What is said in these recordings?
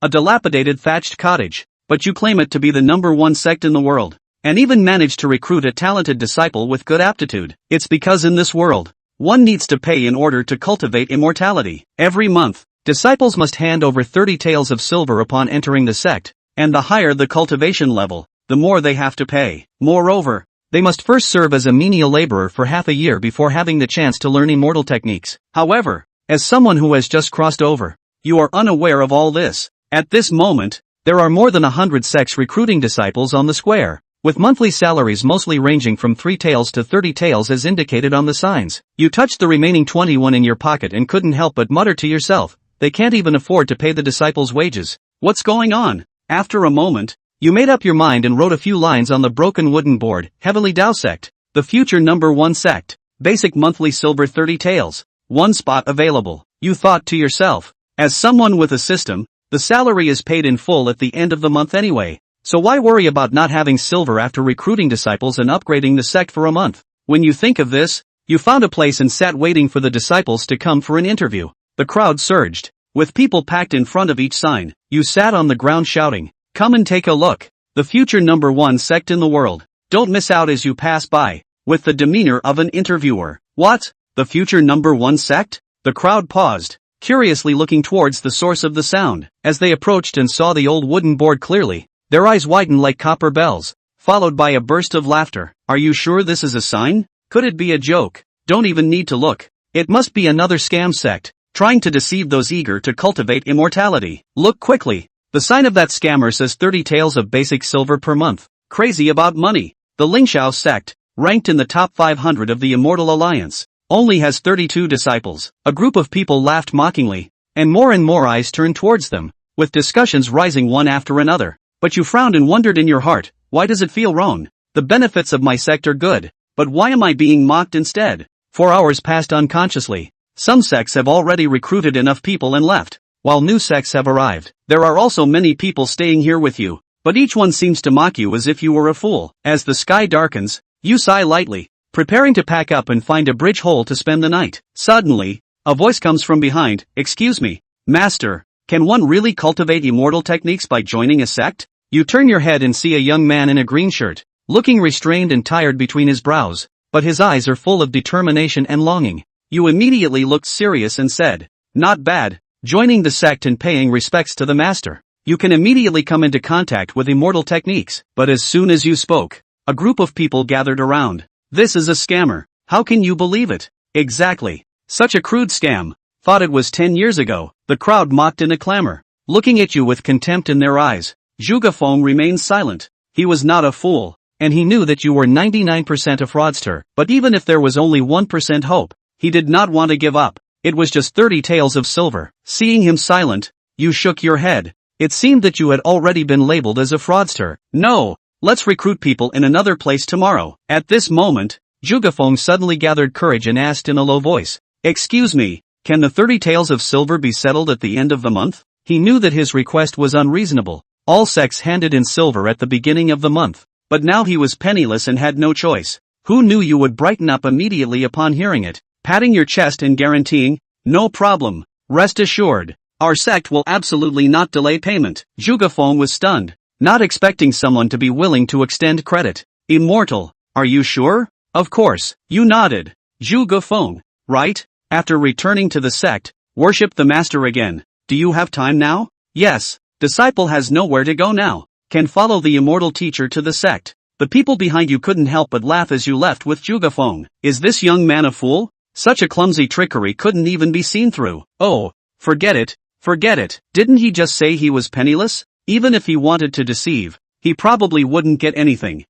a dilapidated thatched cottage, but you claim it to be the #1 sect in the world, and even manage to recruit a talented disciple with good aptitude. It's because in this world, one needs to pay in order to cultivate immortality. Every month, disciples must hand over 30 taels of silver upon entering the sect, and the higher the cultivation level, the more they have to pay. Moreover, they must first serve as a menial laborer for half a year before having the chance to learn immortal techniques. However, as someone who has just crossed over, you are unaware of all this. At this moment, there are more than 100 sects recruiting disciples on the square, with monthly salaries mostly ranging from 3 taels to 30 taels as indicated on the signs. You touched the remaining 21 in your pocket and couldn't help but mutter to yourself, they can't even afford to pay the disciples' wages. What's going on? After a moment, you made up your mind and wrote a few lines on the broken wooden board. Heavenly Tao Sect, the future #1 sect, basic monthly silver 30 taels, 1 spot available. You thought to yourself, as someone with a system, the salary is paid in full at the end of the month anyway, so why worry about not having silver after recruiting disciples and upgrading the sect for a month? When you think of this, you found a place and sat waiting for the disciples to come for an interview. The crowd surged, with people packed in front of each sign. You sat on the ground shouting, "Come and take a look. The future #1 sect in the world. Don't miss out," as you pass by, with the demeanor of an interviewer. What? The future #1 sect? The crowd paused, curiously looking towards the source of the sound. As they approached and saw the old wooden board clearly, their eyes widened like copper bells, followed by a burst of laughter. Are you sure this is a sign? Could it be a joke? Don't even need to look. It must be another scam sect, trying to deceive those eager to cultivate immortality. Look quickly. The sign of that scammer says 30 taels of basic silver per month. Crazy about money. The Lingxiao sect, ranked in the top 500 of the Immortal Alliance, only has 32 disciples. A group of people laughed mockingly, and more eyes turned towards them, with discussions rising one after another. But you frowned and wondered in your heart, why does it feel wrong? The benefits of my sect are good, but why am I being mocked instead? 4 hours passed unconsciously. Some sects have already recruited enough people and left, while new sects have arrived. There are also many people staying here with you, but each one seems to mock you as if you were a fool. As the sky darkens, you sigh lightly, preparing to pack up and find a bridge hole to spend the night. Suddenly, a voice comes from behind. Excuse me, Master, can one really cultivate immortal techniques by joining a sect? You turn your head and see a young man in a green shirt, looking restrained and tired between his brows, but his eyes are full of determination and longing. You immediately looked serious and said, "Not bad, joining the sect and paying respects to the master. You can immediately come into contact with immortal techniques." But as soon as you spoke, a group of people gathered around. "This is a scammer. How can you believe it?" "Exactly. Such a crude scam. Thought it was 10 years ago." The crowd mocked in a clamor, looking at you with contempt in their eyes. Zhuge Feng remained silent. He was not a fool, and he knew that you were 99% a fraudster. But even if there was only 1% hope, he did not want to give up. It was just 30 taels of silver. Seeing him silent, you shook your head. It seemed that you had already been labeled as a fraudster. "No, let's recruit people in another place tomorrow." At this moment, Zhuge Feng suddenly gathered courage and asked in a low voice, "Excuse me, can the 30 taels of silver be settled at the end of the month?" He knew that his request was unreasonable. All sects handed in silver at the beginning of the month, but now he was penniless and had no choice. Who knew you would brighten up immediately upon hearing it, patting your chest and guaranteeing, "No problem, rest assured, our sect will absolutely not delay payment." Zhuge Feng was stunned, not expecting someone to be willing to extend credit. "Immortal, are you sure?" "Of course." You nodded. "Zhuge Feng, right? After returning to the sect, worship the master again. Do you have time now?" "Yes. Disciple has nowhere to go now. Can follow the immortal teacher to the sect." The people behind you couldn't help but laugh as you left with Zhuge Feng. Is this young man a fool? Such a clumsy trickery couldn't even be seen through. Oh, forget it, forget it. Didn't he just say he was penniless? Even if he wanted to deceive, he probably wouldn't get anything.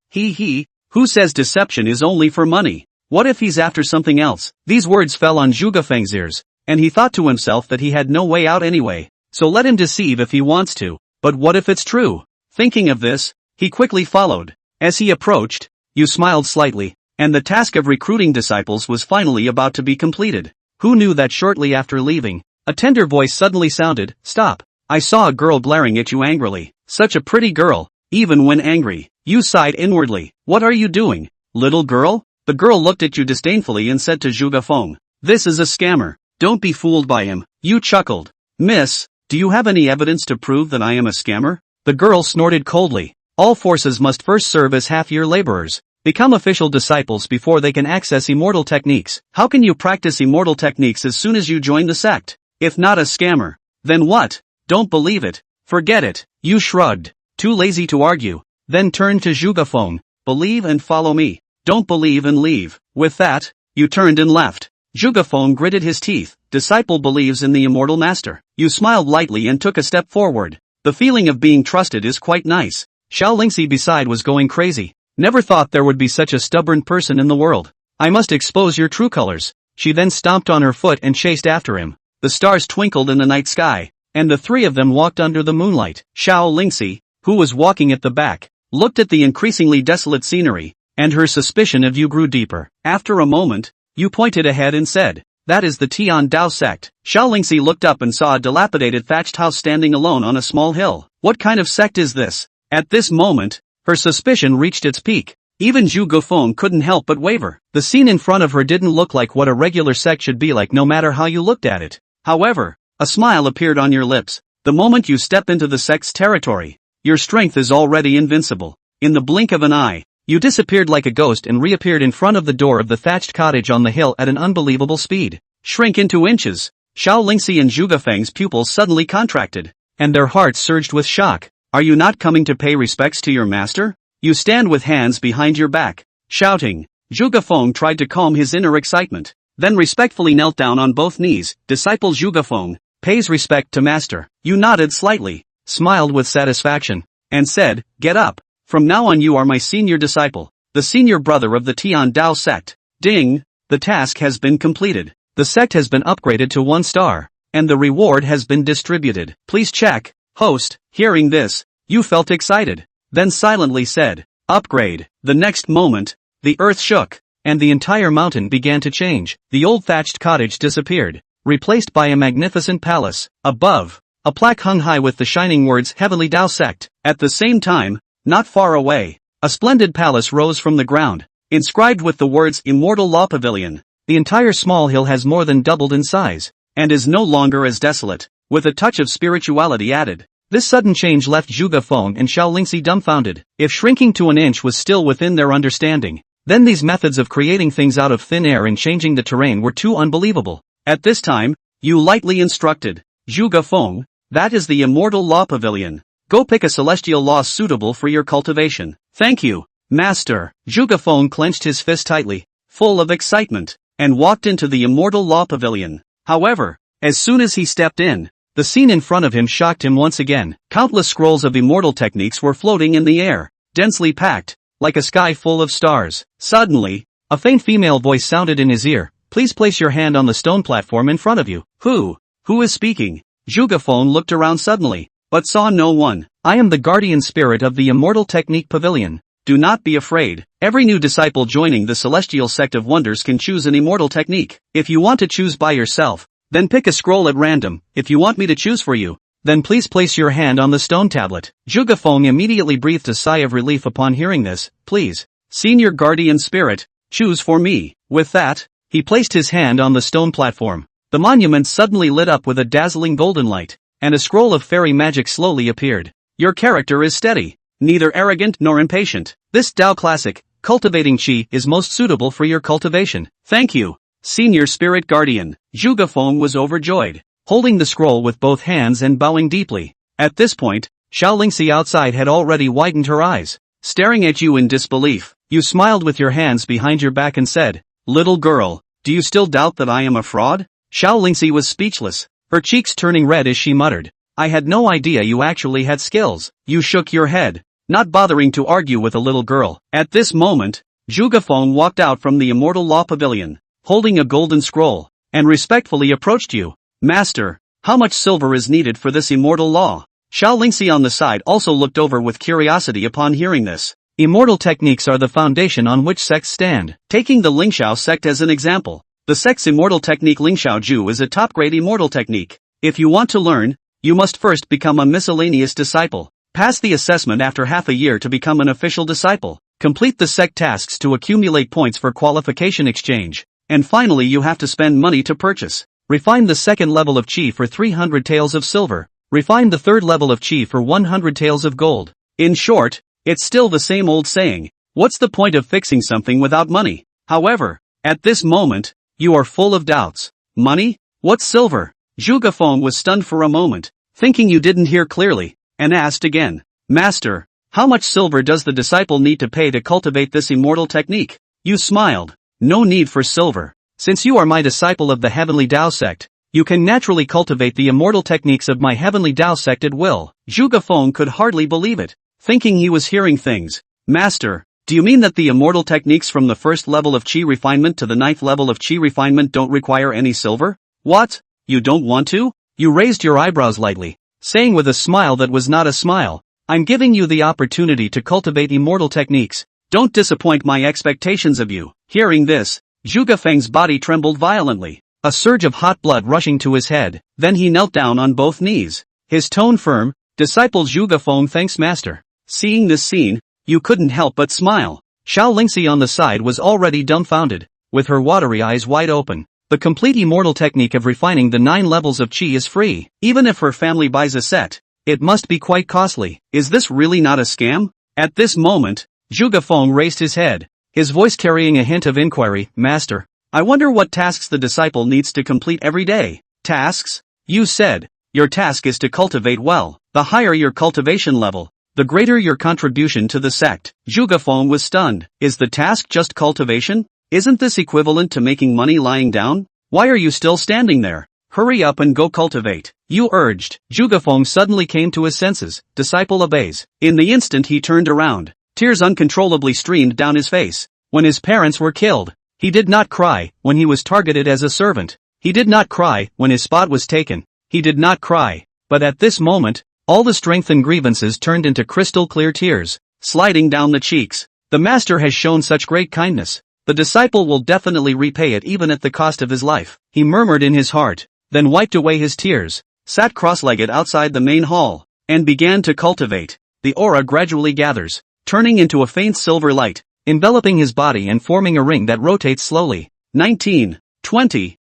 Who says deception is only for money? What if he's after something else? These words fell on Zhuge Feng's ears, and he thought to himself that he had no way out anyway. So let him deceive if he wants to, but what if it's true? Thinking of this, he quickly followed. As he approached, you smiled slightly, and the task of recruiting disciples was finally about to be completed. Who knew that shortly after leaving, a tender voice suddenly sounded, "Stop." I saw a girl glaring at you angrily. Such a pretty girl, even when angry. You sighed inwardly. "What are you doing, little girl?" The girl looked at you disdainfully and said to Zhuge Feng, "This is a scammer. Don't be fooled by him." You chuckled. "Miss, Do you have any evidence to prove that I am a scammer? The girl snorted coldly. All forces must first serve as half-year laborers. Become official disciples before they can access immortal techniques. How can you practice immortal techniques as soon as you join the sect? If not a scammer, then what? Don't believe it. Forget it. You shrugged. Too lazy to argue. Then turned to Zhugafeng. Believe and follow me. Don't believe and leave. With that, you turned and left. Zhugafeng gritted his teeth. Disciple believes in the immortal master. You smiled lightly and took a step forward. The feeling of being trusted is quite nice. Xiao Lingxi beside was going crazy. Never thought there would be such a stubborn person in the world. I must expose your true colors. She then stomped on her foot and chased after him. The stars twinkled in the night sky, and the three of them walked under the moonlight. Xiao Lingxi, who was walking at the back, looked at the increasingly desolate scenery, and her suspicion of you grew deeper. After a moment, you pointed ahead and said, "That is the Tian Dao sect." Xiao Lingxi looked up and saw a dilapidated thatched house standing alone on a small hill. What kind of sect is this? At this moment, her suspicion reached its peak. Even Zhu Gufeng couldn't help but waver. The scene in front of her didn't look like what a regular sect should be like no matter how you looked at it. However, a smile appeared on your lips. The moment you step into the sect's territory, your strength is already invincible. In the blink of an eye, you disappeared like a ghost and reappeared in front of the door of the thatched cottage on the hill at an unbelievable speed. Shrink into inches. Xiao Lingxi and Zhu Gufeng's pupils suddenly contracted, and their hearts surged with shock. Are you not coming to pay respects to your master? You stand with hands behind your back, shouting. Zhu Gufeng tried to calm his inner excitement, then respectfully knelt down on both knees. Disciple Zhu Gufeng pays respect to master. You nodded slightly, smiled with satisfaction, and said, "Get up. From now on you are my senior disciple, the senior brother of the Tian Dao sect." Ding! The task has been completed. The sect has been upgraded to 1 star, and the reward has been distributed. Please check. Host, hearing this, you felt excited, then silently said, "Upgrade." The next moment, the earth shook, and the entire mountain began to change. The old thatched cottage disappeared, replaced by a magnificent palace. Above, a plaque hung high with the shining words Heavenly Dao Sect. At the same time, not far away, a splendid palace rose from the ground, inscribed with the words Immortal Law Pavilion. The entire small hill has more than doubled in size, and is no longer as desolate, with a touch of spirituality added. This sudden change left Zhu Gufeng and Xiao Lingxi dumbfounded. If shrinking to an inch was still within their understanding, then these methods of creating things out of thin air and changing the terrain were too unbelievable. At this time, you lightly instructed, "Zhu Gufeng, that is the Immortal Law Pavilion. Go pick a celestial law suitable for your cultivation." "Thank you, Master." Zhu Gufeng clenched his fist tightly, full of excitement, and walked into the Immortal Law Pavilion. However, as soon as he stepped in, the scene in front of him shocked him once again. Countless scrolls of immortal techniques were floating in the air, densely packed, like a sky full of stars. Suddenly, a faint female voice sounded in his ear. "Please place your hand on the stone platform in front of you." Who is speaking? Zhu Gufeng looked around suddenly, but saw no one. "I am the guardian spirit of the Immortal Technique Pavilion. Do not be afraid. Every new disciple joining the Celestial Sect of Wonders can choose an immortal technique. If you want to choose by yourself, then pick a scroll at random. If you want me to choose for you, then please place your hand on the stone tablet." Zhu Gufeng immediately breathed a sigh of relief upon hearing this. "Please, Senior Guardian Spirit, choose for me." With that, he placed his hand on the stone platform. The monument suddenly lit up with a dazzling golden light, and a scroll of fairy magic slowly appeared. "Your character is steady, neither arrogant nor impatient. This Dao Classic, Cultivating Qi, is most suitable for your cultivation. Thank you, Senior Spirit Guardian." Zhu Gufeng was overjoyed, holding the scroll with both hands and bowing deeply. At this point, Xiao Lingxi outside had already widened her eyes, staring at you in disbelief. You smiled with your hands behind your back and said, "Little girl, do you still doubt that I am a fraud?" Xiao Lingxi was speechless, her cheeks turning red as she muttered, "I had no idea you actually had skills." You shook your head, not bothering to argue with a little girl. At this moment, Zhu Gufeng walked out from the Immortal Law Pavilion, holding a golden scroll, and respectfully approached you. "Master, how much silver is needed for this immortal law?" Xiao Lingxi on the side also looked over with curiosity upon hearing this. Immortal techniques are the foundation on which sects stand. Taking the Lingxiao sect as an example, the sect's immortal technique Lingxiao Ju is a top-grade immortal technique. If you want to learn, you must first become a miscellaneous disciple, pass the assessment after half a year to become an official disciple, complete the sect tasks to accumulate points for qualification exchange, and finally you have to spend money to purchase. Refine the second level of Qi for 300 taels of silver, refine the third level of chi for 100 taels of gold. In short, it's still the same old saying, what's the point of fixing something without money? However, at this moment, you are full of doubts. Money? What's silver? Zhuge Feng was stunned for a moment, thinking you didn't hear clearly, and asked again, Master, how much silver does the disciple need to pay to cultivate this immortal technique? You smiled. No need for silver. Since you are my disciple of the Heavenly Tao Sect, you can naturally cultivate the immortal techniques of my Heavenly Tao Sect at will. Zhuge Feng could hardly believe it, thinking he was hearing things. Master, do you mean that the immortal techniques from the first level of Qi refinement to the ninth level of Qi refinement don't require any silver? What? You don't want to? You raised your eyebrows lightly, saying with a smile that was not a smile, I'm giving you the opportunity to cultivate immortal techniques. Don't disappoint my expectations of you. Hearing this, Zhuge Feng's body trembled violently, a surge of hot blood rushing to his head. Then he knelt down on both knees, his tone firm. Disciple Zhuge Feng thanks Master. Seeing this scene, you couldn't help but smile. Xiao Lingxi on the side was already dumbfounded, with her watery eyes wide open. The complete immortal technique of refining the 9 levels of Qi is free. Even if her family buys a set, it must be quite costly. Is this really not a scam? At this moment, Zhuge Feng raised his head, his voice carrying a hint of inquiry. Master, I wonder what tasks the disciple needs to complete every day. Tasks? You said, your task is to cultivate well. The higher your cultivation level, the greater your contribution to the sect. Zhuge Feng was stunned. Is the task just cultivation? Isn't this equivalent to making money lying down? Why are you still standing there? Hurry up and go cultivate. You urged. Zhuge Feng suddenly came to his senses. Disciple obeys. In the instant he turned around. Tears uncontrollably streamed down his face. When his parents were killed, he did not cry. When he was targeted as a servant, he did not cry. When his spot was taken, he did not cry. But at this moment, all the strength and grievances turned into crystal clear tears, sliding down the cheeks. The master has shown such great kindness. The disciple will definitely repay it even at the cost of his life. He murmured in his heart, then wiped away his tears, sat cross-legged outside the main hall, and began to cultivate. The aura gradually gathers, turning into a faint silver light, enveloping his body and forming a ring that rotates slowly. 19, 20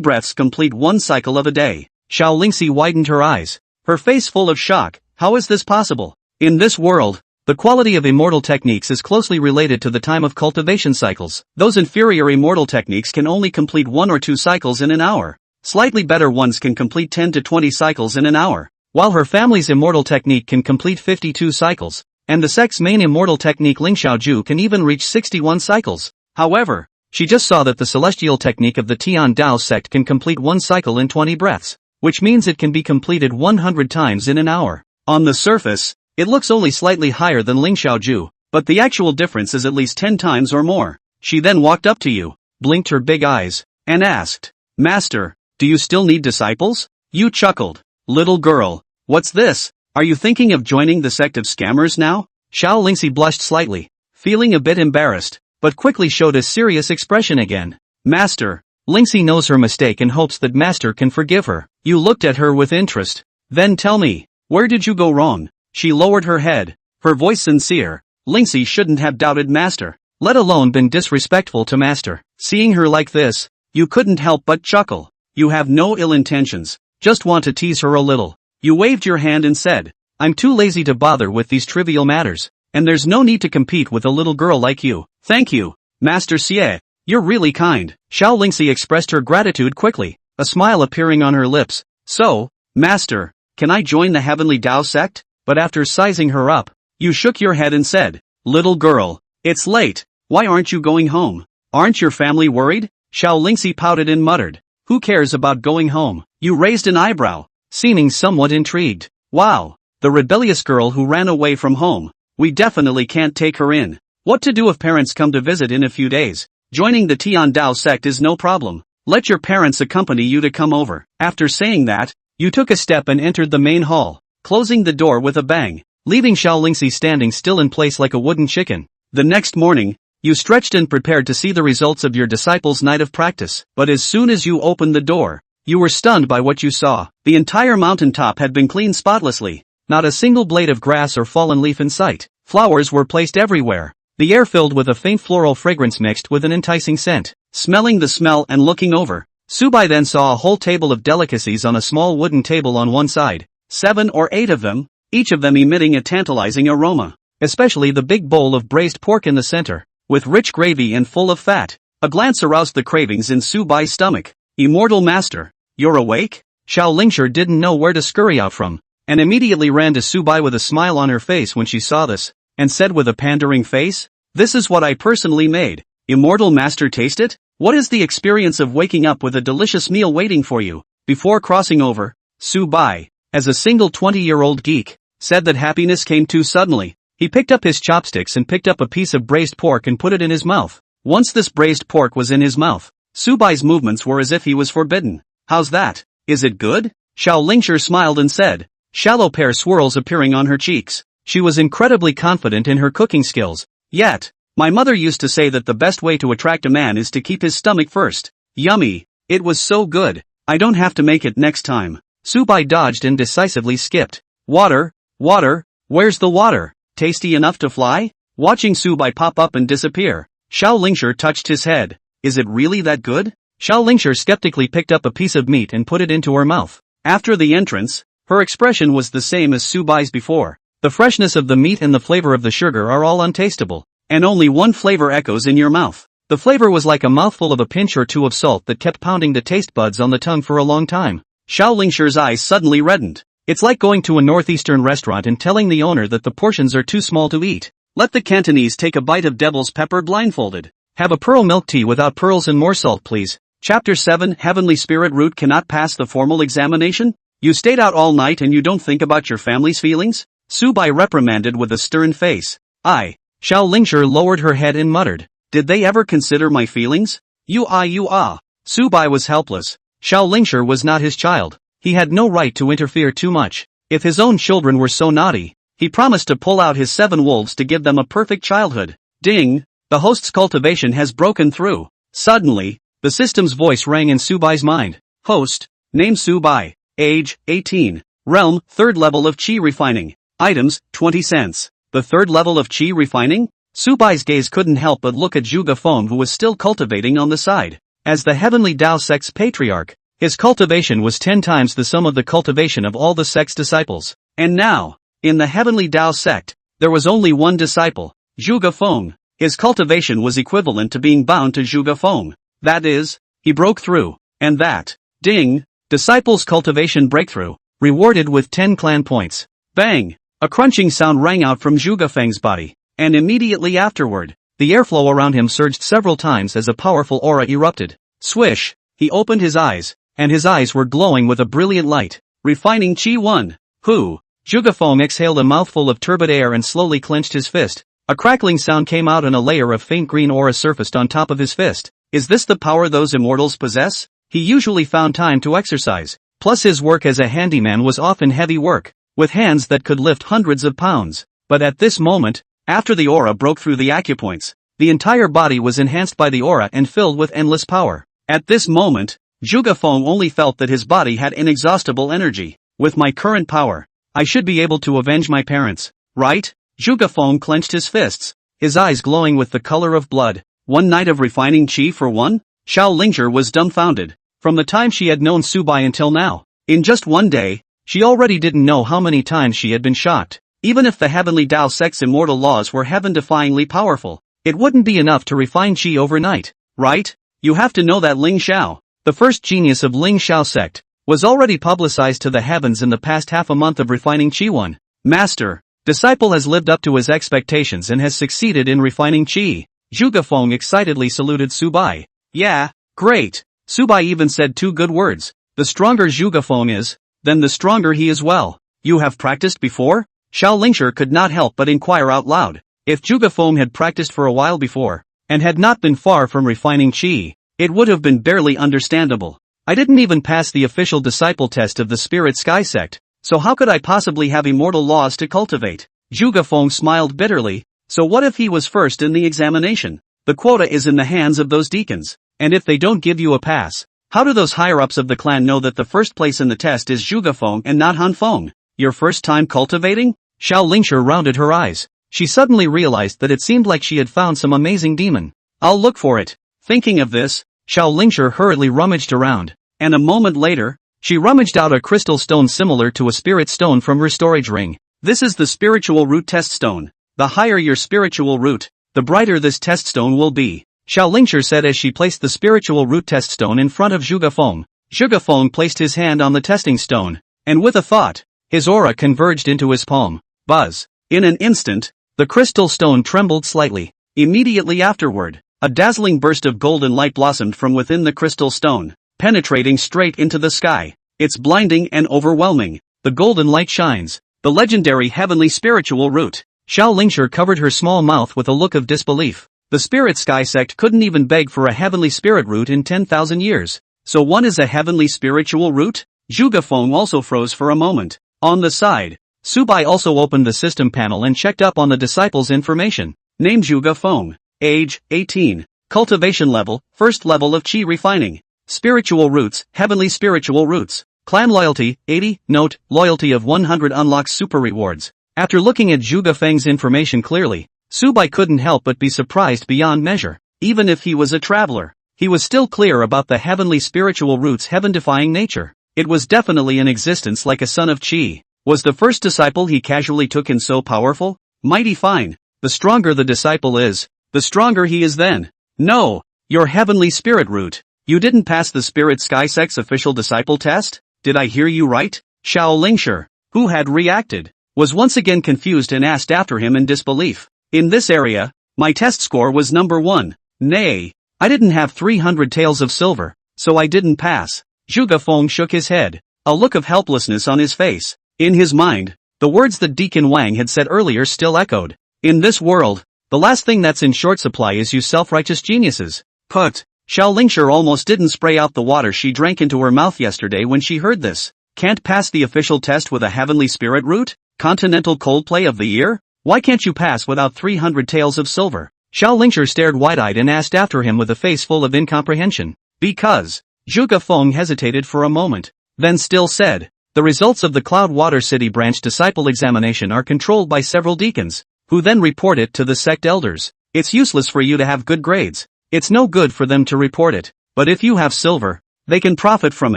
breaths complete one cycle of a day. Xiao Lingxi widened her eyes, her face full of shock. How is this possible? In this world, the quality of immortal techniques is closely related to the time of cultivation cycles. Those inferior immortal techniques can only complete 1 or 2 cycles in an hour. Slightly better ones can complete 10 to 20 cycles in an hour, while her family's immortal technique can complete 52 cycles, and the sect's main immortal technique Lingxiaoju can even reach 61 cycles. However, she just saw that the celestial technique of the Tian Dao sect can complete 1 cycle in 20 breaths, which means it can be completed 100 times in an hour. On the surface, it looks only slightly higher than Lingxiaoju, but the actual difference is at least 10 times or more. She then walked up to you, blinked her big eyes, and asked, Master, do you still need disciples? You chuckled. Little girl, what's this? Are you thinking of joining the sect of scammers now? Xiao Lingxi blushed slightly, feeling a bit embarrassed, but quickly showed a serious expression again. Master, Lingxi knows her mistake and hopes that Master can forgive her. You looked at her with interest. Then tell me, where did you go wrong? She lowered her head, her voice sincere. Lingxi shouldn't have doubted Master, let alone been disrespectful to Master. Seeing her like this, you couldn't help but chuckle. You have no ill intentions, just want to tease her a little. You waved your hand and said, I'm too lazy to bother with these trivial matters, and there's no need to compete with a little girl like you. Thank you, Master Xie, you're really kind. Xiao Lingxi expressed her gratitude quickly, a smile appearing on her lips. So, Master, can I join the Heavenly Tao sect? But after sizing her up, you shook your head and said, Little girl, it's late, why aren't you going home? Aren't your family worried? Xiao Lingxi pouted and muttered, Who cares about going home? You raised an eyebrow, seeming somewhat intrigued. Wow, the rebellious girl who ran away from home. We definitely can't take her in. What to do if parents come to visit in a few days? Joining the Tian Dao sect is no problem. Let your parents accompany you to come over. After saying that, you took a step and entered the main hall, closing the door with a bang, leaving Xiao Lingxi standing still in place like a wooden chicken. The next morning, you stretched and prepared to see the results of your disciples' night of practice. But as soon as you opened the door, you were stunned by what you saw. The entire mountaintop had been cleaned spotlessly, not a single blade of grass or fallen leaf in sight. Flowers were placed everywhere, the air filled with a faint floral fragrance mixed with an enticing scent. Smelling the smell and looking over, Su Bai then saw a whole table of delicacies on a small wooden table on one side, 7 or 8 of them, each of them emitting a tantalizing aroma. Especially the big bowl of braised pork in the center, with rich gravy and full of fat. A glance aroused the cravings in Su Bai's stomach. Immortal Master, you're awake? Xiao Lingshi didn't know where to scurry out from, and immediately ran to Su Bai with a smile on her face when she saw this, and said with a pandering face, "This is what I personally made. Immortal Master, taste it? What is the experience of waking up with a delicious meal waiting for you?" Before crossing over, Su Bai, as a single 20-year-old geek, said that happiness came too suddenly. He picked up his chopsticks and picked up a piece of braised pork and put it in his mouth. Once this braised pork was in his mouth, Su Bai's movements were as if he was forbidden. "How's that? Is it good?" Xiao Lingshi smiled and said, shallow pear swirls appearing on her cheeks. She was incredibly confident in her cooking skills. "Yet, my mother used to say that the best way to attract a man is to keep his stomach first." Yummy. It was so good. I don't have to make it next time. Su Bai dodged and decisively skipped. Water, water, where's the water? Tasty enough to fly? Watching Su Bai pop up and disappear, Xiao Lingshi touched his head. Is it really that good? Xiao Lingshi skeptically picked up a piece of meat and put it into her mouth. After the entrance, her expression was the same as Su Bai's before. The freshness of the meat and the flavor of the sugar are all untasteable, and only one flavor echoes in your mouth. The flavor was like a mouthful of a pinch or two of salt that kept pounding the taste buds on the tongue for a long time. Xiao Lingshi's eyes suddenly reddened. It's like going to a northeastern restaurant and telling the owner that the portions are too small to eat. Let the Cantonese take a bite of devil's pepper blindfolded. Have a pearl milk tea without pearls and more salt please. Chapter 7 Heavenly Spirit Root cannot pass the formal examination? You stayed out all night and you don't think about your family's feelings? Su Bai reprimanded with a stern face. Xiao Lingshi lowered her head and muttered. Did they ever consider my feelings? You ah. Su Bai was helpless. Xiao Lingshi was not his child. He had no right to interfere too much. If his own children were so naughty, he promised to pull out his 7 wolves to give them a perfect childhood. Ding! The host's cultivation has broken through. Suddenly, the system's voice rang in Su Bai's mind. Host, name Su Bai. Age, 18. Realm, 3rd level of Qi refining. Items, 20 cents. The 3rd level of Qi refining? Su Bai's gaze couldn't help but look at Zhuge Feng, who was still cultivating on the side. As the Heavenly Dao Sect's patriarch, his cultivation was 10 times the sum of the cultivation of all the sect's disciples. And now, in the Heavenly Dao Sect, there was only one disciple, Zhuge Feng. His cultivation was equivalent to being bound to Zhuge Feng. That is, he broke through, and that, ding, disciple's cultivation breakthrough, rewarded with 10 clan points. Bang! A crunching sound rang out from Zhuge Feng's body, and immediately afterward, the airflow around him surged several times as a powerful aura erupted. Swish! He opened his eyes, and his eyes were glowing with a brilliant light. Refining Qi 1. Who? Zhuge Feng exhaled a mouthful of turbid air and slowly clenched his fist. A crackling sound came out and a layer of faint green aura surfaced on top of his fist. Is this the power those immortals possess? He usually found time to exercise. Plus his work as a handyman was often heavy work, with hands that could lift hundreds of pounds. But at this moment, after the aura broke through the acupoints, the entire body was enhanced by the aura and filled with endless power. At this moment, Zhuge Feng only felt that his body had inexhaustible energy. With my current power, I should be able to avenge my parents, right? Zhuge Feng clenched his fists, his eyes glowing with the color of blood. 1 night of refining Qi for 1? Xiao Lingshi was dumbfounded. From the time she had known Su Bai until now, in just 1 day, she already didn't know how many times she had been shocked. Even if the Heavenly Dao Sect's immortal laws were heaven-defyingly powerful, it wouldn't be enough to refine Qi overnight, right? You have to know that Ling Xiao, the first genius of Ling Xiao Sect, was already publicized to the heavens in the past half a month of refining Qi 1. Master, disciple has lived up to his expectations and has succeeded in refining Qi. Zhuge Feng excitedly saluted Su Bai. Yeah, great. Su Bai even said 2 good words. The stronger Zhuge Feng is, then the stronger he is. Well, you have practiced before? Xiao Lingshi could not help but inquire out loud. If Zhuge Feng had practiced for a while before, and had not been far from refining Qi, it would have been barely understandable. I didn't even pass the official disciple test of the Spirit Sky Sect, so how could I possibly have immortal laws to cultivate? Zhuge Feng smiled bitterly. So what if he was first in the examination? The quota is in the hands of those deacons, and if they don't give you a pass, how do those higher-ups of the clan know that the first place in the test is Zhuge Feng and not Han Feng? Your first time cultivating? Xiao Lingshi rounded her eyes. She suddenly realized that it seemed like she had found some amazing demon. I'll look for it. Thinking of this, Xiao Lingshi hurriedly rummaged around, and a moment later, She rummaged out a crystal stone similar to a spirit stone from her storage ring. This is the spiritual root test stone. The higher your spiritual root, the brighter this test stone will be, Xiao Lingshi said as she placed the spiritual root test stone in front of Zhuge Feng. Zhuge Feng placed his hand on the testing stone, and with a thought, his aura converged into his palm. Buzz. In an instant, the crystal stone trembled slightly. Immediately afterward, a dazzling burst of golden light blossomed from within the crystal stone, penetrating straight into the sky. It's blinding and overwhelming. The golden light shines. The legendary heavenly spiritual root. Xiao Lingshi covered her small mouth with a look of disbelief. The Spirit Sky Sect couldn't even beg for a heavenly spirit root in 10,000 years. So one is a heavenly spiritual root? Zhuge Feng also froze for a moment. On the side, Su Bai also opened the system panel and checked up on the disciple's information. Name Zhuge Feng. Age, 18. Cultivation level, first level of Qi refining. Spiritual roots, heavenly spiritual roots. Clan loyalty, 80. Note, loyalty of 100 unlocks super rewards. After looking at Zhuge Feng's information clearly, Su Bai couldn't help but be surprised beyond measure. Even if he was a traveler, he was still clear about the heavenly spiritual root's heaven-defying nature. It was definitely in existence like a son of Qi. Was the first disciple he casually took in so powerful? Mighty fine. The stronger the disciple is, the stronger he is then. No, your heavenly spirit root. You didn't pass the Spirit Sky Sect's official disciple test? Did I hear you right? Xiao Lingshi, who had reacted, was once again confused and asked after him in disbelief. In this area, my test score was number 1. Nay, I didn't have 300 taels of silver, so I didn't pass. Zhuge Feng shook his head, a look of helplessness on his face. In his mind, the words that Deacon Wang had said earlier still echoed. In this world, the last thing that's in short supply is you self-righteous geniuses. Put. Xiao Lingshi almost didn't spray out the water she drank into her mouth yesterday when she heard this. Can't pass the official test with a heavenly spirit root? Continental Coldplay of the year? Why can't you pass without 300 taels of silver? Xiao Lingshi stared wide-eyed and asked after him with a face full of incomprehension. Because. Zhuge Feng hesitated for a moment, then still said, the results of the Cloud Water City branch disciple examination are controlled by several deacons, who then report it to the sect elders. It's useless for you to have good grades. It's no good for them to report it. But if you have silver, they can profit from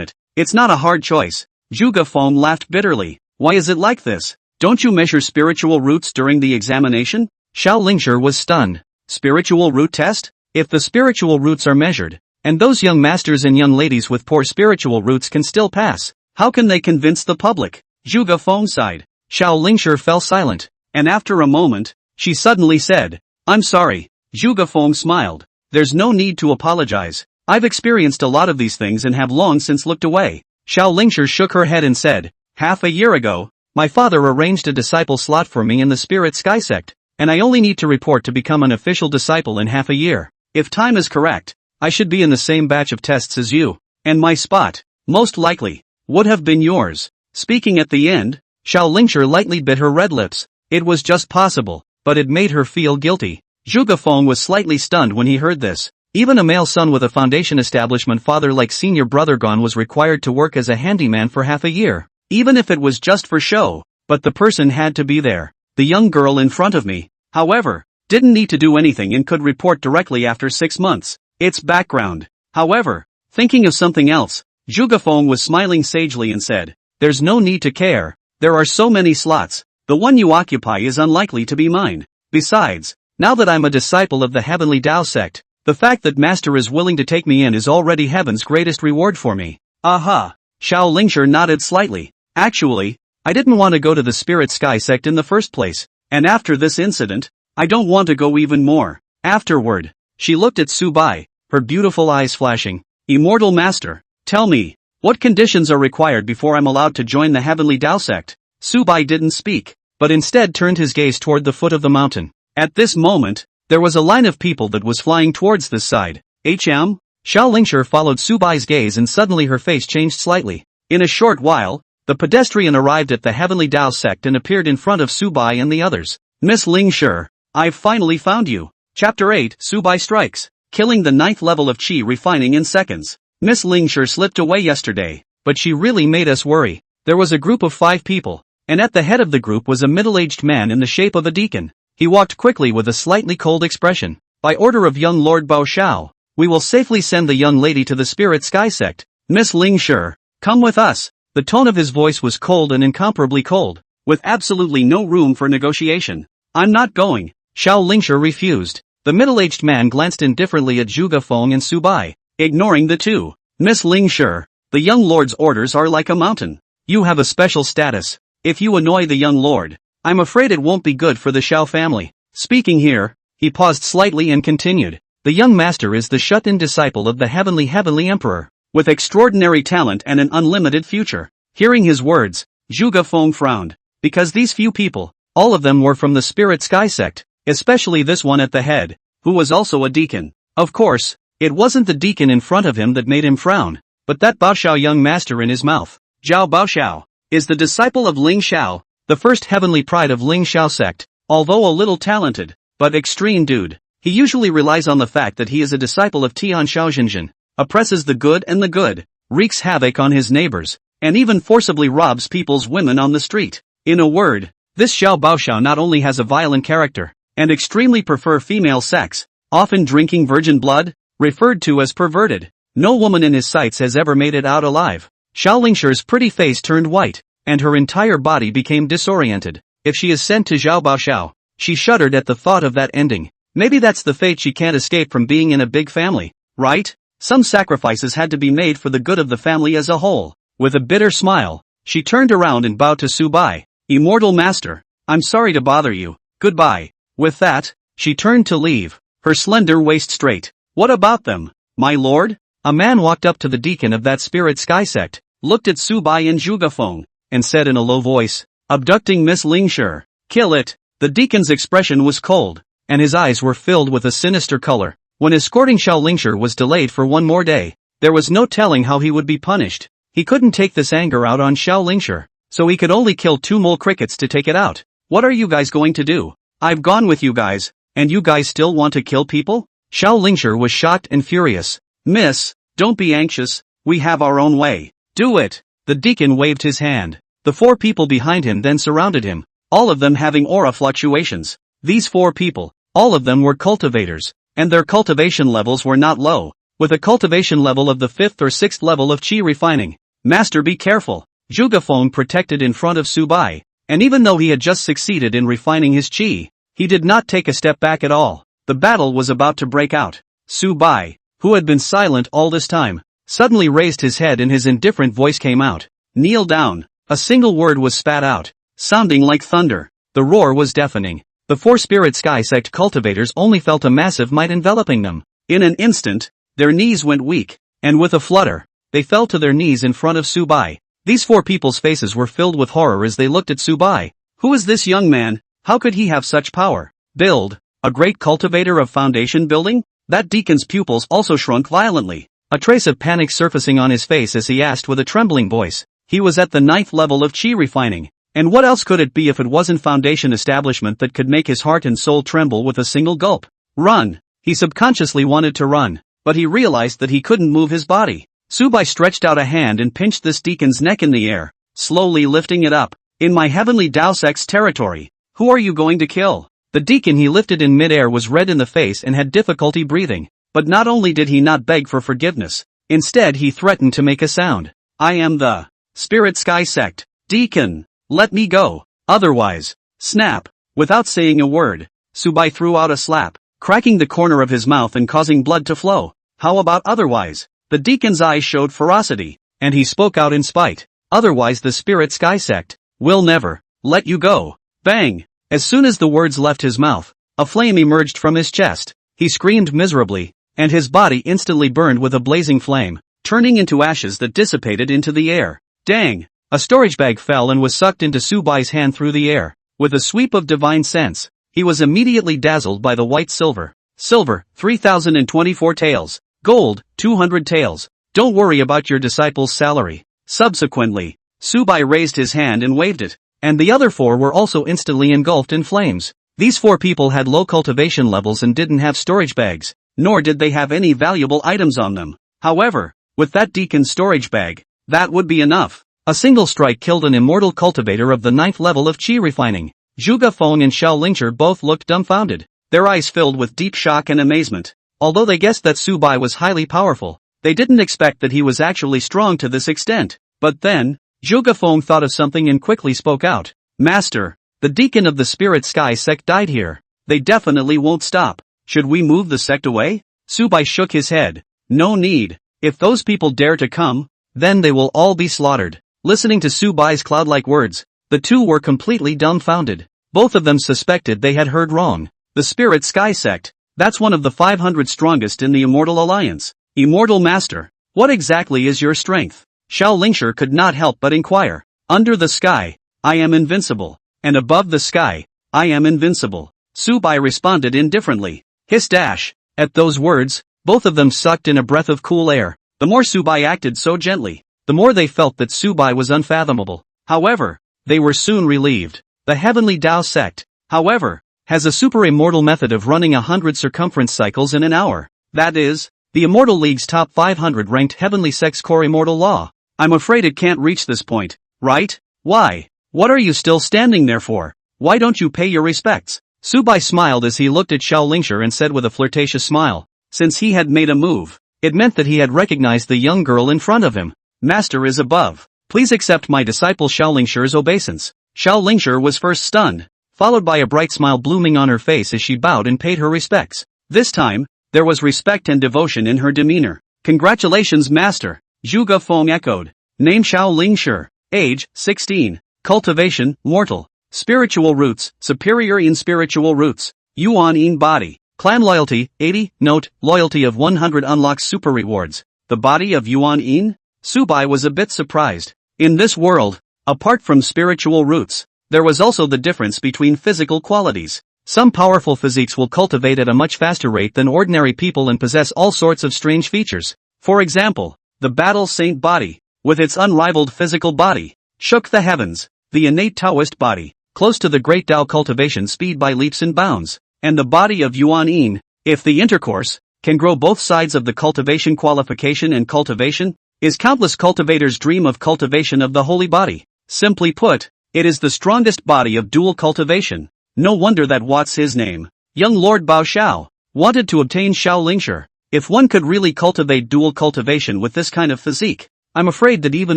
it. It's not a hard choice. Zhuge Feng laughed bitterly. Why is it like this? Don't you measure spiritual roots during the examination? Xiao Lingshi was stunned. Spiritual root test? If the spiritual roots are measured, and those young masters and young ladies with poor spiritual roots can still pass, how can they convince the public? Zhuge Feng sighed. Xiao Lingshi fell silent, and after a moment, she suddenly said, I'm sorry. Zhuge Feng smiled. There's no need to apologize. I've experienced a lot of these things and have long since looked away. Xiao Lingshi shook her head and said, half a year ago, my father arranged a disciple slot for me in the Spirit Sky Sect, and I only need to report to become an official disciple in half a year. If time is correct, I should be in the same batch of tests as you, and my spot, most likely, would have been yours. Speaking at the end, Xiao Lingshi lightly bit her red lips. It was just possible, but it made her feel guilty. Zhuge Feng was slightly stunned when he heard this. Even a male son with a foundation establishment father like senior brother Gon was required to work as a handyman for half a year, even if it was just for show, but the person had to be there. The young girl in front of me, however, didn't need to do anything and could report directly after 6 months. Its background. However, thinking of something else, Zhuge Feng was smiling sagely and said, there's no need to care. There are so many slots. The one you occupy is unlikely to be mine. Besides, now that I'm a disciple of the Heavenly Dao Sect, the fact that Master is willing to take me in is already heaven's greatest reward for me. Aha! Xiao Lingshi nodded slightly. Actually, I didn't want to go to the Spirit Sky Sect in the first place, and after this incident, I don't want to go even more. Afterward, she looked at Su Bai, her beautiful eyes flashing. Immortal Master, tell me, what conditions are required before I'm allowed to join the Heavenly Dao Sect? Su Bai didn't speak, but instead turned his gaze toward the foot of the mountain. At this moment, there was a line of people that was flying towards this side. Xiao Lingshi followed Su Bai's gaze and suddenly her face changed slightly. In a short while, the pedestrian arrived at the Heavenly Dao Sect and appeared in front of Su Bai and the others. Miss Lingshi, I've finally found you. Chapter 8, Su Bai strikes, killing the 9th level of Qi refining in seconds. Miss Lingshi slipped away yesterday, but she really made us worry. There was a group of 5 people, and at the head of the group was a middle-aged man in the shape of a deacon. He walked quickly with a slightly cold expression. By order of young Lord Bao Shao, we will safely send the young lady to the Spirit Sky Sect. Miss Lingshi, Come with us. The tone of his voice was cold and incomparably cold, with absolutely no room for negotiation. I'm not going. Xiao Lingshe refused. The middle-aged man glanced indifferently at Zhuge Feng and Su Bai, ignoring the two. Miss Lingshe, the young lord's orders are like a mountain. You have a special status. If you annoy the young lord, I'm afraid it won't be good for the Xiao family. Speaking here, he paused slightly and continued. The young master is the shut-in disciple of the heavenly emperor, with extraordinary talent and an unlimited future. Hearing his words, Zhuge Feng frowned, because these few people, all of them were from the Spirit Sky Sect, especially this one at the head, who was also a deacon. Of course, it wasn't the deacon in front of him that made him frown, but that Baoxiao young master in his mouth. Zhao Baoxiao is the disciple of Ling Xiao, the first heavenly pride of Ling Xiao sect. Although a little talented, but extreme dude, he usually relies on the fact that he is a disciple of Tian Xiaojinjin, oppresses the good, wreaks havoc on his neighbors, and even forcibly robs people's women on the street. In a word, this Xiao Baoxiao not only has a violent character, and extremely prefer female sex, often drinking virgin blood, referred to as perverted. No woman in his sights has ever made it out alive. Xiao Lingshe's pretty face turned white, and her entire body became disoriented. If she is sent to Zhao Baoxiao, she shuddered at the thought of that ending. Maybe that's the fate she can't escape from being in a big family, right? Some sacrifices had to be made for the good of the family as a whole. With a bitter smile, she turned around and bowed to Su Bai. Immortal master, I'm sorry to bother you, goodbye. With that, she turned to leave, her slender waist straight. What about them, my lord? A man walked up to the deacon of that Spirit Sky Sect, looked at Su Bai and Zhuge Feng, and said in a low voice, abducting Miss Lingshe. Kill it. The deacon's expression was cold, and his eyes were filled with a sinister color. When escorting Xiao Lingshe was delayed for one more day, there was no telling how he would be punished. He couldn't take this anger out on Xiao Lingshe, so he could only kill 2 mole crickets to take it out. What are you guys going to do? I've gone with you guys, and you guys still want to kill people? Xiao Lingshe was shocked and furious. Miss, don't be anxious, we have our own way. Do it. The deacon waved his hand. The 4 people behind him then surrounded him, all of them having aura fluctuations. These 4 people, all of them were cultivators, and their cultivation levels were not low, with a cultivation level of the 5th or 6th level of qi refining. Master, be careful. Zhuge Feng protected in front of Su Bai, and even though he had just succeeded in refining his qi, he did not take a step back at all. The battle was about to break out. Su Bai, who had been silent all this time, suddenly raised his head and his indifferent voice came out. Kneel down. A single word was spat out, sounding like thunder. The roar was deafening. The 4 Spirit Sky Sect cultivators only felt a massive might enveloping them. In an instant, their knees went weak, and with a flutter, they fell to their knees in front of Su Bai. These 4 people's faces were filled with horror as they looked at Su Bai. Who is this young man? How could he have such power? Build, a great cultivator of foundation building? That deacon's pupils also shrunk violently, a trace of panic surfacing on his face as he asked with a trembling voice. He was at the 9th level of qi refining, and what else could it be if it wasn't foundation establishment that could make his heart and soul tremble with a single gulp? Run! He subconsciously wanted to run, but he realized that he couldn't move his body. Su Bai stretched out a hand and pinched this deacon's neck in the air, slowly lifting it up. In my heavenly Dao Sect's territory, who are you going to kill? The deacon he lifted in midair was red in the face and had difficulty breathing, but not only did he not beg for forgiveness, instead he threatened to make a sound. I am the Spirit Sky Sect. Deacon, let me go, otherwise, snap. Without saying a word, Su Bai threw out a slap, cracking the corner of his mouth and causing blood to flow. How about otherwise? The deacon's eyes showed ferocity, and he spoke out in spite. Otherwise the Spirit Sky Sect will never let you go. Bang! As soon as the words left his mouth, a flame emerged from his chest. He screamed miserably, and his body instantly burned with a blazing flame, turning into ashes that dissipated into the air. Dang! A storage bag fell and was sucked into Su Bai's hand through the air. With a sweep of divine sense, he was immediately dazzled by the white silver. Silver, 3,024 taels. Gold, 200 taels. Don't worry about your disciple's salary. Subsequently, Su Bai raised his hand and waved it, and the other 4 were also instantly engulfed in flames. These 4 people had low cultivation levels and didn't have storage bags, nor did they have any valuable items on them. However, with that deacon's storage bag, that would be enough. A single strike killed an immortal cultivator of the 9th level of qi refining. Zhuge Feng and Xiao Lingshe both looked dumbfounded, their eyes filled with deep shock and amazement. Although they guessed that Su Bai was highly powerful, they didn't expect that he was actually strong to this extent. But then, Zhuge Feng thought of something and quickly spoke out. Master, the deacon of the Spirit Sky Sect died here. They definitely won't stop. Should we move the sect away? Su Bai shook his head. No need. If those people dare to come, then they will all be slaughtered. Listening to Su Bai's cloud-like words, the two were completely dumbfounded. Both of them suspected they had heard wrong. The Spirit Sky Sect. That's one of the 500 strongest in the Immortal Alliance. Immortal Master, what exactly is your strength? Xiao Lingshi could not help but inquire. Under the sky, I am invincible. And above the sky, I am invincible. Su Bai responded indifferently. Hiss dash. At those words, both of them sucked in a breath of cool air. The more Su Bai acted so gently, the more they felt that Su Bai was unfathomable. However, they were soon relieved. The Heavenly Tao Sect, however, has a super immortal method of running 100 circumference cycles in an hour. That is, the Immortal League's top 500 ranked Heavenly Sect's core immortal law. I'm afraid it can't reach this point, right? Why? What are you still standing there for? Why don't you pay your respects? Su Bai smiled as he looked at Xiao Lingshi and said with a flirtatious smile. Since he had made a move, it meant that he had recognized the young girl in front of him. Master is above. Please accept my disciple Xiao Lingshi's obeisance. Xiao Lingshi was first stunned, followed by a bright smile blooming on her face as she bowed and paid her respects. This time, there was respect and devotion in her demeanor. Congratulations, Master, Zhuge Feng echoed. Name Xiao Lingshi. Age, 16. Cultivation, mortal. Spiritual roots, superior in spiritual roots. Yuan Yin body. Clan loyalty, 80. Note, loyalty of 100 unlocks super rewards. The body of Yuan Yin? Su Bai was a bit surprised. In this world, apart from spiritual roots, there was also the difference between physical qualities. Some powerful physiques will cultivate at a much faster rate than ordinary people and possess all sorts of strange features. For example, the Battle Saint body, with its unrivaled physical body, shook the heavens. The innate Taoist body, close to the great Tao cultivation speed by leaps and bounds. And the body of Yuan Yin, if the intercourse, can grow both sides of the cultivation qualification and cultivation, is countless cultivators' dream of cultivation of the holy body. Simply put, it is the strongest body of dual cultivation. No wonder that what's his name, young Lord Bao Xiao, wanted to obtain Xiao Lingshi. If one could really cultivate dual cultivation with this kind of physique, I'm afraid that even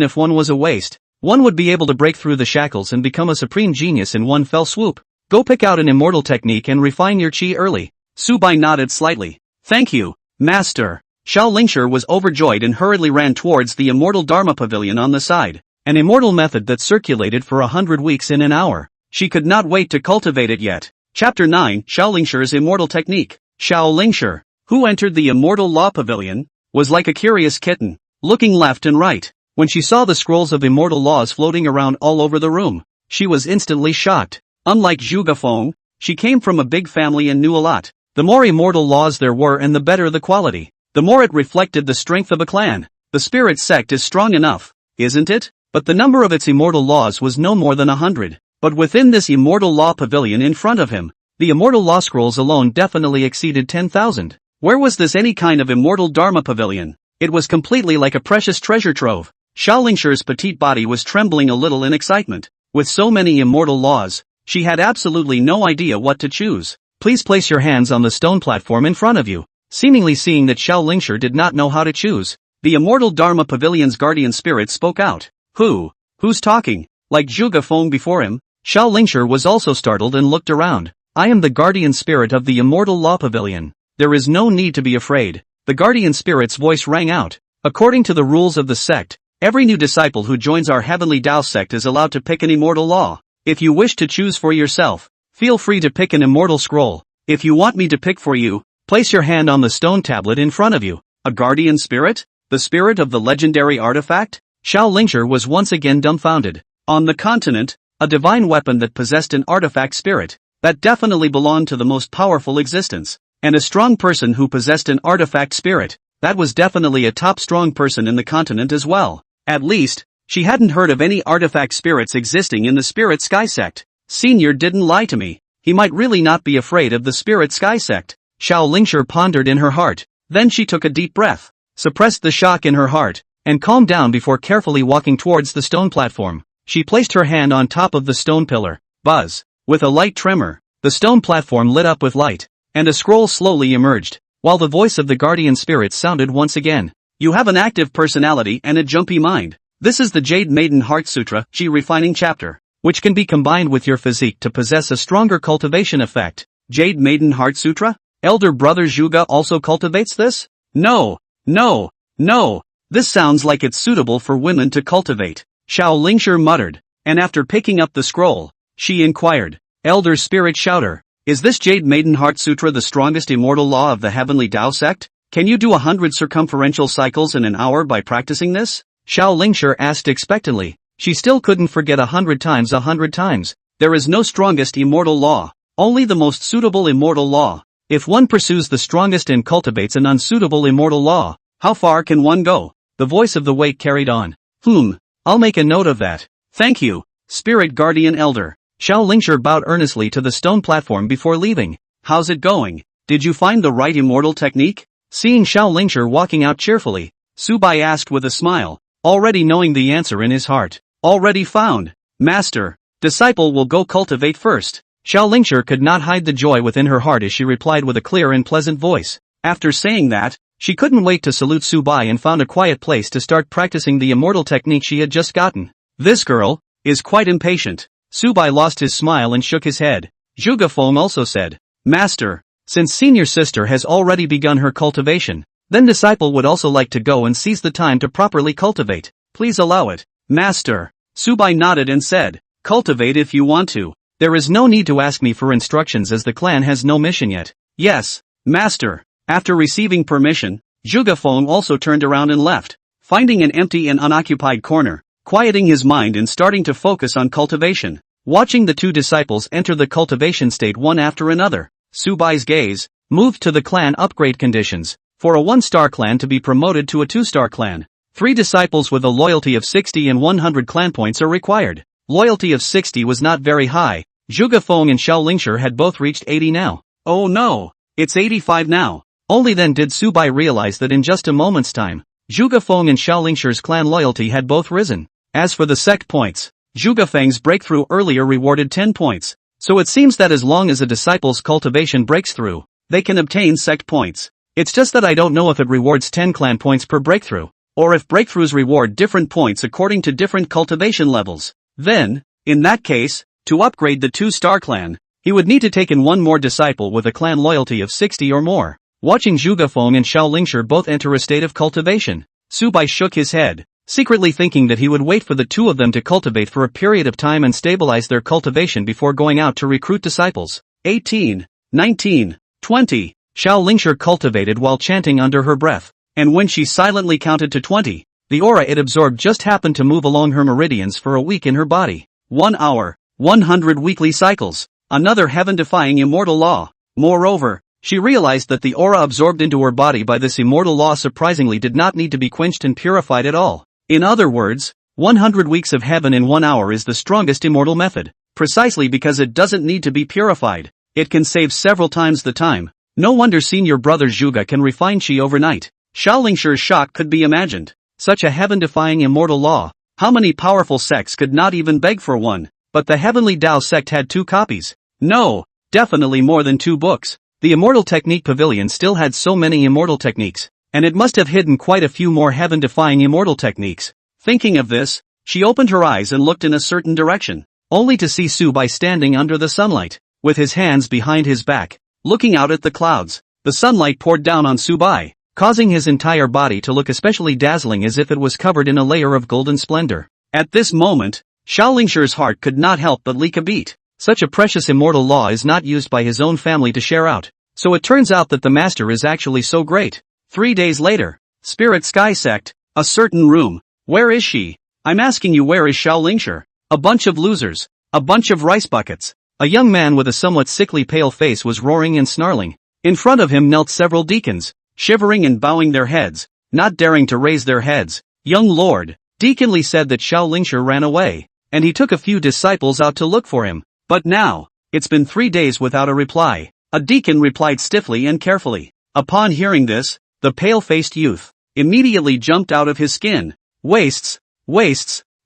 if one was a waste, one would be able to break through the shackles and become a supreme genius in one fell swoop. Go pick out an immortal technique and refine your chi early. Su Bai nodded slightly. Thank you, Master. Xiao Lingshi was overjoyed and hurriedly ran towards the immortal Dharma pavilion on the side, an immortal method that circulated for 100 weeks in an hour. She could not wait to cultivate it yet. Chapter 9, Xiao Lingshi's immortal technique. Xiao Lingshi, who entered the immortal law pavilion, was like a curious kitten, looking left and right. When she saw the scrolls of immortal laws floating around all over the room, she was instantly shocked. Unlike Zhuge Feng, she came from a big family and knew a lot. The more immortal laws there were and the better the quality, the more it reflected the strength of a clan. The Spirit Sect is strong enough, isn't it? But the number of its immortal laws was no more than 100. But within this immortal law pavilion in front of him, the immortal law scrolls alone definitely exceeded 10,000. Where was this any kind of immortal Dharma pavilion? It was completely like a precious treasure trove. Xiao Lingshi's petite body was trembling a little in excitement. With so many immortal laws, she had absolutely no idea what to choose. Please place your hands on the stone platform in front of you. Seemingly seeing that Xiao Lingshi did not know how to choose, the immortal Dharma pavilion's guardian spirit spoke out. Who's talking? Like Zhuge Feng before him, Xiao Lingshi was also startled and looked around. I am the guardian spirit of the immortal law pavilion. There is no need to be afraid. The guardian spirit's voice rang out. According to the rules of the sect, every new disciple who joins our Heavenly Tao sect is allowed to pick an immortal law. If you wish to choose for yourself, feel free to pick an immortal scroll. If you want me to pick for you, place your hand on the stone tablet in front of you. A guardian spirit? The spirit of the legendary artifact? Xiao Lingshi was once again dumbfounded. On the continent, a divine weapon that possessed an artifact spirit, that definitely belonged to the most powerful existence. And a strong person who possessed an artifact spirit, that was definitely a top strong person in the continent as well. At least, she hadn't heard of any artifact spirits existing in the Spirit Sky Sect. Senior didn't lie to me. He might really not be afraid of the Spirit Sky Sect. Xiao Lingshi pondered in her heart. Then she took a deep breath, suppressed the shock in her heart, and calmed down before carefully walking towards the stone platform. She placed her hand on top of the stone pillar. Buzz. With a light tremor, the stone platform lit up with light, and a scroll slowly emerged, while the voice of the guardian spirit sounded once again. You have an active personality and a jumpy mind. This is the Jade Maiden Heart Sutra, G refining chapter, which can be combined with your physique to possess a stronger cultivation effect. Jade Maiden Heart Sutra? Elder brother Zhuge also cultivates this? No. This sounds like it's suitable for women to cultivate. Xiao Lingshi muttered, and after picking up the scroll, she inquired, Elder Spirit Shouter, is this Jade Maiden Heart Sutra the strongest immortal law of the Heavenly Tao sect? Can you do 100 circumferential cycles in an hour by practicing this? Xiao Lingshi asked expectantly. She still couldn't forget 100 times 100 times. There is no strongest immortal law, only the most suitable immortal law. If one pursues the strongest and cultivates an unsuitable immortal law, how far can one go? The voice of the wake carried on. I'll make a note of that. Thank you, Spirit Guardian Elder. Xiao Lingshi bowed earnestly to the stone platform before leaving. How's it going? Did you find the right immortal technique? Seeing Xiao Lingshi walking out cheerfully, Su Bai asked with a smile, already knowing the answer in his heart. Already found. Master, disciple will go cultivate first. Xiao Lingshi could not hide the joy within her heart as she replied with a clear and pleasant voice. After saying that, she couldn't wait to salute Su Bai and found a quiet place to start practicing the immortal technique she had just gotten. This girl is quite impatient. Su Bai lost his smile and shook his head. Zhuge Feng also said, Master, since senior sister has already begun her cultivation, then disciple would also like to go and seize the time to properly cultivate. Please allow it. Master. Su Bai nodded and said, cultivate if you want to. There is no need to ask me for instructions as the clan has no mission yet. Yes, Master. After receiving permission, Zhuge Feng also turned around and left, finding an empty and unoccupied corner, quieting his mind and starting to focus on cultivation. Watching the two disciples enter the cultivation state one after another, Su Bai's gaze moved to the clan upgrade conditions. For a 1-star clan to be promoted to a 2-star clan, 3 disciples with a loyalty of 60 and 100 clan points are required. Loyalty of 60 was not very high. Zhuge Feng and Xiao Lingshi had both reached 80 now. Oh no, it's 85 now. Only then did Su Bai realize that in just a moment's time, Zhuge Feng and Xiao Lingshi's clan loyalty had both risen. As for the sect points, Zhuge Feng's breakthrough earlier rewarded 10 points. So it seems that as long as a disciple's cultivation breaks through, they can obtain sect points. It's just that I don't know if it rewards 10 clan points per breakthrough, or if breakthroughs reward different points according to different cultivation levels. Then, in that case, to upgrade the 2-star clan, he would need to take in one more disciple with a clan loyalty of 60 or more. Watching Zhuge Feng and Xiao Lingshi both enter a state of cultivation, Su Bai shook his head, secretly thinking that he would wait for the two of them to cultivate for a period of time and stabilize their cultivation before going out to recruit disciples. 18, 19, 20. Xiao Lingshi cultivated while chanting under her breath, and when she silently counted to 20, the aura it absorbed just happened to move along her meridians for a week in her body. 1 hour, 100 weekly cycles, another heaven-defying immortal law. Moreover, she realized that the aura absorbed into her body by this immortal law surprisingly did not need to be quenched and purified at all. In other words, 100 weeks of heaven in 1 hour is the strongest immortal method, precisely because it doesn't need to be purified. It can save several times the time. No wonder senior brother Zhuge can refine Qi overnight. Xiao Lingshi's shock could be imagined. Such a heaven-defying immortal law. How many powerful sects could not even beg for one? But the Heavenly Tao sect had 2 copies. No, definitely more than 2 books. The Immortal Technique Pavilion still had so many immortal techniques, and it must have hidden quite a few more heaven-defying immortal techniques. Thinking of this, she opened her eyes and looked in a certain direction, only to see Su Bai standing under the sunlight, with his hands behind his back, looking out at the clouds. The sunlight poured down on Su Bai, causing his entire body to look especially dazzling as if it was covered in a layer of golden splendor. At this moment, Xiao Lingshi's heart could not help but leap a beat. Such a precious immortal law is not used by his own family to share out. So it turns out that the master is actually so great. 3 days later, Spirit Sky Sect, a certain room. Where is she? I'm asking you, where is Xiao Lingshi? A bunch of losers. A bunch of rice buckets. A young man with a somewhat sickly pale face was roaring and snarling. In front of him knelt several deacons, shivering and bowing their heads, not daring to raise their heads. Young lord, Deacon Li said that Xiao Lingshi ran away, and he took a few disciples out to look for him. But now, it's been 3 days without a reply. A deacon replied stiffly and carefully. Upon hearing this, the pale-faced youth immediately jumped out of his skin. Wastes,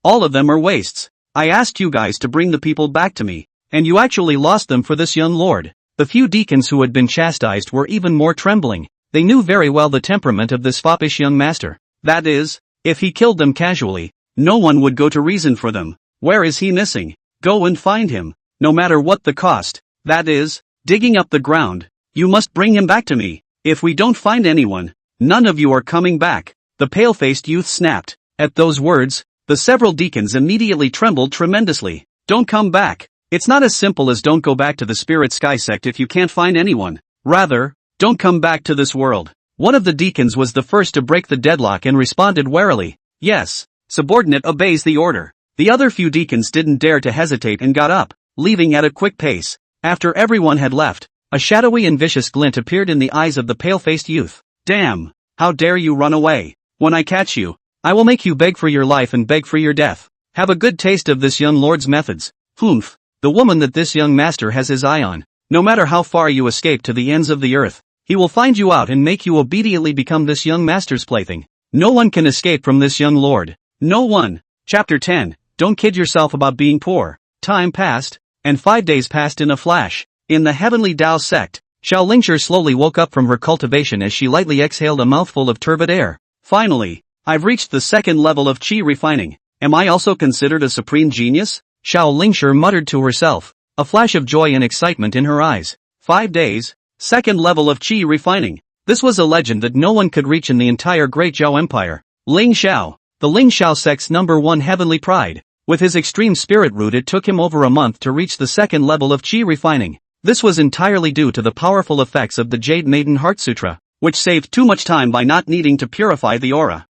all of them are wastes. I asked you guys to bring the people back to me, and you actually lost them for this young lord. The few deacons who had been chastised were even more trembling. They knew very well the temperament of this foppish young master. That is, if he killed them casually, no one would go to reason for them. Where is he missing? Go and find him. No matter what the cost. That is, digging up the ground. You must bring him back to me. If we don't find anyone, none of you are coming back. The pale-faced youth snapped. At those words, the several deacons immediately trembled tremendously. Don't come back. It's not as simple as don't go back to the Spirit Sky Sect if you can't find anyone. Rather, don't come back to this world. One of the deacons was the first to break the deadlock and responded warily. Yes, subordinate obeys the order. The other few deacons didn't dare to hesitate and got up, leaving at a quick pace. After everyone had left, a shadowy and vicious glint appeared in the eyes of the pale-faced youth. Damn, how dare you run away? When I catch you, I will make you beg for your life and beg for your death. Have a good taste of this young lord's methods. Humph, the woman that this young master has his eye on. No matter how far you escape to the ends of the earth, he will find you out and make you obediently become this young master's plaything. No one can escape from this young lord. No one. Chapter 10. Don't kid yourself about being poor. Time passed, and 5 days passed in a flash. In the heavenly Tao sect, Xiao Lingshi slowly woke up from her cultivation as she lightly exhaled a mouthful of turbid air. Finally, I've reached the second level of qi refining. Am I also considered a supreme genius? Xiao Lingshi muttered to herself, a flash of joy and excitement in her eyes. 5 days, second level of qi refining. This was a legend that no one could reach in the entire Great Zhao Empire. Ling Xiao, the Ling Xiao sect's #1 heavenly pride. With his extreme spirit root, it took him over a month to reach the second level of qi refining. This was entirely due to the powerful effects of the Jade Maiden Heart Sutra, which saved too much time by not needing to purify the aura.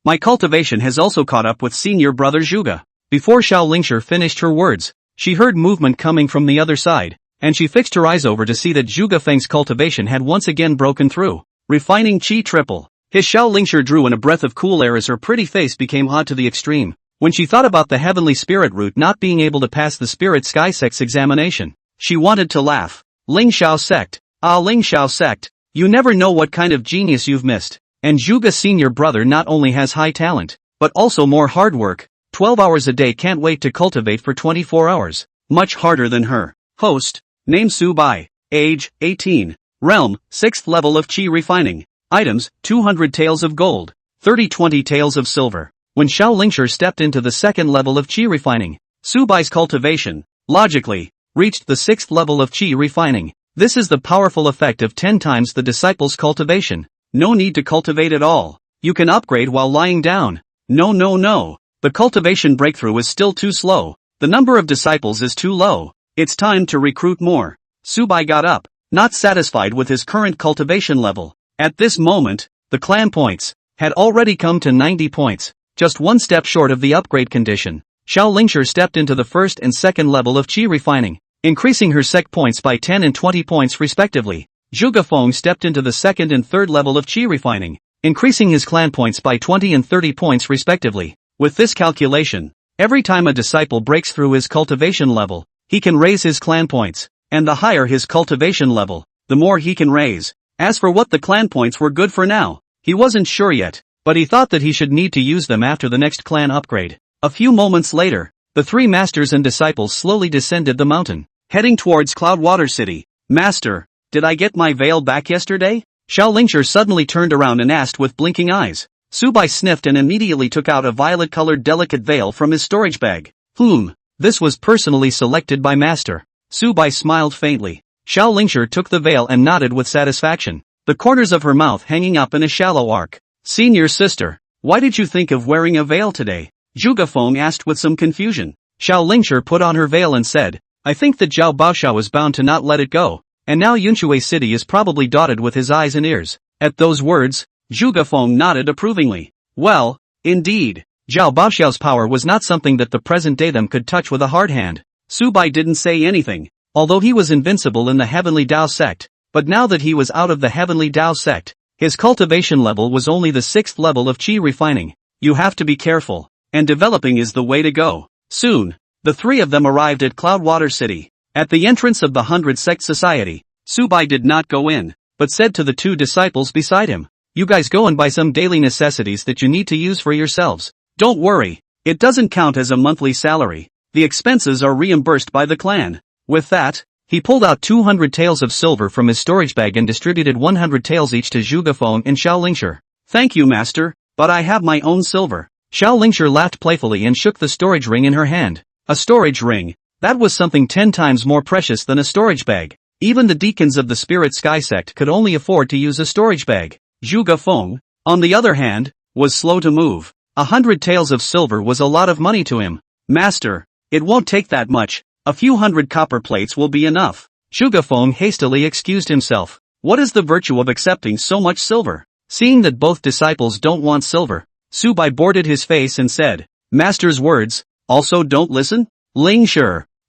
My cultivation has also caught up with senior brother Zhuge. Before Xiao Lingshi finished her words, she heard movement coming from the other side, and she fixed her eyes over to see that Zhuge Feng's cultivation had once again broken through. Refining qi triple. His Xiao Lingshi drew in a breath of cool air as her pretty face became hot to the extreme. When she thought about the heavenly spirit root not being able to pass the Spirit Sky Sect's examination, she wanted to laugh. Ling Xiao Sect. Ah, Ling Xiao Sect. You never know what kind of genius you've missed. And Zhuge's senior brother not only has high talent, but also more hard work. 12 hours a day, can't wait to cultivate for 24 hours. Much harder than her. Host. Name Su Bai. Age, 18. Realm, 6th level of qi refining. Items, 200 taels of gold. 20 taels of silver. When Xiao Lingshi stepped into the second level of qi refining, Su Bai's cultivation, logically, reached the 6th level of qi refining. This is the powerful effect of 10 times the disciple's cultivation. No need to cultivate at all. You can upgrade while lying down. No. The cultivation breakthrough is still too slow. The number of disciples is too low. It's time to recruit more. Su Bai got up, not satisfied with his current cultivation level. At this moment, the clan points had already come to 90 points. Just one step short of the upgrade condition. Xiao Lingshi stepped into the first and second level of qi refining, increasing her sect points by 10 and 20 points respectively. Zhuge Feng stepped into the second and third level of qi refining, increasing his clan points by 20 and 30 points respectively. With this calculation, every time a disciple breaks through his cultivation level, he can raise his clan points, and the higher his cultivation level, the more he can raise. As for what the clan points were good for now, he wasn't sure yet, but he thought that he should need to use them after the next clan upgrade. A few moments later, the 3 masters and disciples slowly descended the mountain, heading towards Cloudwater City. Master, did I get my veil back yesterday? Xiao Lingshi suddenly turned around and asked with blinking eyes. Su Bai sniffed and immediately took out a violet-colored delicate veil from his storage bag. This was personally selected by Master. Su Bai smiled faintly. Xiao Lingshi took the veil and nodded with satisfaction, the corners of her mouth hanging up in a shallow arc. Senior sister, why did you think of wearing a veil today? Zhuge Feng asked with some confusion. Xiao Lingshi put on her veil and said, I think that Zhao Baoxiao was bound to not let it go, and now Yunshui City is probably dotted with his eyes and ears. At those words, Zhuge Feng nodded approvingly. Well, indeed, Zhao Baoxiao's power was not something that the present day them could touch with a hard hand. Su Bai didn't say anything, although he was invincible in the Heavenly Tao sect, but now that he was out of the Heavenly Tao sect, his cultivation level was only the 6th level of qi refining. You have to be careful, and developing is the way to go. Soon, the 3 of them arrived at Cloudwater City. At the entrance of the 100 Sect Society, Su Bai did not go in, but said to the 2 disciples beside him, you guys go and buy some daily necessities that you need to use for yourselves. Don't worry, it doesn't count as a monthly salary. The expenses are reimbursed by the clan. With that, he pulled out 200 taels of silver from his storage bag and distributed 100 taels each to Zhuge Feng and Xiao Lingshi. Thank you, master, but I have my own silver. Xiao Lingshi laughed playfully and shook the storage ring in her hand. A storage ring. That was something 10 times more precious than a storage bag. Even the deacons of the Spirit Sky Sect could only afford to use a storage bag. Zhu Gafeng, on the other hand, was slow to move. 100 taels of silver was a lot of money to him. Master, it won't take that much. A few hundred copper plates will be enough. Zhu Gafeng hastily excused himself. What is the virtue of accepting so much silver? Seeing that both disciples don't want silver, Su Bai boarded his face and said, Master's words, also don't listen? Ling Shi,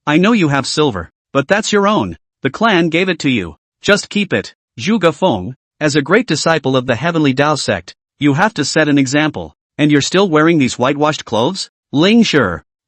I know you have silver, but that's your own. The clan gave it to you. Just keep it. Zhu Gafeng, as a great disciple of the Heavenly Tao sect, you have to set an example. And you're still wearing these whitewashed clothes? Ling Shi,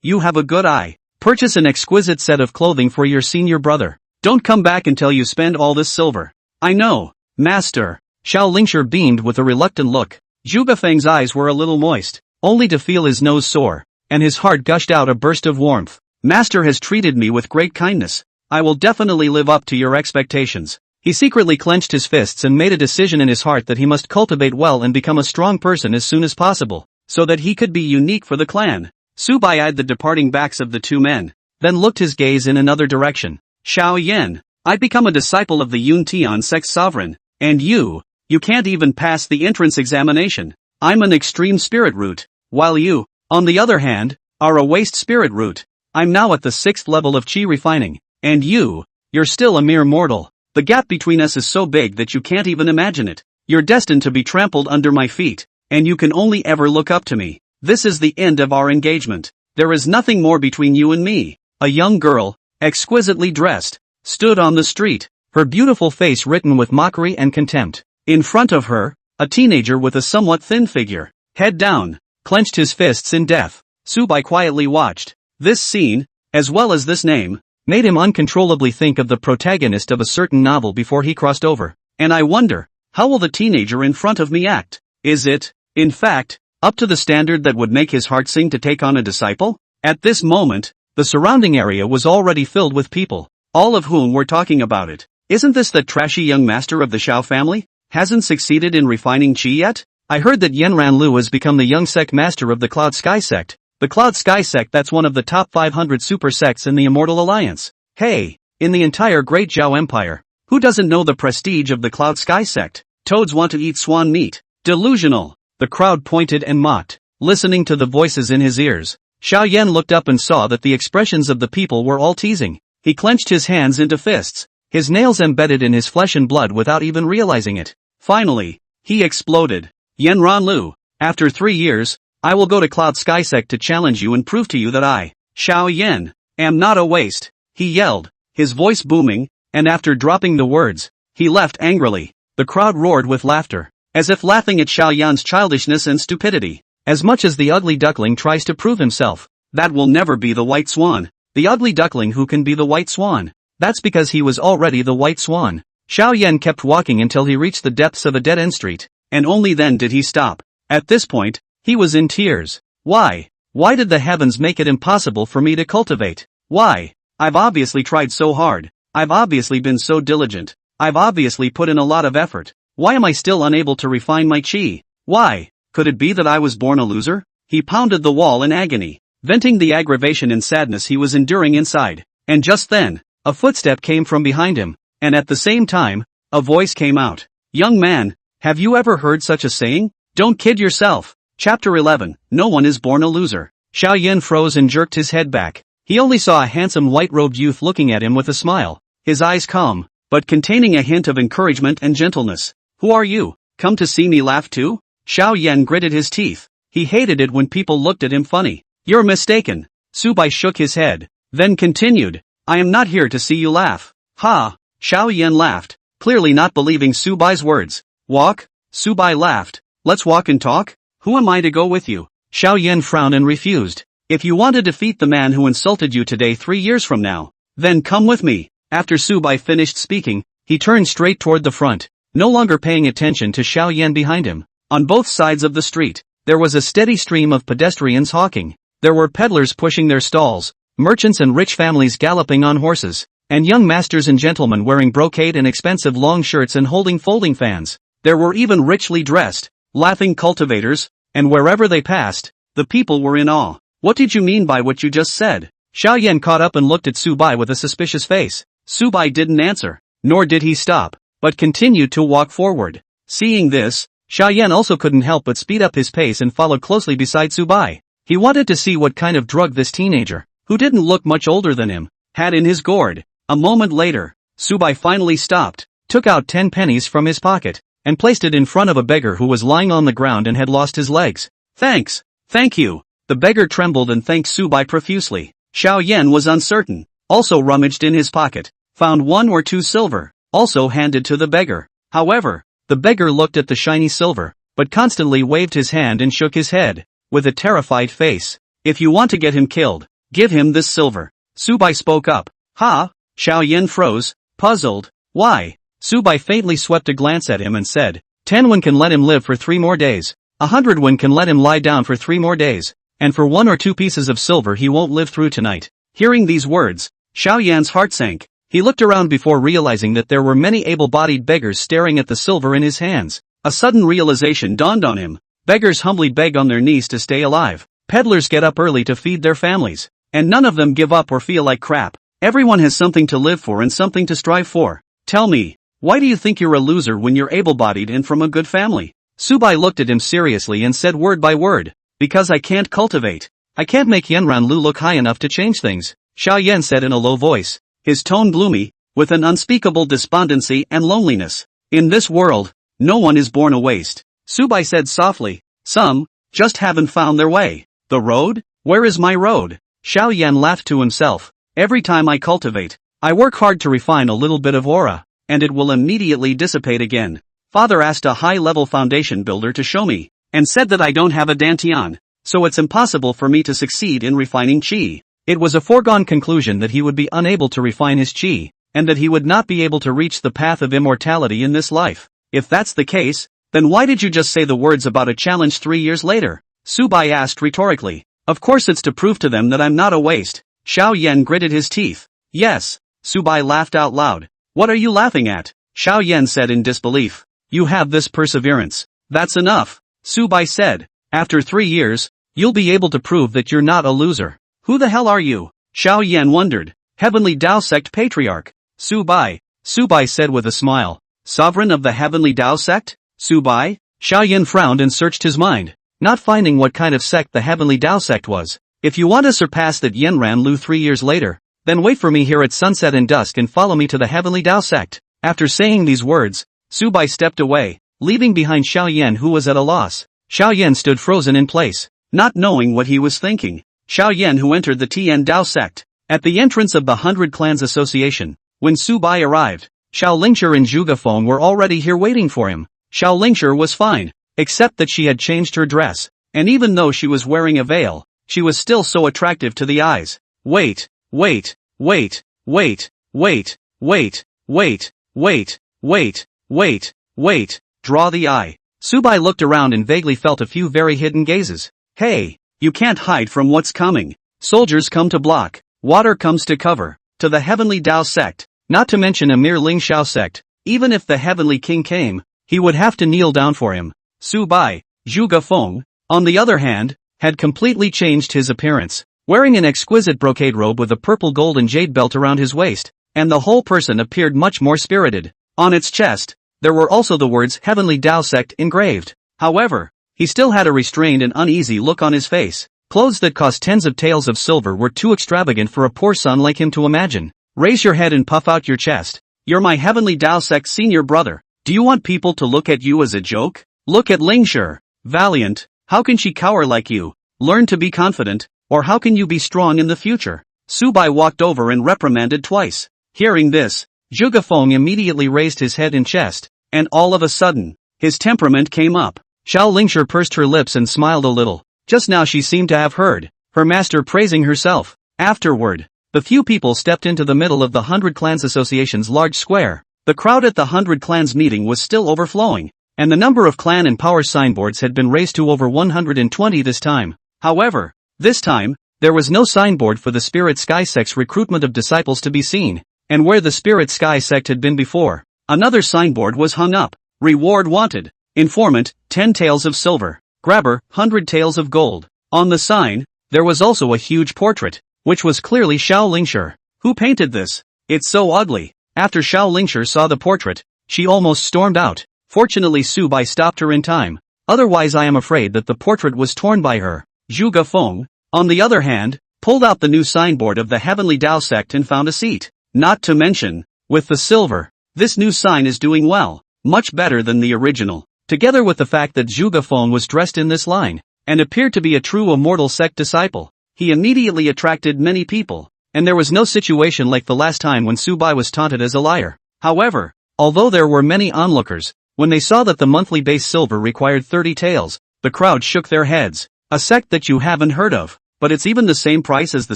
you have a good eye. Purchase an exquisite set of clothing for your senior brother. Don't come back until you spend all this silver. I know, Master. Xiao Lingshi beamed with a reluctant look. Zhu Gafeng's eyes were a little moist, only to feel his nose sore, and his heart gushed out a burst of warmth. Master has treated me with great kindness. I will definitely live up to your expectations. He secretly clenched his fists and made a decision in his heart that he must cultivate well and become a strong person as soon as possible, so that he could be unique for the clan. Su Bai eyed the departing backs of the two men, then looked his gaze in another direction. Xiao Yan, I become a disciple of the Yun Tian Sect sovereign, and you can't even pass the entrance examination. I'm an extreme spirit root, while you, on the other hand, are a waste spirit root. I'm now at the 6th level of chi refining. And you're still a mere mortal. The gap between us is so big that you can't even imagine it. You're destined to be trampled under my feet, and you can only ever look up to me. This is the end of our engagement. There is nothing more between you and me. A young girl, exquisitely dressed, stood on the street, her beautiful face written with mockery and contempt. In front of her, a teenager with a somewhat thin figure, head down, clenched his fists in death. Su Bai quietly watched. This scene, as well as this name, made him uncontrollably think of the protagonist of a certain novel before he crossed over. And I wonder, how will the teenager in front of me act? Is it, in fact, up to the standard that would make his heart sing to take on a disciple? At this moment, the surrounding area was already filled with people, all of whom were talking about it. Isn't this the trashy young master of the Xiao family? Hasn't succeeded in refining chi yet? I heard that Yanran Lu has become the young sect master of the Cloud Sky Sect. The Cloud Sky Sect, that's one of the top 500 super sects in the Immortal Alliance. Hey, in the entire Great Zhao Empire, who doesn't know the prestige of the Cloud Sky Sect? Toads want to eat swan meat. Delusional. The crowd pointed and mocked, listening to the voices in his ears. Xiao Yan looked up and saw that the expressions of the people were all teasing. He clenched his hands into fists, his nails embedded in his flesh and blood without even realizing it. Finally, he exploded. Yanran Lu, after 3 years, I will go to Cloud Sky Sect to challenge you and prove to you that I, Xiao Yan, am not a waste, he yelled, his voice booming, and after dropping the words, he left angrily. The crowd roared with laughter, as if laughing at Xiao Yan's childishness and stupidity. As much as the ugly duckling tries to prove himself, that will never be the white swan. The ugly duckling who can be the white swan. That's because he was already the white swan. Xiao Yan kept walking until he reached the depths of a dead-end street, and only then did he stop. At this point, he was in tears. Why? Why did the heavens make it impossible for me to cultivate? Why? I've obviously tried so hard. I've obviously been so diligent. I've obviously put in a lot of effort. Why am I still unable to refine my chi? Why? Could it be that I was born a loser? He pounded the wall in agony, venting the aggravation and sadness he was enduring inside. And just then, a footstep came from behind him, and at the same time, a voice came out. Young man, have you ever heard such a saying? Don't kid yourself. Chapter 11, No one is born a loser. Xiao Yan froze and jerked his head back. He only saw a handsome white-robed youth looking at him with a smile, his eyes calm, but containing a hint of encouragement and gentleness. Who are you? Come to see me laugh too? Xiao Yan gritted his teeth. He hated it when people looked at him funny. You're mistaken. Su Bai shook his head, then continued. I am not here to see you laugh. Ha! Xiao Yan laughed, clearly not believing Su Bai's words. Walk? Su Bai laughed. Let's walk and talk? Who am I to go with you? Xiao Yan frowned and refused. If you want to defeat the man who insulted you today 3 years from now, then come with me. After Su Bai finished speaking, he turned straight toward the front, no longer paying attention to Xiao Yan behind him. On both sides of the street, there was a steady stream of pedestrians hawking. There were peddlers pushing their stalls, merchants and rich families galloping on horses, and young masters and gentlemen wearing brocade and expensive long shirts and holding folding fans. There were even richly dressed, laughing cultivators, and wherever they passed, The people were in awe. What did you mean by what you just said? Xiao Yan caught up and looked at Su Bai with a suspicious face. Su Bai didn't answer, nor did he stop, but continued to walk forward. Seeing this, Xiao Yan also couldn't help but speed up his pace and followed closely beside Su Bai. He wanted to see what kind of drug this teenager, who didn't look much older than him, had in his gourd. A moment later, Su Bai finally stopped, took out 10 pennies from his pocket, and placed it in front of a beggar who was lying on the ground and had lost his legs. Thanks. Thank you. The beggar trembled and thanked Su Bai profusely. Xiao Yan was uncertain, also rummaged in his pocket, found 1 or 2 silver, also handed to the beggar. However, the beggar looked at the shiny silver, but constantly waved his hand and shook his head, with a terrified face. If you want to get him killed, give him this silver. Su Bai spoke up. Ha? Xiao Yan froze, puzzled. Why? Su Bai faintly swept a glance at him and said, 10 won can let him live for 3 more days. 100 won can let him lie down for 3 more days. And for 1 or 2 pieces of silver he won't live through tonight. Hearing these words, Xiao Yan's heart sank. He looked around before realizing that there were many able-bodied beggars staring at the silver in his hands. A sudden realization dawned on him. Beggars humbly beg on their knees to stay alive. Peddlers get up early to feed their families. And none of them give up or feel like crap. Everyone has something to live for and something to strive for. Tell me, why do you think you're a loser when you're able-bodied and from a good family? Su Bai looked at him seriously and said word by word. Because I can't cultivate. I can't make Yanran Lu look high enough to change things, Xiao Yan said in a low voice, his tone gloomy, with an unspeakable despondency and loneliness. In this world, no one is born a waste. Su Bai said softly, some, just haven't found their way. The road? Where is my road? Xiao Yan laughed to himself. Every time I cultivate, I work hard to refine a little bit of aura, and it will immediately dissipate again. Father asked a high-level foundation builder to show me, and said that I don't have a dantian, so it's impossible for me to succeed in refining qi. It was a foregone conclusion that he would be unable to refine his qi, and that he would not be able to reach the path of immortality in this life. If that's the case, then why did you just say the words about a challenge 3 years later? Su Bai asked rhetorically. Of course it's to prove to them that I'm not a waste. Xiao Yan gritted his teeth. Yes. Su Bai laughed out loud. What are you laughing at? Xiao Yan said in disbelief. You have this perseverance. That's enough. Su Bai said. After 3 years, you'll be able to prove that you're not a loser. Who the hell are you? Xiao Yan wondered. Heavenly Tao Sect Patriarch. Su Bai said with a smile. Sovereign of the Heavenly Tao Sect? Su Bai? Xiao Yan frowned and searched his mind, not finding what kind of sect the Heavenly Tao Sect was. If you want to surpass that Yanran Lu 3 years later, then wait for me here at sunset and dusk and follow me to the Heavenly Tao Sect. After saying these words, Su Bai stepped away, leaving behind Xiao Yan who was at a loss. Xiao Yan stood frozen in place, not knowing what he was thinking. Xiao Yan who entered the Tian Dao Sect. At the entrance of the 100 Clans Association, when Su Bai arrived, Xiao Lingshi and Zhuge Feng were already here waiting for him. Xiao Lingshi was fine, except that she had changed her dress, and even though she was wearing a veil, she was still so attractive to the eyes. Wait, wait, wait, wait, wait, wait, wait, wait, wait, wait, wait, draw the eye. Su Bai looked around and vaguely felt a few very hidden gazes. Hey, you can't hide from what's coming. Soldiers come to block, water comes to cover, to the Heavenly Tao Sect, not to mention a mere Ling Xiao Sect. Even if the Heavenly King came, he would have to kneel down for him. Su Bai, Zhuge Feng, on the other hand, had completely changed his appearance, wearing an exquisite brocade robe with a purple gold and jade belt around his waist, and the whole person appeared much more spirited. On its chest, there were also the words Heavenly Tao Sect engraved. However, he still had a restrained and uneasy look on his face. Clothes that cost tens of taels of silver were too extravagant for a poor son like him to imagine. Raise your head and puff out your chest. You're my Heavenly Tao Sect senior brother. Do you want people to look at you as a joke? Look at Lingshi. Valiant. How can she cower like you? Learn to be confident, or how can you be strong in the future? Su Bai walked over and reprimanded twice. Hearing this, Zhuge Feng immediately raised his head and chest, and all of a sudden, his temperament came up. Xiao Lingshi pursed her lips and smiled a little. Just now she seemed to have heard her master praising herself. Afterward, the few people stepped into the middle of the 100 Clans Association's large square. The crowd at the 100 Clans meeting was still overflowing, and the number of clan and power signboards had been raised to over 120 this time. However, this time, there was no signboard for the Spirit Sky Sect's recruitment of disciples to be seen, and where the Spirit Sky Sect had been before, another signboard was hung up. Reward wanted. Informant, 10 taels of silver. Grabber, 100 taels of gold. On the sign, there was also a huge portrait, which was clearly Xiao Lingshi. Who painted this? It's so ugly. After Xiao Lingshi saw the portrait, she almost stormed out. Fortunately Su Bai stopped her in time. Otherwise I am afraid that the portrait was torn by her. Zhuge Feng, on the other hand, pulled out the new signboard of the Heavenly Tao Sect and found a seat. Not to mention, with the silver, this new sign is doing well, much better than the original. Together with the fact that Zhuge Feng was dressed in this line, and appeared to be a true immortal sect disciple, he immediately attracted many people, and there was no situation like the last time when Su Bai was taunted as a liar. However, although there were many onlookers, when they saw that the monthly base silver required 30 taels, the crowd shook their heads. A sect that you haven't heard of, but it's even the same price as the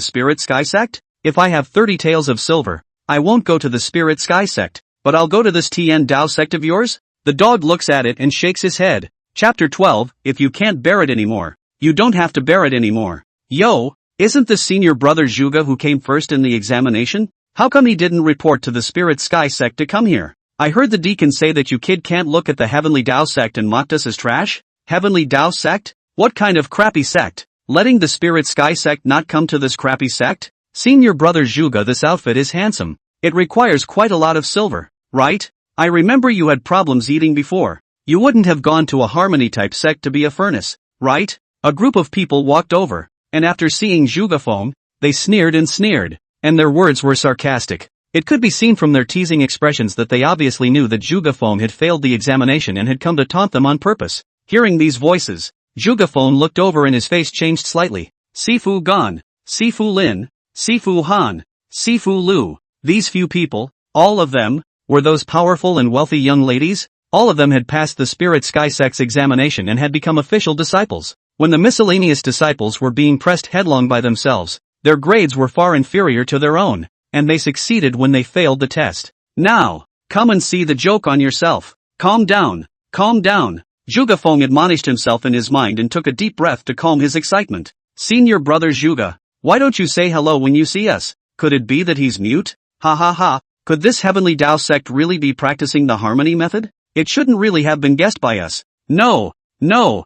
Spirit Sky Sect? If I have 30 taels of silver, I won't go to the Spirit Sky Sect, but I'll go to this Tian Dao Sect of yours? The dog looks at it and shakes his head. Chapter 12, if you can't bear it anymore, you don't have to bear it anymore. Yo, isn't the senior brother Zhuge who came first in the examination? How come he didn't report to the Spirit Sky Sect to come here? I heard the deacon say that you kid can't look at the Heavenly Tao Sect and mocked us as trash? Heavenly Tao Sect? What kind of crappy sect? Letting the Spirit Sky Sect not come to this crappy sect? Senior brother Zhuge, this outfit is handsome. It requires quite a lot of silver, right? I remember you had problems eating before. You wouldn't have gone to a harmony type sect to be a furnace, right? A group of people walked over, and after seeing Zhuge Feng, they sneered, and their words were sarcastic. It could be seen from their teasing expressions that they obviously knew that Zhuge Feng had failed the examination and had come to taunt them on purpose. Hearing these voices, Zhuge Feng looked over and his face changed slightly. Sifu Gan, Sifu Lin, Sifu Han, Sifu Lu. These few people, all of them, were those powerful and wealthy young ladies? All of them had passed the Spirit Sky Sect's examination and had become official disciples. When the miscellaneous disciples were being pressed headlong by themselves, their grades were far inferior to their own, and they succeeded when they failed the test. Now, come and see the joke on yourself. Calm down, calm down. Zhuge Feng admonished himself in his mind and took a deep breath to calm his excitement. Senior brother Zhuge, why don't you say hello when you see us? Could it be that he's mute? Ha ha ha. Could this Heavenly Tao Sect really be practicing the harmony method? It shouldn't really have been guessed by us. No. Now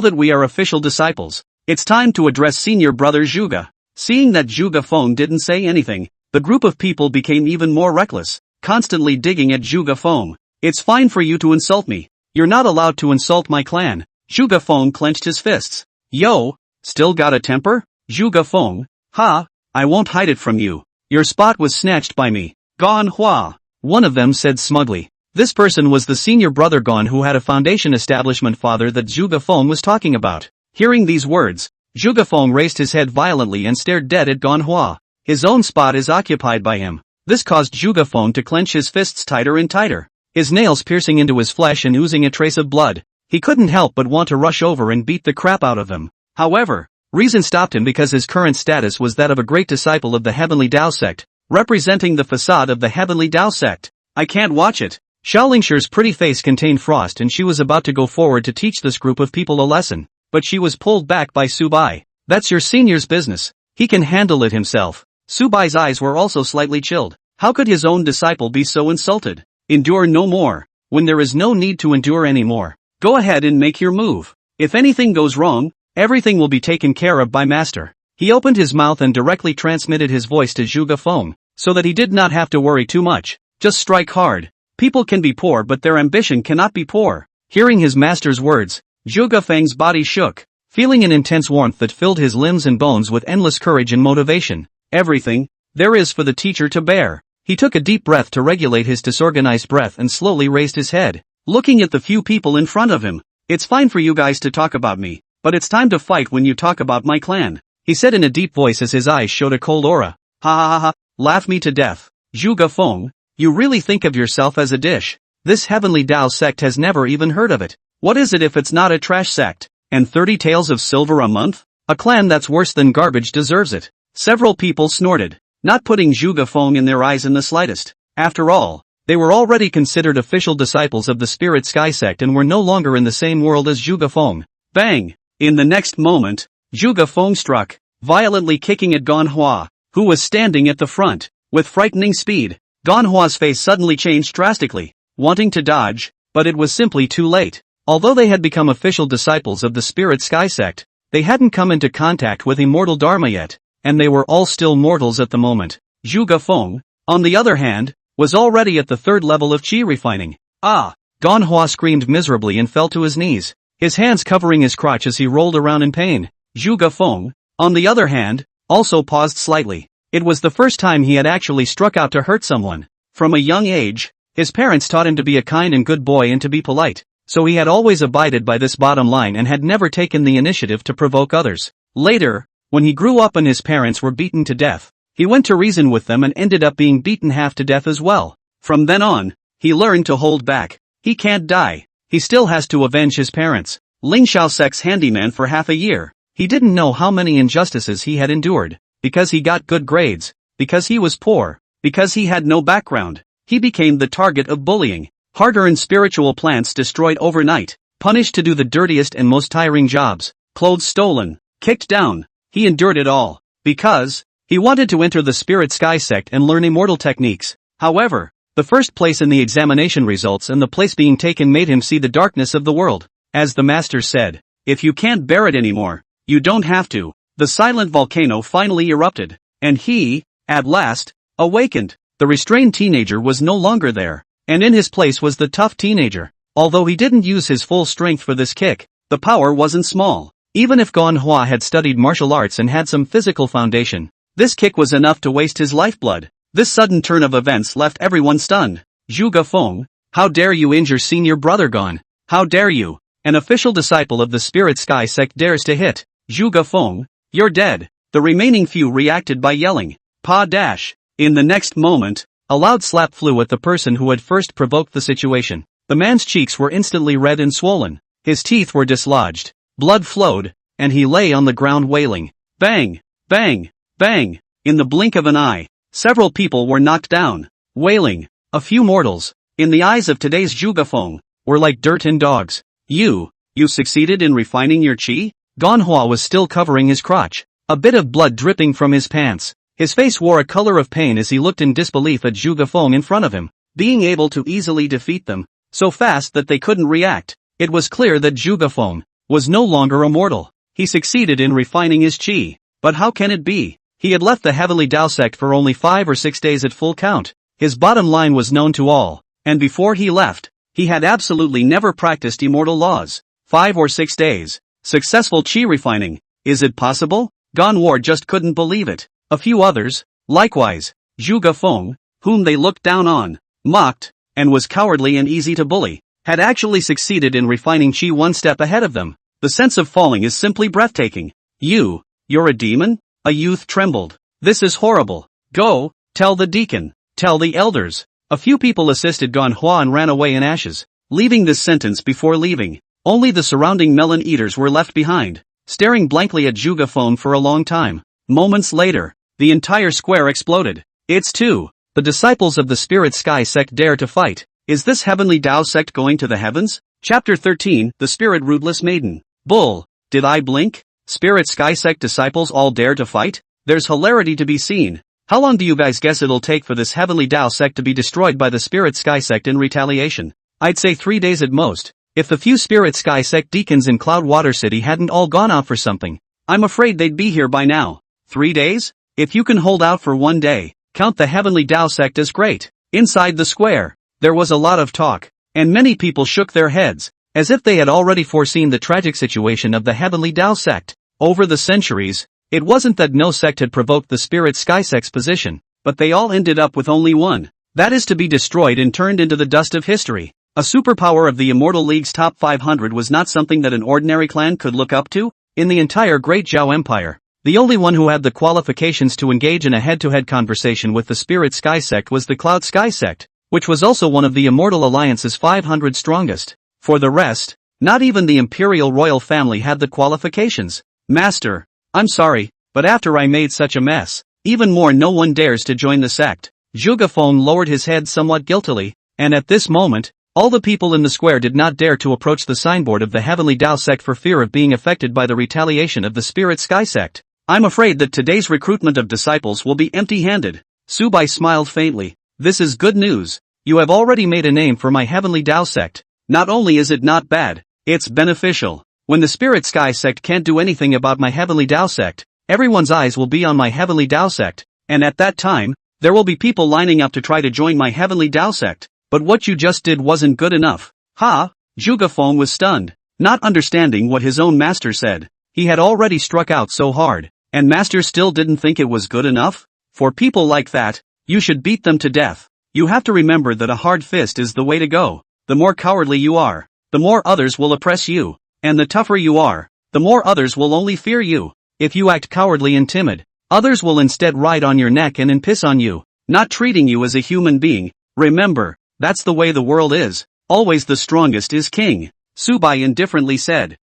that we are official disciples, it's time to address senior brother Zhuge. Seeing that Zhuge Feng didn't say anything, the group of people became even more reckless, constantly digging at Zhuge Feng. It's fine for you to insult me. You're not allowed to insult my clan. Zhuge Feng clenched his fists. Yo, still got a temper? Zhuge Feng, ha, I won't hide it from you. Your spot was snatched by me. Gan Hua, one of them said smugly. This person was the senior brother Gan who had a foundation establishment father that Zhuge Feng was talking about. Hearing these words, Zhuge Feng raised his head violently and stared dead at Gan Hua. His own spot is occupied by him. This caused Zhuge Feng to clench his fists tighter and tighter, his nails piercing into his flesh and oozing a trace of blood. He couldn't help but want to rush over and beat the crap out of him. However, reason stopped him because his current status was that of a great disciple of the Heavenly Tao Sect, representing the facade of the Heavenly Tao Sect. I can't watch it. Xiao Lingshi's pretty face contained frost and she was about to go forward to teach this group of people a lesson, but she was pulled back by Su Bai. That's your senior's business. He can handle it himself. Su Bai's eyes were also slightly chilled. How could his own disciple be so insulted? Endure no more, when there is no need to endure anymore. Go ahead and make your move. If anything goes wrong, everything will be taken care of by Master. He opened his mouth and directly transmitted his voice to Zhuge Feng, so that he did not have to worry too much. Just strike hard. People can be poor but their ambition cannot be poor. Hearing his master's words, Zhuge Feng's body shook, feeling an intense warmth that filled his limbs and bones with endless courage and motivation. Everything there is for the teacher to bear. He took a deep breath to regulate his disorganized breath and slowly raised his head, looking at the few people in front of him. It's fine for you guys to talk about me, but it's time to fight when you talk about my clan, he said in a deep voice as his eyes showed a cold aura. Ha ha ha ha, laugh me to death. Zhuge Feng, you really think of yourself as a dish. This Heavenly Tao Sect has never even heard of it. What is it if it's not a trash sect? And 30 taels of silver a month? A clan that's worse than garbage deserves it. Several people snorted, not putting Zhuge Feng in their eyes in the slightest. After all, they were already considered official disciples of the Spirit Sky Sect and were no longer in the same world as Zhuge Feng. Bang! In the next moment, Zhuge Feng struck, violently kicking at Gan Hua, who was standing at the front. With frightening speed, Gan Hua's face suddenly changed drastically, wanting to dodge, but it was simply too late. Although they had become official disciples of the Spirit Sky Sect, They hadn't come into contact with immortal Dharma yet, and they were all still mortals at the moment. Zhuge Feng, on the other hand, was already at the third level of qi refining. Ah! Manhwa screamed miserably and fell to his knees, his hands covering his crotch as he rolled around in pain. Zhuge Feng, on the other hand, also paused slightly. It was the first time he had actually struck out to hurt someone. From a young age, his parents taught him to be a kind and good boy and to be polite, so he had always abided by this bottom line and had never taken the initiative to provoke others. Later, when he grew up and his parents were beaten to death, he went to reason with them and ended up being beaten half to death as well. From then on, he learned to hold back. He can't die. He still has to avenge his parents. Ling Xiaosek's handyman for half a year. He didn't know how many injustices he had endured. Because he got good grades, because he was poor, because he had no background, he became the target of bullying. Hard-earned spiritual plants destroyed overnight, punished to do the dirtiest and most tiring jobs, clothes stolen, kicked down. He endured it all, because he wanted to enter the Spirit Sky Sect and learn immortal techniques. However, the first place in the examination results and the place being taken made him see the darkness of the world. As the master said, if you can't bear it anymore, you don't have to. The silent volcano finally erupted, and he, at last, awakened. The restrained teenager was no longer there, and in his place was the tough teenager. Although he didn't use his full strength for this kick, the power wasn't small. Even if Manhwa had studied martial arts and had some physical foundation, this kick was enough to waste his lifeblood. This sudden turn of events left everyone stunned. Zhuge Feng, how dare you injure senior brother Gon? How dare you? An official disciple of the Spirit Sky Sect dares to hit Zhuge Feng. You're dead. The remaining few reacted by yelling, Pa dash. In the next moment, a loud slap flew at the person who had first provoked the situation. The man's cheeks were instantly red and swollen. His teeth were dislodged. Blood flowed, and he lay on the ground wailing. Bang! Bang! Bang! In the blink of an eye, several people were knocked down, wailing. A few mortals, in the eyes of today's Zhuge Feng, were like dirt and dogs. You succeeded in refining your qi? Manhwa was still covering his crotch, a bit of blood dripping from his pants. His face wore a color of pain as he looked in disbelief at Zhuge Feng in front of him, being able to easily defeat them, so fast that they couldn't react. It was clear that Zhuge Feng was no longer a mortal. He succeeded in refining his qi. But how can it be? He had left the Heavenly Tao sect for only 5 or 6 days at full count. His bottom line was known to all, and before he left, he had absolutely never practiced immortal laws. 5 or 6 days. Successful qi refining. Is it possible? Ganwar just couldn't believe it. A few others, likewise, Zhuge Feng, whom they looked down on, mocked, and was cowardly and easy to bully, had actually succeeded in refining qi one step ahead of them. The sense of falling is simply breathtaking. You're a demon? A youth trembled. This is horrible. Go, tell the deacon, tell the elders. A few people assisted Ganhua and ran away in ashes, leaving this sentence before leaving. Only the surrounding melon eaters were left behind, staring blankly at Zhuge Feng for a long time. Moments later, the entire square exploded. It's two. The disciples of the Spirit Sky Sect dare to fight. Is this Heavenly Tao Sect going to the heavens? Chapter 13, The Spirit Rootless Maiden. Bull. Did I blink? Spirit Sky Sect disciples all dare to fight? There's hilarity to be seen. How long do you guys guess it'll take for this Heavenly Tao Sect to be destroyed by the Spirit Sky Sect in retaliation? I'd say 3 days at most. If the few Spirit Sky Sect deacons in Cloudwater City hadn't all gone out for something, I'm afraid they'd be here by now. 3 days? If you can hold out for 1 day, count the Heavenly Tao Sect as great. Inside the square, there was a lot of talk, and many people shook their heads, as if they had already foreseen the tragic situation of the Heavenly Tao Sect. Over the centuries, it wasn't that no sect had provoked the Spirit Sky Sect's position, but they all ended up with only one. That is to be destroyed and turned into the dust of history. A superpower of the Immortal League's top 500 was not something that an ordinary clan could look up to. In the entire Great Zhao Empire, the only one who had the qualifications to engage in a head-to-head conversation with the Spirit Sky Sect was the Cloud Sky Sect, which was also one of the Immortal Alliance's 500 strongest. For the rest, not even the Imperial Royal Family had the qualifications. Master, I'm sorry, but after I made such a mess, even more no one dares to join the sect. Zhuge Feng lowered his head somewhat guiltily, and at this moment, all the people in the square did not dare to approach the signboard of the Heavenly Tao Sect for fear of being affected by the retaliation of the Spirit Sky Sect. I'm afraid that today's recruitment of disciples will be empty-handed. Su Bai smiled faintly. This is good news. You have already made a name for my Heavenly Tao Sect. Not only is it not bad, it's beneficial. When the Spirit Sky Sect can't do anything about my Heavenly Tao Sect, everyone's eyes will be on my Heavenly Tao Sect, and at that time, there will be people lining up to try to join my Heavenly Tao Sect. But what you just did wasn't good enough. Ha! Zhuge Feng was stunned, not understanding what his own master said. He had already struck out so hard, and master still didn't think it was good enough? For people like that, you should beat them to death. You have to remember that a hard fist is the way to go. The more cowardly you are, the more others will oppress you. And the tougher you are, the more others will only fear you. If you act cowardly and timid, others will instead ride on your neck and piss on you, not treating you as a human being. Remember, that's the way the world is. Always the strongest is king. Su Bai indifferently said.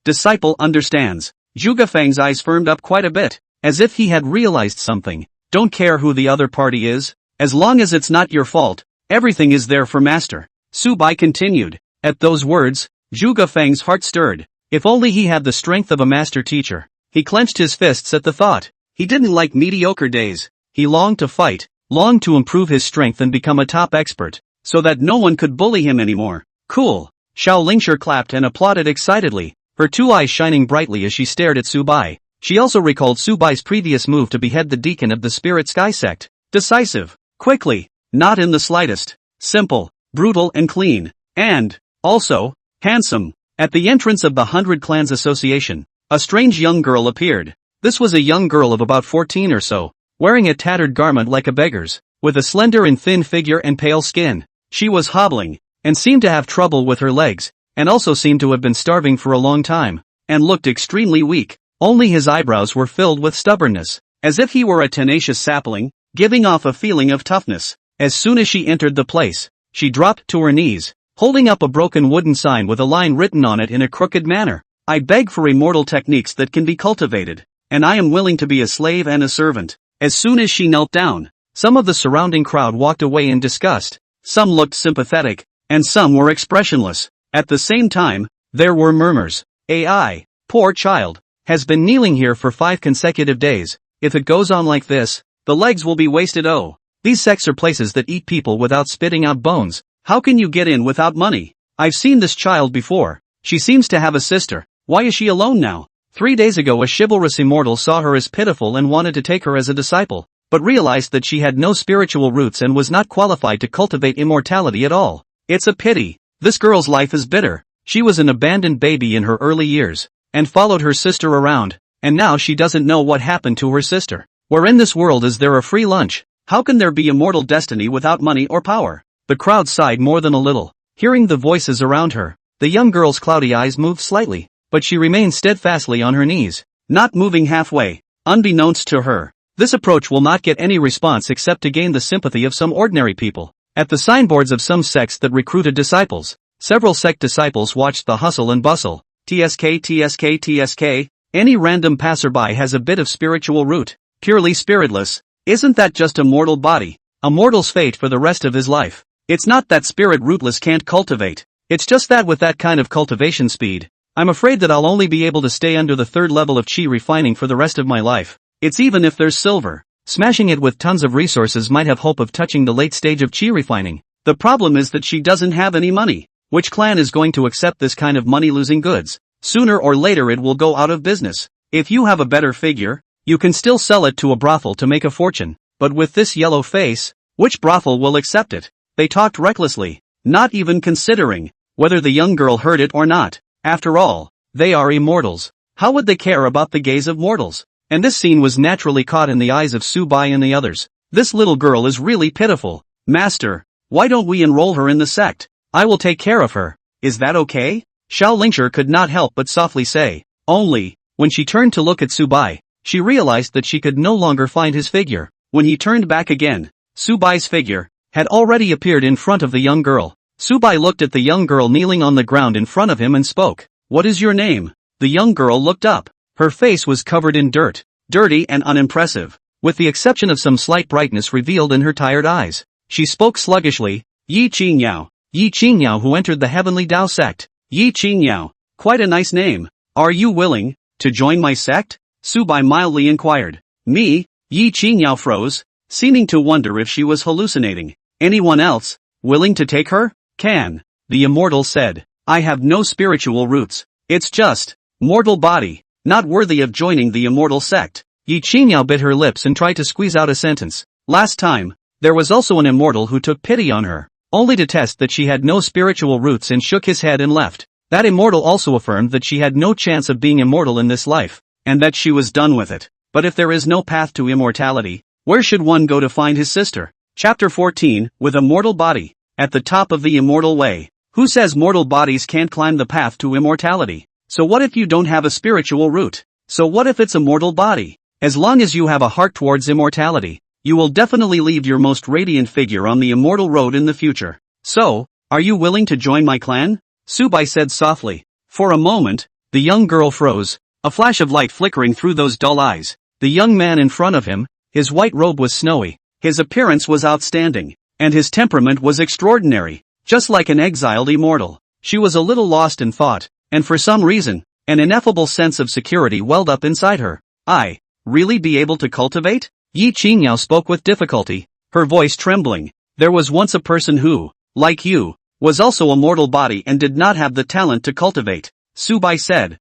Disciple understands. Zhuge Feng's eyes firmed up quite a bit, as if he had realized something. Don't care who the other party is, as long as it's not your fault, everything is there for master. Su Bai continued. At those words, Zhuge Feng's heart stirred. If only he had the strength of a master teacher. He clenched his fists at the thought. He didn't like mediocre days. He longed to fight, longed to improve his strength and become a top expert, so that no one could bully him anymore. Cool. Xiao Lingshi clapped and applauded excitedly, her two eyes shining brightly as she stared at Su Bai. She also recalled Su Bai's previous move to behead the deacon of the Spirit Sky Sect. Decisive. Quickly. Not in the slightest. Simple. Brutal and clean. And, also, handsome. At the entrance of the 100 Clans Association, a strange young girl appeared. This was a young girl of about 14 or so, wearing a tattered garment like a beggar's, with a slender and thin figure and pale skin. She was hobbling, and seemed to have trouble with her legs, and also seemed to have been starving for a long time, and looked extremely weak. Only his eyebrows were filled with stubbornness, as if he were a tenacious sapling, giving off a feeling of toughness. As soon as she entered the place, she dropped to her knees, holding up a broken wooden sign with a line written on it in a crooked manner. I beg for immortal techniques that can be cultivated, and I am willing to be a slave and a servant. As soon as she knelt down, some of the surrounding crowd walked away in disgust. Some looked sympathetic, and some were expressionless. At the same time, there were murmurs. Poor child, has been kneeling here for 5 consecutive days. If it goes on like this, the legs will be wasted. Oh, these sects are places that eat people without spitting out bones. How can you get in without money? I've seen this child before. She seems to have a sister. Why is she alone now? 3 days ago a chivalrous immortal saw her as pitiful and wanted to take her as a disciple, but realized that she had no spiritual roots and was not qualified to cultivate immortality at all. It's a pity. This girl's life is bitter. She was an abandoned baby in her early years, and followed her sister around, and now she doesn't know what happened to her sister. Where in this world is there a free lunch? How can there be immortal destiny without money or power? The crowd sighed more than a little, hearing the voices around her. The young girl's cloudy eyes moved slightly, but she remained steadfastly on her knees, not moving halfway. Unbeknownst to her, this approach will not get any response except to gain the sympathy of some ordinary people. At the signboards of some sects that recruited disciples, several sect disciples watched the hustle and bustle. TSK. Any random passerby has a bit of spiritual root. Purely spiritless. Isn't that just a mortal body? A mortal's fate for the rest of his life. It's not that spirit rootless can't cultivate. It's just that with that kind of cultivation speed, I'm afraid that I'll only be able to stay under the 3rd level of chi refining for the rest of my life. It's even if there's silver. Smashing it with tons of resources might have hope of touching the late stage of chi refining. The problem is that she doesn't have any money. Which clan is going to accept this kind of money-losing goods? Sooner or later it will go out of business. If you have a better figure, you can still sell it to a brothel to make a fortune. But with this yellow face, which brothel will accept it? They talked recklessly, not even considering whether the young girl heard it or not. After all, they are immortals. How would they care about the gaze of mortals? And this scene was naturally caught in the eyes of Su Bai and the others. This little girl is really pitiful. Master, why don't we enroll her in the sect? I will take care of her. Is that okay? Xiao Lingshi could not help but softly say. Only, when she turned to look at Su Bai, she realized that she could no longer find his figure. When he turned back again, Su Bai's figure had already appeared in front of the young girl. Su Bai looked at the young girl kneeling on the ground in front of him and spoke. What is your name? The young girl looked up. Her face was covered in dirt, dirty and unimpressive, with the exception of some slight brightness revealed in her tired eyes. She spoke sluggishly. Yi Qingyao. Yi Qingyao, who entered the Heavenly Tao Sect. Yi Qingyao. Quite a nice name. Are you willing to join my sect? Su Bai mildly inquired. Me? Yi Qingyao froze, seeming to wonder if she was hallucinating. Anyone else willing to take her? Can. The immortal said. I have no spiritual roots. It's just mortal body, not worthy of joining the immortal sect. Yi Qingyao bit her lips and tried to squeeze out a sentence. Last time, there was also an immortal who took pity on her, only to test that she had no spiritual roots and shook his head and left. That immortal also affirmed that she had no chance of being immortal in this life, and that she was done with it. But if there is no path to immortality, where should one go to find his sister? Chapter 14, with a mortal body, at the top of the immortal way. Who says mortal bodies can't climb the path to immortality? So what if you don't have a spiritual root? So what if it's a mortal body? As long as you have a heart towards immortality, you will definitely leave your most radiant figure on the immortal road in the future. So, are you willing to join my clan? Su Bai said softly. For a moment, the young girl froze, a flash of light flickering through those dull eyes. The young man in front of him, his white robe was snowy, his appearance was outstanding, and his temperament was extraordinary, just like an exiled immortal. She was a little lost in thought, and for some reason, an ineffable sense of security welled up inside her. I really be able to cultivate? Yi Qingyao spoke with difficulty, her voice trembling. There was once a person who, like you, was also a mortal body and did not have the talent to cultivate. Su Bai said.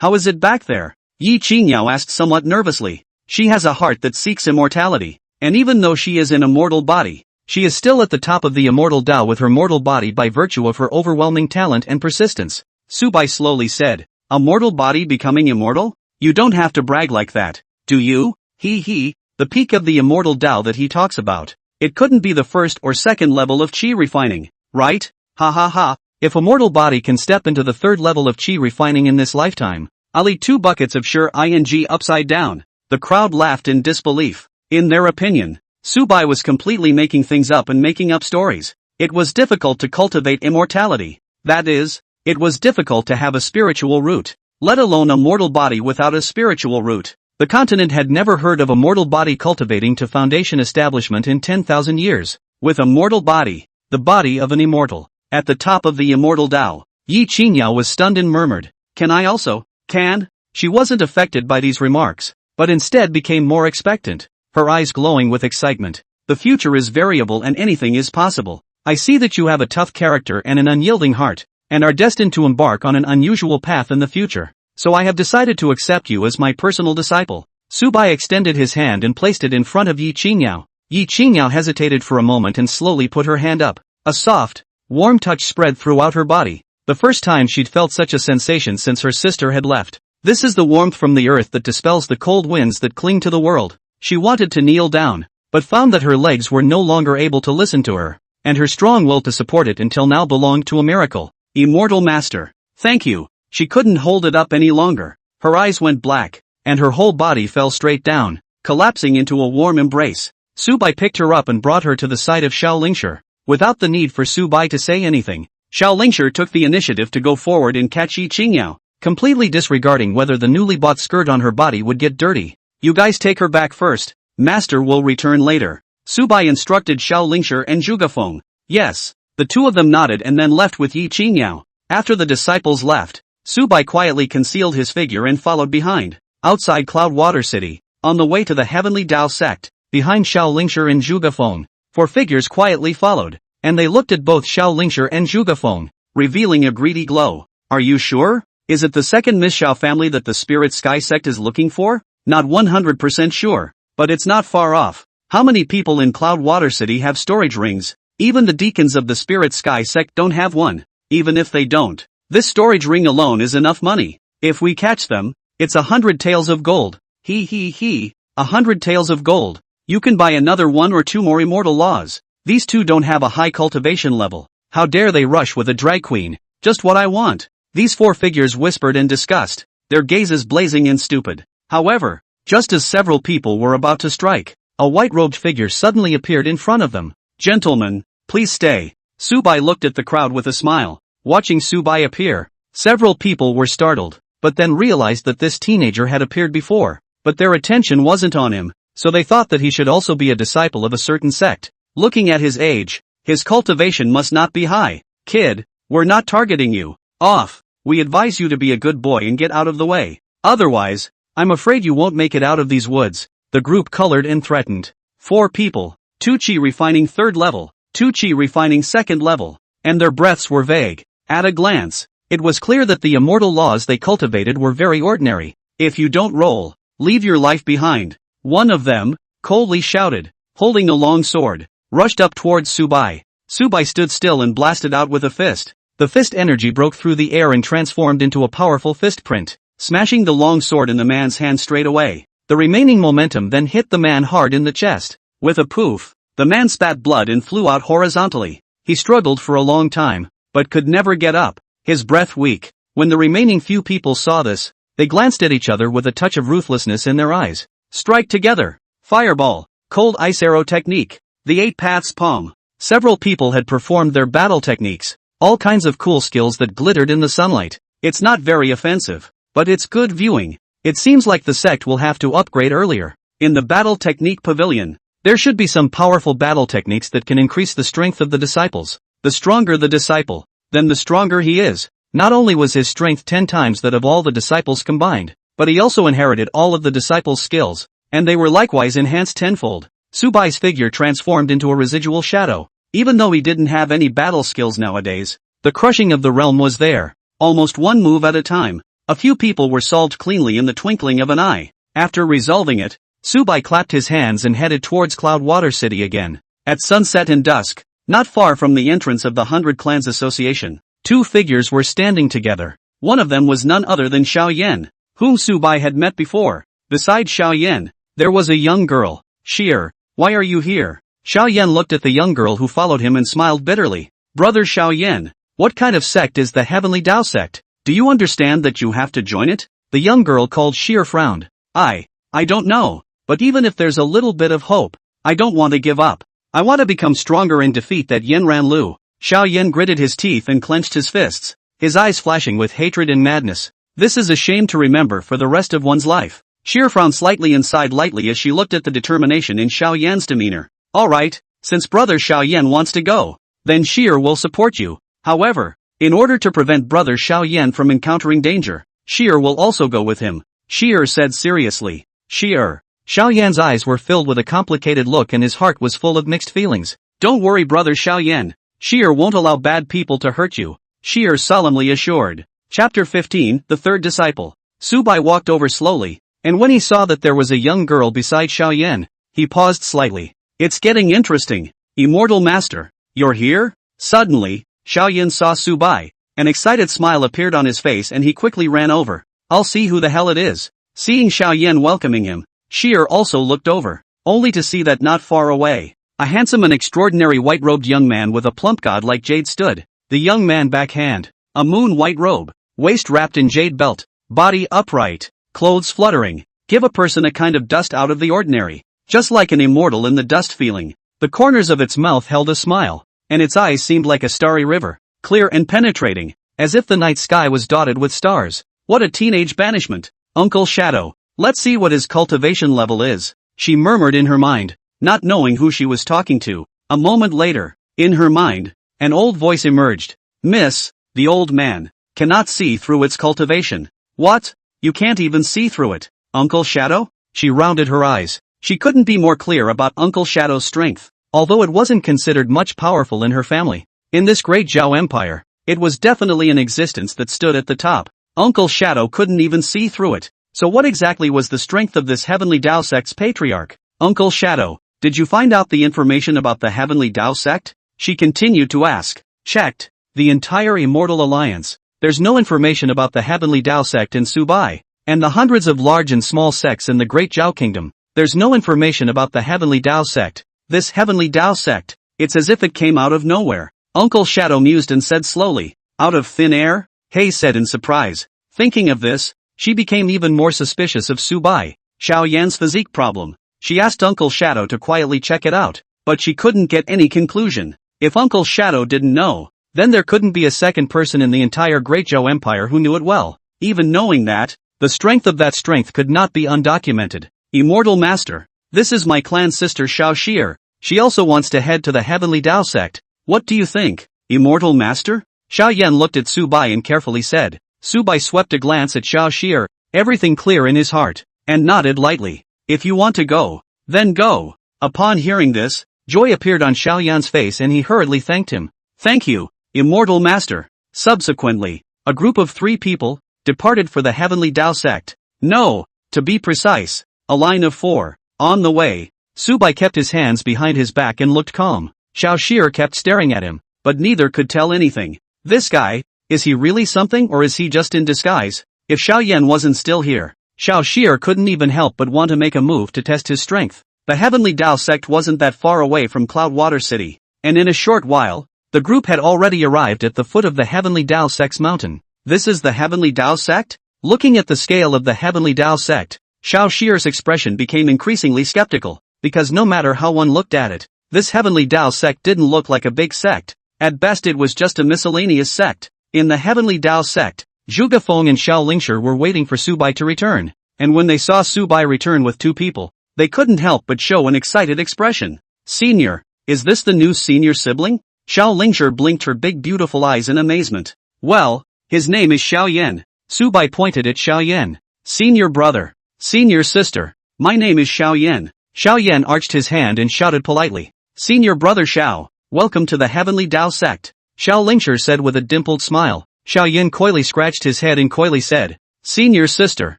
How is it back there? Yi Qingyao asked somewhat nervously. She has a heart that seeks immortality, and even though she is in a mortal body, she is still at the top of the immortal Tao with her mortal body by virtue of her overwhelming talent and persistence. Su Bai slowly said. A mortal body becoming immortal? You don't have to brag like that, do you? The peak of the immortal Tao that he talks about. It couldn't be the first or second level of qi refining, right? Ha. If a mortal body can step into the third level of qi refining in this lifetime, I'll eat 2 buckets of sure ing upside down. The crowd laughed in disbelief. In their opinion, Su Bai was completely making things up and making up stories. It was difficult to cultivate immortality. That is, it was difficult to have a spiritual root, let alone a mortal body without a spiritual root. The continent had never heard of a mortal body cultivating to foundation establishment in 10,000 years. With a mortal body, the body of an immortal, at the top of the immortal Tao, Yi Qingyao was stunned and murmured, Can I also? Can? She wasn't affected by these remarks, but instead became more expectant, her eyes glowing with excitement. The future is variable and anything is possible. I see that you have a tough character and an unyielding heart, and are destined to embark on an unusual path in the future. So I have decided to accept you as my personal disciple. Su Bai extended his hand and placed it in front of Yi Qingyao. Yi Qingyao hesitated for a moment and slowly put her hand up. A soft, warm touch spread throughout her body. The first time she'd felt such a sensation since her sister had left. This is the warmth from the earth that dispels the cold winds that cling to the world. She wanted to kneel down, but found that her legs were no longer able to listen to her, and her strong will to support it until now belonged to a miracle. Immortal Master. Thank you. She couldn't hold it up any longer. Her eyes went black, and her whole body fell straight down, collapsing into a warm embrace. Su Bai picked her up and brought her to the side of Xiaolingshi. Without the need for Su Bai to say anything, Xiaolingshi took the initiative to go forward and catch Yi Qingyao, completely disregarding whether the newly bought skirt on her body would get dirty. You guys take her back first. Master will return later. Su Bai instructed Xiaolingshi and Zhugafeng. Yes. The two of them nodded and then left with Yi Qingyao. After the disciples left, Su Bai quietly concealed his figure and followed behind. Outside Cloudwater City, on the way to the Heavenly Tao Sect, behind Xiaolingshi and Zhugafeng, 4 figures quietly followed, and they looked at both Xiaolingshi and Zhugafeng, revealing a greedy glow. Are you sure? Is it the second Miss Xiao family that the Spirit Sky Sect is looking for? Not 100% sure, but it's not far off. How many people in Cloudwater City have storage rings? Even the deacons of the Spirit Sky Sect don't have one. Even if they don't, this storage ring alone is enough money. If we catch them, it's 100 taels of gold. 100 taels of gold. You can buy another 1 or 2 more immortal laws. These two don't have a high cultivation level. How dare they rush with a drag queen? Just what I want. These 4 figures whispered in disgust, their gazes blazing and stupid. However, just as several people were about to strike, a white-robed figure suddenly appeared in front of them. Gentlemen, please stay. Su Bai looked at the crowd with a smile. Watching Su Bai appear, several people were startled, but then realized that this teenager had appeared before, but their attention wasn't on him, so they thought that he should also be a disciple of a certain sect. Looking at his age, his cultivation must not be high. Kid, we're not targeting you. Off. We advise you to be a good boy and get out of the way. Otherwise, I'm afraid you won't make it out of these woods. The group colored and threatened. 4 people, 2 chi refining 3rd level, 2 chi refining 2nd level, and their breaths were vague. At a glance, It was clear that the immortal laws they cultivated were very ordinary. If you don't roll, leave your life behind. One of them, coldly shouted, holding a long sword, rushed up towards Su Bai. Su Bai stood still and blasted out with a fist. The fist energy broke through the air and transformed into a powerful fist print, smashing the long sword in the man's hand straight away. The remaining momentum then hit the man hard in the chest. With a poof, the man spat blood and flew out horizontally. He struggled for a long time, but could never get up, his breath weak. When the remaining few people saw this, they glanced at each other with a touch of ruthlessness in their eyes. Strike together. Fireball. Cold ice arrow technique. The 8 paths palm. Several people had performed their battle techniques. All kinds of cool skills that glittered in the sunlight. It's not very offensive, but it's good viewing. It seems like the sect will have to upgrade earlier. In the battle technique pavilion, there should be some powerful battle techniques that can increase the strength of the disciples. The stronger the disciple, then the stronger he is. Not only was his strength 10 times that of all the disciples combined, but he also inherited all of the disciples' skills, and they were likewise enhanced tenfold. Su Bai's figure transformed into a residual shadow. Even though he didn't have any battle skills nowadays, the crushing of the realm was there, almost one move at a time. A few people were solved cleanly in the twinkling of an eye. After resolving it, Su Bai clapped his hands and headed towards Cloudwater City again. At sunset and dusk, not far from the entrance of the 100 Clans Association, 2 figures were standing together. One of them was none other than Xiao Yan, whom Su Bai had met before. Beside Xiao Yan, there was a young girl. Sheer, why are you here? Xiao Yan looked at the young girl who followed him and smiled bitterly. Brother Xiao Yan, what kind of sect is the Heavenly Tao Sect? Do you understand that you have to join it? The young girl called Sheer frowned. I don't know, but even if there's a little bit of hope, I don't want to give up. I want to become stronger and defeat that Yanran Lu. Xiao Yan gritted his teeth and clenched his fists, his eyes flashing with hatred and madness. This is a shame to remember for the rest of one's life. Sheer frowned slightly and sighed lightly as she looked at the determination in Xiao Yan's demeanor. Alright, since brother Xiao Yan wants to go, then Sheer will support you. However, in order to prevent brother Xiao Yan from encountering danger, Sheer will also go with him. Sheer said seriously. Sheer. Xiao Yan's eyes were filled with a complicated look and his heart was full of mixed feelings. Don't worry brother Xiao Yan. Sheer won't allow bad people to hurt you. Sheer solemnly assured. Chapter 15, The Third Disciple. Su Bai walked over slowly, and when he saw that there was a young girl beside Xiao Yan, he paused slightly. It's getting interesting. Immortal Master, you're here? Suddenly, Xiao Yan saw Su Bai. An excited smile appeared on his face and he quickly ran over. I'll see who the hell it is. Seeing Xiao Yan welcoming him, Sheer also looked over, only to see that not far away, a handsome and extraordinary white-robed young man with a plump god like jade stood. The young man backhand, a moon-white robe, waist wrapped in jade belt, body upright, clothes fluttering, give a person a kind of dust out of the ordinary. Just like an immortal in the dust feeling. The corners of its mouth held a smile, and its eyes seemed like a starry river, clear and penetrating, as if the night sky was dotted with stars. What a teenage banishment. Uncle Shadow, let's see what his cultivation level is, she murmured in her mind, not knowing who she was talking to. A moment later, in her mind, an old voice emerged. Miss, the old man, cannot see through its cultivation. What? You can't even see through it, Uncle Shadow? She rounded her eyes. She couldn't be more clear about Uncle Shadow's strength, although it wasn't considered much powerful in her family. In this great Zhao Empire, it was definitely an existence that stood at the top. Uncle Shadow couldn't even see through it. So what exactly was the strength of this Heavenly Tao Sect's patriarch? Uncle Shadow, did you find out the information about the Heavenly Tao Sect? She continued to ask. Checked. The entire Immortal Alliance. There's no information about the Heavenly Tao Sect in Su Bai, and the hundreds of large and small sects in the Great Zhao Kingdom. There's no information about the Heavenly Tao Sect. This Heavenly Tao Sect, it's as if it came out of nowhere. Uncle Shadow mused and said slowly, out of thin air? Hay said in surprise. Thinking of this, she became even more suspicious of Su Bai. Xiao Yan's physique problem. She asked Uncle Shadow to quietly check it out, but she couldn't get any conclusion. If Uncle Shadow didn't know, then there couldn't be a second person in the entire Great Zhao Empire who knew it well. Even knowing that, the strength of that strength could not be undocumented. Immortal Master, this is my clan sister Xiao Sheer. She also wants to head to the Heavenly Tao Sect. What do you think, Immortal Master? Xiao Yan looked at Su Bai and carefully said. Su Bai swept a glance at Xiao Sheer, everything clear in his heart, and nodded lightly. If you want to go, then go. Upon hearing this, joy appeared on Xiao Yan's face and he hurriedly thanked him. Thank you, Immortal Master. Subsequently, a group of 3 people, departed for the Heavenly Tao Sect. No, to be precise, a line of 4. On the way, Su Bai kept his hands behind his back and looked calm. Xiao Xie kept staring at him, but neither could tell anything. This guy, is he really something or is he just in disguise? If Xiao Yan wasn't still here, Xiao Xie couldn't even help but want to make a move to test his strength. The Heavenly Tao Sect wasn't that far away from Cloudwater City, and in a short while, the group had already arrived at the foot of the Heavenly Tao Sect's mountain. This is the Heavenly Tao Sect? Looking at the scale of the Heavenly Tao Sect, Xiao Xie's expression became increasingly skeptical, because no matter how one looked at it, this Heavenly Tao Sect didn't look like a big sect. At best it was just a miscellaneous sect. In the Heavenly Tao Sect, Zhuge Feng and Xiao Lingshi were waiting for Su Bai to return, and when they saw Su Bai return with 2 people, they couldn't help but show an excited expression. Senior, is this the new senior sibling? Xiao Lingshi blinked her big beautiful eyes in amazement. Well, his name is Xiao Yan. Su Bai pointed at Xiao Yan. Senior brother. Senior sister. My name is Xiao Yan. Xiao Yan arched his hand and shouted politely. Senior brother Xiao, welcome to the Heavenly Tao Sect. Xiao Lingshi said with a dimpled smile. Xiao Yan coyly scratched his head and coyly said. Senior sister.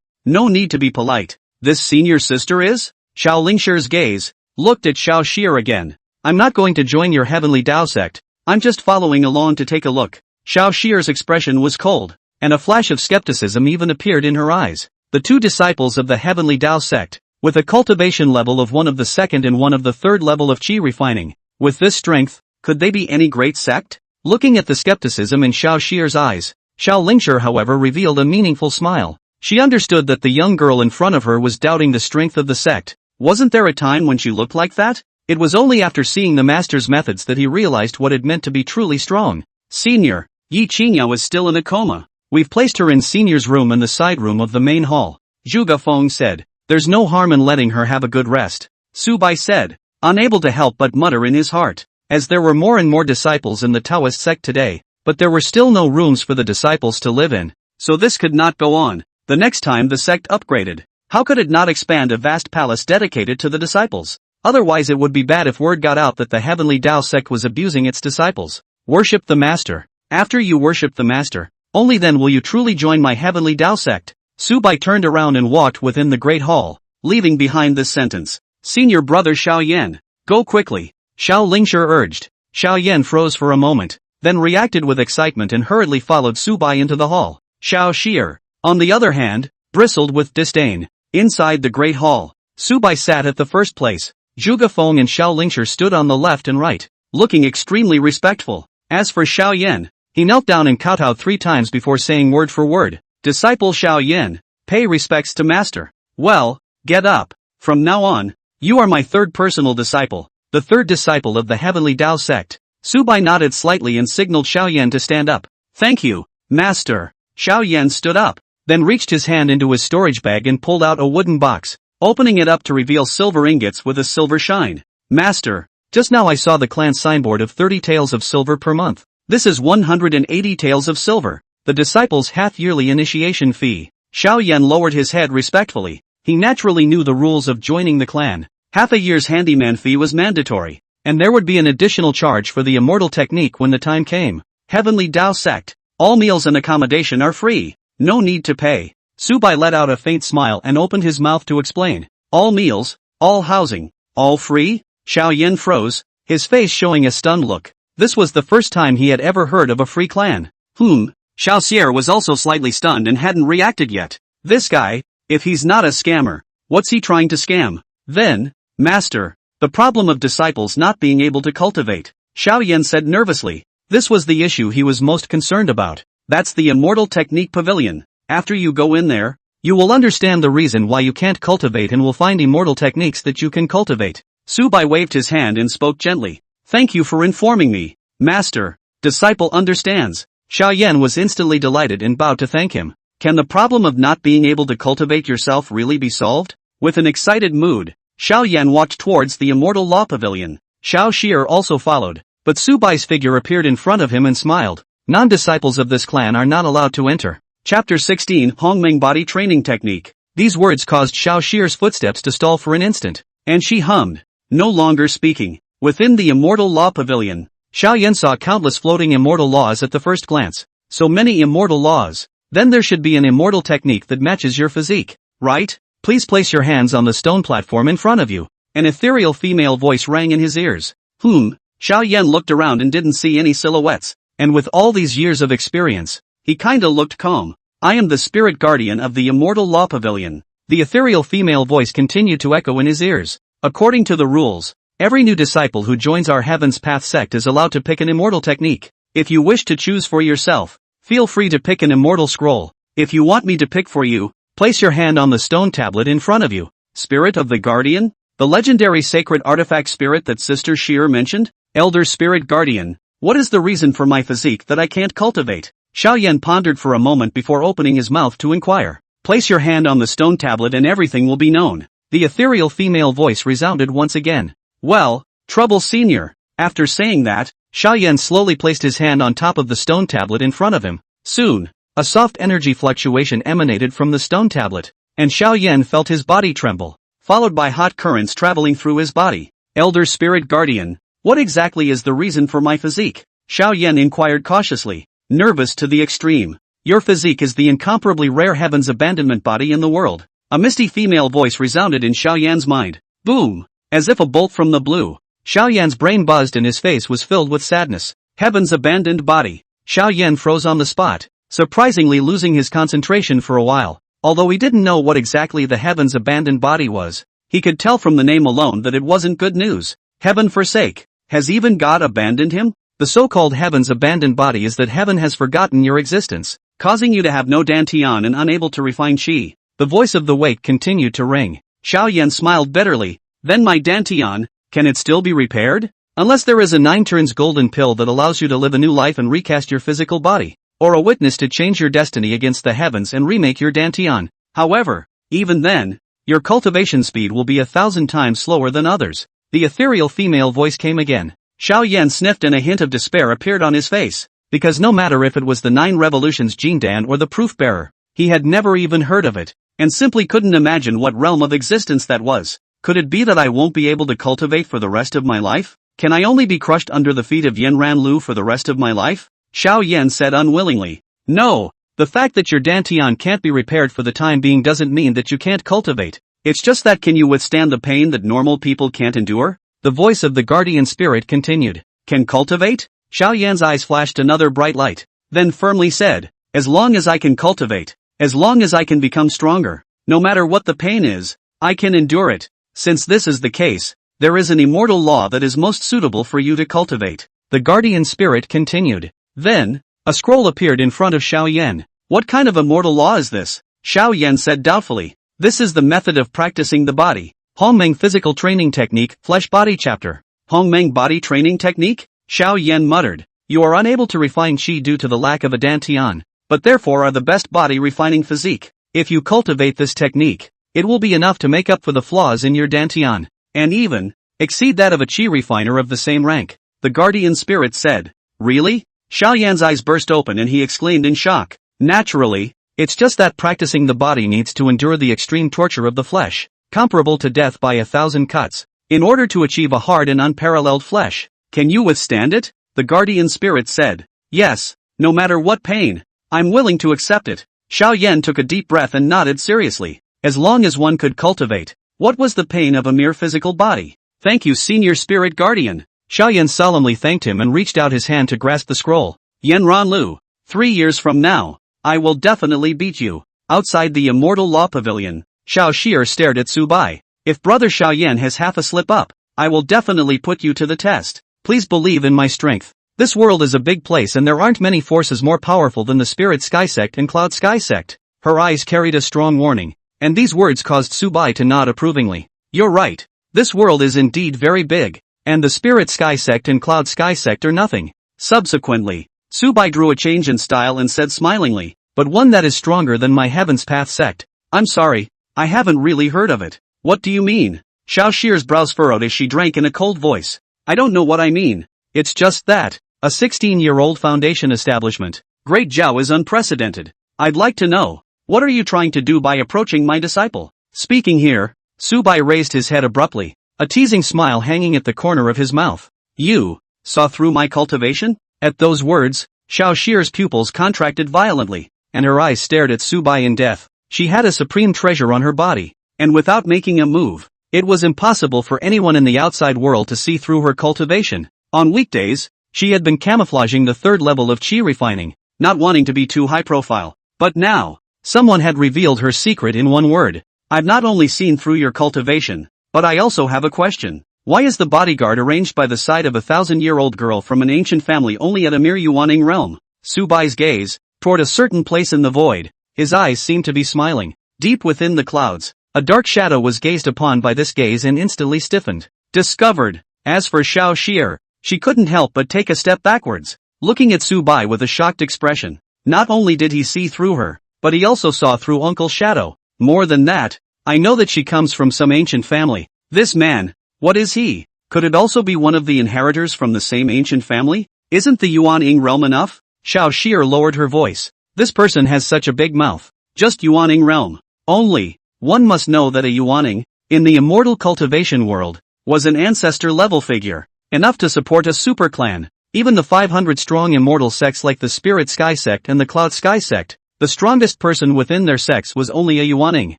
No need to be polite. This senior sister is? Xiao Lingshi's gaze looked at Xiao Xie again. I'm not going to join your Heavenly Tao Sect. I'm just following along to take a look. Xiao Xie's expression was cold, and a flash of skepticism even appeared in her eyes. The 2 disciples of the Heavenly Tao Sect, with a cultivation level of one of the 2nd and one of the 3rd level of qi refining. With this strength, could they be any great sect? Looking at the skepticism in Xiao Xie's eyes, Xiao Lingshi however revealed a meaningful smile. She understood that the young girl in front of her was doubting the strength of the sect. Wasn't there a time when she looked like that? It was only after seeing the master's methods that he realized what it meant to be truly strong. Senior, Yi Qingyao is still in a coma. We've placed her in Senior's room in the side room of the main hall. Zhuge Feng said. There's no harm in letting her have a good rest. Su Bai said, unable to help but mutter in his heart. As there were more and more disciples in the Taoist sect today, but there were still no rooms for the disciples to live in. So this could not go on. The next time the sect upgraded, how could it not expand a vast palace dedicated to the disciples? Otherwise it would be bad if word got out that the Heavenly Tao Sect was abusing its disciples. Worship the Master. After you worship the Master, only then will you truly join my Heavenly Tao Sect. Su Bai turned around and walked within the great hall, leaving behind this sentence. Senior brother Xiao Yan, go quickly. Xiao Lingshi urged. Xiao Yan froze for a moment, then reacted with excitement and hurriedly followed Su Bai into the hall. Xiao Xie, on the other hand, bristled with disdain. Inside the great hall, Su Bai sat at the first place. Zhuge Feng and Xiao Lingshi stood on the left and right, looking extremely respectful. As for Xiao Yan, he knelt down and kowtowed 3 times before saying word for word, Disciple Xiao Yan, pay respects to Master. Well, get up. From now on, you are my 3rd personal disciple, the 3rd disciple of the Heavenly Tao Sect. Su Bai nodded slightly and signaled Xiao Yan to stand up. Thank you, Master. Xiao Yan stood up, then reached his hand into his storage bag and pulled out a wooden box, opening it up to reveal silver ingots with a silver shine. Master, just now I saw the clan signboard of 30 taels of silver per month. This is 180 taels of silver, the disciples' half-yearly initiation fee. Xiao Yan lowered his head respectfully. He naturally knew the rules of joining the clan. Half a year's handyman fee was mandatory, and there would be an additional charge for the immortal technique when the time came. Heavenly Tao Sect, all meals and accommodation are free. No need to pay. Su Bai let out a faint smile and opened his mouth to explain. All meals, all housing, all free? Xiao Yan froze, his face showing a stunned look. This was the first time he had ever heard of a free clan. Xiao Xie was also slightly stunned and hadn't reacted yet. This guy, if he's not a scammer, what's he trying to scam? Then, Master, the problem of disciples not being able to cultivate, Xiao Yan said nervously. This was the issue he was most concerned about. That's the Immortal Technique Pavilion. After you go in there, you will understand the reason why you can't cultivate and will find immortal techniques that you can cultivate. Su Bai waved his hand and spoke gently. Thank you for informing me, Master. Disciple understands. Xiao Yan was instantly delighted and bowed to thank him. Can the problem of not being able to cultivate yourself really be solved? With an excited mood, Xiao Yan walked towards the Immortal Law Pavilion. Xiao Xie also followed, but Su Bai's figure appeared in front of him and smiled. Non-disciples of this clan are not allowed to enter. Chapter 16 Hongmeng Body Training Technique. These words caused Xiao Xie's footsteps to stall for an instant, and she hummed, no longer speaking. Within the Immortal Law Pavilion, Xiao Yan saw countless floating immortal laws at the first glance. So many immortal laws. Then there should be an immortal technique that matches your physique, right? Please place your hands on the stone platform in front of you. An ethereal female voice rang in his ears. Xiao Yan looked around and didn't see any silhouettes. And with all these years of experience, he kinda looked calm. I am the spirit guardian of the immortal law pavilion. The ethereal female voice continued to echo in his ears. According to the rules, every new disciple who joins our Heaven's Path sect is allowed to pick an immortal technique. If you wish to choose for yourself, feel free to pick an immortal scroll. If you want me to pick for you, place your hand on the stone tablet in front of you. Spirit of the Guardian? The legendary sacred artifact spirit that Sister Sheer mentioned? Elder Spirit Guardian, what is the reason for my physique that I can't cultivate? Xiao Yan pondered for a moment before opening his mouth to inquire. Place your hand on the stone tablet and everything will be known. The ethereal female voice resounded once again. Well, Trouble Senior. After saying that, Xiao Yan slowly placed his hand on top of the stone tablet in front of him. Soon, a soft energy fluctuation emanated from the stone tablet, and Xiao Yan felt his body tremble, followed by hot currents traveling through his body. Elder Spirit Guardian, what exactly is the reason for my physique? Xiao Yan inquired cautiously, nervous to the extreme. Your physique is the incomparably rare Heaven's abandonment body in the world. A misty female voice resounded in Xiao Yan's mind. Boom! As if a bolt from the blue. Xiao Yan's brain buzzed and his face was filled with sadness. Heaven's abandoned body. Xiao Yan froze on the spot, surprisingly losing his concentration for a while. Although he didn't know what exactly the Heaven's abandoned body was, he could tell from the name alone that it wasn't good news. Heaven forsake. Has even God abandoned him? The so-called Heaven's abandoned body is that Heaven has forgotten your existence, causing you to have no dantian and unable to refine qi. The voice of the wake continued to ring. Xiao Yan smiled bitterly. Then my dantian, can it still be repaired? Unless there is a 9 turns golden pill that allows you to live a new life and recast your physical body, or a witness to change your destiny against the heavens and remake your dantian. However, even then, your cultivation speed will be 1,000 times slower than others. The ethereal female voice came again. Xiao Yan sniffed and a hint of despair appeared on his face, because no matter if it was the 9 revolutions Jindan or the proof bearer, he had never even heard of it, and simply couldn't imagine what realm of existence that was. Could it be that I won't be able to cultivate for the rest of my life? Can I only be crushed under the feet of Yanran Lu for the rest of my life? Xiao Yan said unwillingly. No, the fact that your dantian can't be repaired for the time being doesn't mean that you can't cultivate. It's just that can you withstand the pain that normal people can't endure? The voice of the guardian spirit continued. Can cultivate? Xiao Yan's eyes flashed another bright light, then firmly said, as long as I can cultivate, as long as I can become stronger, no matter what the pain is, I can endure it. Since this is the case, there is an immortal law that is most suitable for you to cultivate. The guardian spirit continued. Then, a scroll appeared in front of Xiao Yan. What kind of immortal law is this? Xiao Yan said doubtfully. This is the method of practicing the body. Hongmeng Physical Training Technique, Flesh Body Chapter. Hongmeng Body Training Technique? Xiao Yan muttered. You are unable to refine qi due to the lack of a dantian, but therefore are the best body refining physique. If you cultivate this technique, it will be enough to make up for the flaws in your dantian, and even exceed that of a qi refiner of the same rank. The guardian spirit said. Really? Xiao Yan's eyes burst open and he exclaimed in shock. Naturally, it's just that practicing the body needs to endure the extreme torture of the flesh, comparable to death by 1,000 cuts, in order to achieve a hard and unparalleled flesh. Can you withstand it? The guardian spirit said. Yes, no matter what pain, I'm willing to accept it. Xiao Yan took a deep breath and nodded seriously. As long as one could cultivate, what was the pain of a mere physical body? Thank you, senior spirit guardian. Xiao Yan solemnly thanked him and reached out his hand to grasp the scroll. Yanran Lu, 3 years from now, I will definitely beat you. Outside the immortal law pavilion, Xiao Xier stared at Su Bai. If brother Xiao Yan has half a slip up, I will definitely put you to the test. Please believe in my strength. This world is a big place and there aren't many forces more powerful than the Spirit Sky Sect and Cloud Sky Sect. Her eyes carried a strong warning, and these words caused Su Bai to nod approvingly. You're right. This world is indeed very big, and the Spirit Sky Sect and Cloud Sky Sect are nothing. Subsequently, Su Bai drew a change in style and said smilingly, but one that is stronger than my Heaven's Path sect. I'm sorry, I haven't really heard of it. What do you mean? Xiao Xier's brows furrowed as she drank in a cold voice. I don't know what I mean. It's just that, a 16-year-old foundation establishment. Great Zhao is unprecedented. I'd like to know, what are you trying to do by approaching my disciple? Speaking here, Su Bai raised his head abruptly, a teasing smile hanging at the corner of his mouth. You saw through my cultivation? At those words, Xiao Xier's pupils contracted violently, and her eyes stared at Su Bai in death. She had a supreme treasure on her body, and without making a move, it was impossible for anyone in the outside world to see through her cultivation. On weekdays, she had been camouflaging the third level of qi refining, not wanting to be too high profile. But now, someone had revealed her secret in one word. I've not only seen through your cultivation, but I also have a question. Why is the bodyguard arranged by the side of a 1,000-year-old girl from an ancient family only at a mere Yuaning realm? Su Bai's gaze, toward a certain place in the void, his eyes seemed to be smiling. Deep within the clouds, a dark shadow was gazed upon by this gaze and instantly stiffened. Discovered. As for Xiao Xier, she couldn't help but take a step backwards, looking at Su Bai with a shocked expression. Not only did he see through her, but he also saw through Uncle's shadow. More than that, I know that she comes from some ancient family. This man, what is he? Could it also be one of the inheritors from the same ancient family? Isn't the Yuan-Ing realm enough? Xiao Xier lowered her voice. This person has such a big mouth. Just Yuan-Ing realm. Only, one must know that a Yuan-Ing, in the immortal cultivation world, was an ancestor-level figure, enough to support a super clan. Even the 500-strong immortal sects like the Spirit Sky Sect and the Cloud Sky Sect, the strongest person within their sects was only a Yuan-Ing.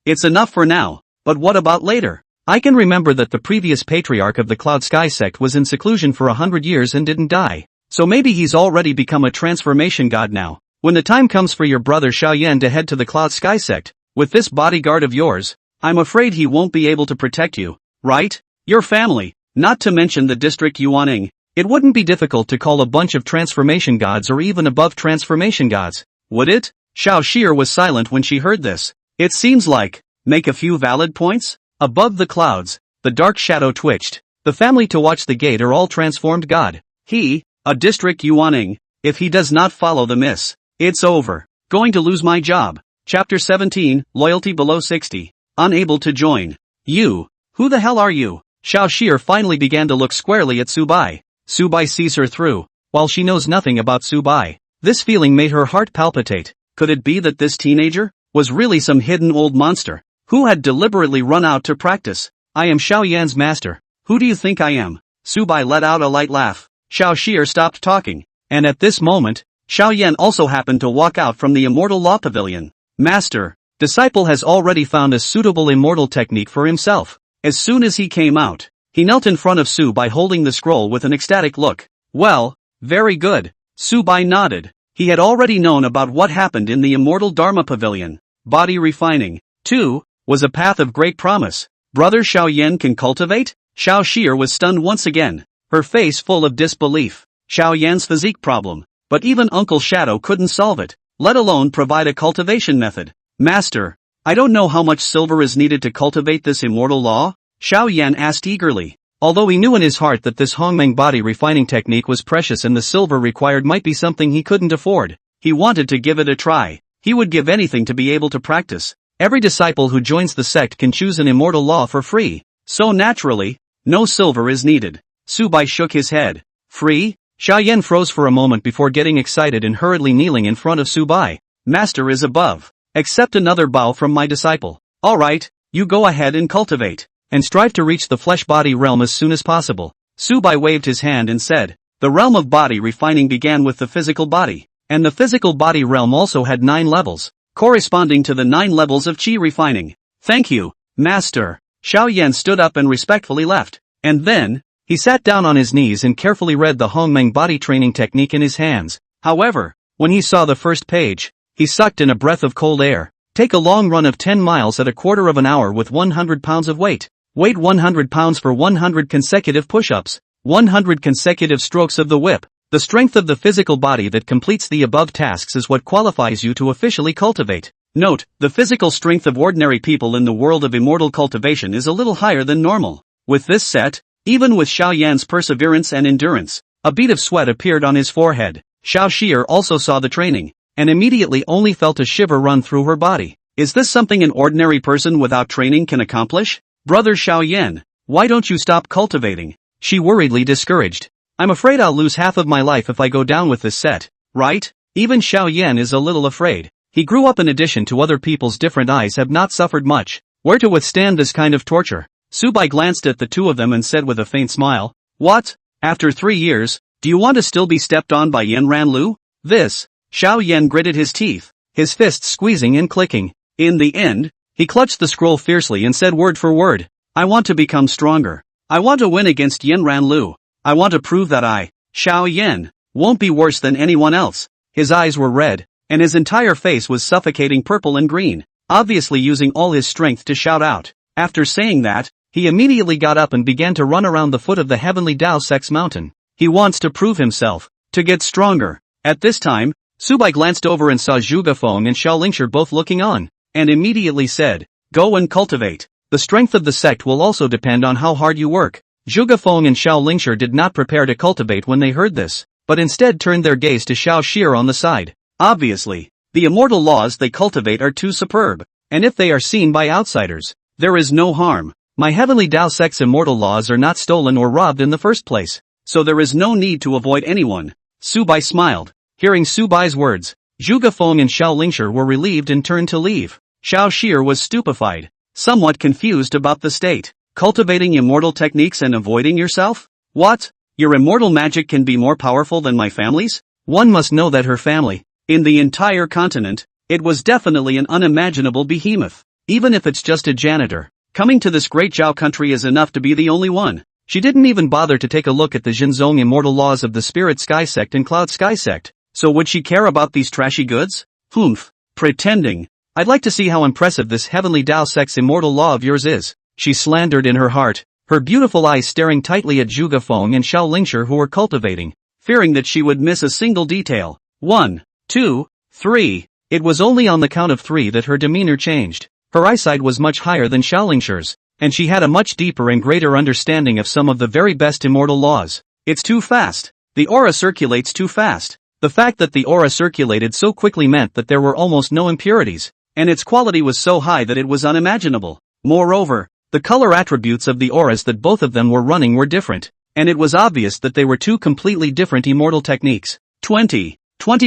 It's enough for now, but what about later? I can remember that the previous patriarch of the Cloud Sky Sect was in seclusion for 100 years and didn't die. So maybe he's already become a transformation god now. When the time comes for your brother Xiaoyan to head to the Cloud Sky Sect, with this bodyguard of yours, I'm afraid he won't be able to protect you, right? Your family, not to mention the district Yuaning. It wouldn't be difficult to call a bunch of transformation gods or even above transformation gods, would it? Xiao Xier was silent when she heard this. It seems like, make a few valid points? Above the clouds, the dark shadow twitched. The family to watch the gate are all transformed god. He, a district Yuaning, if he does not follow the miss, it's over. Going to lose my job. Chapter 17, Loyalty Below 60. Unable to join. You, who the hell are you? Xiao Xier finally began to look squarely at Su Bai. Su Bai sees her through, while she knows nothing about Su Bai. This feeling made her heart palpitate. Could it be that this teenager was really some hidden old monster who had deliberately run out to practice? I am Xiao Yan's master. Who do you think I am? Su Bai let out a light laugh. Xiao Xier stopped talking, and at this moment, Xiao Yan also happened to walk out from the Immortal Law Pavilion. Master, disciple has already found a suitable immortal technique for himself. As soon as he came out, he knelt in front of Su Bai holding the scroll with an ecstatic look. Well, very good. Su Bai nodded. He had already known about what happened in the Immortal Dharma Pavilion. Body refining, too, was a path of great promise. Brother Xiao Yan can cultivate? Xiao Xier was stunned once again, her face full of disbelief. Xiao Yan's physique problem, but even Uncle Shadow couldn't solve it, let alone provide a cultivation method. Master, I don't know how much silver is needed to cultivate this immortal law? Xiao Yan asked eagerly. Although he knew in his heart that this Hongmeng body refining technique was precious and the silver required might be something he couldn't afford, he wanted to give it a try. He would give anything to be able to practice. Every disciple who joins the sect can choose an immortal law for free. So naturally, no silver is needed. Su Bai shook his head. Free? Xiao Yan froze for a moment before getting excited and hurriedly kneeling in front of Su Bai. Master is above. Accept another bow from my disciple. Alright, you go ahead and cultivate, and strive to reach the flesh-body realm as soon as possible. Su Bai waved his hand and said, the realm of body refining began with the physical body, and the physical body realm also had 9 levels, corresponding to the 9 levels of qi refining. Thank you, Master. Xiao Yan stood up and respectfully left, and then, he sat down on his knees and carefully read the Hongmeng body training technique in his hands. However, when he saw the first page, he sucked in a breath of cold air. Take a long run of 10 miles at a quarter of an hour with 100 pounds of weight. Weight 100 pounds for 100 consecutive push-ups. 100 consecutive strokes of the whip. The strength of the physical body that completes the above tasks is what qualifies you to officially cultivate. Note, the physical strength of ordinary people in the world of immortal cultivation is a little higher than normal. With this set, even with Xiao Yan's perseverance and endurance, a bead of sweat appeared on his forehead. Xiao Xier also saw the training, and immediately only felt a shiver run through her body. Is this something an ordinary person without training can accomplish? Brother Xiao Yan, why don't you stop cultivating? She worriedly discouraged. I'm afraid I'll lose half of my life if I go down with this set, right? Even Xiao Yan is a little afraid. He grew up in addition to other people's different eyes have not suffered much. Where to withstand this kind of torture? Su Bai glanced at the two of them and said with a faint smile, what? After 3 years, Do you want to still be stepped on by Yen Ranlu? This. Xiao Yan gritted his teeth, his fists squeezing and clicking. In the end, he clutched the scroll fiercely and said word for word, I want to become stronger. I want to win against Yen Ranlu. I want to prove that I, Xiao Yan, won't be worse than anyone else. His eyes were red, and his entire face was suffocating purple and green, obviously using all his strength to shout out. After saying that, he immediately got up and began to run around the foot of the heavenly Dao Sect's mountain. He wants to prove himself, to get stronger. At this time, Su Bai glanced over and saw Zhuge Feng and Xiao Lingshi both looking on, and immediately said, Go and cultivate. The strength of the sect will also depend on how hard you work. Zhuge Feng and Xiao Lingshi did not prepare to cultivate when they heard this, but instead turned their gaze to Xiao Shir on the side. Obviously, the immortal laws they cultivate are too superb, and if they are seen by outsiders, there is no harm. My heavenly Dao Sect's immortal laws are not stolen or robbed in the first place, so there is no need to avoid anyone. Su Bai smiled. Hearing Su Bai's words, Zhuge Feng and Xiao Lingshi were relieved and turned to leave. Xiao Shir was stupefied, somewhat confused about the state. Cultivating immortal techniques and avoiding yourself? What? Your immortal magic can be more powerful than my family's? One must know that her family, in the entire continent, it was definitely an unimaginable behemoth. Even if it's just a janitor, coming to this great Zhao country is enough to be the only one. She didn't even bother to take a look at the Jinzong immortal laws of the Spirit Sky Sect and Cloud Sky Sect. So would she care about these trashy goods? Humph. Pretending. I'd like to see how impressive this heavenly Dao Sect's immortal law of yours is. She slandered in her heart, her beautiful eyes staring tightly at Zhuge Feng and Xiao Lingshi who were cultivating, fearing that she would miss a single detail. 1, 2, 3. It was only on the count of 3 that her demeanor changed. Her eyesight was much higher than Xiao Lingshi's, and she had a much deeper and greater understanding of some of the very best immortal laws. It's too fast. The aura circulates too fast. The fact that the aura circulated so quickly meant that there were almost no impurities, and its quality was so high that it was unimaginable. Moreover, the color attributes of the auras that both of them were running were different, and it was obvious that they were two completely different immortal techniques. 20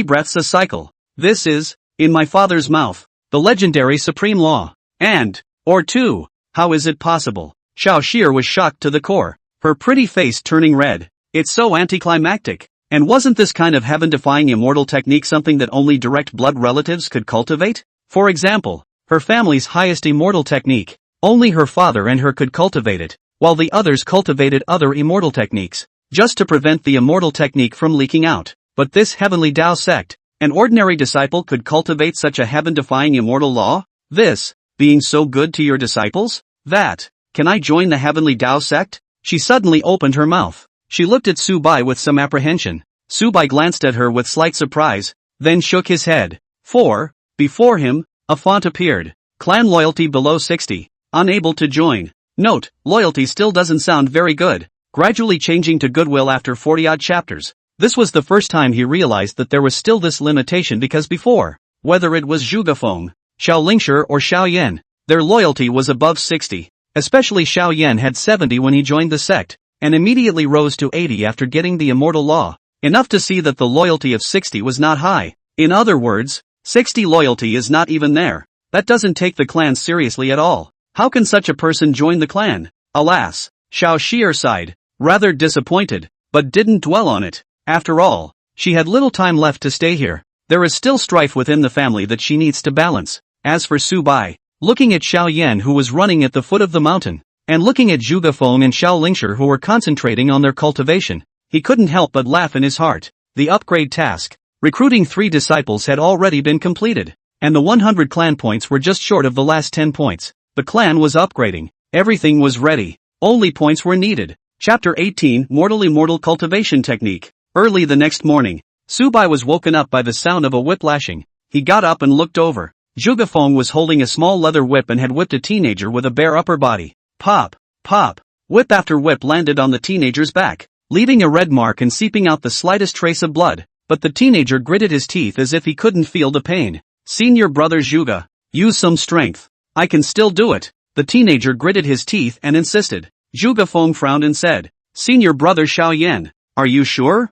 breaths a cycle. This is, in my father's mouth, the legendary supreme law. And, or 2, how is it possible? Xiao Shir was shocked to the core, her pretty face turning red. It's so anticlimactic. And wasn't this kind of heaven-defying immortal technique something that only direct blood relatives could cultivate? For example, her family's highest immortal technique, only her father and her could cultivate it, while the others cultivated other immortal techniques, just to prevent the immortal technique from leaking out. But this heavenly Dao sect, an ordinary disciple could cultivate such a heaven-defying immortal law? This, being so good to your disciples? That, can I join the heavenly Dao sect? She suddenly opened her mouth. She looked at Su Bai with some apprehension. Su Bai glanced at her with slight surprise, then shook his head. Before him, a font appeared. Clan loyalty below 60. Unable to join. Note, loyalty still doesn't sound very good. Gradually changing to goodwill after 40-odd chapters. This was the first time he realized that there was still this limitation because before, whether it was Zhuge Feng, Xiao Lingshi or Xiao Yan, their loyalty was above 60. Especially Xiao Yan had 70 when he joined the sect, and immediately rose to 80 after getting the immortal law. Enough to see that the loyalty of 60 was not high. In other words, 60 loyalty is not even there. That doesn't take the clan seriously at all. How can such a person join the clan? Alas, Xiao Shir sighed, rather disappointed, but didn't dwell on it. After all, she had little time left to stay here. There is still strife within the family that she needs to balance. As for Su Bai, looking at Xiao Yan who was running at the foot of the mountain, and looking at Zhuge Feng and Xiao Lingshi who were concentrating on their cultivation, he couldn't help but laugh in his heart. The upgrade task, recruiting 3 disciples, had already been completed, and the 100 clan points were just short of the last 10 points. The clan was upgrading. Everything was ready. Only points were needed. Chapter 18 Immortal Cultivation Technique. Early the next morning, Su Bai was woken up by the sound of a whip lashing. He got up and looked over. Zhuge Feng was holding a small leather whip and had whipped a teenager with a bare upper body. Pop, pop. Whip after whip landed on the teenager's back, leaving a red mark and seeping out the slightest trace of blood. But the teenager gritted his teeth as if he couldn't feel the pain. Senior brother Zhuge, use some strength. I can still do it. The teenager gritted his teeth and insisted. Zhuge Feng frowned and said, Senior brother Xiao Yan, are you sure?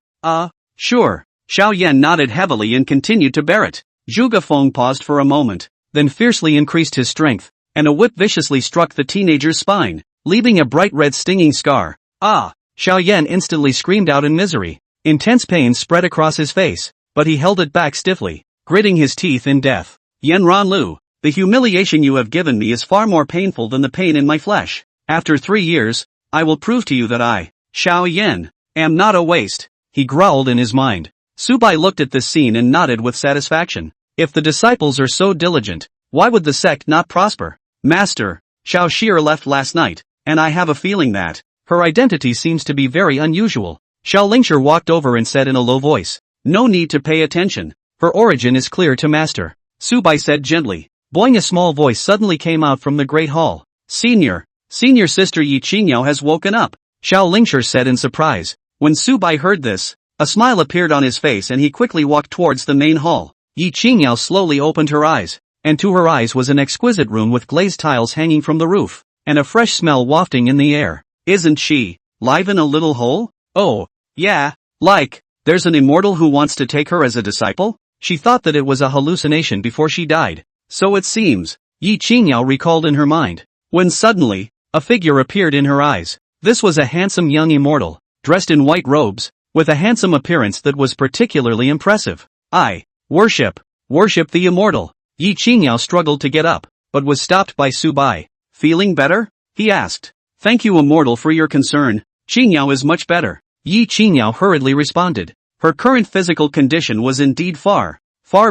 Sure. Xiao Yan nodded heavily and continued to bear it. Zhuge Feng paused for a moment, then fiercely increased his strength, and a whip viciously struck the teenager's spine, leaving a bright red stinging scar. Xiao Yan instantly screamed out in misery. Intense pain spread across his face, but he held it back stiffly, gritting his teeth in death. Yen Ranlu, the humiliation you have given me is far more painful than the pain in my flesh. After 3 years, I will prove to you that I, Xiao Yen, am not a waste, he growled in his mind. Su Bai looked at this scene and nodded with satisfaction. If the disciples are so diligent, why would the sect not prosper? Master, Xiao Xir left last night, and I have a feeling that her identity seems to be very unusual. Xiao Lingshi walked over and said in a low voice, no need to pay attention. Her origin is clear to master. Su Bai said gently. Boing, a small voice suddenly came out from the great hall. Senior sister Yi Qingyao has woken up, Xiao Lingshi said in surprise. When Su Bai heard this, a smile appeared on his face and he quickly walked towards the main hall. Yi Qingyao slowly opened her eyes, and to her eyes was an exquisite room with glazed tiles hanging from the roof, and a fresh smell wafting in the air. Isn't she live in a little hole? Oh, yeah, like, there's an immortal who wants to take her as a disciple? She thought that it was a hallucination before she died. So it seems, Yi Qingyao recalled in her mind, when suddenly, a figure appeared in her eyes. This was a handsome young immortal, dressed in white robes, with a handsome appearance that was particularly impressive. I worship the immortal. Yi Qingyao struggled to get up, but was stopped by Su Bai. Feeling better? He asked. Thank you, immortal, for your concern. Qingyao is much better. Yi Qingyao hurriedly responded. Her current physical condition was indeed far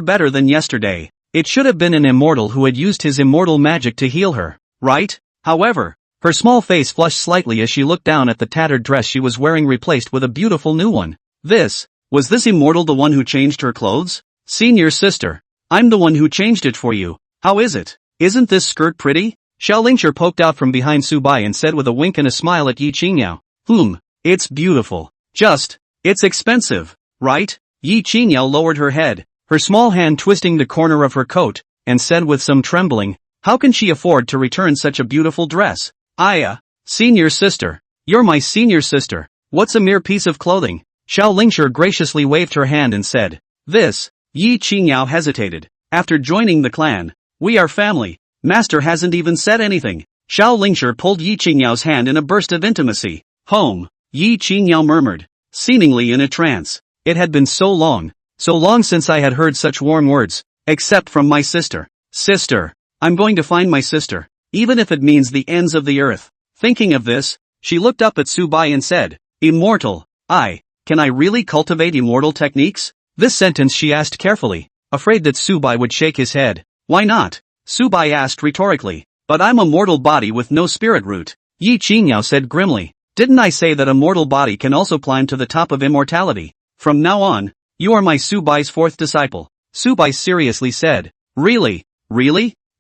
better than yesterday. It should have been an immortal who had used his immortal magic to heal her, right? However, her small face flushed slightly as she looked down at the tattered dress she was wearing replaced with a beautiful new one. Was this immortal the one who changed her clothes? Senior sister, I'm the one who changed it for you. How is it? Isn't this skirt pretty? Xiao Lingshi poked out from behind Su Bai and said with a wink and a smile at Yi Qingyao. It's beautiful. It's expensive, right? Yi Qingyao lowered her head, her small hand twisting the corner of her coat, and said with some trembling, how can she afford to return such a beautiful dress? Senior sister. You're my senior sister. What's a mere piece of clothing? Xiao Lingshi graciously waved her hand and said, Yi Qingyao hesitated. After joining the clan, we are family. Master hasn't even said anything. Xiao Lingshi pulled Yi Qingyao's hand in a burst of intimacy. Home, Yi Qingyao murmured, seemingly in a trance. It had been so long since I had heard such warm words, except from my sister. Sister, I'm going to find my sister, even if it means the ends of the earth. Thinking of this, she looked up at Su Bai and said, Immortal, can I really cultivate immortal techniques? This sentence she asked carefully, afraid that Su Bai would shake his head. Why not? Su Bai asked rhetorically. But I'm a mortal body with no spirit root. Yi Qingyao said grimly. Didn't I say that a mortal body can also climb to the top of immortality? From now on, you are my Su Bai's fourth disciple. Su Bai seriously said. Really?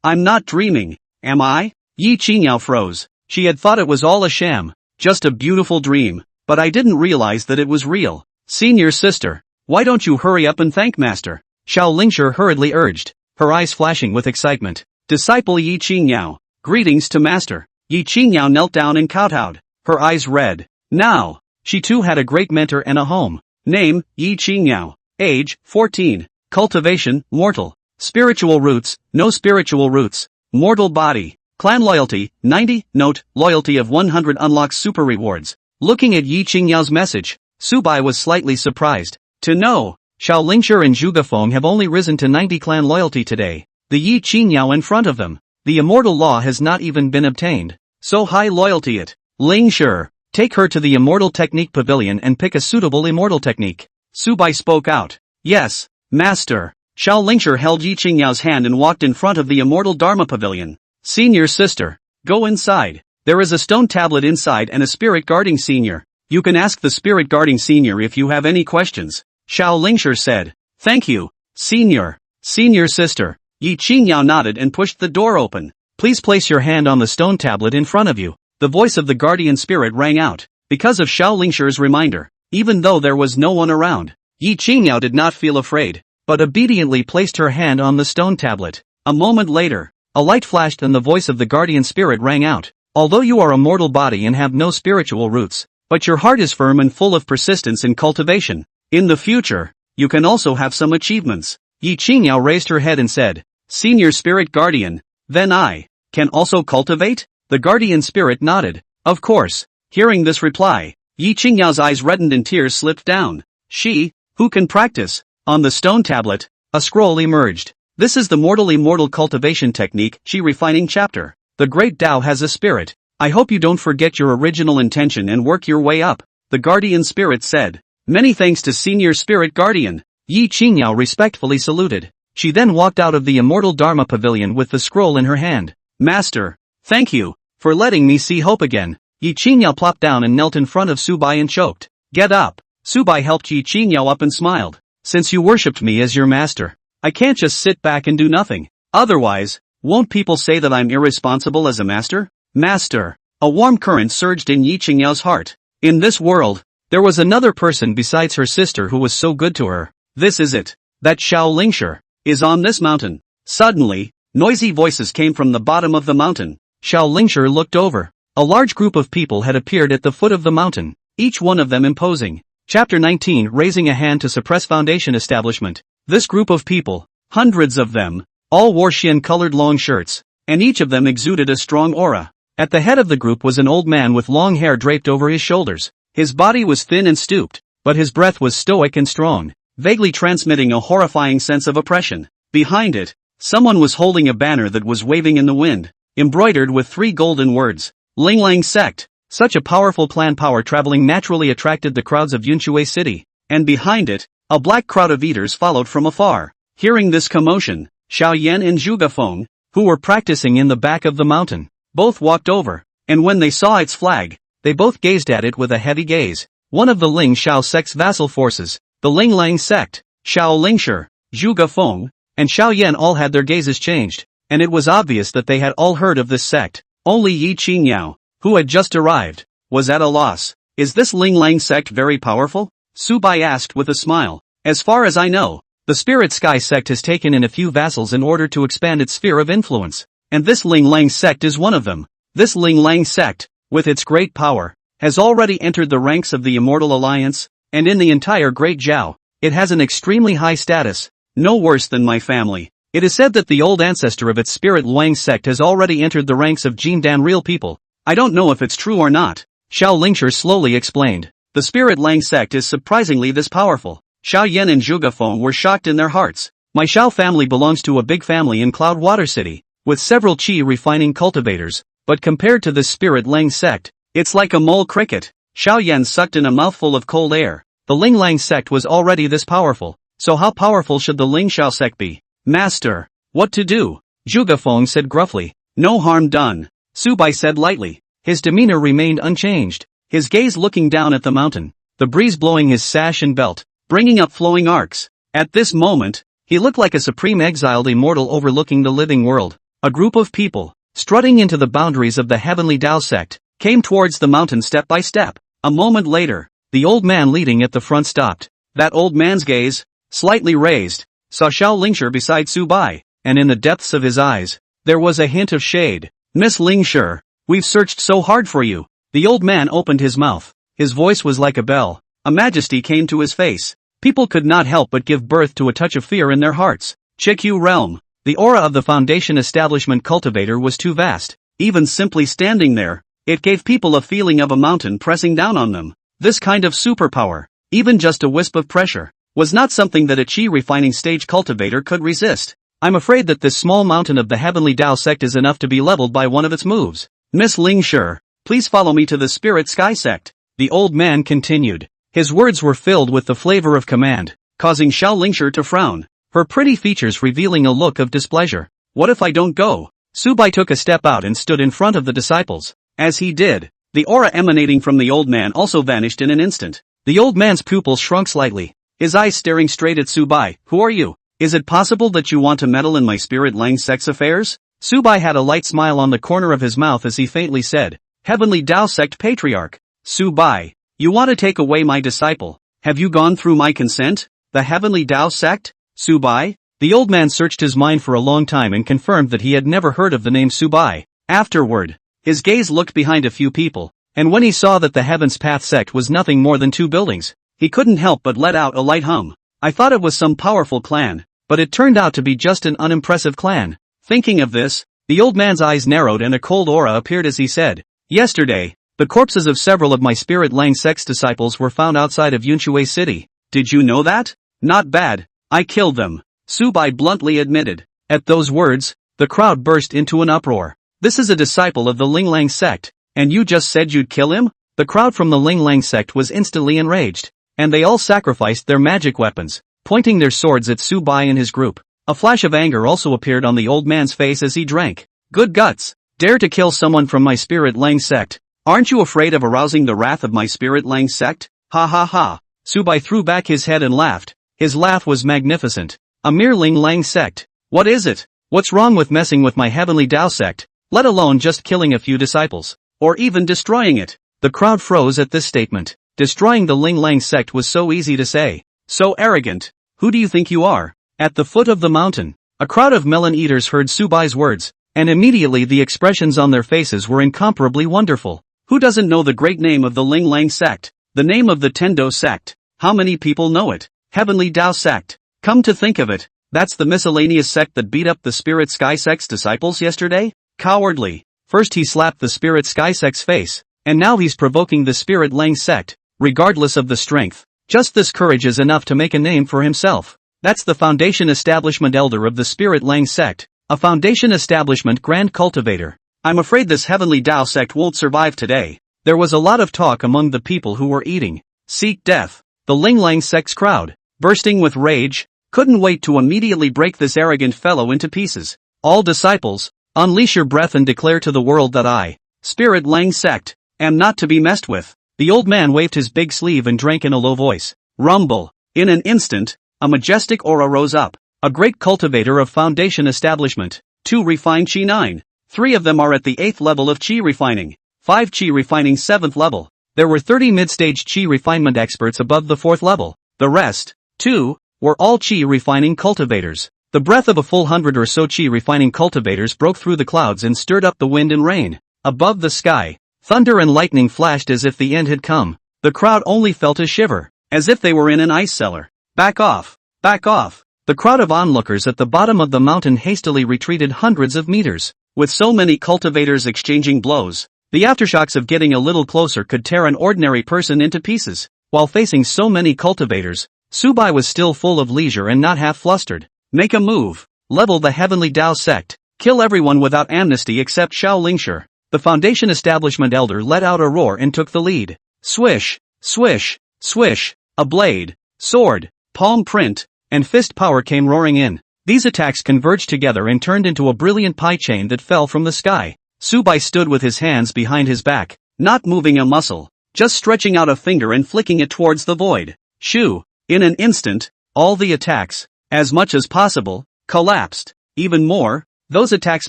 I'm not dreaming, am I? Yi Qingyao froze. She had thought it was all a sham, just a beautiful dream, but I didn't realize that it was real. Senior sister, why don't you hurry up and thank master? Xiao Lingshi hurriedly urged, her eyes flashing with excitement. Disciple Yi Qingyao, greetings to master. Yi Qingyao knelt down and kowtowed, her eyes red. Now, she too had a great mentor and a home. Name, Yi Qingyao. Age, 14. Cultivation, mortal. Spiritual roots, no spiritual roots. Mortal body. Clan loyalty, 90. Note, loyalty of 100 unlocks super rewards. Looking at Yi Qingyao's message, Su Bai was slightly surprised. To know, Xiao Lingshi and Zhuge Feng have only risen to 90 clan loyalty today. The Yi Qingyao in front of them. The immortal law has not even been obtained. So high loyalty it. Lingshi, take her to the immortal technique pavilion and pick a suitable immortal technique. Su Bai spoke out. Yes, master. Xiao Lingshi held Yi Qingyao's hand and walked in front of the immortal Dharma pavilion. Senior sister, go inside. There is a stone tablet inside and a spirit guarding senior. You can ask the spirit guarding senior if you have any questions. Xiao Lingshi said. Thank you, senior. Senior sister. Yi Qingyao nodded and pushed the door open. Please place your hand on the stone tablet in front of you. The voice of the guardian spirit rang out, because of Xiao Lingshi's reminder. Even though there was no one around, Yi Qingyao did not feel afraid, but obediently placed her hand on the stone tablet. A moment later, a light flashed and the voice of the guardian spirit rang out. Although you are a mortal body and have no spiritual roots, but your heart is firm and full of persistence in cultivation. In the future, you can also have some achievements. Yi Qingyao raised her head and said, Senior Spirit Guardian, then I can also cultivate? The guardian spirit nodded. Of course. Hearing this reply, Yi Qingyao's eyes reddened and tears slipped down. She, who can practice? On the stone tablet, a scroll emerged. This is the mortal cultivation technique, Qi refining chapter. The great Tao has a spirit. I hope you don't forget your original intention and work your way up, the guardian spirit said. Many thanks to senior spirit guardian. Yi Qingyao respectfully saluted. She then walked out of the immortal Dharma pavilion with the scroll in her hand. Master, thank you for letting me see hope again. Yi Qingyao plopped down and knelt in front of Su Bai and choked. Get up. Su Bai helped Yi Qingyao up and smiled. Since you worshipped me as your master, I can't just sit back and do nothing. Otherwise, won't people say that I'm irresponsible as a master? Master. A warm current surged in Yi Qingyao's heart. In this world, there was another person besides her sister who was so good to her. This is it. That Xiao Lingshi is on this mountain. Suddenly, noisy voices came from the bottom of the mountain. Xiao Lingshi looked over. A large group of people had appeared at the foot of the mountain, each one of them imposing. Chapter 19 Raising a hand to suppress foundation establishment. This group of people, hundreds of them, all wore Xian-colored long shirts, and each of them exuded a strong aura. At the head of the group was an old man with long hair draped over his shoulders. His body was thin and stooped, but his breath was stoic and strong, vaguely transmitting a horrifying sense of oppression. Behind it, someone was holding a banner that was waving in the wind, embroidered with 3 golden words. Ling Lang Sect. Such a powerful plan power traveling naturally attracted the crowds of Yunshui City, and behind it, a black crowd of eaters followed from afar. Hearing this commotion, Xiao Yan and Zhuge Feng, who were practicing in the back of the mountain, both walked over, and when they saw its flag, they both gazed at it with a heavy gaze. One of the Ling Xiao sect's vassal forces, the Ling Lang sect, Xiao Lingshi, Zhuge Feng, and Xiao Yan all had their gazes changed, and it was obvious that they had all heard of this sect. Only Yi Qingyao, who had just arrived, was at a loss. Is this Ling Lang sect very powerful? Su Bai asked with a smile. As far as I know, the Spirit Sky sect has taken in a few vassals in order to expand its sphere of influence, and this Ling Lang sect is one of them. This Ling Lang sect, with its great power, has already entered the ranks of the Immortal Alliance, and in the entire Great Zhao, it has an extremely high status, no worse than my family. It is said that the old ancestor of its Spirit Luang sect has already entered the ranks of Jindan real people. I don't know if it's true or not. Xiao Lingshi slowly explained. The Spirit Lang sect is surprisingly this powerful. Xiao Yan and Zhuge Feng were shocked in their hearts. My Xiao family belongs to a big family in Cloud Water City, with several qi refining cultivators, but compared to this Spirit Lang sect, it's like a mole cricket. Xiao Yan sucked in a mouthful of cold air. The Ling Lang sect was already this powerful, so how powerful should the Ling Xiao sect be? Master, what to do? Zhuge Feng said gruffly. No harm done. Su Bai said lightly. His demeanor remained unchanged, his gaze looking down at the mountain, the breeze blowing his sash and belt, bringing up flowing arcs. At this moment, he looked like a supreme exiled immortal overlooking the living world. A group of people, strutting into the boundaries of the heavenly Tao sect, came towards the mountain step by step. A moment later, the old man leading at the front stopped. That old man's gaze, slightly raised, saw Xiao Lingshi beside Su Bai, and in the depths of his eyes, there was a hint of shade. Miss Lingshi, we've searched so hard for you. The old man opened his mouth. His voice was like a bell. A majesty came to his face. People could not help but give birth to a touch of fear in their hearts. Chikyu realm. The aura of the foundation establishment cultivator was too vast. Even simply standing there, it gave people a feeling of a mountain pressing down on them. This kind of superpower, even just a wisp of pressure, was not something that a qi refining stage cultivator could resist. I'm afraid that this small mountain of the heavenly Tao sect is enough to be leveled by one of its moves. Miss Lingshi, please follow me to the Spirit Sky sect. The old man continued. His words were filled with the flavor of command, causing Xiao Lingshi to frown, her pretty features revealing a look of displeasure. What if I don't go? Su Bai took a step out and stood in front of the disciples. As he did, the aura emanating from the old man also vanished in an instant. The old man's pupils shrunk slightly, his eyes staring straight at Su Bai. Who are you? Is it possible that you want to meddle in my Spirit Lang sect's affairs? Su Bai had a light smile on the corner of his mouth as he faintly said, Heavenly Tao sect patriarch. Su Bai, you want to take away my disciple? Have you gone through my consent? The Heavenly Tao sect? Su Bai? The old man searched his mind for a long time and confirmed that he had never heard of the name Su Bai. Afterward, his gaze looked behind a few people, and when he saw that the Heaven's Path sect was nothing more than 2 buildings, he couldn't help but let out a light hum. I thought it was some powerful clan, but it turned out to be just an unimpressive clan. Thinking of this, the old man's eyes narrowed and a cold aura appeared as he said, Yesterday, the corpses of several of my Spirit Lang sect's disciples were found outside of Yunshui City. Did you know that? Not bad. I killed them, Su Bai bluntly admitted. At those words, the crowd burst into an uproar. This is a disciple of the Linglang sect, and you just said you'd kill him? The crowd from the Linglang sect was instantly enraged, and they all sacrificed their magic weapons, pointing their swords at Su Bai and his group. A flash of anger also appeared on the old man's face as he drank. Good guts. Dare to kill someone from my Spirit Lang sect. Aren't you afraid of arousing the wrath of my Spirit Lang sect? Ha ha ha. Su Bai threw back his head and laughed. His laugh was magnificent. A mere Ling Lang sect. What is it? What's wrong with messing with my heavenly Tao sect? Let alone just killing a few disciples. Or even destroying it. The crowd froze at this statement. Destroying the Ling Lang sect was so easy to say. So arrogant. Who do you think you are? At the foot of the mountain, a crowd of melon eaters heard Su Bai's words, and immediately the expressions on their faces were incomparably wonderful. Who doesn't know the great name of the Ling Lang sect? The name of the Tendo sect. How many people know it? Heavenly Tao sect. Come to think of it, that's the miscellaneous sect that beat up the Spirit Sky sect's disciples yesterday? Cowardly. First he slapped the Spirit Sky sect's face, and now he's provoking the Spirit Lang sect, regardless of the strength. Just this courage is enough to make a name for himself. That's the Foundation Establishment Elder of the Spirit Lang sect, a Foundation Establishment Grand Cultivator. I'm afraid this Heavenly Tao sect won't survive today. There was a lot of talk among the people who were eating. Seek death. The Ling Lang sect's crowd, bursting with rage, couldn't wait to immediately break this arrogant fellow into pieces. All disciples, unleash your breath and declare to the world that I, Spirit Lang sect, am not to be messed with. The old man waved his big sleeve and drank in a low voice. Rumble. In an instant, a majestic aura rose up. A great cultivator of Foundation Establishment. 2 refined Qi 9. 3 of them are at the 8th level of Qi refining. 5 Qi refining 7th level. There were 30 mid-stage Qi refinement experts above the 4th level. The rest, 2, were all Qi refining cultivators. The breath of a full 100 or so Qi refining cultivators broke through the clouds and stirred up the wind and rain. Above the sky, thunder and lightning flashed as if the end had come. The crowd only felt a shiver, as if they were in an ice cellar. Back off! Back off! The crowd of onlookers at the bottom of the mountain hastily retreated hundreds of meters. With so many cultivators exchanging blows, the aftershocks of getting a little closer could tear an ordinary person into pieces. While facing so many cultivators, Su Bai was still full of leisure and not half flustered. Make a move. Level the Heavenly Tao sect. Kill everyone without amnesty except Xiao Lingshi. The Foundation Establishment Elder let out a roar and took the lead. Swish, swish, swish. A blade, sword, palm print, and fist power came roaring in. These attacks converged together and turned into a brilliant pie chain that fell from the sky. Su Bai stood with his hands behind his back, not moving a muscle, just stretching out a finger and flicking it towards the void. Shoo! In an instant, all the attacks, as much as possible, collapsed. Even more, those attacks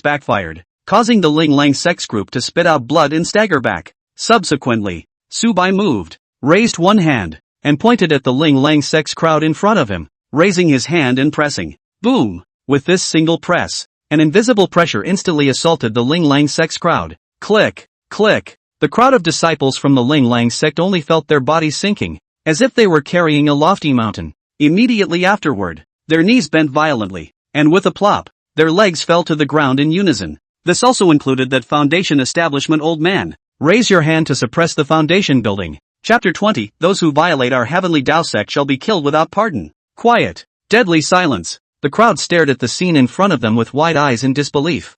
backfired, causing the Ling Lang sect's group to spit out blood and stagger back. Subsequently, Su Bai moved, raised one hand, and pointed at the Ling Lang sect's crowd in front of him, raising his hand and pressing. Boom! With this single press, an invisible pressure instantly assaulted the Ling Lang sect's crowd. Click! Click! The crowd of disciples from the Ling Lang sect only felt their bodies sinking, as if they were carrying a lofty mountain. Immediately afterward, their knees bent violently, and with a plop, their legs fell to the ground in unison. This also included that Foundation Establishment old man. Raise your hand to suppress the Foundation building. Chapter 20, Those who violate our Heavenly Tao sect shall be killed without pardon. Quiet. Deadly silence. The crowd stared at the scene in front of them with wide eyes in disbelief.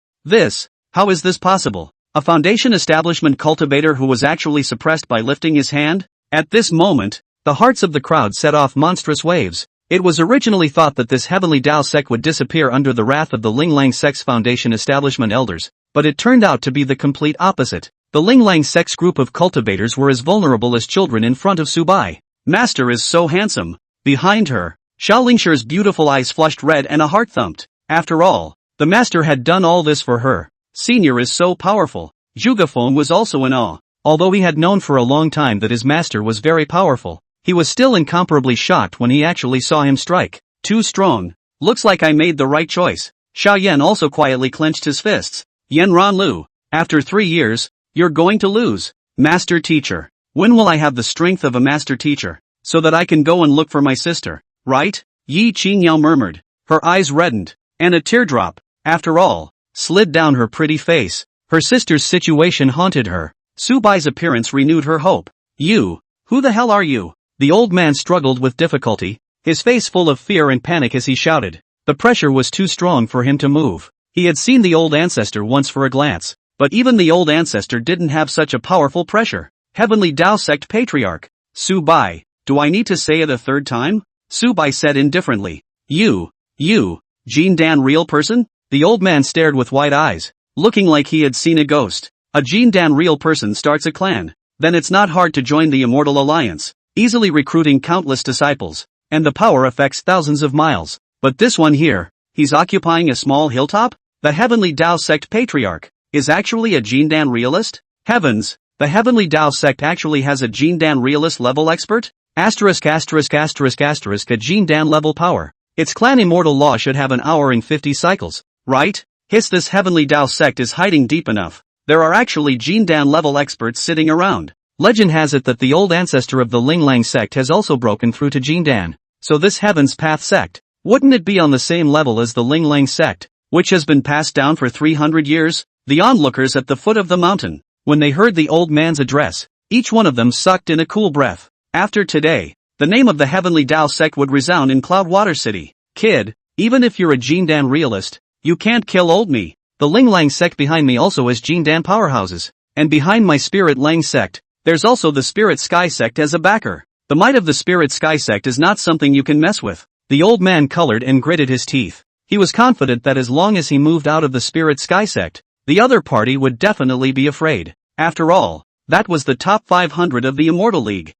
How is this possible? A Foundation Establishment cultivator who was actually suppressed by lifting his hand? At this moment, the hearts of the crowd set off monstrous waves. It was originally thought that this Heavenly Tao sect would disappear under the wrath of the Ling Lang sect's Foundation Establishment elders, but it turned out to be the complete opposite. The Ling Lang sect's group of cultivators were as vulnerable as children in front of Su Bai. Master is so handsome. Behind her, Xiao Lingshi's beautiful eyes flushed red and a heart thumped. After all, the master had done all this for her. Senior is so powerful. Zhuge Feng was also in awe. Although he had known for a long time that his master was very powerful, he was still incomparably shocked when he actually saw him strike. Too strong. Looks like I made the right choice. Xiao Yan also quietly clenched his fists. Yan Ran Lu, after 3 years, you're going to lose. Master teacher. When will I have the strength of a master teacher, so that I can go and look for my sister, right? Yi Qingyao murmured. Her eyes reddened, and a teardrop, after all, slid down her pretty face. Her sister's situation haunted her. Su Bai's appearance renewed her hope. You, who the hell are you? The old man struggled with difficulty, his face full of fear and panic as he shouted. The pressure was too strong for him to move. He had seen the old ancestor once for a glance, but even the old ancestor didn't have such a powerful pressure. Heavenly Tao Sect Patriarch. Su Bai. Do I need to say it a third time? Su Bai said indifferently. You, Jean Dan real person? The old man stared with wide eyes, looking like he had seen a ghost. A Jean Dan real person starts a clan. Then it's not hard to join the Immortal Alliance, easily recruiting countless disciples, and the power affects thousands of miles. But this one here, he's occupying a small hilltop? The Heavenly Tao Sect Patriarch is actually a Jean Dan realist? Heavens, the Heavenly Tao Sect actually has a Jean Dan realist level expert? A Jean Dan level power. Its clan immortal law should have an hour in 50 cycles, right? This Heavenly Tao Sect is hiding deep enough. There are actually Jean Dan level experts sitting around. Legend has it that the old ancestor of the Ling Lang Sect has also broken through to Jean Dan. So this Heaven's Path Sect, wouldn't it be on the same level as the Ling Lang Sect, which has been passed down for 300 years? The onlookers at the foot of the mountain, when they heard the old man's address, each one of them sucked in a cool breath. After today, the name of the Heavenly Tao Sect would resound in Cloudwater City. Kid, even if you're a Jean Dan realist, you can't kill old me. The Ling Lang Sect behind me also has Jean Dan powerhouses, and behind my Spirit Lang Sect, there's also the Spirit Sky Sect as a backer. The might of the Spirit Sky Sect is not something you can mess with. The old man colored and gritted his teeth. He was confident that as long as he moved out of the Spirit Sky Sect, the other party would definitely be afraid. After all, that was the top 500 of the Immortal League.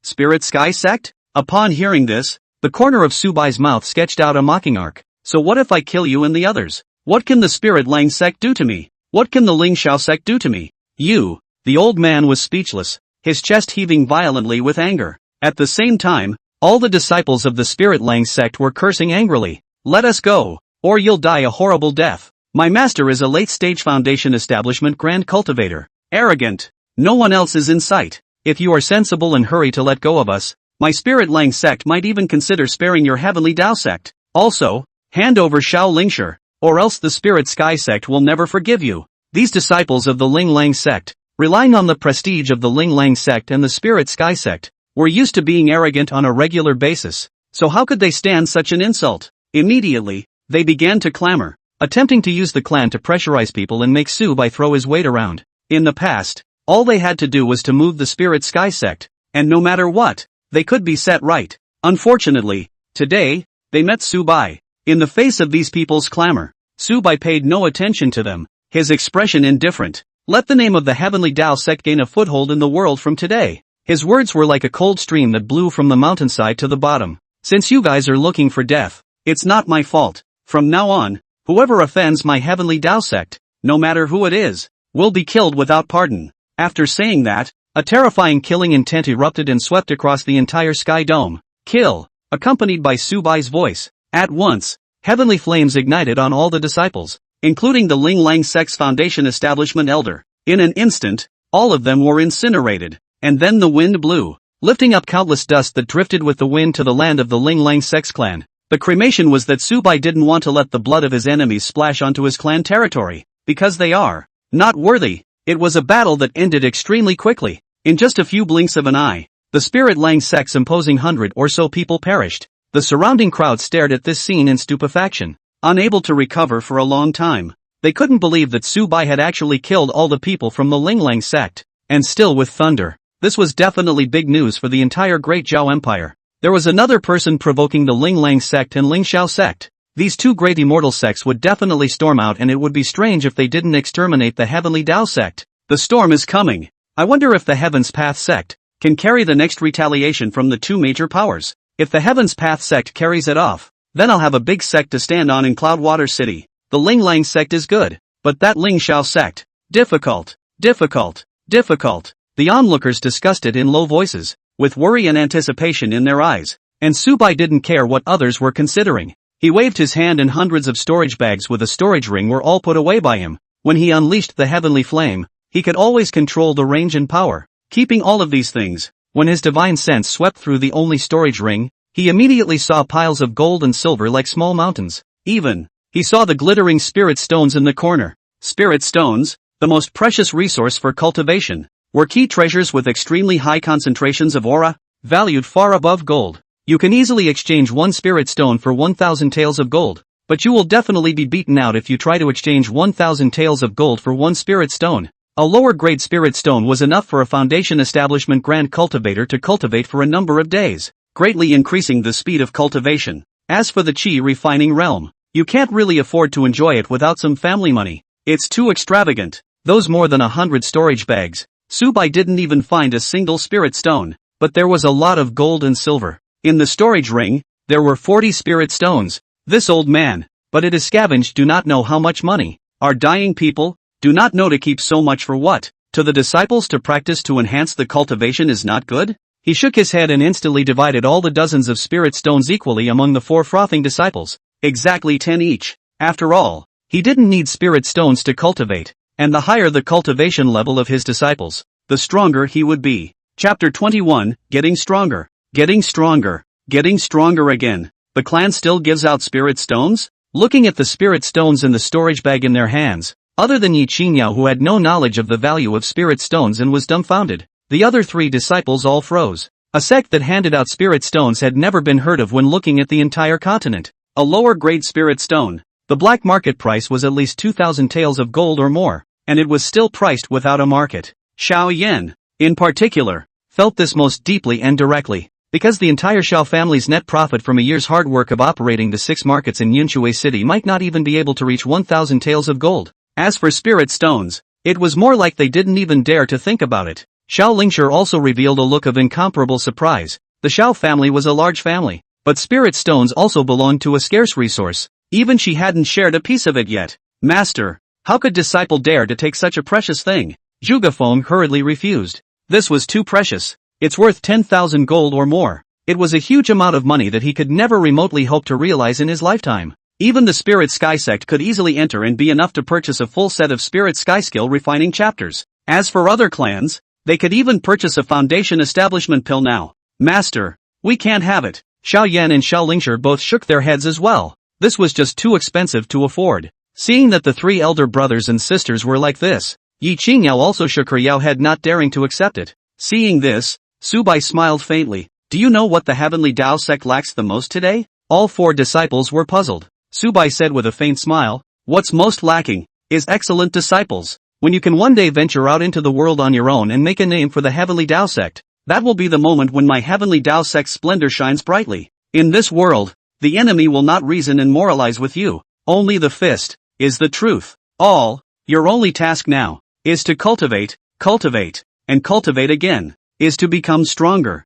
Spirit Sky Sect? Upon hearing this, the corner of Su Bai's mouth sketched out a mocking arc. So what if I kill you and the others? What can the Spirit Lang Sect do to me? What can the Ling Shao Sect do to me? The old man was speechless, his chest heaving violently with anger. At the same time, all the disciples of the Spirit Lang Sect were cursing angrily. Let us go, or you'll die a horrible death. My master is a late-stage Foundation establishment grand cultivator. Arrogant. No one else is in sight. If you are sensible and hurry to let go of us, my Spirit Lang Sect might even consider sparing your Heavenly Tao Sect. Also, hand over Shao Lingshire, or else the Spirit Sky Sect will never forgive you. These disciples of the Ling Lang Sect, relying on the prestige of the Ling Lang Sect and the Spirit Sky Sect, were used to being arrogant on a regular basis. So how could they stand such an insult? Immediately, they began to clamor, attempting to use the clan to pressurize people and make Su Bai throw his weight around. In the past, all they had to do was to move the Spirit Sky Sect, and no matter what, they could be set right. Unfortunately, today, they met Su Bai. In the face of these people's clamor, Su Bai paid no attention to them, his expression indifferent. Let the name of the Heavenly Tao Sect gain a foothold in the world from today. His words were like a cold stream that blew from the mountainside to the bottom. Since you guys are looking for death, it's not my fault. From now on, whoever offends my Heavenly Tao Sect, no matter who it is, will be killed without pardon. After saying that, a terrifying killing intent erupted and swept across the entire sky dome. Kill, accompanied by Su Bai's voice. At once, heavenly flames ignited on all the disciples, including the Ling Lang Sect's Foundation establishment elder. In an instant, all of them were incinerated, and then the wind blew, lifting up countless dust that drifted with the wind to the land of the Ling Lang Sect's clan. The cremation was that Su Bai didn't want to let the blood of his enemies splash onto his clan territory, because they are not worthy. It was a battle that ended extremely quickly. In just a few blinks of an eye, the Spirit Lang Sect's imposing 100 or so people perished. The surrounding crowd stared at this scene in stupefaction, unable to recover for a long time. They couldn't believe that Su Bai had actually killed all the people from the Ling Lang Sect, and still with thunder. This was definitely big news for the entire Great Zhao Empire. There was another person provoking the Ling Lang Sect and Ling Shao Sect. These two great immortal sects would definitely storm out, and it would be strange if they didn't exterminate the Heavenly Tao Sect. The storm is coming. I wonder if the Heaven's Path Sect can carry the next retaliation from the two major powers. If the Heaven's Path Sect carries it off, then I'll have a big sect to stand on in Cloudwater City. The Ling Lang Sect is good, but that Ling Shao Sect, difficult. The onlookers discussed it in low voices, with worry and anticipation in their eyes, and Su Bai didn't care what others were considering. He waved his hand and hundreds of storage bags with a storage ring were all put away by him. When he unleashed the heavenly flame, he could always control the range and power, keeping all of these things. When his divine sense swept through the only storage ring, he immediately saw piles of gold and silver like small mountains. Even, he saw the glittering spirit stones in the corner. Spirit stones, the most precious resource for cultivation, were key treasures with extremely high concentrations of aura, valued far above gold. You can easily exchange one spirit stone for 1,000 taels of gold, but you will definitely be beaten out if you try to exchange 1,000 taels of gold for one spirit stone. A lower grade spirit stone was enough for a foundation establishment grand cultivator to cultivate for a number of days, greatly increasing the speed of cultivation. As for the chi refining realm, you can't really afford to enjoy it without some family money. It's too extravagant. Those more than 100 storage bags. Su Bai didn't even find a single spirit stone, but there was a lot of gold and silver. In the storage ring, there were 40 spirit stones. This old man, but it is scavenged, do not know how much money. Are dying people, do not know to keep so much for what? To the disciples to practice to enhance the cultivation is not good? He shook his head and instantly divided all the dozens of spirit stones equally among the 4 frothing disciples. Exactly 10 each. After all, he didn't need spirit stones to cultivate, and the higher the cultivation level of his disciples, the stronger he would be. Chapter 21, Getting Stronger. Getting stronger. Getting stronger again. The clan still gives out spirit stones? Looking at the spirit stones in the storage bag in their hands, other than Yi Qingyao, who had no knowledge of the value of spirit stones and was dumbfounded, the other 3 disciples all froze. A sect that handed out spirit stones had never been heard of when looking at the entire continent. A lower grade spirit stone. The black market price was at least 2,000 taels of gold or more, and it was still priced without a market. Xiao Yan, in particular, felt this most deeply and directly, because the entire Xiao family's net profit from a year's hard work of operating the 6 markets in Yunshui City might not even be able to reach 1,000 taels of gold. As for spirit stones, it was more like they didn't even dare to think about it. Xiao Lingshi also revealed a look of incomparable surprise. The Xiao family was a large family, but spirit stones also belonged to a scarce resource. Even she hadn't shared a piece of it yet. Master, how could disciple dare to take such a precious thing? Zhuge Feng hurriedly refused. This was too precious. It's worth 10,000 gold or more. It was a huge amount of money that he could never remotely hope to realize in his lifetime. Even the Spirit Sky Sect could easily enter and be enough to purchase a full set of Spirit Sky skill refining chapters. As for other clans, they could even purchase a foundation establishment pill now. Master, we can't have it. Xiao Yan and Xiao Lingshi both shook their heads as well. This was just too expensive to afford. Seeing that the 3 elder brothers and sisters were like this, Yi Qingyao also shook her yao head, not daring to accept it. Seeing this, Su Bai smiled faintly. Do you know what the Heavenly Tao sect lacks the most today? All 4 disciples were puzzled. Su Bai said with a faint smile, what's most lacking is excellent disciples. When you can one day venture out into the world on your own and make a name for the Heavenly Tao sect, that will be the moment when my Heavenly Tao sect's splendor shines brightly. In this world, the enemy will not reason and moralize with you. Only the fist is the truth. Your only task now is to cultivate, and cultivate again, is to become stronger,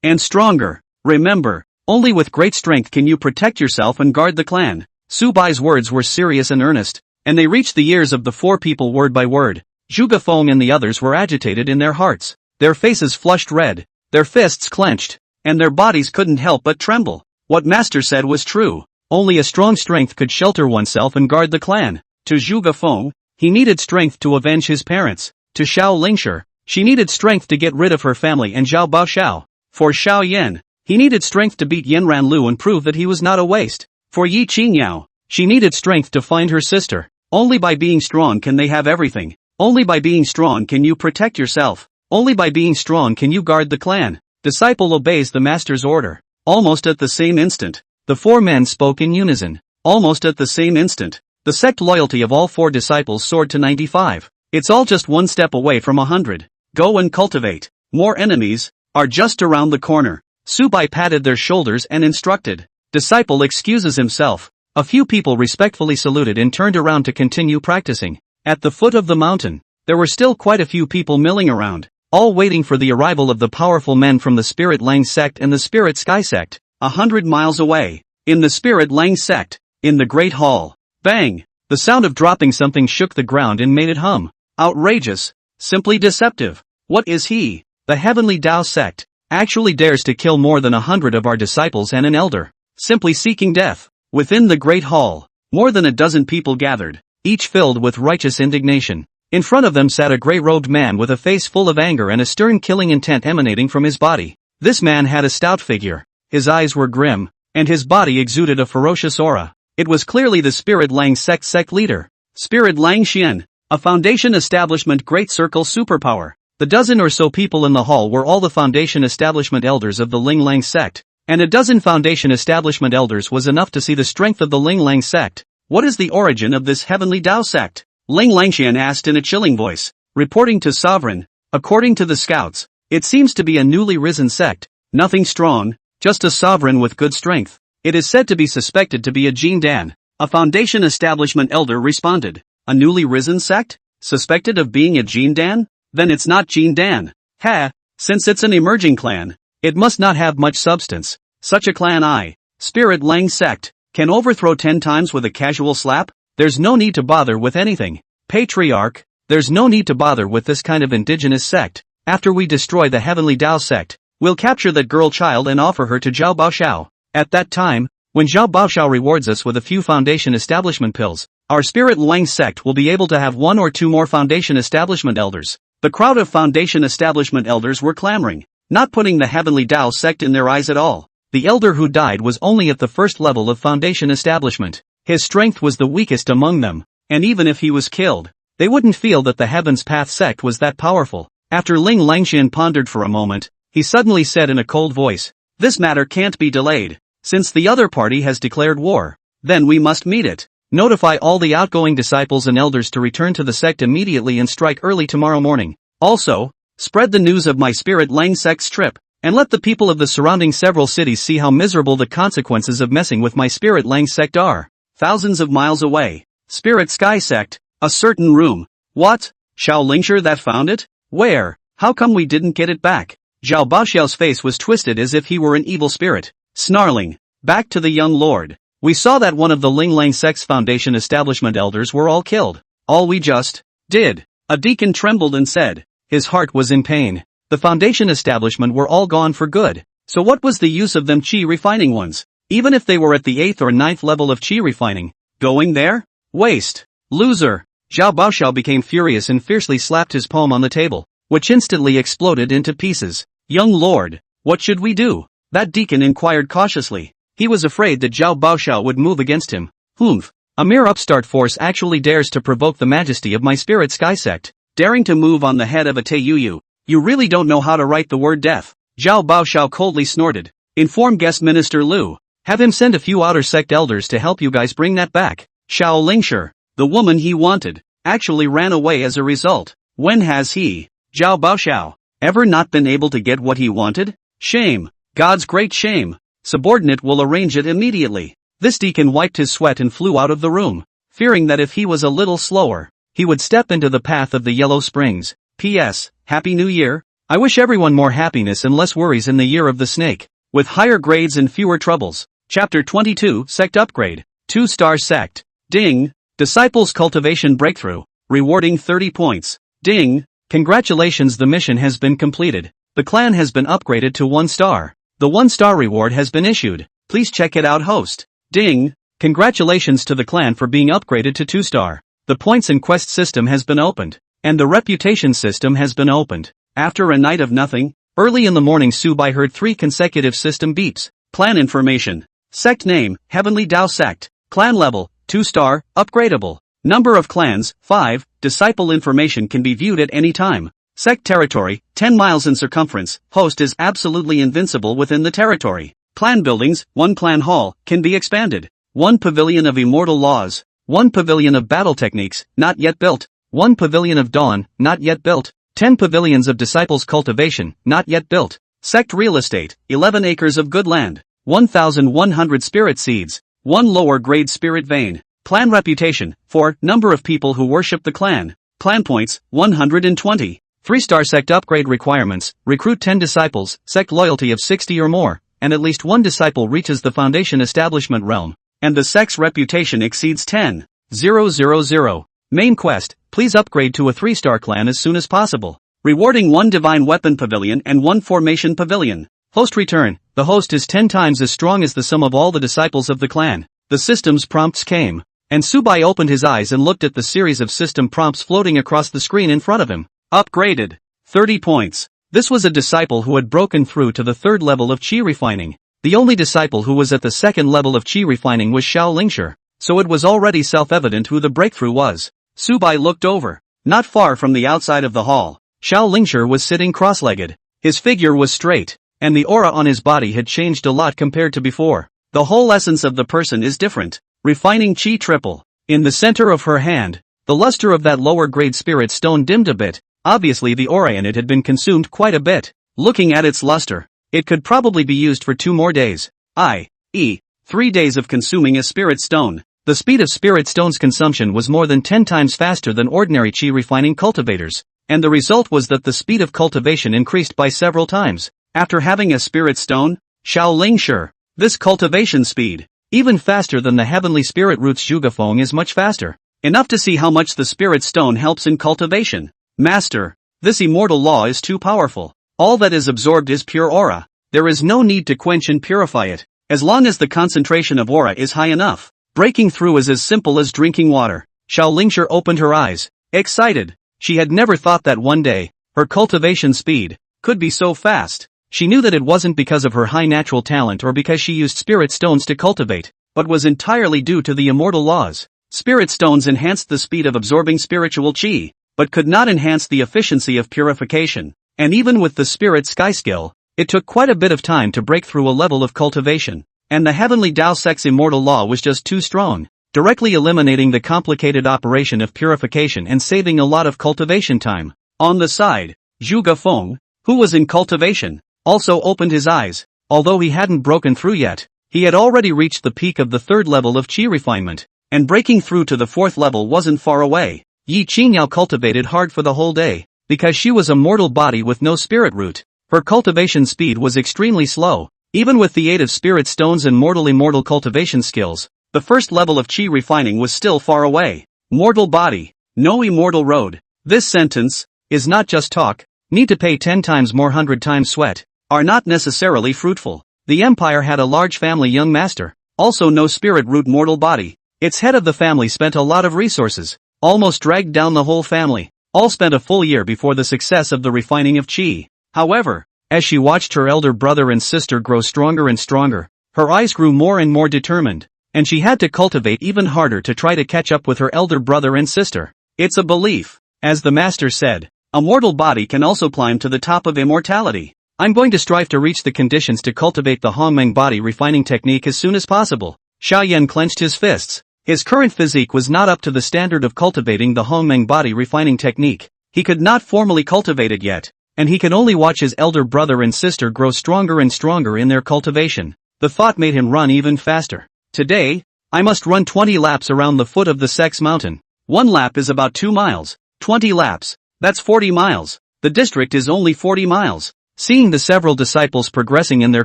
and stronger. Remember, only with great strength can you protect yourself and guard the clan. Su Bai's words were serious and earnest, and they reached the ears of the 4 people word by word. Zhuge Feng and the others were agitated in their hearts. Their faces flushed red, their fists clenched, and their bodies couldn't help but tremble. What Master said was true. Only a strong strength could shelter oneself and guard the clan. To Zhuge Feng, he needed strength to avenge his parents. To Xiao Lingshi, she needed strength to get rid of her family and Zhao Baoxiao. For Xiao Yan, he needed strength to beat Yanran Lu and prove that he was not a waste. For Yi Qingyao, she needed strength to find her sister. Only by being strong can they have everything. Only by being strong can you protect yourself. Only by being strong can you guard the clan. Disciple obeys the master's order. Almost at the same instant, the 4 men spoke in unison. Almost at the same instant, the sect loyalty of all 4 disciples soared to 95. It's all just one step away from 100. Go and cultivate. More enemies are just around the corner. Su Bai patted their shoulders and instructed. Disciple excuses himself. A few people respectfully saluted and turned around to continue practicing. At the foot of the mountain, there were still quite a few people milling around, all waiting for the arrival of the powerful men from the Spirit Lang Sect and the Spirit Sky Sect. 100 miles away, in the Spirit Lang Sect, in the Great Hall. Bang! The sound of dropping something shook the ground and made it hum. Outrageous. Simply deceptive. What is he? The Heavenly Tao sect actually dares to kill more than 100 of our disciples and an elder, simply seeking death. Within the Great Hall, more than a dozen people gathered, each filled with righteous indignation. In front of them sat a gray-robed man with a face full of anger and a stern killing intent emanating from his body. This man had a stout figure, his eyes were grim, and his body exuded a ferocious aura. It was clearly the Spirit Lang sect leader. Spirit Lang Xian, a foundation establishment great circle superpower. The dozen or so people in the hall were all the foundation establishment elders of the Ling Lang sect, and a dozen foundation establishment elders was enough to see the strength of the Ling Lang sect. What is the origin of this heavenly Tao sect? Ling Langxian asked in a chilling voice. Reporting to Sovereign, according to the scouts, it seems to be a newly risen sect, nothing strong, just a sovereign with good strength. It is said to be suspected to be a Jin Dan. A foundation establishment elder responded. A newly risen sect? Suspected of being a Jin Dan? Then it's not Jin Dan. Ha! Since it's an emerging clan, it must not have much substance. Such a clan Spirit Lang sect, can overthrow 10 times with a casual slap? There's no need to bother with anything. Patriarch, there's no need to bother with this kind of indigenous sect. After we destroy the heavenly Tao sect, we'll capture that girl child and offer her to Zhao Baoxiao. At that time, when Zhao Baoxiao rewards us with a few foundation establishment pills, our Spirit Lang sect will be able to have 1 or 2 more foundation establishment elders. The crowd of foundation establishment elders were clamoring, not putting the heavenly Tao sect in their eyes at all. The elder who died was only at the first level of foundation establishment. His strength was the weakest among them, and even if he was killed, they wouldn't feel that the Heaven's Path sect was that powerful. After Ling Langxian pondered for a moment, he suddenly said in a cold voice, "This matter can't be delayed. Since the other party has declared war, then we must meet it. Notify all the outgoing disciples and elders to return to the sect immediately and strike early tomorrow morning. Also, spread the news of my Spirit Lang sect's trip, and let the people of the surrounding several cities see how miserable the consequences of messing with my Spirit Lang sect are. Thousands of miles away. Spirit Sky sect, a certain room. What? Xiao Lingshi that found it? Where? How come we didn't get it back?" Zhao Baoxiao's face was twisted as if he were an evil spirit. Snarling, "Back to the young lord. We saw that one of the Ling Lang sect's foundation establishment elders were all killed. All we just did." A deacon trembled and said. His heart was in pain. The foundation establishment were all gone for good. So what was the use of them qi refining ones? Even if they were at the 8th or 9th level of qi refining. Going there? Waste. Loser. Zhao Baoxiao became furious and fiercely slapped his palm on the table, which instantly exploded into pieces. "Young lord, what should we do?" That deacon inquired cautiously. He was afraid that Zhao Baoxiao would move against him. "Humph. A mere upstart force actually dares to provoke the majesty of my Spirit Sky sect, daring to move on the head of a Teiyuyu. You really don't know how to write the word death." Zhao Baoxiao coldly snorted. "Inform guest minister Lu. Have him send a few outer sect elders to help you guys bring that back." Xiao Lingshi, the woman he wanted, actually ran away as a result. When has he, Zhao Baoxiao, ever not been able to get what he wanted? Shame. God's great shame. Subordinate will arrange it immediately. This deacon wiped his sweat and flew out of the room, fearing that if he was a little slower, he would step into the path of the Yellow Springs. P.S. Happy New Year. I wish everyone more happiness and less worries in the year of the snake, with higher grades and fewer troubles. Chapter 22 Sect Upgrade. 2-star Sect. Ding. Disciples Cultivation Breakthrough. Rewarding 30 points. Ding. Congratulations, the mission has been completed. The clan has been upgraded to 1 star. The 1-star reward has been issued. Please check it out, host. Ding. Congratulations to the clan for being upgraded to 2-star. The points and quest system has been opened, and the reputation system has been opened. After a night of nothing, early in the morning Su Bai heard 3 consecutive system beeps. Clan information. Sect name, Heavenly Tao Sect. Clan level, 2-star, upgradable. Number of clans, 5. Disciple information can be viewed at any time. Sect territory, 10 miles in circumference. Host is absolutely invincible within the territory. Clan buildings, 1 clan hall, can be expanded. 1 pavilion of immortal laws. 1 pavilion of battle techniques, not yet built. 1 pavilion of dawn, not yet built. 10 pavilions of disciples cultivation, not yet built. Sect real estate, 11 acres of good land. 1,100 spirit seeds. 1 lower grade spirit vein. Clan reputation, 4. Number of people who worship the clan. Clan points, 120. 3-star sect upgrade requirements. Recruit 10 disciples, sect loyalty of 60 or more, and at least 1 disciple reaches the foundation establishment realm, and the sect's reputation exceeds 10,000. Main quest, please upgrade to a 3-star clan as soon as possible. Rewarding 1 divine weapon pavilion and 1 formation pavilion. Host return. The host is 10 times as strong as the sum of all the disciples of the clan. The system's prompts came, and Su Bai opened his eyes and looked at the series of system prompts floating across the screen in front of him. Upgraded. 30 points. This was a disciple who had broken through to the 3rd level of qi refining. The only disciple who was at the 2nd level of qi refining was Xiao Lingshi, so it was already self-evident who the breakthrough was. Su Bai looked over. Not far from the outside of the hall, Xiao Lingshi was sitting cross-legged. His figure was straight, and the aura on his body had changed a lot compared to before. The whole essence of the person is different. Refining Qi triple. In the center of her hand, the luster of that lower-grade spirit stone dimmed a bit. Obviously the aura in it had been consumed quite a bit. Looking at its luster, it could probably be used for 2 more days. 3 days of consuming a spirit stone. The speed of spirit stone's consumption was more than 10 times faster than ordinary Qi refining cultivators, and the result was that the speed of cultivation increased by several times. After having a spirit stone, Xiao Lingshi, this cultivation speed, even faster than the heavenly spirit roots Zhugafeng, is much faster. Enough to see how much the spirit stone helps in cultivation. Master, this immortal law is too powerful. All that is absorbed is pure aura. There is no need to quench and purify it. As long as the concentration of aura is high enough, breaking through is as simple as drinking water. Xiao Lingshi opened her eyes, excited. She had never thought that one day, her cultivation speed could be so fast. She knew that it wasn't because of her high natural talent or because she used spirit stones to cultivate, but was entirely due to the immortal laws. Spirit stones enhanced the speed of absorbing spiritual Qi, but could not enhance the efficiency of purification. And even with the spirit sky skill, it took quite a bit of time to break through a level of cultivation. And the heavenly Tao Sect's immortal law was just too strong, directly eliminating the complicated operation of purification and saving a lot of cultivation time. On the side, Zhugafeng, who was in cultivation, also opened his eyes. Although he hadn't broken through yet, he had already reached the peak of the 3rd level of Qi refinement, and breaking through to the 4th level wasn't far away. Yi Qingyao cultivated hard for the whole day, because she was a mortal body with no spirit root. Her cultivation speed was extremely slow. Even with the aid of spirit stones and immortal cultivation skills, the 1st level of Qi refining was still far away. Mortal body, no immortal road. This sentence is not just talk. Need to pay 10 times more, 100 times sweat, are not necessarily fruitful. The empire had a large family young master, also no spirit root mortal body. Its head of the family spent a lot of resources, almost dragged down the whole family. All spent a full year before the success of the refining of Qi. However, as she watched her elder brother and sister grow stronger and stronger, her eyes grew more and more determined, and she had to cultivate even harder to try to catch up with her elder brother and sister. It's a belief, as the master said, a mortal body can also climb to the top of immortality. I'm going to strive to reach the conditions to cultivate the Hongmeng body refining technique as soon as possible. Xia Yan clenched his fists. His current physique was not up to the standard of cultivating the Hongmeng body refining technique. He could not formally cultivate it yet, and he could only watch his elder brother and sister grow stronger and stronger in their cultivation. The thought made him run even faster. Today, I must run 20 laps around the foot of the Sect mountain. 1 lap is about 2 miles. 20 laps, that's 40 miles. The district is only 40 miles. Seeing the several disciples progressing in their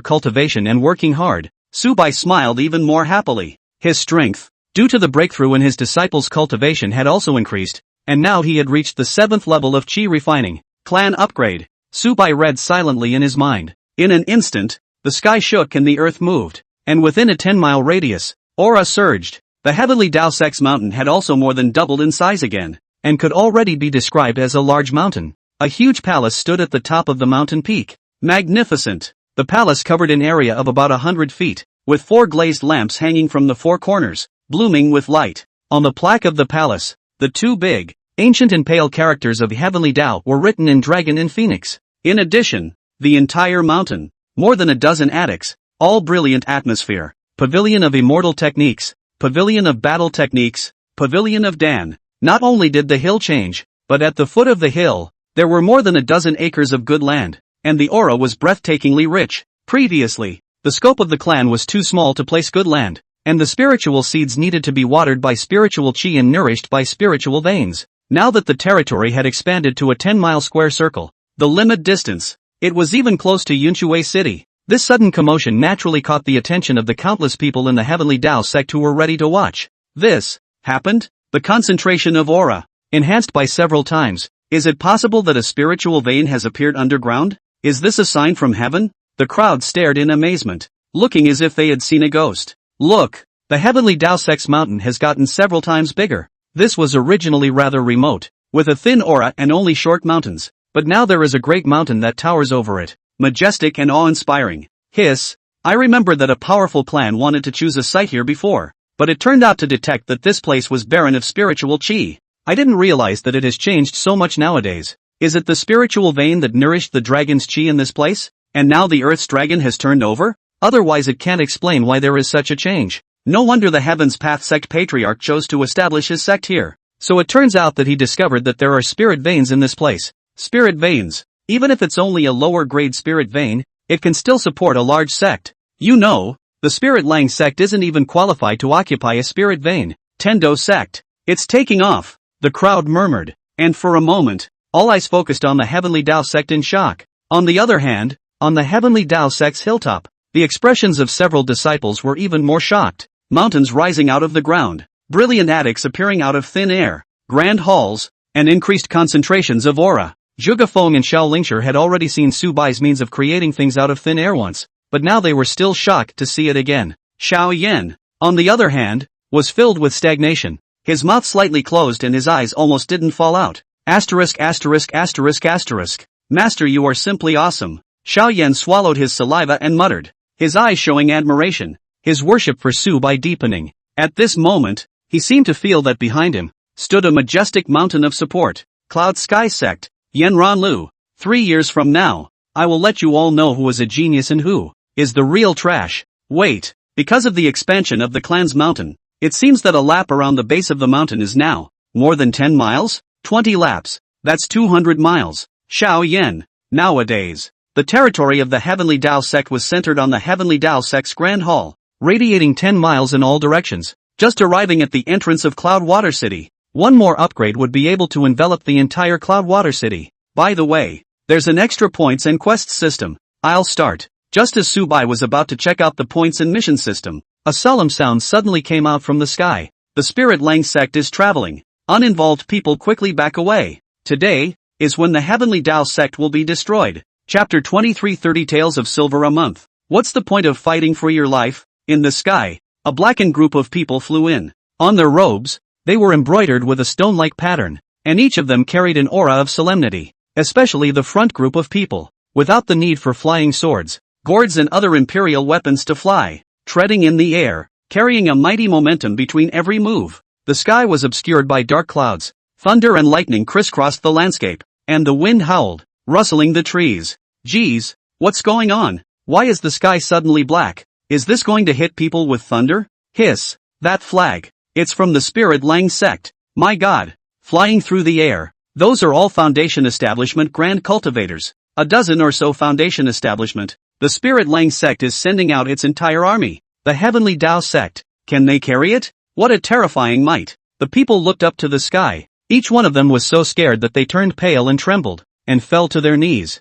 cultivation and working hard, Su Bai smiled even more happily. His strength, due to the breakthrough in his disciples' cultivation, had also increased, and now he had reached the 7th level of Qi refining. Clan upgrade. Su Bai read silently in his mind. In an instant, the sky shook and the earth moved, and within a 10-mile radius, aura surged. The heavenly Tao Sect's mountain had also more than doubled in size again, and could already be described as a large mountain. A huge palace stood at the top of the mountain peak. Magnificent. The palace covered an area of about 100 feet, with 4 glazed lamps hanging from the 4 corners, blooming with light. On the plaque of the palace, the 2 big, ancient and pale characters of Heavenly Tao were written in dragon and phoenix. In addition, the entire mountain, more than a dozen attics, all brilliant atmosphere, pavilion of immortal techniques, pavilion of battle techniques, pavilion of Dan. Not only did the hill change, but at the foot of the hill, there were more than a dozen acres of good land, and the aura was breathtakingly rich. Previously, the scope of the clan was too small to place good land, and the spiritual seeds needed to be watered by spiritual Qi and nourished by spiritual veins. Now that the territory had expanded to a 10-mile square circle, the limit distance, it was even close to Yunshui City. This sudden commotion naturally caught the attention of the countless people in the Heavenly Tao Sect who were ready to watch. This happened? The concentration of aura, enhanced by several times. Is it possible that a spiritual vein has appeared underground? Is this a sign from heaven? The crowd stared in amazement, looking as if they had seen a ghost. Look, the Heavenly Tao Sect's mountain has gotten several times bigger. This was originally rather remote, with a thin aura and only short mountains, but now there is a great mountain that towers over it, majestic and awe-inspiring. Hiss, I remember that a powerful clan wanted to choose a site here before, but it turned out to detect that this place was barren of spiritual Qi. I didn't realize that it has changed so much nowadays. Is it the spiritual vein that nourished the dragon's chi in this place? And now the Earth's dragon has turned over? Otherwise it can't explain why there is such a change. No wonder the Heaven's Path Sect Patriarch chose to establish his sect here. So it turns out that he discovered that there are spirit veins in this place. Spirit veins. Even if it's only a lower grade spirit vein, it can still support a large sect. You know, the Spirit Lang sect isn't even qualified to occupy a spirit vein. Tendo sect. It's taking off. The crowd murmured. And for a moment, all eyes focused on the Heavenly Tao sect in shock. On the other hand, on the Heavenly Tao sect's hilltop, the expressions of several disciples were even more shocked. Mountains rising out of the ground, brilliant attics appearing out of thin air, grand halls, and increased concentrations of aura. Zhuge Feng and Xiao Lingshi had already seen Su Bai's means of creating things out of thin air once, but now they were still shocked to see it again. Xiao Yan, on the other hand, was filled with stagnation. His mouth slightly closed and his eyes almost didn't fall out. Asterisk asterisk asterisk asterisk. Master, you are simply awesome. Xiao Yan swallowed his saliva and muttered, his eyes showing admiration, his worship for Su Bai deepening. At this moment, he seemed to feel that behind him stood a majestic mountain of support. Cloud Sky Sect, Yen Ran Lu. 3 years from now, I will let you all know who is a genius and who is the real trash. Wait, because of the expansion of the clan's mountain, it seems that a lap around the base of the mountain is now more than 10 miles? 20 laps. That's 200 miles. Xiao Yan. Nowadays, the territory of the Heavenly Tao sect was centered on the Heavenly Tao sect's Grand Hall, radiating 10 miles in all directions. Just arriving at the entrance of Cloud Water City, one more upgrade would be able to envelop the entire Cloud Water City. By the way, there's an extra points and quests system. I'll start. Just as Su Bai was about to check out the points and mission system, a solemn sound suddenly came out from the sky. The Spirit Lang sect is traveling. Uninvolved people quickly back away. Today is when the Heavenly Tao sect will be destroyed. Chapter 23, 30 Tales of Silver a month. What's the point of fighting for your life? In the sky, a blackened group of people flew in. On their robes, they were embroidered with a stone-like pattern, and each of them carried an aura of solemnity, especially the front group of people, without the need for flying swords, gourds and other imperial weapons to fly, treading in the air, carrying a mighty momentum between every move. The sky was obscured by dark clouds, thunder and lightning crisscrossed the landscape, and the wind howled, rustling the trees. Geez, what's going on? Why is the sky suddenly black? Is this going to hit people with thunder? Hiss, that flag. It's from the Spirit Lang sect. My God. Flying through the air. Those are all Foundation Establishment Grand Cultivators. A dozen or so Foundation Establishment. The Spirit Lang sect is sending out its entire army. The Heavenly Tao sect. Can they carry it? What a terrifying might. The people looked up to the sky. Each one of them was so scared that they turned pale and trembled, and fell to their knees.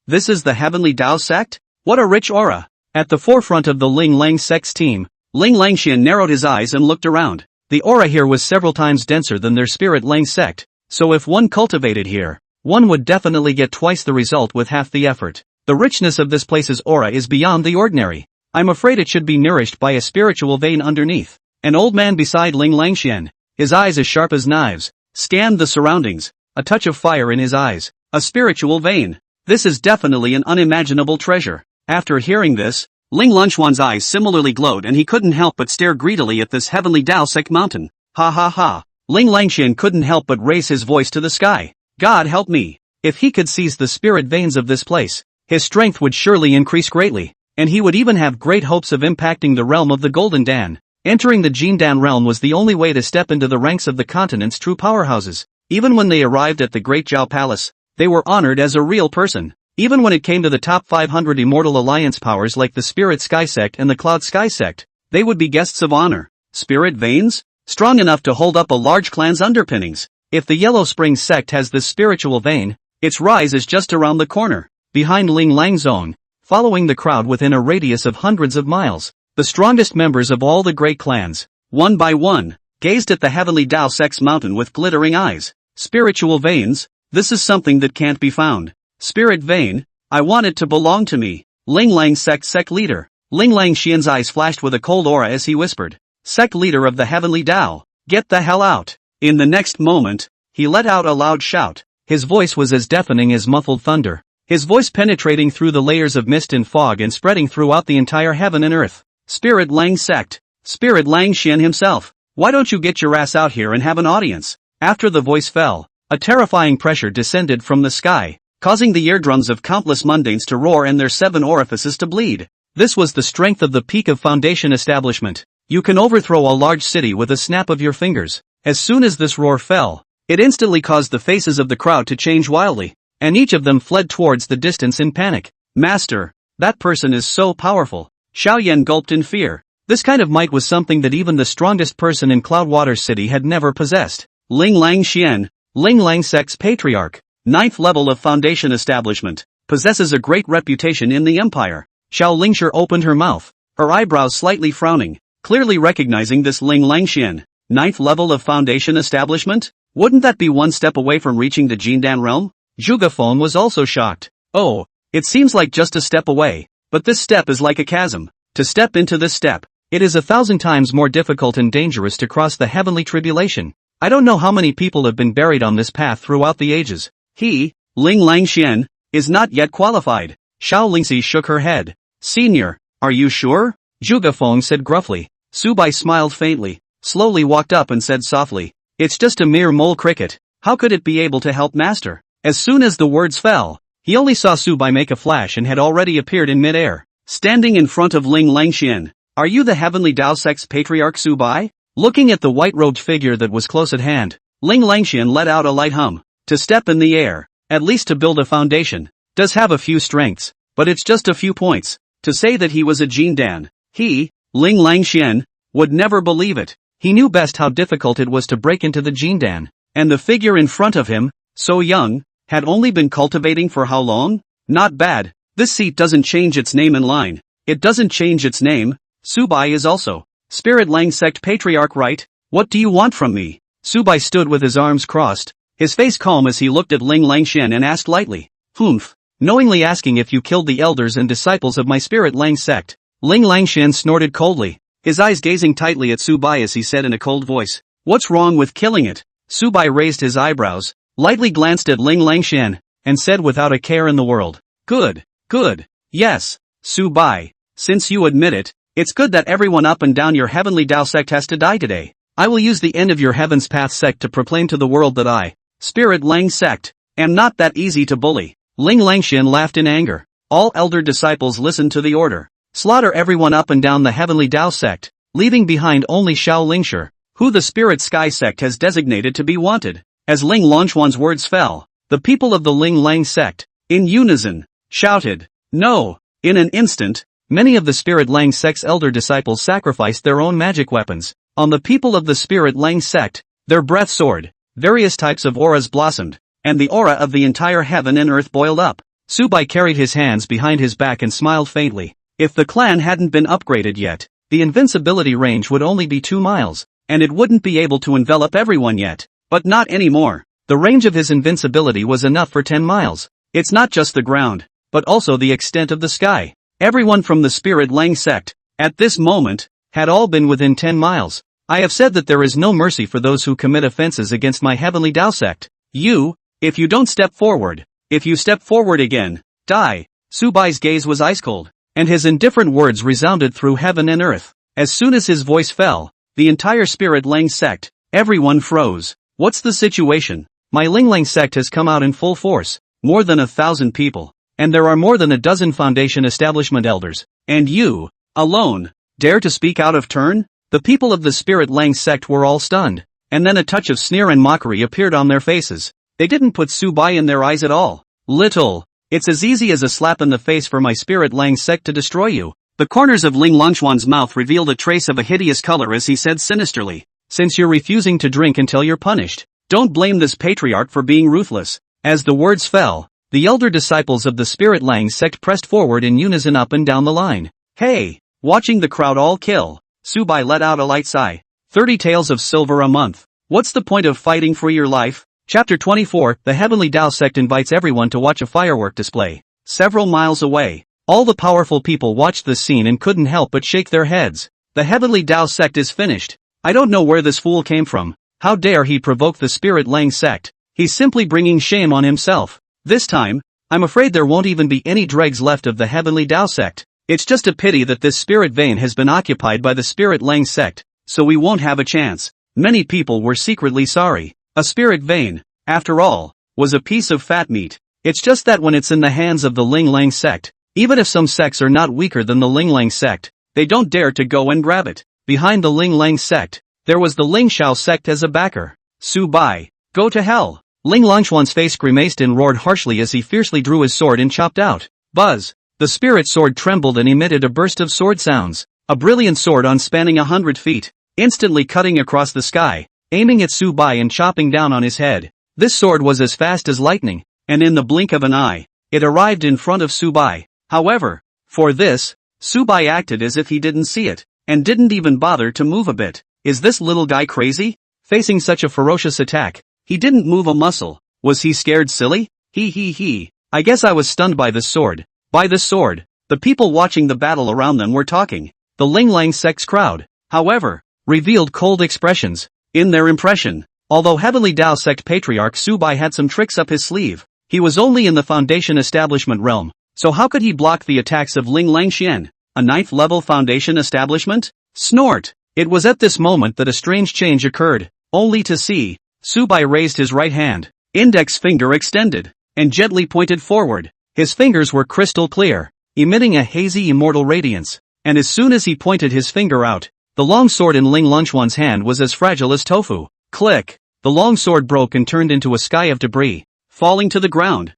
This is the Heavenly Tao sect? What a rich aura. At the forefront of the Ling Lang sect's team, Ling Langxian narrowed his eyes and looked around. The aura here was several times denser than their Spirit Lang sect, so if one cultivated here, one would definitely get twice the result with half the effort. The richness of this place's aura is beyond the ordinary. I'm afraid it should be nourished by a spiritual vein underneath. An old man beside Ling Langxian, his eyes as sharp as knives, scanned the surroundings, a touch of fire in his eyes. A spiritual vein. This is definitely an unimaginable treasure. After hearing this, Ling Langxuan's eyes similarly glowed and he couldn't help but stare greedily at this Heavenly Tao sect mountain. Ha ha ha. Ling Langxian couldn't help but raise his voice to the sky. God help me. If he could seize the spirit veins of this place, his strength would surely increase greatly, and he would even have great hopes of impacting the realm of the Golden Dan. Entering the Jin Dan realm was the only way to step into the ranks of the continent's true powerhouses. Even when they arrived at the Great Zhao Palace, they were honored as a real person. Even when it came to the top 500 Immortal Alliance powers like the Spirit Sky Sect and the Cloud Sky Sect, they would be guests of honor. Spirit veins? Strong enough to hold up a large clan's underpinnings. If the Yellow Spring Sect has this spiritual vein, its rise is just around the corner. Behind Ling Langzong, following the crowd within a radius of hundreds of miles, the strongest members of all the great clans, one by one, gazed at the Heavenly Tao sect's mountain with glittering eyes. Spiritual veins? This is something that can't be found. Spirit vein? I want it to belong to me. Ling Lang sect leader. Ling Langxian's eyes flashed with a cold aura as he whispered. Sect leader of the Heavenly Tao, get the hell out. In the next moment, he let out a loud shout. His voice was as deafening as muffled thunder. His voice penetrating through the layers of mist and fog and spreading throughout the entire heaven and earth. Spirit Lang sect. Spirit Langxian himself. Why don't you get your ass out here and have an audience? After the voice fell, A terrifying pressure descended from the sky, causing the eardrums of countless mundanes to roar and their 7 orifices to bleed. This was the strength of the peak of Foundation establishment. You can overthrow a large city with a snap of your fingers. As soon as this roar fell, it instantly caused the faces of the crowd to change wildly, and each of them fled towards the distance in panic. Master, that person is so powerful. Xiao Yan gulped in fear. This kind of might was something that even the strongest person in Cloudwater City had never possessed. Ling Lang Xian, Ling Lang Sect's patriarch, 9th level of Foundation establishment, possesses a great reputation in the empire. Xiao Lingshi opened her mouth, her eyebrows slightly frowning, clearly recognizing this Ling Lang Xian, 9th level of Foundation establishment? Wouldn't that be one step away from reaching the Jindan realm? Zhuge Feng was also shocked. Oh, it seems like just a step away, but this step is like a chasm. To step into this step, it is 1,000 times more difficult and dangerous to cross the heavenly tribulation. I don't know how many people have been buried on this path throughout the ages. He, Ling Lang Xian, is not yet qualified. Xiao Lingxi shook her head. Senior, are you sure? Zhuge Feng said gruffly. Su Bai smiled faintly, slowly walked up and said softly, it's just a mere mole cricket. How could it be able to help master? As soon as the words fell, he only saw Su Bai make a flash and had already appeared in midair, standing in front of Ling Lang Xian. Are you the Heavenly Dao Sect's patriarch Su Bai? Looking at the white-robed figure that was close at hand, Ling Lang Xian let out a light hum. To step in the air, at least to build a foundation, does have a few strengths, but it's just a few points. To say that he was a Jindan, he, Ling Lang Xian, would never believe it. He knew best how difficult it was to break into the Jindan, and the figure in front of him, so young, had only been cultivating for how long? Not bad. This seat doesn't change its name in line. It doesn't change its name. Su Bai is also Spirit Lang Sect Patriarch, right? What do you want from me? Su Bai stood with his arms crossed, his face calm as he looked at Ling Lang Xian and asked lightly, Humph, knowingly asking if you killed the elders and disciples of my Spirit Lang Sect. Ling Lang Xian snorted coldly, his eyes gazing tightly at Su Bai as he said in a cold voice, what's wrong with killing it? Su Bai raised his eyebrows, lightly glanced at Ling Lang Xian, and said without a care in the world, good, good, yes, Su Bai, since you admit it, it's good that everyone up and down your Heavenly Dao Sect has to die today. I will use the end of your Heaven's Path Sect to proclaim to the world that I, Spirit Lang Sect, am not that easy to bully. Ling Lang Xian laughed in anger. All elder disciples listened to the order. Slaughter everyone up and down the Heavenly Dao Sect, leaving behind only Xiao Lingshi, who the Spirit Sky Sect has designated to be wanted. As Ling Longquan's words fell, the people of the Ling Lang Sect, in unison, shouted, no! In an instant, many of the Spirit Lang Sect's elder disciples sacrificed their own magic weapons. On the people of the Spirit Lang Sect, their breath soared, various types of auras blossomed, and the aura of the entire heaven and earth boiled up. Su Bai carried his hands behind his back and smiled faintly. If the clan hadn't been upgraded yet, the invincibility range would only be 2 miles, and it wouldn't be able to envelop everyone yet. But not anymore. The range of his invincibility was enough for 10 miles. It's not just the ground, but also the extent of the sky. Everyone from the Spirit Lang Sect, at this moment, had all been within 10 miles. I have said that there is no mercy for those who commit offenses against my Heavenly Dao Sect. You, if you don't step forward, if you step forward again, die. Su Bai's gaze was ice cold, and his indifferent words resounded through heaven and earth. As soon as his voice fell, the entire Spirit Lang Sect, everyone froze. What's the situation? My Ling Lang Sect has come out in full force, more than 1,000 people, and there are more than a dozen Foundation establishment elders, and you, alone, dare to speak out of turn? The people of the Spirit Lang Sect were all stunned, and then a touch of sneer and mockery appeared on their faces. They didn't put Su Bai in their eyes at all. Little. It's as easy as a slap in the face for my Spirit Lang Sect to destroy you. The corners of Ling Longquan's mouth revealed a trace of a hideous color as he said sinisterly, since you're refusing to drink until you're punished, don't blame this patriarch for being ruthless. As the words fell, the elder disciples of the Spirit Lang Sect pressed forward in unison up and down the line. Hey! Watching the crowd all kill, Su Bai let out a light sigh. 30 taels of silver a month. What's the point of fighting for your life? Chapter 24, The Heavenly Dao Sect invites everyone to watch a firework display. Several miles away, all the powerful people watched the scene and couldn't help but shake their heads. The Heavenly Dao Sect is finished. I don't know where this fool came from. How dare he provoke the Spirit Lang Sect? He's simply bringing shame on himself. This time, I'm afraid there won't even be any dregs left of the Heavenly Dao Sect. It's just a pity that this spirit vein has been occupied by the Spirit Lang Sect, so we won't have a chance. Many people were secretly sorry. A spirit vein. after all, was a piece of fat meat. It's just that when it's in the hands of the Ling Lang sect, even if some sects are not weaker than the Ling Lang sect, they don't dare to go and grab it. Behind the Ling Lang sect, there was the Ling Shao sect as a backer. Su Bai, go to hell. Ling Langchuan's face grimaced and roared harshly as he fiercely drew his sword and chopped out. Buzz! The spirit sword trembled and emitted a burst of sword sounds. A brilliant sword on spanning 100 feet, instantly cutting across the sky, aiming at Su Bai and chopping down on his head. This sword was as fast as lightning, and in the blink of an eye, it arrived in front of Su Bai. However, for this, Su Bai acted as if he didn't see it, and didn't even bother to move a bit. Is this little guy crazy? Facing such a ferocious attack, he didn't move a muscle. Was he scared silly? He. I guess I was stunned by this sword. By this sword, the people watching the battle around them were talking. The Ling Lang sect's crowd, however, revealed cold expressions in their impression. Although Heavenly Tao sect patriarch Su Bai had some tricks up his sleeve, he was only in the foundation establishment realm, so how could he block the attacks of Ling Lang Xian, a 9th level foundation establishment? Snort! It was at this moment that a strange change occurred, only to see, Su Bai raised his right hand, index finger extended, and gently pointed forward. His fingers were crystal clear, emitting a hazy immortal radiance, and as soon as he pointed his finger out, the long sword in Ling Langchuan's hand was as fragile as tofu. Click! The long sword broke and turned into a sky of debris, falling to the ground.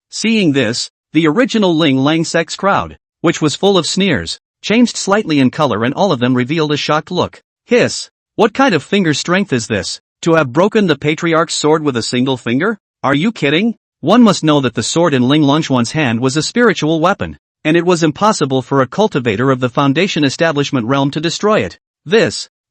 Seeing this, the original Ling Lang sect's crowd, which was full of sneers, changed slightly in color and all of them revealed a shocked look. Hiss! What kind of finger strength is this? To have broken the patriarch's sword with a single finger? Are you kidding? One must know that the sword in Ling Langchuan's hand was a spiritual weapon, and it was impossible for a cultivator of the foundation establishment realm to destroy it.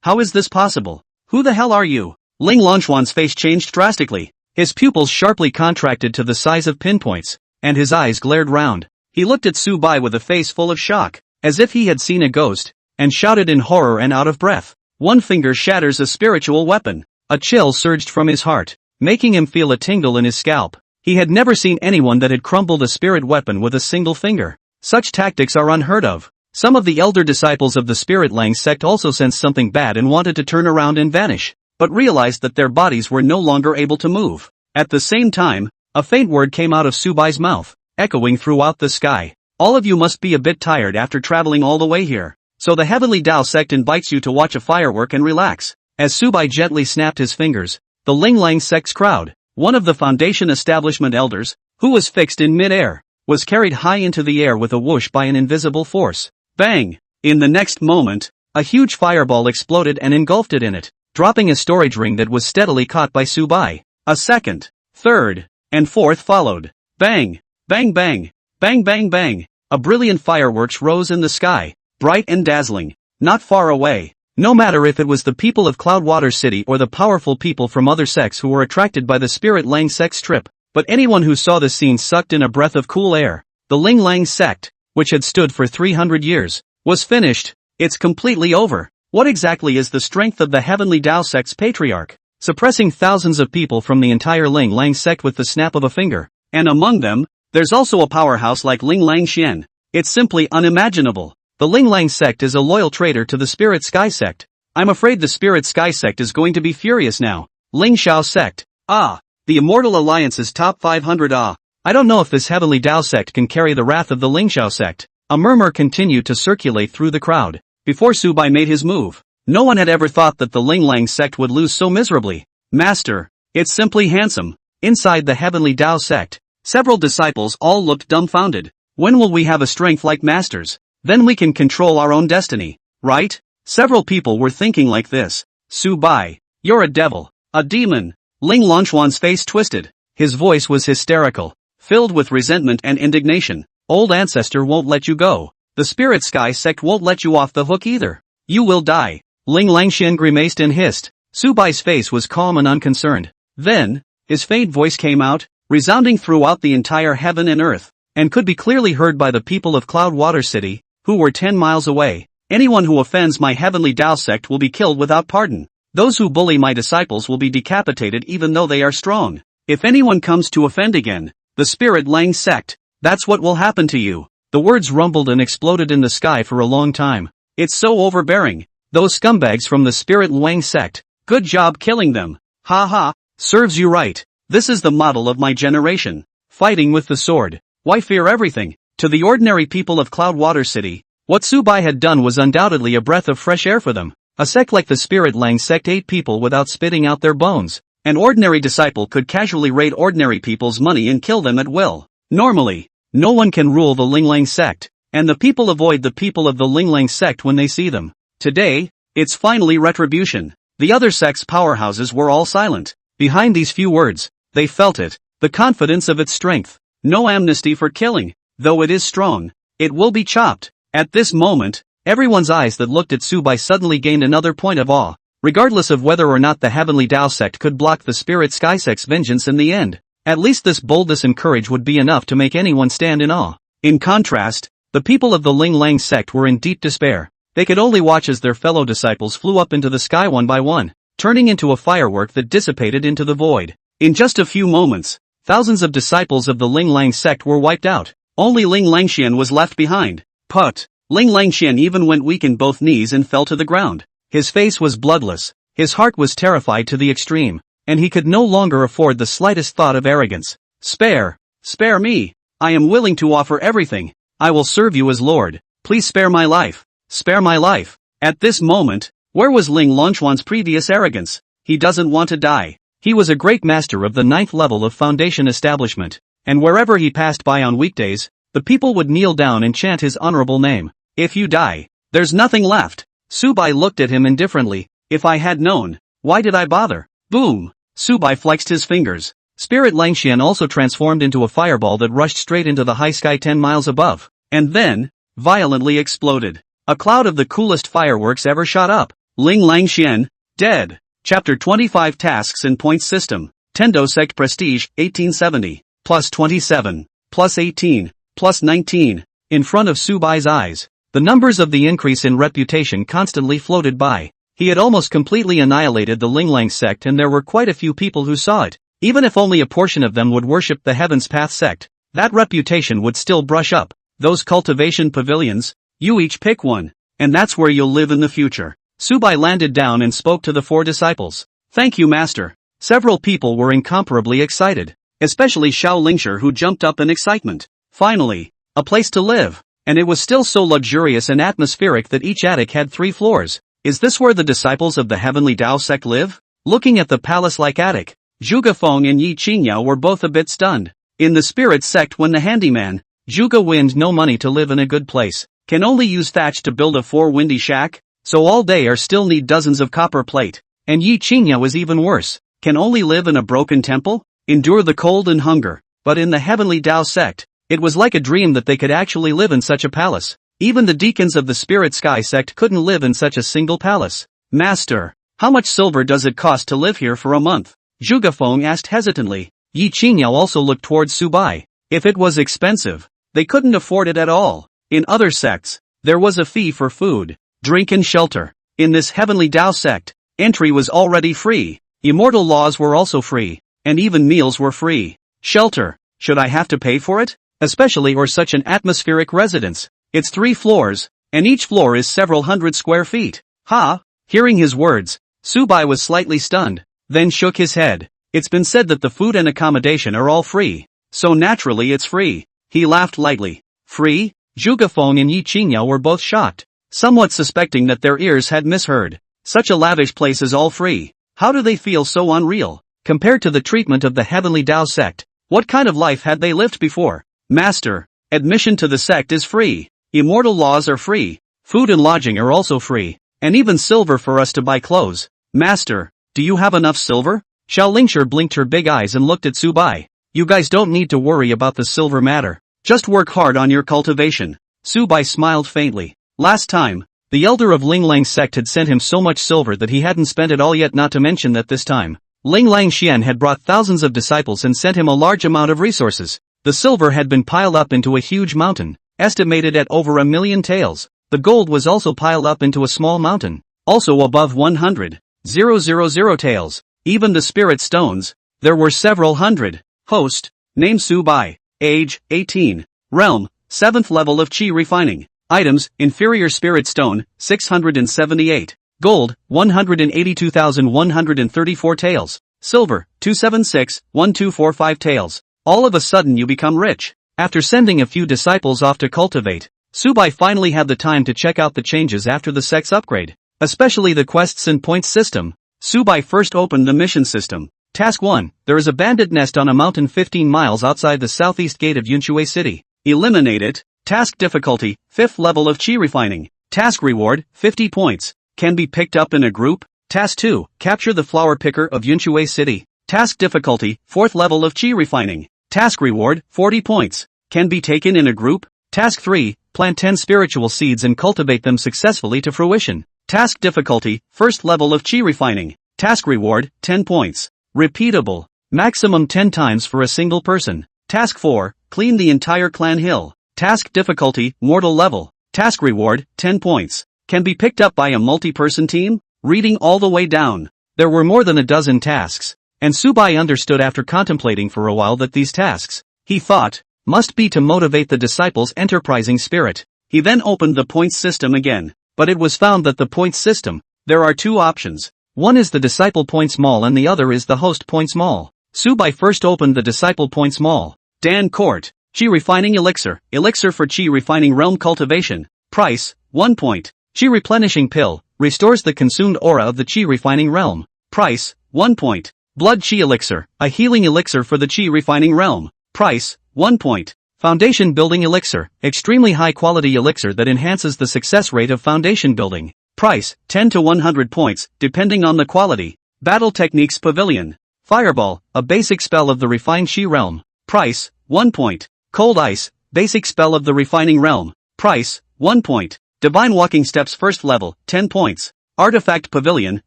How is this possible? Who the hell are you? Ling Langchuan's face changed drastically. His pupils sharply contracted to the size of pinpoints, and his eyes glared round. He looked at Su Bai with a face full of shock, as if he had seen a ghost, and shouted in horror and out of breath. One finger shatters a spiritual weapon. A chill surged from his heart, making him feel a tingle in his scalp. He had never seen anyone that had crumbled a spirit weapon with a single finger. Such tactics are unheard of. Some of the elder disciples of the Spirit Lang sect also sensed something bad and wanted to turn around and vanish, but realized that their bodies were no longer able to move. At the same time, a faint word came out of Su Bai's mouth, echoing throughout the sky. All of you must be a bit tired after traveling all the way here, so the Heavenly Tao sect invites you to watch a firework and relax. As Su Bai gently snapped his fingers, the Ling Lang sect's crowd, one of the foundation establishment elders, who was fixed in mid-air, was carried high into the air with a whoosh by an invisible force. Bang! In the next moment, a huge fireball exploded and engulfed it in it, dropping a storage ring that was steadily caught by Su Bai. A second, third, and fourth followed. Bang! Bang bang! Bang bang bang! A brilliant fireworks rose in the sky, bright and dazzling, not far away. No matter if it was the people of Cloudwater City or the powerful people from other sects who were attracted by the Spirit Lang sect's trip, but anyone who saw this scene sucked in a breath of cool air. The Ling Lang sect, which had stood for 300 years, was finished. It's completely over. What exactly is the strength of the Heavenly Tao sect's patriarch? Suppressing thousands of people from the entire Ling Lang sect with the snap of a finger. And among them, there's also a powerhouse like Ling Lang Xian. It's simply unimaginable. The Ling Lang sect is a loyal traitor to the Spirit Sky sect. I'm afraid the Spirit Sky sect is going to be furious now. Ling Shao sect. The Immortal Alliance's top 500. I don't know if this Heavenly Tao sect can carry the wrath of the Ling Shao sect. A murmur continued to circulate through the crowd. Before Su Bai made his move, no one had ever thought that the Ling Lang sect would lose so miserably. Master, it's simply handsome. Inside the Heavenly Tao sect, several disciples all looked dumbfounded. When will we have a strength like Master's? Then we can control our own destiny, right? Several people were thinking like this. Su Bai, you're a devil, a demon. Ling Langchuan's face twisted. His voice was hysterical, filled with resentment and indignation. Old ancestor won't let you go. The Spirit Sky sect won't let you off the hook either. You will die. Ling Langxian grimaced and hissed. Su Bai's face was calm and unconcerned. Then, his faint voice came out, resounding throughout the entire heaven and earth, and could be clearly heard by the people of Cloudwater City, who were 10 miles away. Anyone who offends my Heavenly Tao sect will be killed without pardon. Those who bully my disciples will be decapitated even though they are strong. If anyone comes to offend again, the Spirit Lang sect, that's what will happen to you. The words rumbled and exploded in the sky for a long time. It's so overbearing. Those scumbags from the Spirit Lang sect. Good job killing them. Ha ha, serves you right. This is the model of my generation. Fighting with the sword. Why fear everything? To the ordinary people of Cloudwater City, what Su Bai had done was undoubtedly a breath of fresh air for them. A sect like the Spirit Lang sect ate people without spitting out their bones. An ordinary disciple could casually raid ordinary people's money and kill them at will. Normally, no one can rule the Linglang sect, and the people avoid the people of the Linglang sect when they see them. Today, it's finally retribution. The other sect's powerhouses were all silent. Behind these few words, they felt it, the confidence of its strength. No amnesty for killing, though it is strong. It will be chopped. At this moment, everyone's eyes that looked at Su Bai suddenly gained another point of awe. Regardless of whether or not the Heavenly Tao sect could block the Spirit Sky sect's vengeance in the end, at least this boldness and courage would be enough to make anyone stand in awe. In contrast, the people of the Ling Lang sect were in deep despair. They could only watch as their fellow disciples flew up into the sky one by one, turning into a firework that dissipated into the void. In just a few moments, thousands of disciples of the Ling Lang sect were wiped out. Only Ling Langxian was left behind. But Ling Langxian even went weak in both knees and fell to the ground. His face was bloodless, his heart was terrified to the extreme, and he could no longer afford the slightest thought of arrogance. Spare me. I am willing to offer everything. I will serve you as Lord. Please spare my life. Spare my life. At this moment, where was Ling Longquan's previous arrogance? He doesn't want to die. He was a great master of the 9th level of Foundation establishment, and wherever he passed by on weekdays, the people would kneel down and chant his honorable name. If you die, there's nothing left. Su Bai looked at him indifferently. If I had known, why did I bother? Boom! Su Bai flexed his fingers. Spirit Langxian also transformed into a fireball that rushed straight into the high sky 10 miles above, and then, violently exploded. A cloud of the coolest fireworks ever shot up. Ling Langxian, dead. Chapter 25 Tasks and Points System. Tendo Sect Prestige, 1870. Plus 27. Plus 18. Plus 19. In front of Su Bai's eyes, the numbers of the increase in reputation constantly floated by. He had almost completely annihilated the Linglang sect, and there were quite a few people who saw it. Even if only a portion of them would worship the Heaven's Path sect, that reputation would still brush up. Those cultivation pavilions, you each pick one, and that's where you'll live in the future. Su Bai landed down and spoke to the 4 disciples. Thank you, Master. Several people were incomparably excited, especially Xiao Lingshi, who jumped up in excitement. Finally, a place to live. And it was still so luxurious and atmospheric that each attic had 3 floors. Is this where the disciples of the Heavenly Tao sect live? Looking at the palace-like attic, Zhuge Feng and Yi Qingyao were both a bit stunned. In the Spirit sect, when the handyman, Zhuge Wind, no money to live in a good place, can only use thatch to build a 4-windy shack, so all day or still need dozens of copper plate. And Yi Qingyao is even worse, can only live in a broken temple, endure the cold and hunger. But in the Heavenly Tao sect, it was like a dream that they could actually live in such a palace. Even the deacons of the Spirit Sky sect couldn't live in such a single palace. Master, how much silver does it cost to live here for a month? Zhuge Feng asked hesitantly. Yi Qingyao also looked towards Su Bai. If it was expensive, they couldn't afford it at all. In other sects, there was a fee for food, drink and shelter. In this Heavenly Tao sect, entry was already free. Immortal laws were also free, and even meals were free. Shelter, should I have to pay for it? Especially or such an atmospheric residence. It's 3 floors, and each floor is several hundred square feet. Ha! Hearing his words, Su Bai was slightly stunned, then shook his head. It's been said that the food and accommodation are all free, so naturally it's free. He laughed lightly. Free? Zhuge Feng and Yi Qingyao were both shocked, somewhat suspecting that their ears had misheard. Such a lavish place is all free. How do they feel so unreal? Compared to the treatment of the Heavenly Tao sect, what kind of life had they lived before? Master, admission to the sect is free. Immortal laws are free. Food and lodging are also free. And even silver for us to buy clothes. Master, do you have enough silver? Xiao Lingshi blinked her big eyes and looked at Su Bai. You guys don't need to worry about the silver matter. Just work hard on your cultivation. Su Bai smiled faintly. Last time, the elder of Ling Lang's sect had sent him so much silver that he hadn't spent it all yet, not to mention that this time, Ling Langxian had brought thousands of disciples and sent him a large amount of resources. The silver had been piled up into a huge mountain, estimated at over 1,000,000 taels. The gold was also piled up into a small mountain, also above 100,000 taels. Even the spirit stones, there were several hundred. Host, name Su Bai. Age, 18. Realm, 7th level of Qi refining. Items, inferior spirit stone, 678. Gold, 182,134 taels. silver, 276, 1245 taels. All of a sudden you become rich. After sending a few disciples off to cultivate, Su Bai finally had the time to check out the changes after the Sect's upgrade, especially the quests and points system. Su Bai first opened the mission system. Task 1, there is a bandit nest on a mountain 15 miles outside the southeast gate of Yunshui City. Eliminate it. Task difficulty, 5th level of Qi refining. Task reward, 50 points. Can be picked up in a group. Task 2, capture the flower picker of Yunshui City. Task difficulty, 4th level of Qi refining. Task reward, 40 points. Can be taken in a group. Task 3, plant 10 spiritual seeds and cultivate them successfully to fruition. Task difficulty, 1st level of Qi refining. Task reward, 10 points. Repeatable. Maximum 10 times for a single person. Task 4, clean the entire clan hill. Task difficulty, mortal level. Task reward, 10 points. Can be picked up by a multi-person team. Reading all the way down. There were more than a dozen tasks, and Su Bai understood after contemplating for a while that these tasks, he thought, must be to motivate the disciples' enterprising spirit. He then opened the points system again, but it was found that the points system, there are two options. One is the disciple points mall and the other is the host points mall. Su Bai first opened the disciple points mall. Dan Court, Qi refining elixir, elixir for Qi refining realm cultivation. Price, 1 point. Qi replenishing pill, restores the consumed aura of the Qi refining realm. Price, 1 point. Blood Qi elixir, a healing elixir for the Qi refining realm. Price, 1 point. Foundation building elixir, extremely high quality elixir that enhances the success rate of foundation building. Price, 10 to 100 points, depending on the quality. Battle techniques pavilion. Fireball, a basic spell of the refined Qi realm. Price, 1 point. Cold ice, basic spell of the refining realm. Price, 1 point. Divine walking steps 1st level, 10 points. Artifact pavilion,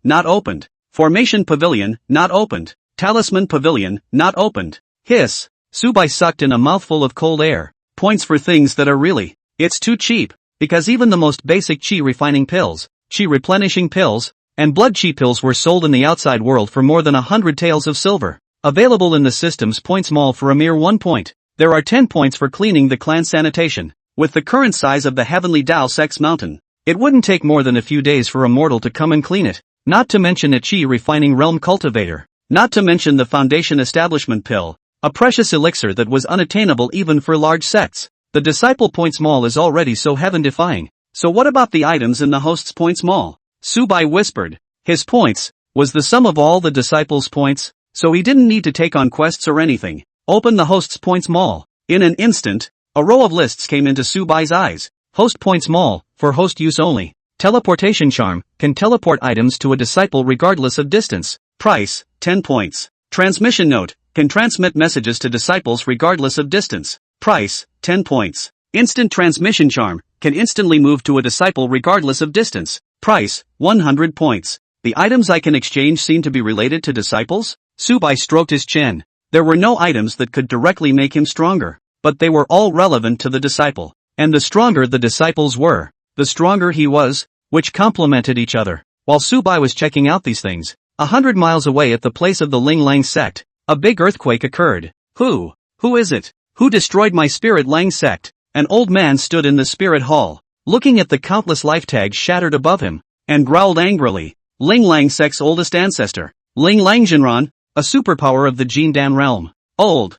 not opened. Formation pavilion, not opened. Talisman pavilion, not opened. Hiss. Su Bai sucked in a mouthful of cold air. Points for things that are really, it's too cheap, because even the most basic Qi refining pills, Qi replenishing pills, and blood Qi pills were sold in the outside world for more than 100 taels of silver. Available in the system's points mall for a mere 1 point. There are 10 points for cleaning the clan sanitation. With the current size of the Heavenly Tao Sect's mountain, it wouldn't take more than a few days for a mortal to come and clean it. Not to mention a Qi refining realm cultivator. Not to mention the foundation establishment pill, a precious elixir that was unattainable even for large sects. The disciple points mall is already so heaven-defying. So what about the items in the host's points mall? Su Bai whispered. His points was the sum of all the disciples' points, so he didn't need to take on quests or anything. Open the host's points mall. In an instant, a row of lists came into Su Bai's eyes. Host points mall, for host use only. Teleportation charm, can teleport items to a disciple regardless of distance. Price, 10 points. Transmission note, can transmit messages to disciples regardless of distance. Price, 10 points. Instant transmission charm, can instantly move to a disciple regardless of distance. Price, 100 points. The items I can exchange seem to be related to disciples? Su Bai stroked his chin. There were no items that could directly make him stronger, but they were all relevant to the disciple. And the stronger the disciples were, the stronger he was, which complemented each other. While Su Bai was checking out these things, 100 miles away at the place of the Ling Lang sect, a big earthquake occurred. Who is it? Who destroyed my Spirit Lang sect? An old man stood in the spirit hall, looking at the countless life tags shattered above him, and growled angrily. Ling Lang sect's oldest ancestor, Ling Lang Jinran, a superpower of the Jindan realm. Old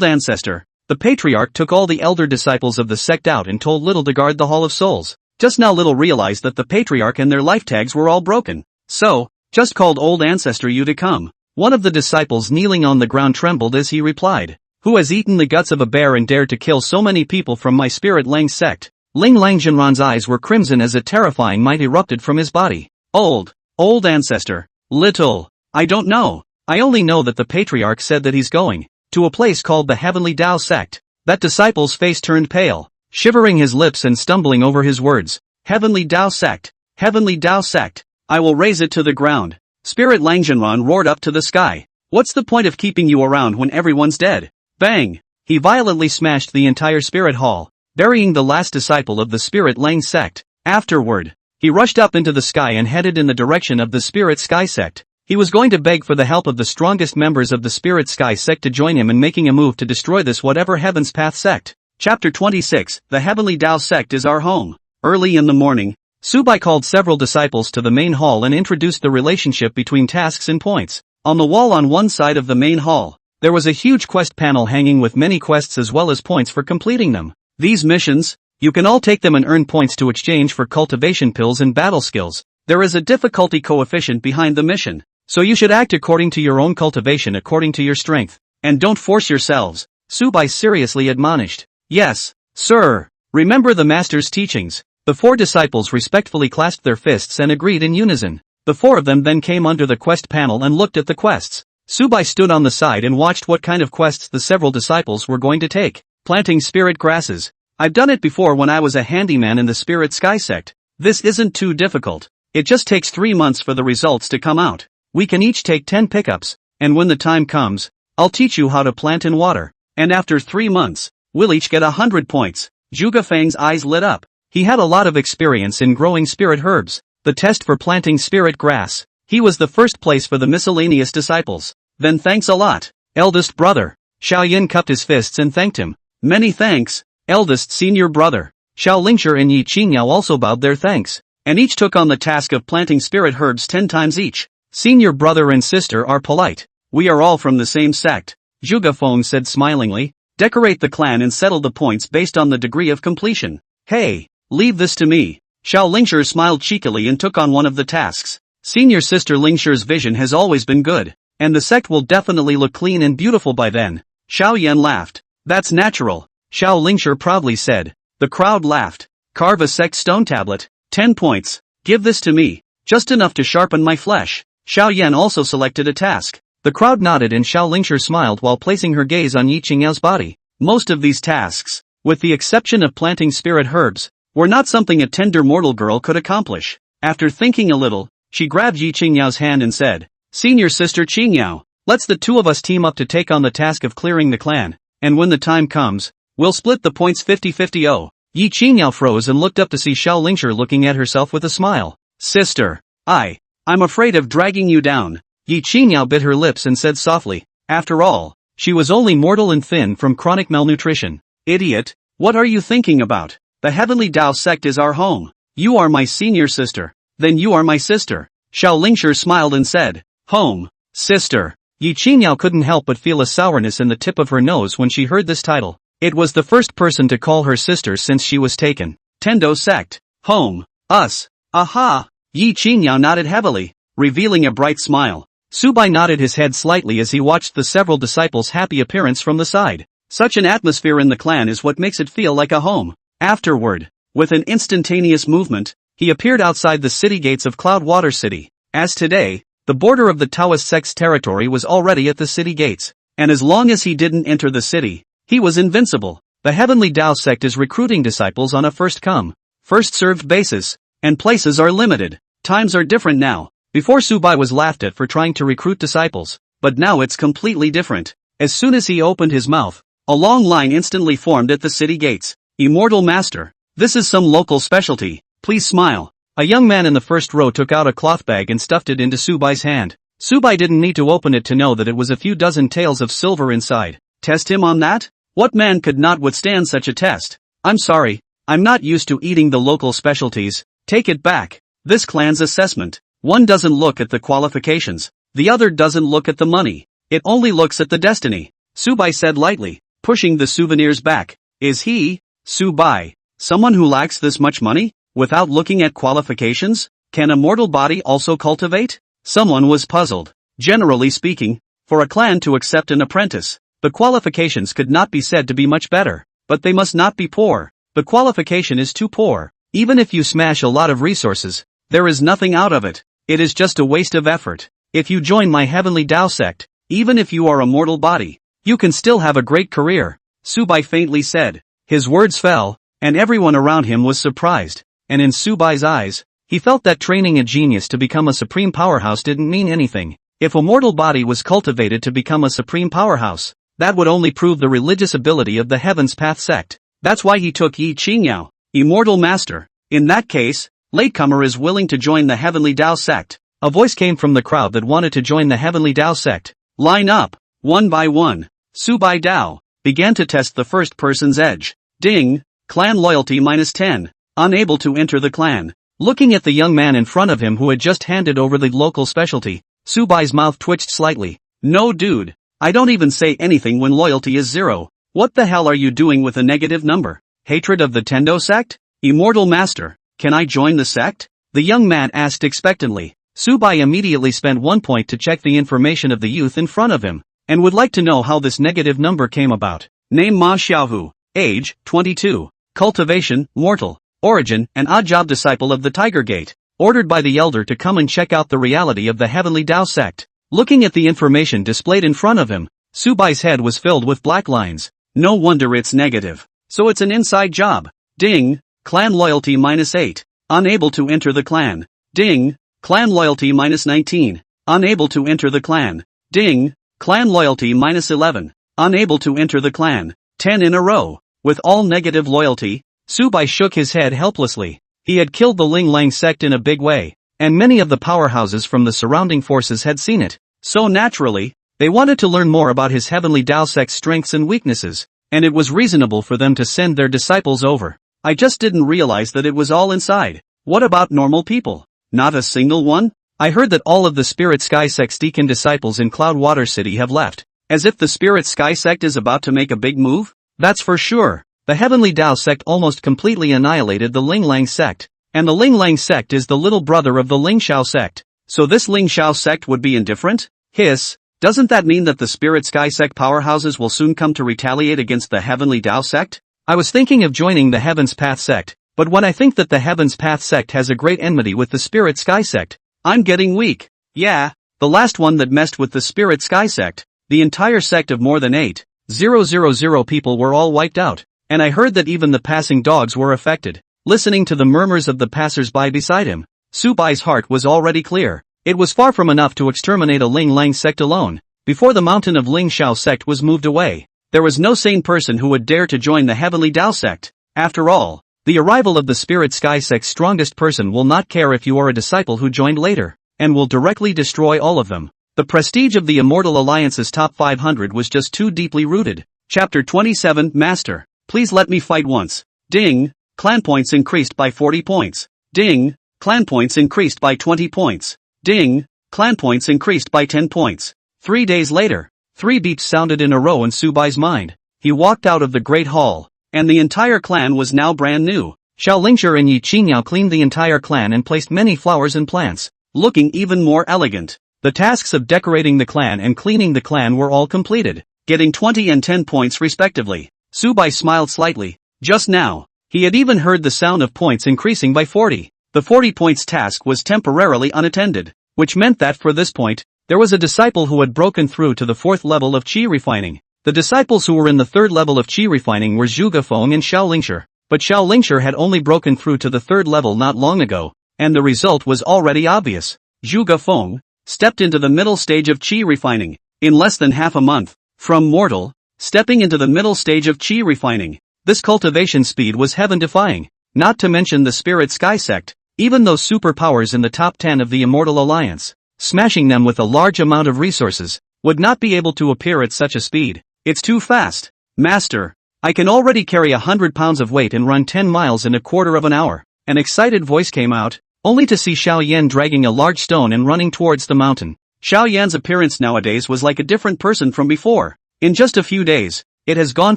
ancestor. The patriarch took all the elder disciples of the sect out and told Little to guard the Hall of Souls. Just now Little realized that the patriarch and their life tags were all broken. So, just called old ancestor Yu to come. One of the disciples kneeling on the ground trembled as he replied. Who has eaten the guts of a bear and dared to kill so many people from my Spirit Lang sect? Ling Lang Jinran's eyes were crimson as a terrifying might erupted from his body. Old ancestor. Little. I don't know. I only know that the patriarch said that he's going to a place called the Heavenly Tao Sect. That disciple's face turned pale, shivering his lips and stumbling over his words. Heavenly Tao Sect. Heavenly Tao Sect. I will raise it to the ground. Spirit Lang Jinran roared up to the sky. What's the point of keeping you around when everyone's dead? Bang! He violently smashed the entire spirit hall, burying the last disciple of the Spirit Lang sect. Afterward, he rushed up into the sky and headed in the direction of the Spirit Sky sect. He was going to beg for the help of the strongest members of the Spirit Sky sect to join him in making a move to destroy this whatever Heaven's Path sect. Chapter 26, The Heavenly Tao Sect is our home. Early in the morning, Su Bai called several disciples to the main hall and introduced the relationship between tasks and points. On the wall on one side of the main hall, there was a huge quest panel hanging with many quests as well as points for completing them. These missions, you can all take them and earn points to exchange for cultivation pills and battle skills. There is a difficulty coefficient behind the mission, so you should act according to your own cultivation according to your strength, and don't force yourselves, Su Bai seriously admonished. Yes, sir. Remember the master's teachings. The 4 disciples respectfully clasped their fists and agreed in unison. The 4 of them then came under the quest panel and looked at the quests. Su Bai stood on the side and watched what kind of quests the several disciples were going to take. Planting spirit grasses. I've done it before when I was a handyman in the Spirit Sky Sect. This isn't too difficult. It just takes 3 months for the results to come out. We can each take 10 pickups, and when the time comes, I'll teach you how to plant and water. And after 3 months, we'll each get 100 points. Zhuge Fang's eyes lit up. He had a lot of experience in growing spirit herbs. The test for planting spirit grass. He was the first place for the miscellaneous disciples. Then thanks a lot, eldest brother. Xiaoyan cupped his fists and thanked him. Many thanks, eldest senior brother. Xiao Lingshi and Yi Qingyao also bowed their thanks, and each took on the task of planting spirit herbs 10 times each. Senior brother and sister are polite. We are all from the same sect, Zhuge Feng said smilingly. Decorate the clan and settle the points based on the degree of completion. Hey, leave this to me. Xiao Lingshi smiled cheekily and took on one of the tasks. Senior sister Lingshi's vision has always been good, and the sect will definitely look clean and beautiful by then. Xiao Yan laughed. That's natural, Xiao Lingshi proudly said. The crowd laughed. Carve a sect stone tablet, 10 points. Give this to me, just enough to sharpen my flesh. Xiao Yan also selected a task. The crowd nodded and Xiao Lingshi smiled while placing her gaze on Yi Qingyao's body. Most of these tasks, with the exception of planting spirit herbs, were not something a tender mortal girl could accomplish. After thinking a little, she grabbed Yi Qingyao's hand and said, Senior sister Qingyao, let's the 2 of us team up to take on the task of clearing the clan, and when the time comes, we'll split the points 50-50. Oh. Yi Qingyao froze and looked up to see Xiao Lingshi looking at herself with a smile. Sister, I'm afraid of dragging you down. Yi Qingyao bit her lips and said softly. After all, she was only mortal and thin from chronic malnutrition. Idiot, what are you thinking about? The Heavenly Dao Sect is our home. You are my senior sister. Then you are my sister. Xiao Lingshi smiled and said, Home, sister. Yi Qingyao couldn't help but feel a sourness in the tip of her nose when she heard this title. It was the first person to call her sister since she was taken. Tendo Sect. Home. Us. Aha. Yi Qingyao nodded heavily, revealing a bright smile. Su Bai nodded his head slightly as he watched the several disciples' happy appearance from the side. Such an atmosphere in the clan is what makes it feel like a home. Afterward, with an instantaneous movement, he appeared outside the city gates of Cloudwater City. As today, the border of the Taoist sect's territory was already at the city gates, and as long as he didn't enter the city, he was invincible. The Heavenly Dao Sect is recruiting disciples on a first-come, first-served basis, and places are limited. Times are different now. Before Su Bai was laughed at for trying to recruit disciples, but now it's completely different. As soon as he opened his mouth, a long line instantly formed at the city gates. Immortal Master, this is some local specialty, please smile. A young man in the first row took out a cloth bag and stuffed it into Su Bai's hand. Su Bai didn't need to open it to know that it was a few dozen taels of silver inside. Test him on that? What man could not withstand such a test? I'm sorry, I'm not used to eating the local specialties. Take it back. This clan's assessment. One doesn't look at the qualifications. The other doesn't look at the money. It only looks at the destiny. Su Bai said lightly, pushing the souvenirs back. Is he, Su Bai, someone who lacks this much money? Without looking at qualifications? Can a mortal body also cultivate? Someone was puzzled. Generally speaking, for a clan to accept an apprentice, the qualifications could not be said to be much better, but they must not be poor. The qualification is too poor. Even if you smash a lot of resources, there is nothing out of it. It is just a waste of effort. If you join my Heavenly Dao Sect, even if you are a mortal body, you can still have a great career, Su Bai faintly said. His words fell, and everyone around him was surprised, and in Su Bai's eyes, he felt that training a genius to become a supreme powerhouse didn't mean anything. If a mortal body was cultivated to become a supreme powerhouse, that would only prove the religious ability of the Heaven's Path Sect. That's why he took Yi Qingyao, Immortal Master. In that case, latecomer is willing to join the Heavenly Dao Sect. A voice came from the crowd that wanted to join the Heavenly Dao Sect. Line up, one by one. Su Bai Dao began to test the first person's edge. Ding, clan loyalty -10, unable to enter the clan. Looking at the young man in front of him who had just handed over the local specialty, Su Bai's mouth twitched slightly. No dude. I don't even say anything when loyalty is 0. What the hell are you doing with a negative number? Hatred of the Tendo sect? Immortal Master, can I join the sect? The young man asked expectantly. Su Bai immediately spent 1 point to check the information of the youth in front of him, and would like to know how this negative number came about. Name Ma Xiaohu. Age, 22. Cultivation, mortal. Origin, an odd job disciple of the Tiger Gate. Ordered by the elder to come and check out the reality of the Heavenly Tao sect. Looking at the information displayed in front of him, Su Bai's head was filled with black lines. No wonder it's negative. So it's an inside job. Ding. Clan loyalty -8. Unable to enter the clan. Ding. Clan loyalty -19. Unable to enter the clan. Ding. Clan loyalty -11. Unable to enter the clan. 10 in a row. With all negative loyalty, Su Bai shook his head helplessly. He had killed the Ling Lang sect in a big way, and many of the powerhouses from the surrounding forces had seen it. So naturally, they wanted to learn more about his Heavenly Tao sect's strengths and weaknesses, and it was reasonable for them to send their disciples over. I just didn't realize that it was all inside. What about normal people? Not a single one? I heard that all of the Spirit Sky Sect's deacon disciples in Cloudwater City have left. As if the Spirit Sky Sect is about to make a big move? That's for sure. The Heavenly Tao sect almost completely annihilated the Ling Lang sect, and the Ling Lang sect is the little brother of the Ling Xiao sect. So this Ling Xiao sect would be indifferent? Hiss. Doesn't that mean that the Spirit Sky Sect powerhouses will soon come to retaliate against the Heavenly Tao sect? I was thinking of joining the Heaven's Path sect, but when I think that the Heaven's Path sect has a great enmity with the Spirit Sky sect, I'm getting weak. Yeah, the last one that messed with the Spirit Sky sect, the entire sect of more than 8,000 people were all wiped out, and I heard that even the passing dogs were affected. Listening to the murmurs of the passers-by beside him, Su Bai's heart was already clear. It was far from enough to exterminate a Ling Lang sect alone. Before the mountain of Ling Xiao sect was moved away, there was no sane person who would dare to join the Heavenly Tao sect. After all, the arrival of the Spirit Sky sect's strongest person will not care if you are a disciple who joined later, and will directly destroy all of them. The prestige of the Immortal Alliance's top 500 was just too deeply rooted. Chapter 27 Master, please let me fight once. Ding. Clan points increased by 40 points. Ding. Clan points increased by 20 points. Ding. Clan points increased by 10 points. 3 days later, 3 beeps sounded in a row in Su Bai's mind. He walked out of the Great Hall, and the entire clan was now brand new. Xiao Lingshi and Yi Qingyao cleaned the entire clan and placed many flowers and plants, looking even more elegant. The tasks of decorating the clan and cleaning the clan were all completed, getting 20 and 10 points respectively. Su Bai smiled slightly. Just now, he had even heard the sound of points increasing by 40. The 40 points task was temporarily unattended, which meant that for this point, there was a disciple who had broken through to the 4th level of Qi refining. The disciples who were in the 3rd level of Qi refining were Zhu Gafeng and Xiao Lingshi, but Xiao Lingshi had only broken through to the 3rd level not long ago, and the result was already obvious. Zhu Gafeng stepped into the middle stage of Qi refining in less than half a month. From mortal, stepping into the middle stage of Qi refining. This cultivation speed was heaven-defying, not to mention the Spirit Sky Sect, even those superpowers in the top 10 of the Immortal Alliance, smashing them with a large amount of resources, would not be able to appear at such a speed. It's too fast. Master, I can already carry 100 pounds of weight and run 10 miles in a quarter of an hour. An excited voice came out, only to see Xiao Yan dragging a large stone and running towards the mountain. Xiao Yan's appearance nowadays was like a different person from before. In just a few days, it has gone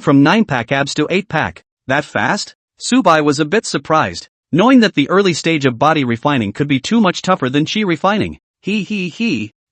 from 9-pack abs to 8-pack. That fast? Su Bai was a bit surprised, knowing that the early stage of body refining could be too much tougher than Qi refining.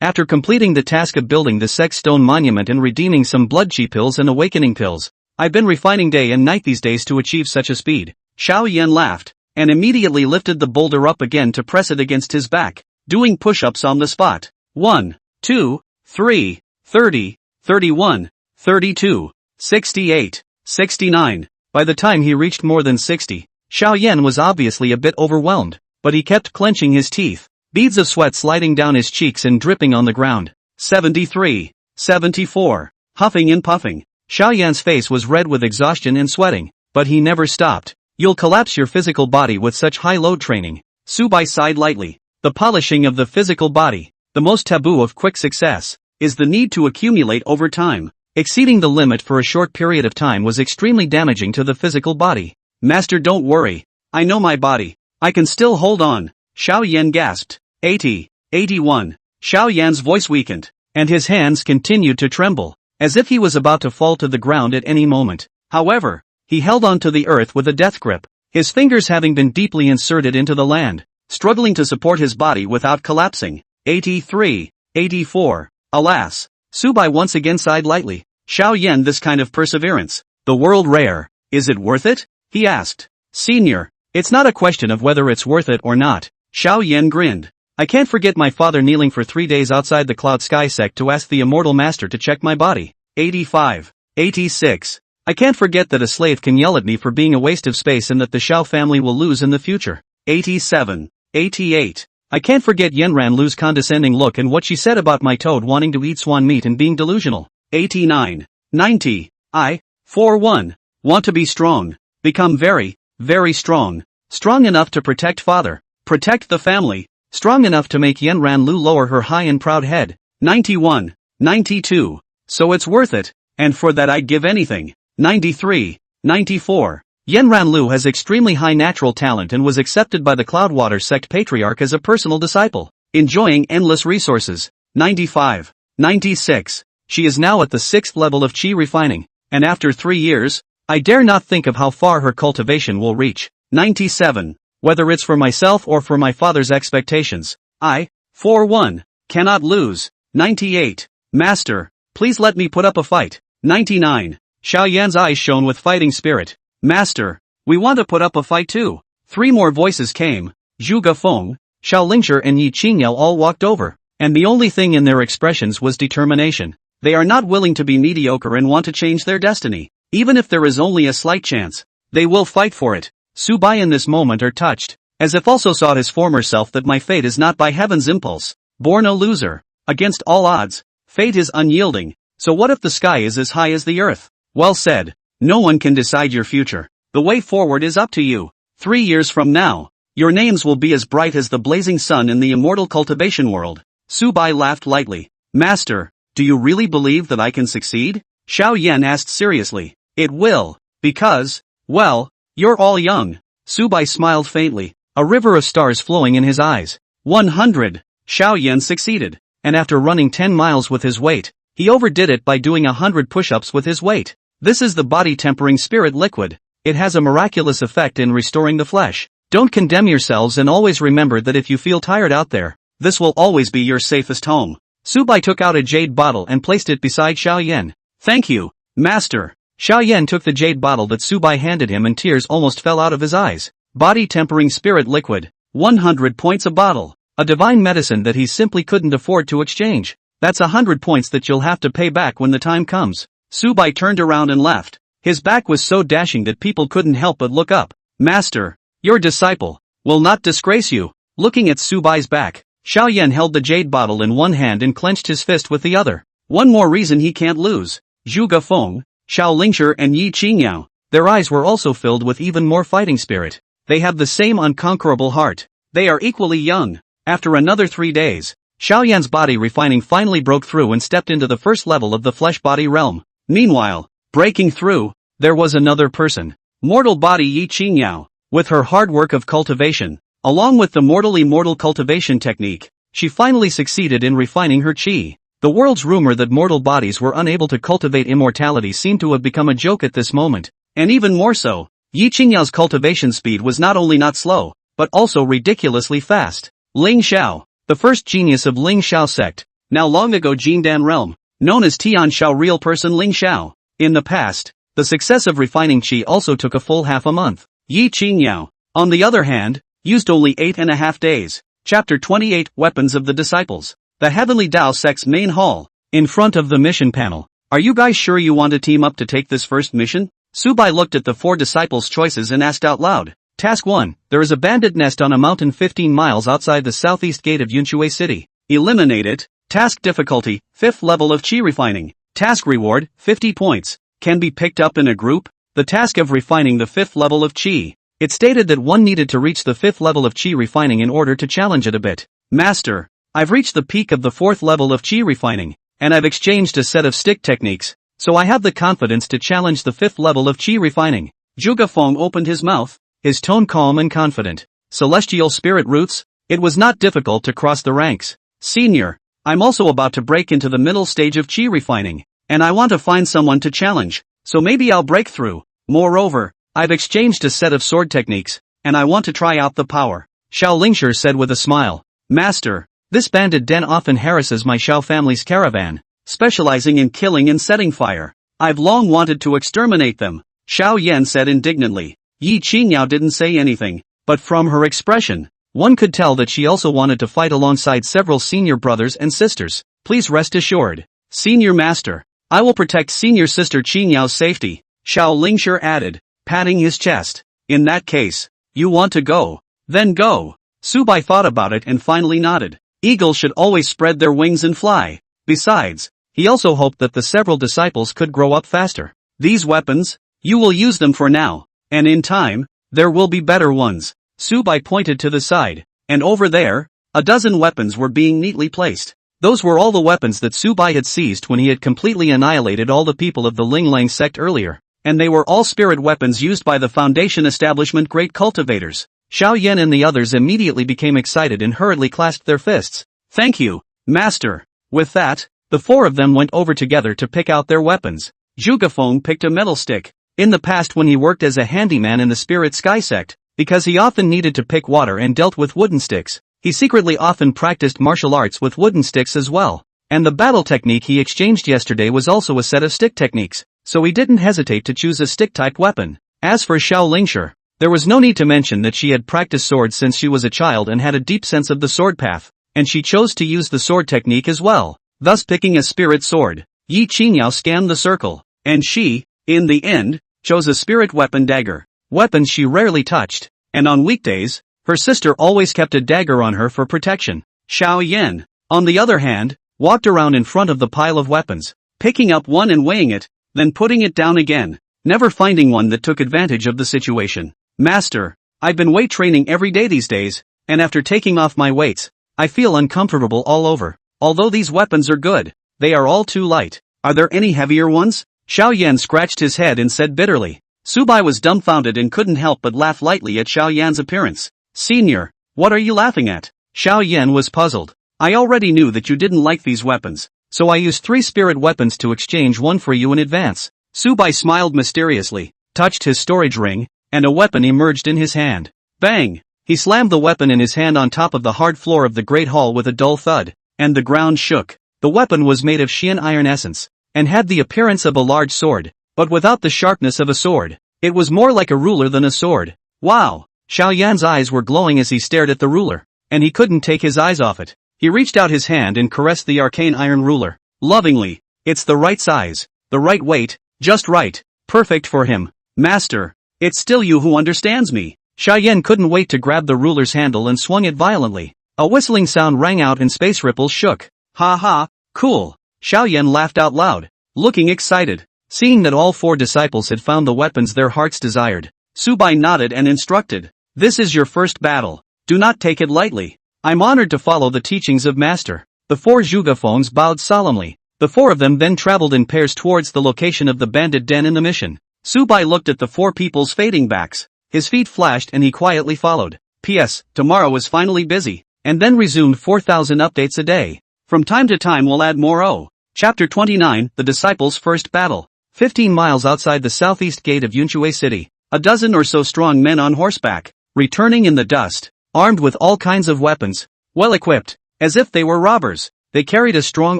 After completing the task of building the Sect Stone Monument and redeeming some blood Qi pills and awakening pills, I've been refining day and night these days to achieve such a speed. Xiao Yan laughed, and immediately lifted the boulder up again to press it against his back, doing push-ups on the spot. 1, 2, 3, 30, 31, 32, 68, 69. By the time he reached more than 60, Xiao Yan was obviously a bit overwhelmed, but he kept clenching his teeth, beads of sweat sliding down his cheeks and dripping on the ground. 73, 74, huffing and puffing. Xiao Yan's face was red with exhaustion and sweating, but he never stopped. You'll collapse your physical body with such high-load training. Su Bai sighed lightly. The polishing of the physical body, the most taboo of quick success, is the need to accumulate over time. Exceeding the limit for a short period of time was extremely damaging to the physical body. Master, don't worry. I know my body. I can still hold on. Xiao Yan gasped. 80, 81. Xiao Yan's voice weakened, and his hands continued to tremble, as if he was about to fall to the ground at any moment. However, he held on to the earth with a death grip, his fingers having been deeply inserted into the land, struggling to support his body without collapsing. 83, 84. Alas. Su Bai once again sighed lightly. Xiao Yan, this kind of perseverance, the world rare, is it worth it? He asked. Senior, it's not a question of whether it's worth it or not. Xiao Yan grinned. I can't forget my father kneeling for 3 days outside the Cloud Sky Sect to ask the Immortal Master to check my body. 85, 86. I can't forget that a slave can yell at me for being a waste of space and that the Xiao family will lose in the future. 87, 88. I can't forget Yenran Lu's condescending look and what she said about my toad wanting to eat swan meat and being delusional. 89, 90. I, for one, want to be strong. Become very, very strong. Strong enough to protect father. Protect the family. Strong enough to make Yenran Lu lower her high and proud head. 91, 92. So it's worth it, and for that I'd give anything. 93, 94. Yenran Lu has extremely high natural talent and was accepted by the Cloudwater Sect Patriarch as a personal disciple, enjoying endless resources. 95, 96. She is now at the 6th level of Qi refining, and after 3 years, I dare not think of how far her cultivation will reach. 97. Whether it's for myself or for my father's expectations, I, for one, cannot lose. 98. Master, please let me put up a fight. 99. Xiao Yan's eyes shone with fighting spirit. Master, we want to put up a fight too. 3 more voices came. Zhu Gafeng, Xiao Lingshi and Yi Qingyao all walked over, and the only thing in their expressions was determination. They are not willing to be mediocre and want to change their destiny. Even if there is only a slight chance, they will fight for it. Su Bai in this moment are touched, as if also saw his former self that my fate is not by heaven's impulse. Born a loser. Against all odds, fate is unyielding, so what if the sky is as high as the earth? Well said. No one can decide your future. The way forward is up to you. 3 years from now, your names will be as bright as the blazing sun in the immortal cultivation world. Su Bai laughed lightly. Master, do you really believe that I can succeed? Xiao Yan asked seriously. It will, because, well, you're all young. Su Bai smiled faintly, a river of stars flowing in his eyes. 100. Xiao Yan succeeded, and after running 10 miles with his weight, he overdid it by doing 100 push-ups with his weight. This is the body-tempering spirit liquid. It has a miraculous effect in restoring the flesh. Don't condemn yourselves and always remember that if you feel tired out there, this will always be your safest home. Su Bai took out a jade bottle and placed it beside Xiao Yan. Thank you, Master. Xiao Yan took the jade bottle that Su Bai handed him and tears almost fell out of his eyes. Body-tempering spirit liquid. 100 points a bottle. A divine medicine that he simply couldn't afford to exchange. That's 100 points that you'll have to pay back when the time comes. Su Bai turned around and left. His back was so dashing that people couldn't help but look up. Master, your disciple will not disgrace you. Looking at Su Bai's back, Xiao Yan held the jade bottle in one hand and clenched his fist with the other. One more reason he can't lose. Zhu Gafeng, Xiao Lingshi and Yi Qingyao, their eyes were also filled with even more fighting spirit. They have the same unconquerable heart. They are equally young. After another 3 days, Xiao Yan's body refining finally broke through and stepped into the first level of the flesh body realm. Meanwhile, breaking through, there was another person. Mortal body Yi Qingyao. With her hard work of cultivation, along with the mortal cultivation technique, she finally succeeded in refining her qi. The world's rumor that mortal bodies were unable to cultivate immortality seemed to have become a joke at this moment, and even more so, Yi Qingyao's cultivation speed was not only not slow, but also ridiculously fast. Ling Xiao, the first genius of Ling Xiao sect, now long ago Jindan realm, known as Tian Xiao real person Ling Xiao. In the past, the success of refining qi also took a full half a month. Yi Qingyao, on the other hand, used only 8.5 days. Chapter 28 Weapons of the Disciples. The Heavenly Dao Sect's main hall, in front of the mission panel. Are you guys sure you want to team up to take this first mission? Su Bai looked at the 4 disciples' choices and asked out loud. Task 1. There is a bandit nest on a mountain 15 miles outside the southeast gate of Yunshui City. Eliminate it. Task difficulty, 5th level of Qi refining. Task reward, 50 points. Can be picked up in a group. The task of refining the 5th level of Qi. It stated that one needed to reach the 5th level of Qi refining in order to challenge it a bit. Master, I've reached the peak of the 4th level of Qi refining, and I've exchanged a set of stick techniques, so I have the confidence to challenge the 5th level of Qi refining. Zhu Gafeng opened his mouth, his tone calm and confident. Celestial spirit roots? It was not difficult to cross the ranks. Senior, I'm also about to break into the middle stage of chi refining, and I want to find someone to challenge, so maybe I'll break through. Moreover, I've exchanged a set of sword techniques, and I want to try out the power. Xiao Lingshi said with a smile. Master, this bandit den often harasses my Xiao family's caravan, specializing in killing and setting fire. I've long wanted to exterminate them, Xiao Yan said indignantly. Yi Qingniao didn't say anything, but from her expression, one could tell that she also wanted to fight alongside several senior brothers and sisters. Please rest assured, Senior Master, I will protect senior sister Qingniao's safety, Xiao Lingshi added, patting his chest. In that case, you want to go? Then go. Su Bai thought about it and finally nodded. Eagles should always spread their wings and fly. Besides, he also hoped that the several disciples could grow up faster. These weapons, you will use them for now, and in time, there will be better ones. Su Bai pointed to the side, and over there, a dozen weapons were being neatly placed. Those were all the weapons that Su Bai had seized when he had completely annihilated all the people of the Linglang sect earlier, and they were all spirit weapons used by the Foundation establishment great cultivators. Xiao Yan and the others immediately became excited and hurriedly clasped their fists. Thank you, Master. With that, the four of them went over together to pick out their weapons. Zhuge Feng picked a metal stick. In the past when he worked as a handyman in the Spirit Sky sect, because he often needed to pick water and dealt with wooden sticks, he secretly often practiced martial arts with wooden sticks as well. And the battle technique he exchanged yesterday was also a set of stick techniques, so he didn't hesitate to choose a stick-type weapon. As for Xiao Lingshi, there was no need to mention that she had practiced swords since she was a child and had a deep sense of the sword path, and she chose to use the sword technique as well, thus picking a spirit sword. Yi Qingniao scanned the circle, and she, in the end, chose a spirit weapon dagger, weapons she rarely touched, and on weekdays, her sister always kept a dagger on her for protection. Xiao Yan, on the other hand, walked around in front of the pile of weapons, picking up one and weighing it, then putting it down again, never finding one that took advantage of the situation. Master, I've been weight training every day these days, and after taking off my weights, I feel uncomfortable all over. Although these weapons are good, they are all too light. Are there any heavier ones? Xiao Yan scratched his head and said bitterly. Su Bai was dumbfounded and couldn't help but laugh lightly at Xiao Yan's appearance. Senior, what are you laughing at? Xiao Yan was puzzled. I already knew that you didn't like these weapons, so I used 3 spirit weapons to exchange one for you in advance. Su Bai smiled mysteriously, touched his storage ring, and a weapon emerged in his hand. Bang! He slammed the weapon in his hand on top of the hard floor of the great hall with a dull thud, and the ground shook. The weapon was made of Xian iron essence, and had the appearance of a large sword, but without the sharpness of a sword. It was more like a ruler than a sword. Wow! Xiao Yan's eyes were glowing as he stared at the ruler, and he couldn't take his eyes off it. He reached out his hand and caressed the arcane iron ruler, lovingly. It's the right size, the right weight, just right, perfect for him. Master, it's still you who understands me. Xiao Yan couldn't wait to grab the ruler's handle and swung it violently. A whistling sound rang out and space ripples shook. Ha ha, cool. Xiao Yan laughed out loud, looking excited. Seeing that all 4 disciples had found the weapons their hearts desired, Su Bai nodded and instructed. This is your first battle. Do not take it lightly. I'm honored to follow the teachings of Master. The 4 Zhuge Fengs bowed solemnly. The 4 of them then traveled in pairs towards the location of the bandit den in the mission. Su Bai looked at the 4 people's fading backs. His feet flashed and he quietly followed. P.S. Tomorrow is finally busy, and then resumed 4,000 updates a day. From time to time we'll add more. Chapter 29, The Disciples' First Battle. 15 miles outside the southeast gate of Yunchuei City, a dozen or so strong men on horseback, returning in the dust, armed with all kinds of weapons, well equipped, as if they were robbers. They carried a strong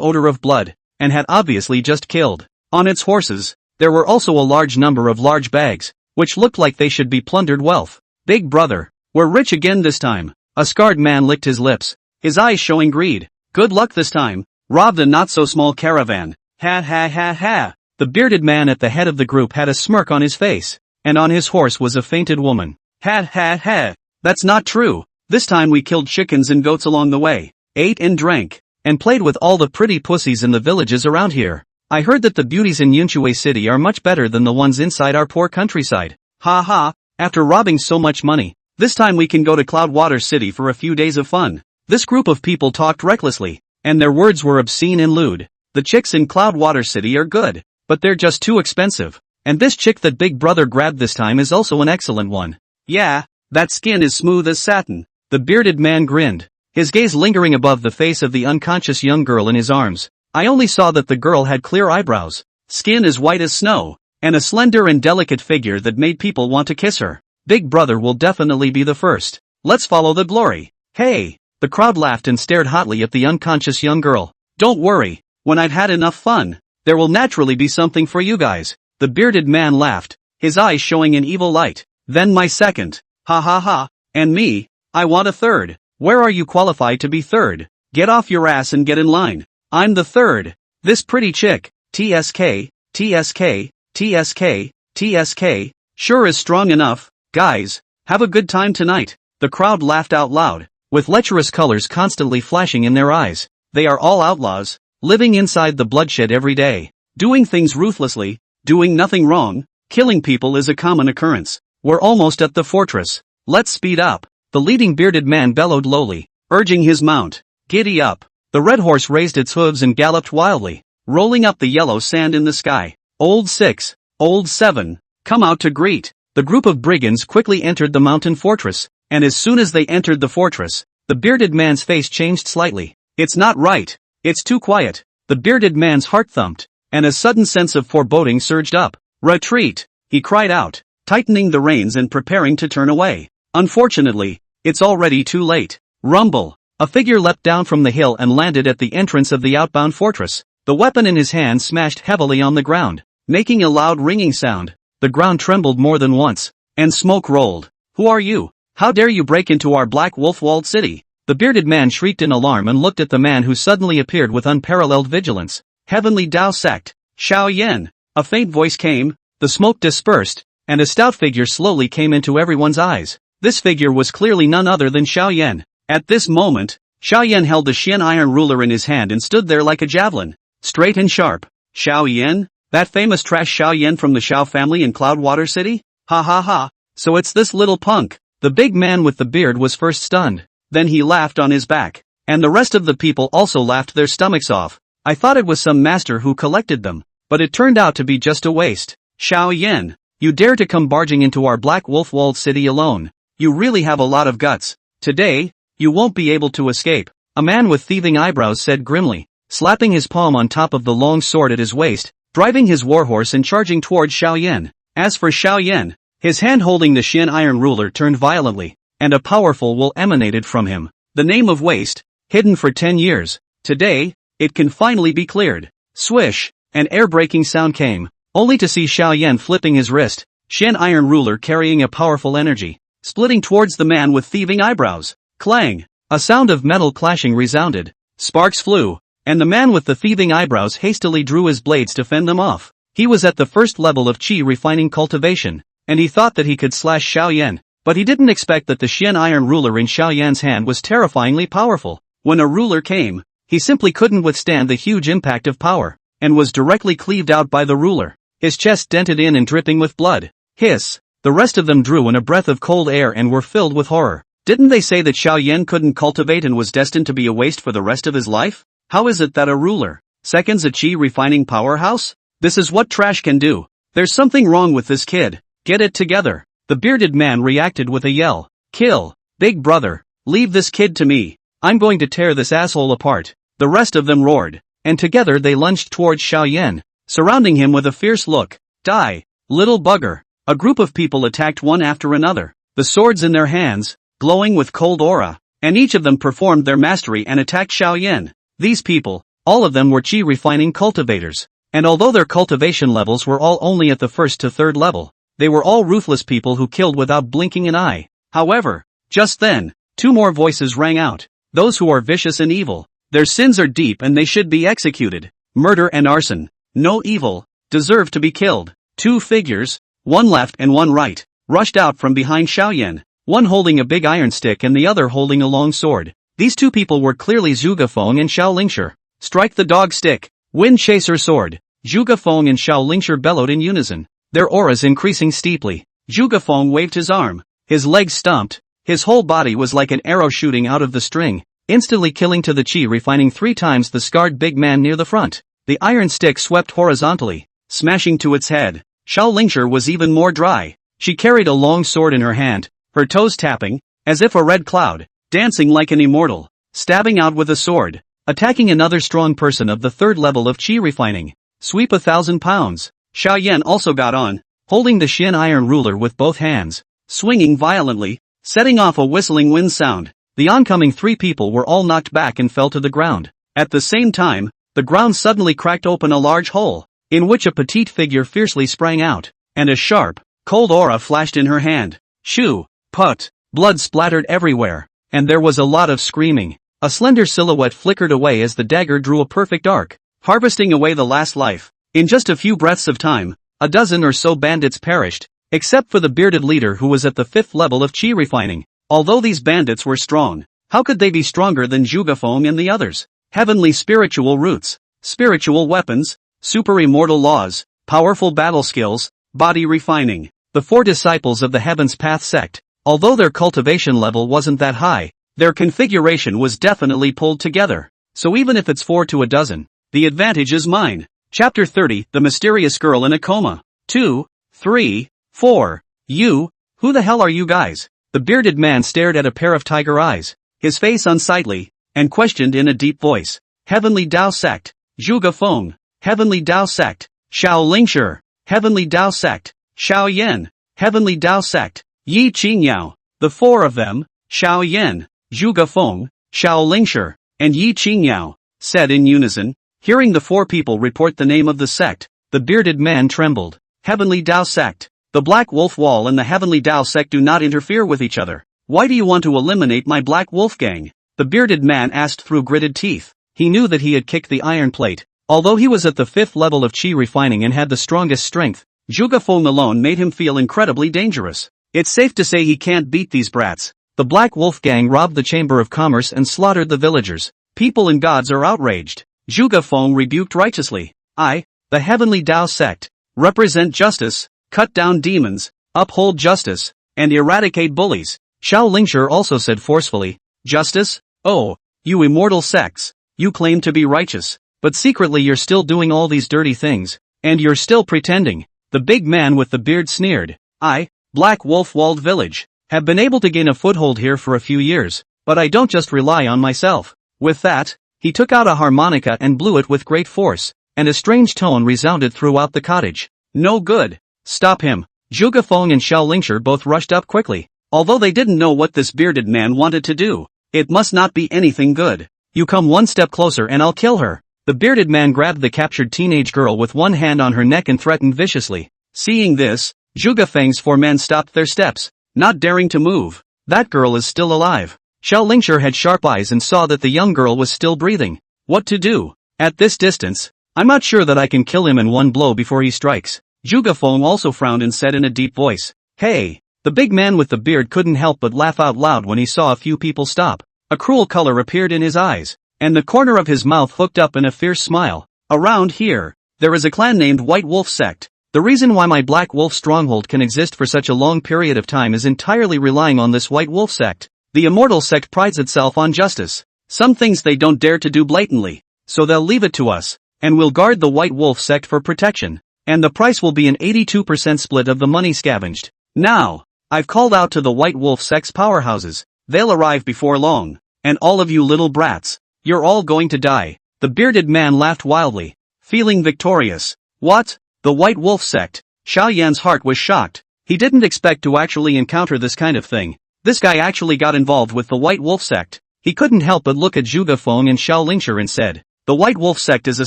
odor of blood, and had obviously just killed. On its horses, there were also a large number of large bags, which looked like they should be plundered wealth. Big brother, we're rich again this time. A scarred man licked his lips, his eyes showing greed. Good luck this time. Robbed a not-so-small caravan. Ha ha ha ha. The bearded man at the head of the group had a smirk on his face, and on his horse was a fainted woman. Ha ha ha. That's not true. This time we killed chickens and goats along the way, ate and drank, and played with all the pretty pussies in the villages around here. I heard that the beauties in Yunchuei City are much better than the ones inside our poor countryside. Ha ha. After robbing so much money, this time we can go to Cloudwater City for a few days of fun. This group of people talked recklessly, and their words were obscene and lewd. The chicks in Cloudwater City are good, but they're just too expensive. And this chick that Big Brother grabbed this time is also an excellent one. Yeah, that skin is smooth as satin. The bearded man grinned. his gaze lingering above the face of the unconscious young girl in his arms. I only saw that the girl had clear eyebrows, skin as white as snow, and a slender and delicate figure that made people want to kiss her. Big brother will definitely be the first. Let's follow the glory. Hey! The crowd laughed and stared hotly at the unconscious young girl. Don't worry, when I've had enough fun, there will naturally be something for you guys. The bearded man laughed, his eyes showing an evil light. Then my second. Ha ha ha. And me, I want a third. Where are you qualified to be third? Get off your ass and get in line. I'm the third. This pretty chick, TSK, TSK, TSK, TSK, sure is strong enough. Guys, have a good time tonight. The crowd laughed out loud, with lecherous colors constantly flashing in their eyes. They are all outlaws, living inside the bloodshed every day, doing things ruthlessly, doing nothing wrong. Killing people is a common occurrence. We're almost at the fortress. Let's speed up. The leading bearded man bellowed lowly, urging his mount. Giddy up. The red horse raised its hooves and galloped wildly, rolling up the yellow sand in the sky. Old 6, Old 7, come out to greet. The group of brigands quickly entered the mountain fortress, and as soon as they entered the fortress, the bearded man's face changed slightly. It's not right. It's too quiet. The bearded man's heart thumped, and a sudden sense of foreboding surged up. Retreat, he cried out, tightening the reins and preparing to turn away. Unfortunately, it's already too late. Rumble. A figure leapt down from the hill and landed at the entrance of the outbound fortress. The weapon in his hand smashed heavily on the ground, making a loud ringing sound. The ground trembled more than once, and smoke rolled. Who are you? How dare you break into our black wolf-walled city? The bearded man shrieked in alarm and looked at the man who suddenly appeared with unparalleled vigilance. Heavenly Tao Sect. Xiao Yan. A faint voice came, the smoke dispersed, and a stout figure slowly came into everyone's eyes. This figure was clearly none other than Xiao Yan. At this moment, Xiao Yan held the Xian iron ruler in his hand and stood there like a javelin, straight and sharp. Xiao Yan? That famous trash Xiao Yan from the Xiao family in Cloudwater City? Ha ha ha, so it's this little punk. The big man with the beard was first stunned, then he laughed on his back, and the rest of the people also laughed their stomachs off. I thought it was some master who collected them, but it turned out to be just a waste. Xiao Yan, you dare to come barging into our black wolf-walled city alone. You really have a lot of guts. Today, you won't be able to escape. A man with thieving eyebrows said grimly, slapping his palm on top of the long sword at his waist, driving his warhorse and charging towards Xiao Yan. As for Xiao Yan, his hand holding the Xian iron ruler turned violently, and a powerful will emanated from him. The name of waste, hidden for 10 years. Today, it can finally be cleared. Swish, an air-breaking sound came, only to see Xiao Yan flipping his wrist, Xian iron ruler carrying a powerful energy, splitting towards the man with thieving eyebrows. Clang! A sound of metal clashing resounded. Sparks flew, and the man with the thieving eyebrows hastily drew his blades to fend them off. He was at the first level of Qi refining cultivation, and he thought that he could slash Xiao Yan, but he didn't expect that the Xian iron ruler in Xiao Yan's hand was terrifyingly powerful. When a ruler came, he simply couldn't withstand the huge impact of power, and was directly cleaved out by the ruler, his chest dented in and dripping with blood. Hiss! The rest of them drew in a breath of cold air and were filled with horror. Didn't they say that Xiao Yan couldn't cultivate and was destined to be a waste for the rest of his life? How is it that a ruler, seconds a Qi refining powerhouse? This is what trash can do. There's something wrong with this kid. Get it together. The bearded man reacted with a yell. Kill, big brother, leave this kid to me. I'm going to tear this asshole apart. The rest of them roared, and together they lunged towards Xiao Yan, surrounding him with a fierce look. Die, little bugger. A group of people attacked one after another, the swords in their hands, glowing with cold aura, and each of them performed their mastery and attacked Xiao Yan. These people, all of them were Qi refining cultivators, and although their cultivation levels were all only at the first to third level, they were all ruthless people who killed without blinking an eye. However, just then, two more voices rang out. Those who are vicious and evil, their sins are deep and they should be executed. Murder and arson, no evil, deserve to be killed. Two figures, one left and one right, rushed out from behind Xiao Yan, one holding a big iron stick and the other holding a long sword. These two people were clearly Zhuge Feng and Xiao Lingshi. Strike the dog stick, wind chaser sword. Zhuge Feng and Xiao Lingshi bellowed in unison, their auras increasing steeply. Zhuge Feng waved his arm, his legs stumped, his whole body was like an arrow shooting out of the string, instantly killing to the Qi refining 3 times the scarred big man near the front. The iron stick swept horizontally, smashing to its head. Xiao Lingshi was even more dry. She carried a long sword in her hand, her toes tapping, as if a red cloud, dancing like an immortal. stabbing out with a sword, attacking another strong person of the third level of chi refining. Sweep 1,000 pounds. Xiao Yan also got on, holding the Shin iron ruler with both hands, swinging violently, setting off a whistling wind sound. The oncoming 3 people were all knocked back and fell to the ground. At the same time, the ground suddenly cracked open a large hole, in which a petite figure fiercely sprang out, and a sharp, cold aura flashed in her hand. Shoo! Put! Blood splattered everywhere, and there was a lot of screaming. A slender silhouette flickered away as the dagger drew a perfect arc, harvesting away the last life. In just a few breaths of time, a dozen or so bandits perished, except for the bearded leader who was at the 5th level of chi refining. Although these bandits were strong, how could they be stronger than Zhuge Feng and the others? Heavenly spiritual roots, spiritual weapons, super immortal laws, powerful battle skills, body refining. The 4 disciples of the Heaven's Path sect, although their cultivation level wasn't that high, their configuration was definitely pulled together. So even if it's 4 to a dozen, the advantage is mine. Chapter 30, The Mysterious Girl in a Coma. 2, 3, 4. You, who the hell are you guys? The bearded man stared at a pair of tiger eyes, his face unsightly, and questioned in a deep voice. Heavenly Tao Sect, Zhuge Feng. Heavenly Tao Sect, Xiao Lingshi. Heavenly Tao Sect, Xiao Yan. Heavenly Tao Sect, Yi Qingyao. The 4 of them, Xiao Yan, Zhuge Feng, Xiao Lingshi, and Yi Qingyao, said in unison. Hearing the 4 people report the name of the sect, the bearded man trembled. Heavenly Tao Sect. The Black Wolf Wall and the Heavenly Tao Sect do not interfere with each other. Why do you want to eliminate my Black Wolf gang? The bearded man asked through gritted teeth. He knew that he had kicked the iron plate. Although he was at the 5th level of chi refining and had the strongest strength, Zhuge Feng alone made him feel incredibly dangerous. It's safe to say he can't beat these brats. The Black Wolf gang robbed the Chamber of Commerce and slaughtered the villagers. People and gods are outraged. Zhuge Feng rebuked righteously. I, the Heavenly Tao Sect, represent justice, cut down demons, uphold justice, and eradicate bullies. Xiao Lingshi also said forcefully. Justice? Oh, you immortal sects. You claim to be righteous, but secretly you're still doing all these dirty things, and you're still pretending. The big man with the beard sneered. I, Black Wolf Walled Village, have been able to gain a foothold here for a few years, but I don't just rely on myself. With that, he took out a harmonica and blew it with great force, and a strange tone resounded throughout the cottage. No good. Stop him. Zhuge Feng and Xiao Lingshi both rushed up quickly. Although they didn't know what this bearded man wanted to do, it must not be anything good. You come one step closer and I'll kill her. The bearded man grabbed the captured teenage girl with one hand on her neck and threatened viciously. Seeing this, Zhuge Feng's 4 men stopped their steps, not daring to move. That girl is still alive. Xiao Lingshi had sharp eyes and saw that the young girl was still breathing. What to do? At this distance, I'm not sure that I can kill him in one blow before he strikes. Zhuge Feng also frowned and said in a deep voice. Hey! The big man with the beard couldn't help but laugh out loud when he saw a few people stop. A cruel color appeared in his eyes, and the corner of his mouth hooked up in a fierce smile. Around here, there is a clan named White Wolf Sect. The reason why my Black Wolf stronghold can exist for such a long period of time is entirely relying on this White Wolf Sect. The Immortal Sect prides itself on justice. Some things they don't dare to do blatantly, so they'll leave it to us, and we'll guard the White Wolf Sect for protection. And the price will be an 82% split of the money scavenged. Now, I've called out to the White Wolf Sect's powerhouses. They'll arrive before long. And all of you little brats, you're all going to die. The bearded man laughed wildly, feeling victorious. What? The White Wolf Sect? Xiao Yan's heart was shocked. He didn't expect to actually encounter this kind of thing. This guy actually got involved with the White Wolf Sect. He couldn't help but look at Zhuge Feng and Xiao Lingshi and said, the White Wolf Sect is a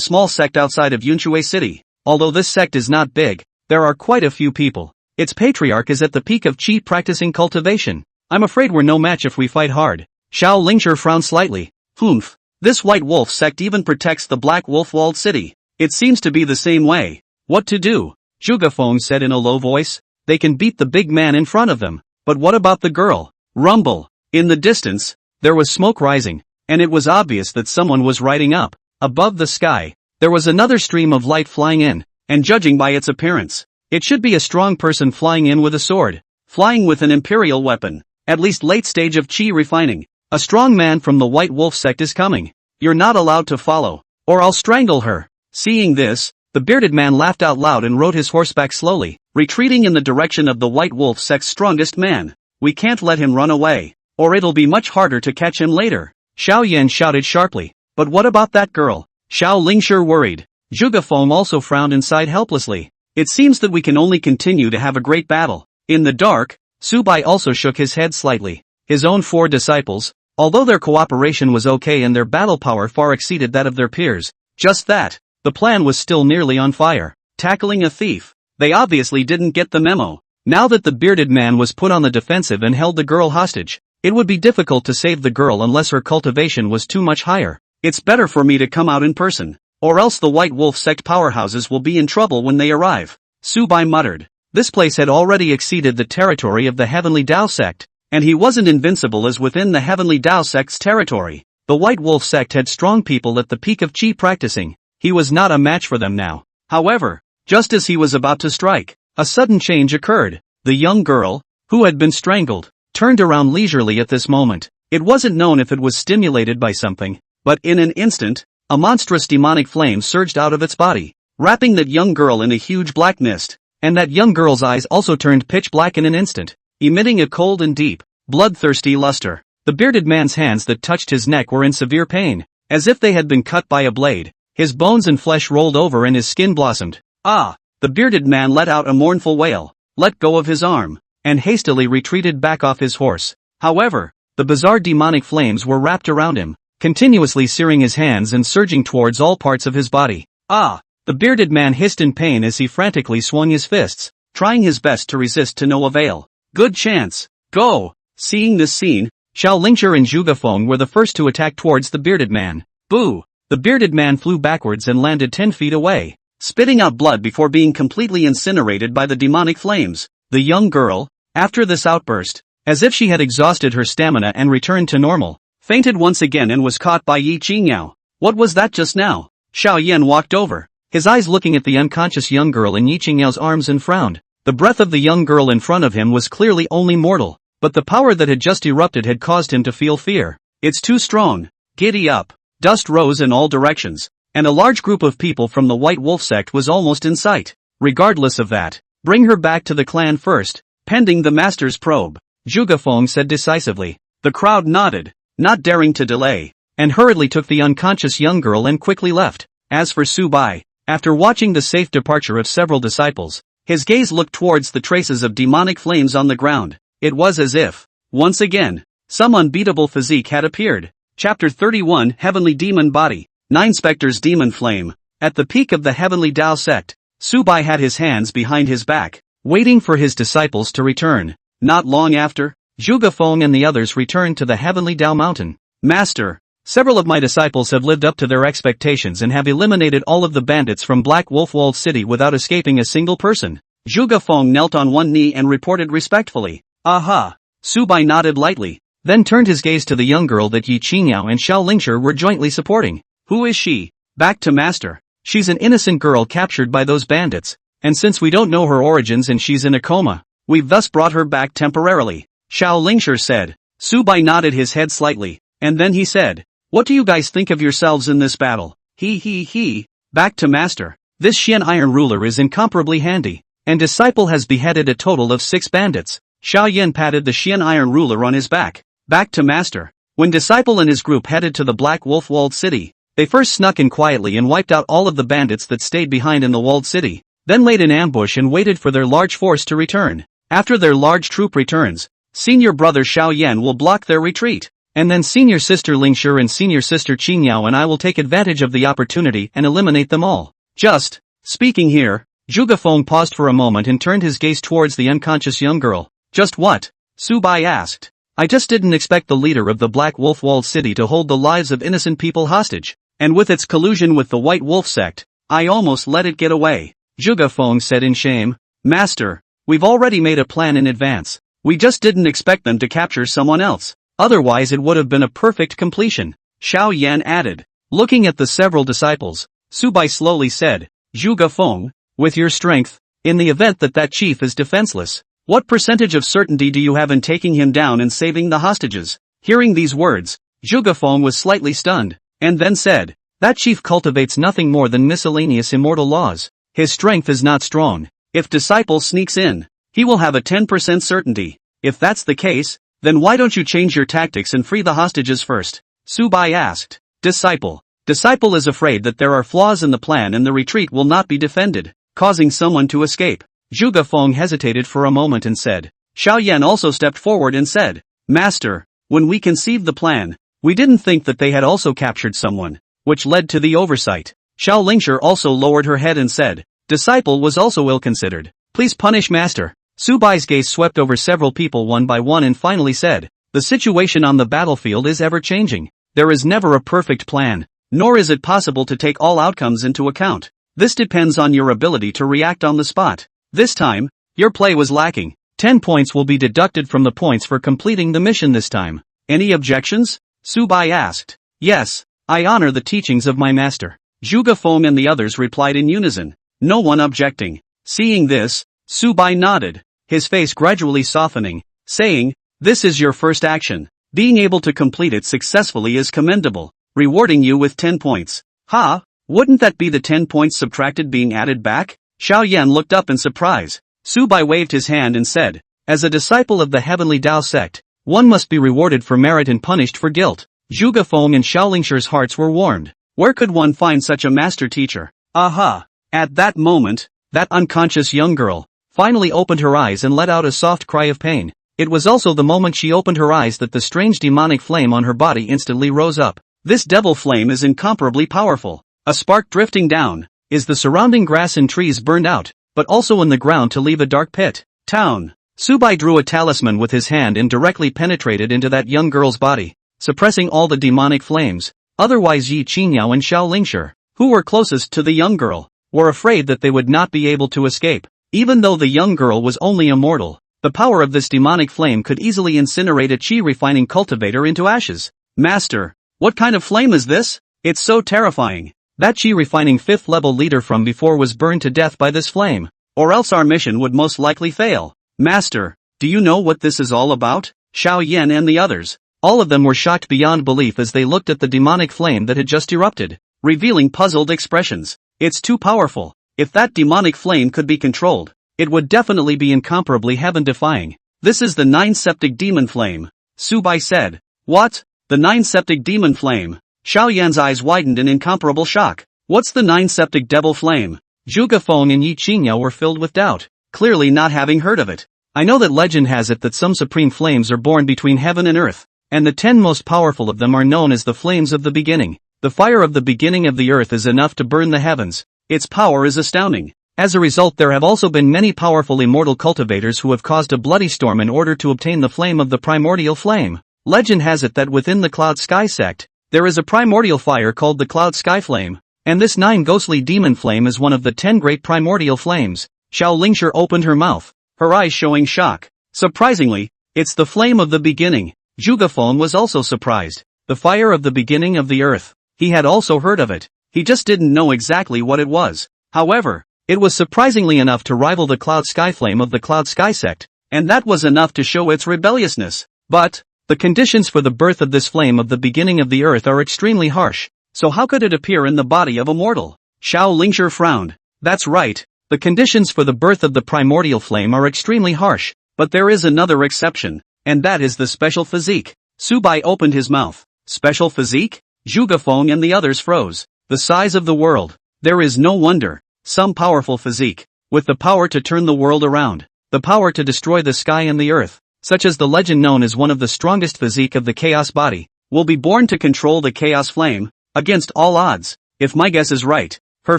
small sect outside of Yunshui City. Although this sect is not big, there are quite a few people. Its patriarch is at the peak of chi practicing cultivation. I'm afraid we're no match if we fight hard. Xiao Lingshi frowned slightly. Humph. This White Wolf Sect even protects the Black Wolf Walled City. It seems to be the same way. What to do? Zhuge Feng said in a low voice. They can beat the big man in front of them. But what about the girl? Rumble. In the distance, there was smoke rising, and it was obvious that someone was riding up. Above the sky, there was another stream of light flying in, and judging by its appearance, it should be a strong person flying in with a sword, flying with an imperial weapon, at least late stage of chi refining. A strong man from the White Wolf Sect is coming. You're not allowed to follow, or I'll strangle her. Seeing this, the bearded man laughed out loud and rode his horseback slowly, retreating in the direction of the White Wolf Sect's strongest man. We can't let him run away, or it'll be much harder to catch him later. Xiao Yan shouted sharply. But what about that girl? Xiao Lingshi worried. Zhuge Feng also frowned and sighed helplessly. It seems that we can only continue to have a great battle. In the dark, Su Bai also shook his head slightly. His own 4 disciples, although their cooperation was okay and their battle power far exceeded that of their peers, just that, the plan was still nearly on fire. Tackling a thief. They obviously didn't get the memo. Now that the bearded man was put on the defensive and held the girl hostage, it would be difficult to save the girl unless her cultivation was too much higher. It's better for me to come out in person, or else the White Wolf Sect powerhouses will be in trouble when they arrive. Su Bai muttered. This place had already exceeded the territory of the Heavenly Dao Sect, and he wasn't invincible as within the Heavenly Dao Sect's territory. The White Wolf Sect had strong people at the peak of chi practicing. He was not a match for them now. However, just as he was about to strike, a sudden change occurred. The young girl, who had been strangled, turned around leisurely at this moment. It wasn't known if it was stimulated by something, but in an instant, a monstrous demonic flame surged out of its body, wrapping that young girl in a huge black mist, and that young girl's eyes also turned pitch black in an instant, emitting a cold and deep, bloodthirsty luster. The bearded man's hands that touched his neck were in severe pain, as if they had been cut by a blade. His bones and flesh rolled over and his skin blossomed. Ah! The bearded man let out a mournful wail, let go of his arm, and hastily retreated back off his horse. However, the bizarre demonic flames were wrapped around him, continuously searing his hands and surging towards all parts of his body. Ah! The bearded man hissed in pain as he frantically swung his fists, trying his best to resist to no avail. Good chance. Go! Seeing this scene, Xiao Lingshi and Zhuge Feng were the first to attack towards the bearded man. Boo! The bearded man flew backwards and landed 10 feet away, spitting out blood before being completely incinerated by the demonic flames. The young girl, after this outburst, as if she had exhausted her stamina and returned to normal, fainted once again and was caught by Yi Qingyao. What was that just now? Xiao Yan walked over, his eyes looking at the unconscious young girl in Yi Qingyao's arms and frowned. The breath of the young girl in front of him was clearly only mortal, but the power that had just erupted had caused him to feel fear. It's too strong. Giddy up. Dust rose in all directions, and a large group of people from the White Wolf Sect was almost in sight. Regardless of that, bring her back to the clan first, pending the master's probe, Zhuge Feng said decisively. The crowd nodded, not daring to delay, and hurriedly took the unconscious young girl and quickly left. As for Su Bai, after watching the safe departure of several disciples, his gaze looked towards the traces of demonic flames on the ground. It was as if, once again, some unbeatable physique had appeared. Chapter 31 Heavenly Demon Body, 9 Spectre's Demon Flame. At the peak of the Heavenly Dao Sect, Su Bai had his hands behind his back, waiting for his disciples to return. Not long after, Zhuge Feng and the others returned to the Heavenly Dao Mountain. Master, several of my disciples have lived up to their expectations and have eliminated all of the bandits from Black Wolf Walled City without escaping a single person. Zhuge Feng knelt on one knee and reported respectfully. Aha! Su Bai nodded lightly, then turned his gaze to the young girl that Yi Qingyao and Xiao Lingshi were jointly supporting. Who is she? Back to master. She's an innocent girl captured by those bandits, and since we don't know her origins and she's in a coma, we've thus brought her back temporarily, Xiao Lingshi said. Su Bai nodded his head slightly, and then he said, what do you guys think of yourselves in this battle? He. Back to master. This Xian Iron Ruler is incomparably handy, and disciple has beheaded a total of 6 bandits. Xiao Yan patted the Xian Iron Ruler on his back. Back to master. When disciple and his group headed to the Black Wolf Walled City, they first snuck in quietly and wiped out all of the bandits that stayed behind in the walled city, then laid an ambush and waited for their large force to return. After their large troop returns, senior brother Xiao Yan will block their retreat, and then senior sister Lingshi and senior sister Qingyao and I will take advantage of the opportunity and eliminate them all. Just, speaking here, Zhuge Feng paused for a moment and turned his gaze towards the unconscious young girl. Just what? Su Bai asked. I just didn't expect the leader of the Black Wolf Walled City to hold the lives of innocent people hostage, and with its collusion with the White Wolf Sect, I almost let it get away, Zhuge Feng said in shame. Master, we've already made a plan in advance. We just didn't expect them to capture someone else, otherwise it would have been a perfect completion, Xiao Yan added. Looking at the several disciples, Su Bai slowly said, Zhuge Feng, with your strength, in the event that that chief is defenseless, what percentage of certainty do you have in taking him down and saving the hostages? Hearing these words, Zhuge Feng was slightly stunned, and then said, that chief cultivates nothing more than miscellaneous immortal laws. His strength is not strong. If disciple sneaks in, he will have a 10% certainty. If that's the case, then why don't you change your tactics and free the hostages first? Su Bai asked. Disciple. Disciple is afraid that there are flaws in the plan and the retreat will not be defended, causing someone to escape. Zhuge Feng hesitated for a moment and said. Xiao Yan also stepped forward and said, Master, when we conceived the plan, we didn't think that they had also captured someone, which led to the oversight. Xiao Lingshi also lowered her head and said, Disciple was also ill-considered. Please punish Master. Su Bai's gaze swept over several people one by one and finally said, The situation on the battlefield is ever-changing. There is never a perfect plan, nor is it possible to take all outcomes into account. This depends on your ability to react on the spot. This time, your play was lacking. 10 points will be deducted from the points for completing the mission this time. Any objections? Su Bai asked. Yes, I honor the teachings of my master. Zhuge Feng and the others replied in unison, no one objecting. Seeing this, Su Bai nodded, his face gradually softening, saying, This is your first action. Being able to complete it successfully is commendable, rewarding you with 10 points. Ha, wouldn't that be the 10 points subtracted being added back? Xiao Yan looked up in surprise. Su Bai waved his hand and said, As a disciple of the Heavenly Tao Sect, one must be rewarded for merit and punished for guilt. Zhuge Feng and Xiao Lingshi's hearts were warmed. Where could one find such a master teacher? Aha! At that moment, that unconscious young girl finally opened her eyes and let out a soft cry of pain. It was also the moment she opened her eyes that the strange demonic flame on her body instantly rose up. This devil flame is incomparably powerful. A spark drifting down. Is the surrounding grass and trees burned out, but also in the ground to leave a dark pit. Town. Su Bai drew a talisman with his hand and directly penetrated into that young girl's body, suppressing all the demonic flames. Otherwise Yi Qingyao and Xiao Lingshi, who were closest to the young girl, were afraid that they would not be able to escape. Even though the young girl was only a mortal, the power of this demonic flame could easily incinerate a chi refining cultivator into ashes. Master, what kind of flame is this? It's so terrifying. That chi refining 5th level leader from before was burned to death by this flame, or else our mission would most likely fail. Master, do you know what this is all about? Xiao Yan and the others, all of them were shocked beyond belief as they looked at the demonic flame that had just erupted, revealing puzzled expressions. It's too powerful. If that demonic flame could be controlled, it would definitely be incomparably heaven-defying. This is the 9-septic demon flame, Su Bai said. What? The 9-septic demon flame? Xiao Yan's eyes widened in incomparable shock. What's the 9-septic devil flame? Zhuge Feng and Yi Qingyao were filled with doubt, clearly not having heard of it. I know that legend has it that some supreme flames are born between heaven and earth, and the 10 most powerful of them are known as the flames of the beginning. The fire of the beginning of the earth is enough to burn the heavens. Its power is astounding. As a result, there have also been many powerful immortal cultivators who have caused a bloody storm in order to obtain the flame of the primordial flame. Legend has it that within the Cloud Sky Sect, there is a primordial fire called the Cloud Sky Flame, and this 9 ghostly demon flame is one of the 10 great primordial flames. Xiao Lingshi opened her mouth, her eyes showing shock. Surprisingly, it's the flame of the beginning. Zhuge Feng was also surprised. The fire of the beginning of the earth. He had also heard of it. He just didn't know exactly what it was. However, it was surprisingly enough to rival the Cloud Sky Flame of the Cloud Sky Sect, and that was enough to show its rebelliousness. But the conditions for the birth of this flame of the beginning of the earth are extremely harsh, so how could it appear in the body of a mortal? Xiao Lingshi frowned. That's right, the conditions for the birth of the primordial flame are extremely harsh, but there is another exception, and that is the special physique. Su Bai opened his mouth. Special physique? Zhuge Feng and the others froze. The size of the world. There is no wonder. Some powerful physique, with the power to turn the world around, the power to destroy the sky and the earth, such as the legend known as one of the strongest physique of the chaos body, will be born to control the chaos flame, against all odds. If my guess is right, her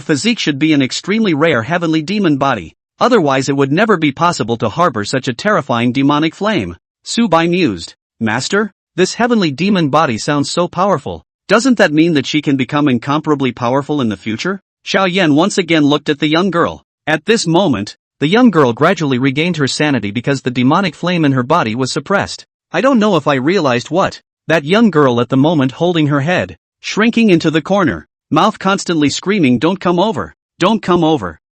physique should be an extremely rare heavenly demon body, otherwise it would never be possible to harbor such a terrifying demonic flame. Su Bai mused. Master, this heavenly demon body sounds so powerful. Doesn't that mean that she can become incomparably powerful in the future? Xiao Yan once again looked at the young girl. At this moment, the young girl gradually regained her sanity because the demonic flame in her body was suppressed. I don't know if I realized what. That young girl at the moment holding her head, shrinking into the corner, mouth constantly screaming, don't come over,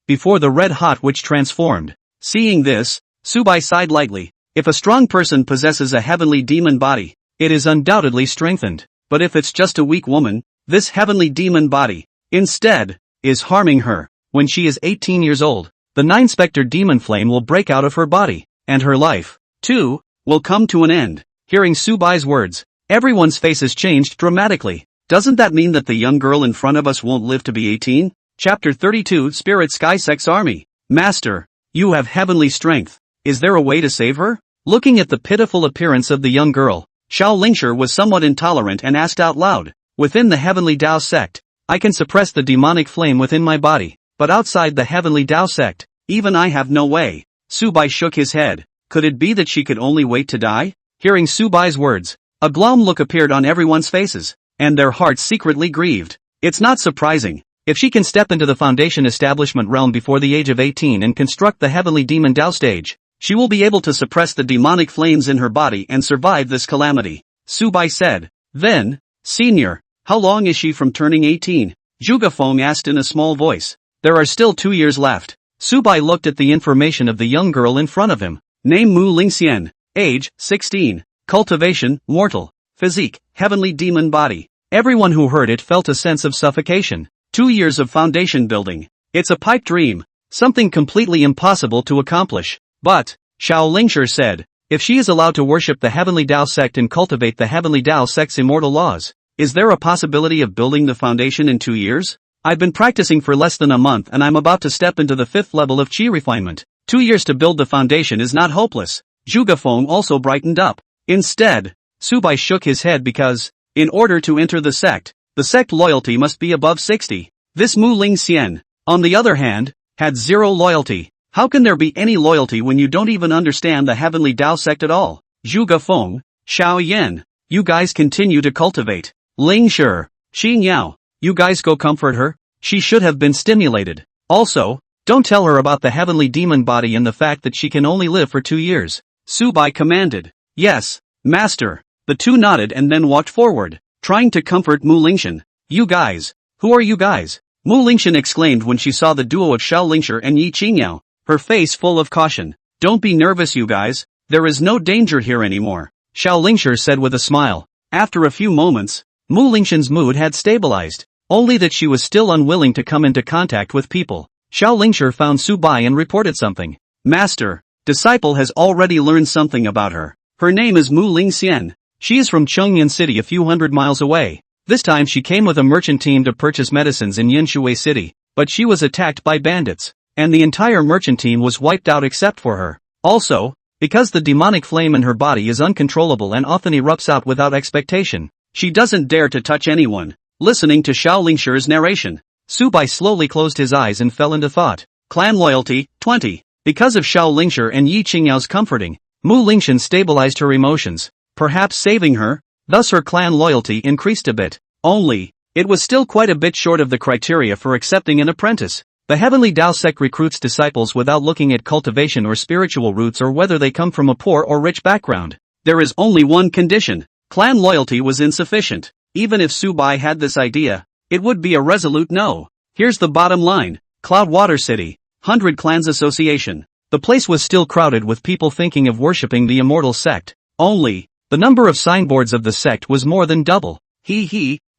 before the red-hot witch transformed. Seeing this, Su Bai sighed lightly. If a strong person possesses a heavenly demon body, it is undoubtedly strengthened. But if it's just a weak woman, this heavenly demon body, instead, is harming her. When she is 18 years old, the 9-specter demon flame will break out of her body, and her life, too, will come to an end. Hearing Su Bai's words, Everyone's faces changed dramatically. Doesn't that mean that the young girl in front of us won't live to be 18? Chapter 32 Spirit Sky Sect's Army. Master, you have heavenly strength. Is there a way to save her? Looking at the pitiful appearance of the young girl, Xiao Lingshi was somewhat intolerant and asked out loud. Within the Heavenly Tao Sect, I can suppress the demonic flame within my body, but outside the Heavenly Tao Sect, even I have no way. Su Bai shook his head. Could it be that she could only wait to die? Hearing Su Bai's words, a glum look appeared on everyone's faces, and their hearts secretly grieved. It's not surprising. If she can step into the Foundation establishment realm before the age of 18 and construct the Heavenly Demon Tao stage, she will be able to suppress the demonic flames in her body and survive this calamity. Su Bai said. Then, Senior, how long is she from turning 18? Zhuge Feng asked in a small voice. There are still 2 years left. Su Bai looked at the information of the young girl in front of him. Name Mu Lingxian. Age, 16. Cultivation, mortal. Physique, heavenly demon body. Everyone who heard it felt a sense of suffocation. 2 years of foundation building. It's a pipe dream. Something completely impossible to accomplish. But, Xiao Lingshi said, if she is allowed to worship the Heavenly Tao Sect and cultivate the Heavenly Tao Sect's immortal laws, is there a possibility of building the foundation in 2 years? I've been practicing for less than a month and I'm about to step into the 5th level of Qi refinement. 2 years to build the foundation is not hopeless. Zhuge Feng also brightened up. Instead, Su Bai shook his head because, in order to enter the sect loyalty must be above 60. This Mu Lingxian, on the other hand, had 0 loyalty. How can there be any loyalty when you don't even understand the Heavenly Tao Sect at all? Zhuge Feng, Xiao Yan, you guys continue to cultivate. Lingshi, Xing Yao, you guys go comfort her. She should have been stimulated. Also, don't tell her about the heavenly demon body and the fact that she can only live for 2 years. Su Bai commanded. Yes, Master. The two nodded and then walked forward, trying to comfort Mu Lingxian. You guys. Who are you guys? Mu Lingxian exclaimed when she saw the duo of Xiao Lingshi and Yi Qingyao, her face full of caution. Don't be nervous you guys, there is no danger here anymore, Xiao Lingshi said with a smile. After a few moments, Mu Lingxian's mood had stabilized, only that she was still unwilling to come into contact with people. Xiao Lingshi found Su Bai and reported something. Master, disciple has already learned something about her. Her name is Mu Lingxian. She is from Chengyan City a few hundred miles away. This time she came with a merchant team to purchase medicines in Yanshui City, but she was attacked by bandits, and the entire merchant team was wiped out except for her. Also, because the demonic flame in her body is uncontrollable and often erupts out without expectation, she doesn't dare to touch anyone. Listening to Xiao Lingshi's narration, Su Bai slowly closed his eyes and fell into thought. Clan loyalty, 20. Because of Xiao Lingshi and Yi Qingyao's comforting, Mu Lingxian stabilized her emotions, perhaps saving her, thus her clan loyalty increased a bit. Only, it was still quite a bit short of the criteria for accepting an apprentice. The Heavenly Tao Sect recruits disciples without looking at cultivation or spiritual roots or whether they come from a poor or rich background. There is only one condition. Clan loyalty was insufficient. Even if Su Bai had this idea, it would be a resolute no. Here's the bottom line. Cloudwater City, 100 Clans Association. The place was still crowded with people thinking of worshipping the immortal sect. Only, the number of signboards of the sect was more than double.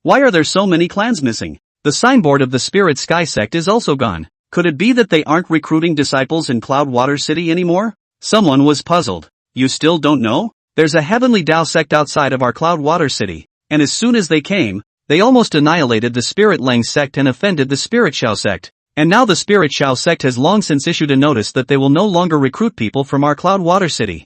Why are there so many clans missing? The signboard of the Spirit Sky Sect is also gone. Could it be that they aren't recruiting disciples in Cloudwater City anymore? Someone was puzzled. You still don't know? There's a Heavenly Tao Sect outside of our Cloudwater City, and as soon as they came, they almost annihilated the Spirit Lang Sect and offended the Spirit Xiao Sect. And now the Spirit Xiao Sect has long since issued a notice that they will no longer recruit people from our Cloudwater City.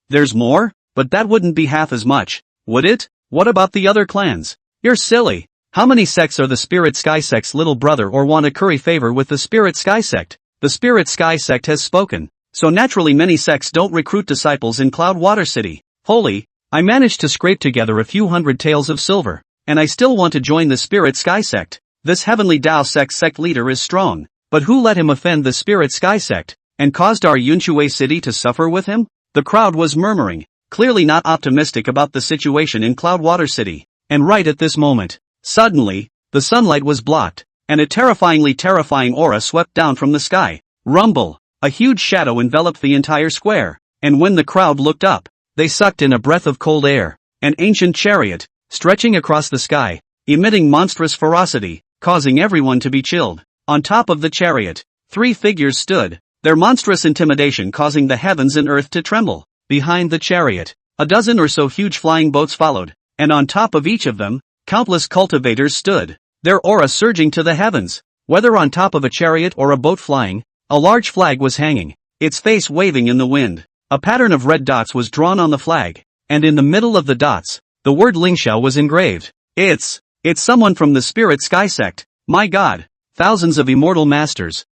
There's more? But that wouldn't be half as much, would it? What about the other clans? You're silly. How many sects are the Spirit Sky Sect's little brother or want to curry favor with the Spirit Sky Sect? The Spirit Sky Sect has spoken. So naturally many sects don't recruit disciples in Cloudwater City. Holy, I managed to scrape together a few hundred taels of silver, and I still want to join the Spirit Sky Sect. This Heavenly Tao sect leader is strong, but who let him offend the Spirit Sky Sect, and caused our Yanshui City to suffer with him? The crowd was murmuring, clearly not optimistic about the situation in Cloudwater City. And right at this moment, suddenly, the sunlight was blocked, and a terrifying aura swept down from the sky. Rumble! A huge shadow enveloped the entire square, and when the crowd looked up, they sucked in a breath of cold air. An ancient chariot, stretching across the sky, emitting monstrous ferocity, causing everyone to be chilled. On top of the chariot, 3 figures stood, their monstrous intimidation causing the heavens and earth to tremble. Behind the chariot, A dozen or so huge flying boats followed, and on top of each of them, countless cultivators stood, their aura surging to the heavens. Whether on top of a chariot or a boat flying, a large flag was hanging, its face waving in the wind. A pattern of red dots was drawn on the flag, and in the middle of the dots, the word Lingxiao was engraved. It's someone from the Spirit Sky Sect. My God, thousands of immortal masters.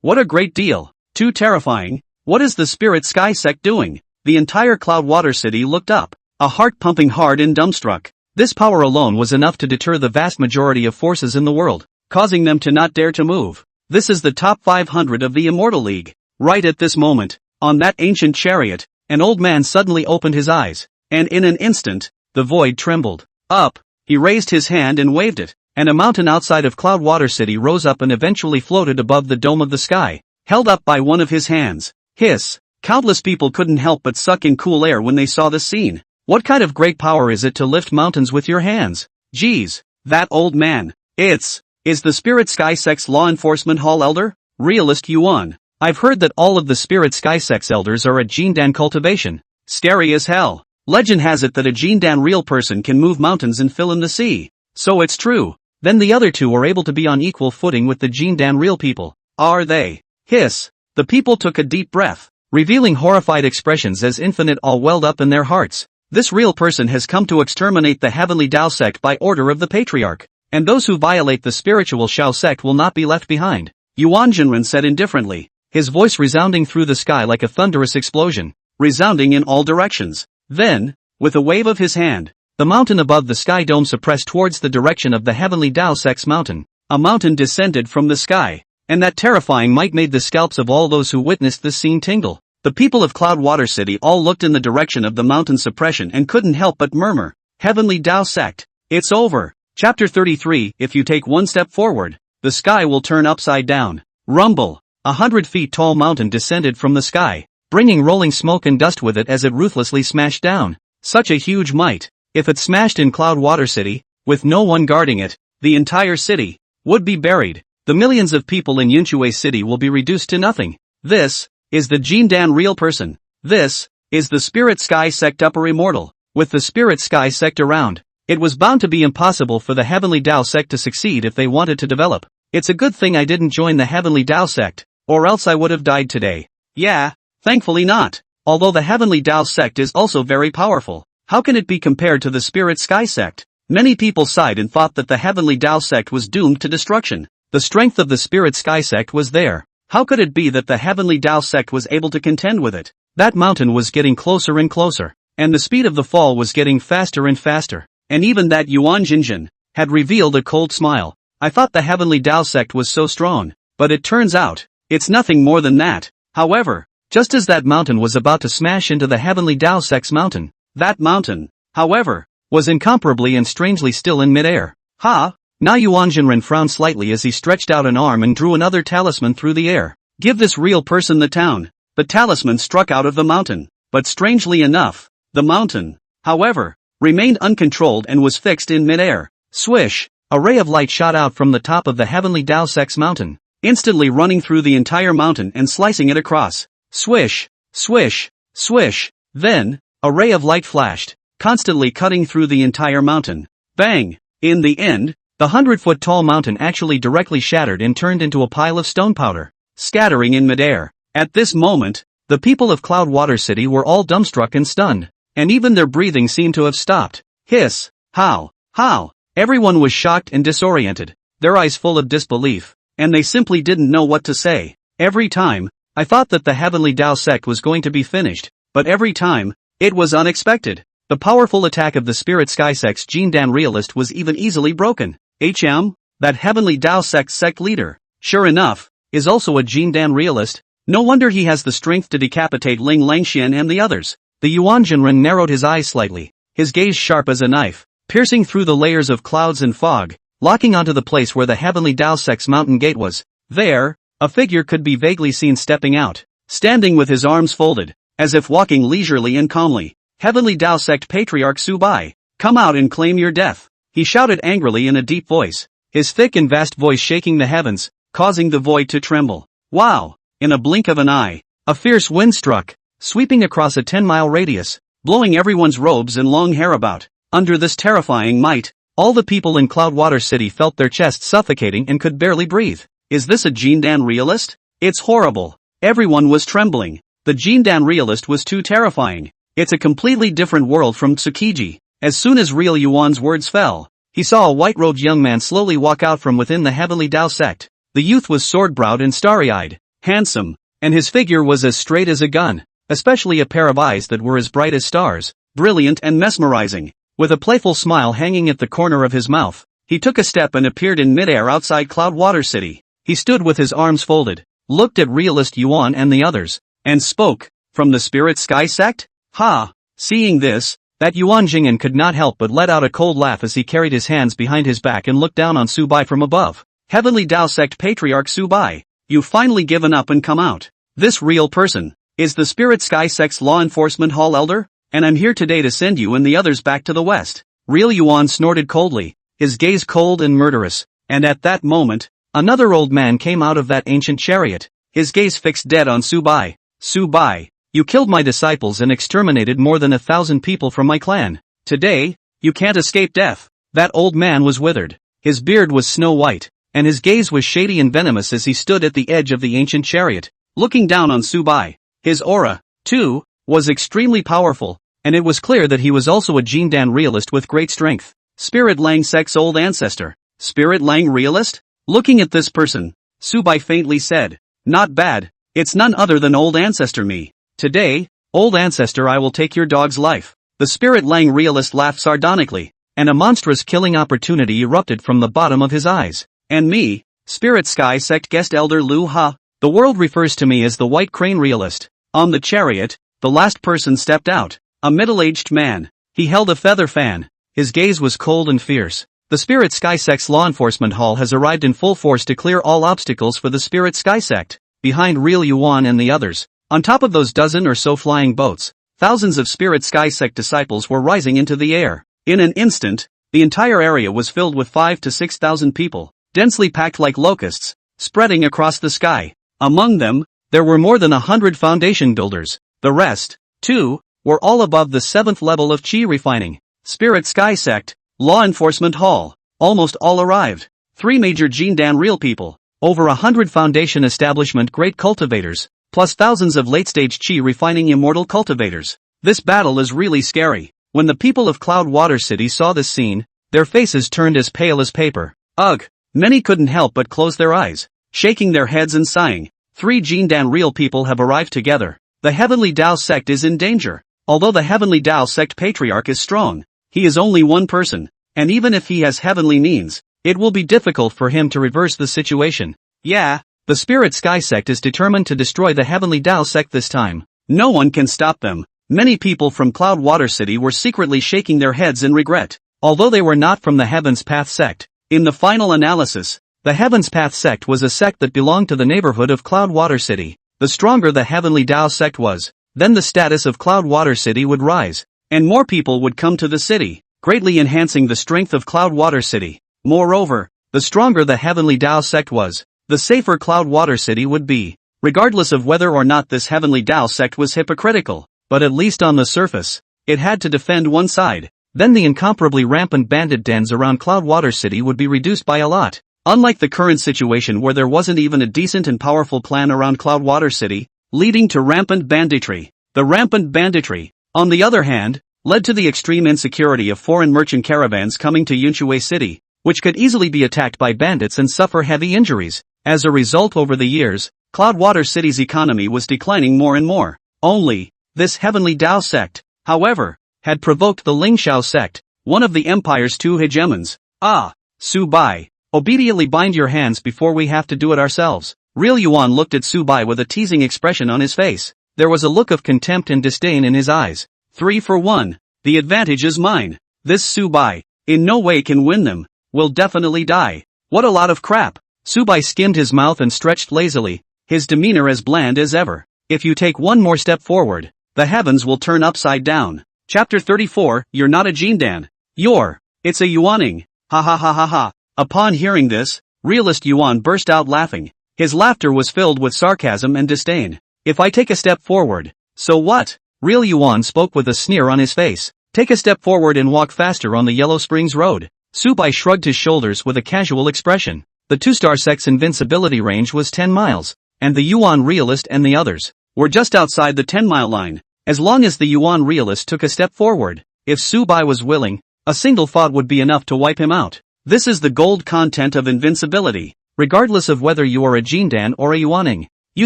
What a great deal. Too terrifying. What is the Spirit Sky Sect doing? The entire Cloudwater City looked up, a heart pumping hard and dumbstruck. This power alone was enough to deter the vast majority of forces in the world, causing them to not dare to move. This is the top 500 of the Immortal League. Right at this moment, on that ancient chariot, an old man suddenly opened his eyes, and in an instant, the void trembled. Up, he raised his hand and waved it, and a mountain outside of Cloudwater City rose up and eventually floated above the dome of the sky, held up by one of his hands. Hiss! Countless people couldn't help but suck in cool air when they saw this scene. What kind of great power is it to lift mountains with your hands? Geez, that old man. Is the Spirit Sky Sect's law enforcement hall elder? Realist Yuan. I've heard that all of the Spirit Sky Sect's elders are at Jindan cultivation. Scary as hell. Legend has it that a Jindan real person can move mountains and fill in the sea. So it's true. Then the other two are able to be on equal footing with the Jindan real people. Are they? Hiss. The people took a deep breath, revealing horrified expressions as infinite awe welled up in their hearts. This real person has come to exterminate the Heavenly Tao Sect by order of the Patriarch, and those who violate the spiritual Shao Sect will not be left behind. Yuan Jinren said indifferently, his voice resounding through the sky like a thunderous explosion, resounding in all directions. Then, with a wave of his hand, the mountain above the sky dome suppressed towards the direction of the Heavenly Tao Sect's mountain. A mountain descended from the sky, and that terrifying might made the scalps of all those who witnessed this scene tingle. The people of Cloudwater City all looked in the direction of the mountain suppression and couldn't help but murmur, Heavenly Tao Sect, it's over. Chapter 33. If you take one step forward, the sky will turn upside down. Rumble. 100 feet tall mountain descended from the sky, bringing rolling smoke and dust with it as it ruthlessly smashed down. Such a huge might. If it smashed in Cloudwater City, with no one guarding it, the entire city would be buried. The millions of people in Yunchue City will be reduced to nothing. This is the Jindan real person. This is the Spirit Sky Sect Upper Immortal. With the Spirit Sky Sect around, it was bound to be impossible for the Heavenly Tao Sect to succeed if they wanted to develop. It's a good thing I didn't join the Heavenly Tao Sect, or else I would have died today. Yeah, thankfully not. Although the Heavenly Tao Sect is also very powerful, how can it be compared to the Spirit Sky Sect? Many people sighed and thought that the Heavenly Tao Sect was doomed to destruction. The strength of the Spirit Sky Sect was there. How could it be that the Heavenly Tao Sect was able to contend with it? That mountain was getting closer and closer, and the speed of the fall was getting faster and faster. And even that Yuan Jinjin had revealed a cold smile. I thought the Heavenly Tao Sect was so strong, but it turns out, it's nothing more than that. However, just as that mountain was about to smash into the Heavenly Tao Sect's mountain, that mountain, however, was incomparably and strangely still in midair. Ha! Na Yuan Jinren frowned slightly as he stretched out an arm and drew another talisman through the air. Give this real person the town. The talisman struck out of the mountain, but strangely enough, the mountain, however, remained uncontrolled and was fixed in midair. Swish! A ray of light shot out from the top of the Heavenly Tao Sect's mountain, instantly running through the entire mountain and slicing it across. Swish! Swish! Swish! Then, a ray of light flashed, constantly cutting through the entire mountain. Bang! In the end, the 100-foot tall mountain actually directly shattered and turned into a pile of stone powder, scattering in midair. At this moment, the people of Cloudwater City were all dumbstruck and stunned, and even their breathing seemed to have stopped. Hiss! How? How? Everyone was shocked and disoriented, their eyes full of disbelief, and they simply didn't know what to say. Every time, I thought that the Heavenly Tao Sect was going to be finished, but every time, it was unexpected. The powerful attack of the Spirit Sky Sect's Jindan realist was even easily broken. That Heavenly Tao Sect leader, sure enough, is also a Jindan realist. No wonder he has the strength to decapitate Ling Langxian and the others. The Yuan Jinren narrowed his eyes slightly, his gaze sharp as a knife, piercing through the layers of clouds and fog, locking onto the place where the Heavenly Tao Sect's mountain gate was. There, a figure could be vaguely seen stepping out, standing with his arms folded, as if walking leisurely and calmly. Heavenly Tao Sect Patriarch Su Bai, come out and claim your death, he shouted angrily in a deep voice, his thick and vast voice shaking the heavens, causing the void to tremble. Wow! In a blink of an eye, a fierce wind struck, sweeping across a 10-mile radius, blowing everyone's robes and long hair about. Under this terrifying might, all the people in Cloudwater City felt their chests suffocating and could barely breathe. Is this a Jindan realist? It's horrible. Everyone was trembling. The Jindan realist was too terrifying. It's a completely different world from Tsukiji. As soon as Real Yuan's words fell, he saw a white-robed young man slowly walk out from within the Heavenly Tao sect. The youth was sword-browed and starry-eyed, handsome, and his figure was as straight as a gun, especially a pair of eyes that were as bright as stars, brilliant and mesmerizing. With a playful smile hanging at the corner of his mouth, he took a step and appeared in midair outside Cloudwater City. He stood with his arms folded, looked at Realist Yuan and the others, and spoke. From the Spirit Sky Sect? Ha! Seeing this, that Yuan Jing'an could not help but let out a cold laugh as he carried his hands behind his back and looked down on Su Bai from above. Heavenly Tao Sect Patriarch Su Bai, you've finally given up and come out. This real person is the Spirit Sky Sect's Law Enforcement Hall Elder, and I'm here today to send you and the others back to the west. Real Yuan snorted coldly, his gaze cold and murderous, and at that moment, another old man came out of that ancient chariot, his gaze fixed dead on Su Bai. Su Bai, you killed my disciples and exterminated more than 1,000 people from my clan. Today, you can't escape death. That old man was withered. His beard was snow white, and his gaze was shady and venomous as he stood at the edge of the ancient chariot, looking down on Su Bai. His aura, too, was extremely powerful, and it was clear that he was also a Jindan realist with great strength. Spirit Lang Sect's old ancestor. Spirit Lang realist? Looking at this person, Su Bai faintly said, not bad, it's none other than old ancestor me. Today, old ancestor, I will take your dog's life. The Spirit Lang realist laughed sardonically, and a monstrous killing opportunity erupted from the bottom of his eyes. And me, Spirit Sky Sect Guest Elder Lu Ha, the world refers to me as the White Crane realist. On the chariot, the last person stepped out, a middle-aged man. He held a feather fan. His gaze was cold and fierce. The Spirit Sky Sect's Law Enforcement Hall has arrived in full force to clear all obstacles for the Spirit Sky Sect. Behind Real Yuan and the others, on top of those dozen or so flying boats, thousands of Spirit Sky Sect disciples were rising into the air. In an instant, the entire area was filled with 5,000 to 6,000 people, densely packed like locusts, spreading across the sky. Among them, there were more than 100 foundation builders. The rest, too, were all above the 7th level of chi refining. Spirit Sky Sect, Law Enforcement Hall, almost all arrived. 3 major Jindan real people, over 100 foundation establishment great cultivators, plus thousands of late-stage chi refining immortal cultivators. This battle is really scary. When the people of Cloudwater City saw this scene, their faces turned as pale as paper. Ugh! Many couldn't help but close their eyes, shaking their heads and sighing. 3 Jindan real people have arrived together. The Heavenly Tao Sect is in danger. Although the Heavenly Tao Sect Patriarch is strong, he is only one person, and even if he has heavenly means, it will be difficult for him to reverse the situation. Yeah, the Spirit Sky Sect is determined to destroy the Heavenly Tao Sect this time. No one can stop them. Many people from Cloudwater City were secretly shaking their heads in regret, although they were not from the Heaven's Path Sect. In the final analysis, the Heaven's Path Sect was a sect that belonged to the neighborhood of Cloudwater City. The stronger the Heavenly Tao Sect was, then the status of Cloudwater City would rise, and more people would come to the city, greatly enhancing the strength of Cloudwater City. Moreover, the stronger the Heavenly Tao Sect was, the safer Cloudwater City would be, regardless of whether or not this Heavenly Tao Sect was hypocritical, but at least on the surface, it had to defend one side. Then the incomparably rampant bandit dens around Cloudwater City would be reduced by a lot. Unlike the current situation where there wasn't even a decent and powerful plan around Cloudwater City, leading to rampant banditry. The rampant banditry, on the other hand, led to the extreme insecurity of foreign merchant caravans coming to Yunshui City, which could easily be attacked by bandits and suffer heavy injuries. As a result, over the years, Cloudwater City's economy was declining more and more. Only, this Heavenly Tao Sect, however, had provoked the Lingxiao Sect, one of the Empire's 2 hegemons. Ah, Su Bai, obediently bind your hands before we have to do it ourselves. Real Yuan looked at Su Bai with a teasing expression on his face. There was a look of contempt and disdain in his eyes. 3 for 1. The advantage is mine. This Su Bai, in no way can win them, will definitely die. What a lot of crap. Su Bai skimmed his mouth and stretched lazily, his demeanor as bland as ever. If you take one more step forward, the heavens will turn upside down. Chapter 34, You're not a Jindan. It's a Yuaning. Ha ha ha ha ha. Upon hearing this, Realist Yuan burst out laughing. His laughter was filled with sarcasm and disdain. If I take a step forward, so what? Real Yuan spoke with a sneer on his face. Take a step forward and walk faster on the Yellow Springs Road. Su Bai shrugged his shoulders with a casual expression. The two-star Sect's invincibility range was 10 miles, and the Yuan realist and the others were just outside the 10-mile line. As long as the Yuan realist took a step forward, if Su Bai was willing, a single thought would be enough to wipe him out. This is the gold content of invincibility. Regardless of whether you are a Jindan or a Yuaning, you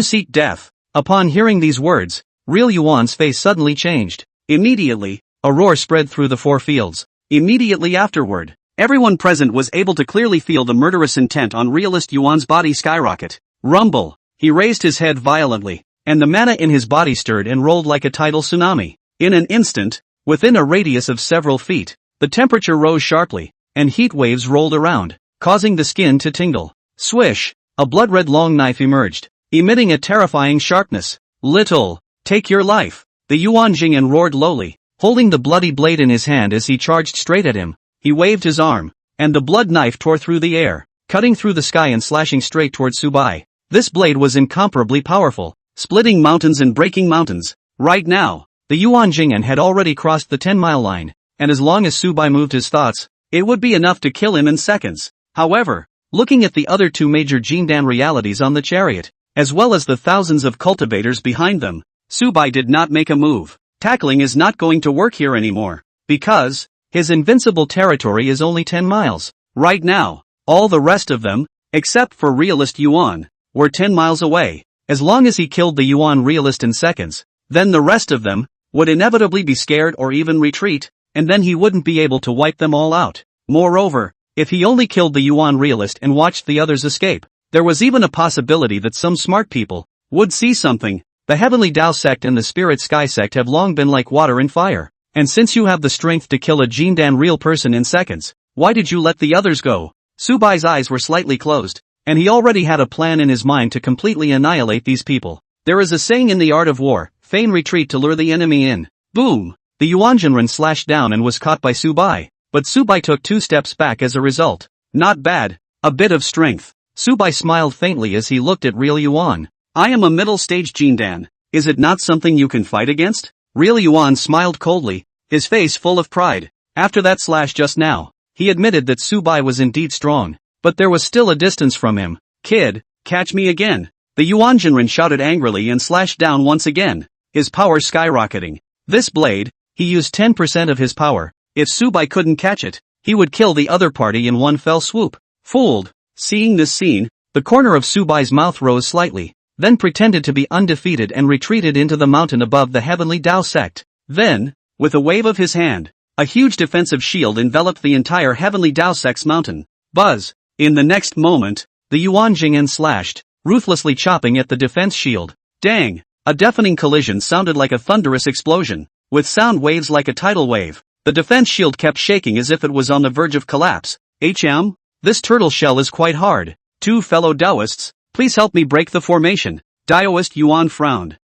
seek death. Upon hearing these words, Real Yuan's face suddenly changed. Immediately, a roar spread through the four fields. Immediately afterward, everyone present was able to clearly feel the murderous intent on realist Yuan's body skyrocket. Rumble! He raised his head violently, and the mana in his body stirred and rolled like a tidal tsunami. In an instant, within a radius of several feet, the temperature rose sharply, and heat waves rolled around, causing the skin to tingle. Swish! A blood-red long knife emerged, emitting a terrifying sharpness. Little, take your life! The Yuan Jing'an roared lowly, holding the bloody blade in his hand as he charged straight at him. He waved his arm, and the blood knife tore through the air, cutting through the sky and slashing straight toward Su Bai. This blade was incomparably powerful, splitting mountains and breaking mountains. Right now, the Yuan Jing'an had already crossed the 10-mile line, and as long as Su Bai moved his thoughts, it would be enough to kill him in seconds. However, looking at the other two major Jindan realities on the chariot, as well as the thousands of cultivators behind them, Su Bai did not make a move. Tackling is not going to work here anymore, because his invincible territory is only 10 miles. Right now, all the rest of them, except for realist Yuan, were 10 miles away. As long as he killed the Yuan realist in seconds, then the rest of them would inevitably be scared or even retreat, and then he wouldn't be able to wipe them all out. Moreover, if he only killed the Yuan realist and watched the others escape, there was even a possibility that some smart people would see something. The Heavenly Tao Sect and the Spirit Sky Sect have long been like water and fire, and since you have the strength to kill a Jindan real person in seconds, why did you let the others go? Su Bai's eyes were slightly closed, and he already had a plan in his mind to completely annihilate these people. There is a saying in the art of war, feign retreat to lure the enemy in. Boom! The Yuan Jinren slashed down and was caught by Su Bai, but Su Bai took 2 steps back as a result. Not bad, a bit of strength. Su Bai smiled faintly as he looked at Real Yuan. I am a middle-stage Jindan. Is it not something you can fight against? Real Yuan smiled coldly, his face full of pride. After that slash just now, he admitted that Su Bai was indeed strong, but there was still a distance from him. Kid, catch me again. The Yuan Jinren shouted angrily and slashed down once again, his power skyrocketing. This blade, he used 10% of his power. If Su Bai couldn't catch it, he would kill the other party in one fell swoop. Fooled. Seeing this scene, the corner of Su Bai's mouth rose slightly, then pretended to be undefeated and retreated into the mountain above the Heavenly Tao Sect. Then, with a wave of his hand, a huge defensive shield enveloped the entire Heavenly Tao Sect's mountain. Buzz! In the next moment, the Yuan Jing'an slashed, ruthlessly chopping at the defense shield. Dang! A deafening collision sounded like a thunderous explosion, with sound waves like a tidal wave. The defense shield kept shaking as if it was on the verge of collapse. This turtle shell is quite hard. 2 fellow Taoists, please help me break the formation. Taoist Yuan frowned.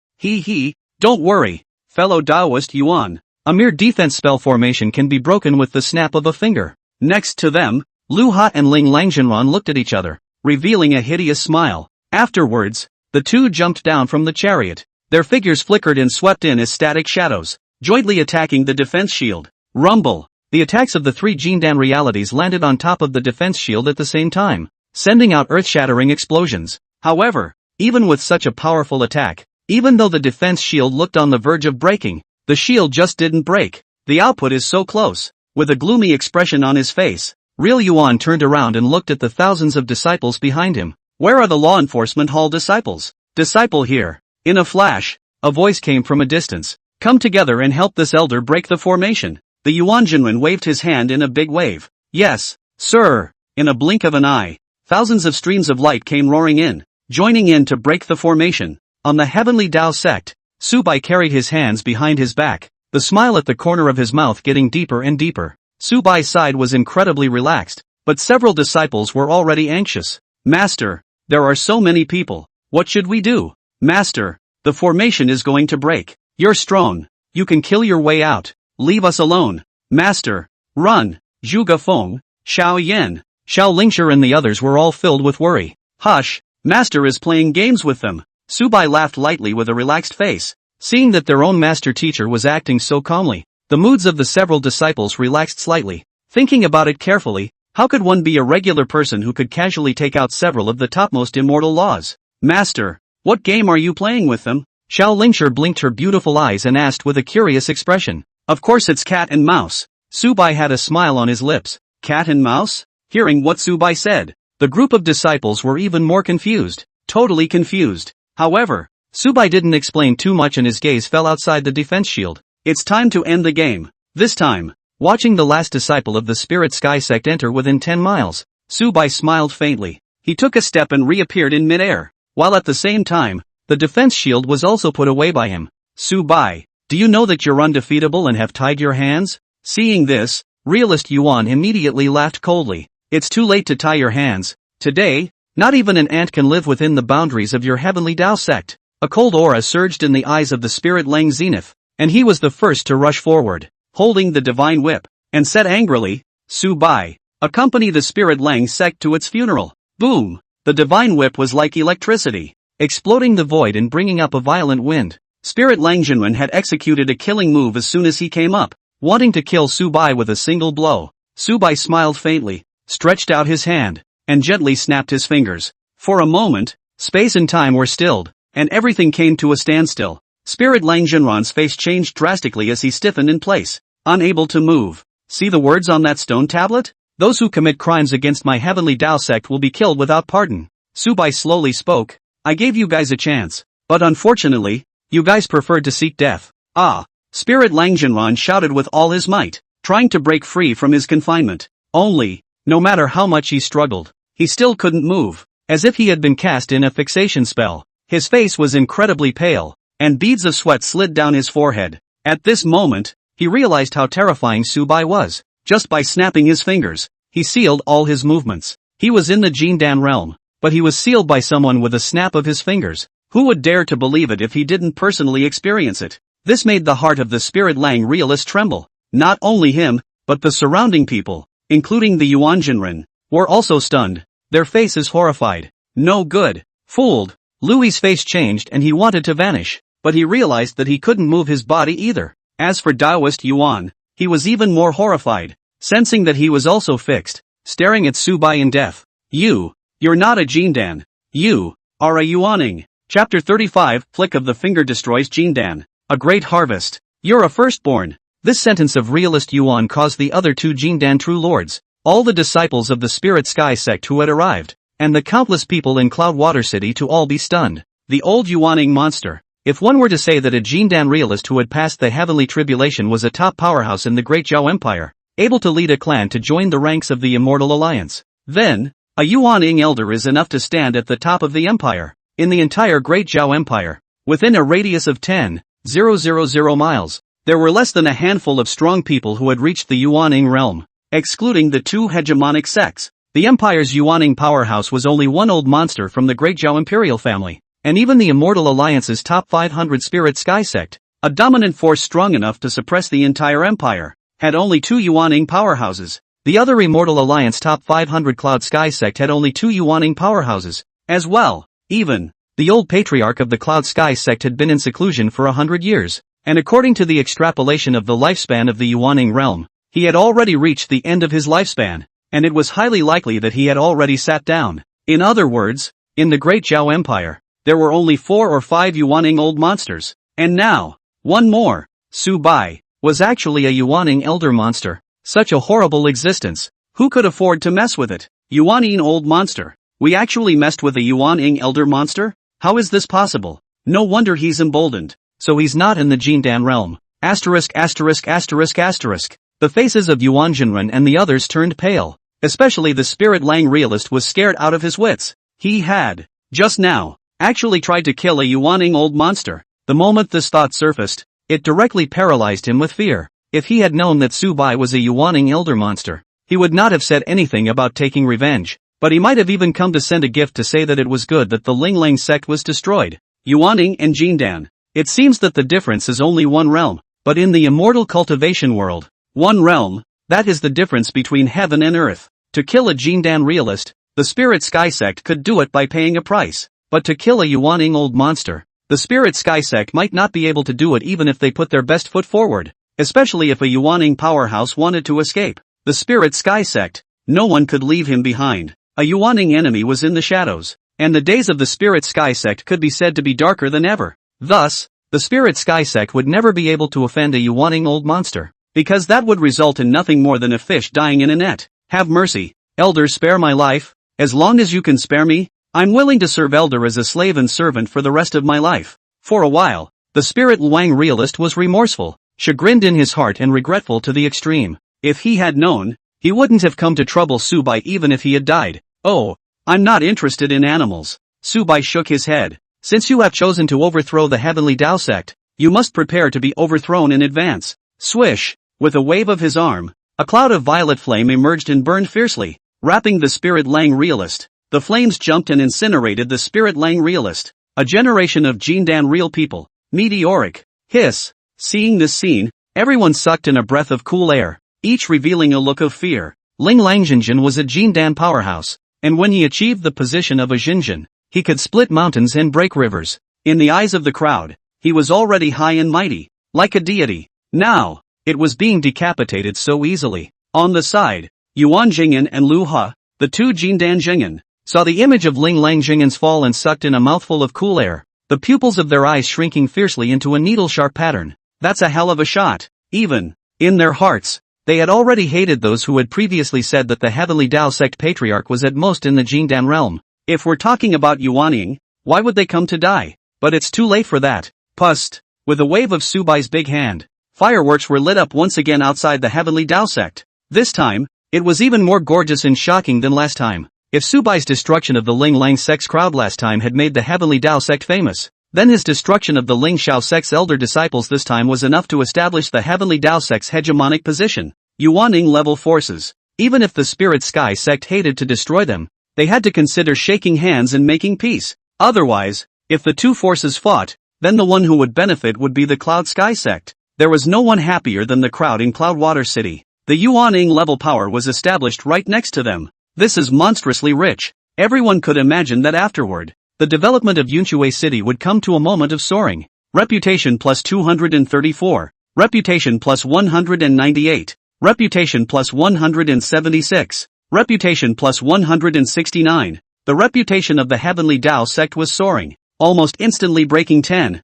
Don't worry, fellow Taoist Yuan. A mere defense spell formation can be broken with the snap of a finger. Next to them, Lu Ha and Ling Langzhenran looked at each other, revealing a hideous smile. Afterwards, the two jumped down from the chariot. Their figures flickered and swept in as static shadows, jointly attacking the defense shield. Rumble! The attacks of the 3 Jindan realities landed on top of the defense shield at the same time, sending out earth-shattering explosions. However, even with such a powerful attack, even though the defense shield looked on the verge of breaking, the shield just didn't break. The output is so close. With a gloomy expression on his face, Real Yuan turned around and looked at the thousands of disciples behind him. Where are the law enforcement hall disciples? Disciple here. In a flash, a voice came from a distance. Come together and help this elder break the formation. The Yuan Jinren waved his hand in a big wave. Yes, sir. In a blink of an eye, thousands of streams of light came roaring in, joining in to break the formation. On the Heavenly Tao Sect, Su Bai carried his hands behind his back, the smile at the corner of his mouth getting deeper and deeper. Su Bai's side was incredibly relaxed, but several disciples were already anxious. Master, there are so many people. What should we do? Master, the formation is going to break. You're strong. You can kill your way out. Leave us alone. Master, run. Zhu Gafeng, Xiao Yan, Xiao Lingshi and the others were all filled with worry. Hush, Master is playing games with them. Su Bai laughed lightly with a relaxed face. Seeing that their own master teacher was acting so calmly, the moods of the several disciples relaxed slightly. Thinking about it carefully, how could one be a regular person who could casually take out several of the topmost immortal laws? Master, what game are you playing with them? Xiao Lingshi blinked her beautiful eyes and asked with a curious expression. Of course it's cat and mouse. Su Bai had a smile on his lips. Cat and mouse? Hearing what Su Bai said, the group of disciples were even more confused. Totally confused. However, Su Bai didn't explain too much and his gaze fell outside the defense shield. It's time to end the game. This time, watching the last disciple of the Spirit Sky Sect enter within 10 miles, Su Bai smiled faintly. He took a step and reappeared in midair, while at the same time, the defense shield was also put away by him. Su Bai, do you know that you're undefeatable and have tied your hands? Seeing this, Realist Yuan immediately laughed coldly. It's too late to tie your hands. Today, not even an ant can live within the boundaries of your heavenly Tao sect. A cold aura surged in the eyes of the Spirit Lang Zenith, and he was the first to rush forward, holding the divine whip, and said angrily, Su Bai, accompany the Spirit Lang sect to its funeral. Boom! The divine whip was like electricity, exploding the void and bringing up a violent wind. Spirit Lang Jinwen had executed a killing move as soon as he came up, wanting to kill Su Bai with a single blow. Su Bai smiled faintly, stretched out his hand, and gently snapped his fingers. For a moment, space and time were stilled, and everything came to a standstill. Spirit Lang Jinwen's face changed drastically as he stiffened in place, unable to move. See the words on that stone tablet? Those who commit crimes against my heavenly Tao sect will be killed without pardon. Su Bai slowly spoke. I gave you guys a chance, but unfortunately, you guys preferred to seek death. Ah! Spirit Lang Jinwen shouted with all his might, trying to break free from his confinement. Only, no matter how much he struggled, he still couldn't move, as if he had been cast in a fixation spell. His face was incredibly pale, and beads of sweat slid down his forehead. At this moment, he realized how terrifying Su Bai was. Just by snapping his fingers, he sealed all his movements. He was in the Jindan realm, but he was sealed by someone with a snap of his fingers. Who would dare to believe it if he didn't personally experience it? This made the heart of the Spirit Lang realist tremble. Not only him, but the surrounding people, including the Yuan Jinren, were also stunned, their faces horrified. No good. Fooled. Louis's face changed and he wanted to vanish, but he realized that he couldn't move his body either. As for Taoist Yuan, he was even more horrified, sensing that he was also fixed, staring at Su Bai in death. You're not a Jindan. You are a Yuaning. Chapter 35, Flick of the Finger destroys Jindan. A great harvest. You're a firstborn. This sentence of realist Yuan caused the other two Jindan true lords, all the disciples of the Spirit Sky sect who had arrived, and the countless people in Cloudwater City to all be stunned. The old Yuaning monster. If one were to say that a Jindan realist who had passed the heavenly tribulation was a top powerhouse in the Great Zhao Empire, able to lead a clan to join the ranks of the Immortal Alliance, then, a Yuaning elder is enough to stand at the top of the empire. In the entire Great Zhao Empire, within a radius of 10,000 miles, there were less than a handful of strong people who had reached the Yuaning realm, excluding the two hegemonic sects. The empire's Yuaning powerhouse was only one old monster from the Great Zhao imperial family, and even the Immortal Alliance's top 500 Spirit Sky sect, a dominant force strong enough to suppress the entire empire, had only two Yuaning powerhouses. The other Immortal Alliance top 500 Cloud Sky sect had only two Yuaning powerhouses, as well. Even, the old patriarch of the Cloud Sky sect had been in seclusion for 100 years, and according to the extrapolation of the lifespan of the Yuaning realm, he had already reached the end of his lifespan, and it was highly likely that he had already sat down. In other words, in the Great Zhao Empire, there were only 4 or 5 Yuaning old monsters, and now, one more. Su Bai was actually a Yuaning elder monster. Such a horrible existence. Who could afford to mess with it? Yuaning old monster. We actually messed with a Yuaning elder monster? How is this possible? No wonder he's emboldened. So he's not in the Jindan realm. Asterisk. The faces of Yuan Jinren and the others turned pale. Especially the Spirit Lang realist was scared out of his wits. He had, just now, actually tried to kill a Yuaning old monster. The moment this thought surfaced, it directly paralyzed him with fear. If he had known that Su Bai was a Yuaning elder monster, he would not have said anything about taking revenge, but he might have even come to send a gift to say that it was good that the Linglang sect was destroyed. Yuaning and Jindan. It seems that the difference is only one realm, but in the immortal cultivation world, one realm, that is the difference between heaven and earth. To kill a Jindan realist, the Spirit Sky sect could do it by paying a price, but to kill a Yuaning old monster, The Spirit Sky Sect might not be able to do it even if they put their best foot forward, especially if a Yuaning powerhouse wanted to escape. The Spirit Sky Sect, no one could leave him behind. A Yuaning enemy was in the shadows, and the days of the Spirit Sky Sect could be said to be darker than ever. Thus, the Spirit Sky Sect would never be able to offend a Yuaning old monster, because that would result in nothing more than a fish dying in a net. Have mercy, Elder, spare my life. As long as you can spare me, I'm willing to serve Elder as a slave and servant for the rest of my life. For a while, the Spirit Luang realist was remorseful, chagrined in his heart and regretful to the extreme. If he had known, he wouldn't have come to trouble Su Bai even if he had died. Oh, I'm not interested in animals. Su Bai shook his head. Since you have chosen to overthrow the Heavenly Tao Sect, you must prepare to be overthrown in advance. Swish! With a wave of his arm, a cloud of violet flame emerged and burned fiercely, wrapping the Spirit Lang realist. The flames jumped and incinerated the Spirit Lang realist. A generation of Jindan real people. Meteoric. Hiss. Seeing this scene, everyone sucked in a breath of cool air, each revealing a look of fear. Ling Langjinjin was a Jindan powerhouse, and when he achieved the position of a Jinjin, he could split mountains and break rivers. In the eyes of the crowd, he was already high and mighty, like a deity. Now, it was being decapitated so easily. On the side, Yuan Jing'an and Lu Ha, the two Jindan Jing'an, saw the image of Ling Langjin'an's fall and sucked in a mouthful of cool air, the pupils of their eyes shrinking fiercely into a needle-sharp pattern. That's a hell of a shot. Even, in their hearts, they had already hated those who had previously said that the Heavenly Tao Sect Patriarch was at most in the Jindan realm. If we're talking about Yuaning, why would they come to die? But it's too late for that. Pust. With a wave of Su Bai's big hand, fireworks were lit up once again outside the Heavenly Tao Sect. This time, it was even more gorgeous and shocking than last time. If Su Bai's destruction of the Ling Lang Sect's crowd last time had made the Heavenly Tao Sect famous, then his destruction of the Ling Shao Sect's elder disciples this time was enough to establish the Heavenly Tao Sect's hegemonic position. Yuaning level forces. Even if the Spirit Sky Sect hated to destroy them, they had to consider shaking hands and making peace. Otherwise, if the two forces fought, then the one who would benefit would be the Cloud Sky Sect. There was no one happier than the crowd in Cloudwater City. The Yuaning level power was established right next to them. This is monstrously rich. Everyone could imagine that afterward, the development of Yunshui City would come to a moment of soaring. Reputation plus 234. Reputation plus 198. Reputation plus 176. Reputation plus 169. The reputation of the Heavenly Tao Sect was soaring, almost instantly breaking 10,000,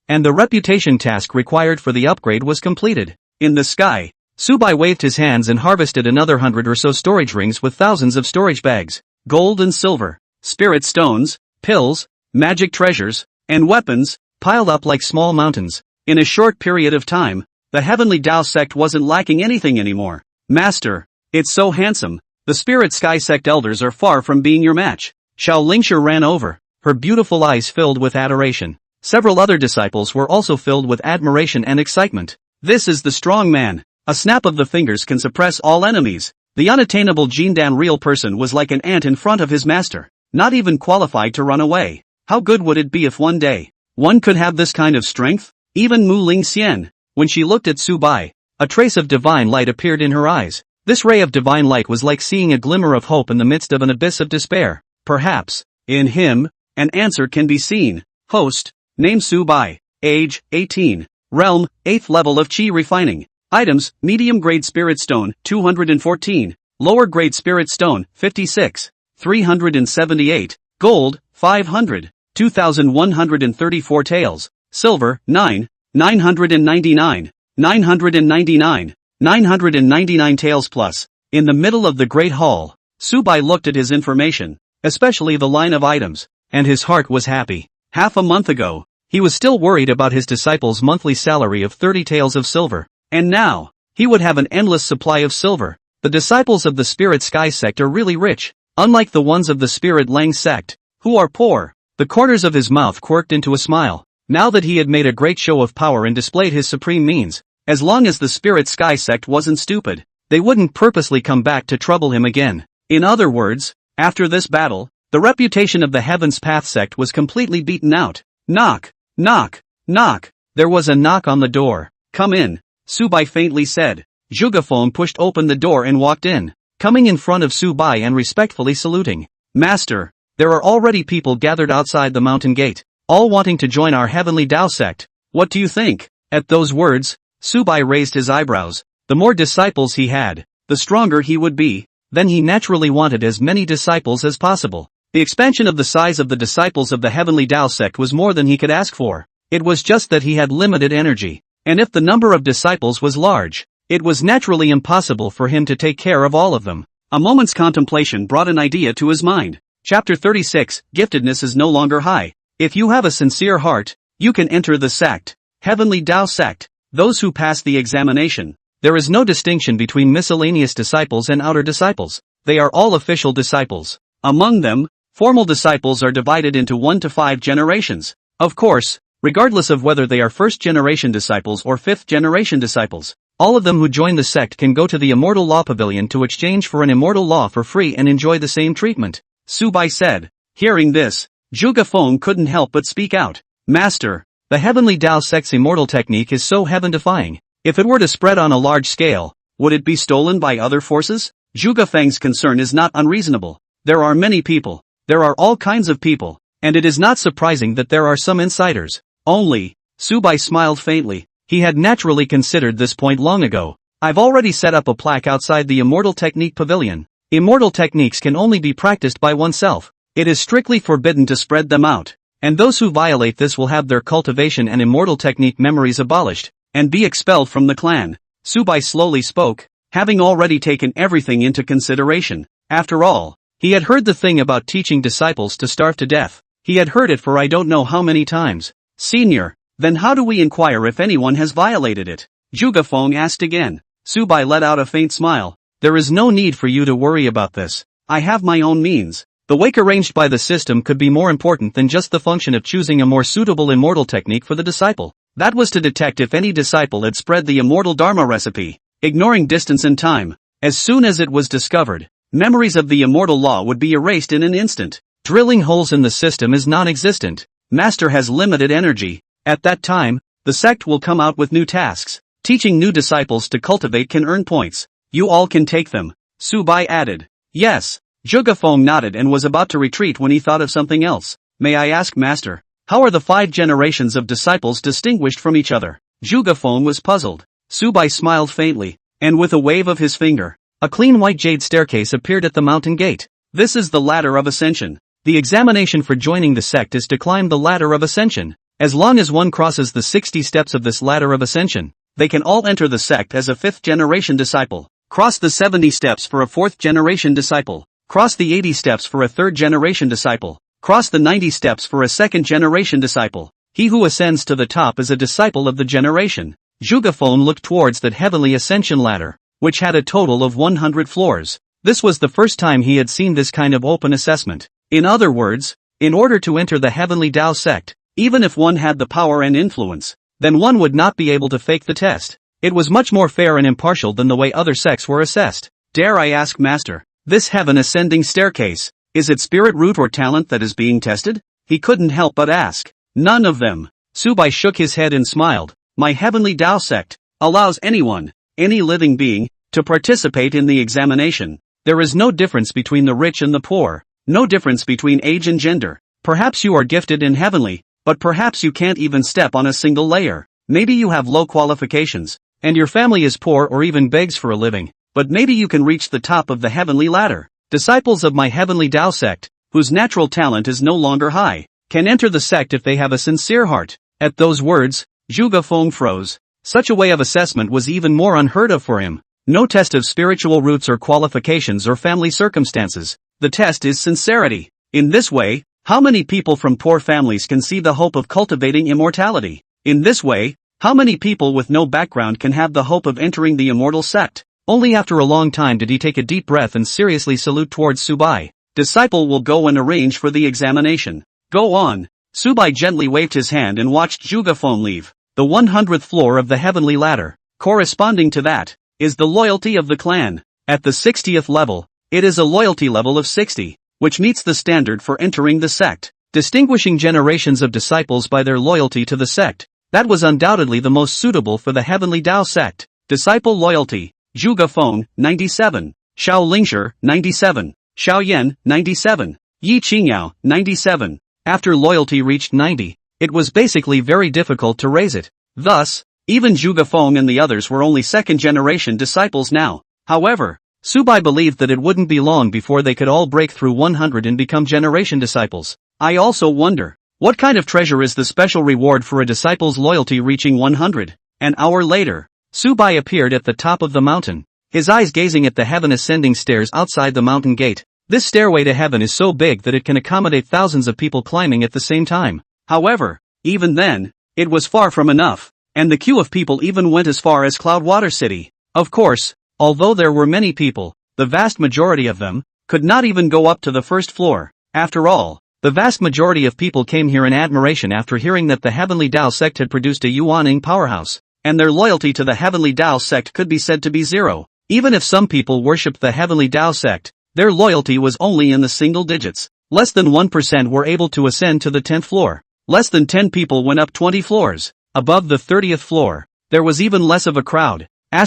and the reputation task required for the upgrade was completed. In the sky, Su Bai waved his hands and harvested another 100 or so storage rings with thousands of storage bags, gold and silver, spirit stones, pills, magic treasures, and weapons, piled up like small mountains. In a short period of time, the Heavenly Tao Sect wasn't lacking anything anymore. Master, it's so handsome. The Spirit Sky Sect elders are far from being your match. Xiao Lingxia ran over, her beautiful eyes filled with adoration. Several other disciples were also filled with admiration and excitement. This is the strong man. A snap of the fingers can suppress all enemies. The unattainable Jindan real person was like an ant in front of his master, not even qualified to run away. How good would it be if one day, one could have this kind of strength? Even Mu Ling Xian, when she looked at Su Bai, a trace of divine light appeared in her eyes. This ray of divine light was like seeing a glimmer of hope in the midst of an abyss of despair. Perhaps, in him, an answer can be seen. Host, name Su Bai. Age, 18. Realm, 8th level of Qi refining. Items, medium grade spirit stone, 214. Lower grade spirit stone, 56. 378. Gold, 500. 2,134 taels. Silver, 9. 999. 999. 999 taels plus. In the middle of the Great Hall, Su Bai looked at his information, especially the line of items, and his heart was happy. Half a month ago, he was still worried about his disciples' monthly salary of 30 taels of silver, and now, he would have an endless supply of silver. The disciples of the Spirit Sky Sect are really rich, unlike the ones of the Spirit Lang Sect, who are poor. The corners of his mouth quirked into a smile. Now that he had made a great show of power and displayed his supreme means, as long as the Spirit Sky Sect wasn't stupid, they wouldn't purposely come back to trouble him again. In other words, after this battle, the reputation of the Heaven's Path Sect was completely beaten out. Knock, knock, knock. There was a knock on the door. Come in, Su Bai faintly said. Zhugafeng pushed open the door and walked in, coming in front of Su Bai and respectfully saluting. Master, there are already people gathered outside the mountain gate. all wanting to join our heavenly Tao sect. What do you think? At those words, Su Bai raised his eyebrows. The more disciples he had, the stronger he would be. Then he naturally wanted as many disciples as possible. The expansion of the size of the disciples of the heavenly Tao sect was more than he could ask for. It was just that he had limited energy. And if the number of disciples was large, it was naturally impossible for him to take care of all of them. A moment's contemplation brought an idea to his mind. Chapter 36, Giftedness is no longer high. If you have a sincere heart, you can enter the sect. Heavenly Tao sect. Those who pass the examination. There is no distinction between miscellaneous disciples and outer disciples. They are all official disciples. Among them, formal disciples are divided into 1 to 5 generations. Of course, regardless of whether they are first-generation disciples or fifth-generation disciples, all of them who join the sect can go to the Immortal Law Pavilion to exchange for an immortal law for free and enjoy the same treatment. Su Bai said. Hearing this, Zhuge Feng couldn't help but speak out. Master, the heavenly Tao sect's immortal technique is so heaven-defying. If it were to spread on a large scale, would it be stolen by other forces? Zhuge Feng's concern is not unreasonable. There are many people. There are all kinds of people. And it is not surprising that there are some insiders. Only, Su Bai smiled faintly. He had naturally considered this point long ago. I've already set up a plaque outside the Immortal Technique Pavilion. Immortal techniques can only be practiced by oneself. It is strictly forbidden to spread them out. And those who violate this will have their cultivation and immortal technique memories abolished, and be expelled from the clan. Su Bai slowly spoke, having already taken everything into consideration. After all, he had heard the thing about teaching disciples to starve to death. He had heard it for I don't know how many times. Senior, then how do we inquire if anyone has violated it? Zhuge Feng asked again. Su Bai let out a faint smile. There is no need for you to worry about this. I have my own means. The wake arranged by the system could be more important than just the function of choosing a more suitable immortal technique for the disciple. That was to detect if any disciple had spread the immortal Dharma recipe, ignoring distance and time. As soon as it was discovered, memories of the immortal law would be erased in an instant. Drilling holes in the system is non-existent. Master has limited energy. At that time, the sect will come out with new tasks. Teaching new disciples to cultivate can earn points. You all can take them. Su Bai added. Yes. Zhuge Feng nodded and was about to retreat when he thought of something else. May I ask, Master, how are the 5 generations of disciples distinguished from each other? Zhuge Feng was puzzled. Su Bai smiled faintly, and with a wave of his finger, a clean white jade staircase appeared at the mountain gate. This is the ladder of ascension. The examination for joining the sect is to climb the ladder of ascension. As long as one crosses the 60 steps of this ladder of ascension, they can all enter the sect as a 5th-generation disciple. Cross the 70 steps for a 4th-generation disciple. Cross the 80 steps for a 3rd-generation disciple. Cross the 90 steps for a 2nd-generation disciple. He who ascends to the top is a disciple of the generation. Zhuge Feng looked towards that heavenly ascension ladder, which had a total of 100 floors. This was the first time he had seen this kind of open assessment. In other words, in order to enter the heavenly Tao sect, even if one had the power and influence, then one would not be able to fake the test. It was much more fair and impartial than the way other sects were assessed. Dare I ask, Master, this heaven ascending staircase, is it spirit root or talent that is being tested? He couldn't help but ask. None of them. Su Bai shook his head and smiled. My heavenly Tao sect allows anyone, any living being, to participate in the examination. There is no difference between the rich and the poor, no difference between age and gender. Perhaps you are gifted in heavenly, but perhaps you can't even step on a single layer. Maybe you have low qualifications, and your family is poor or even begs for a living, but maybe you can reach the top of the heavenly ladder. Disciples of my heavenly Tao sect, whose natural talent is no longer high, can enter the sect if they have a sincere heart. At those words, Zhuge Feng froze. Such a way of assessment was even more unheard of for him. No test of spiritual roots or qualifications or family circumstances. The test is sincerity. In this way, how many people from poor families can see the hope of cultivating immortality? In this way, how many people with no background can have the hope of entering the immortal sect? Only after a long time did he take a deep breath and seriously salute towards Su Bai. Disciple will go and arrange for the examination. Go on. Su Bai gently waved his hand and watched Zhuge Feng leave. The 100th floor of the heavenly ladder, corresponding to that, is the loyalty of the clan. At the 60th level, it is a loyalty level of 60, which meets the standard for entering the sect, distinguishing generations of disciples by their loyalty to the sect. That was undoubtedly the most suitable for the heavenly Tao sect. Disciple loyalty. Zhuge Feng, 97. Xiao Lingshi, 97. Xiao Yan, 97. Yi Qingyao, 97. After loyalty reached 90, it was basically very difficult to raise it. Thus, even Zhuge Feng and the others were only second-generation disciples now. However, Su Bai believed that it wouldn't be long before they could all break through 100 and become generation disciples. I also wonder, what kind of treasure is the special reward for a disciple's loyalty reaching 100? An hour later, Su Bai appeared at the top of the mountain, his eyes gazing at the heaven-ascending stairs outside the mountain gate. This stairway to heaven is so big that it can accommodate thousands of people climbing at the same time. However, even then, it was far from enough, and the queue of people even went as far as Cloudwater City. Of course, although there were many people, the vast majority of them could not even go up to the first floor. After all, the vast majority of people came here in admiration after hearing that the Heavenly Tao Sect had produced a Yuaning powerhouse, and their loyalty to the Heavenly Tao Sect could be said to be zero. Even if some people worshipped the Heavenly Tao Sect, their loyalty was only in the single digits. Less than 1% were able to ascend to the 10th floor. Less than 10 people went up 20 floors. Above the 30th floor, there was even less of a crowd. I'm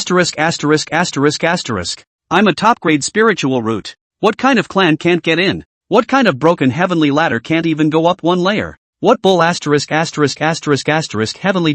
a top-grade spiritual root. What kind of clan can't get in? What kind of broken heavenly ladder can't even go up one layer? What bull Heavenly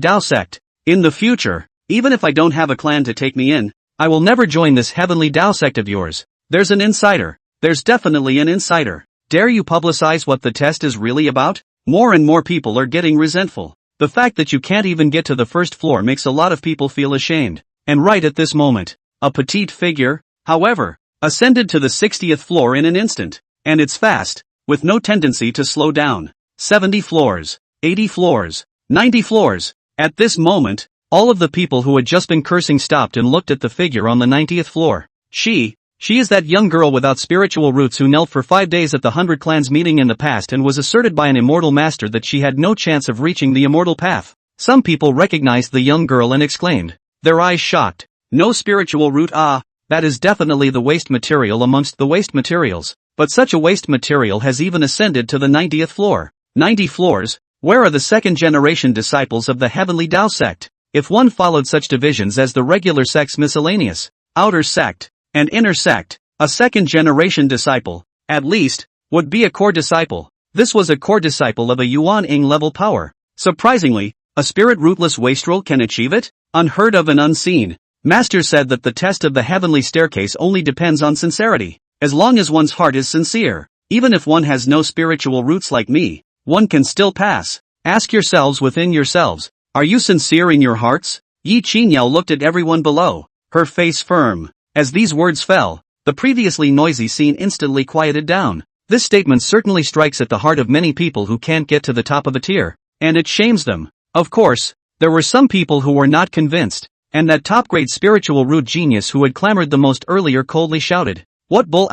Tao Sect? In the future, even if I don't have a clan to take me in, I will never join this Heavenly Tao Sect of yours. There's an insider. There's definitely an insider. Dare you publicize what the test is really about? More and more people are getting resentful. The fact that you can't even get to the first floor makes a lot of people feel ashamed. And right at this moment, a petite figure, however, ascended to the 60th floor in an instant. And it's fast, with no tendency to slow down. 70 floors, 80 floors, 90 floors. At this moment, all of the people who had just been cursing stopped and looked at the figure on the 90th floor. She is that young girl without spiritual roots who knelt for 5 days at the 100 Clans meeting in the past and was asserted by an immortal master that she had no chance of reaching the immortal path. Some people recognized the young girl and exclaimed, their eyes shocked. No spiritual root, that is definitely the waste material amongst the waste materials. But such a waste material has even ascended to the 90th floor. 90 floors? Where are the second-generation disciples of the Heavenly Tao Sect? If one followed such divisions as the regular sects miscellaneous, outer sect, and inner sect, a second-generation disciple, at least, would be a core disciple. This was a core disciple of a Yuan-ing level power. Surprisingly, a spirit rootless wastrel can achieve it? Unheard of and unseen. Master said that the test of the heavenly staircase only depends on sincerity. As long as one's heart is sincere, even if one has no spiritual roots like me, one can still pass. Ask yourselves within yourselves, are you sincere in your hearts? Yi Qingyao looked at everyone below, her face firm. As these words fell, the previously noisy scene instantly quieted down. This statement certainly strikes at the heart of many people who can't get to the top of a tier, and it shames them. Of course, there were some people who were not convinced, and that top-grade spiritual root genius who had clamored the most earlier coldly shouted, what bull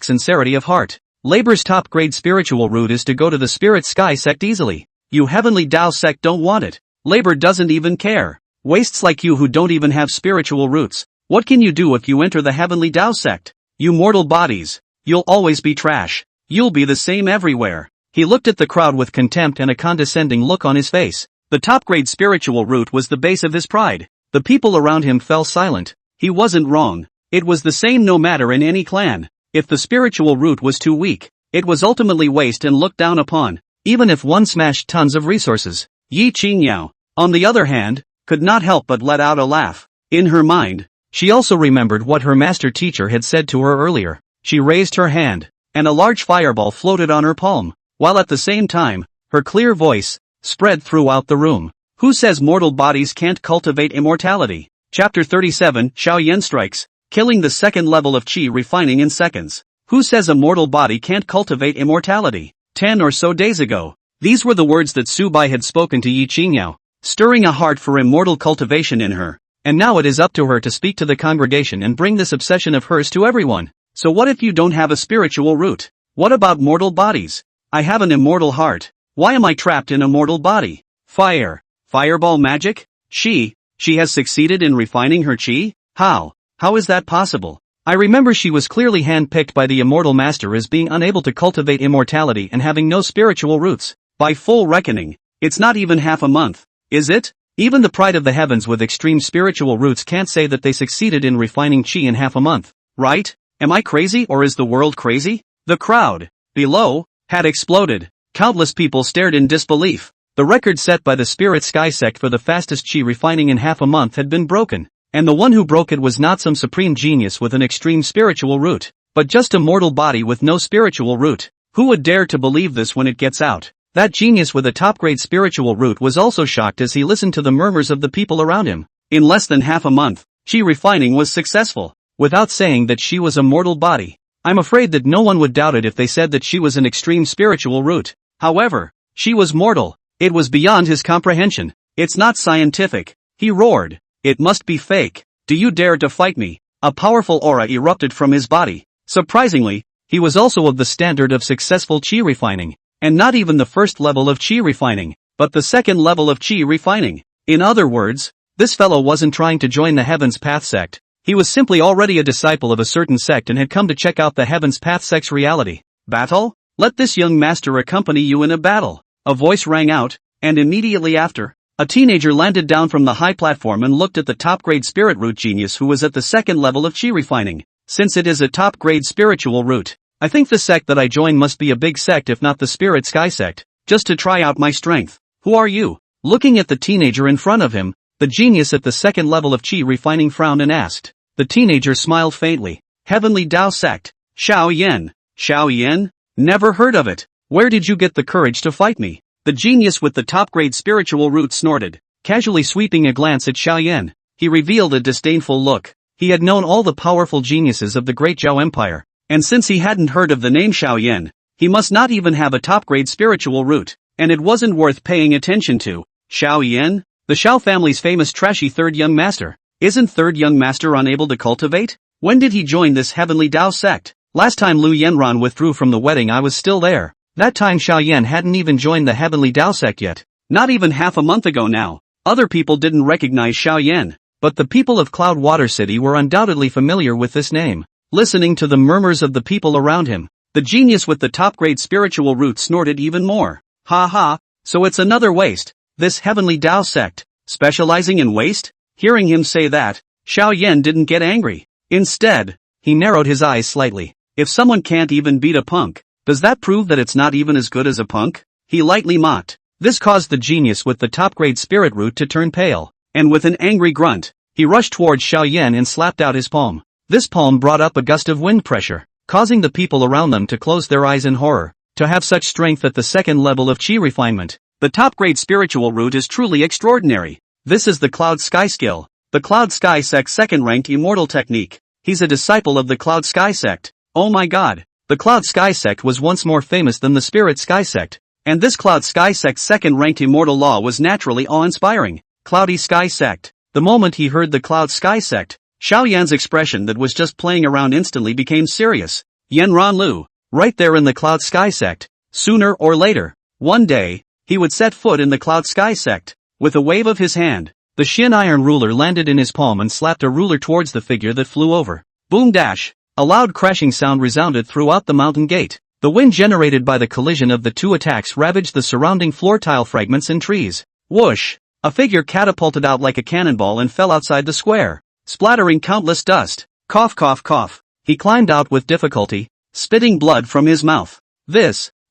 sincerity of heart. Labor's top-grade spiritual root is to go to the Spirit Sky Sect easily. You Heavenly Tao Sect don't want it. Labor doesn't even care. Wastes like you who don't even have spiritual roots. What can you do if you enter the Heavenly Tao Sect? You mortal bodies. You'll always be trash. You'll be the same everywhere. He looked at the crowd with contempt and a condescending look on his face. The top-grade spiritual root was the base of his pride. The people around him fell silent. He wasn't wrong. It was the same no matter in any clan. If the spiritual root was too weak, it was ultimately waste and looked down upon, even if one smashed tons of resources. Yi Qingyao, on the other hand, could not help but let out a laugh. In her mind, she also remembered what her master teacher had said to her earlier. She raised her hand, and a large fireball floated on her palm, while at the same time, her clear voice spread throughout the room. Who says mortal bodies can't cultivate immortality? Chapter 37, Xiao Yan Strikes, killing the second level of qi refining in seconds. Who says a mortal body can't cultivate immortality? 10 or so days ago, these were the words that Su Bai had spoken to Yi Qingyao, stirring a heart for immortal cultivation in her. And now it is up to her to speak to the congregation and bring this obsession of hers to everyone. So what if you don't have a spiritual root? What about mortal bodies? I have an immortal heart. Why am I trapped in a mortal body? Fire. Fireball magic? She has succeeded in refining her qi? How is that possible? I remember she was clearly handpicked by the immortal master as being unable to cultivate immortality and having no spiritual roots. By full reckoning, it's not even half a month, is it? Even the pride of the heavens with extreme spiritual roots can't say that they succeeded in refining qi in half a month, right? Am I crazy or is the world crazy? The crowd below had exploded. Countless people stared in disbelief. The record set by the Spirit Sky Sect for the fastest chi refining in half a month had been broken. And the one who broke it was not some supreme genius with an extreme spiritual root, but just a mortal body with no spiritual root. Who would dare to believe this when it gets out? That genius with a top-grade spiritual root was also shocked as he listened to the murmurs of the people around him. In less than half a month, chi refining was successful, without saying that she was a mortal body. I'm afraid that no one would doubt it if they said that she was an extreme spiritual root. However, she was mortal. It was beyond his comprehension. It's not scientific. He roared. It must be fake. Do you dare to fight me? A powerful aura erupted from his body. Surprisingly, he was also of the standard of successful chi refining, and not even the first level of chi refining, but the second level of chi refining. In other words, this fellow wasn't trying to join the Heaven's Path sect. He was simply already a disciple of a certain sect and had come to check out the Heaven's Path sect's reality. Battle? Let this young master accompany you in a battle. A voice rang out, and immediately after, a teenager landed down from the high platform and looked at the top-grade spirit root genius who was at the second level of chi refining. Since it is a top-grade spiritual root, I think the sect that I join must be a big sect if not the Spirit Sky Sect, just to try out my strength. Who are you? Looking at the teenager in front of him, the genius at the second level of chi refining frowned and asked. The teenager smiled faintly. Heavenly Tao Sect. Xiao Yan. Xiao Yan? Never heard of it. Where did you get the courage to fight me? The genius with the top-grade spiritual root snorted, casually sweeping a glance at Xiao Yan. He revealed a disdainful look. He had known all the powerful geniuses of the Great Zhao Empire, and since he hadn't heard of the name Xiao Yan, he must not even have a top-grade spiritual root, and it wasn't worth paying attention to. Xiao Yan? The Xiao family's famous trashy third young master. Isn't third young master unable to cultivate? When did he join this Heavenly Tao sect? Last time Lu Yanran withdrew from the wedding I was still there. That time Xiao Yan hadn't even joined the Heavenly Tao sect yet. Not even half a month ago now. Other people didn't recognize Xiao Yan, but the people of Cloud Water City were undoubtedly familiar with this name. Listening to the murmurs of the people around him, the genius with the top-grade spiritual root snorted even more. Ha ha, so it's another waste. This Heavenly Tao sect, specializing in waste? Hearing him say that, Xiao Yan didn't get angry. Instead, he narrowed his eyes slightly. If someone can't even beat a punk, does that prove that it's not even as good as a punk? He lightly mocked. This caused the genius with the top-grade spirit root to turn pale, and with an angry grunt, he rushed towards Xiao Yan and slapped out his palm. This palm brought up a gust of wind pressure, causing the people around them to close their eyes in horror. To have such strength at the second level of chi refinement, the top-grade spiritual root is truly extraordinary. This is the Cloud Sky skill, the Cloud Sky Sect's second-ranked immortal technique. He's a disciple of the Cloud Sky Sect. Oh my god. The Cloud Sky Sect was once more famous than the Spirit Sky Sect, and this Cloud Sky Sect's second-ranked immortal law was naturally awe-inspiring. Cloudy Sky Sect. The moment he heard the Cloud Sky Sect, Xiao Yan's expression that was just playing around instantly became serious. Yanran Lu, right there in the Cloud Sky Sect. Sooner or later, one day, he would set foot in the Cloud Sky Sect. With a wave of his hand, the Shin Iron ruler landed in his palm and slapped a ruler towards the figure that flew over. Boom dash! A loud crashing sound resounded throughout the mountain gate. The wind generated by the collision of the two attacks ravaged the surrounding floor tile fragments and trees. Whoosh! A figure catapulted out like a cannonball and fell outside the square, splattering countless dust. Cough cough cough. He climbed out with difficulty, spitting blood from his mouth.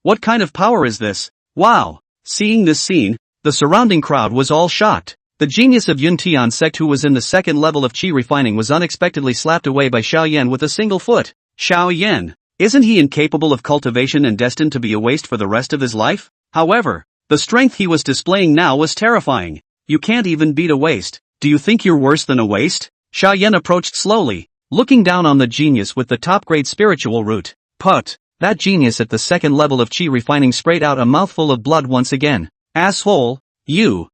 What kind of power is this? Wow! Seeing this scene, the surrounding crowd was all shocked. The genius of Yun Tian sect who was in the second level of chi refining was unexpectedly slapped away by Xiao Yan with a single foot. Xiao Yan, isn't he incapable of cultivation and destined to be a waste for the rest of his life? However, the strength he was displaying now was terrifying. You can't even beat a waste. Do you think you're worse than a waste? Xiao Yan approached slowly, looking down on the genius with the top-grade spiritual root. Put! That genius at the second level of chi refining sprayed out a mouthful of blood once again. Asshole! You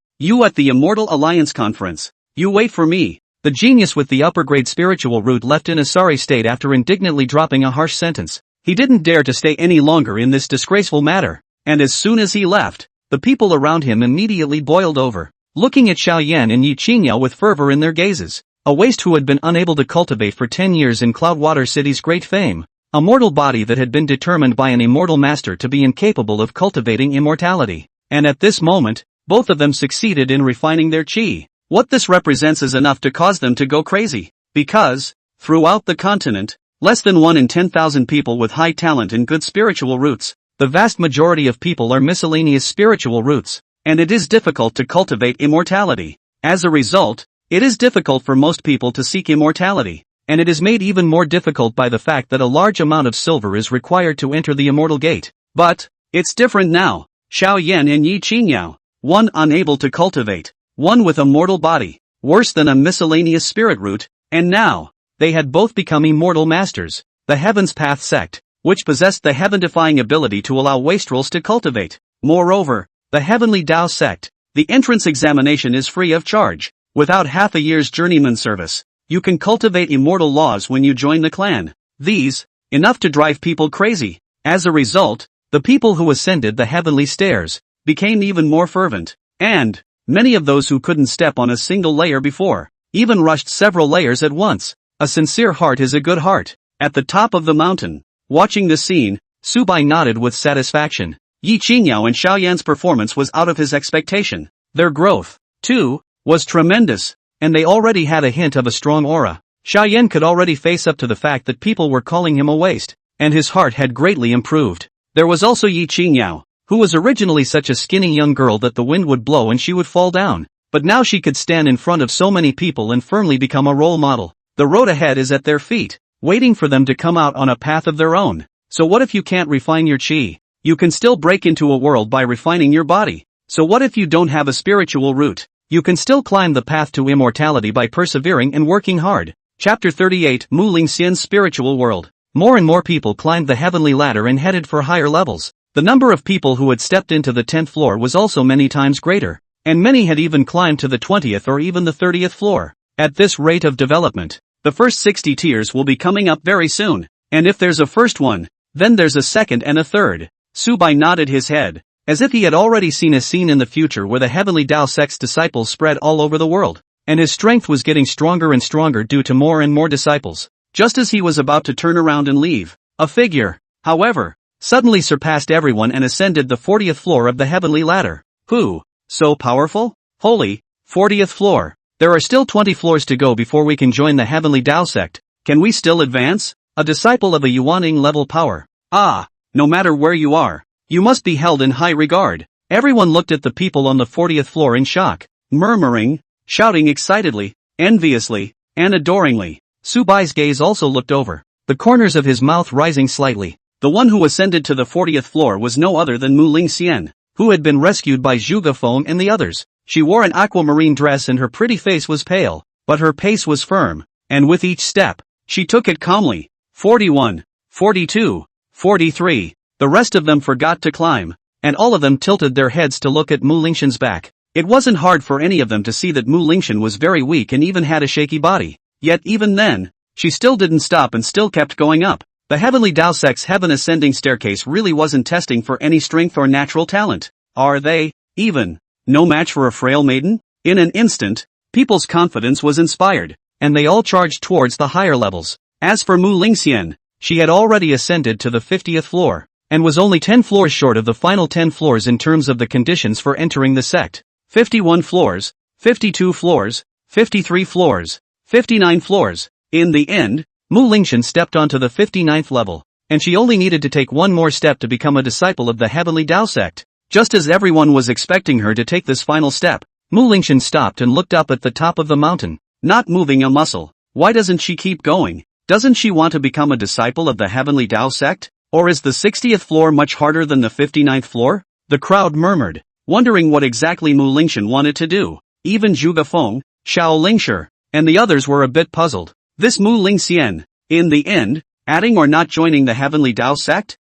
at the Immortal Alliance conference. You wait for me. The genius with the upper-grade spiritual root left in a sorry state after indignantly dropping a harsh sentence. He didn't dare to stay any longer in this disgraceful matter, and as soon as he left, the people around him immediately boiled over, looking at Xiao Yan and Yi Qingniao with fervor in their gazes. A waste who had been unable to cultivate for 10 years in Cloudwater City's great fame. A mortal body that had been determined by an immortal master to be incapable of cultivating immortality. And at this moment, both of them succeeded in refining their chi. What this represents is enough to cause them to go crazy. Because, throughout the continent, less than 1 in 10,000 people with high talent and good spiritual roots the vast majority of people are miscellaneous spiritual roots, and it is difficult to cultivate immortality. As a result, it is difficult for most people to seek immortality, and it is made even more difficult by the fact that a large amount of silver is required to enter the immortal gate. But it's different now. Xiao Yan and Yi Qingyao, one unable to cultivate, one with a mortal body, worse than a miscellaneous spirit root, and now, they had both become immortal masters, the Heaven's Path sect, which possessed the heaven-defying ability to allow wastrels to cultivate. Moreover, the Heavenly Tao sect, the entrance examination is free of charge. Without half a year's journeyman service, you can cultivate immortal laws when you join the clan. These, enough to drive people crazy. As a result, the people who ascended the heavenly stairs became even more fervent, and many of those who couldn't step on a single layer before even rushed several layers at once. A sincere heart is a good heart. At the top of the mountain, watching the scene, Su Bai nodded with satisfaction. Yi Qingyao and Xiao Yan's performance was out of his expectation. Their growth, too, was tremendous, and they already had a hint of a strong aura. Xiao Yan could already face up to the fact that people were calling him a waste, and his heart had greatly improved. There was also Yi Qingyao, who was originally such a skinny young girl that the wind would blow and she would fall down, but now she could stand in front of so many people and firmly become a role model. The road ahead is at their feet, waiting for them to come out on a path of their own. So what if you can't refine your chi? You can still break into a world by refining your body. So what if you don't have a spiritual root? You can still climb the path to immortality by persevering and working hard. Chapter 38 Mu Lingxian's Spiritual World. More and more people climbed the heavenly ladder and headed for higher levels. The number of people who had stepped into the 10th floor was also many times greater, and many had even climbed to the 20th or even the 30th floor. At this rate of development, the first 60 tiers will be coming up very soon, and if there's a first one, then there's a second and a third. Su Bai nodded his head, as if he had already seen a scene in the future where the Heavenly Tao Sect's disciples spread all over the world, and his strength was getting stronger and stronger due to more and more disciples. Just as he was about to turn around and leave, a figure, however, suddenly surpassed everyone and ascended the 40th floor of the heavenly ladder. Who? So powerful? Holy, 40th floor. There are still 20 floors to go before we can join the Heavenly Tao Sect. Can we still advance? A disciple of a Yuaning level power. Ah, no matter where you are, you must be held in high regard. Everyone looked at the people on the 40th floor in shock, murmuring, shouting excitedly, enviously, and adoringly. Su Bai's gaze also looked over, the corners of his mouth rising slightly. The one who ascended to the 40th floor was no other than Mu Lingxian, who had been rescued by Zhuge Feng and the others. She wore an aquamarine dress and her pretty face was pale, but her pace was firm, and with each step, she took it calmly. 41, 42, 43, the rest of them forgot to climb, and all of them tilted their heads to look at Mu Lingxian's back. It wasn't hard for any of them to see that Mu Lingxian was very weak and even had a shaky body. Yet even then, she still didn't stop and still kept going up. The Heavenly Tao Sect's heaven ascending staircase really wasn't testing for any strength or natural talent. Are they, even, no match for a frail maiden? In an instant, people's confidence was inspired, and they all charged towards the higher levels. As for Mu Lingxian, she had already ascended to the 50th floor, and was only 10 floors short of the final 10 floors in terms of the conditions for entering the sect. 51 floors, 52 floors, 53 floors, 59 floors. In the end, Mu Lingxian stepped onto the 59th level, and she only needed to take one more step to become a disciple of the Heavenly Tao Sect. Just as everyone was expecting her to take this final step, Mu Lingxian stopped and looked up at the top of the mountain, not moving a muscle. Why doesn't she keep going? Doesn't she want to become a disciple of the Heavenly Tao Sect? Or is the 60th floor much harder than the 59th floor? The crowd murmured, wondering what exactly Mu Lingxian wanted to do. Even Zhuge Feng, Xiao Lingshi, and the others were a bit puzzled. This Mu Lingxian, in the end, adding or not joining the Heavenly Tao Sect?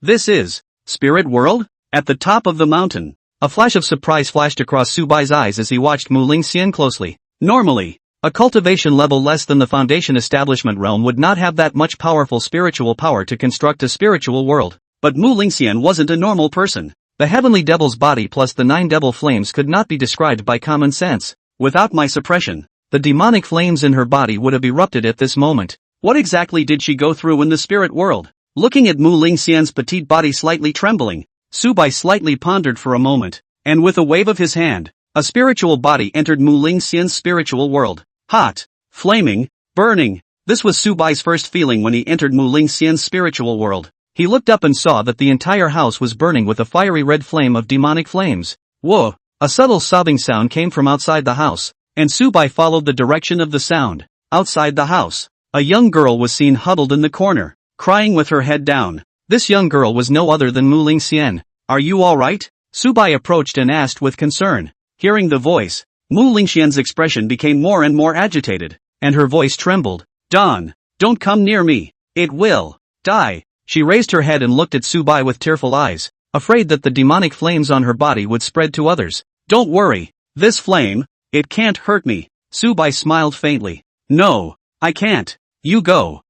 This is Spirit World? At the top of the mountain, a flash of surprise flashed across Su Bai's eyes as he watched Mu Lingxian closely. Normally, a cultivation level less than the Foundation Establishment realm would not have that much powerful spiritual power to construct a spiritual world. But Mu Lingxian wasn't a normal person. The Heavenly Devil's body plus the 9 devil flames could not be described by common sense. Without my suppression, the demonic flames in her body would have erupted at this moment. What exactly did she go through in the spirit world? Looking at Mu Lingxian's petite body slightly trembling, Su Bai slightly pondered for a moment, and with a wave of his hand, a spiritual body entered Mu Lingxian's spiritual world. Hot, flaming, burning. This was Su Bai's first feeling when he entered Mu Lingxian's spiritual world. He looked up and saw that the entire house was burning with a fiery red flame of demonic flames. Whoa! A subtle sobbing sound came from outside the house, and Su Bai followed the direction of the sound. Outside the house, a young girl was seen huddled in the corner, crying with her head down. This young girl was no other than Mu Lingxian. Are you alright? Su Bai approached and asked with concern. Hearing the voice, Mu Lingxian's expression became more and more agitated, and her voice trembled. Don't come near me. It will die. She raised her head and looked at Su Bai with tearful eyes, afraid that the demonic flames on her body would spread to others. Don't worry. This flame, it can't hurt me. Su Bai smiled faintly. No, I can't. You go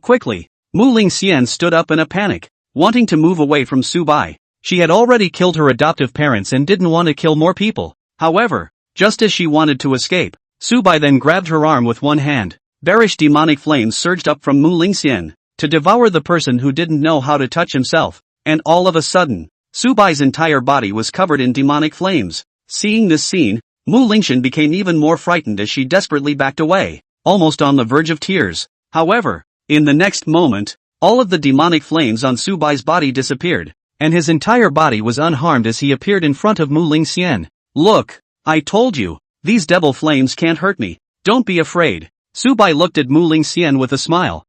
quickly. Mu Lingxian stood up in a panic, wanting to move away from Su Bai. She had already killed her adoptive parents and didn't want to kill more people. However, just as she wanted to escape, Su Bai then grabbed her arm with one hand. Bearish demonic flames surged up from Mu Lingxian to devour the person who didn't know how to touch himself, and all of a sudden, Su Bai's entire body was covered in demonic flames. Seeing this scene, Mu Lingxian became even more frightened as she desperately backed away, almost on the verge of tears. However, in the next moment, all of the demonic flames on Su Bai's body disappeared, and his entire body was unharmed as he appeared in front of Mu Lingxian. Look, I told you, these devil flames can't hurt me. Don't be afraid. Su Bai looked at Mu Lingxian with a smile.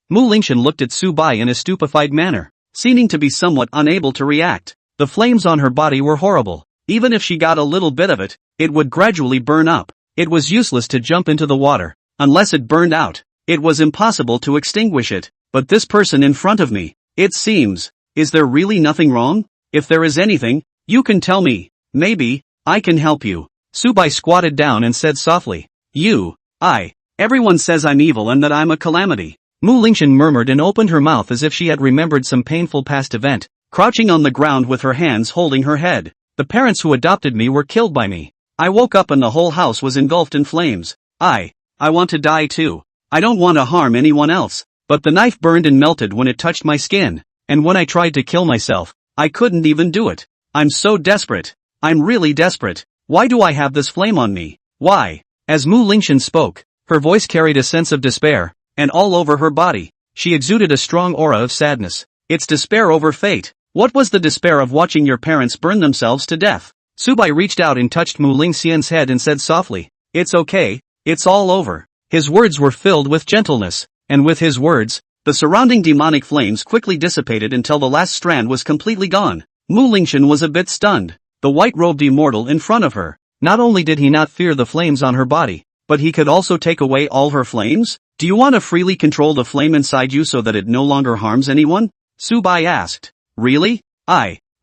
Mu Lingxian looked at Su Bai in a stupefied manner, seeming to be somewhat unable to react. The flames on her body were horrible. Even if she got a little bit of it, it would gradually burn up. It was useless to jump into the water. Unless it burned out, it was impossible to extinguish it. But this person in front of me, it seems, is there really nothing wrong? If there is anything, you can tell me. Maybe, I can help you. Su Bai squatted down and said softly. Everyone says I'm evil and that I'm a calamity. Mu Lingxian murmured and opened her mouth as if she had remembered some painful past event, crouching on the ground with her hands holding her head. The parents who adopted me were killed by me. I woke up and the whole house was engulfed in flames. I want to die too. I don't want to harm anyone else. But the knife burned and melted when it touched my skin, and when I tried to kill myself, I couldn't even do it. I'm so desperate. I'm really desperate. Why do I have this flame on me? Why? As Mu Lingxian spoke, her voice carried a sense of despair, and all over her body, she exuded a strong aura of sadness. It's despair over fate. What was the despair of watching your parents burn themselves to death? Su Bai reached out and touched Mu Lingxian's head and said softly, It's okay, it's all over. His words were filled with gentleness, and with his words, the surrounding demonic flames quickly dissipated until the last strand was completely gone. Mu Lingxian was a bit stunned. The white-robed immortal in front of her. Not only did he not fear the flames on her body, but he could also take away all her flames? Do you want to freely control the flame inside you so that it no longer harms anyone? Su Bai asked. Really?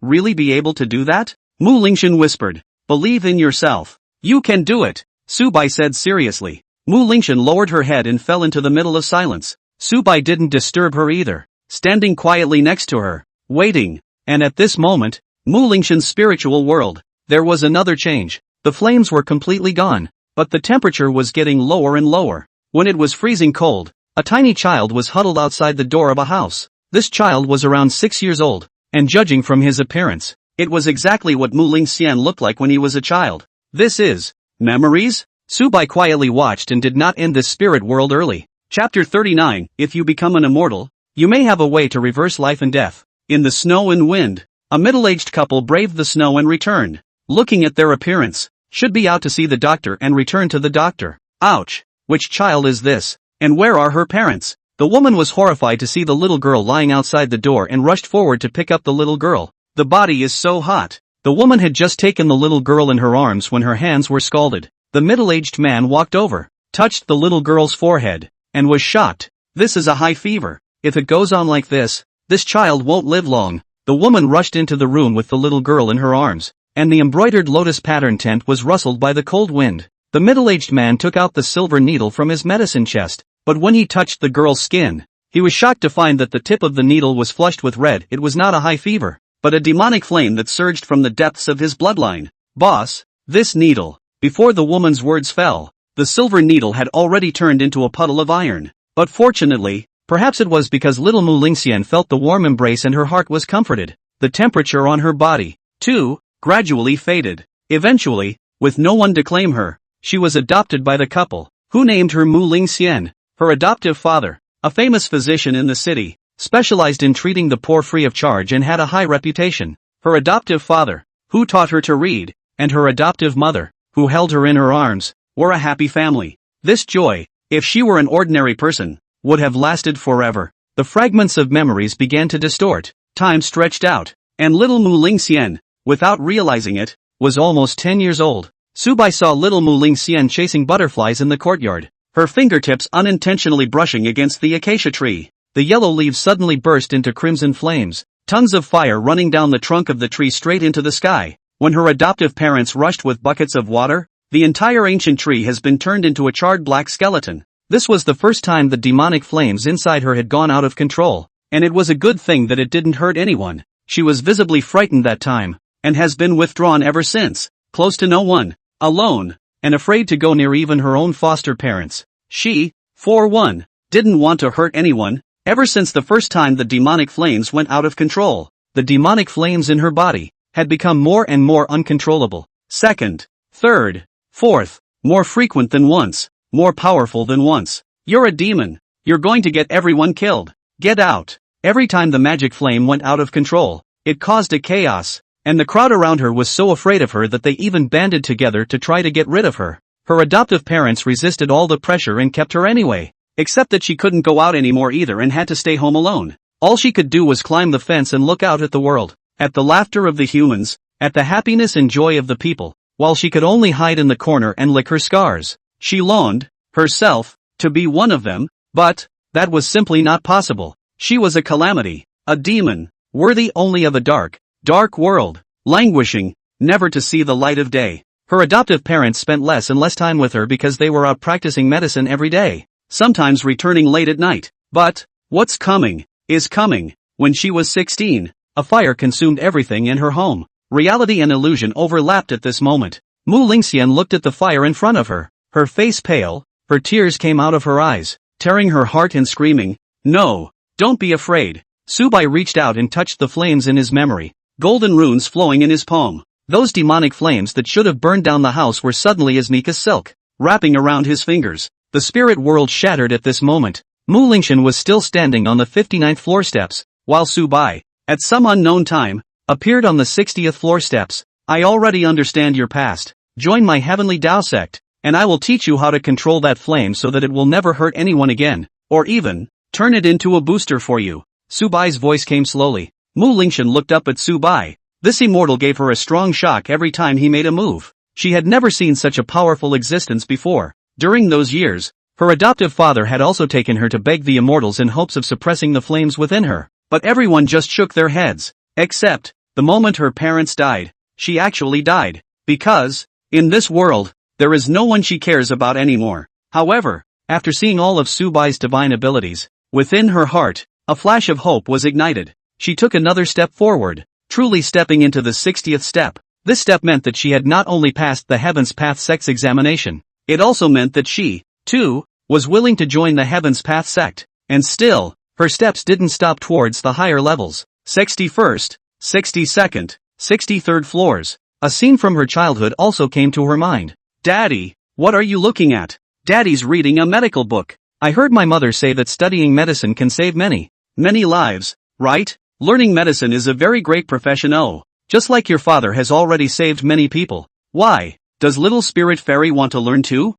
Really be able to do that? Mu Lingxian whispered. Believe in yourself. You can do it. Su Bai said seriously. Mu Lingxian lowered her head and fell into the middle of silence. Su Bai didn't disturb her either, standing quietly next to her, waiting. And at this moment, Mu Lingxian's spiritual world, there was another change. The flames were completely gone, but the temperature was getting lower and lower. When it was freezing cold, a tiny child was huddled outside the door of a house. This child was around 6 years old, and judging from his appearance, it was exactly what Mu Lingxian looked like when he was a child. This is memories? Su Bai quietly watched and did not end this spirit world early. Chapter 39. If you become an immortal, you may have a way to reverse life and death. In the snow and wind, a middle-aged couple braved the snow and returned. Looking at their appearance, should be out to see the doctor and return to the doctor. Ouch! Which child is this? And where are her parents? The woman was horrified to see the little girl lying outside the door and rushed forward to pick up the little girl. The body is so hot. The woman had just taken the little girl in her arms when her hands were scalded. The middle-aged man walked over, touched the little girl's forehead, and was shocked. This is a high fever. If it goes on like this child won't live long. The woman rushed into the room with the little girl in her arms, and the embroidered lotus pattern tent was rustled by the cold wind. The middle-aged man took out the silver needle from his medicine chest, but when he touched the girl's skin, he was shocked to find that the tip of the needle was flushed with red. It was not a high fever, but a demonic flame that surged from the depths of his bloodline. Boss, this needle. Before the woman's words fell, the silver needle had already turned into a puddle of iron. But fortunately, perhaps it was because little Mu Lingxian felt the warm embrace and her heart was comforted. The temperature on her body, too, gradually faded. Eventually, with no one to claim her, she was adopted by the couple, who named her Mu Lingxian. Her adoptive father, a famous physician in the city, specialized in treating the poor free of charge and had a high reputation. Her adoptive father, who taught her to read, and her adoptive mother, who held her in her arms, were a happy family. This joy, if she were an ordinary person, would have lasted forever. The fragments of memories began to distort, time stretched out, and little Mu Lingxian, without realizing it, was almost 10 years old. Su Bai saw little Mu Lingxian chasing butterflies in the courtyard, her fingertips unintentionally brushing against the acacia tree. The yellow leaves suddenly burst into crimson flames, tons of fire running down the trunk of the tree straight into the sky. When her adoptive parents rushed with buckets of water, the entire ancient tree has been turned into a charred black skeleton. This was the first time the demonic flames inside her had gone out of control, and it was a good thing that it didn't hurt anyone. She was visibly frightened that time, and has been withdrawn ever since, close to no one, alone, and afraid to go near even her own foster parents. She, for one, didn't want to hurt anyone, ever since the first time the demonic flames went out of control. The demonic flames in her body had become more and more uncontrollable. Second, third, fourth, more frequent than once, more powerful than once. You're a demon. You're going to get everyone killed. Get out. Every time the magic flame went out of control, it caused a chaos, and the crowd around her was so afraid of her that they even banded together to try to get rid of her. Her adoptive parents resisted all the pressure and kept her anyway, except that she couldn't go out anymore either and had to stay home alone. All she could do was climb the fence and look out at the world, at the laughter of the humans, at the happiness and joy of the people, while she could only hide in the corner and lick her scars. She longed, herself, to be one of them, but that was simply not possible. She was a calamity, a demon, worthy only of a dark, dark world, languishing, never to see the light of day. Her adoptive parents spent less and less time with her because they were out practicing medicine every day, sometimes returning late at night. But what's coming is coming. When she was 16, a fire consumed everything in her home. Reality and illusion overlapped at this moment. Mu Lingxian looked at the fire in front of her, her face pale, her tears came out of her eyes, tearing her heart and screaming, "No, don't be afraid." Su Bai reached out and touched the flames in his memory, golden runes flowing in his palm. Those demonic flames that should have burned down the house were suddenly as meek as silk, wrapping around his fingers. The spirit world shattered at this moment. Mu Lingxian was still standing on the 59th floor steps, while Su Bai, at some unknown time, appeared on the 60th floor steps. "I already understand your past. Join my heavenly Tao sect, and I will teach you how to control that flame so that it will never hurt anyone again, or even turn it into a booster for you." Su Bai's voice came slowly. Mu Lingxian looked up at Su Bai. This immortal gave her a strong shock every time he made a move. She had never seen such a powerful existence before. During those years, her adoptive father had also taken her to beg the immortals in hopes of suppressing the flames within her, but everyone just shook their heads, except, the moment her parents died, she actually died, because, in this world, there is no one she cares about anymore. However, after seeing all of Su Bai's divine abilities, within her heart, a flash of hope was ignited. She took another step forward, truly stepping into the 60th step. This step meant that she had not only passed the Heaven's Path Sect's examination, it also meant that she, too, was willing to join the Heaven's Path Sect. And still, her steps didn't stop towards the higher levels. 61st, 62nd, 63rd floors. A scene from her childhood also came to her mind. "Daddy, what are you looking at?" "Daddy's reading a medical book. I heard my mother say that studying medicine can save many lives, right? Learning medicine is a very great profession. Oh, just like your father has already saved many people. Why, does little spirit fairy want to learn too?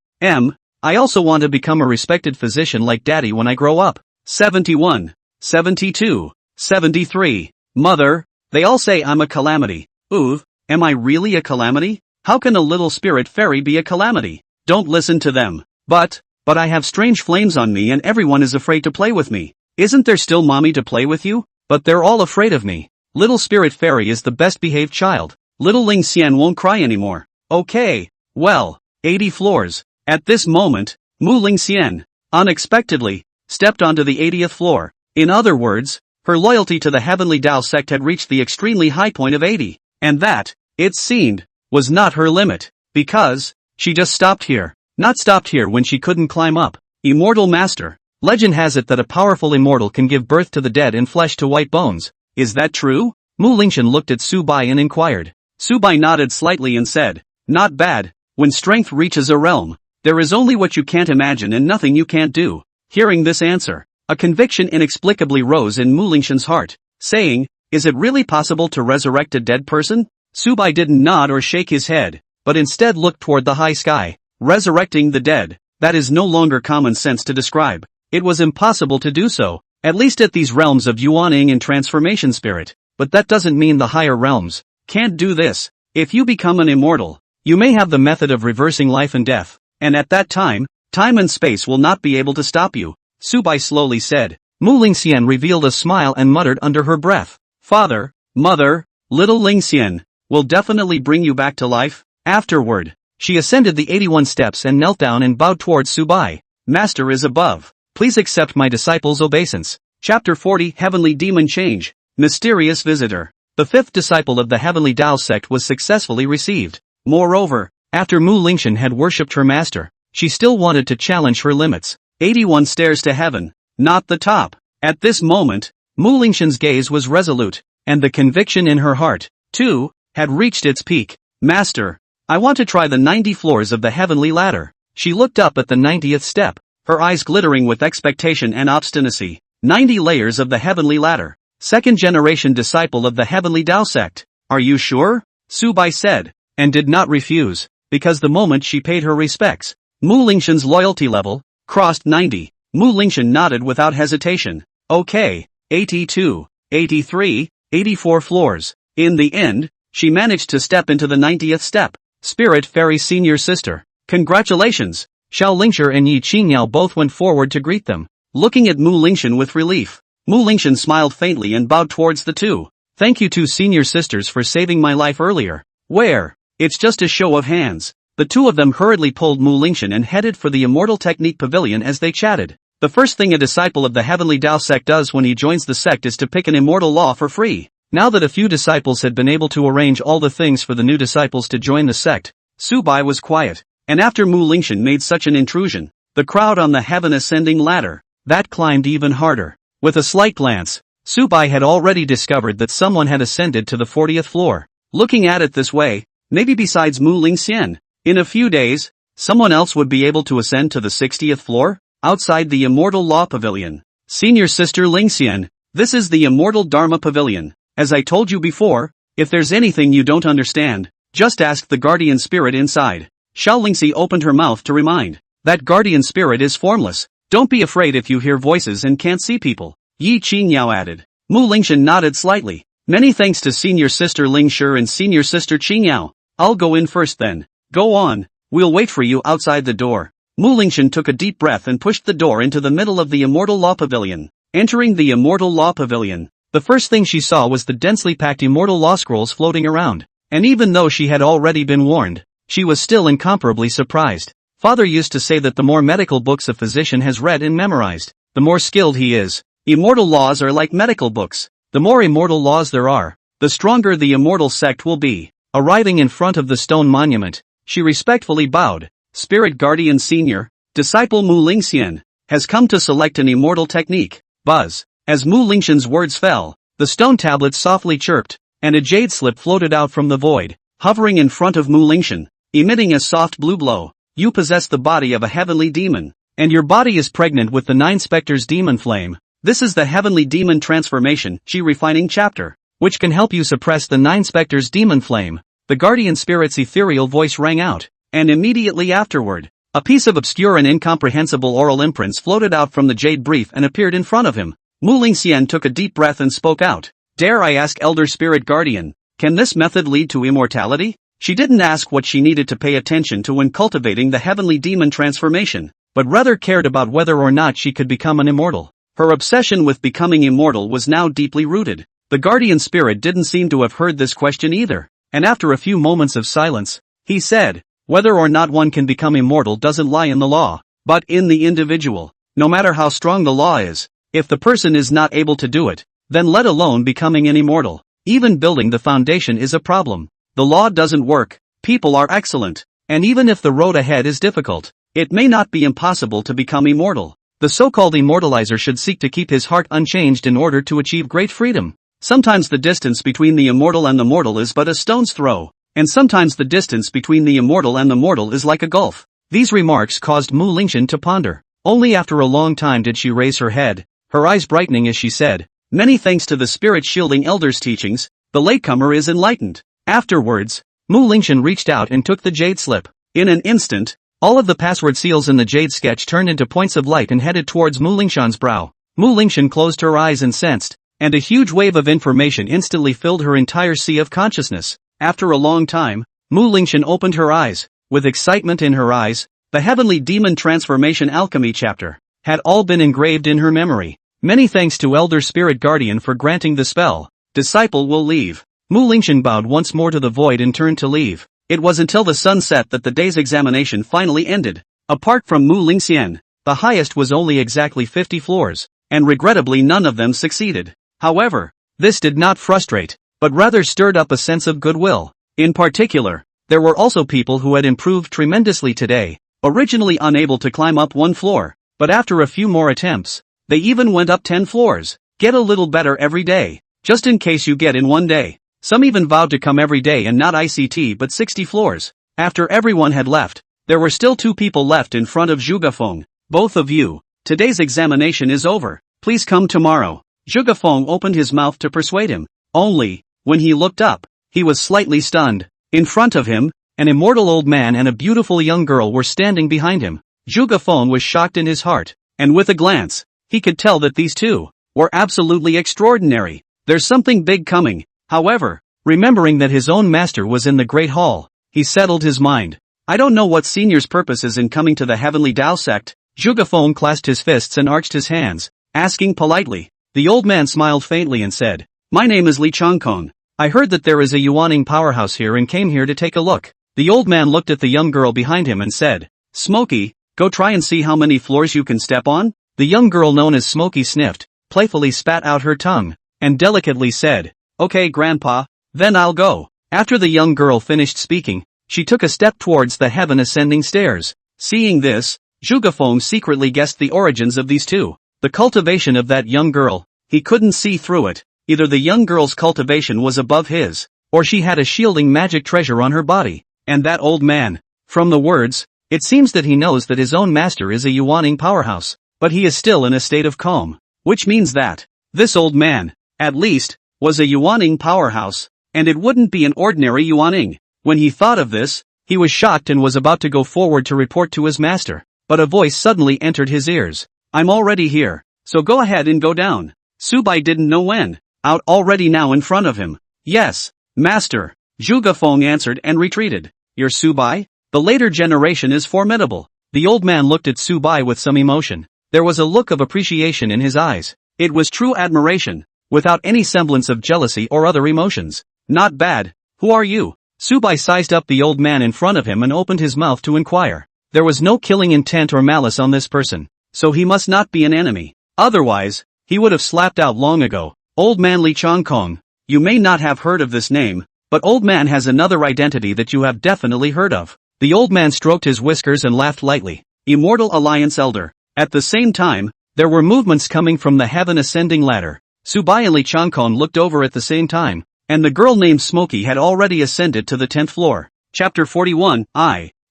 I also want to become a respected physician like Daddy when I grow up." 71, 72, 73. "Mother, they all say I'm a calamity." "Ooh, am I really a calamity? How can a little spirit fairy be a calamity?" "Don't listen to them." But I have strange flames on me and everyone is afraid to play with me." "Isn't there still mommy to play with you?" "But they're all afraid of me." "Little spirit fairy is the best behaved child. Little Ling Xian won't cry anymore." "Okay, well, 80 floors." At this moment, Mu Ling Xian, unexpectedly, stepped onto the 80th floor. In other words, her loyalty to the Heavenly Tao sect had reached the extremely high point of 80. And that, it seemed, was not her limit. Because, she just stopped here. Not stopped here when she couldn't climb up. Immortal Master. Legend has it that a powerful immortal can give birth to the dead in flesh to white bones. Is that true? Mu Lingxian looked at Su Bai and inquired. Su Bai nodded slightly and said, "Not bad. When strength reaches a realm, there is only what you can't imagine and nothing you can't do." Hearing this answer, A conviction inexplicably rose in Mu Lingshan's heart, saying, "Is it really possible to resurrect a dead person?" Su Bai didn't nod or shake his head, but instead looked toward the high sky. Resurrecting the dead, that is no longer common sense to describe. It was impossible to do so, at least at these realms of Yuaning and transformation spirit. But that doesn't mean the higher realms can't do this. If you become an immortal, you may have the method of reversing life and death, and at that time and space will not be able to stop you, Su Bai slowly said. Mu Lingxian revealed a smile and muttered under her breath, "Father, Mother, little Lingxian, will definitely bring you back to life." Afterward, she ascended the 81 steps and knelt down and bowed towards Su Bai. "Master is above. Please accept my disciple's obeisance." Chapter 40 Heavenly Demon Change. Mysterious Visitor. The fifth disciple of the Heavenly Tao sect was successfully received. Moreover, after Mu Lingshan had worshipped her master, she still wanted to challenge her limits. 81 stairs to heaven, not the top. At this moment, Mu Lingshan's gaze was resolute, and the conviction in her heart, too, had reached its peak. "Master, I want to try the 90 floors of the heavenly ladder." She looked up at the 90th step, her eyes glittering with expectation and obstinacy. 90 layers of the heavenly ladder. Second generation disciple of the Heavenly Tao sect. "Are you sure?" Su Bai said, and did not refuse, because the moment she paid her respects, Mu Lingshan's loyalty level crossed 90. Mu Lingshan nodded without hesitation. "Okay, 82, 83, 84 floors." In the end, she managed to step into the 90th step. Spirit Fairy Senior Sister. "Congratulations!" Xiao Lingshi and Yi Qingyao both went forward to greet them, looking at Mu Lingshan with relief. Mu Lingshan smiled faintly and bowed towards the two. "Thank you two senior sisters for saving my life earlier." "Where? It's just a show of hands." The two of them hurriedly pulled Mu Lingshan and headed for the Immortal Technique Pavilion as they chatted. The first thing a disciple of the Heavenly Tao sect does when he joins the sect is to pick an immortal law for free. Now that a few disciples had been able to arrange all the things for the new disciples to join the sect, Su Bai was quiet, and after Mu Lingshan made such an intrusion, the crowd on the heaven ascending ladder, that climbed even harder. With a slight glance, Su Bai had already discovered that someone had ascended to the 40th floor. Looking at it this way, maybe besides Mu Lingxian, in a few days, someone else would be able to ascend to the 60th floor, outside the Immortal Law Pavilion. "Senior Sister Lingxian, this is the Immortal Dharma Pavilion. As I told you before, if there's anything you don't understand, just ask the guardian spirit inside." Xiao Lingxi opened her mouth to remind. "That guardian spirit is formless. Don't be afraid if you hear voices and can't see people," Yi Qingyao added. Mu Lingshan nodded slightly. "Many thanks to Senior Sister Lingshi and Senior Sister Qingyao. I'll go in first then." "Go on, we'll wait for you outside the door." Mu Lingshan took a deep breath and pushed the door into the middle of the Immortal Law Pavilion. Entering the Immortal Law Pavilion, the first thing she saw was the densely packed Immortal Law Scrolls floating around, and even though she had already been warned, she was still incomparably surprised. Father used to say that the more medical books a physician has read and memorized, the more skilled he is. Immortal laws are like medical books. The more immortal laws there are, the stronger the immortal sect will be. Arriving in front of the stone monument, she respectfully bowed. "Spirit Guardian Senior, Disciple Mu Lingxian, has come to select an immortal technique." Buzz. As Mu Lingshan's words fell, the stone tablet softly chirped, and a jade slip floated out from the void, hovering in front of Mu Lingshan, emitting a soft blue glow. "You possess the body of a heavenly demon, and your body is pregnant with the 9 specters demon flame. This is the Heavenly Demon Transformation Refining chapter, which can help you suppress the 9 specters demon flame." The guardian spirit's ethereal voice rang out, and immediately afterward, a piece of obscure and incomprehensible oral imprints floated out from the jade brief and appeared in front of him. Mu Lingxian took a deep breath and spoke out. "Dare I ask, Elder Spirit Guardian, can this method lead to immortality?" She didn't ask what she needed to pay attention to when cultivating the heavenly demon transformation, but rather cared about whether or not she could become an immortal. Her obsession with becoming immortal was now deeply rooted. The guardian spirit didn't seem to have heard this question either, and after a few moments of silence, he said, "Whether or not one can become immortal doesn't lie in the law, but in the individual. No matter how strong the law is, if the person is not able to do it, then let alone becoming an immortal. Even building the foundation is a problem. The law doesn't work, people are excellent, and even if the road ahead is difficult, it may not be impossible to become immortal. The so-called immortalizer should seek to keep his heart unchanged in order to achieve great freedom. Sometimes the distance between the immortal and the mortal is but a stone's throw, and sometimes the distance between the immortal and the mortal is like a gulf." These remarks caused Mu Lingshan to ponder. Only after a long time did she raise her head, her eyes brightening as she said, "Many thanks to the spirit-shielding elder's teachings, the latecomer is enlightened." Afterwards, Mu Lingshan reached out and took the jade slip. In an instant, all of the password seals in the jade sketch turned into points of light and headed towards Mu Lingshan's brow. Mu Lingshan closed her eyes and sensed, and a huge wave of information instantly filled her entire sea of consciousness. After a long time, Mu Lingshan opened her eyes, with excitement in her eyes. The Heavenly Demon Transformation Alchemy chapter had all been engraved in her memory. Many thanks to Elder Spirit Guardian for granting the spell. Disciple will leave. Mu Lingshan bowed once more to the void and turned to leave. It was until the sun set that the day's examination finally ended. Apart from Mu Lingxian, the highest was only exactly 50 floors, and regrettably none of them succeeded. However, this did not frustrate, but rather stirred up a sense of goodwill. In particular, there were also people who had improved tremendously today, originally unable to climb up one floor, but after a few more attempts, they even went up 10 floors. Get a little better every day, just in case you get in one day. Some even vowed to come every day and not ICT but 60 floors. After everyone had left, there were still 2 people left in front of Zhugafeng. Both of you, today's examination is over. Please come tomorrow. Zhugafeng opened his mouth to persuade him. Only, when he looked up, he was slightly stunned. In front of him, an immortal old man and a beautiful young girl were standing behind him. Zhugafeng was shocked in his heart, and with a glance, he could tell that these two were absolutely extraordinary. There's something big coming. However, remembering that his own master was in the Great Hall, he settled his mind. I don't know what senior's purpose is in coming to the Heavenly Tao Sect. Zhugafeng clasped his fists and arched his hands, asking politely. The old man smiled faintly and said, "My name is Li Changkong. I heard that there is a Yuaning powerhouse here and came here to take a look." The old man looked at the young girl behind him and said, "Smokey, go try and see how many floors you can step on." The young girl known as Smokey sniffed, playfully spat out her tongue, and delicately said, "Okay, Grandpa, then I'll go." After the young girl finished speaking, she took a step towards the heaven ascending stairs. Seeing this, Zhugafeng secretly guessed the origins of these two. The cultivation of that young girl, he couldn't see through it. Either the young girl's cultivation was above his, or she had a shielding magic treasure on her body. And that old man, from the words, it seems that he knows that his own master is a Yuaning powerhouse, but he is still in a state of calm, which means that this old man, at least, was a Yuaning powerhouse, and it wouldn't be an ordinary Yuaning. When he thought of this, he was shocked and was about to go forward to report to his master, but a voice suddenly entered his ears. "I'm already here, so go ahead and go down." Su Bai didn't know when. Out already now in front of him. "Yes, master," Zhugafeng answered and retreated. "You're Su Bai? The later generation is formidable." The old man looked at Su Bai with some emotion. There was a look of appreciation in his eyes. It was true admiration, without any semblance of jealousy or other emotions. "Not bad. Who are you?" Su Bai sized up the old man in front of him and opened his mouth to inquire. There was no killing intent or malice on this person, so he must not be an enemy. Otherwise, he would have slapped out long ago. "Old man Li Changkong, you may not have heard of this name, but old man has another identity that you have definitely heard of." The old man stroked his whiskers and laughed lightly. "Immortal Alliance Elder." At the same time, there were movements coming from the heaven ascending ladder. Su Bai and Li Changkong looked over at the same time, and the girl named Smokey had already ascended to the 10th floor. Chapter 41.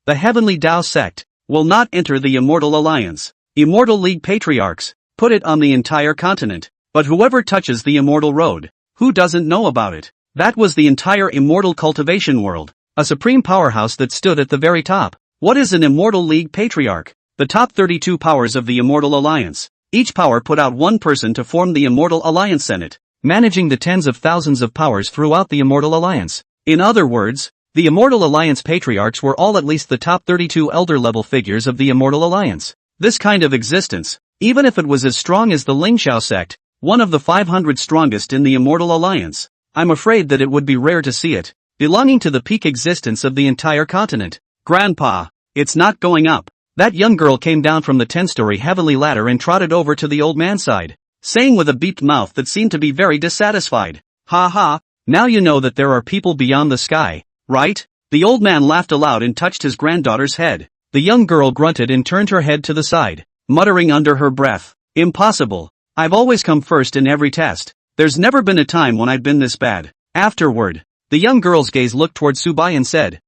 The Heavenly Tao Sect will not enter the Immortal Alliance. Immortal League Patriarchs put it on the entire continent. But whoever touches the Immortal Road, who doesn't know about it? That was the entire Immortal Cultivation world, a supreme powerhouse that stood at the very top. What is an Immortal League Patriarch? The top 32 powers of the Immortal Alliance. Each power put out one person to form the Immortal Alliance Senate, managing the tens of thousands of powers throughout the Immortal Alliance. In other words, the Immortal Alliance Patriarchs were all at least the top 32 elder-level figures of the Immortal Alliance. This kind of existence, even if it was as strong as the Lingxiao sect, one of the 500 strongest in the Immortal Alliance, I'm afraid that it would be rare to see it, belonging to the peak existence of the entire continent. "Grandpa, it's not going up." That young girl came down from the 10-story heavenly ladder and trotted over to the old man's side, saying with a beeped mouth that seemed to be very dissatisfied, "Ha ha, now you know that there are people beyond the sky, right?" The old man laughed aloud and touched his granddaughter's head. The young girl grunted and turned her head to the side, muttering under her breath, "Impossible. I've always come first in every test. There's never been a time when I've been this bad." Afterward, the young girl's gaze looked toward Su Bai and said,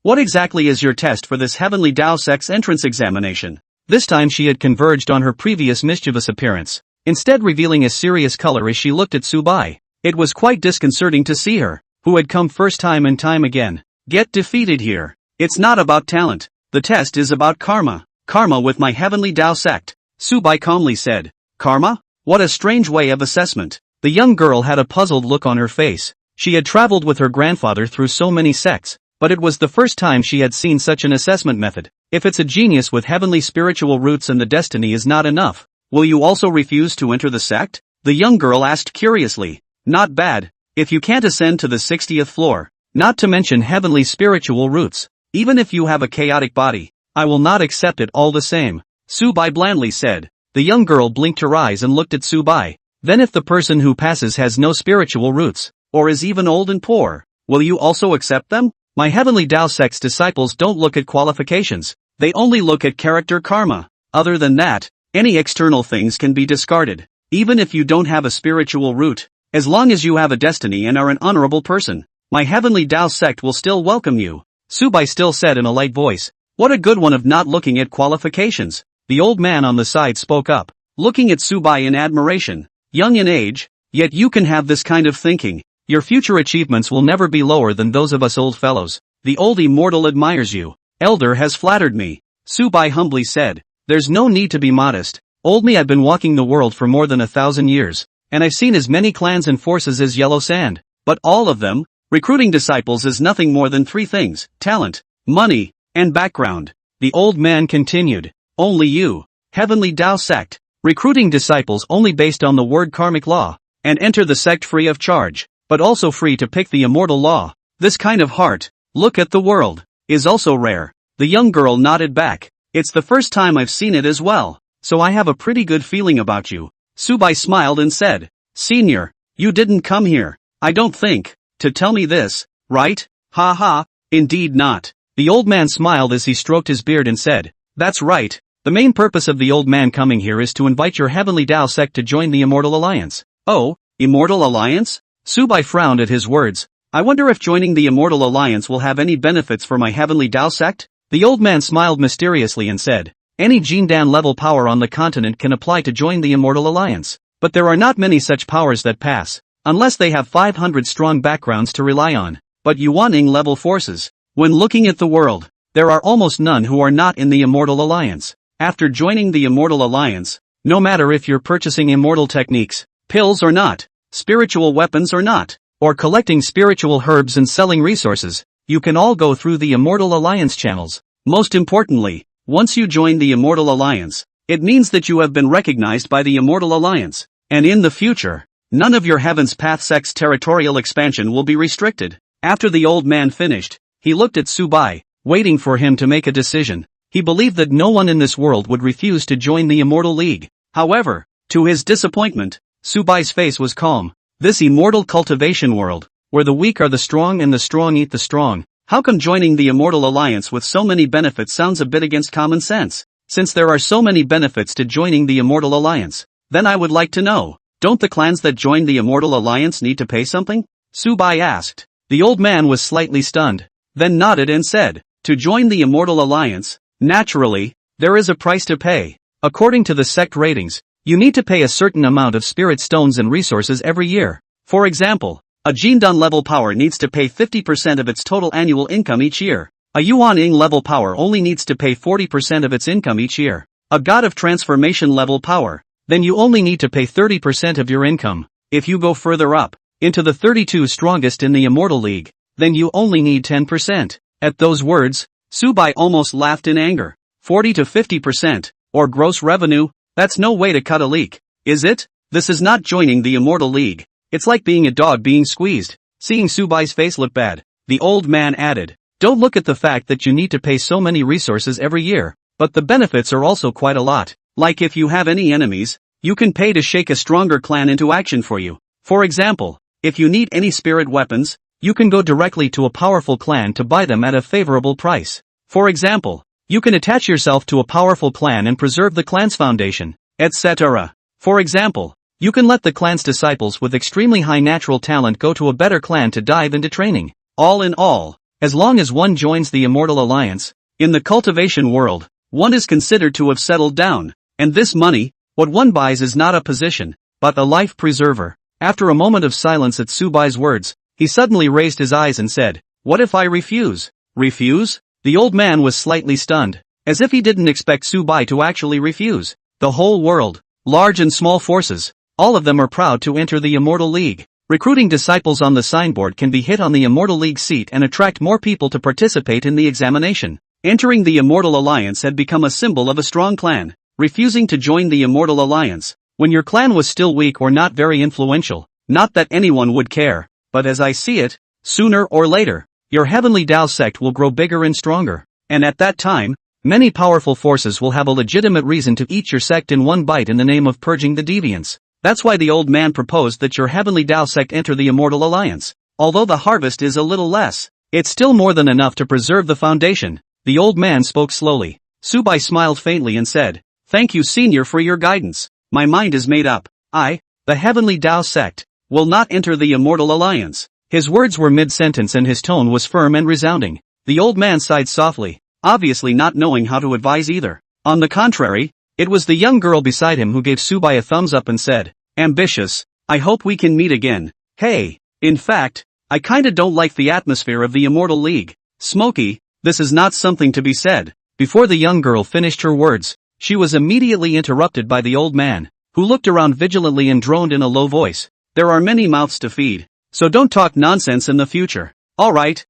What exactly is your test for this Heavenly Tao Sect's entrance examination?" This time she had converged on her previous mischievous appearance. instead revealing a serious color as she looked at Su Bai. It was quite disconcerting to see her, who had come first time and time again, get defeated here. It's not about talent. The test is about karma. Karma with my heavenly Tao sect, Su Bai calmly said. Karma? What a strange way of assessment. The young girl had a puzzled look on her face. She had traveled with her grandfather through so many sects, but it was the first time she had seen such an assessment method. If it's a genius with heavenly spiritual roots and the destiny is not enough, will you also refuse to enter the sect? The young girl asked curiously. Not bad, if you can't ascend to the 60th floor, not to mention heavenly spiritual roots. Even if you have a chaotic body, I will not accept it all the same, Su Bai blandly said. The young girl blinked her eyes and looked at Su Bai. Then if the person who passes has no spiritual roots, or is even old and poor, will you also accept them? My heavenly Tao sect's disciples don't look at qualifications, they only look at character karma. Other than that, any external things can be discarded. Even if you don't have a spiritual root, as long as you have a destiny and are an honorable person, my heavenly Tao sect will still welcome you. Su Bai still said in a light voice. What a good one of not looking at qualifications. The old man on the side spoke up, looking at Su Bai in admiration. Young in age, yet you can have this kind of thinking. Your future achievements will never be lower than those of us old fellows. The old immortal admires you. Elder has flattered me, Su Bai humbly said. There's no need to be modest. Old me, I've been walking the world for more than 1,000 years, and I've seen as many clans and forces as yellow sand. But all of them, recruiting disciples is nothing more than three things: talent, money, and background. The old man continued. Only you, heavenly Tao sect, recruiting disciples only based on the word karmic law, and enter the sect free of charge, but also free to pick the immortal law. This kind of heart, look at the world, is also rare. The young girl nodded back. It's the first time I've seen it as well, so I have a pretty good feeling about you. Su Bai smiled and said, Senior, you didn't come here, I don't think, to tell me this, right? Ha ha, indeed not. The old man smiled as he stroked his beard and said, That's right. The main purpose of the old man coming here is to invite your heavenly Tao sect to join the Immortal Alliance. Oh, Immortal Alliance? Su Bai frowned at his words. I wonder if joining the Immortal Alliance will have any benefits for my heavenly Tao sect? The old man smiled mysteriously and said, Any Jindan level power on the continent can apply to join the Immortal Alliance. But there are not many such powers that pass, unless they have 500 strong backgrounds to rely on. But Yuaning level forces. When looking at the world, there are almost none who are not in the Immortal Alliance. After joining the Immortal Alliance, no matter if you're purchasing immortal techniques, pills or not, spiritual weapons or not, or collecting spiritual herbs and selling resources, you can all go through the Immortal Alliance channels. Most importantly, once you join the Immortal Alliance, it means that you have been recognized by the Immortal Alliance, and in the future, none of your Heaven's Path sect's territorial expansion will be restricted. After the old man finished, he looked at Su Bai, waiting for him to make a decision. He believed that no one in this world would refuse to join the Immortal League. However, to his disappointment, Su Bai's face was calm. This immortal cultivation world, where the weak are the strong and the strong eat the strong, how come joining the Immortal Alliance with so many benefits sounds a bit against common sense? Since there are so many benefits to joining the Immortal Alliance, then I would like to know, don't the clans that join the Immortal Alliance need to pay something? Su Bai asked. The old man was slightly stunned, then nodded and said, To join the Immortal Alliance, naturally, there is a price to pay. According to the sect ratings, you need to pay a certain amount of spirit stones and resources every year. For example, a Jindan level power needs to pay 50% of its total annual income each year. A Yuaning level power only needs to pay 40% of its income each year. A God of Transformation level power, then you only need to pay 30% of your income. If you go further up, into the 32 strongest in the Immortal League, then you only need 10%. At those words, Su Bai almost laughed in anger. 40 to 50%, or gross revenue, that's no way to cut a leak, is it? This is not joining the Immortal League. It's like being a dog being squeezed. Seeing Su Bai's face look bad, the old man added, Don't look at the fact that you need to pay so many resources every year, but the benefits are also quite a lot. Like if you have any enemies, you can pay to shake a stronger clan into action for you. For example, if you need any spirit weapons, you can go directly to a powerful clan to buy them at a favorable price. For example, you can attach yourself to a powerful clan and preserve the clan's foundation, etc. For example, you can let the clan's disciples with extremely high natural talent go to a better clan to dive into training. All in all, as long as one joins the Immortal Alliance, in the cultivation world, one is considered to have settled down, and this money, What one buys is not a position, but a life preserver. After a moment of silence at Su Bai's words, he suddenly raised his eyes and said, "What if I refuse?" Refuse? The old man was slightly stunned, as if he didn't expect Su Bai to actually refuse. The whole world, large and small forces, all of them are proud to enter the Immortal League. Recruiting disciples on the signboard can be hit on the Immortal League seat and attract more people to participate in the examination. Entering the Immortal Alliance had become a symbol of a strong clan. Refusing to join the Immortal Alliance, when your clan was still weak or not very influential, not that anyone would care, but as I see it, sooner or later, your Heavenly Tao sect will grow bigger and stronger, and at that time, many powerful forces will have a legitimate reason to eat your sect in one bite in the name of purging the deviants. That's why the old man proposed that your Heavenly Tao sect enter the Immortal Alliance. Although the harvest is a little less, it's still more than enough to preserve the foundation. The old man spoke slowly. Su Bai smiled faintly and said, "Thank you, Senior, for your guidance. My mind is made up. I, the Heavenly Tao sect, will not enter the Immortal Alliance." His words were mid-sentence and his tone was firm and resounding. The old man sighed softly, obviously not knowing how to advise either. On the contrary, it was the young girl beside him who gave Su Bai a thumbs up and said, "Ambitious, I hope we can meet again. Hey, in fact, I kinda don't like the atmosphere of the Immortal League. Smokey, this is not something to be said." Before the young girl finished her words, she was immediately interrupted by the old man, who looked around vigilantly and droned in a low voice, "There are many mouths to feed, so don't talk nonsense in the future." Alright,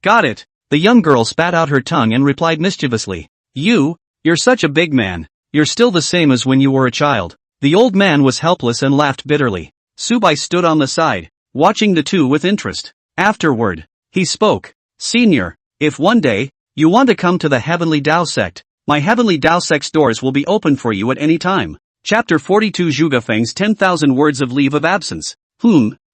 got it." The young girl spat out her tongue and replied mischievously, You're such a big man. You're still the same as when you were a child." The old man was helpless and laughed bitterly. Su Bai stood on the side, watching the two with interest. Afterward, he spoke, "Senior, if one day, you want to come to the Heavenly Tao sect, my Heavenly Tao sect's doors will be open for you at any time." Chapter 42 Zhuge Feng's 10,000 words of leave of absence.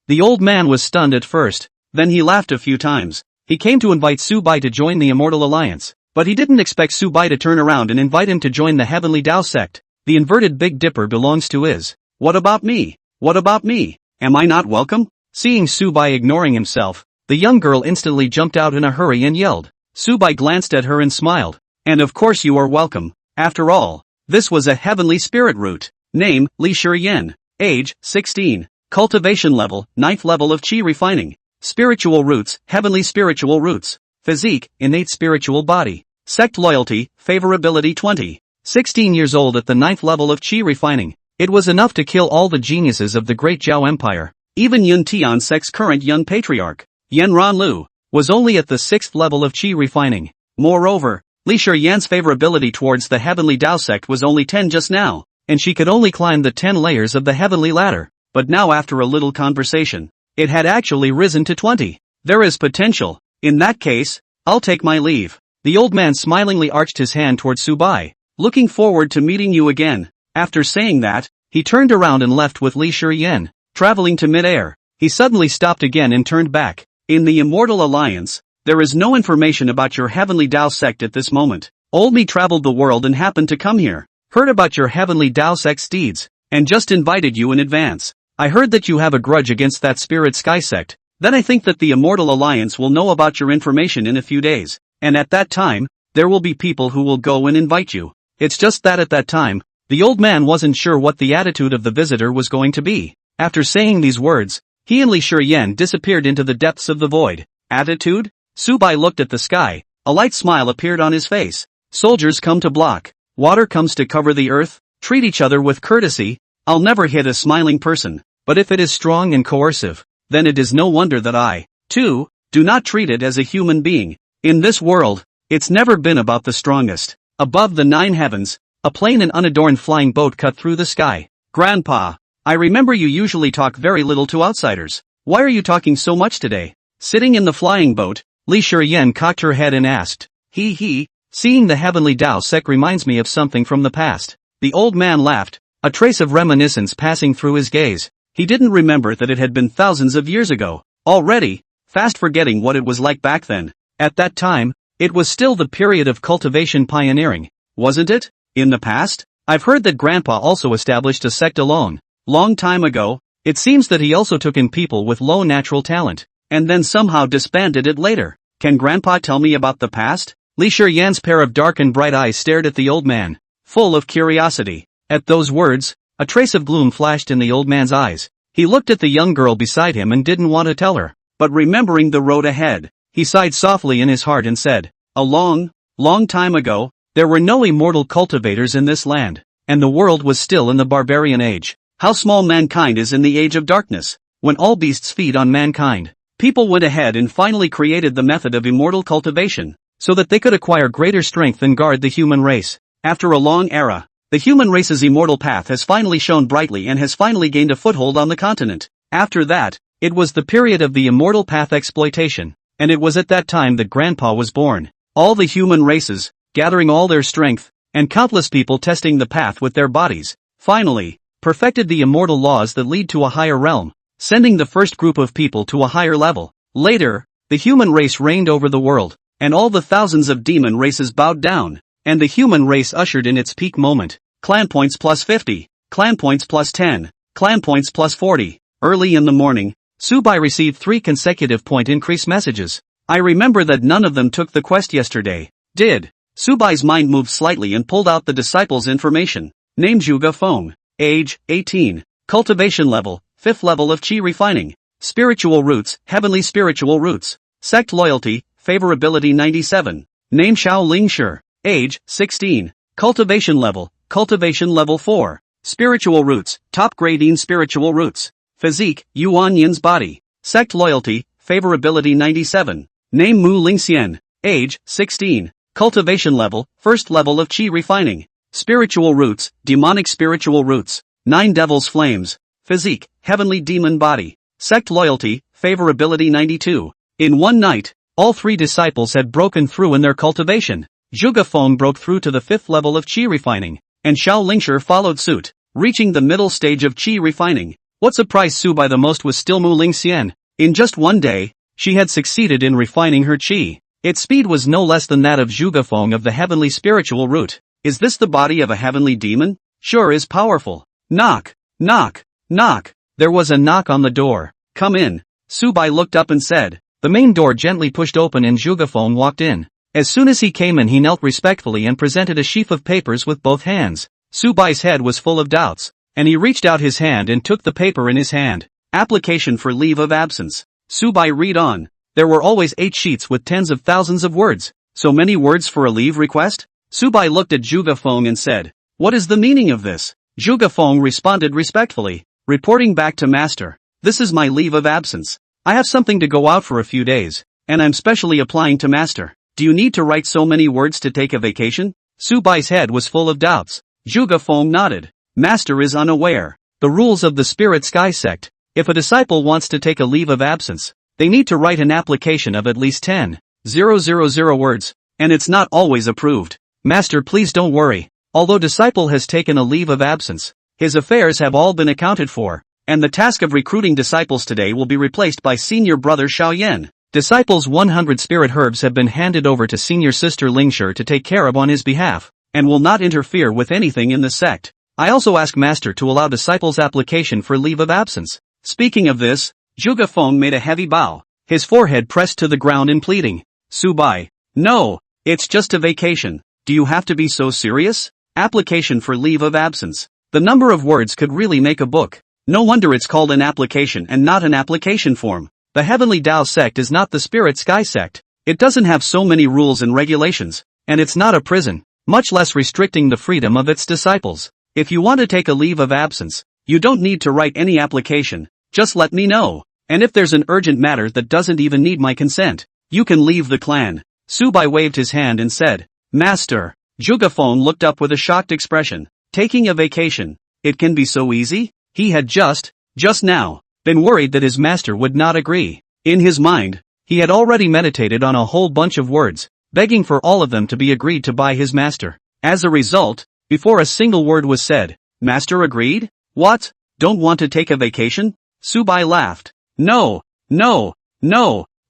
The old man was stunned at first, then he laughed a few times. He came to invite Su Bai to join the Immortal Alliance, but he didn't expect Su Bai to turn around and invite him to join the Heavenly Tao sect. The inverted Big Dipper belongs to Is. What about me? What about me? Am I not welcome? Seeing Su Bai ignoring himself, the young girl instantly jumped out in a hurry and yelled. Su Bai glanced at her and smiled. "And of course you are welcome. After all, this was a heavenly spirit root." Name, Li Shiyan. Age, 16. Cultivation level, 9th level of Qi refining. Spiritual roots, heavenly spiritual roots. Physique, innate spiritual body. Sect loyalty, favorability 20. 16 years old at the 9th level of Qi refining. It was enough to kill all the geniuses of the Great Zhao Empire. Even Yun Tian Sect's current young patriarch, Yan Ranlu, was only at the 6th level of Qi refining. Moreover, Li Shiyan's favorability towards the Heavenly Tao sect was only 10 just now, and she could only climb the 10 layers of the heavenly ladder. But now after a little conversation, it had actually risen to 20. There is potential. In that case, I'll take my leave. The old man smilingly arched his hand toward Su Bai. "Looking forward to meeting you again." After saying that, he turned around and left with Li Shiyan. Traveling to mid-air, he suddenly stopped again and turned back. "In the Immortal Alliance, there is no information about your Heavenly Tao sect at this moment. Old me traveled the world and happened to come here, heard about your Heavenly Tao sect's deeds, and just invited you in advance. I heard that you have a grudge against that Spirit Sky sect. Then I think that the Immortal Alliance will know about your information in a few days, and at that time, there will be people who will go and invite you." It's just that at that time, the old man wasn't sure what the attitude of the visitor was going to be. After saying these words, he and Li Shiyan disappeared into the depths of the void. Attitude? Su Bai looked at the sky. A light smile appeared on his face. "Soldiers come to block. Water comes to cover the earth. Treat each other with courtesy. I'll never hit a smiling person. But if it is strong and coercive, then it is no wonder that I, too, do not treat it as a human being. In this world, it's never been about the strongest." Above the 9 heavens, a plain and unadorned flying boat cut through the sky. "Grandpa, I remember you usually talk very little to outsiders. Why are you talking so much today?" Sitting in the flying boat, Li Shiyan cocked her head and asked. Seeing the Heavenly Tao sect reminds me of something from the past." The old man laughed, a trace of reminiscence passing through his gaze. He didn't remember that it had been thousands of years ago. Already, fast forgetting what it was like back then. At that time, it was still the period of cultivation pioneering, wasn't it? In the past, I've heard that Grandpa also established a sect alone. Long time ago, it seems that he also took in people with low natural talent, and then somehow disbanded it later. Can Grandpa tell me about the past? Li Shiyan's pair of dark and bright eyes stared at the old man, full of curiosity. At those words, a trace of gloom flashed in the old man's eyes. He looked at the young girl beside him and didn't want to tell her. But remembering the road ahead, he sighed softly in his heart and said, "A long, long time ago, there were no immortal cultivators in this land, and the world was still in the barbarian age. How small mankind is in the age of darkness, when all beasts feed on mankind. People went ahead and finally created the method of immortal cultivation, so that they could acquire greater strength and guard the human race. After a long era, the human race's immortal path has finally shone brightly and has finally gained a foothold on the continent. After that, it was the period of the immortal path exploitation, and it was at that time that Grandpa was born. All the human races, gathering all their strength, and countless people testing the path with their bodies, finally, perfected the immortal laws that lead to a higher realm, sending the first group of people to a higher level. Later, the human race reigned over the world, and all the thousands of demon races bowed down, and the human race ushered in its peak moment. Clan points plus 50, clan points plus 10, clan points plus 40. Early in the morning, Su Bai received 3 consecutive point increase messages. I remember that none of them took the quest yesterday. Did? Su Bai's mind moved slightly and pulled out the disciple's information. Name Zhuge Feng. Age, 18. Cultivation level, 5th level of Qi refining. Spiritual roots, heavenly spiritual roots. Sect loyalty, favorability 97. Name Xiao Lingshi. Age, 16. Cultivation level 4. Spiritual roots, top grading spiritual roots. Physique, Yuan Yin's body. Sect loyalty, favorability 97. Name Mu Lingxian. Age, 16. Cultivation level, 1st level of Qi refining. Spiritual roots, demonic spiritual roots. 9 devil's flames. Physique, heavenly demon body. Sect loyalty, favorability 92. In one night, all 3 disciples had broken through in their cultivation. Zhuge Feng broke through to the 5th level of Qi refining, and Xiao Lingshi followed suit, reaching the middle stage of Qi refining. What surprised Su Bai the most was still Mu Lingxian. In just one day, she had succeeded in refining her Qi. Its speed was no less than that of Zhuge Feng of the heavenly spiritual root. Is this the body of a heavenly demon? Sure is powerful. Knock, knock, knock. There was a knock on the door. Come in. Su Bai looked up and said. The main door gently pushed open and Zhuge Feng walked in. As soon as he came in, he knelt respectfully and presented a sheaf of papers with both hands. Su Bai's head was full of doubts, and he reached out his hand and took the paper in his hand. Application for leave of absence. Su Bai read on. There were always 8 sheets with tens of thousands of words. So many words for a leave request? Su Bai looked at Zhuge Feng and said, "What is the meaning of this?" Zhuge Feng responded respectfully, reporting back to Master. This is my leave of absence. I have something to go out for a few days, and I'm specially applying to Master. Do you need to write so many words to take a vacation? Su Bai's head was full of doubts. Zhuge Feng nodded. Master is unaware. The rules of the Spirit Sky Sect. If a disciple wants to take a leave of absence, they need to write an application of at least 10,000 words, and it's not always approved. Master, please don't worry. Although disciple has taken a leave of absence, his affairs have all been accounted for, and the task of recruiting disciples today will be replaced by senior brother Xiaoyan. Disciples' 100 spirit herbs have been handed over to senior sister Lingshi to take care of on his behalf, and will not interfere with anything in the sect. I also ask Master to allow disciples' application for leave of absence. Speaking of this, Zhuge Feng made a heavy bow, his forehead pressed to the ground in pleading. Su Bai. No, it's just a vacation. Do you have to be so serious? Application for leave of absence. The number of words could really make a book. No wonder it's called an application and not an application form. The Heavenly Tao Sect is not the Spirit Sky Sect. It doesn't have so many rules and regulations, and it's not a prison, much less restricting the freedom of its disciples. If you want to take a leave of absence, you don't need to write any application, just let me know. And if there's an urgent matter that doesn't even need my consent, you can leave the clan. Su Bai waved his hand and said, Master. Zhuge Feng looked up with a shocked expression. Taking a vacation. It can be so easy? He had just now, been worried that his master would not agree. In his mind, he had already meditated on a whole bunch of words, begging for all of them to be agreed to by his master. As a result, before a single word was said, Master agreed? What? Don't want to take a vacation? Su Bai laughed. No.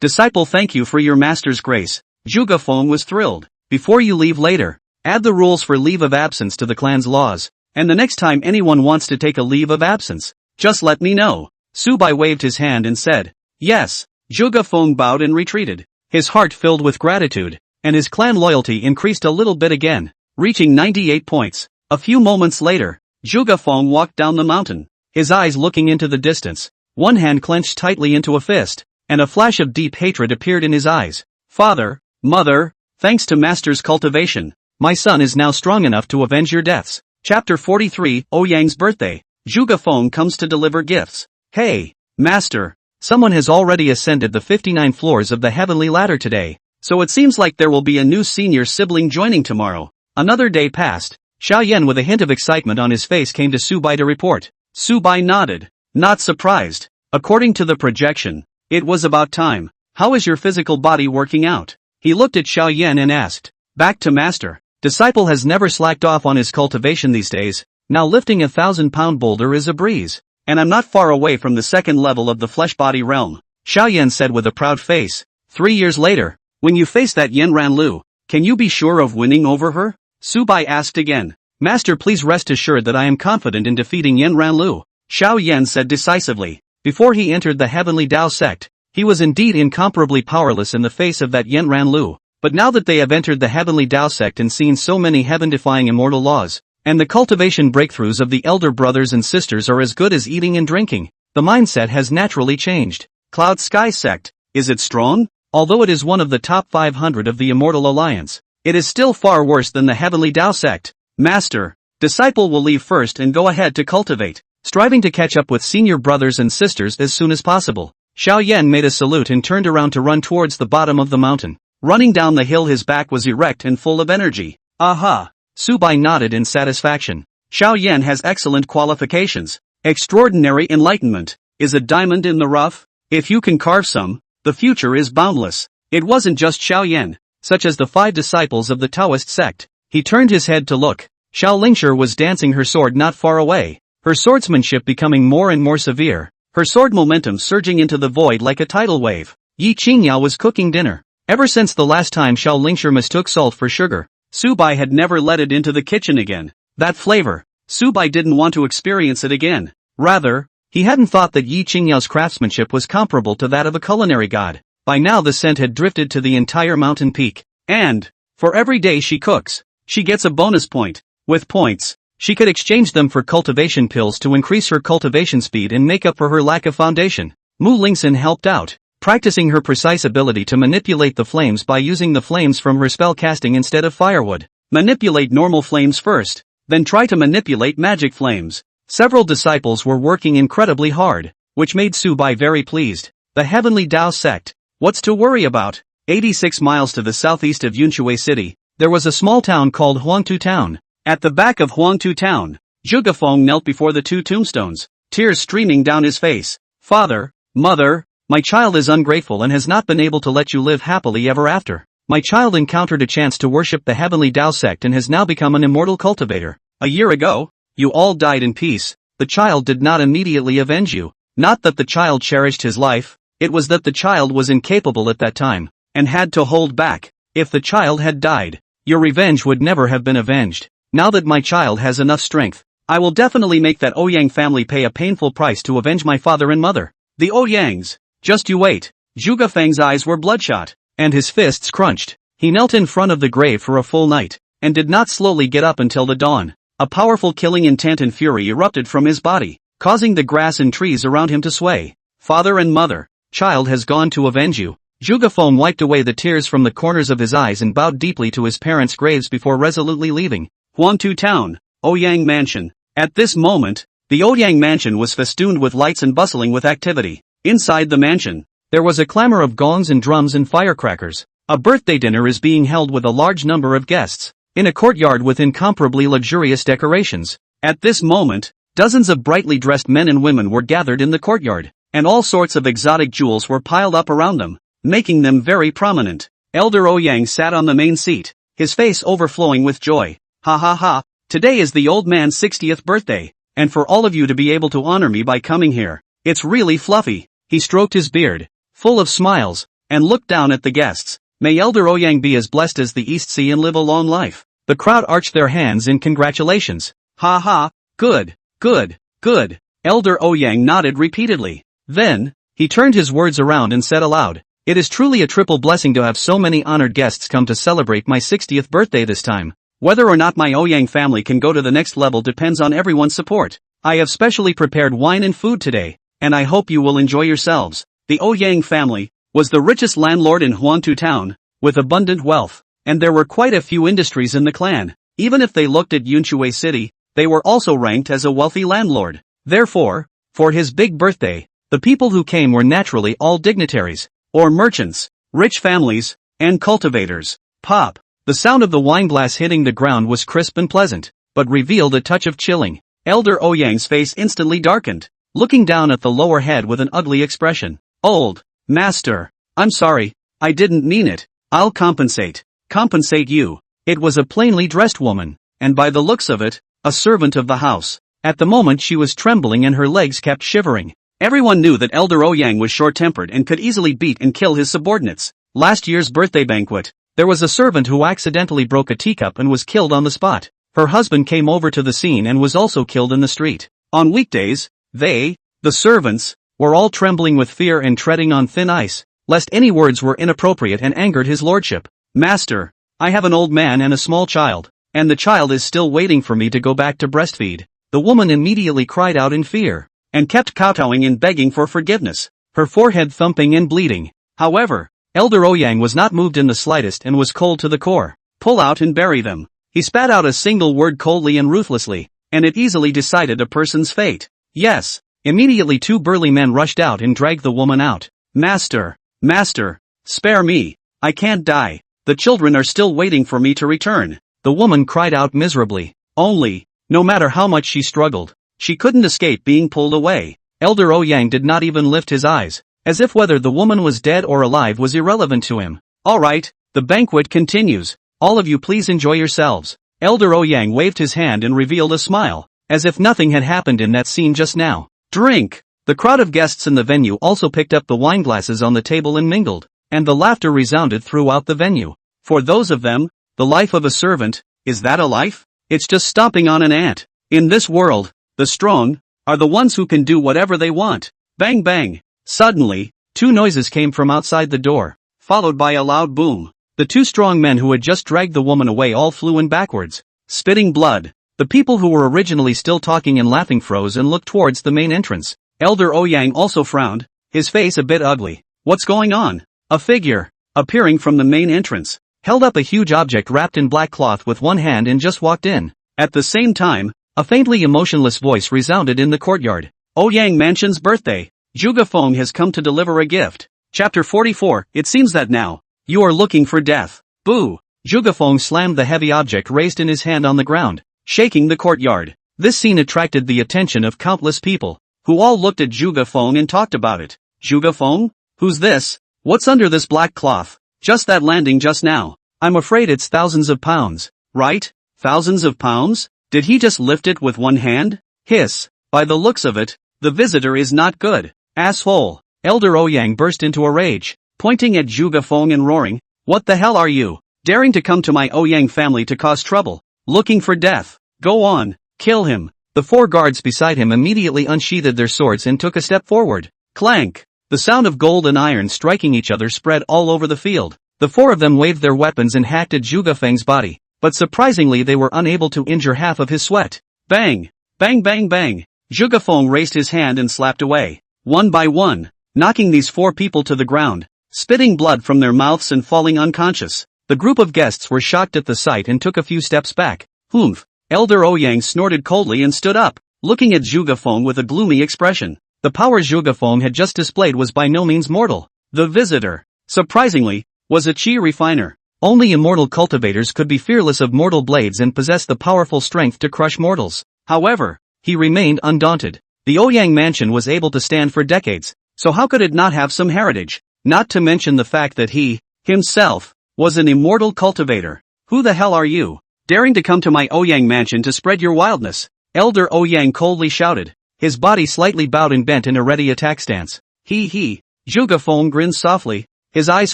Disciple, thank you for your master's grace. Zhuge Feng was thrilled. Before you leave later, add the rules for leave of absence to the clan's laws, and the next time anyone wants to take a leave of absence, just let me know. Su Bai waved his hand and said, Yes. Zhuge Feng bowed and retreated, his heart filled with gratitude, and his clan loyalty increased a little bit again, reaching 98 points. A few moments later, Zhuge Feng walked down the mountain, his eyes looking into the distance, one hand clenched tightly into a fist, and a flash of deep hatred appeared in his eyes. Father, mother, thanks to Master's cultivation, my son is now strong enough to avenge your deaths. Chapter 43, Ouyang's birthday. Zhuge Feng comes to deliver gifts. Hey, Master, someone has already ascended the 59 floors of the heavenly ladder today, so it seems like there will be a new senior sibling joining tomorrow. Another day passed. Xiao Yan with a hint of excitement on his face came to Su Bai to report. Su Bai nodded, not surprised. According to the projection, it was about time. How is your physical body working out? He looked at Xiao Yan and asked. Back to Master. Disciple has never slacked off on his cultivation these days. Now lifting a 1,000-pound boulder is a breeze. And I'm not far away from the second level of the flesh body realm. Xiao Yan said with a proud face. 3 years later, when you face that Yen Ranlu, can you be sure of winning over her? Su Bai asked again. Master, please rest assured that I am confident in defeating Yen Ranlu. Xiao Yan said decisively. Before he entered the heavenly Tao sect, he was indeed incomparably powerless in the face of that Yen Ranlu. But now that they have entered the heavenly Tao sect and seen so many heaven-defying immortal laws, and the cultivation breakthroughs of the elder brothers and sisters are as good as eating and drinking, the mindset has naturally changed. Cloud Sky Sect, is it strong? Although it is one of the top 500 of the Immortal Alliance, it is still far worse than the heavenly Tao sect. Master, disciple will leave first and go ahead to cultivate, striving to catch up with senior brothers and sisters as soon as possible. Xiao Yan made a salute and turned around to run towards the bottom of the mountain. Running down the hill, his back was erect and full of energy. Aha! Su Bai nodded in satisfaction. Xiao Yan has excellent qualifications. Extraordinary enlightenment. Is a diamond in the rough? If you can carve some, the future is boundless. It wasn't just Xiao Yan, such as the 5 disciples of the Taoist sect. He turned his head to look. Xiao Lingshi was dancing her sword not far away, her swordsmanship becoming more and more severe, her sword momentum surging into the void like a tidal wave. Yi Qingyao was cooking dinner. Ever since the last time Xiao Lingshi mistook salt for sugar, Su Bai had never let it into the kitchen again. That flavor, Su Bai didn't want to experience it again. Rather, he hadn't thought that Yi Qingyao's craftsmanship was comparable to that of a culinary god. By now the scent had drifted to the entire mountain peak. And, for every day she cooks, she gets a bonus point. With points, she could exchange them for cultivation pills to increase her cultivation speed and make up for her lack of foundation. Mu Lingxin helped out, practicing her precise ability to manipulate the flames by using the flames from her spell casting instead of firewood. Manipulate normal flames first, then try to manipulate magic flames. Several disciples were working incredibly hard, which made Su Bai very pleased. The heavenly Tao sect. What's to worry about? 86 miles to the southeast of Yunshui City, there was a small town called Huangtu Town. At the back of Huangtu Town, Zhuge Feng knelt before the 2 tombstones, tears streaming down his face. Father, mother, my child is ungrateful and has not been able to let you live happily ever after. My child encountered a chance to worship the heavenly Tao sect and has now become an immortal cultivator. A year ago, you all died in peace. The child did not immediately avenge you. Not that the child cherished his life, it was that the child was incapable at that time, and had to hold back. If the child had died, your revenge would never have been avenged. Now that my child has enough strength, I will definitely make that Ouyang family pay a painful price to avenge my father and mother. The Ouyangs. Just you wait. Zhuge Feng's eyes were bloodshot, and his fists crunched. He knelt in front of the grave for a full night, and did not slowly get up until the dawn. A powerful killing intent and fury erupted from his body, causing the grass and trees around him to sway. Father and mother, child has gone to avenge you. Zhuge Feng wiped away the tears from the corners of his eyes and bowed deeply to his parents' graves before resolutely leaving. Huangtu Town, Ouyang Mansion. At this moment, the Ouyang Mansion was festooned with lights and bustling with activity. Inside the mansion, there was a clamor of gongs and drums and firecrackers. A birthday dinner is being held with a large number of guests, in a courtyard with incomparably luxurious decorations. At this moment, dozens of brightly dressed men and women were gathered in the courtyard, and all sorts of exotic jewels were piled up around them, making them very prominent. Elder Ouyang sat on the main seat, his face overflowing with joy. Ha ha ha, today is the old man's 60th birthday, and for all of you to be able to honor me by coming here, it's really fluffy. He stroked his beard, full of smiles, and looked down at the guests. May Elder Ouyang be as blessed as the East Sea and live a long life. The crowd arched their hands in congratulations. Ha ha, good, good, good. Elder Ouyang nodded repeatedly. Then, he turned his words around and said aloud, it is truly a triple blessing to have so many honored guests come to celebrate my 60th birthday this time. Whether or not my Ouyang family can go to the next level depends on everyone's support. I have specially prepared wine and food today, and I hope you will enjoy yourselves. The Ouyang family was the richest landlord in Huangtu town, with abundant wealth, and there were quite a few industries in the clan. Even if they looked at Yunshui City, they were also ranked as a wealthy landlord. Therefore, for his big birthday, the people who came were naturally all dignitaries, or merchants, rich families, and cultivators. Pop! The sound of the wineglass hitting the ground was crisp and pleasant, but revealed a touch of chilling. Elder Ouyang's face instantly darkened, looking down at the lower head with an ugly expression. Old master, I'm sorry, I didn't mean it. I'll compensate. Compensate you. It was a plainly dressed woman, and by the looks of it, a servant of the house. At the moment she was trembling and her legs kept shivering. Everyone knew that Elder Ouyang was short-tempered and could easily beat and kill his subordinates. Last year's birthday banquet, there was a servant who accidentally broke a teacup and was killed on the spot. Her husband came over to the scene and was also killed in the street. On weekdays, they, the servants, were all trembling with fear and treading on thin ice, lest any words were inappropriate and angered his lordship. Master, I have an old man and a small child, and the child is still waiting for me to go back to breastfeed. The woman immediately cried out in fear, and kept kowtowing and begging for forgiveness, her forehead thumping and bleeding. However, Elder Ouyang was not moved in the slightest and was cold to the core. Pull out and bury them. He spat out a single word coldly and ruthlessly, and it easily decided a person's fate. Yes. Immediately two burly men rushed out and dragged the woman out. Master, master, spare me. I can't die. The children are still waiting for me to return. The woman cried out miserably. No matter how much she struggled, she couldn't escape being pulled away. Elder Ouyang did not even lift his eyes, as if whether the woman was dead or alive was irrelevant to him. Alright, the banquet continues. All of you please enjoy yourselves. Elder Ouyang waved his hand and revealed a smile, as if nothing had happened in that scene just now. Drink! The crowd of guests in the venue also picked up the wineglasses on the table and mingled, and the laughter resounded throughout the venue. For those of them, the life of a servant, is that a life? It's just stomping on an ant. In this world, the strong are the ones who can do whatever they want. Bang bang! Suddenly, two noises came from outside the door, followed by a loud boom. The two strong men who had just dragged the woman away all flew in backwards, spitting blood. The people who were originally still talking and laughing froze and looked towards the main entrance. Elder Ouyang also frowned, his face a bit ugly. What's going on? A figure, appearing from the main entrance, held up a huge object wrapped in black cloth with one hand and just walked in. At the same time, a faintly emotionless voice resounded in the courtyard. Ouyang Mansion's birthday. Zhuge Feng has come to deliver a gift. Chapter 44. It seems that now, you are looking for death. Boo! Zhuge Feng slammed the heavy object raised in his hand on the ground, shaking the courtyard. This scene attracted the attention of countless people, who all looked at Zhuge Feng and talked about it. Zhuge Feng? Who's this? What's under this black cloth? Just that landing just now. I'm afraid it's thousands of pounds, right? Thousands of pounds? Did he just lift it with one hand? Hiss. By the looks of it, the visitor is not good. Asshole. Elder Ouyang burst into a rage, pointing at Zhuge Feng and roaring, what the hell are you? Daring to come to my Ouyang family to cause trouble? Looking for death? Go on, kill him. The four guards beside him immediately unsheathed their swords and took a step forward. Clank! The sound of gold and iron striking each other spread all over the field. The four of them waved their weapons and hacked at Zhuge Feng's body, but surprisingly they were unable to injure half of his sweat. Bang! Bang bang bang! Zhuge Feng raised his hand and slapped away, one by one, knocking these four people to the ground, spitting blood from their mouths and falling unconscious. The group of guests were shocked at the sight and took a few steps back. Humph! Elder Ouyang snorted coldly and stood up, looking at Zhuge Feng with a gloomy expression. The power Zhuge Feng had just displayed was by no means mortal. The visitor, surprisingly, was a chi refiner. Only immortal cultivators could be fearless of mortal blades and possess the powerful strength to crush mortals. However, he remained undaunted. The Ouyang mansion was able to stand for decades, so how could it not have some heritage? Not to mention the fact that he, himself, was an immortal cultivator. Who the hell are you? Daring to come to my Ouyang mansion to spread your wildness? Elder Ouyang coldly shouted, his body slightly bowed and bent in a ready attack stance. He. Zhuge Feng grinned softly, his eyes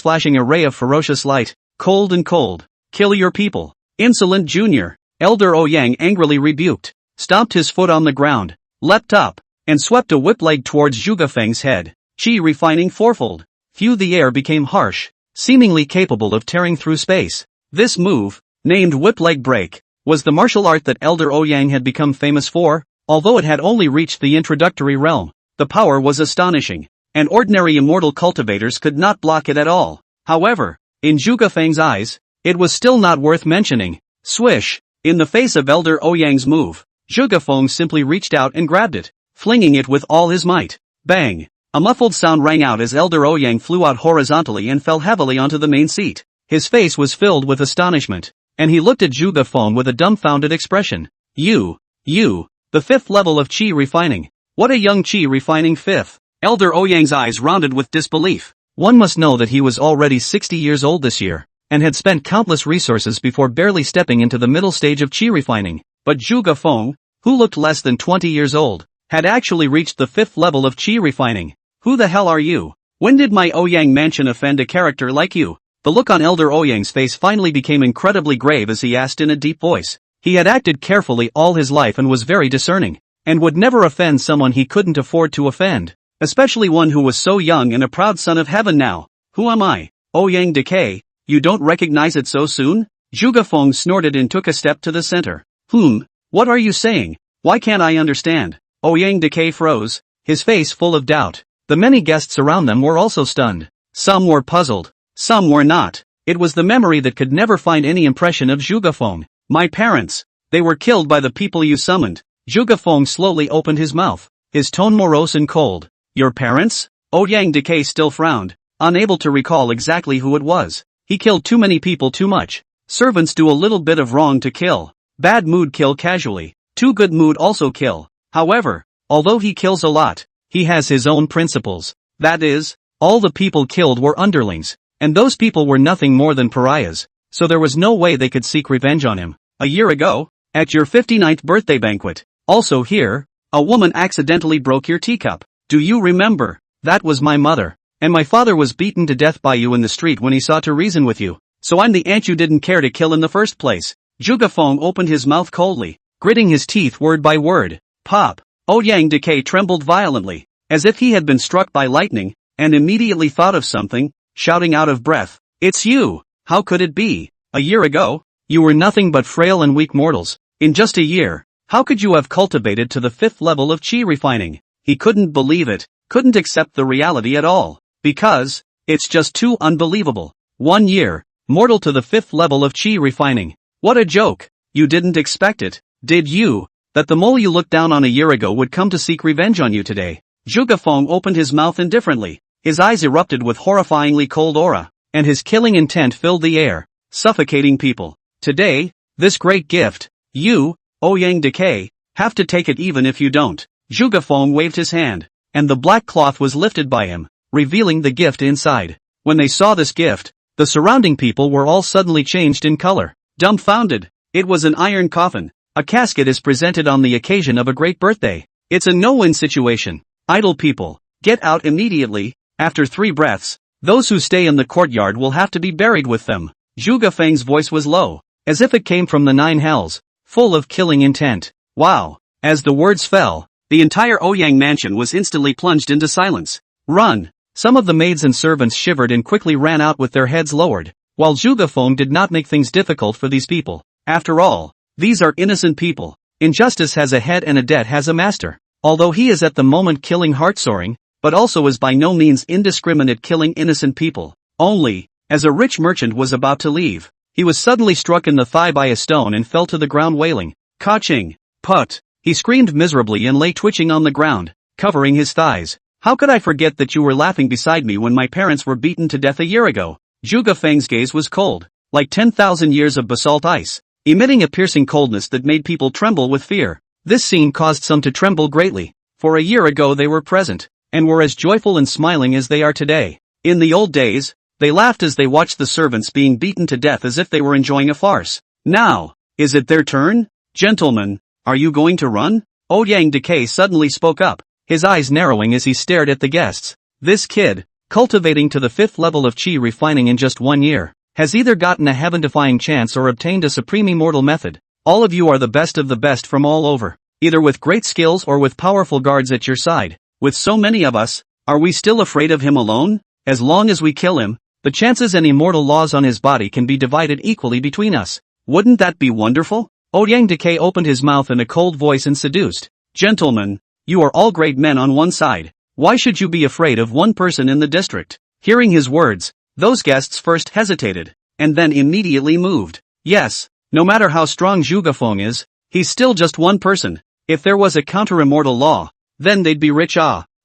flashing a ray of ferocious light. Cold and cold. Kill your people. Insolent junior. Elder Ouyang angrily rebuked, stomped his foot on the ground, leapt up, and swept a whip leg towards Zhuge Feng's head. Chi refining fourfold. The air became harsh, seemingly capable of tearing through space. This move, named Whip Leg Break, was the martial art that Elder Ouyang had become famous for. Although it had only reached the introductory realm, the power was astonishing, and ordinary immortal cultivators could not block it at all. However, in Zhuge Fang's eyes, it was still not worth mentioning. Swish! In the face of Elder Ouyang's move, Zhuge Fang simply reached out and grabbed it, flinging it with all his might. Bang! A muffled sound rang out as Elder Ouyang flew out horizontally and fell heavily onto the main seat. His face was filled with astonishment, and he looked at Zhuge Fang with a dumbfounded expression. You, the 5th level of Qi refining. What a young Qi refining 5th. Elder Ouyang's eyes rounded with disbelief. One must know that he was already 60 years old this year, and had spent countless resources before barely stepping into the middle stage of Qi refining. But Zhuge Fang, who looked less than 20 years old, had actually reached the 5th level of Qi refining. Who the hell are you? When did my Ouyang mansion offend a character like you? The look on Elder Ouyang's face finally became incredibly grave as he asked in a deep voice. He had acted carefully all his life and was very discerning, and would never offend someone he couldn't afford to offend, especially one who was so young and a proud son of heaven now. Who am I? Ouyang Decay, you don't recognize it so soon? Zhuge Fang snorted and took a step to the center. What are you saying? Why can't I understand? Ouyang Decay froze, his face full of doubt. The many guests around them were also stunned. Some were puzzled. Some were not. It was the memory that could never find any impression of Zhuge Fang. My parents. They were killed by the people you summoned. Zhuge Fang slowly opened his mouth, his tone morose and cold. Your parents? Ouyang Decay still frowned, unable to recall exactly who it was. He killed too many people too much. Servants do a little bit of wrong to kill. Bad mood kill casually. Too good mood also kill. However, although he kills a lot, he has his own principles. That is, all the people killed were underlings, and those people were nothing more than pariahs, so there was no way they could seek revenge on him. A year ago, at your 59th birthday banquet, also here, a woman accidentally broke your teacup. Do you remember? That was my mother, and my father was beaten to death by you in the street when he sought to reason with you, so I'm the ant you didn't care to kill in the first place. Zhuge Fang opened his mouth coldly, gritting his teeth word by word. Pop! Ouyang Decay trembled violently, as if he had been struck by lightning, and immediately thought of something, shouting out of breath. It's you! How could it be? A year ago, you were nothing but frail and weak mortals. In just a year, how could you have cultivated to the 5th level of Qi refining? He couldn't believe it, couldn't accept the reality at all, because, it's just too unbelievable. 1 year, mortal to the 5th level of Qi refining. What a joke! You didn't expect it, did you? That the mole you looked down on a year ago would come to seek revenge on you today. Zhuge Fang opened his mouth indifferently, his eyes erupted with horrifyingly cold aura, and his killing intent filled the air, suffocating people. Today, this great gift, you, Ouyang Decay, have to take it even if you don't. Zhuge Fang waved his hand, and the black cloth was lifted by him, revealing the gift inside. When they saw this gift, the surrounding people were all suddenly changed in color. Dumbfounded, it was an iron coffin. A casket is presented on the occasion of a great birthday. It's a no-win situation. Idle people, get out immediately. After 3 breaths, those who stay in the courtyard will have to be buried with them. Zhuge Fang's voice was low, as if it came from the 9 hells, full of killing intent. Wow! As the words fell, the entire Ouyang mansion was instantly plunged into silence. Run! Some of the maids and servants shivered and quickly ran out with their heads lowered, while Zhuge Fang did not make things difficult for these people. After all, these are innocent people. Injustice has a head and a debt has a master. Although he is at the moment killing heart-soaring, but also is by no means indiscriminate killing innocent people. Only, as a rich merchant was about to leave, he was suddenly struck in the thigh by a stone and fell to the ground wailing. Ka-ching! Put! He screamed miserably and lay twitching on the ground, covering his thighs. How could I forget that you were laughing beside me when my parents were beaten to death a year ago? Zhuge Fang's gaze was cold, like 10,000 years of basalt ice, emitting a piercing coldness that made people tremble with fear. This scene caused some to tremble greatly, for a year ago they were present, and were as joyful and smiling as they are today. In the old days, they laughed as they watched the servants being beaten to death as if they were enjoying a farce. Now, is it their turn? Gentlemen, are you going to run? Ouyang Decay suddenly spoke up, his eyes narrowing as he stared at the guests. This kid, cultivating to the 5th level of Qi refining in just 1 year, has either gotten a heaven-defying chance or obtained a supreme immortal method. All of you are the best of the best from all over, either with great skills or with powerful guards at your side. With so many of us, are we still afraid of him alone? As long as we kill him, the chances and immortal laws on his body can be divided equally between us. Wouldn't that be wonderful? Ouyang Decay opened his mouth in a cold voice and seduced. Gentlemen, you are all great men on one side. Why should you be afraid of one person in the district? Hearing his words, those guests first hesitated, and then immediately moved. Yes, no matter how strong Zhugafeng is, he's still just one person. If there was a counter-immortal law, then they'd be rich.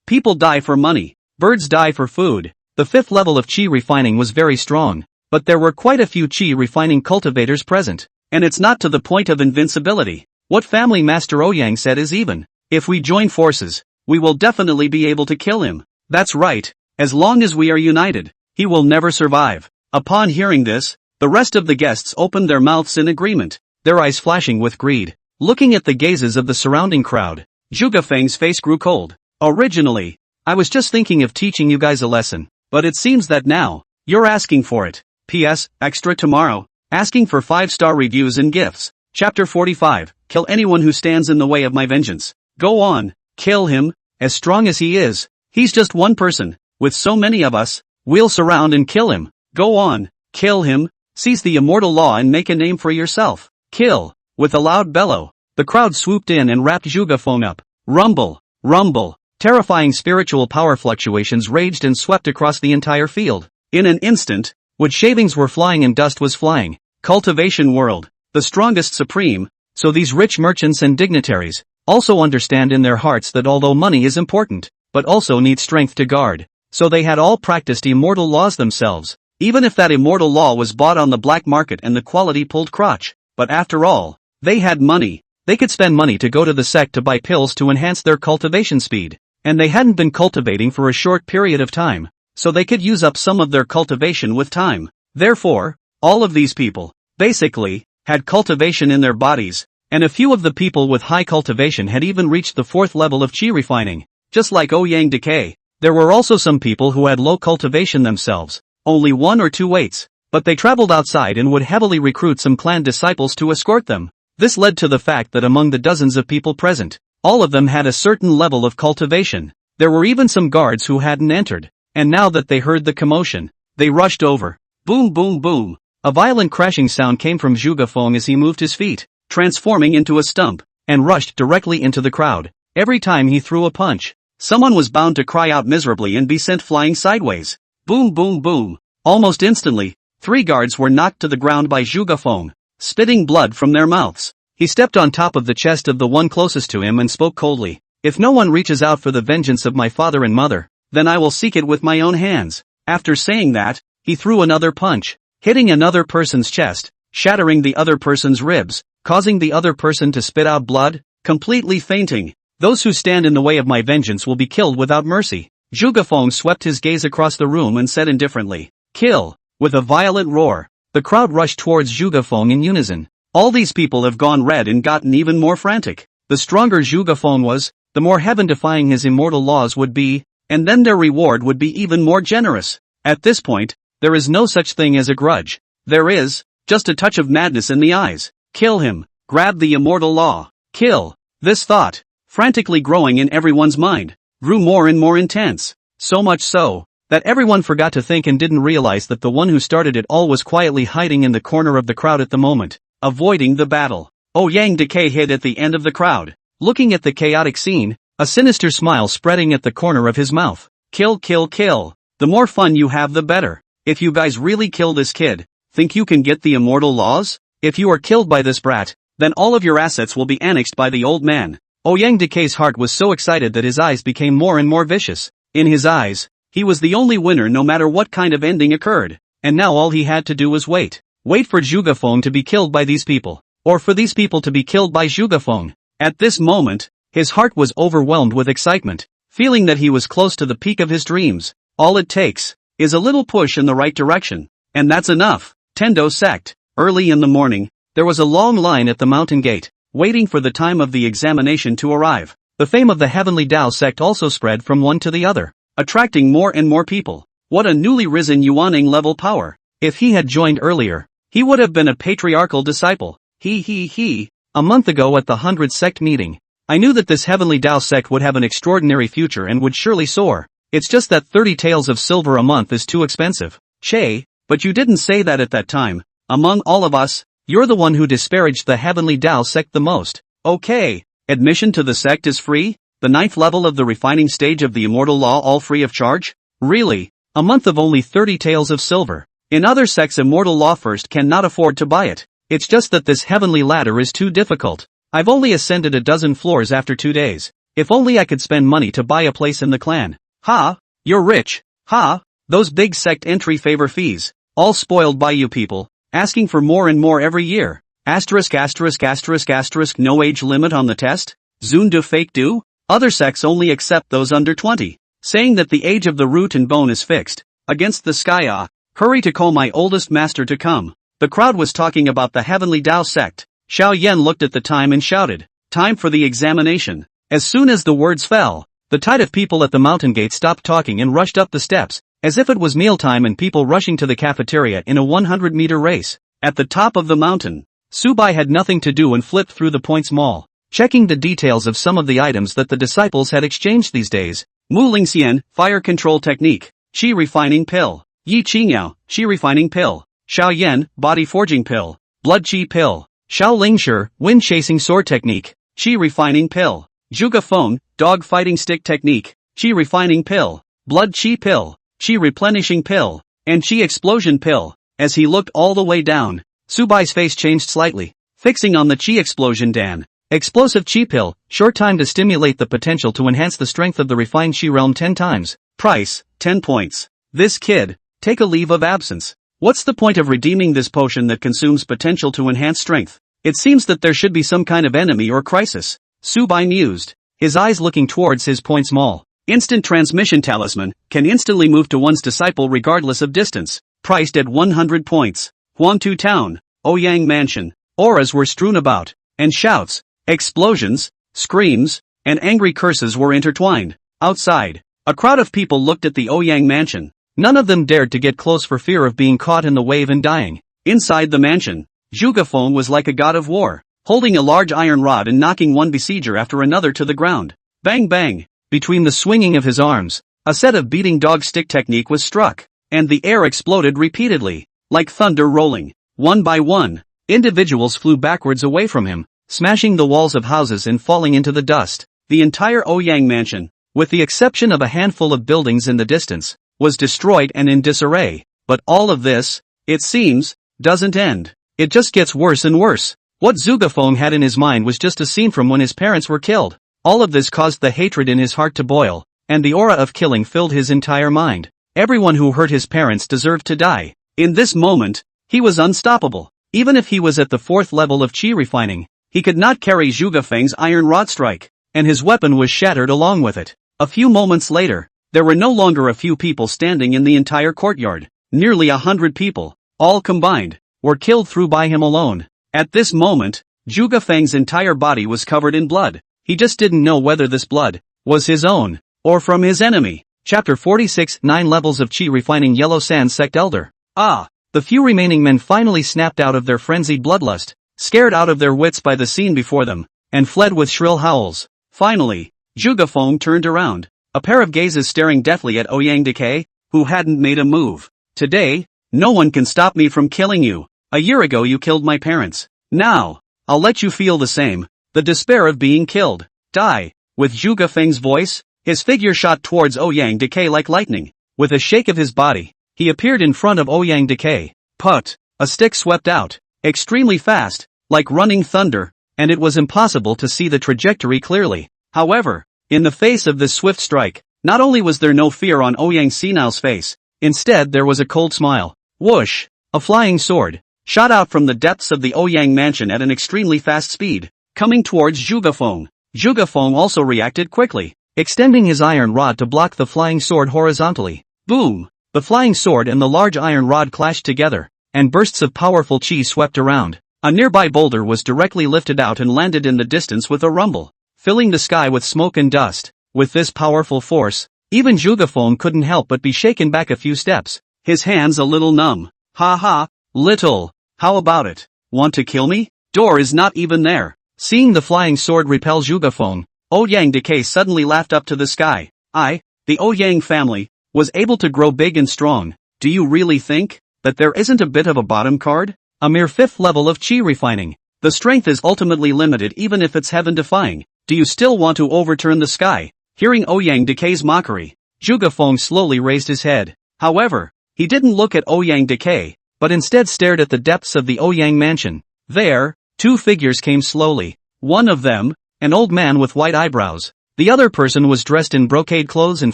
People die for money, birds die for food. The fifth level of qi refining was very strong, but there were quite a few qi refining cultivators present, and it's not to the point of invincibility. What Family Master Ouyang said is even. If we join forces, we will definitely be able to kill him. That's right, as long as we are united, he will never survive. Upon hearing this, the rest of the guests opened their mouths in agreement, their eyes flashing with greed. Looking at the gazes of the surrounding crowd, Zhugafeng's face grew cold. Originally, I was just thinking of teaching you guys a lesson, but it seems that now, you're asking for it. P.S. Extra tomorrow, asking for 5-star reviews and gifts. Chapter 45, Kill anyone who stands in the way of my vengeance. Go on, kill him, as strong as he is. He's just one person, with so many of us, we'll surround and kill him. Go on, kill him, seize the immortal law and make a name for yourself. Kill. With a loud bellow, the crowd swooped in and wrapped Zhugafeng up. Rumble, rumble. Terrifying spiritual power fluctuations raged and swept across the entire field. In an instant, wood shavings were flying and dust was flying. Cultivation world, the strongest supreme, so these rich merchants and dignitaries also understand in their hearts that although money is important, but also need strength to guard, so they had all practiced immortal laws themselves, even if that immortal law was bought on the black market and the quality pulled crotch. But after all, they had money. They could spend money to go to the Sect to buy pills to enhance their cultivation speed, and they hadn't been cultivating for a short period of time, so they could use up some of their cultivation with time. Therefore, all of these people, basically, had cultivation in their bodies, and a few of the people with high cultivation had even reached the 4th level of qi refining. Just like Ouyang Decay, there were also some people who had low cultivation themselves, only 1 or 2 weights, but they traveled outside and would heavily recruit some clan disciples to escort them. This led to the fact that among the dozens of people present, all of them had a certain level of cultivation. There were even some guards who hadn't entered, and now that they heard the commotion, they rushed over. Boom boom boom. A violent crashing sound came from Zhugafeng as he moved his feet, transforming into a stump, and rushed directly into the crowd. Every time he threw a punch, someone was bound to cry out miserably and be sent flying sideways. Boom boom boom. Almost instantly, 3 guards were knocked to the ground by Zhugafeng, spitting blood from their mouths. He stepped on top of the chest of the one closest to him and spoke coldly. If no one reaches out for the vengeance of my father and mother, then I will seek it with my own hands. After saying that, he threw another punch, hitting another person's chest, shattering the other person's ribs, causing the other person to spit out blood, completely fainting. Those who stand in the way of my vengeance will be killed without mercy. Zhugafeng swept his gaze across the room and said indifferently, "Kill!" With a violent roar, the crowd rushed towards Zhugafeng in unison. All these people have gone red and gotten even more frantic. The stronger Zhugafeng was, the more heaven-defying his immortal laws would be, and then their reward would be even more generous. At this point, there is no such thing as a grudge. There is, just a touch of madness in the eyes. Kill him. Grab the immortal law. Kill. This thought, frantically growing in everyone's mind, grew more and more intense. So much so, that everyone forgot to think and didn't realize that the one who started it all was quietly hiding in the corner of the crowd at the moment, avoiding the battle. Ouyang Decay hid at the end of the crowd, looking at the chaotic scene, a sinister smile spreading at the corner of his mouth. Kill, kill, kill. The more fun you have the better. If you guys really kill this kid, think you can get the immortal laws? If you are killed by this brat, then all of your assets will be annexed by the old man. Ouyang Decay's heart was so excited that his eyes became more and more vicious. In his eyes, he was the only winner no matter what kind of ending occurred, and now all he had to do was wait. Wait for Zhugafeng to be killed by these people, or for these people to be killed by Zhugafeng. At this moment, his heart was overwhelmed with excitement, feeling that he was close to the peak of his dreams. All it takes is a little push in the right direction, and that's enough. Tendo Sect. Early in the morning, there was a long line at the mountain gate, waiting for the time of the examination to arrive. The fame of the Heavenly Tao Sect also spread from one to the other, attracting more and more people. What a newly risen Yuaning level power. If he had joined earlier, he would have been a patriarchal disciple. A month ago at the 100 Sect meeting, I knew that this Heavenly Tao Sect would have an extraordinary future and would surely soar. It's just that 30 taels of silver a month is too expensive. Che, but you didn't say that at that time. Among all of us, You're the one who disparaged the Heavenly Tao sect the most. Okay. Admission to the sect is free? The 9th level of the refining stage of the immortal law all free of charge? Really? A month of only 30 taels of silver. In other sects immortal law first cannot afford to buy it. It's just that this heavenly ladder is too difficult. I've only ascended a dozen floors after 2 days. If only I could spend money to buy a place in the clan. Ha! You're rich. Ha! Those big sect entry favor fees. All spoiled by you people. Asking for more and more every year. Asterisk asterisk asterisk asterisk no age limit on the test? Zune de fake do? Other sects only accept those under 20. Saying that the age of the root and bone is fixed. Against the sky hurry to call my oldest master to come. The crowd was talking about the Heavenly Tao sect. Xiao Yan looked at the time and shouted, time for the examination. As soon as the words fell, the tide of people at the mountain gate stopped talking and rushed up the steps, as if it was mealtime and people rushing to the cafeteria in a 100-meter race. At the top of the mountain, Su Bai had nothing to do and flipped through the Points Mall, checking the details of some of the items that the disciples had exchanged these days. Mu Lingxian, fire control technique. Qi refining pill. Yi Qingyao, Qi refining pill. Xiao Yan, body forging pill. Blood Qi pill. Xiao Lingshi, wind chasing sword technique. Qi refining pill. Zhuge Feng, dog fighting stick technique. Qi refining pill. Blood Qi pill. Qi replenishing pill. And Qi explosion pill. As he looked all the way down, Su Bai's face changed slightly, fixing on the Qi explosion Dan. Explosive Qi pill, short time to stimulate the potential to enhance the strength of the refined Qi realm 10 times. Price, 10 points. This kid, take a leave of absence. What's the point of redeeming this potion that consumes potential to enhance strength? It seems that there should be some kind of enemy or crisis. Su Bai mused, his eyes looking towards his Points Mall. Instant transmission talisman, can instantly move to one's disciple regardless of distance. Priced at 100 points. Huangtu Town, Ouyang Mansion. Auras were strewn about, and shouts, explosions, screams, and angry curses were intertwined. Outside, a crowd of people looked at the Ouyang Mansion. None of them dared to get close for fear of being caught in the wave and dying. Inside the mansion, Zhuge Feng was like a god of war, holding a large iron rod and knocking one besieger after another to the ground. Bang bang! Between the swinging of his arms, a set of beating dog stick technique was struck, and the air exploded repeatedly, like thunder rolling. One by one, individuals flew backwards away from him, smashing the walls of houses and falling into the dust. The entire Ouyang Mansion, with the exception of a handful of buildings in the distance, was destroyed and in disarray. But all of this, it seems, doesn't end. It just gets worse and worse. What Zhuge Feng had in his mind was just a scene from when his parents were killed. All of this caused the hatred in his heart to boil, and the aura of killing filled his entire mind. Everyone who hurt his parents deserved to die. In this moment, he was unstoppable. Even if he was at the 4th level of Qi refining, he could not carry Zhuge Feng's iron rod strike, and his weapon was shattered along with it. A few moments later, there were no longer a few people standing in the entire courtyard. Nearly 100 people, all combined, were killed through by him alone. At this moment, Zhuge Feng's entire body was covered in blood. He just didn't know whether this blood was his own, or from his enemy. Chapter 46, 9 Levels of Qi Refining Yellow Sand Sect Elder. The few remaining men finally snapped out of their frenzied bloodlust, scared out of their wits by the scene before them, and fled with shrill howls. Finally, Zhuge Feng turned around, a pair of gazes staring deathly at Ouyang Decay, who hadn't made a move. Today, no one can stop me from killing you. A year ago you killed my parents. Now, I'll let you feel the same. The despair of being killed. Die. With Zhuge Feng's voice, his figure shot towards Ouyang Decay like lightning. With a shake of his body, he appeared in front of Ouyang Decay. Put. A stick swept out, extremely fast, like running thunder, and it was impossible to see the trajectory clearly. However, in the face of this swift strike, not only was there no fear on Ouyang Senile's face, instead there was a cold smile. Whoosh! A flying sword shot out from the depths of the Ouyang Mansion at an extremely fast speed, coming towards Zhuge Feng. Zhuge Feng also reacted quickly, extending his iron rod to block the flying sword horizontally. Boom! The flying sword and the large iron rod clashed together, and bursts of powerful qi swept around. A nearby boulder was directly lifted out and landed in the distance with a rumble, filling the sky with smoke and dust. With this powerful force, even Zhuge Feng couldn't help but be shaken back a few steps, his hands a little numb. Ha ha, little. How about it? Want to kill me? Door is not even there. Seeing the flying sword repel Zhuge Feng, Ouyang Decay suddenly laughed up to the sky. The Ouyang family, was able to grow big and strong. Do you really think that there isn't a bit of a bottom card? a mere 5th level of chi refining. The strength is ultimately limited even if it's heaven-defying. Do you still want to overturn the sky? Hearing Ouyang Decay's mockery, Zhuge Feng slowly raised his head. However, he didn't look at Ouyang Decay, but instead stared at the depths of the Ouyang mansion. There, 2 figures came slowly. One of them, an old man with white eyebrows. The other person was dressed in brocade clothes and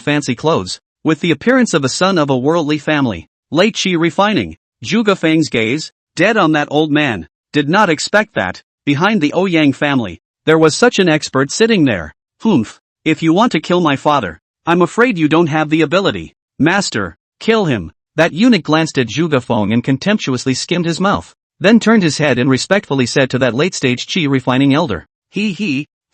fancy clothes, with the appearance of a son of a worldly family. Late chi refining. Zhuge Feng's gaze, dead on that old man, did not expect that, behind the Ouyang family, there was such an expert sitting there. Humph, if you want to kill my father, I'm afraid you don't have the ability. Master, kill him. That eunuch glanced at Zhuge Feng and contemptuously skimmed his mouth, then turned his head and respectfully said to that late-stage chi refining elder,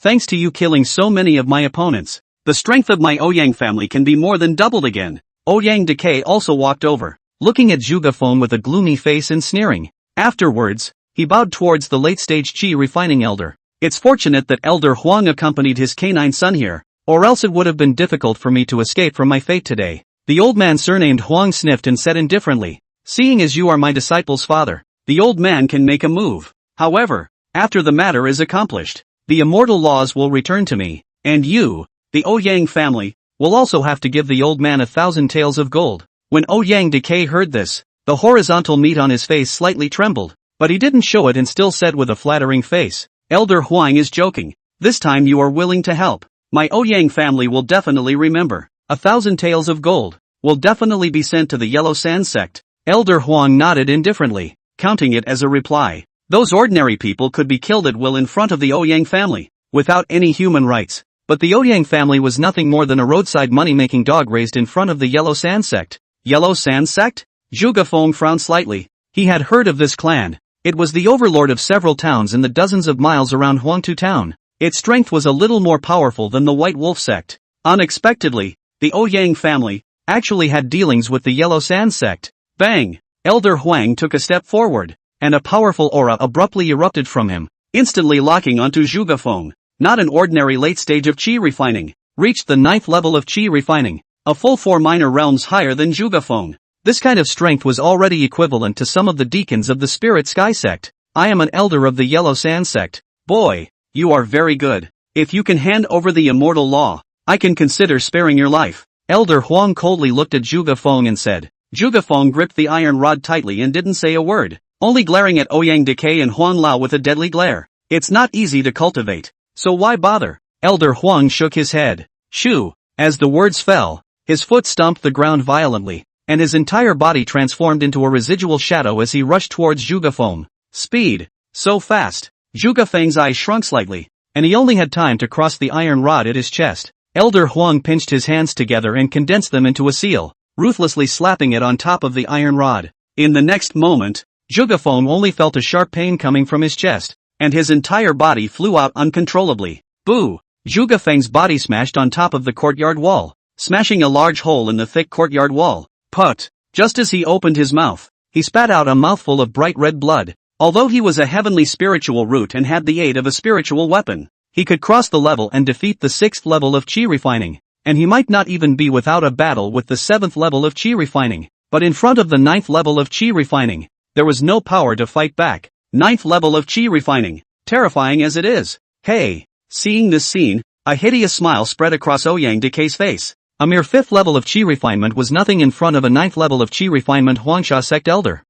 thanks to you killing so many of my opponents, the strength of my Ouyang family can be more than doubled again. Ouyang Decay also walked over, looking at Zhuge Feng with a gloomy face and sneering. Afterwards, he bowed towards the late-stage chi refining elder. It's fortunate that Elder Huang accompanied his canine son here, or else it would have been difficult for me to escape from my fate today. The old man surnamed Huang sniffed and said indifferently, seeing as you are my disciple's father, the old man can make a move. However, after the matter is accomplished, the immortal laws will return to me, and you, the Ouyang family, will also have to give the old man 1,000 taels of gold. When Ouyang Decay heard this, the horizontal meat on his face slightly trembled, but he didn't show it and still said with a flattering face, Elder Huang is joking. This time you are willing to help. My Ouyang family will definitely remember. 1,000 taels of gold will definitely be sent to the Yellow Sand Sect. Elder Huang nodded indifferently, counting it as a reply. Those ordinary people could be killed at will in front of the Ouyang family, without any human rights. But the Ouyang family was nothing more than a roadside money-making dog raised in front of the Yellow Sand Sect. Yellow Sand Sect? Zhuge Feng frowned slightly. He had heard of this clan. It was the overlord of several towns in the dozens of miles around Huangtu town. Its strength was a little more powerful than the White Wolf Sect. Unexpectedly, the Ouyang family actually had dealings with the Yellow Sand Sect. Bang! Elder Huang took a step forward, and a powerful aura abruptly erupted from him, instantly locking onto Zhuge Feng. Not an ordinary late stage of chi refining, reached the 9th level of chi refining, a full 4 minor realms higher than Zhuge Feng. This kind of strength was already equivalent to some of the deacons of the Spirit Sky Sect. I am an elder of the Yellow Sand Sect. Boy, you are very good. If you can hand over the immortal law, I can consider sparing your life. Elder Huang coldly looked at Zhuge Feng and said. Zhuge Feng gripped the iron rod tightly and didn't say a word, only glaring at Ouyang Decay and Huang Lao with a deadly glare. It's not easy to cultivate, so why bother? Elder Huang shook his head. Shoo! As the words fell, his foot stomped the ground violently, and his entire body transformed into a residual shadow as he rushed towards Zhuge Feng. Speed! So fast! Zhuge Feng's eyes shrunk slightly, and he only had time to cross the iron rod at his chest. Elder Huang pinched his hands together and condensed them into a seal, ruthlessly slapping it on top of the iron rod. In the next moment, Zhuge Feng only felt a sharp pain coming from his chest, and his entire body flew out uncontrollably. Boo! Zhuge Feng's body smashed on top of the courtyard wall, smashing a large hole in the thick courtyard wall. Put! Just as he opened his mouth, he spat out a mouthful of bright red blood. Although he was a heavenly spiritual root and had the aid of a spiritual weapon, he could cross the level and defeat the 6th level of chi refining, and he might not even be without a battle with the 7th level of chi refining. But in front of the 9th level of chi refining, there was no power to fight back. 9th level of chi refining, terrifying as it is. Hey! Seeing this scene, a hideous smile spread across Ouyang Decay's face. A mere 5th level of chi refinement was nothing in front of a 9th level of chi refinement Huangsha sect elder.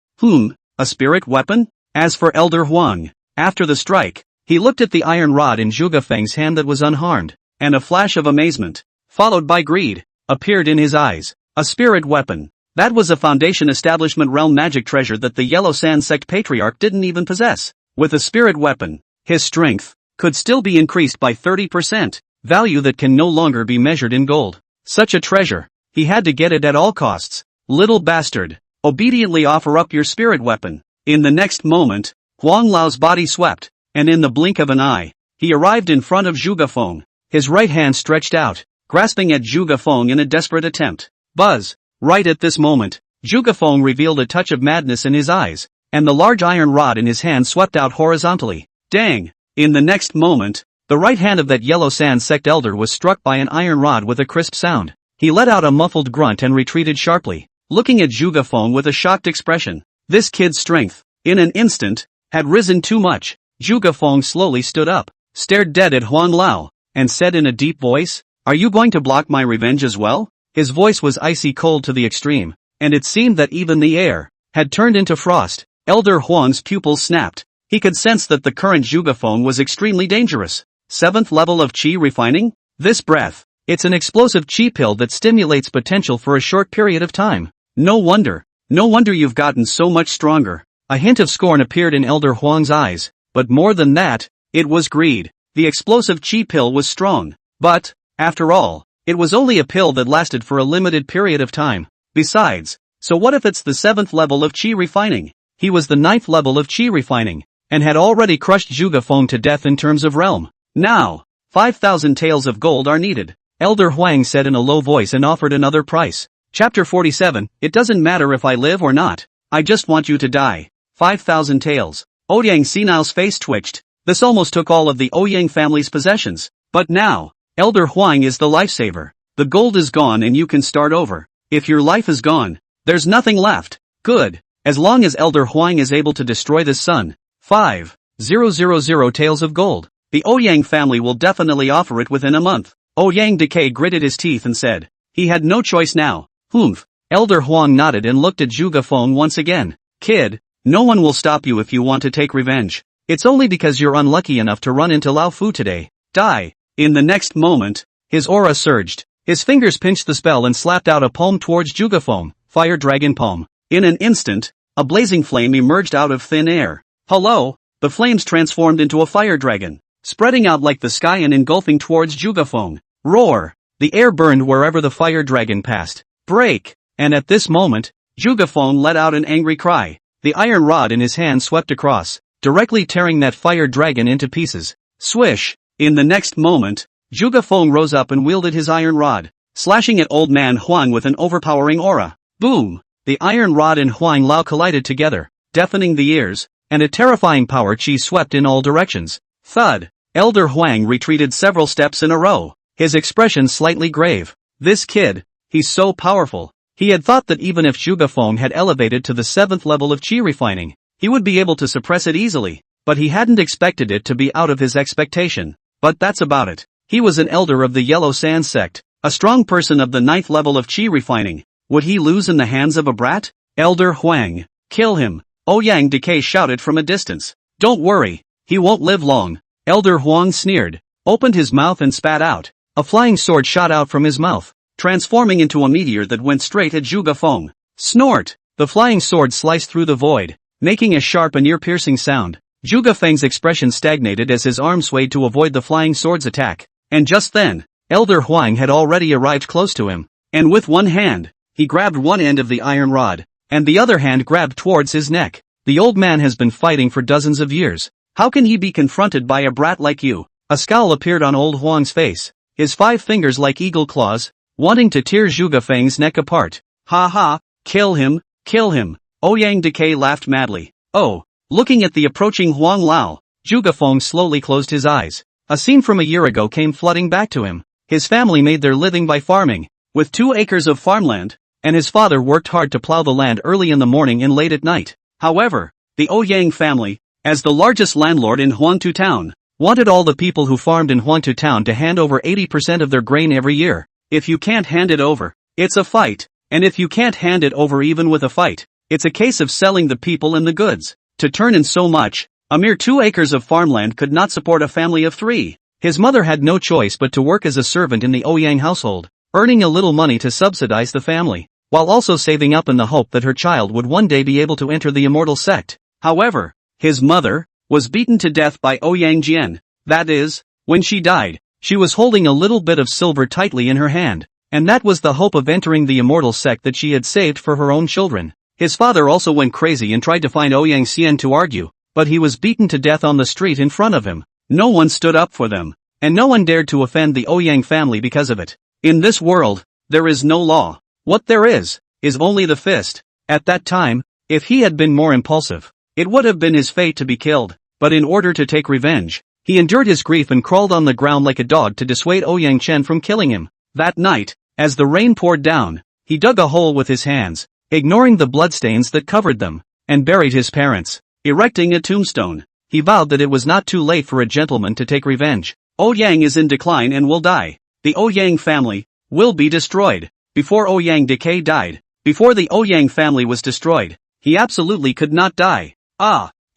A spirit weapon? As for Elder Huang, after the strike, he looked at the iron rod in Zhuge Feng's hand that was unharmed, and a flash of amazement, followed by greed, appeared in his eyes. A spirit weapon. That was a Foundation Establishment realm magic treasure that the Yellow Sand Sect Patriarch didn't even possess. With a spirit weapon, his strength could still be increased by 30%, value that can no longer be measured in gold. Such a treasure, he had to get it at all costs. Little bastard, obediently offer up your spirit weapon. In the next moment, Huang Lao's body swept, and in the blink of an eye, he arrived in front of Zhuge Feng, his right hand stretched out, grasping at Zhuge Feng in a desperate attempt. Buzz! Right at this moment, Zhuge Feng revealed a touch of madness in his eyes, and the large iron rod in his hand swept out horizontally. Dang! In the next moment, the right hand of that Yellow Sand Sect elder was struck by an iron rod with a crisp sound. He let out a muffled grunt and retreated sharply, looking at Zhuge Feng with a shocked expression. This kid's strength in an instant, had risen too much. Zhuge Feng slowly stood up, stared dead at Huang Lao, and said in a deep voice, "Are you going to block my revenge as well?" His voice was icy cold to the extreme, and it seemed that even the air had turned into frost. Elder Huang's pupils snapped. He could sense that the current Zhuge Feng was extremely dangerous. 7th level of qi refining? This breath. It's an explosive qi pill that stimulates potential for a short period of time. No wonder you've gotten so much stronger. A hint of scorn appeared in Elder Huang's eyes, but more than that, it was greed. The explosive qi pill was strong, but, after all, it was only a pill that lasted for a limited period of time. Besides, so what if it's the 7th level of qi refining? He was the 9th level of qi refining, and had already crushed Zhuge Feng to death in terms of realm. Now, 5,000 taels of gold are needed, Elder Huang said in a low voice and offered another price. Chapter 47, it doesn't matter if I live or not, I just want you to die. 5,000 taels. Ouyang Xinal's face twitched. This almost took all of the Ouyang family's possessions. But now, Elder Huang is the lifesaver. The gold is gone and you can start over. If your life is gone, there's nothing left. Good. As long as Elder Huang is able to destroy the sun. 5,000 taels of gold. The Ouyang family will definitely offer it within a month. Ouyang Decay gritted his teeth and said. He had no choice now. Humph. Elder Huang nodded and looked at Zhuge Feng once again. Kid, no one will stop you if you want to take revenge. It's only because you're unlucky enough to run into Lao Fu today. Die. In the next moment, his aura surged. His fingers pinched the spell and slapped out a palm towards Zhuge Feng. Fire Dragon Palm. In an instant, a blazing flame emerged out of thin air. Hello? The flames transformed into a fire dragon, spreading out like the sky and engulfing towards Zhuge Feng. Roar! The air burned wherever the fire dragon passed. Break! And at this moment, Zhuge Feng let out an angry cry. The iron rod in his hand swept across, directly tearing that fire dragon into pieces. Swish! In the next moment, Zhuge Feng rose up and wielded his iron rod, slashing at old man Huang with an overpowering aura. Boom! The iron rod and Huang Lao collided together, deafening the ears, and a terrifying power qi swept in all directions. Thud! Elder Huang retreated several steps in a row, his expression slightly grave. This kid, he's so powerful. He had thought that even if Zhuge Feng had elevated to the 7th level of qi refining, he would be able to suppress it easily, but he hadn't expected it to be out of his expectation. But that's about it. He was an elder of the Yellow Sand Sect, a strong person of the 9th level of qi refining. Would he lose in the hands of a brat? Elder Huang, kill him, Ouyang Decay shouted from a distance. Don't worry, he won't live long. Elder Huang sneered, opened his mouth and spat out. A flying sword shot out from his mouth, transforming into a meteor that went straight at Zhuge Feng. Snort! The flying sword sliced through the void, making a sharp and ear-piercing sound. Zhuge Feng's expression stagnated as his arm swayed to avoid the flying sword's attack. And just then, Elder Huang had already arrived close to him, and with one hand, he grabbed one end of the iron rod, and the other hand grabbed towards his neck. The old man has been fighting for dozens of years. How can he be confronted by a brat like you? A scowl appeared on old Huang's face, his 5 fingers like eagle claws, wanting to tear Zhuge Feng's neck apart. Ha ha, kill him, kill him. Ouyang Decay laughed madly. Oh, looking at the approaching Huang Lao, Zhuge Feng slowly closed his eyes. A scene from a year ago came flooding back to him. His family made their living by farming, with 2 acres of farmland, and his father worked hard to plow the land early in the morning and late at night. However, the Ouyang family, as the largest landlord in Huangtu town, wanted all the people who farmed in Huangtu town to hand over 80% of their grain every year. If you can't hand it over, it's a fight, and if you can't hand it over even with a fight, it's a case of selling the people and the goods. To turn in so much, a mere 2 acres of farmland could not support a family of 3. His mother had no choice but to work as a servant in the Ouyang household, earning a little money to subsidize the family, while also saving up in the hope that her child would one day be able to enter the immortal sect. However, his mother was beaten to death by Ouyang Jian. That is, when she died, she was holding a little bit of silver tightly in her hand, and that was the hope of entering the immortal sect that she had saved for her own children. His father also went crazy and tried to find Ouyang Xian to argue, but he was beaten to death on the street in front of him. No one stood up for them, and no one dared to offend the Ouyang family because of it. In this world, there is no law. What there is only the fist. At that time, if he had been more impulsive, it would have been his fate to be killed, but in order to take revenge, he endured his grief and crawled on the ground like a dog to dissuade Ouyang Chen from killing him. That night, as the rain poured down, he dug a hole with his hands, ignoring the bloodstains that covered them, and buried his parents. erecting a tombstone. He vowed that it was not too late for a gentleman to take revenge. Ouyang is in decline and will die. The Ouyang family will be destroyed. Before Ouyang Decay died, before the Ouyang family was destroyed, he absolutely could not die.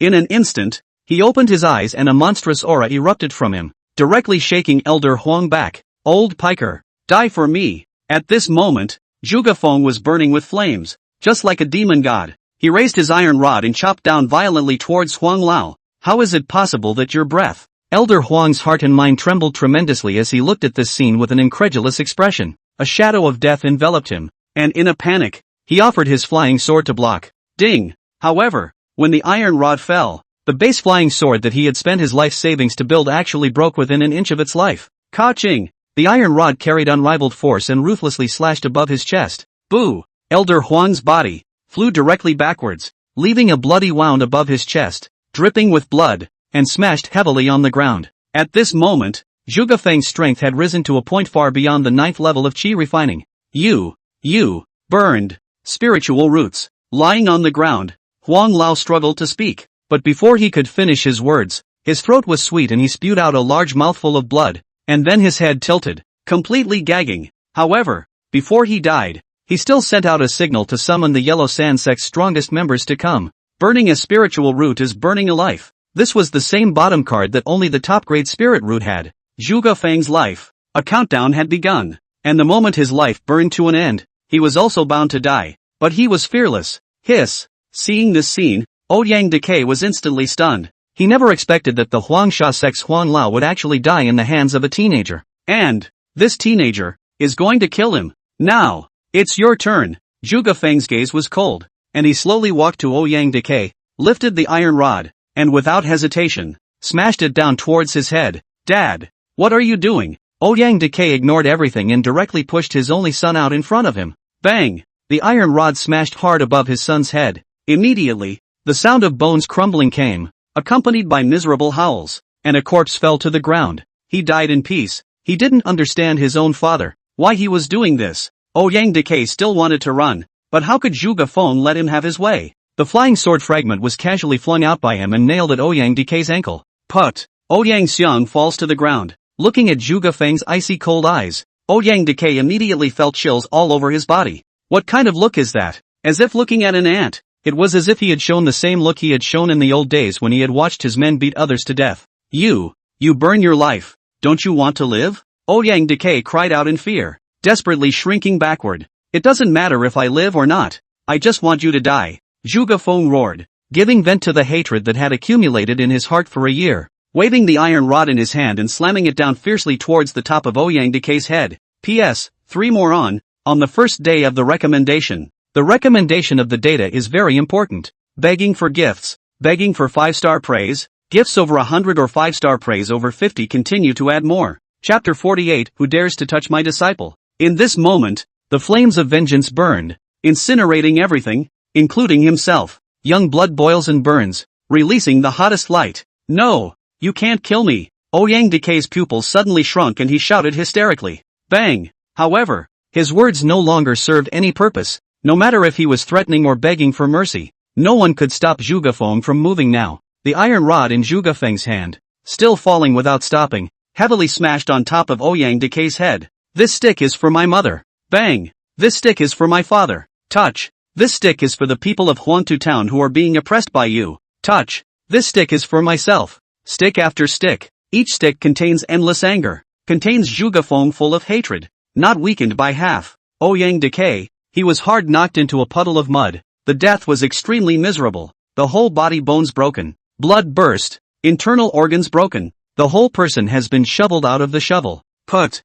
In an instant, he opened his eyes and a monstrous aura erupted from him, directly shaking Elder Huang back. Old piker, die for me. At this moment, Zhuge Feng was burning with flames, just like a demon god. He raised his iron rod and chopped down violently towards Huang Lao. How is it possible that your breath? Elder Huang's heart and mind trembled tremendously as he looked at this scene with an incredulous expression. A shadow of death enveloped him, and in a panic, he offered his flying sword to block. Ding! However, when the iron rod fell, the base flying sword that he had spent his life savings to build actually broke within an inch of its life. Ka-ching! The iron rod carried unrivaled force and ruthlessly slashed above his chest. Boo! Elder Huang's body flew directly backwards, leaving a bloody wound above his chest, dripping with blood, and smashed heavily on the ground. At this moment, Zhuge Feng's strength had risen to a point far beyond the 9th level of qi refining. You, burned, spiritual roots. Lying on the ground, Huang Lao struggled to speak, but before he could finish his words, his throat was sweet and he spewed out a large mouthful of blood, and then his head tilted, completely gagging. However, before he died, he still sent out a signal to summon the Yellow Sand Sect's strongest members to come. Burning a spiritual root is burning a life. This was the same bottom card that only the top-grade spirit root had. Zhuge Feng's life. A countdown had begun, and the moment his life burned to an end, he was also bound to die. But he was fearless. Hiss. Seeing this scene, Ouyang Decay was instantly stunned. He never expected that the Huangsha Sect's Huang Lao would actually die in the hands of a teenager. And this teenager is going to kill him. Now, it's your turn. Zhuge Feng's gaze was cold, and he slowly walked to Ouyang Decay, lifted the iron rod, and without hesitation, smashed it down towards his head. Dad, what are you doing? Ouyang Decay ignored everything and directly pushed his only son out in front of him. Bang! The iron rod smashed hard above his son's head. Immediately, the sound of bones crumbling came, accompanied by miserable howls, and a corpse fell to the ground. He died in peace. He didn't understand his own father, why he was doing this. Ouyang Decay still wanted to run, but how could Zhuge Feng let him have his way? The flying sword fragment was casually flung out by him and nailed at Ouyang Decay's ankle. Put! Ouyang Xiang falls to the ground. Looking at Zhuge Feng's icy cold eyes, Ouyang Decay immediately felt chills all over his body. What kind of look is that? As if looking at an ant. It was as if he had shown the same look he had shown in the old days when he had watched his men beat others to death. You burn your life. Don't you want to live? Ouyang Decay cried out in fear, desperately shrinking backward. It doesn't matter if I live or not. I just want you to die. Zhuge Feng roared, giving vent to the hatred that had accumulated in his heart for a year, waving the iron rod in his hand and slamming it down fiercely towards the top of Ouyang Decay's head. P.S. 3 more on the first day of the recommendation. The recommendation of the data is very important. Begging for gifts, begging for 5-star praise, gifts over 100 or 5-star praise over 50 continue to add more. Chapter 48, Who Dares to Touch My Disciple? In this moment, the flames of vengeance burned, incinerating everything, including himself. Young blood boils and burns, releasing the hottest light. No, you can't kill me. Ouyang Decay's pupils suddenly shrunk and he shouted hysterically. Bang! However, his words no longer served any purpose. No matter if he was threatening or begging for mercy, no one could stop Zhuge Feng from moving now. The iron rod in Zhuge Feng's hand, still falling without stopping, heavily smashed on top of Ouyang Decay's head. This stick is for my mother. Bang! This stick is for my father. Touch! This stick is for the people of Huangtu Town who are being oppressed by you. Touch! This stick is for myself. Stick after stick. Each stick contains endless anger, contains Zhuge Feng full of hatred, not weakened by half. Ouyang Decay, he was hard knocked into a puddle of mud. The death was extremely miserable. The whole body bones broken, blood burst, internal organs broken. The whole person has been shoveled out of the shovel. Put.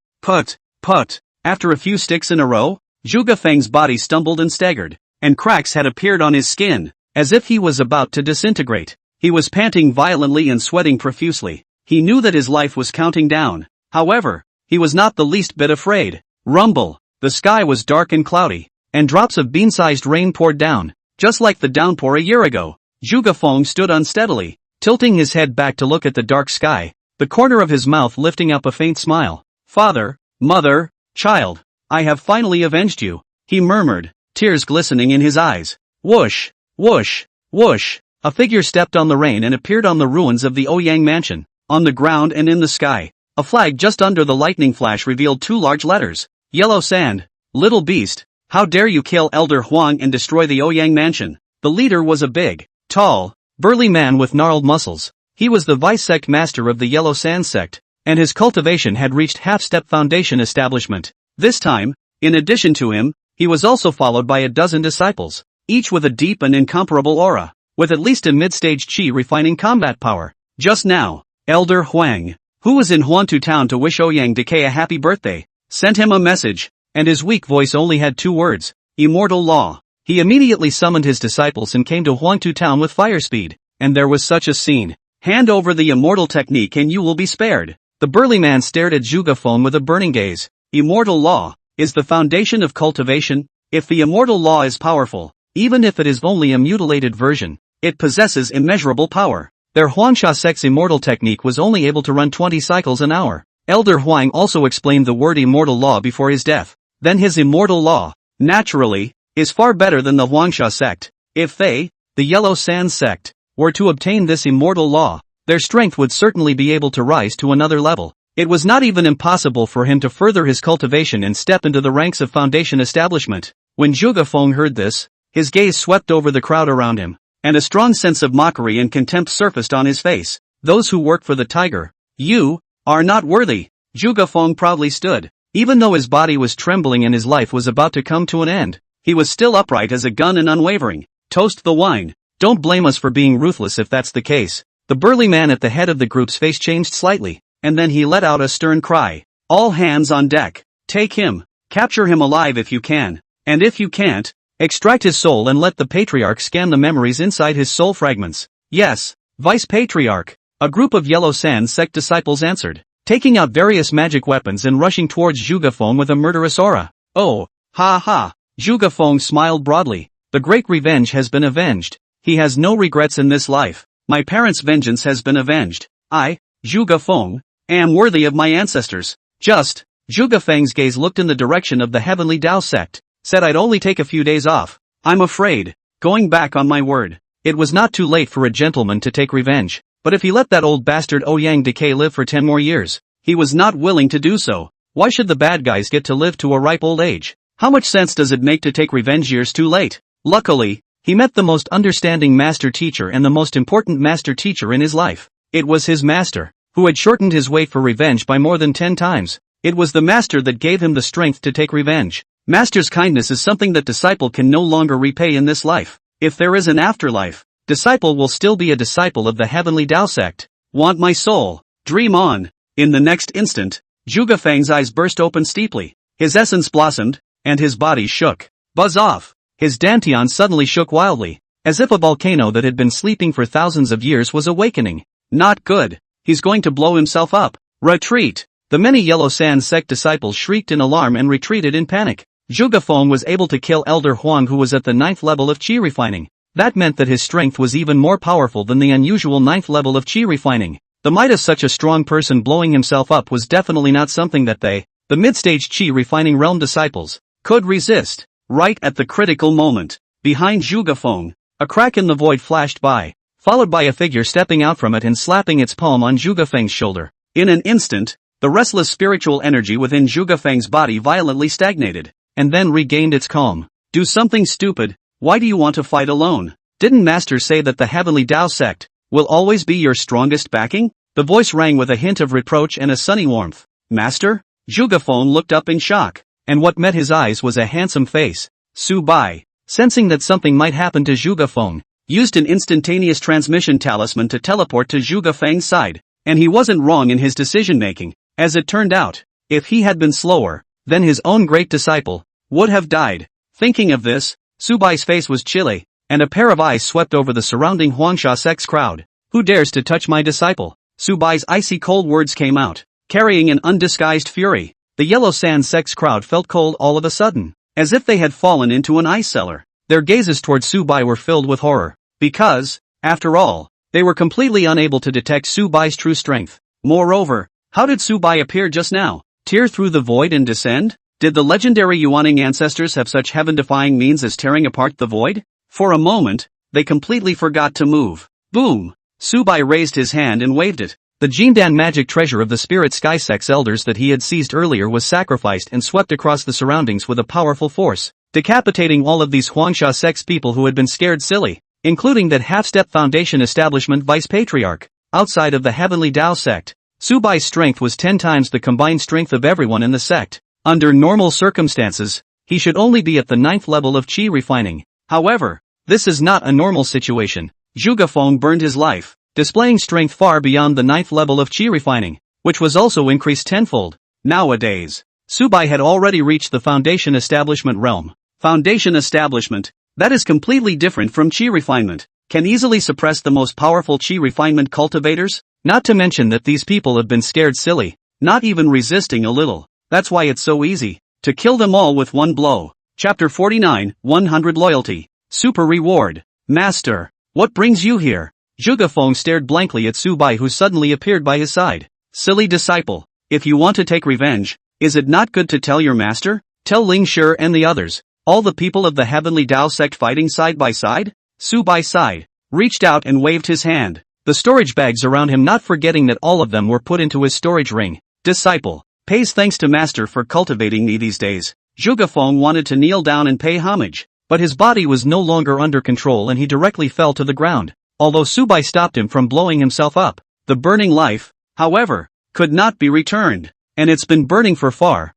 After a few sticks in a row, Zhuge Feng's body stumbled and staggered, and cracks had appeared on his skin, as if he was about to disintegrate. He was panting violently and sweating profusely. He knew that his life was counting down. However, he was not the least bit afraid. Rumble. The sky was dark and cloudy, and drops of bean-sized rain poured down, just like the downpour a year ago. Zhuge Feng stood unsteadily, tilting his head back to look at the dark sky, the corner of his mouth lifting up a faint smile. Father, mother, child, I have finally avenged you, he murmured, tears glistening in his eyes. Whoosh, whoosh, whoosh. A figure stepped on the rain and appeared on the ruins of the Ouyang mansion. On the ground and in the sky, a flag just under the lightning flash revealed 2 large letters. Yellow sand. Little beast, how dare you kill Elder Huang and destroy the Ouyang mansion? The leader was a big, tall, burly man with gnarled muscles. He was the vice-sect master of the Yellow Sand sect, and his cultivation had reached half-step foundation establishment. This time, in addition to him, he was also followed by a dozen disciples, each with a deep and incomparable aura, with at least a mid-stage chi refining combat power. Just now, Elder Huang, who was in Huantu town to wish Ouyang Decay a happy birthday, sent him a message, and his weak voice only had 2 words, immortal law. He immediately summoned his disciples and came to Huangtu town with fire speed, and there was such a scene. Hand over the immortal technique and you will be spared. The burly man stared at Zhuge Feng with a burning gaze. Immortal law is the foundation of cultivation. If the immortal law is powerful, even if it is only a mutilated version, it possesses immeasurable power. Their Huangsha sect's immortal technique was only able to run 20 cycles an hour. Elder Huang also explained the word immortal law before his death. Then his immortal law, naturally, is far better than the Huangsha sect. If they, the Yellow Sand sect, were to obtain this immortal law, their strength would certainly be able to rise to another level. It was not even impossible for him to further his cultivation and step into the ranks of foundation establishment. When Zhuge Feng heard this, his gaze swept over the crowd around him, and a strong sense of mockery and contempt surfaced on his face. Those who work for the tiger, you, are not worthy. Zhuge Feng proudly stood. Even though his body was trembling and his life was about to come to an end, he was still upright as a gun and unwavering. Toast the wine. Don't blame us for being ruthless if that's the case. The burly man at the head of the group's face changed slightly, and then he let out a stern cry. All hands on deck. Take him. Capture him alive if you can. And if you can't, extract his soul and let the Patriarch scan the memories inside his soul fragments. Yes, Vice Patriarch. A group of Yellow Sand sect disciples answered, taking out various magic weapons and rushing towards Zhuge Feng with a murderous aura. Oh, ha ha. Zhuge Feng smiled broadly. The great revenge has been avenged. He has no regrets in this life. My parents' vengeance has been avenged. I, Zhuge Feng, am worthy of my ancestors. Just, Zhuge Feng's gaze looked in the direction of the Heavenly Dao sect, said I'd only take a few days off. I'm afraid, going back on my word. It was not too late for a gentleman to take revenge, but if he let that old bastard Ouyang Decay live for 10 more years, he was not willing to do so. Why should the bad guys get to live to a ripe old age? How much sense does it make to take revenge years too late? Luckily, he met the most understanding master teacher and the most important master teacher in his life. It was his master, who had shortened his wait for revenge by more than 10 times. It was the master that gave him the strength to take revenge. Master's kindness is something that disciple can no longer repay in this life. If there is an afterlife, disciple will still be a disciple of the Heavenly Dao sect. Want my soul? Dream on. In the next instant, Zhuge Feng's eyes burst open steeply. His essence blossomed, and his body shook. Buzz off. His dantian suddenly shook wildly, as if a volcano that had been sleeping for thousands of years was awakening. Not good. He's going to blow himself up. Retreat. The many Yellow Sand sect disciples shrieked in alarm and retreated in panic. Zhuge Feng was able to kill Elder Huang, who was at the 9th level of chi refining. That meant that his strength was even more powerful than the unusual 9th level of chi refining. The might of such a strong person blowing himself up was definitely not something that they, the mid-stage chi refining realm disciples, could resist. Right at the critical moment, behind Zhuge Feng, a crack in the void flashed by, followed by a figure stepping out from it and slapping its palm on Zhuge Feng's shoulder. In an instant, the restless spiritual energy within Zhuge Feng's body violently stagnated, and then regained its calm. Do something stupid. Why do you want to fight alone? Didn't Master say that the Heavenly Dao sect will always be your strongest backing? The voice rang with a hint of reproach and a sunny warmth. Master? Zhuge Feng looked up in shock, and what met his eyes was a handsome face. Su Bai, sensing that something might happen to Zhuge Feng, used an instantaneous transmission talisman to teleport to Zhuge Feng's side, and he wasn't wrong in his decision-making. As it turned out, if he had been slower, then his own great disciple would have died. Thinking of this, Su Bai's face was chilly, and a pair of eyes swept over the surrounding Huangsha sect's crowd. Who dares to touch my disciple? Su Bai's icy cold words came out, carrying an undisguised fury. The Yellow Sand sect's crowd felt cold all of a sudden, as if they had fallen into an ice cellar. Their gazes toward Su Bai were filled with horror, because, after all, they were completely unable to detect Su Bai's true strength. Moreover, how did Su Bai appear just now? Tear through the void and descend? Did the legendary Yuaning ancestors have such heaven-defying means as tearing apart the void? For a moment, they completely forgot to move. Boom! Su Bai raised his hand and waved it. The Jindan magic treasure of the Spirit Sky Sect's elders that he had seized earlier was sacrificed and swept across the surroundings with a powerful force, decapitating all of these Huangsha Sect's people who had been scared silly, including that half-step Foundation establishment vice-patriarch. Outside of the Heavenly Tao sect, Su Bai's strength was 10 times the combined strength of everyone in the sect. Under normal circumstances, he should only be at the 9th level of Qi refining. However, this is not a normal situation. Zhuge Feng burned his life, displaying strength far beyond the 9th level of Qi refining, which was also increased tenfold. Nowadays, Su Bai had already reached the Foundation establishment realm. Foundation establishment, that is completely different from Qi refinement, can easily suppress the most powerful Qi refinement cultivators, not to mention that these people have been scared silly, not even resisting a little. That's why it's so easy to kill them all with one blow. Chapter 49, 100 Loyalty. Super Reward. Master, what brings you here? Zhuge Feng stared blankly at Su Bai, who suddenly appeared by his side. Silly disciple, if you want to take revenge, is it not good to tell your master? Tell Ling Shi and the others, all the people of the Heavenly Tao sect fighting side by side? Su Bai sighed, reached out and waved his hand. The storage bags around him, not forgetting that all of them were put into his storage ring. Disciple, pays thanks to master for cultivating me these days. Zhuge Feng wanted to kneel down and pay homage, but his body was no longer under control and he directly fell to the ground. Although Su Bai stopped him from blowing himself up, the burning life, however, could not be returned. And it's been burning for far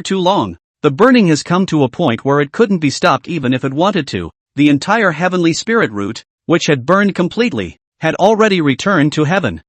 too long. The burning has come to a point where it couldn't be stopped even if it wanted to. The entire heavenly spirit root, which had burned completely, had already returned to heaven.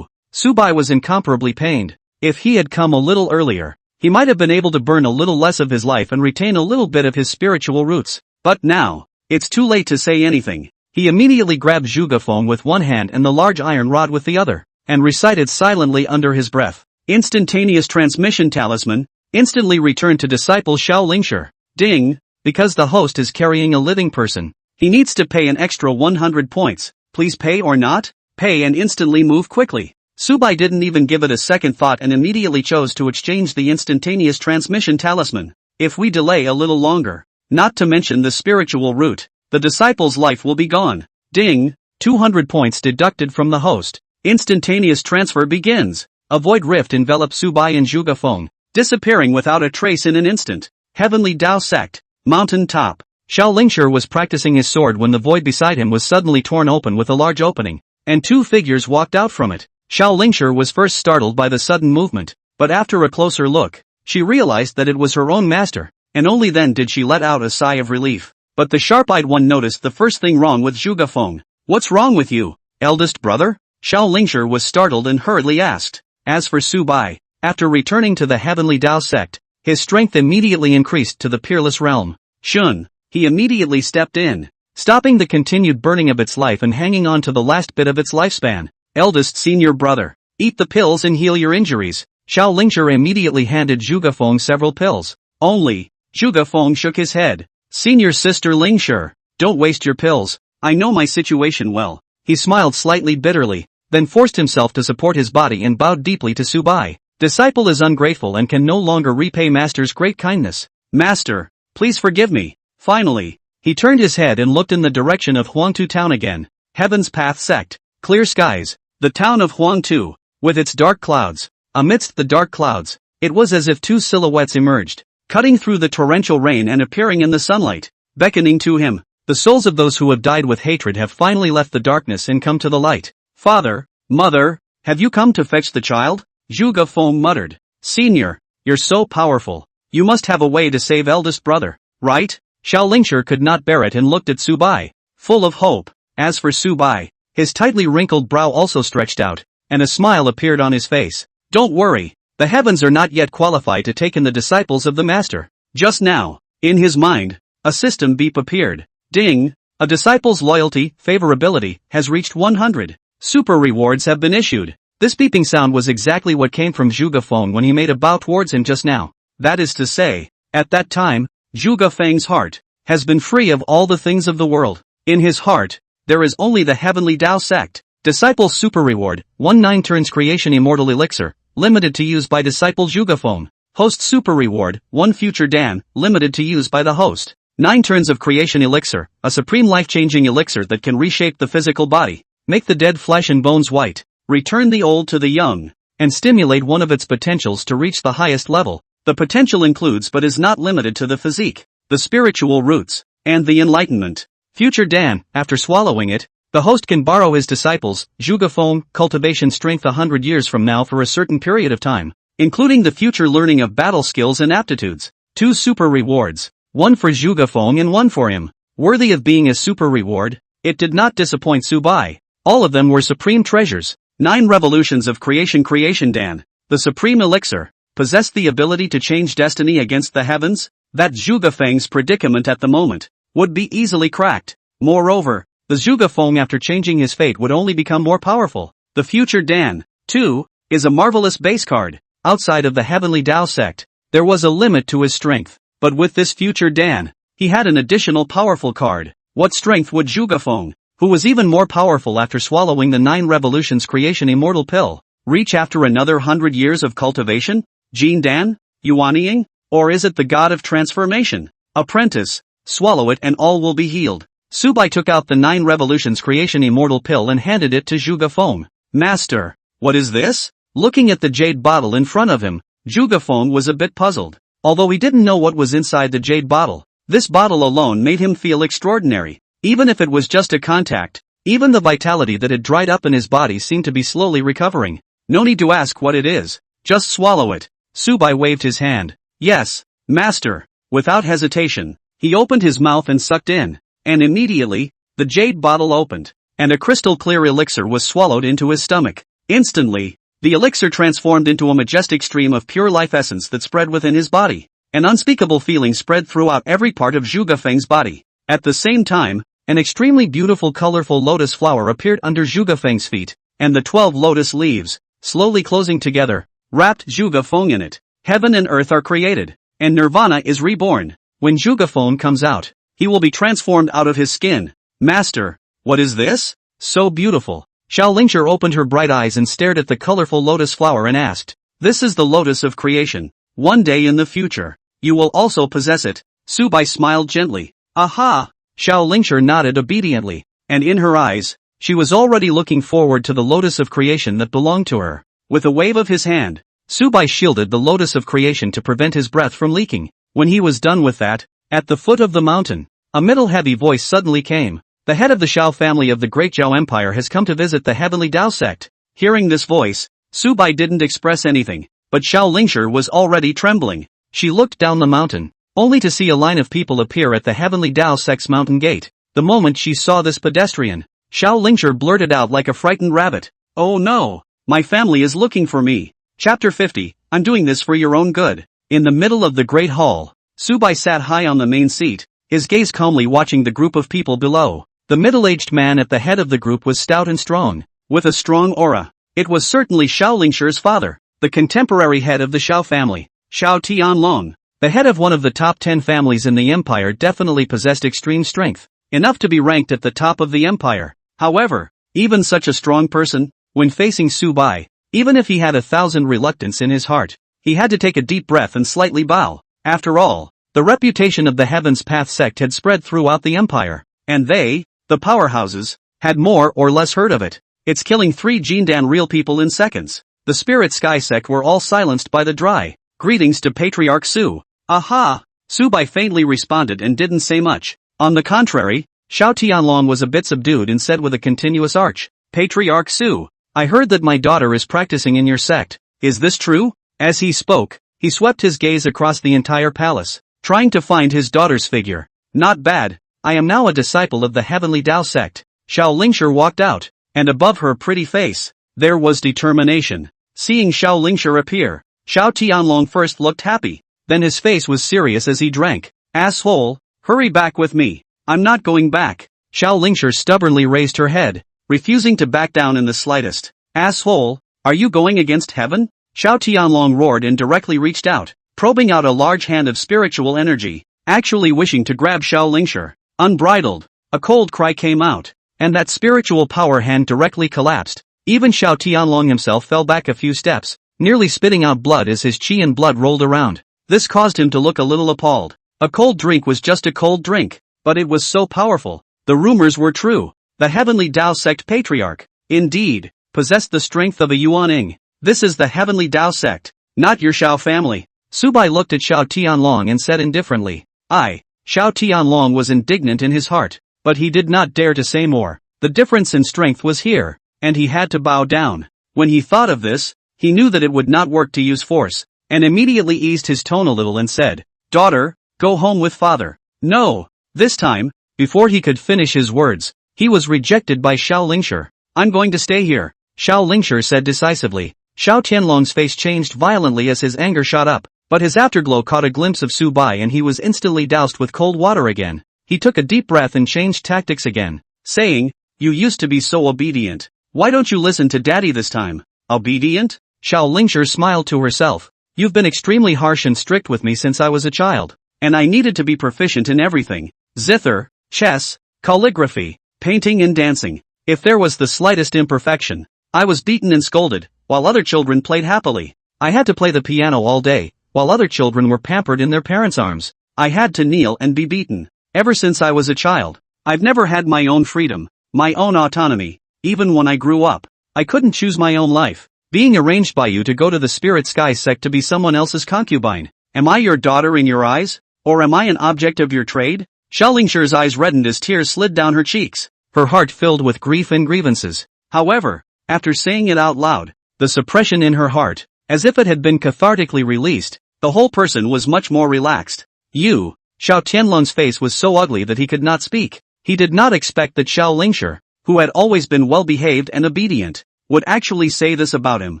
Su Bai was incomparably pained. If he had come a little earlier, he might have been able to burn a little less of his life and retain a little bit of his spiritual roots. But now, it's too late to say anything. He immediately grabbed Zhuge Feng with one hand and the large iron rod with the other, and recited silently under his breath. Instantaneous transmission talisman, instantly returned to disciple Xiao Lingshi. Ding! Because the host is carrying a living person, he needs to pay an extra 100 points. Please pay or not? Pay and instantly move quickly. Su Bai didn't even give it a second thought and immediately chose to exchange the instantaneous transmission talisman. If we delay a little longer, not to mention the spiritual root, the disciple's life will be gone. Ding! 200 points deducted from the host. Instantaneous transfer begins. A void rift enveloped Su Bai and Zhuge Feng, disappearing without a trace in an instant. Heavenly Tao Sect. Mountain top. Xiao Lingshi was practicing his sword when the void beside him was suddenly torn open with a large opening, and two figures walked out from it. Xiao Lingshi was first startled by the sudden movement, but after a closer look, she realized that it was her own master, and only then did she let out a sigh of relief. But the sharp-eyed one noticed the first thing wrong with Zhuge Feng. What's wrong with you, eldest brother? Xiao Lingshi was startled and hurriedly asked. As for Su Bai, after returning to the Heavenly Tao sect, his strength immediately increased to the peerless realm. Shun. He immediately stepped in, stopping the continued burning of its life and hanging on to the last bit of its lifespan. Eldest senior brother, eat the pills and heal your injuries. Xiao Lingshi immediately handed Zhuge Feng several pills. Only, Zhuge Feng shook his head. Senior sister Lingshi, don't waste your pills, I know my situation well. He smiled slightly bitterly, then forced himself to support his body and bowed deeply to Su Bai. Disciple is ungrateful and can no longer repay master's great kindness. Master, please forgive me. Finally, he turned his head and looked in the direction of Huangtu town again. Heaven's Path Sect. Clear skies. The town of Huangtu, with its dark clouds. Amidst the dark clouds, it was as if two silhouettes emerged, cutting through the torrential rain and appearing in the sunlight, beckoning to him. The souls of those who have died with hatred have finally left the darkness and come to the light. Father, mother, have you come to fetch the child? Zhuge Feng muttered. Senior, you're so powerful. You must have a way to save eldest brother, right? Xiao Lingshi could not bear it and looked at Su Bai, full of hope. As for Su Bai, his tightly wrinkled brow also stretched out, and a smile appeared on his face. Don't worry, the heavens are not yet qualified to take in the disciples of the master. Just now, in his mind, a system beep appeared. Ding! A disciple's loyalty, favorability, has reached 100. Super rewards have been issued. This beeping sound was exactly what came from Zhuge Feng when he made a bow towards him just now. That is to say, at that time, Zhuge Feng's heart has been free of all the things of the world. In his heart, there is only the Heavenly Tao Sect. Disciple Super Reward, 19 turns Creation Immortal Elixir, limited to use by Disciple Zhuge Feng. Host Super Reward, 1 Future Dan, limited to use by the host. 9 turns of creation elixir, a supreme life-changing elixir that can reshape the physical body, make the dead flesh and bones white, return the old to the young, and stimulate one of its potentials to reach the highest level. The potential includes but is not limited to the physique, the spiritual roots, and the enlightenment. Future Dan, after swallowing it, the host can borrow his disciples' Zhuge cultivation strength 100 years from now for a certain period of time, including the future learning of battle skills and aptitudes. 2 super rewards, one for Zhuge and one for him. Worthy of being a super reward, it did not disappoint Su Bai. All of them were supreme treasures. 9 revolutions of creation Dan, the supreme elixir, possessed the ability to change destiny against the heavens. That Zhuge predicament at the moment would be easily cracked. Moreover, the Zhuge after changing his fate would only become more powerful. The future Dan, too, is a marvelous base card. Outside of the Heavenly Tao Sect, there was a limit to his strength, but with this future Dan, he had an additional powerful card. What strength would Zhuge, who was even more powerful after swallowing the 9 revolutions creation immortal pill, reach after another 100 years of cultivation? Jin Dan? Yuanying? Or is it the god of transformation? Apprentice, swallow it and all will be healed. Su Bai took out the 9 revolutions creation immortal pill and handed it to Zhuge. Master, what is this? Looking at the jade bottle in front of him, Zhuge was a bit puzzled. Although he didn't know what was inside the jade bottle, this bottle alone made him feel extraordinary. Even if it was just a contact, even the vitality that had dried up in his body seemed to be slowly recovering. No need to ask what it is. Just swallow it. Su Bai waved his hand. Yes, master. Without hesitation, he opened his mouth and sucked in. And immediately, the jade bottle opened, and a crystal-clear elixir was swallowed into his stomach. Instantly, the elixir transformed into a majestic stream of pure life essence that spread within his body. An unspeakable feeling spread throughout every part of Zhuge body. At the same time, an extremely beautiful colorful lotus flower appeared under Zhuge feet, and the 12 lotus leaves, slowly closing together, wrapped Zhuge in it. Heaven and earth are created, and nirvana is reborn. When Zhuge comes out, he will be transformed out of his skin. Master, what is this? So beautiful. Xiao Lingshi opened her bright eyes and stared at the colorful lotus flower and asked, this is the lotus of creation. One day in the future, you will also possess it. Su Bai smiled gently. Aha! Xiao Lingshi nodded obediently, and in her eyes, she was already looking forward to the lotus of creation that belonged to her. With a wave of his hand, Su Bai shielded the lotus of creation to prevent his breath from leaking. When he was done with that, at the foot of the mountain, a middle heavy voice suddenly came. The head of the Xiao family of the Great Zhao Empire has come to visit the Heavenly Tao Sect. Hearing this voice, Su Bai didn't express anything, but Xiao Lingshi was already trembling. She looked down the mountain, only to see a line of people appear at the Heavenly Tao Sect's mountain gate. The moment she saw this pedestrian, Xiao Lingshi blurted out like a frightened rabbit. Oh no! My family is looking for me. Chapter 50, I'm doing this for your own good. In the middle of the great hall, Su Bai sat high on the main seat, his gaze calmly watching the group of people below. The middle-aged man at the head of the group was stout and strong, with a strong aura. It was certainly Xiao Lingshi's father, the contemporary head of the Xiao family. Xiao Tianlong, the head of one of the top 10 families in the empire, definitely possessed extreme strength, enough to be ranked at the top of the empire. However, even such a strong person, when facing Su Bai, even if he had 1,000 reluctance in his heart, he had to take a deep breath and slightly bow. After all, the reputation of the Heaven's Path sect had spread throughout the empire, and they, the powerhouses, had more or less heard of it. It's killing 3 Jindan real people in seconds. The Spirit Sky sect were all silenced by the dry greetings to Patriarch Su. Aha! Su Bai faintly responded and didn't say much. On the contrary, Xiao Tianlong was a bit subdued and said with a continuous arch, Patriarch Su, I heard that my daughter is practicing in your sect. Is this true? As he spoke, he swept his gaze across the entire palace, trying to find his daughter's figure. Not bad. I am now a disciple of the Heavenly Tao Sect. Xiao Lingshi walked out, and above her pretty face, there was determination. Seeing Xiao Lingshi appear, Xiao Tianlong first looked happy, then his face was serious as he drank. Asshole, hurry back with me. I'm not going back. Xiao Lingshi stubbornly raised her head, refusing to back down in the slightest. Asshole, are you going against heaven? Xiao Tianlong roared and directly reached out, probing out a large hand of spiritual energy, actually wishing to grab Xiao Lingshi. Unbridled, a cold cry came out, and that spiritual power hand directly collapsed. Even Xiao Tianlong himself fell back a few steps, nearly spitting out blood as his qi and blood rolled around. This caused him to look a little appalled. A cold drink was just a cold drink, but it was so powerful. The rumors were true. The Heavenly Tao Sect Patriarch, indeed, possessed the strength of a Yuan. This is the Heavenly Tao Sect, not your Shao family. Su Bai looked at Xiao Tianlong and said indifferently. Xiao Tianlong was indignant in his heart, but he did not dare to say more. The difference in strength was here, and he had to bow down. When he thought of this, he knew that it would not work to use force, and immediately eased his tone a little and said, "Daughter, go home with father." No. This time, before he could finish his words, he was rejected by Xiao Lingshi. "I'm going to stay here," Xiao Lingshi said decisively. Xiao Tianlong's face changed violently as his anger shot up, but his afterglow caught a glimpse of Su Bai and he was instantly doused with cold water again. He took a deep breath and changed tactics again, saying, "You used to be so obedient. Why don't you listen to daddy this time?" "Obedient?" Xiao Lingshi smiled to herself. "You've been extremely harsh and strict with me since I was a child, and I needed to be proficient in everything. Zither, chess, calligraphy, painting and dancing. If there was the slightest imperfection, I was beaten and scolded, while other children played happily. I had to play the piano all day, while other children were pampered in their parents' arms. I had to kneel and be beaten. Ever since I was a child, I've never had my own freedom, my own autonomy. Even when I grew up, I couldn't choose my own life. Being arranged by you to go to the Spirit Sky Sect to be someone else's concubine. Am I your daughter in your eyes? Or am I an object of your trade?" Xiao Lingshi's eyes reddened as tears slid down her cheeks, her heart filled with grief and grievances. However, after saying it out loud, the suppression in her heart, as if it had been cathartically released, the whole person was much more relaxed. "You." Xiao Tianlong's face was so ugly that he could not speak. He did not expect that Xiao Lingshi, who had always been well-behaved and obedient, would actually say this about him.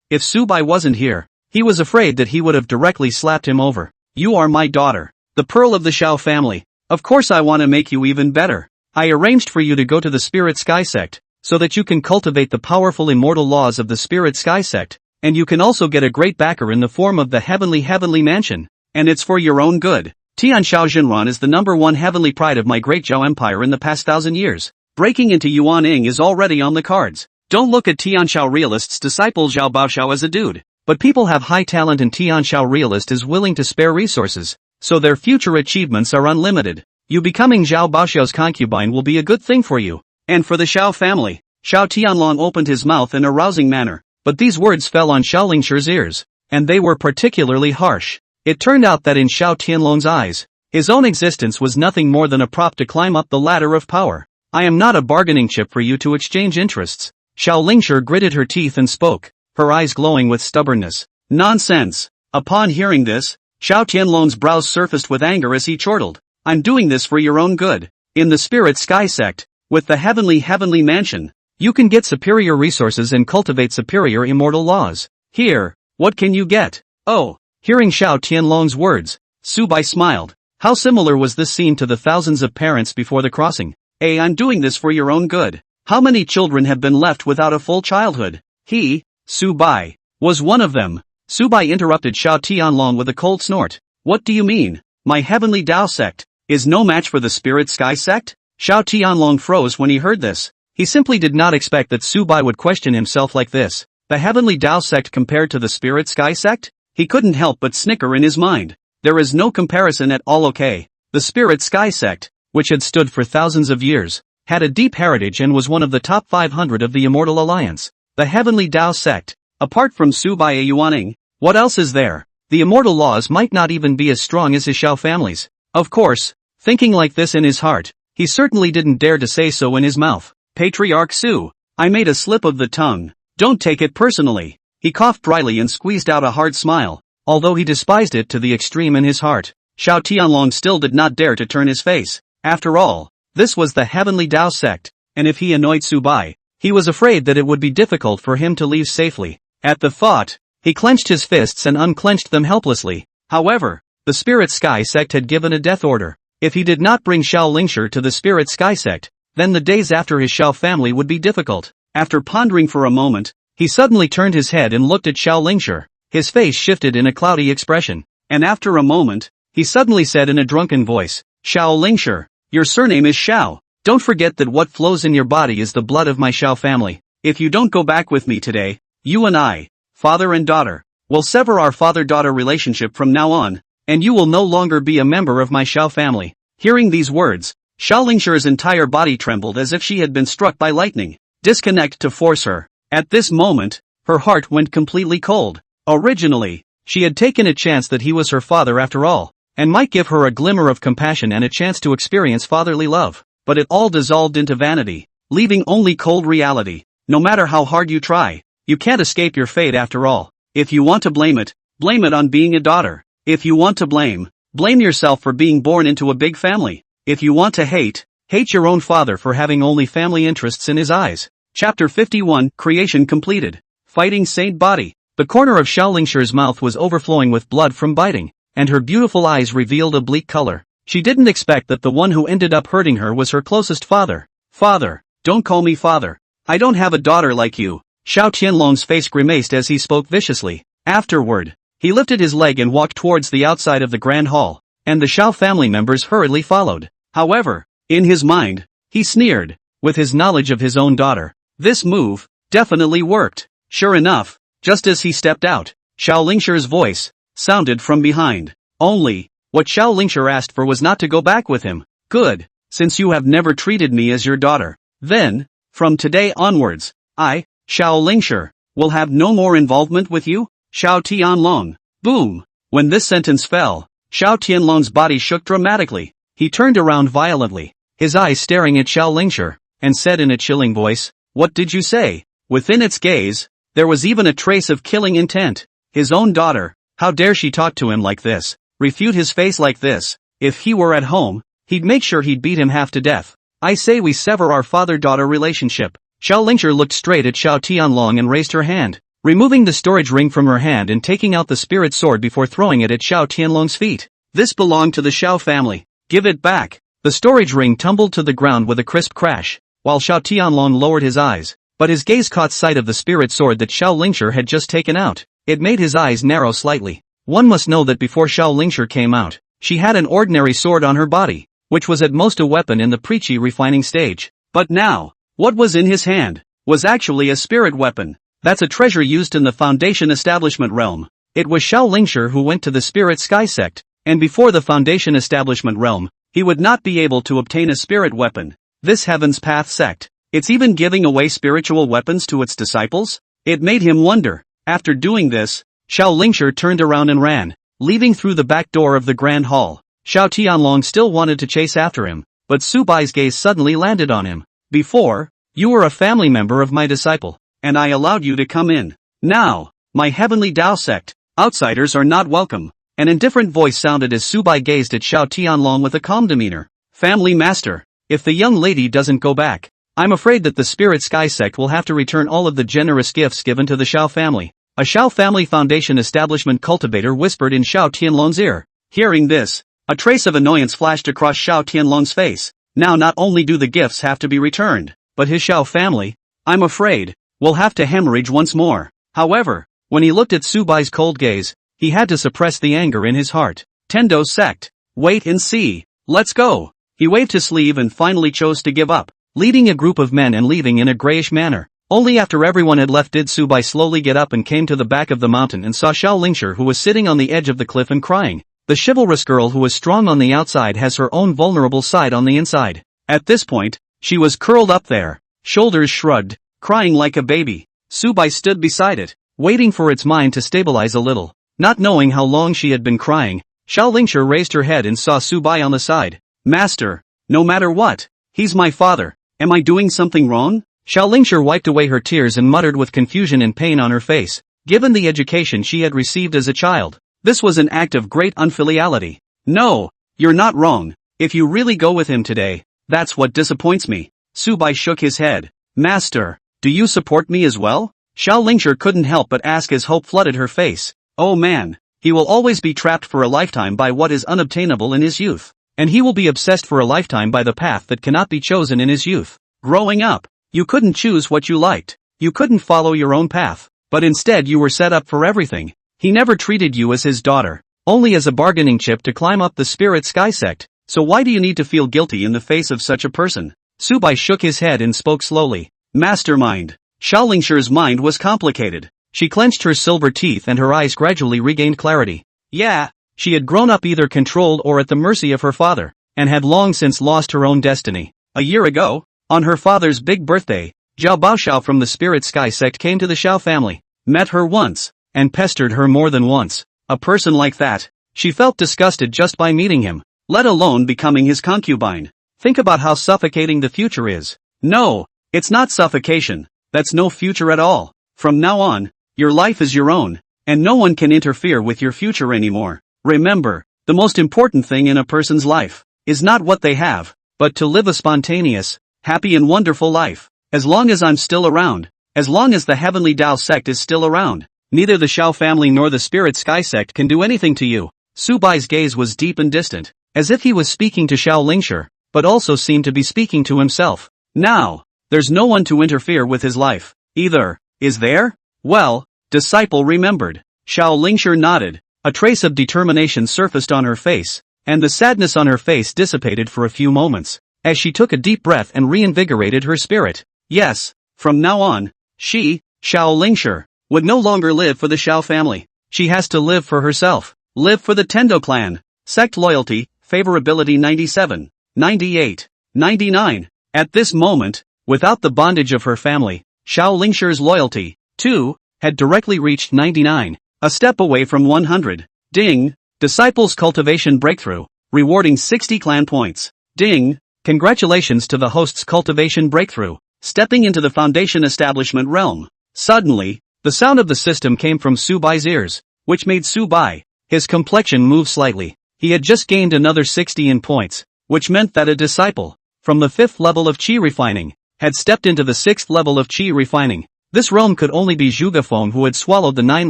If Su Bai wasn't here, he was afraid that he would have directly slapped him over. "You are my daughter, the pearl of the Xiao family. Of course I want to make you even better. I arranged for you to go to the Spirit Sky Sect, so that you can cultivate the powerful immortal laws of the Spirit Sky Sect, and you can also get a great backer in the form of the heavenly mansion, and it's for your own good. Tianshao Jinran is the #1 heavenly pride of my great Zhao Empire in the past 1,000 years. Breaking into Yuaning is already on the cards. Don't look at Tianshao Realist's disciple Zhao Baoshao as a dude, but people have high talent and Tianshao Realist is willing to spare resources, so their future achievements are unlimited. You becoming Zhao Baoxiao's concubine will be a good thing for you. And for the Xiao family." Xiao Tianlong opened his mouth in a rousing manner, but these words fell on Xiao Lingshi's ears, and they were particularly harsh. It turned out that in Xiao Tianlong's eyes, his own existence was nothing more than a prop to climb up the ladder of power. "I am not a bargaining chip for you to exchange interests." Xiao Lingshi gritted her teeth and spoke, her eyes glowing with stubbornness. "Nonsense." Upon hearing this, Xiao Tianlong's brows surfaced with anger as he chortled. "I'm doing this for your own good. In the Spirit Sky Sect, with the heavenly mansion, you can get superior resources and cultivate superior immortal laws. Here, what can you get?" "Oh." Hearing Xiao Tianlong's words, Su Bai smiled. How similar was this scene to the thousands of parents before the crossing. "I'm doing this for your own good. How many children have been left without a full childhood?" He, Su Bai, was one of them. Su Bai interrupted Xiao Tianlong with a cold snort. "What do you mean? My Heavenly Tao Sect is no match for the Spirit Sky Sect?" Xiao Tianlong froze when he heard this. He simply did not expect that Su Bai would question himself like this. The Heavenly Tao Sect compared to the Spirit Sky Sect? He couldn't help but snicker in his mind. There is no comparison at all. Okay. The Spirit Sky Sect, which had stood for thousands of years, had a deep heritage and was one of the top 500 of the Immortal Alliance. The Heavenly Tao Sect, apart from Su Bai Yuaning, what else is there? The immortal laws might not even be as strong as his Xiao families. Of course, thinking like this in his heart, he certainly didn't dare to say so in his mouth. "Patriarch Su, I made a slip of the tongue. Don't take it personally." He coughed dryly and squeezed out a hard smile. Although he despised it to the extreme in his heart, Xiao Tianlong still did not dare to turn his face. After all, this was the Heavenly Tao Sect, and if he annoyed Su Bai, he was afraid that it would be difficult for him to leave safely. At the thought, he clenched his fists and unclenched them helplessly. However, the Spirit Sky Sect had given a death order. If he did not bring Xiao Lingshi to the Spirit Sky Sect, then the days after his Xiao family would be difficult. After pondering for a moment, he suddenly turned his head and looked at Xiao Lingshi. His face shifted in a cloudy expression, and after a moment, he suddenly said in a drunken voice, "Xiao Lingshi, your surname is Xiao. Don't forget that what flows in your body is the blood of my Xiao family. If you don't go back with me today, you and I, father and daughter, will sever our father-daughter relationship from now on." and you will no longer be a member of my Xiao family." Hearing these words, Xiao Lingshi's entire body trembled as if she had been struck by lightning. Disconnect to force her. At this moment, her heart went completely cold. Originally, she had taken a chance that he was her father after all, and might give her a glimmer of compassion and a chance to experience fatherly love. But it all dissolved into vanity, leaving only cold reality. No matter how hard you try, you can't escape your fate after all. If you want to blame it on being a daughter. If you want to blame yourself for being born into a big family. If you want to hate your own father for having only family interests in his eyes. Chapter 51, Creation completed. Fighting Saint Body. The corner of Xiao Lingshi's mouth was overflowing with blood from biting, and her beautiful eyes revealed a bleak color. She didn't expect that the one who ended up hurting her was her closest father. "Father, don't call me father. I don't have a daughter like you." Xiao Tianlong's face grimaced as he spoke viciously. Afterward, he lifted his leg and walked towards the outside of the grand hall, and the Xiao family members hurriedly followed. However, in his mind, he sneered, with his knowledge of his own daughter. This move definitely worked. Sure enough, just as he stepped out, Xiao Lingshi's voice sounded from behind. Only, what Xiao Lingshi asked for was not to go back with him. "Good, since you have never treated me as your daughter, then, from today onwards, I, Xiao Lingshi, will have no more involvement with you." Xiao Tianlong. Boom! When this sentence fell, Xiao Tianlong's body shook dramatically. He turned around violently, his eyes staring at Xiao Lingshi, and said in a chilling voice, "What did you say?" Within its gaze, there was even a trace of killing intent. His own daughter, how dare she talk to him like this, refute his face like this? If he were at home, he'd make sure he'd beat him half to death. "I say we sever our father-daughter relationship." Xiao Lingshi looked straight at Xiao Tianlong and raised her hand, removing the storage ring from her hand and taking out the spirit sword before throwing it at Xiao Tianlong's feet. "This belonged to the Xiao family. Give it back." The storage ring tumbled to the ground with a crisp crash, while Xiao Tianlong lowered his eyes, but his gaze caught sight of the spirit sword that Xiao Lingshi had just taken out. It made his eyes narrow slightly. One must know that before Xiao Lingshi came out, she had an ordinary sword on her body, which was at most a weapon in the preachy refining stage. But now, what was in his hand was actually a spirit weapon. That's a treasure used in the Foundation Establishment realm. It was Xiao Lingshi who went to the Spirit Sky Sect, and before the Foundation Establishment realm, he would not be able to obtain a spirit weapon. This Heaven's Path sect, it's even giving away spiritual weapons to its disciples? It made him wonder. After doing this, Xiao Lingshi turned around and ran, leaving through the back door of the grand hall. Xiao Tianlong still wanted to chase after him, but Su Bai's gaze suddenly landed on him. "Before, you were a family member of my disciple, and I allowed you to come in. Now, my heavenly Tao sect, outsiders are not welcome." An indifferent voice sounded as Su Bai gazed at Xiao Tianlong with a calm demeanor. "Family master, if the young lady doesn't go back, I'm afraid that the Spirit Sky sect will have to return all of the generous gifts given to the Xiao family." A Xiao family Foundation Establishment cultivator whispered in Xiao Tianlong's ear. Hearing this, a trace of annoyance flashed across Xiao Tianlong's face. Now not only do the gifts have to be returned, but his Xiao family, I'm afraid, will have to hemorrhage once more. However, when he looked at Su Bai's cold gaze, he had to suppress the anger in his heart. Tendo sect. Wait and see. Let's go. He waved his sleeve and finally chose to give up, leading a group of men and leaving in a grayish manner. Only after everyone had left did Su Bai slowly get up and came to the back of the mountain and saw Xiao Lingshi, who was sitting on the edge of the cliff and crying. The chivalrous girl who was strong on the outside has her own vulnerable side on the inside. At this point, she was curled up there, shoulders shrugged, crying like a baby. Su Bai stood beside it, waiting for its mind to stabilize a little. Not knowing how long she had been crying, Xiao Lingshi raised her head and saw Su Bai on the side. "Master, no matter what, he's my father. Am I doing something wrong?" Xiao Lingshi wiped away her tears and muttered with confusion and pain on her face. Given the education she had received as a child, this was an act of great unfiliality. "No, you're not wrong. If you really go with him today, that's what disappoints me." Su Bai shook his head. "Master, do you support me as well?" Xiao Lingshi couldn't help but ask as hope flooded her face. "Oh man, he will always be trapped for a lifetime by what is unobtainable in his youth, and he will be obsessed for a lifetime by the path that cannot be chosen in his youth. Growing up, you couldn't choose what you liked. You couldn't follow your own path, but instead you were set up for everything. He never treated you as his daughter, only as a bargaining chip to climb up the Spirit Sky Sect, so why do you need to feel guilty in the face of such a person?" Su Bai shook his head and spoke slowly. "Mastermind." Xiao Lingshi's mind was complicated. She clenched her silver teeth and her eyes gradually regained clarity. "Yeah, She had grown up either controlled or at the mercy of her father, and had long since lost her own destiny. A year ago, on her father's big birthday, Zhao Baoxiao from the Spirit Sky Sect came to the Xiao family, met her once, and pestered her more than once. A person like that, she felt disgusted just by meeting him, let alone becoming his concubine. Think about how suffocating the future is. No, it's not suffocation, that's no future at all. From now on, your life is your own, and no one can interfere with your future anymore. Remember, the most important thing in a person's life is not what they have, but to live a spontaneous, happy and wonderful life. As long as I'm still around, as long as the Heavenly Tao Sect is still around, neither the Xiao family nor the Spirit Sky Sect can do anything to you. Su Bai's gaze was deep and distant, as if he was speaking to Xiao Lingshi, but also seemed to be speaking to himself. Now, there's no one to interfere with his life, either, is there? Well, disciple remembered. Xiao Lingshi nodded, a trace of determination surfaced on her face, and the sadness on her face dissipated for a few moments, as she took a deep breath and reinvigorated her spirit. Yes, from now on, she, Xiao Lingshi, would no longer live for the Xiao family. She has to live for herself, live for the Tendo clan. Sect loyalty, favorability 97, 98, 99. At this moment, without the bondage of her family, Xiao Lingshi's loyalty, too, had directly reached 99, a step away from 100. Ding! Disciples Cultivation Breakthrough, rewarding 60 clan points. Ding! Congratulations to the host's Cultivation Breakthrough, stepping into the Foundation Establishment realm. Suddenly, the sound of the system came from Su Bai's ears, which made Su Bai, his complexion move slightly. He had just gained another 60 in points, which meant that a disciple, from the 5th level of Qi refining, had stepped into the 6th level of Qi refining. This realm could only be Zhuge Feng, who had swallowed the 9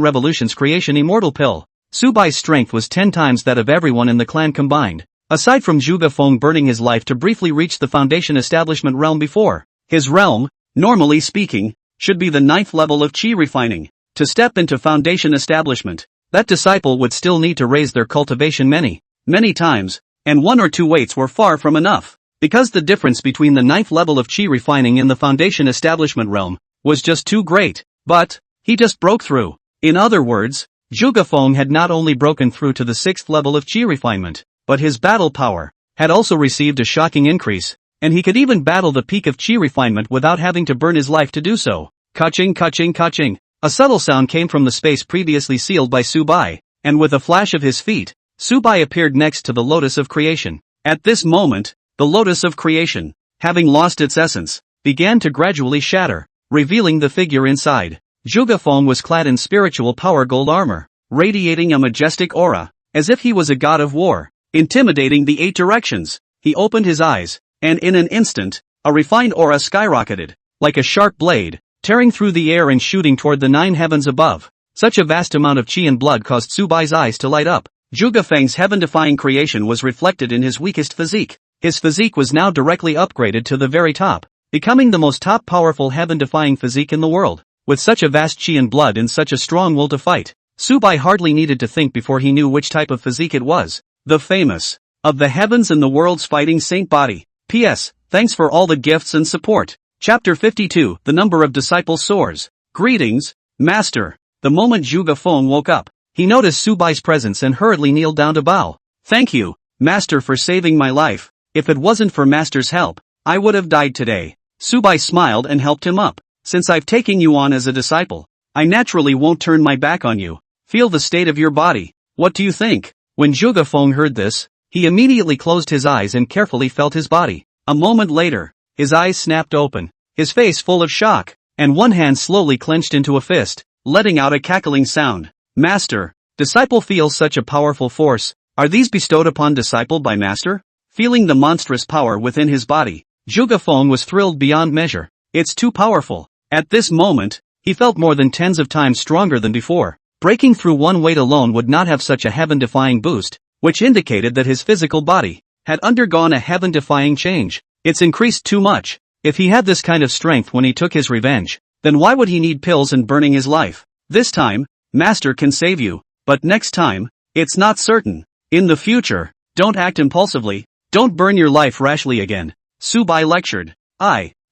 revolutions creation immortal pill. Su Bai's strength was 10 times that of everyone in the clan combined. Aside from Zhuge Feng burning his life to briefly reach the Foundation Establishment realm before, his realm, normally speaking, should be the 9th level of Qi refining. To step into Foundation Establishment, that disciple would still need to raise their cultivation many times, and 1 or 2 weights were far from enough, because the difference between the 9th level of Qi refining and the Foundation Establishment realm was just too great. But he just broke through. In other words, Zhuge Feng had not only broken through to the 6th level of Qi refinement, but his battle power had also received a shocking increase, and he could even battle the peak of Qi refinement without having to burn his life to do so. Kaching, kaching, kaching. A subtle sound came from the space previously sealed by Su Bai, and with a flash of his feet, Su Bai appeared next to the Lotus of Creation. At this moment, the Lotus of Creation, having lost its essence, began to gradually shatter, revealing the figure inside. Zhuge Feng was clad in spiritual power gold armor, radiating a majestic aura, as if he was a god of war, intimidating the 8 directions. He opened his eyes, and in an instant, a refined aura skyrocketed, like a sharp blade, tearing through the air and shooting toward the 9 heavens above. Such a vast amount of qi and blood caused Su Bai's eyes to light up. Zhuge Feng's heaven-defying creation was reflected in his weakest physique. His physique was now directly upgraded to the very top, becoming the most powerful heaven-defying physique in the world. With such a vast qi and blood and such a strong will to fight, Su Bai hardly needed to think before he knew which type of physique it was. The famous, of the heavens and the world's fighting saint body. P.S. Thanks for all the gifts and support. Chapter 52, The number of disciples soars. Greetings, Master. The moment Zhuge Feng woke up, he noticed Su Bai's presence and hurriedly kneeled down to bow. Thank you, Master, for saving my life. If it wasn't for Master's help, I would have died today. Su Bai smiled and helped him up. Since I've taken you on as a disciple, I naturally won't turn my back on you. Feel the state of your body. What do you think? When Zhuge Feng heard this, he immediately closed his eyes and carefully felt his body. A moment later, his eyes snapped open, his face full of shock, and one hand slowly clenched into a fist, letting out a cackling sound. Master, disciple feels such a powerful force. Are these bestowed upon disciple by Master? Feeling the monstrous power within his body, Zhuge Feng was thrilled beyond measure. It's too powerful. At this moment, he felt more than tens of times stronger than before. Breaking through one weight alone would not have such a heaven-defying boost, which indicated that his physical body had undergone a heaven-defying change. It's increased too much. If he had this kind of strength when he took his revenge, then why would he need pills and burning his life? This time, Master can save you, but next time, it's not certain. In the future, don't act impulsively, don't burn your life rashly again. Su Bai lectured.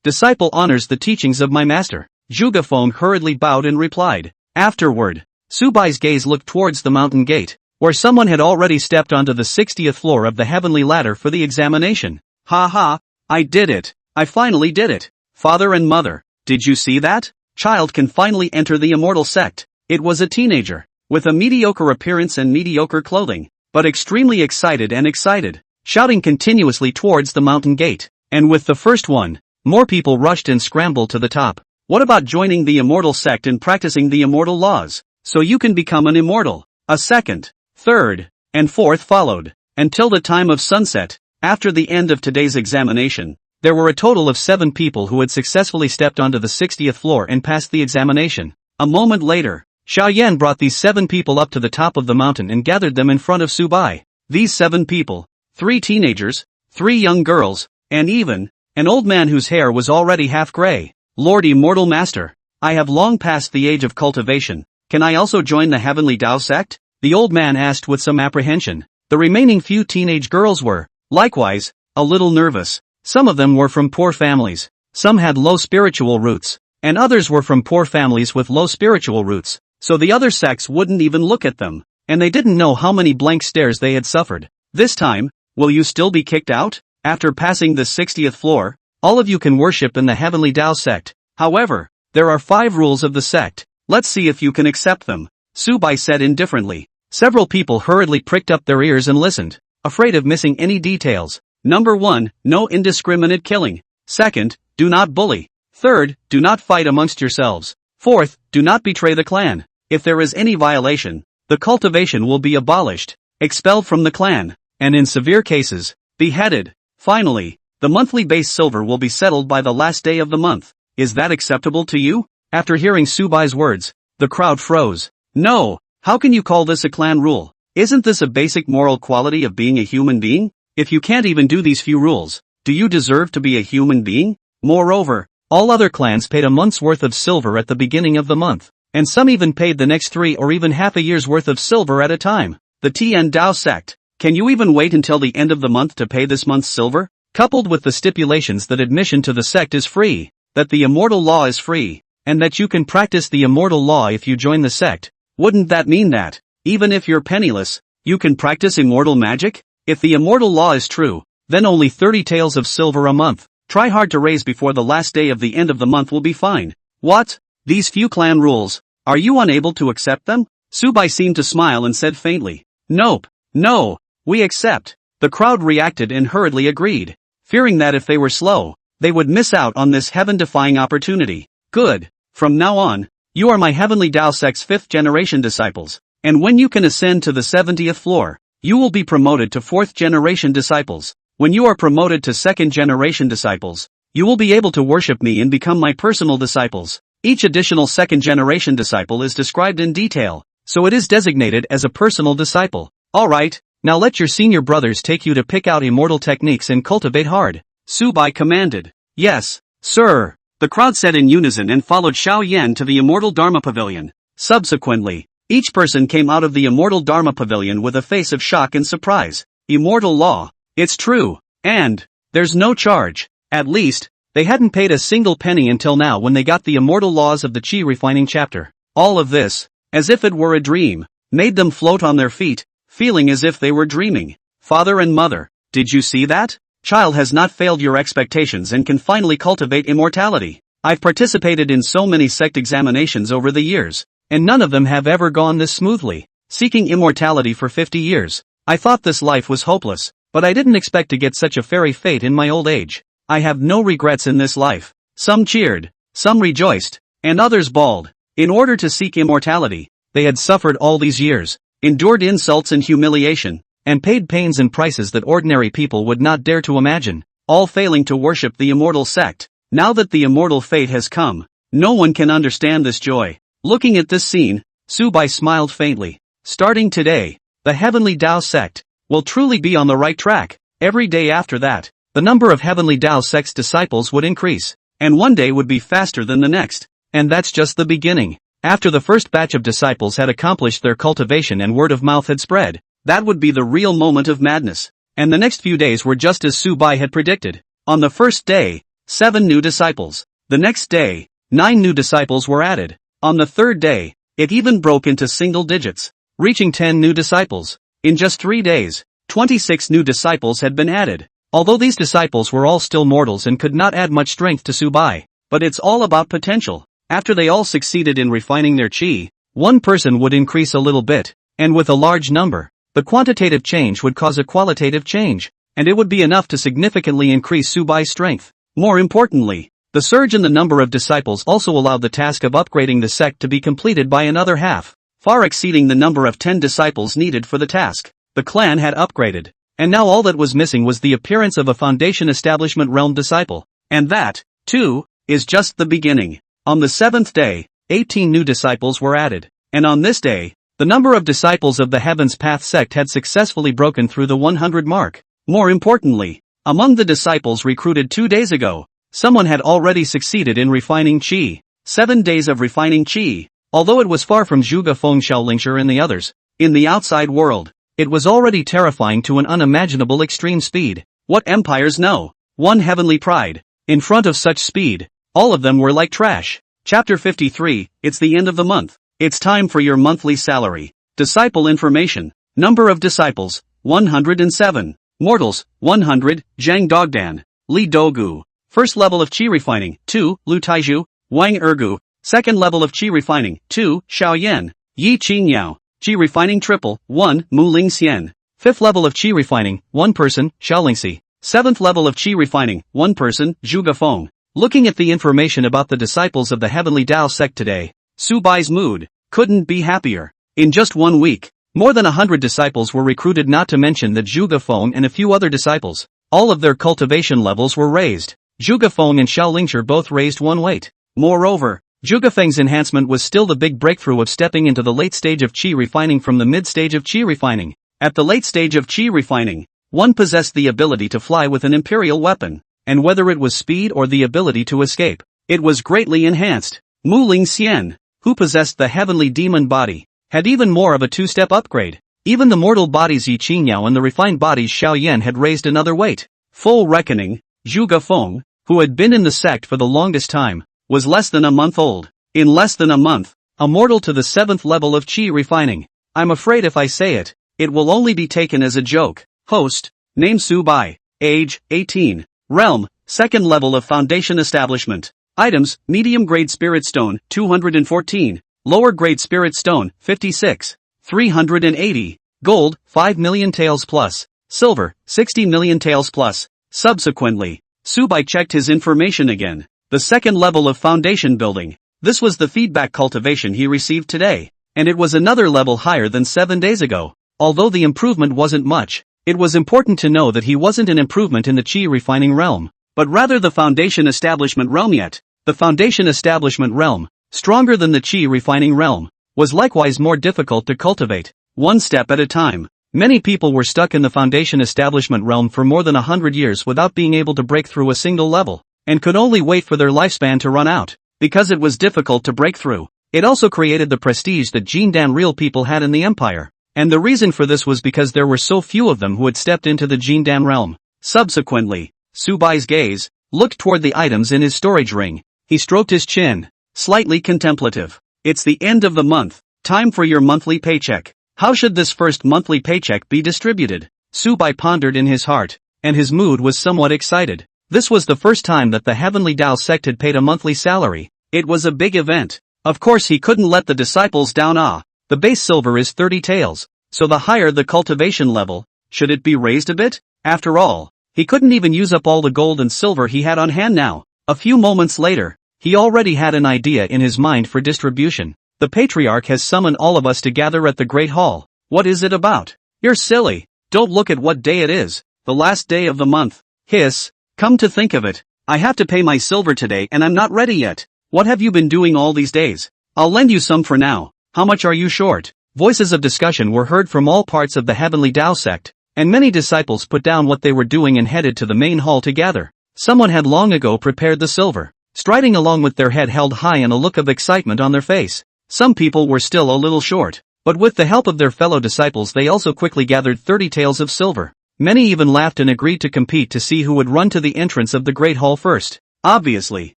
Disciple honors the teachings of my master. Zhuge Feng hurriedly bowed and replied. Afterward, Su Bai's gaze looked towards the mountain gate, where someone had already stepped onto the 60th floor of the heavenly ladder for the examination. Ha ha, I did it. I finally did it. Father and mother, did you see that? Child can finally enter the immortal sect. It was a teenager, with a mediocre appearance and mediocre clothing, but extremely excited, shouting continuously towards the mountain gate. And with the first one, more people rushed and scrambled to the top. What about joining the immortal sect and practicing the immortal laws, so you can become an immortal? A second, third, and fourth followed, until the time of sunset. After the end of today's examination, there were a total of 7 people who had successfully stepped onto the 60th floor and passed the examination. A moment later, Xiaoyan brought these 7 people up to the top of the mountain and gathered them in front of Su Bai. These 7 people, 3 teenagers, 3 young girls, and even an old man whose hair was already half gray. Lord Immortal Master, I have long passed the age of cultivation. Can I also join the Heavenly Tao sect? The old man asked with some apprehension. The remaining few teenage girls were, likewise, a little nervous. Some of them were from poor families. Some had low spiritual roots, and others were from poor families with low spiritual roots, so the other sects wouldn't even look at them, and they didn't know how many blank stares they had suffered. This time, will you still be kicked out? After passing the 60th floor, all of you can worship in the Heavenly Tao sect. However, there are 5 rules of the sect. Let's see if you can accept them. Su Bai said indifferently. Several people hurriedly pricked up their ears and listened, afraid of missing any details. Number 1, no indiscriminate killing. Second, do not bully. Third, do not fight amongst yourselves. Fourth, do not betray the clan. If there is any violation, the cultivation will be abolished, expelled from the clan, and in severe cases, beheaded. Finally, the monthly base silver will be settled by the last day of the month. Is that acceptable to you? After hearing Su Bai's words, the crowd froze. No, how can you call this a clan rule? Isn't this a basic moral quality of being a human being? If you can't even do these few rules, do you deserve to be a human being? Moreover, all other clans paid a month's worth of silver at the beginning of the month, and some even paid the next 3 or even half a year's worth of silver at a time. The Tian Dao sect, can you even wait until the end of the month to pay this month's silver? Coupled with the stipulations that admission to the sect is free, that the immortal law is free, and that you can practice the immortal law if you join the sect, wouldn't that mean that, even if you're penniless, you can practice immortal magic? If the immortal law is true, then only 30 taels of silver a month. Try hard to raise before the last day of the end of the month will be fine. What? These few clan rules, are you unable to accept them? Su Bai seemed to smile and said faintly, Nope, no, we accept. The crowd reacted and hurriedly agreed, fearing that if they were slow, they would miss out on this heaven-defying opportunity. Good. From now on, you are my Heavenly Tao sect's 5th generation disciples, and when you can ascend to the 70th floor, you will be promoted to 4th generation disciples. When you are promoted to 2nd generation disciples, you will be able to worship me and become my personal disciples. Each additional 2nd generation disciple is described in detail, so it is designated as a personal disciple. Alright, now let your senior brothers take you to pick out immortal techniques and cultivate hard. Su Bai commanded. Yes, sir. The crowd said in unison and followed Xiao Yan to the immortal Dharma pavilion. Subsequently, each person came out of the immortal Dharma pavilion with a face of shock and surprise. Immortal law. It's true. And there's no charge. At least, they hadn't paid a single penny until now when they got the immortal laws of the Qi refining chapter. All of this, as if it were a dream, made them float on their feet, feeling as if they were dreaming. Father and mother, did you see that? Child has not failed your expectations and can finally cultivate immortality. I've participated in so many sect examinations over the years, and none of them have ever gone this smoothly. Seeking immortality for 50 years. I thought this life was hopeless, but I didn't expect to get such a fairy fate in my old age. I have no regrets in this life. Some cheered, some rejoiced, and others bawled. In order to seek immortality, they had suffered all these years, endured insults and humiliation, and paid pains and prices that ordinary people would not dare to imagine, all failing to worship the immortal sect. Now that the immortal fate has come, no one can understand this joy. Looking at this scene, Su Bai smiled faintly. Starting today, the Heavenly Tao sect will truly be on the right track. Every day after that, the number of Heavenly Tao sect's disciples would increase, and one day would be faster than the next. And that's just the beginning. After the first batch of disciples had accomplished their cultivation and word of mouth had spread, that would be the real moment of madness. And the next few days were just as Su Bai had predicted. On the first day, 7 new disciples. The next day, 9 new disciples were added. On the third day, it even broke into single digits. reaching 10 new disciples. In just 3 days, 26 new disciples had been added. Although these disciples were all still mortals and could not add much strength to Su Bai, but it's all about potential. After they all succeeded in refining their chi, one person would increase a little bit, and with a large number, the quantitative change would cause a qualitative change, and it would be enough to significantly increase Su Bai's strength. More importantly, the surge in the number of disciples also allowed the task of upgrading the sect to be completed by another half, far exceeding the number of 10 disciples needed for the task. The clan had upgraded, and now all that was missing was the appearance of a foundation establishment realm disciple. And that, too, is just the beginning. On the 7th day, 18 new disciples were added, and on this day, the number of disciples of the Heaven's Path sect had successfully broken through the 100 mark. More importantly, among the disciples recruited 2 days ago, someone had already succeeded in refining chi. 7 days of refining chi. Although it was far from Zhuge Feng, Xiaolingshi and the others, in the outside world, it was already terrifying to an unimaginable extreme speed. What empires know? One heavenly pride. In front of such speed, all of them were like trash. Chapter 53, it's the end of the month. It's time for your monthly salary. Disciple information. Number of disciples, 107. Mortals, 100, Zhang Dogdan, Li Dogu. First level of Qi refining, 2, Lu Taiju, Wang Ergu. Second level of Qi refining, 2, Xiao Yan, Yi Qingyao. Qi refining triple, 1, Mu Ling Xian. Fifth level of Qi refining, 1 person, Xiaolingxi. Seventh level of Qi refining, 1 person, Zhuge Feng. Looking at the information about the disciples of the Heavenly Tao sect today, Su Bai's mood couldn't be happier. In just 1 week, more than 100 disciples were recruited, not to mention that Zhuge Feng and a few other disciples. All of their cultivation levels were raised. Zhuge Feng and Xiaolingshi both raised 1 weight. Moreover, Zhuge Feng's enhancement was still the big breakthrough of stepping into the late stage of Qi refining from the mid stage of Qi refining. At the late stage of Qi refining, one possessed the ability to fly with an imperial weapon, and whether it was speed or the ability to escape, it was greatly enhanced. Mu Ling Xian, who possessed the heavenly demon body, had even more of a 2-step upgrade. Even the mortal bodies Yi Qingyao and the refined bodies Xiao Yan had raised another weight. Full reckoning, Zhuge Feng, who had been in the sect for the longest time, was less than a month old. In less than a month, a mortal to the 7th level of Qi refining. I'm afraid if I say it, it will only be taken as a joke. Host, name Su Bai. Age, 18. Realm, 2nd level of foundation establishment. Items, medium grade spirit stone, 214. Lower grade spirit stone, 56. 380. Gold, 5 million taels plus. Silver, 60 million taels plus. Subsequently, Su Bai checked his information again. The 2nd level of foundation building. This was the feedback cultivation he received today, and it was another level higher than 7 days ago. Although the improvement wasn't much, it was important to know that he wasn't an improvement in the Qi refining realm, but rather the foundation establishment realm yet. The foundation establishment realm, stronger than the Qi refining realm, was likewise more difficult to cultivate. 1 step at a time. Many people were stuck in the foundation establishment realm for more than 100 years without being able to break through a single level, and could only wait for their lifespan to run out. Because it was difficult to break through, it also created the prestige that Jindan real people had in the empire. And the reason for this was because there were so few of them who had stepped into the Jindan realm. Subsequently, Su Bai's gaze looked toward the items in his storage ring. He stroked his chin, slightly contemplative. It's the end of the month. Time for your monthly paycheck. How should this first monthly paycheck be distributed? Su Bai pondered in his heart, and his mood was somewhat excited. This was the first time that the Heavenly Tao sect had paid a monthly salary. It was a big event. Of course he couldn't let the disciples down. The base silver is 30 taels, so the higher the cultivation level, should it be raised a bit? After all, he couldn't even use up all the gold and silver he had on hand now. A few moments later, he already had an idea in his mind for distribution. The Patriarch has summoned all of us to gather at the Great Hall. What is it about? You're silly. Don't look at what day it is. The last day of the month. Hiss. Come to think of it, I have to pay my silver today and I'm not ready yet. What have you been doing all these days? I'll lend you some for now. How much are you short? Voices of discussion were heard from all parts of the Heavenly Tao sect, and many disciples put down what they were doing and headed to the main hall to gather. Someone had long ago prepared the silver, striding along with their head held high and a look of excitement on their face. Some people were still a little short, but with the help of their fellow disciples they also quickly gathered 30 taels of silver. Many even laughed and agreed to compete to see who would run to the entrance of the Great Hall first. Obviously,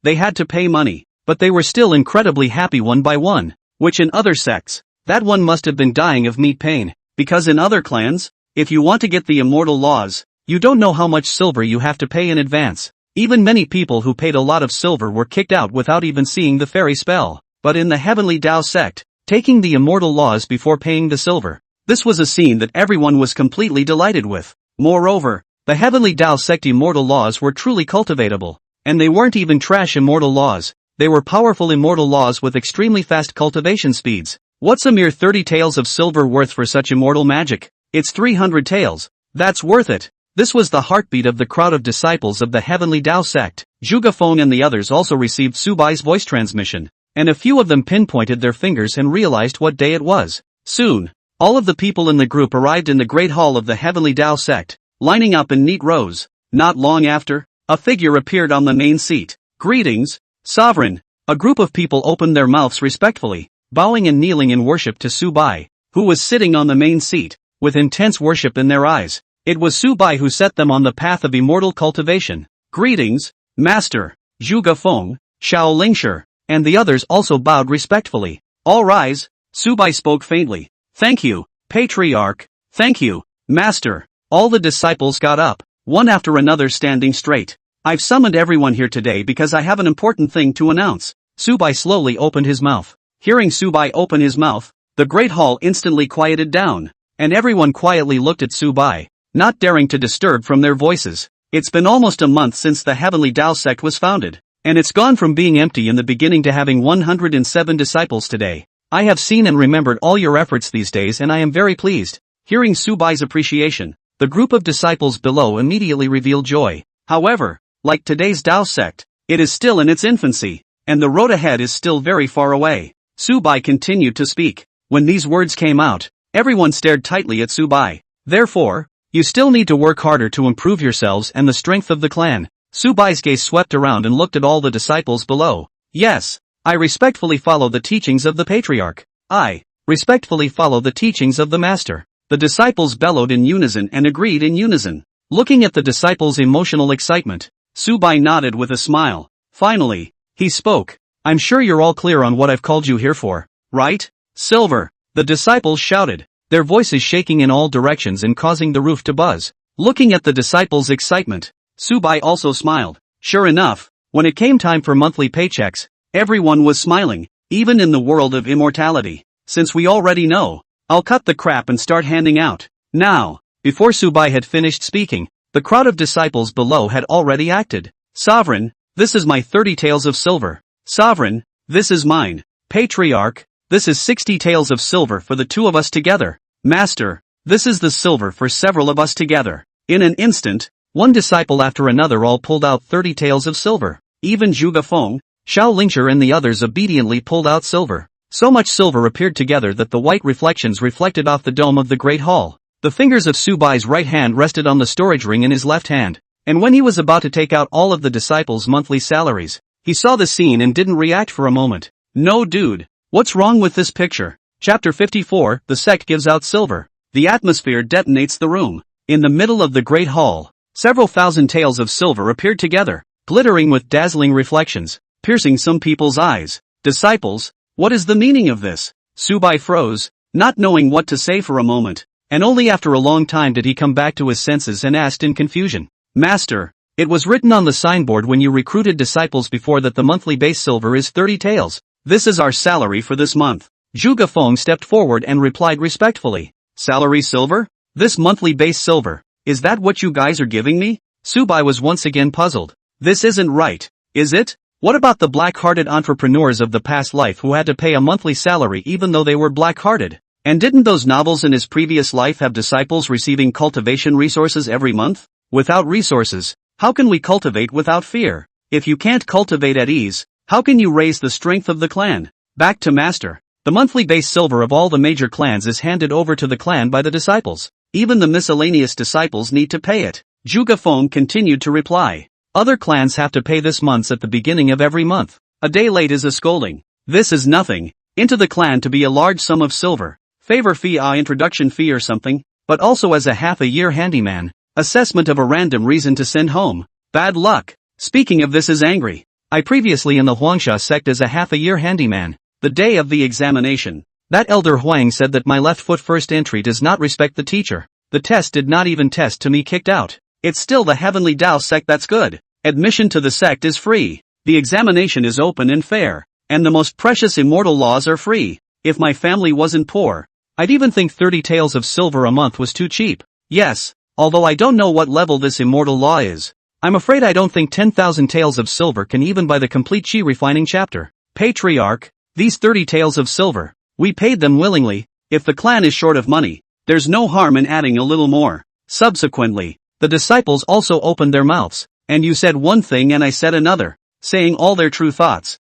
they had to pay money, but they were still incredibly happy one by one, which in other sects That one must have been dying of meat pain, because in other clans, if you want to get the immortal laws, you don't know how much silver you have to pay in advance. Even many people who paid a lot of silver were kicked out without even seeing the fairy spell. But in the Heavenly Tao sect, taking the immortal laws before paying the silver, this was a scene that everyone was completely delighted with. Moreover, the Heavenly Tao sect immortal laws were truly cultivatable. And they weren't even trash immortal laws, they were powerful immortal laws with extremely fast cultivation speeds. What's a mere 30 taels of silver worth for such immortal magic? It's 300 taels. That's worth it. This was the heartbeat of the crowd of disciples of the Heavenly Tao sect. Zhuge Feng and the others also received Su Bai's voice transmission, and a few of them pinpointed their fingers and realized what day it was. Soon, all of the people in the group arrived in the great hall of the Heavenly Tao sect, lining up in neat rows. Not long after, a figure appeared on the main seat. Greetings, Sovereign. A group of people opened their mouths respectfully, bowing and kneeling in worship to Su Bai, who was sitting on the main seat, with intense worship in their eyes. It was Su Bai who set them on the path of immortal cultivation. Greetings, Master. Zhuge Feng, Xiao Lingshi, and the others also bowed respectfully. All rise. Su Bai spoke faintly. Thank you, Patriarch. Thank you, Master. All the disciples got up, one after another standing straight. I've summoned everyone here today because I have an important thing to announce. Su Bai slowly opened his mouth. Hearing Su Bai open his mouth, the great hall instantly quieted down, and everyone quietly looked at Su Bai, not daring to disturb from their voices. It's been almost a month since the Heavenly Tao sect was founded, and it's gone from being empty in the beginning to having 107 disciples today. I have seen and remembered all your efforts these days and I am very pleased. Hearing Su Bai's appreciation, the group of disciples below immediately revealed joy. However, like today's Tao sect, it is still in its infancy, and the road ahead is still very far away. Su Bai continued to speak. When these words came out, everyone stared tightly at Su Bai. Therefore, you still need to work harder to improve yourselves and the strength of the clan. Su Bai's gaze swept around and looked at all the disciples below. Yes, I respectfully follow the teachings of the Patriarch. I respectfully follow the teachings of the Master. The disciples bellowed in unison and agreed in unison. Looking at the disciples' emotional excitement, Su Bai nodded with a smile. Finally, he spoke. I'm sure you're all clear on what I've called you here for, right? Silver. The disciples shouted, their voices shaking in all directions and causing the roof to buzz. Looking at the disciples' excitement, Su Bai also smiled. Sure enough, when it came time for monthly paychecks, everyone was smiling, even in the world of immortality. Since we already know, I'll cut the crap and start handing out. Now, before Su Bai had finished speaking, the crowd of disciples below had already acted. Sovereign, this is my 30 taels of silver. Sovereign, this is mine. Patriarch, this is 60 taels of silver for the two of us together. Master, this is the silver for several of us together. In an instant, one disciple after another all pulled out 30 taels of silver. Even Zhuge Feng, Xiao Lingshi and the others obediently pulled out silver. So much silver appeared together that the white reflections reflected off the dome of the great hall. The fingers of Su Bai's right hand rested on the storage ring in his left hand, and when he was about to take out all of the disciples' monthly salaries, he saw the scene and didn't react for a moment. No dude, what's wrong with this picture? Chapter 54, the sect gives out silver. The atmosphere detonates the room. In the middle of the great hall, several thousand taels of silver appeared together, glittering with dazzling reflections, piercing some people's eyes. Disciples, what is the meaning of this? Su Bai froze, not knowing what to say for a moment, and only after a long time did he come back to his senses and asked in confusion. Master, it was written on the signboard when you recruited disciples before that the monthly base silver is 30 taels. This is our salary for this month. Zhuge Feng stepped forward and replied respectfully. Salary silver? This monthly base silver, is that what you guys are giving me? Su Bai was once again puzzled. This isn't right, is it? What about the black-hearted entrepreneurs of the past life who had to pay a monthly salary even though they were black-hearted? And didn't those novels in his previous life have disciples receiving cultivation resources every month? Without resources, how can we cultivate without fear? If you can't cultivate at ease, how can you raise the strength of the clan? Back to Master. The monthly base silver of all the major clans is handed over to the clan by the disciples. Even the miscellaneous disciples need to pay it. Zhuge Feng continued to reply. Other clans have to pay this month's at the beginning of every month. A day late is a scolding. This is nothing. Into the clan to be a large sum of silver. Favor fee introduction fee or something, but also as a half-a-year handyman. Assessment of a random reason to send home. Bad luck. Speaking of this is angry. I previously in the Huangsha sect as a half-a-year handyman. The day of the examination. That elder Huang said that my left foot first entry does not respect the teacher. The test did not even test to me kicked out. It's still the Heavenly Tao sect that's good. Admission to the sect is free. The examination is open and fair. And the most precious immortal laws are free. If my family wasn't poor, I'd even think 30 taels of silver a month was too cheap. Yes, although I don't know what level this immortal law is. I'm afraid I don't think 10,000 taels of silver can even buy the complete chi refining chapter. Patriarch, these 30 taels of silver, we paid them willingly. If the clan is short of money, there's no harm in adding a little more. Subsequently, the disciples also opened their mouths, and you said one thing and I said another, saying all their true thoughts.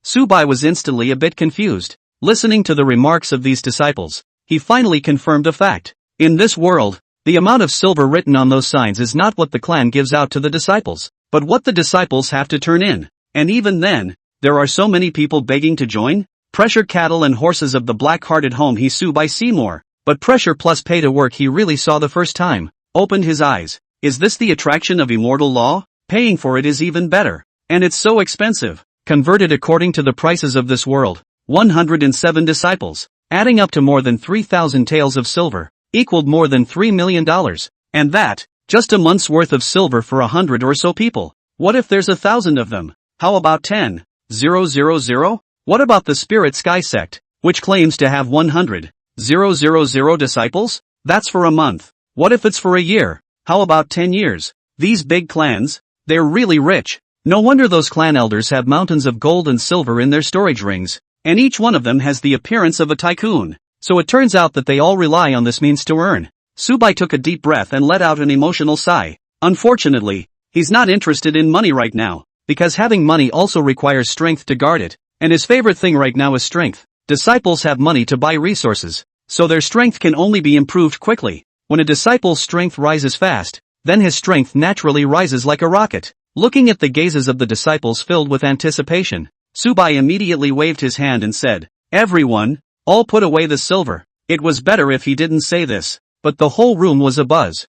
Su Bai was instantly a bit confused. Listening to the remarks of these disciples, he finally confirmed a fact. In this world, the amount of silver written on those signs is not what the clan gives out to the disciples, but what the disciples have to turn in. And even then, there are so many people begging to join. Pressure cattle and horses of the black-hearted home he Su Bai Seymour, but pressure plus pay to work he really saw the first time, opened his eyes. Is this the attraction of immortal law? Paying for it is even better. And it's so expensive. Converted according to the prices of this world, 107 disciples, adding up to more than 3,000 taels of silver, equaled more than $3 million. And that, just a month's worth of silver for 100 or so people. What if there's 1,000 of them? How about 10,000? What about the Spirit Sky Sect, which claims to have 100,000 disciples? That's for a month. What if it's for a year? How about 10 years? These big clans, they're really rich. No wonder those clan elders have mountains of gold and silver in their storage rings, and each one of them has the appearance of a tycoon. So it turns out that they all rely on this means to earn. Su Bai took a deep breath and let out an emotional sigh. Unfortunately, he's not interested in money right now, because having money also requires strength to guard it, and his favorite thing right now is strength. Disciples have money to buy resources, so their strength can only be improved quickly. When a disciple's strength rises fast, then his strength naturally rises like a rocket. Looking at the gazes of the disciples filled with anticipation, Su Bai immediately waved his hand and said, "Everyone, all put away the silver." It was better if he didn't say this, but the whole room was abuzz.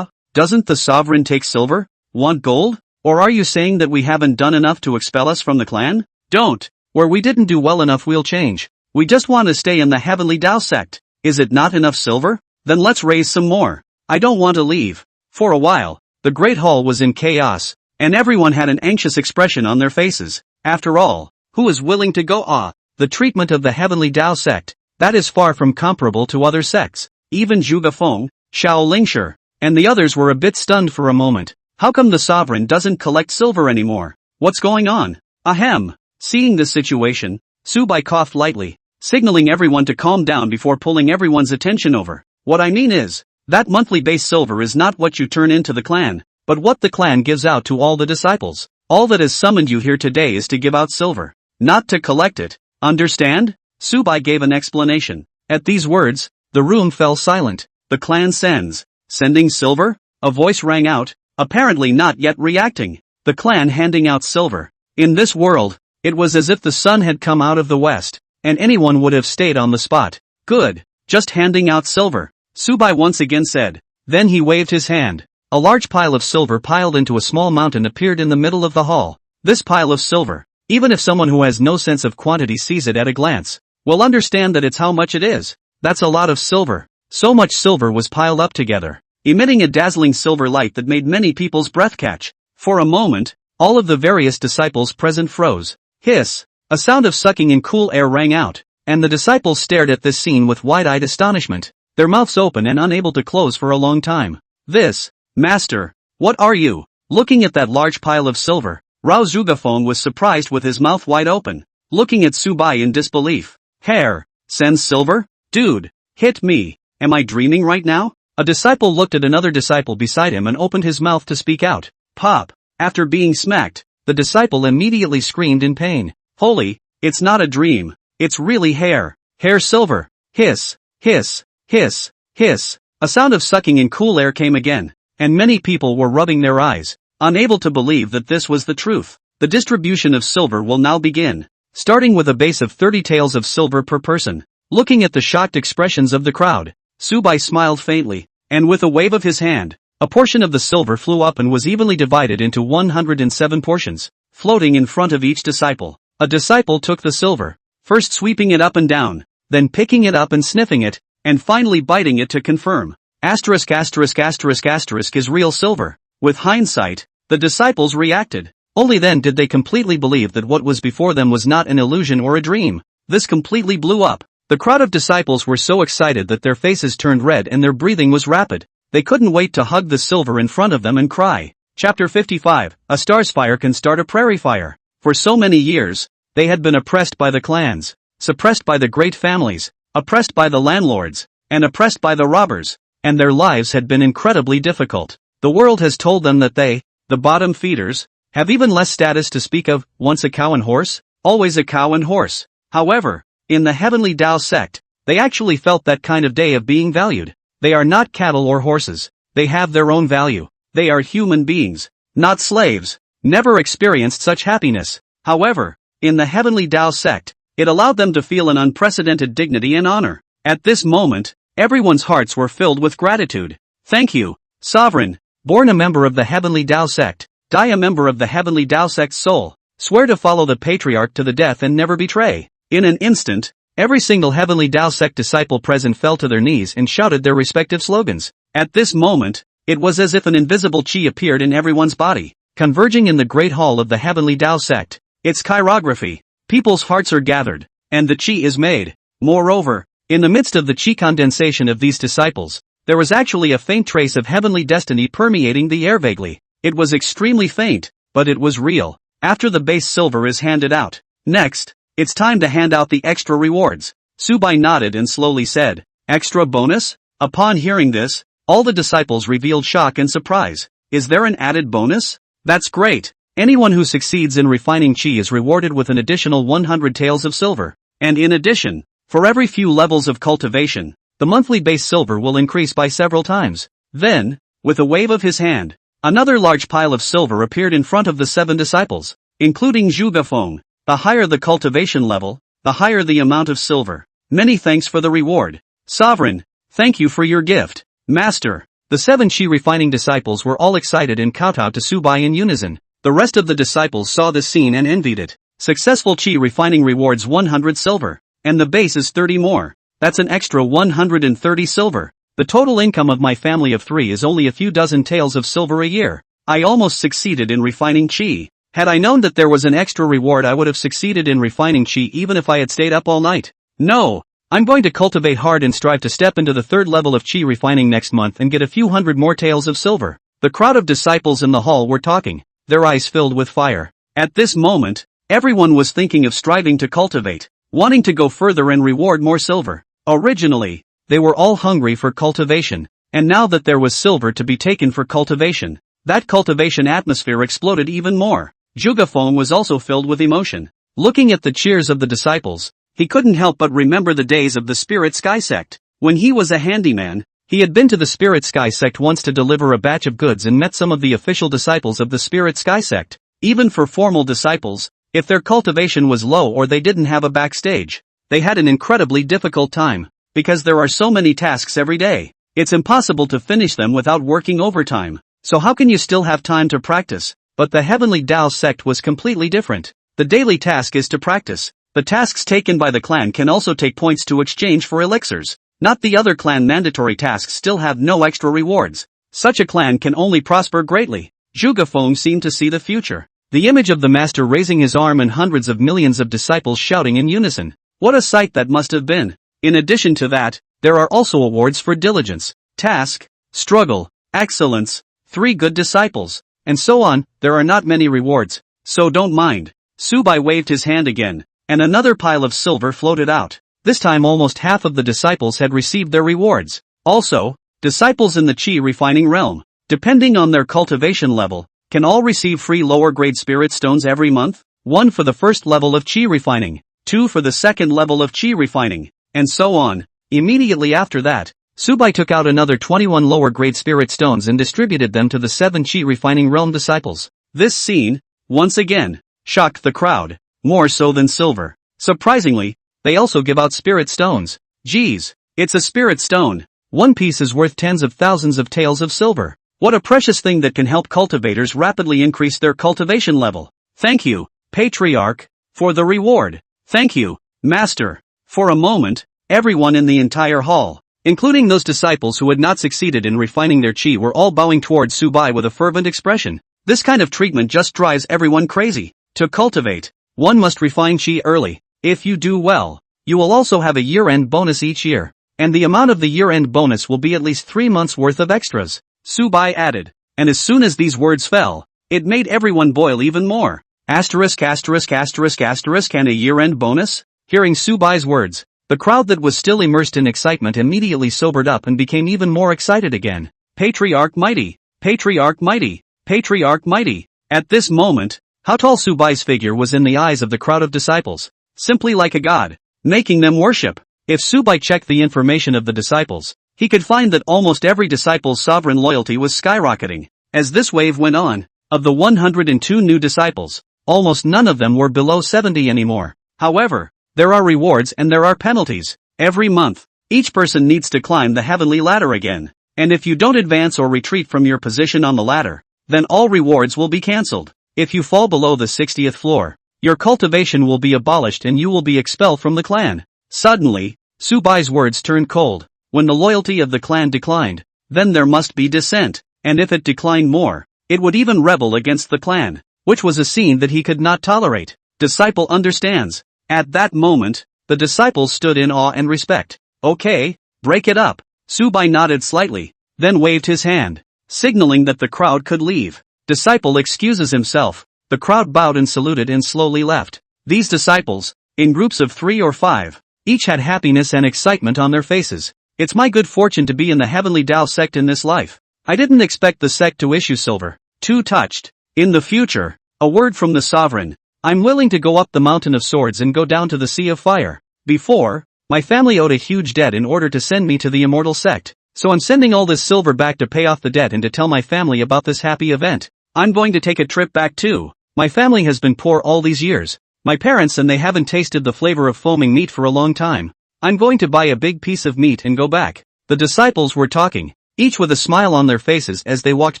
Doesn't the sovereign take silver? Want gold? Or are you saying that we haven't done enough to expel us from the clan? Don't. Where we didn't do well enough we'll change. We just want to stay in the Heavenly Tao sect. Is it not enough silver? Then let's raise some more. I don't want to leave. For a while, the Great Hall was in chaos, and everyone had an anxious expression on their faces. After all, who is willing to go? The treatment of the Heavenly Tao sect, that is far from comparable to other sects. Even Zhuge Feng, Xiao Lingshi, and the others were a bit stunned for a moment. How come the sovereign doesn't collect silver anymore? What's going on? Ahem. Seeing this situation, Su Bai coughed lightly, signaling everyone to calm down before pulling everyone's attention over. What I mean is, that monthly base silver is not what you turn into the clan, but what the clan gives out to all the disciples. All that has summoned you here today is to give out silver, not to collect it. Understand? Su Bai gave an explanation. At these words, the room fell silent. The clan sends. Sending silver? A voice rang out, apparently not yet reacting. The clan handing out silver. In this world, it was as if the sun had come out of the west, and anyone would have stayed on the spot. Good. Just handing out silver. Su Bai once again said. Then he waved his hand. A large pile of silver piled into a small mountain appeared in the middle of the hall. This pile of silver, even if someone who has no sense of quantity sees it at a glance, will understand that it's how much it is. That's a lot of silver. So much silver was piled up together, emitting a dazzling silver light that made many people's breath catch. For a moment, all of the various disciples present froze. Hiss! A sound of sucking in cool air rang out, and the disciples stared at this scene with wide-eyed astonishment, their mouths open and unable to close for a long time. This, Master, what are you? Looking at that large pile of silver, Rao Zhugafeng was surprised with his mouth wide open, looking at Su Bai in disbelief. Hair, sends silver? Dude, hit me. Am I dreaming right now? A disciple looked at another disciple beside him and opened his mouth to speak out. Pop! After being smacked, the disciple immediately screamed in pain. Holy, it's not a dream. It's really hair. Hair silver. Hiss, hiss, hiss, hiss. A sound of sucking in cool air came again, and many people were rubbing their eyes, unable to believe that this was the truth. The distribution of silver will now begin, starting with a base of 30 taels of silver per person. Looking at the shocked expressions of the crowd, Su Bai smiled faintly, and with a wave of his hand, a portion of the silver flew up and was evenly divided into 107 portions, floating in front of each disciple. A disciple took the silver, first sweeping it up and down, then picking it up and sniffing it, and finally biting it to confirm. Asterisk asterisk asterisk asterisk is real silver. With hindsight, the disciples reacted. Only then did they completely believe that what was before them was not an illusion or a dream. This completely blew up. The crowd of disciples were so excited that their faces turned red and their breathing was rapid. They couldn't wait to hug the silver in front of them and cry. Chapter 55, A star's fire can start a prairie fire. For so many years, they had been oppressed by the clans, suppressed by the great families, oppressed by the landlords, and oppressed by the robbers, and their lives had been incredibly difficult. The world has told them that they, the bottom feeders, have even less status to speak of, once a cow and horse, always a cow and horse. However, in the Heavenly Tao sect, they actually felt that kind of day of being valued. They are not cattle or horses. They have their own value. They are human beings, not slaves. Never experienced such happiness. However, in the Heavenly Tao sect, it allowed them to feel an unprecedented dignity and honor. At this moment, everyone's hearts were filled with gratitude. Thank you, Sovereign. Born a member of the Heavenly Tao sect, die a member of the Heavenly Tao sect's soul. Swear to follow the patriarch to the death and never betray. In an instant, every single Heavenly Tao sect disciple present fell to their knees and shouted their respective slogans. At this moment, it was as if an invisible chi appeared in everyone's body, converging in the great hall of the Heavenly Tao sect. It's chirography. People's hearts are gathered, and the chi is made. Moreover, in the midst of the chi condensation of these disciples, there was actually a faint trace of heavenly destiny permeating the air vaguely. It was extremely faint, but it was real. After the base silver is handed out, next, it's time to hand out the extra rewards. Su Bai nodded and slowly said, extra bonus? Upon hearing this, all the disciples revealed shock and surprise. Is there an added bonus? That's great. Anyone who succeeds in refining chi is rewarded with an additional 100 taels of silver. And in addition, for every few levels of cultivation, the monthly base silver will increase by several times. Then, with a wave of his hand, another large pile of silver appeared in front of the 7 disciples, including Zhuge Feng. The higher the cultivation level, the higher the amount of silver. Many thanks for the reward. Sovereign, thank you for your gift. Master. The 7 chi refining disciples were all excited and kowtowed to Su Bai in unison. The rest of the disciples saw this scene and envied it. Successful chi refining rewards 100 silver, and the base is 30 more. That's an extra 130 silver. The total income of my family of 3 is only a few dozen taels of silver a year. I almost succeeded in refining chi. Had I known that there was an extra reward, I would have succeeded in refining chi even if I had stayed up all night. No, I'm going to cultivate hard and strive to step into the 3rd level of chi refining next month and get a few hundred more taels of silver. The crowd of disciples in the hall were talking, their eyes filled with fire. At this moment, everyone was thinking of striving to cultivate, wanting to go further and reward more silver. Originally, they were all hungry for cultivation, and now that there was silver to be taken for cultivation, that cultivation atmosphere exploded even more. Zhuge Feng was also filled with emotion. Looking at the cheers of the disciples, he couldn't help but remember the days of the Spirit Sky Sect. When he was a handyman, he had been to the Spirit Sky Sect once to deliver a batch of goods and met some of the official disciples of the Spirit Sky Sect. Even for formal disciples, if their cultivation was low or they didn't have a backstage, they had an incredibly difficult time, because there are so many tasks every day. It's impossible to finish them without working overtime. So how can you still have time to practice? But the Heavenly Tao sect was completely different. The daily task is to practice. The tasks taken by the clan can also take points to exchange for elixirs. Not the other clan mandatory tasks still have no extra rewards. Such a clan can only prosper greatly. Zhuge Feng seemed to see the future. The image of the master raising his arm and hundreds of millions of disciples shouting in unison. What a sight that must have been. In addition to that, there are also awards for diligence, task, struggle, excellence, 3 good disciples, and so on. There are not many rewards, so don't mind. Su Bai waved his hand again, and another pile of silver floated out. This time almost half of the disciples had received their rewards. Also, disciples in the chi refining realm, depending on their cultivation level, can all receive free lower grade spirit stones every month, 1 for the 1st level of chi refining, 2 for the 2nd level of chi refining, and so on. Immediately after that, Su Bai took out another 21 lower grade spirit stones and distributed them to the 7 chi refining realm disciples. This scene, once again, shocked the crowd, more so than silver. Surprisingly, they also give out spirit stones. Geez, it's a spirit stone. 1 piece is worth tens of thousands of taels of silver. What a precious thing that can help cultivators rapidly increase their cultivation level. Thank you, Patriarch, for the reward. Thank you, Master. For a moment, Everyone in the entire hall, including those disciples who had not succeeded in refining their chi, were all bowing towards Su Bai with a fervent expression. This kind of treatment just drives everyone crazy. To cultivate, one must refine chi early. If you do well, you will also have a year-end bonus each year. And the amount of the year-end bonus will be at least 3 months worth of extras, Su Bai added. And as soon as these words fell, it made everyone boil even more. Asterisk asterisk asterisk asterisk and a year-end bonus? Hearing Su Bai's words, the crowd that was still immersed in excitement immediately sobered up and became even more excited again. Patriarch mighty! Patriarch mighty! Patriarch mighty! At this moment, how tall Su Bai's figure was in the eyes of the crowd of disciples. Simply like a god, making them worship. If Su Bai checked the information of the disciples, he could find that almost every disciple's sovereign loyalty was skyrocketing. As this wave went on, of the 102 new disciples, almost none of them were below 70 anymore. However, there are rewards and there are penalties. Every month, each person needs to climb the heavenly ladder again. And if you don't advance or retreat from your position on the ladder, then all rewards will be cancelled. If you fall below the 60th floor, your cultivation will be abolished and you will be expelled from the clan. Suddenly, Su Bai's words turned cold. When the loyalty of the clan declined, then there must be dissent, and if it declined more, it would even rebel against the clan, which was a scene that he could not tolerate. Disciple understands. At that moment, the disciples stood in awe and respect. Okay, break it up. Su Bai nodded slightly, then waved his hand, signaling that the crowd could leave. Disciple excuses himself. The crowd bowed and saluted and slowly left. These disciples, in groups of 3 or 5, each had happiness and excitement on their faces. It's my good fortune to be in the Heavenly Tao Sect in this life. I didn't expect the sect to issue silver. Too touched. In the future, a word from the sovereign. I'm willing to go up the mountain of swords and go down to the sea of fire. Before, my family owed a huge debt in order to send me to the immortal sect. So I'm sending all this silver back to pay off the debt and to tell my family about this happy event. I'm going to take a trip back too. My family has been poor all these years. My parents and they haven't tasted the flavor of foaming meat for a long time. I'm going to buy a big piece of meat and go back. The disciples were talking, each with a smile on their faces as they walked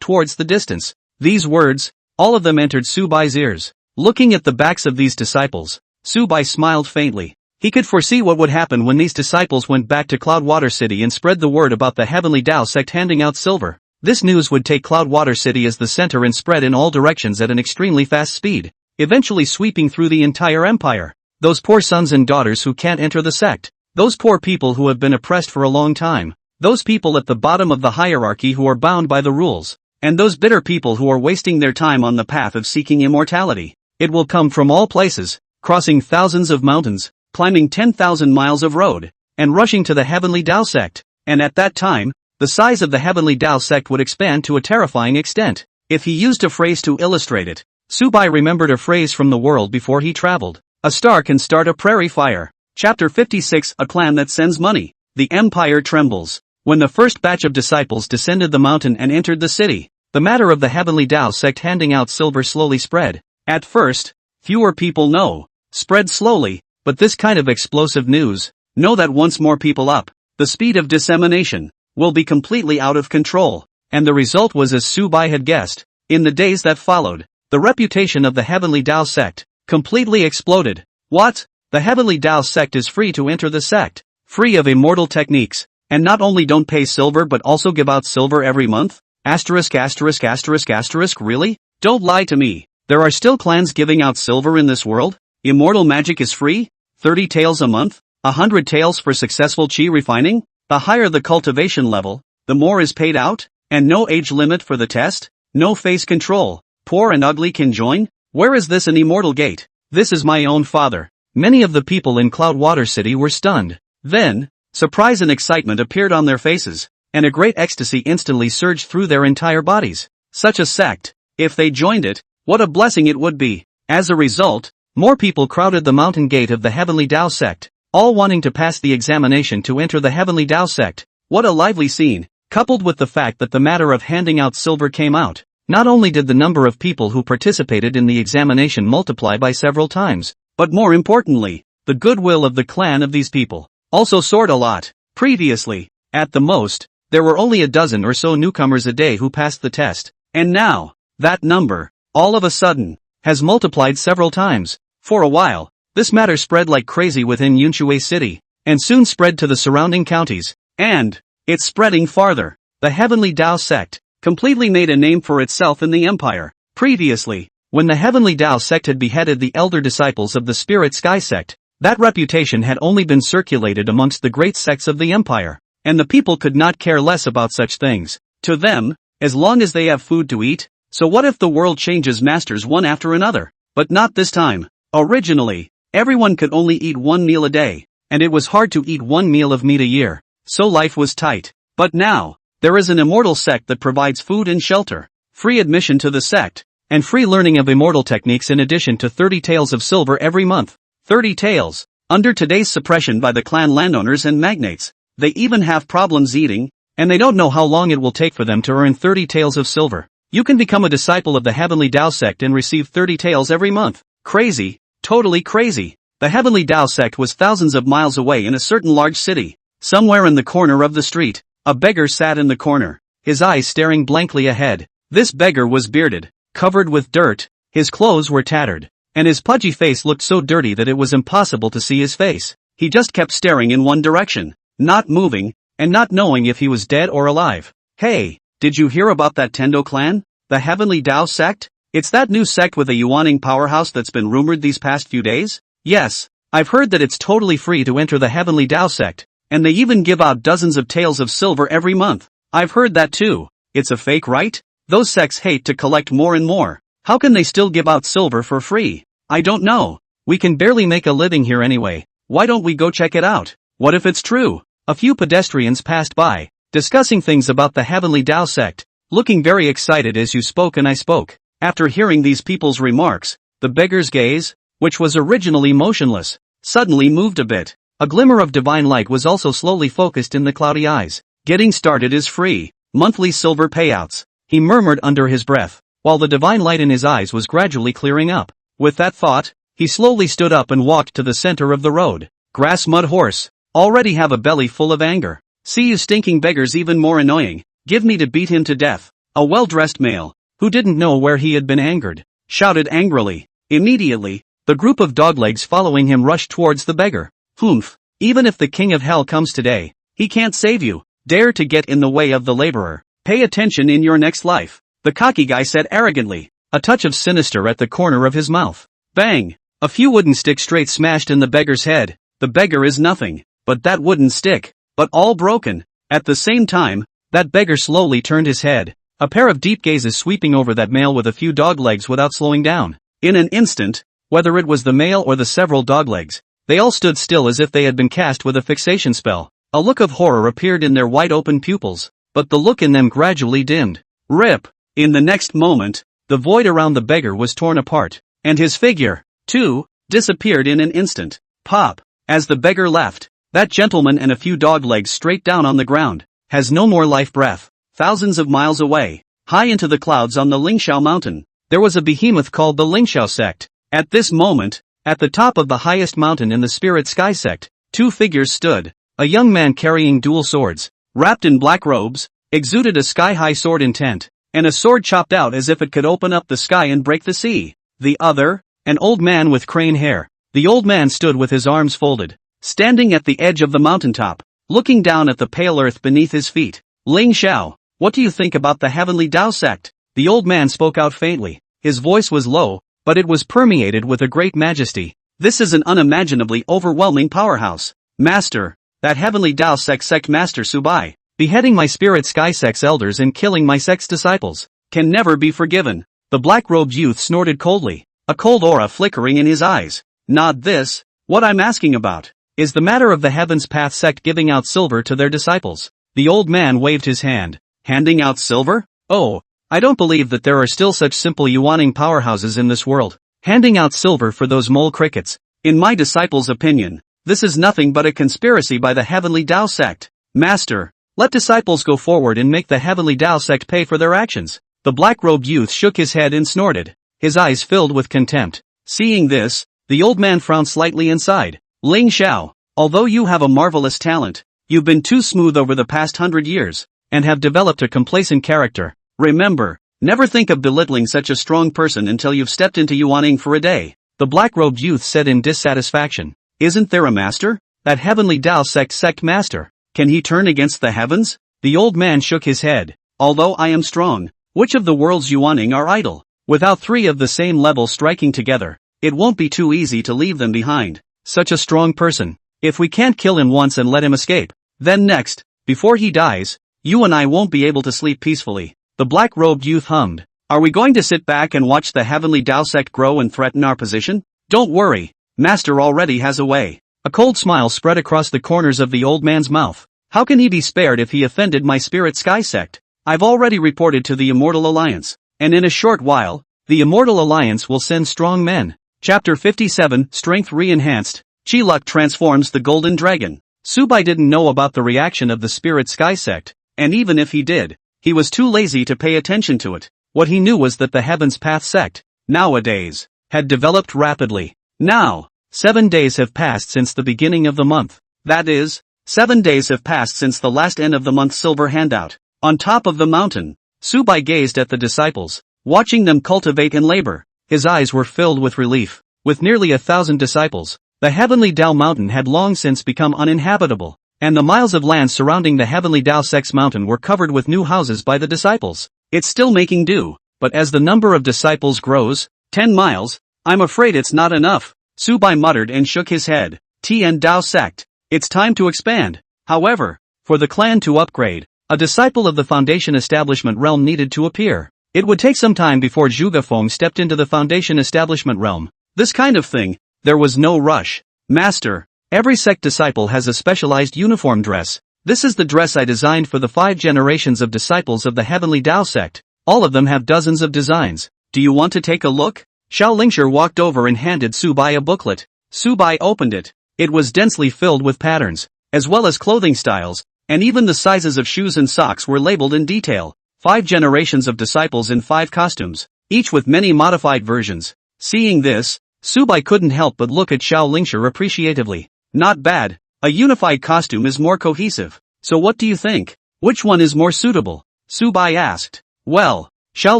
towards the distance. These words, all of them entered Su Bai's ears. Looking at the backs of these disciples, Su Bai smiled faintly. He could foresee what would happen when these disciples went back to Cloudwater City and spread the word about the Heavenly Tao Sect handing out silver. This news would take Cloudwater City as the center and spread in all directions at an extremely fast speed, eventually sweeping through the entire empire. Those poor sons and daughters who can't enter the sect. Those poor people who have been oppressed for a long time. Those people at the bottom of the hierarchy who are bound by the rules. And those bitter people who are wasting their time on the path of seeking immortality. It will come from all places, crossing thousands of mountains, climbing 10,000 miles of road, and rushing to the Heavenly Tao Sect. And at that time, the size of the Heavenly Tao Sect would expand to a terrifying extent. If he used a phrase to illustrate it, Su Bai remembered a phrase from the world before he traveled. A star can start a prairie fire. Chapter 56, A Clan That Sends Money. The empire trembles. When the first batch of disciples descended the mountain and entered the city, the matter of the Heavenly Tao Sect handing out silver slowly spread. At first, fewer people spread slowly, but this kind of explosive news, know that once more people up, the speed of dissemination will be completely out of control. And the result was as Su Bai had guessed. In the days that followed, the reputation of the Heavenly Tao Sect completely exploded. What? The Heavenly Tao Sect is free to enter the sect, free of immortal techniques, and not only don't pay silver but also give out silver every month? Asterisk asterisk asterisk asterisk really? Don't lie to me. There are still clans giving out silver in this world? Immortal magic is free? 30 taels a month? 100 taels for successful chi refining? The higher the cultivation level, the more is paid out? And no age limit for the test? No face control? Poor and ugly can join? Where is this an immortal gate? This is my own father. Many of the people in Cloudwater City were stunned. Then, surprise and excitement appeared on their faces, and a great ecstasy instantly surged through their entire bodies. Such a sect, if they joined it, what a blessing it would be. As a result, more people crowded the mountain gate of the Heavenly Tao Sect, all wanting to pass the examination to enter the Heavenly Tao Sect. What a lively scene, coupled with the fact that the matter of handing out silver came out. Not only did the number of people who participated in the examination multiply by several times, but more importantly, the goodwill of the clan of these people also soared a lot. Previously, at the most, there were only a dozen or so newcomers a day who passed the test, and now, that number, all of a sudden, has multiplied several times. For a while, this matter spread like crazy within Yunshui City, and soon spread to the surrounding counties. And it's spreading farther. The Heavenly Tao Sect completely made a name for itself in the empire. Previously, when the Heavenly Tao Sect had beheaded the elder disciples of the Spirit Sky Sect, that reputation had only been circulated amongst the great sects of the empire, and the people could not care less about such things. To them, as long as they have food to eat, so what if the world changes masters one after another? But not this time. Originally, everyone could only eat one meal a day, and it was hard to eat one meal of meat a year, so life was tight. But now, there is an immortal sect that provides food and shelter, free admission to the sect, and free learning of immortal techniques in addition to 30 taels of silver every month. 30 taels. Under today's suppression by the clan landowners and magnates, they even have problems eating, and they don't know how long it will take for them to earn 30 taels of silver. You can become a disciple of the Heavenly Tao Sect and receive 30 taels every month. Crazy. Totally crazy. The Heavenly Tao Sect was thousands of miles away in a certain large city. Somewhere in the corner of the street, a beggar sat in the corner, his eyes staring blankly ahead. This beggar was bearded, covered with dirt, his clothes were tattered, and his pudgy face looked so dirty that it was impossible to see his face. He just kept staring in one direction, not moving, and not knowing if he was dead or alive. Hey, did you hear about that Tendo clan? The Heavenly Tao Sect? It's that new sect with a yuaning powerhouse that's been rumored these past few days? Yes, I've heard that it's totally free to enter the Heavenly Tao Sect, and they even give out dozens of taels of silver every month. I've heard that too. It's a fake, right? Those sects hate to collect more and more. How can they still give out silver for free? I don't know. We can barely make a living here anyway. Why don't we go check it out? What if it's true? A few pedestrians passed by, discussing things about the Heavenly Tao Sect, looking very excited as you spoke and I spoke. After hearing these people's remarks, the beggar's gaze, which was originally motionless, suddenly moved a bit. A glimmer of divine light was also slowly focused in the cloudy eyes. Getting started is free. Monthly silver payouts, he murmured under his breath, while the divine light in his eyes was gradually clearing up. With that thought, he slowly stood up and walked to the center of the road. Grass mud horse. Already have a belly full of anger. See you stinking beggars even more annoying. Give me to beat him to death. A well-dressed male, who didn't know where he had been angered, shouted angrily. Immediately, the group of doglegs following him rushed towards the beggar. Humph, even if the king of hell comes today, he can't save you. Dare to get in the way of the laborer. Pay attention in your next life, the cocky guy said arrogantly, a touch of sinister at the corner of his mouth. Bang! A few wooden sticks straight smashed in the beggar's head. The beggar is nothing but that wooden stick, but all broken. At the same time, that beggar slowly turned his head, a pair of deep gazes sweeping over that male with a few doglegs without slowing down. In an instant, whether it was the male or the several doglegs, they all stood still as if they had been cast with a fixation spell. A look of horror appeared in their wide-open pupils, but the look in them gradually dimmed. Rip! In the next moment, the void around the beggar was torn apart, and his figure, too, disappeared in an instant. Pop! As the beggar left, that gentleman and a few doglegs straight down on the ground, has no more life breath. Thousands of miles away, high into the clouds on the Lingxiao mountain, there was a behemoth called the Lingxiao Sect. At this moment, at the top of the highest mountain in the Spirit Sky Sect, two figures stood. A young man carrying dual swords, wrapped in black robes, exuded a sky-high sword intent, and a sword chopped out as if it could open up the sky and break the sea. The other, an old man with crane hair. The old man stood with his arms folded, standing at the edge of the mountaintop, looking down at the pale earth beneath his feet. Ling Xiao, what do you think about the Heavenly Tao Sect? The old man spoke out faintly. His voice was low, but it was permeated with a great majesty. This is an unimaginably overwhelming powerhouse. Master, that Heavenly Tao Sect Master Su Bai, beheading my Spirit Sky Sect's elders and killing my sect's disciples, can never be forgiven. The black-robed youth snorted coldly, a cold aura flickering in his eyes. Not this. What I'm asking about is the matter of the Heaven's Path sect giving out silver to their disciples. The old man waved his hand. Handing out silver? Oh, I don't believe that there are still such simple yuaning powerhouses in this world. Handing out silver for those mole crickets. In my disciples' opinion, this is nothing but a conspiracy by the Heavenly Tao Sect. Master, let disciples go forward and make the Heavenly Tao Sect pay for their actions. The black-robed youth shook his head and snorted, his eyes filled with contempt. Seeing this, the old man frowned slightly inside. Ling Xiao, although you have a marvelous talent, you've been too smooth over the past 100 years, and have developed a complacent character. Remember, never think of belittling such a strong person until you've stepped into yuaning for a day. The black-robed youth said in dissatisfaction. Isn't there a master? That heavenly Tao Sect master. Can he turn against the heavens? The old man shook his head. Although I am strong, which of the worlds Yuaning are idle? Without three of the same level striking together, it won't be too easy to leave them behind. Such a strong person. If we can't kill him once and let him escape, then next, before he dies, you and I won't be able to sleep peacefully. The black-robed youth hummed. Are we going to sit back and watch the heavenly Tao sect grow and threaten our position? Don't worry, Master already has a way. A cold smile spread across the corners of the old man's mouth. How can he be spared if he offended my spirit sky sect? I've already reported to the Immortal Alliance, and in a short while, the Immortal Alliance will send strong men. Chapter 57, Strength Re-Enhanced. Chi-Luck transforms the Golden Dragon. Su Bai didn't know about the reaction of the Spirit Sky Sect, and even if he did, he was too lazy to pay attention to it. What he knew was that the Heaven's Path Sect, nowadays, had developed rapidly. Now, 7 days have passed since the beginning of the month. That is, 7 days have passed since the last end of the month silver handout. On top of the mountain, Su Bai gazed at the disciples, watching them cultivate and labor. His eyes were filled with relief. With nearly 1,000 disciples, the heavenly Tao mountain had long since become uninhabitable, and the miles of land surrounding the heavenly Tao Sect's mountain were covered with new houses by the disciples. It's still making do, but as the number of disciples grows, 10 miles, I'm afraid it's not enough. Su Bai muttered and shook his head. Tian Tao Sect. It's time to expand. However, for the clan to upgrade, a disciple of the Foundation Establishment realm needed to appear. It would take some time before Zhuge Feng stepped into the Foundation Establishment realm. This kind of thing, there was no rush. Master, every sect disciple has a specialized uniform dress. This is the dress I designed for the 5 generations of disciples of the Heavenly Tao Sect. All of them have dozens of designs. Do you want to take a look? Xiao Lingshi walked over and handed Su Bai a booklet. Su Bai opened it. It was densely filled with patterns, as well as clothing styles, and even the sizes of shoes and socks were labeled in detail. 5 generations of disciples in 5 costumes, each with many modified versions. Seeing this, Su Bai couldn't help but look at Xiao Lingshi appreciatively. Not bad. A unified costume is more cohesive. So what do you think? Which one is more suitable? Su Bai asked. Well, Xiao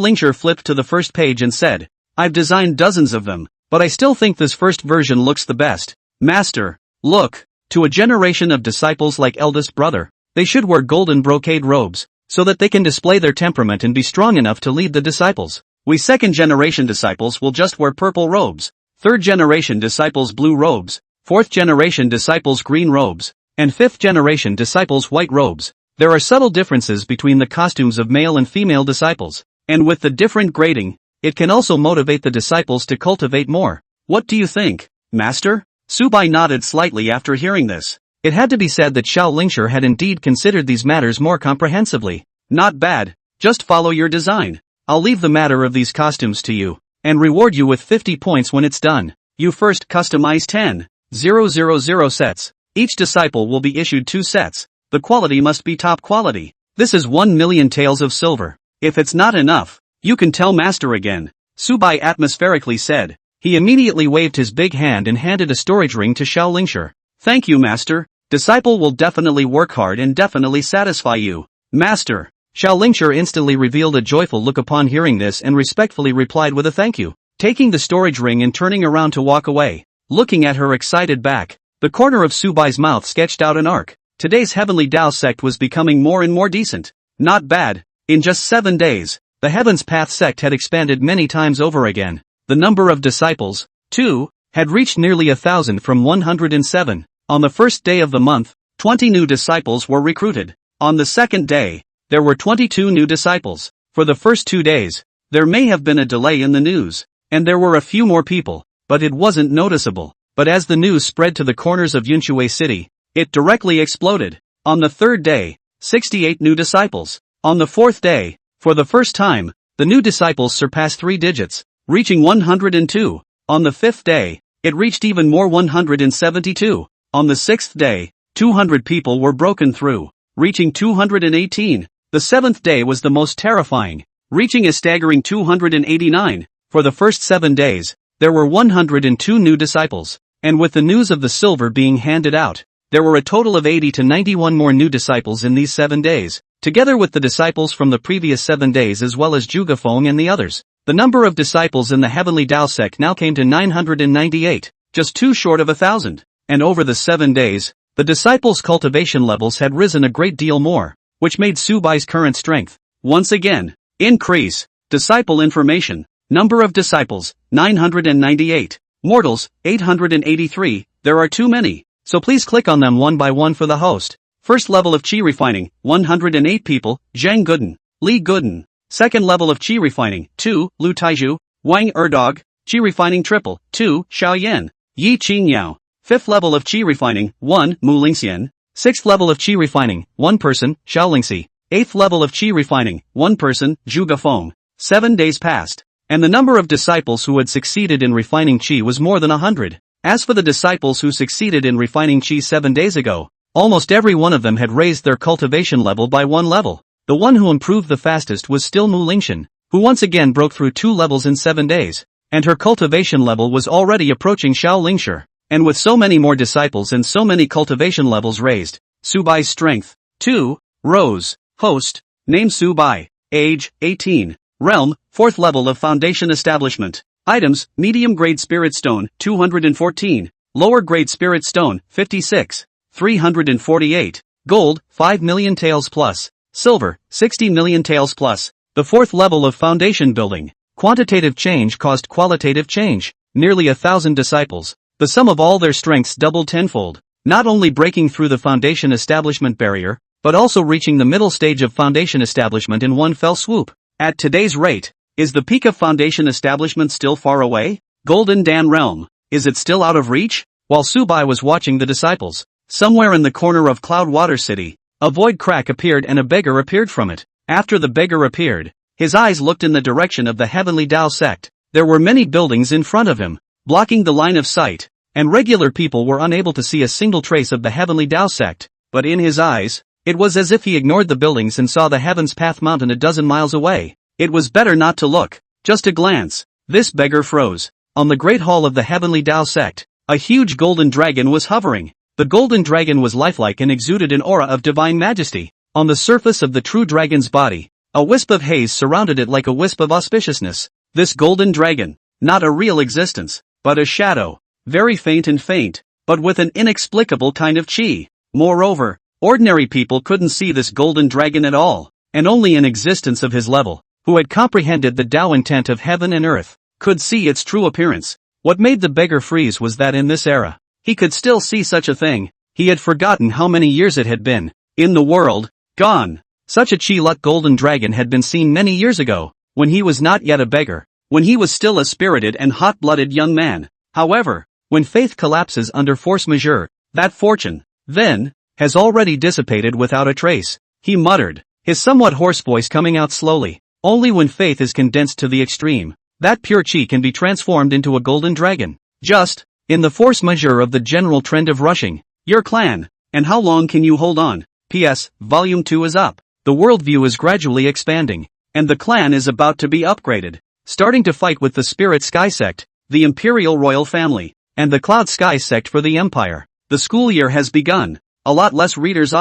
Lingshi flipped to the first page and said, I've designed dozens of them, but I still think this first version looks the best. Master, look, to a generation of disciples like eldest brother, they should wear golden brocade robes, so that they can display their temperament and be strong enough to lead the disciples. We second generation disciples will just wear purple robes, third generation disciples blue robes, fourth generation disciples green robes, and fifth generation disciples white robes. There are subtle differences between the costumes of male and female disciples, and with the different grading, it can also motivate the disciples to cultivate more. What do you think, Master? Su Bai nodded slightly after hearing this. It had to be said that Xiao Lingshi had indeed considered these matters more comprehensively. Not bad, just follow your design. I'll leave the matter of these costumes to you, and reward you with 50 points when it's done. You first customize 10,000 sets. Each disciple will be issued 2 sets. The quality must be top quality. This is 1,000,000 taels of silver. If it's not enough, you can tell Master again, Su Bai atmospherically said. He immediately waved his big hand and handed a storage ring to Xiao Lingshi. Thank you, Master. Disciple will definitely work hard and definitely satisfy you. Master. Xiao Lingshi instantly revealed a joyful look upon hearing this and respectfully replied with a thank you, taking the storage ring and turning around to walk away. Looking at her excited back, the corner of Su Bai's mouth sketched out an arc. Today's Heavenly Tao Sect was becoming more and more decent. Not bad. In just 7 days, the Heaven's Path Sect had expanded many times over again. The number of disciples, too, had reached nearly 1,000 from 107. On the first day of the month, 20 new disciples were recruited. On the second day, there were 22 new disciples. For the first 2 days, there may have been a delay in the news, and there were a few more people, but it wasn't noticeable. But as the news spread to the corners of Yunshui City, it directly exploded. On the third day, 68 new disciples. On the fourth day, for the first time, the new disciples surpassed 3 digits, reaching 102. On the fifth day, it reached even more 172. On the sixth day, 200 people were broken through, reaching 218. The seventh day was the most terrifying, reaching a staggering 289. For the first 7 days, there were 102 new disciples, and with the news of the silver being handed out, there were a total of 80 to 91 more new disciples in these 7 days, together with the disciples from the previous 7 days as well as Zhuge Feng and the others. The number of disciples in the Heavenly Tao Sect now came to 998, just 2 short of 1,000, and over the 7 days, the disciples' cultivation levels had risen a great deal more, which made Su Bai's current strength once again increase. Disciple information. Number of disciples, 998. Mortals, 883. There are too many, so please click on them one by one for the host. First level of Qi refining, 108 people, Zhang Guden, Li Guden. Second level of Qi refining, 2, Lu Taiju, Wang Erdog. Qi refining triple, 2, Xiao Yan, Yi Qingyao. Fifth level of Qi refining, 1, Mu Lingxian. Sixth level of Qi refining, 1 person, Xiao Lingxi. Eighth level of Qi refining, 1 person, Zhu Gafeng. 7 days passed, and the number of disciples who had succeeded in refining Qi was more than 100. As for the disciples who succeeded in refining Qi 7 days ago, almost every one of them had raised their cultivation level by 1 level. The one who improved the fastest was still Mu Lingxian, who once again broke through 2 levels in 7 days, and her cultivation level was already approaching Xiao Lingshi. And with so many more disciples and so many cultivation levels raised, Su Bai's strength, 2, rose. Host, name Su Bai, age, 18. Realm, 4th level of foundation establishment. Items, medium grade spirit stone, 214. Lower grade spirit stone, 56. 348. Gold, 5 million taels plus. Silver, 60 million taels plus. The 4th level of foundation building. Quantitative change caused qualitative change. Nearly 1,000 disciples. The sum of all their strengths doubled tenfold. Not only breaking through the foundation establishment barrier, but also reaching the middle stage of foundation establishment in one fell swoop. At today's rate, is the peak of foundation establishment still far away? Golden Dan Realm, is it still out of reach? While Su Bai was watching the disciples, somewhere in the corner of Cloud Water City, a void crack appeared and a beggar appeared from it. After the beggar appeared, his eyes looked in the direction of the Heavenly Tao Sect. There were many buildings in front of him, blocking the line of sight, and regular people were unable to see a single trace of the Heavenly Tao Sect, but in his eyes, it was as if he ignored the buildings and saw the Heaven's Path Mountain a dozen miles away. It was better not to look, just a glance. This beggar froze. On the Great Hall of the Heavenly Tao Sect, a huge golden dragon was hovering. The golden dragon was lifelike and exuded an aura of divine majesty. On the surface of the true dragon's body, a wisp of haze surrounded it like a wisp of auspiciousness. This golden dragon, not a real existence, but a shadow, very faint, but with an inexplicable kind of qi. Moreover, ordinary people couldn't see this golden dragon at all, and only an existence of his level, who had comprehended the Tao intent of heaven and earth, could see its true appearance. What made the beggar freeze was that in this era, he could still see such a thing. He had forgotten how many years it had been in the world, gone. Such a Chi-Lut golden dragon had been seen many years ago, when he was not yet a beggar, when he was still a spirited and hot-blooded young man. However, when faith collapses under force majeure, that fortune, then, has already dissipated without a trace. He muttered, his somewhat hoarse voice coming out slowly. Only when faith is condensed to the extreme, that pure qi can be transformed into a golden dragon. Just, in the force majeure of the general trend of rushing, your clan, and how long can you hold on? P.S. Volume 2 is up. The worldview is gradually expanding, and the clan is about to be upgraded, starting to fight with the Spirit Sky Sect, the Imperial Royal Family, and the Cloud Sky Sect for the Empire. The school year has begun. A lot less readers.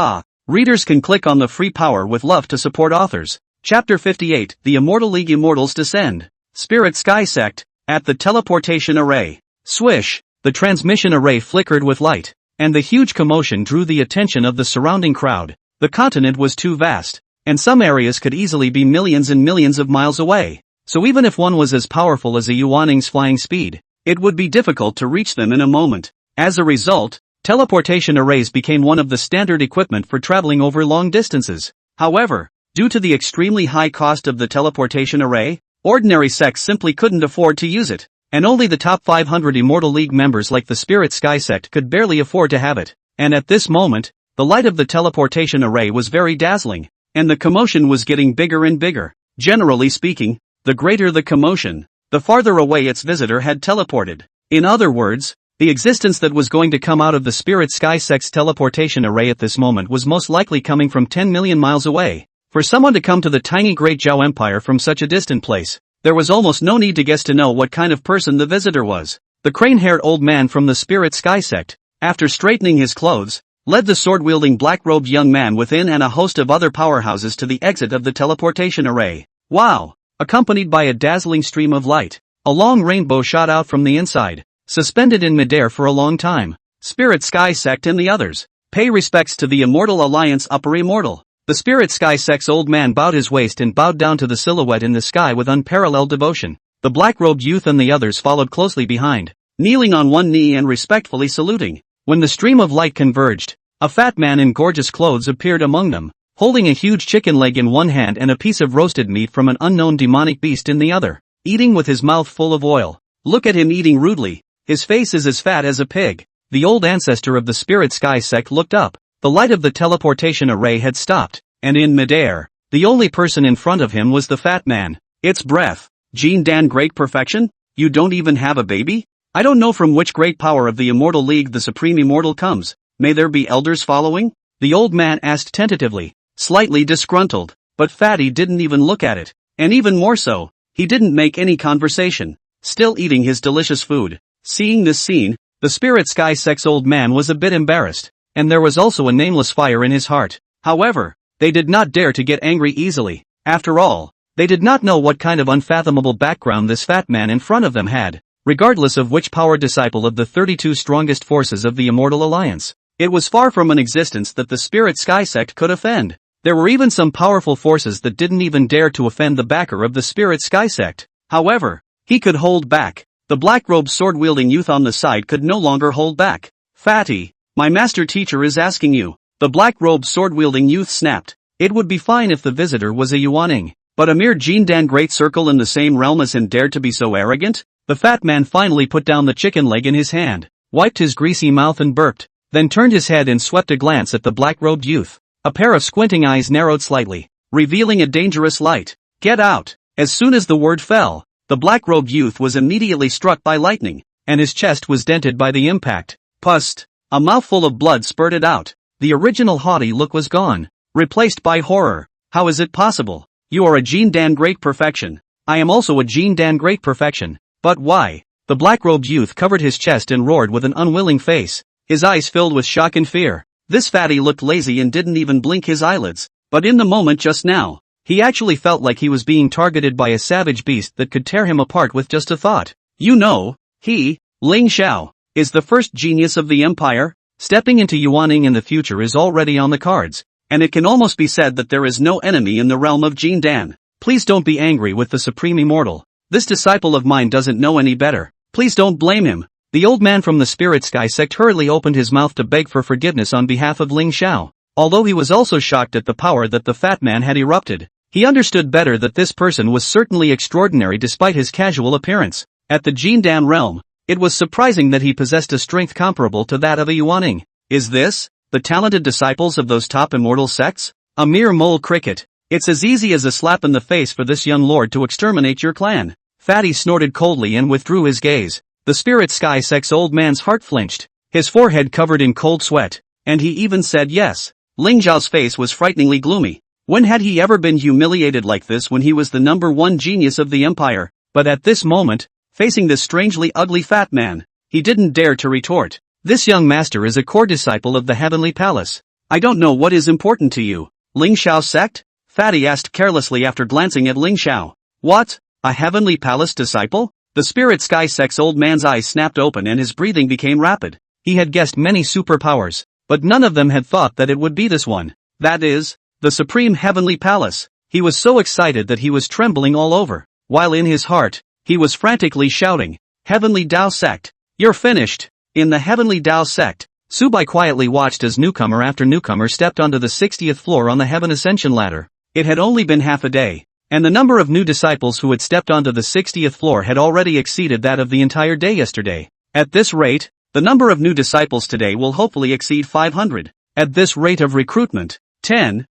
Readers can click on the free power with love to support authors. Chapter 58, The Immortal League Immortals Descend. Spirit Sky Sect, at the teleportation array. Swish, the transmission array flickered with light, and the huge commotion drew the attention of the surrounding crowd. The continent was too vast, and some areas could easily be millions and millions of miles away. So even if one was as powerful as a Yuaning's flying speed, it would be difficult to reach them in a moment. As a result, teleportation arrays became one of the standard equipment for traveling over long distances. However, due to the extremely high cost of the teleportation array, ordinary sects simply couldn't afford to use it, and only the top 500 Immortal League members like the Spirit Sky Sect could barely afford to have it. And at this moment, the light of the teleportation array was very dazzling, and the commotion was getting bigger and bigger. Generally speaking, the greater the commotion, the farther away its visitor had teleported. In other words, the existence that was going to come out of the Spirit Sky Sect's teleportation array at this moment was most likely coming from 10 million miles away. For someone to come to the tiny Great Zhao Empire from such a distant place, there was almost no need to guess to know what kind of person the visitor was. The crane-haired old man from the Spirit Sky Sect, after straightening his clothes, led the sword-wielding black-robed young man within and a host of other powerhouses to the exit of the teleportation array. Wow! Accompanied by a dazzling stream of light, a long rainbow shot out from the inside, suspended in midair for a long time. Spirit Sky Sect and the others, Pay respects to the Immortal Alliance Upper Immortal. The Spirit Sky Sect's old man bowed his waist and bowed down to the silhouette in the sky with unparalleled devotion. The black-robed youth and the others followed closely behind, kneeling on one knee and respectfully saluting. When the stream of light converged, a fat man in gorgeous clothes appeared among them, holding a huge chicken leg in one hand and a piece of roasted meat from an unknown demonic beast in the other, eating with his mouth full of oil. Look at him eating rudely. His face is as fat as a pig. The old ancestor of the Spirit Sky Sect looked up. The light of the teleportation array had stopped, and in midair, the only person in front of him was the fat man. It's breath. Jean Dan, great perfection? You don't even have a baby? I don't know from which great power of the Immortal League the Supreme Immortal comes. May there be elders following? The old man asked tentatively, slightly disgruntled, but Fatty didn't even look at it, and even more so, he didn't make any conversation, still eating his delicious food. Seeing this scene, the Spirit Sky Sect's old man was a bit embarrassed, and there was also a nameless fire in his heart. However, they did not dare to get angry easily. After all, they did not know what kind of unfathomable background this fat man in front of them had, regardless of which power disciple of the 32 strongest forces of the Immortal Alliance. It was far from an existence that the Spirit Sky Sect could offend. There were even some powerful forces that didn't even dare to offend the backer of the Spirit Sky Sect. However, he could hold back. The black-robed sword-wielding youth on the side could no longer hold back. Fatty, my master teacher is asking you. The black-robed sword-wielding youth snapped. It would be fine if the visitor was a Yuaning, but a mere Jean Dan Great Circle in the same realm as him dared to be so arrogant? The fat man finally put down the chicken leg in his hand, wiped his greasy mouth and burped, then turned his head and swept a glance at the black-robed youth. A pair of squinting eyes narrowed slightly, revealing a dangerous light. Get out! As soon as the word fell, the black-robed youth was immediately struck by lightning, and his chest was dented by the impact. Pust! A mouthful of blood spurted out. The original haughty look was gone, replaced by horror. How is it possible? You are a Jean Dan Great Perfection. I am also a Jean Dan Great Perfection. But why? The black-robed youth covered his chest and roared with an unwilling face, his eyes filled with shock and fear. This fatty looked lazy and didn't even blink his eyelids. But in the moment just now, he actually felt like he was being targeted by a savage beast that could tear him apart with just a thought. You know, he, Ling Xiao, is the first genius of the empire. Stepping into Yuaning in the future is already on the cards, and it can almost be said that there is no enemy in the realm of Jean Dan. Please don't be angry with the Supreme Immortal. This disciple of mine doesn't know any better. Please don't blame him. The old man from the Spirit Sky Sect hurriedly opened his mouth to beg for forgiveness on behalf of Ling Xiao. Although he was also shocked at the power that the fat man had erupted, he understood better that this person was certainly extraordinary despite his casual appearance. At the Jean Dan realm, it was surprising that he possessed a strength comparable to that of a Yuaning. Is this the talented disciples of those top immortal sects? A mere mole cricket. It's as easy as a slap in the face for this young lord to exterminate your clan. Fatty snorted coldly and withdrew his gaze. The Spirit Sky Sect's old man's heart flinched, his forehead covered in cold sweat, and he even said yes. Ling Zhao's face was frighteningly gloomy. When had he ever been humiliated like this when he was the #1 genius of the empire? But at this moment, facing this strangely ugly fat man, he didn't dare to retort. This young master is a core disciple of the Heavenly Palace. I don't know what is important to you. Ling Xiao's sect? Fatty asked carelessly after glancing at Ling Xiao. What? A Heavenly Palace disciple? The Spirit Sky Sect's old man's eyes snapped open and his breathing became rapid. He had guessed many superpowers, but none of them had thought that it would be this one. That is, the Supreme Heavenly Palace. He was so excited that he was trembling all over, while in his heart, he was frantically shouting, Heavenly Tao Sect, you're finished. In the Heavenly Tao Sect, Su Bai quietly watched as newcomer after newcomer stepped onto the 60th floor on the Heaven Ascension ladder. It had only been half a day, and the number of new disciples who had stepped onto the 60th floor had already exceeded that of the entire day yesterday. At this rate, the number of new disciples today will hopefully exceed 500. At this rate of recruitment, 10,000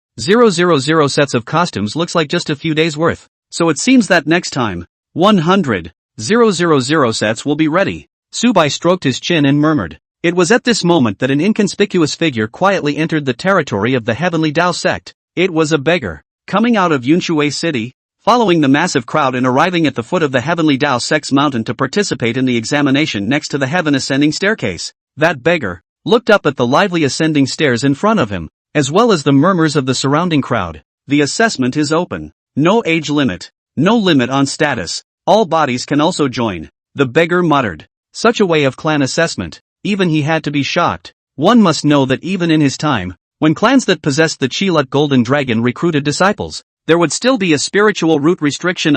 sets of costumes looks like just a few days worth. So it seems that next time, 100,000 sets will be ready. Su Bai stroked his chin and murmured. It was at this moment that an inconspicuous figure quietly entered the territory of the Heavenly Tao Sect. It was a beggar, coming out of Yunshui City, following the massive crowd and arriving at the foot of the Heavenly Tao Sect's mountain to participate in the examination next to the heaven ascending staircase. That beggar looked up at the lively ascending stairs in front of him, as well as the murmurs of the surrounding crowd. The assessment is open. No age limit. No limit on status. All bodies can also join. The beggar muttered. Such a way of clan assessment. Even he had to be shocked. One must know that even in his time, when clans that possessed the Chilut Golden Dragon recruited disciples, there would still be a spiritual root restriction.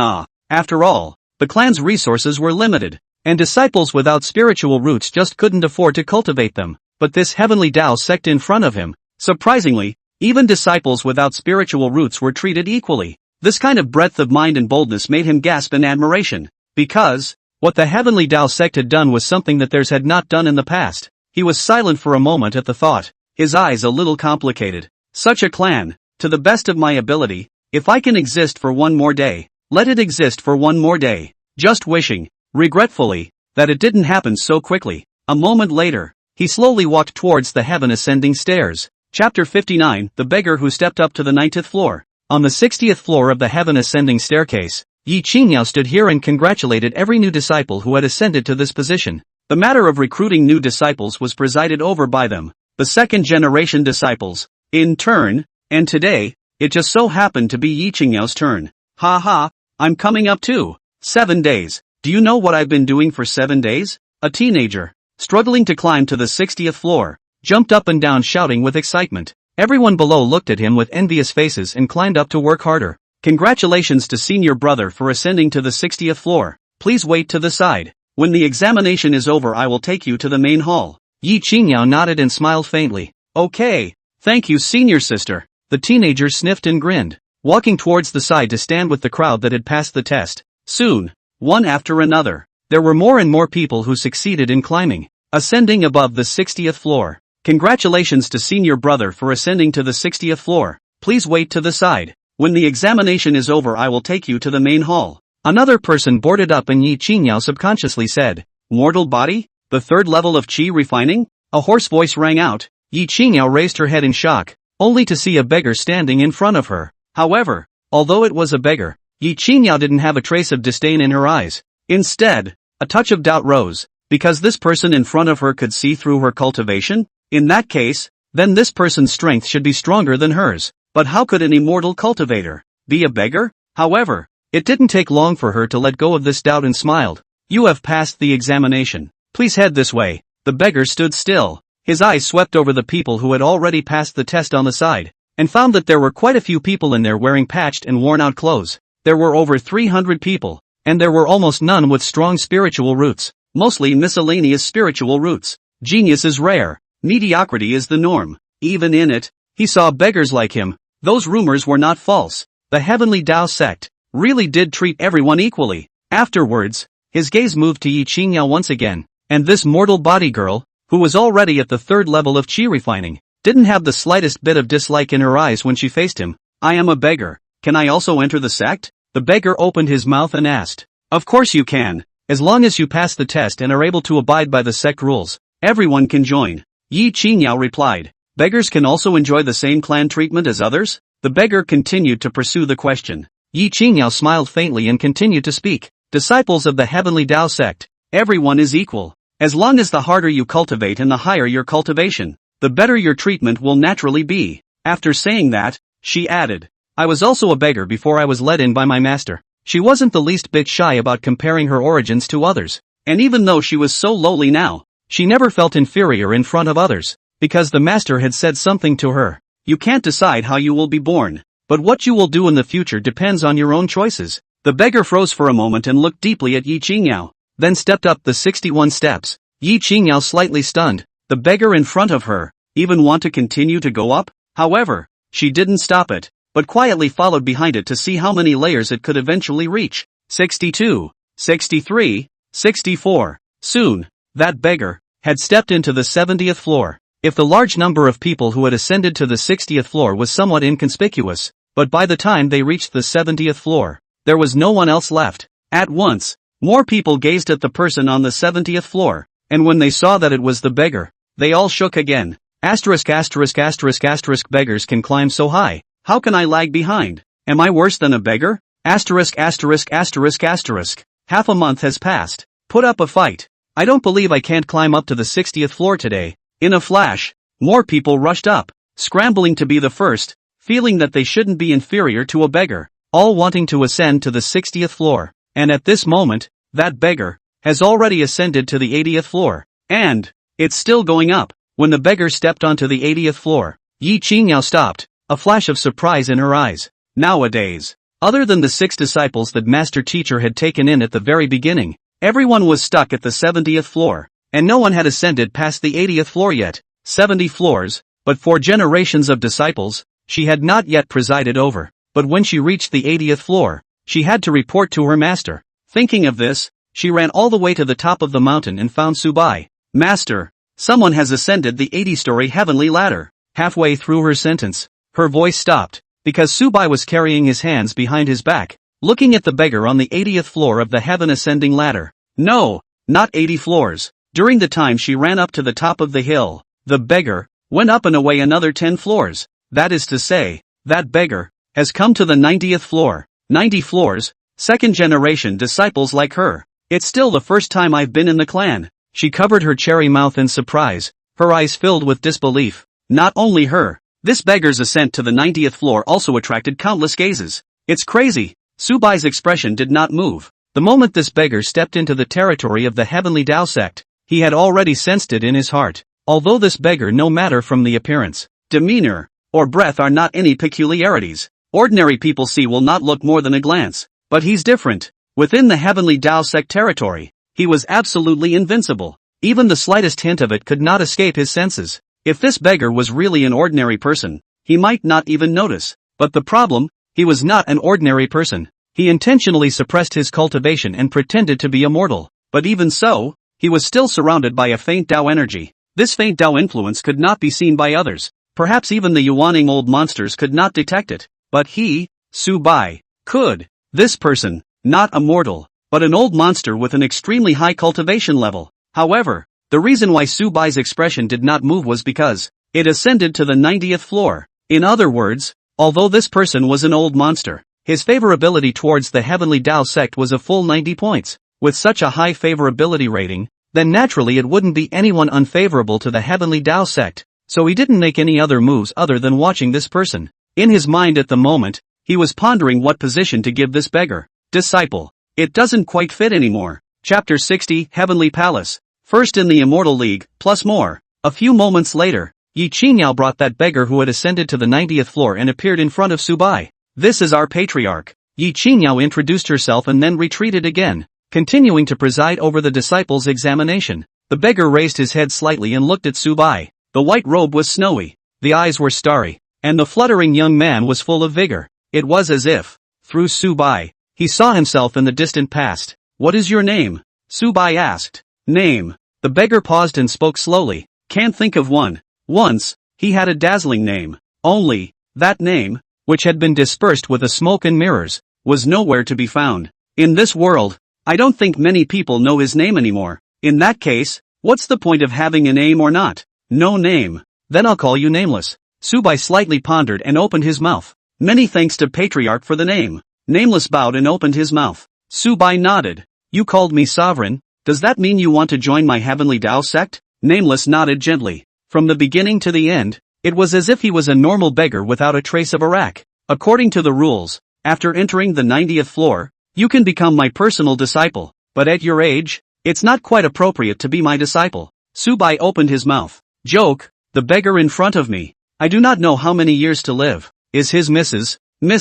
After all, the clan's resources were limited, and disciples without spiritual roots just couldn't afford to cultivate them. But this heavenly Tao sect in front of him, surprisingly, even disciples without spiritual roots were treated equally. This kind of breadth of mind and boldness made him gasp in admiration, because what the heavenly Tao sect had done was something that theirs had not done in the past. He was silent for a moment at the thought, his eyes a little complicated. Such a clan, to the best of my ability, if I can exist for one more day, let it exist for one more day. Just wishing, regretfully, that it didn't happen so quickly. A moment later, he slowly walked towards the heaven ascending stairs. Chapter 59, The Beggar Who Stepped Up to the 90th Floor. On the 60th floor of the heaven ascending staircase, Yi Qingyao stood here and congratulated every new disciple who had ascended to this position. The matter of recruiting new disciples was presided over by them, the second-generation disciples, in turn, and today, it just so happened to be Yi Qingyao's turn. Ha ha, I'm coming up too. 7 days. Do you know what I've been doing for 7 days? A teenager, struggling to climb to the 60th floor, jumped up and down shouting with excitement. Everyone below looked at him with envious faces and climbed up to work harder. Congratulations to senior brother for ascending to the 60th floor. Please wait to the side. When the examination is over I will take you to the main hall. Yi Qingyao nodded and smiled faintly. Okay, thank you senior sister. The teenager sniffed and grinned, walking towards the side to stand with the crowd that had passed the test. Soon, one after another, there were more and more people who succeeded in climbing, ascending above the 60th floor. Congratulations to senior brother for ascending to the 60th floor. Please wait to the side. When the examination is over I will take you to the main hall. Another person boarded up and Yi Qingyao subconsciously said, Mortal body? The third level of qi refining? A hoarse voice rang out. Yi Qingyao raised her head in shock, only to see a beggar standing in front of her. However, although it was a beggar, Yi Qingyao didn't have a trace of disdain in her eyes. Instead, a touch of doubt rose, because this person in front of her could see through her cultivation? In that case, then this person's strength should be stronger than hers. But how could an immortal cultivator be a beggar? However, it didn't take long for her to let go of this doubt and smiled. You have passed the examination. Please head this way. The beggar stood still. His eyes swept over the people who had already passed the test on the side, and found that there were quite a few people in there wearing patched and worn out clothes. There were over 300 people, and there were almost none with strong spiritual roots, mostly miscellaneous spiritual roots. Genius is rare. Mediocrity is the norm. Even in it, he saw beggars like him. Those rumors were not false. The heavenly Tao sect really did treat everyone equally. Afterwards, his gaze moved to Yi Qingyao once again, and this mortal body girl, who was already at the third level of qi refining, didn't have the slightest bit of dislike in her eyes when she faced him. I am a beggar. Can I also enter the sect? The beggar opened his mouth and asked. Of course you can. As long as you pass the test and are able to abide by the sect rules, everyone can join. Yi Qingyao replied. Beggars can also enjoy the same clan treatment as others? The beggar continued to pursue the question. Yi Qingyao smiled faintly and continued to speak. Disciples of the heavenly Tao sect, everyone is equal. As long as the harder you cultivate and the higher your cultivation, the better your treatment will naturally be. After saying that, she added, I was also a beggar before I was led in by my master. She wasn't the least bit shy about comparing her origins to others, and even though she was so lowly now, she never felt inferior in front of others, because the master had said something to her. You can't decide how you will be born, but what you will do in the future depends on your own choices. The beggar froze for a moment and looked deeply at Yi Qingyao, then stepped up the 61 steps. Yi Qingyao slightly stunned. The beggar in front of her even want to continue to go up? However, she didn't stop it, but quietly followed behind it to see how many layers it could eventually reach. 62, 63, 64. Soon, that beggar had stepped into the 70th floor. If the large number of people who had ascended to the 60th floor was somewhat inconspicuous, but by the time they reached the 70th floor, there was no one else left. At once, more people gazed at the person on the 70th floor, and when they saw that it was the beggar, they all shook again. Asterisk asterisk asterisk asterisk beggars can climb so high. How can I lag behind? Am I worse than a beggar? Asterisk asterisk asterisk asterisk. Half a month has passed. Put up a fight. I don't believe I can't climb up to the 60th floor today. In a flash, more people rushed up, scrambling to be the first, feeling that they shouldn't be inferior to a beggar, all wanting to ascend to the 60th floor. And at this moment, that beggar has already ascended to the 80th floor, and it's still going up. When the beggar stepped onto the 80th floor, Yi Qingmiao stopped, a flash of surprise in her eyes. Nowadays, other than the 6 disciples that master teacher had taken in at the very beginning, everyone was stuck at the 70th floor, and no one had ascended past the 80th floor yet. 70 floors, but 4 generations of disciples, she had not yet presided over. But when she reached the 80th floor, she had to report to her master. Thinking of this, she ran all the way to the top of the mountain and found Su Bai. Master, someone has ascended the 80-story heavenly ladder. Halfway through her sentence, her voice stopped, because Su Bai was carrying his hands behind his back, looking at the beggar on the 80th floor of the heaven ascending ladder. No, not 80 floors. During the time she ran up to the top of the hill, the beggar went up and away another 10 floors. That is to say, that beggar has come to the 90th floor. 90 floors, 2nd generation disciples like her. It's still the first time I've been in the clan. She covered her cherry mouth in surprise, her eyes filled with disbelief. Not only her, this beggar's ascent to the 90th floor also attracted countless gazes. It's crazy. Su Bai's expression did not move. The moment this beggar stepped into the territory of the heavenly Tao sect, he had already sensed it in his heart. Although this beggar, no matter from the appearance, demeanor, or breath are not any peculiarities, ordinary people see will not look more than a glance. But he's different. Within the heavenly Tao sect territory, he was absolutely invincible. Even the slightest hint of it could not escape his senses. If this beggar was really an ordinary person, he might not even notice. But the problem, he was not an ordinary person. He intentionally suppressed his cultivation and pretended to be immortal. But even so, he was still surrounded by a faint Tao energy. This faint Tao influence could not be seen by others. Perhaps even the yawning old monsters could not detect it. But he, Su Bai, could. This person, not a mortal, but an old monster with an extremely high cultivation level. However, the reason why Su Bai's expression did not move was because it ascended to the 90th floor. In other words, although this person was an old monster, his favorability towards the heavenly Tao sect was a full 90 points. With such a high favorability rating, then naturally it wouldn't be anyone unfavorable to the heavenly Tao sect, so he didn't make any other moves other than watching this person. In his mind at the moment, he was pondering what position to give this beggar. Disciple. It doesn't quite fit anymore. Chapter 60, Heavenly Palace. First in the Immortal League, plus more. A few moments later, Yi Qingmiao brought that beggar who had ascended to the 90th floor and appeared in front of Su Bai. This is our patriarch. Yi Qingmiao introduced herself and then retreated again, continuing to preside over the disciples' examination. The beggar raised his head slightly and looked at Su Bai. The white robe was snowy, the eyes were starry, and the fluttering young man was full of vigor. It was as if, through Su Bai, he saw himself in the distant past. What is your name? Su Bai asked. Name. The beggar paused and spoke slowly. Can't think of one. Once, he had a dazzling name. Only, that name, which had been dispersed with the smoke and mirrors, was nowhere to be found. In this world, I don't think many people know his name anymore. In that case, what's the point of having a name or not? No name. Then I'll call you Nameless. Su Bai slightly pondered and opened his mouth. Many thanks to Patriarch for the name. Nameless bowed and opened his mouth. Su Bai nodded. You called me sovereign, does that mean you want to join my heavenly Tao sect? Nameless nodded gently. From the beginning to the end, it was as if he was a normal beggar without a trace of Iraq. According to the rules, after entering the 90th floor, you can become my personal disciple, but at your age, it's not quite appropriate to be my disciple. Su Bai opened his mouth. Joke, the beggar in front of me. I do not know how many years to live. Is his Mrs.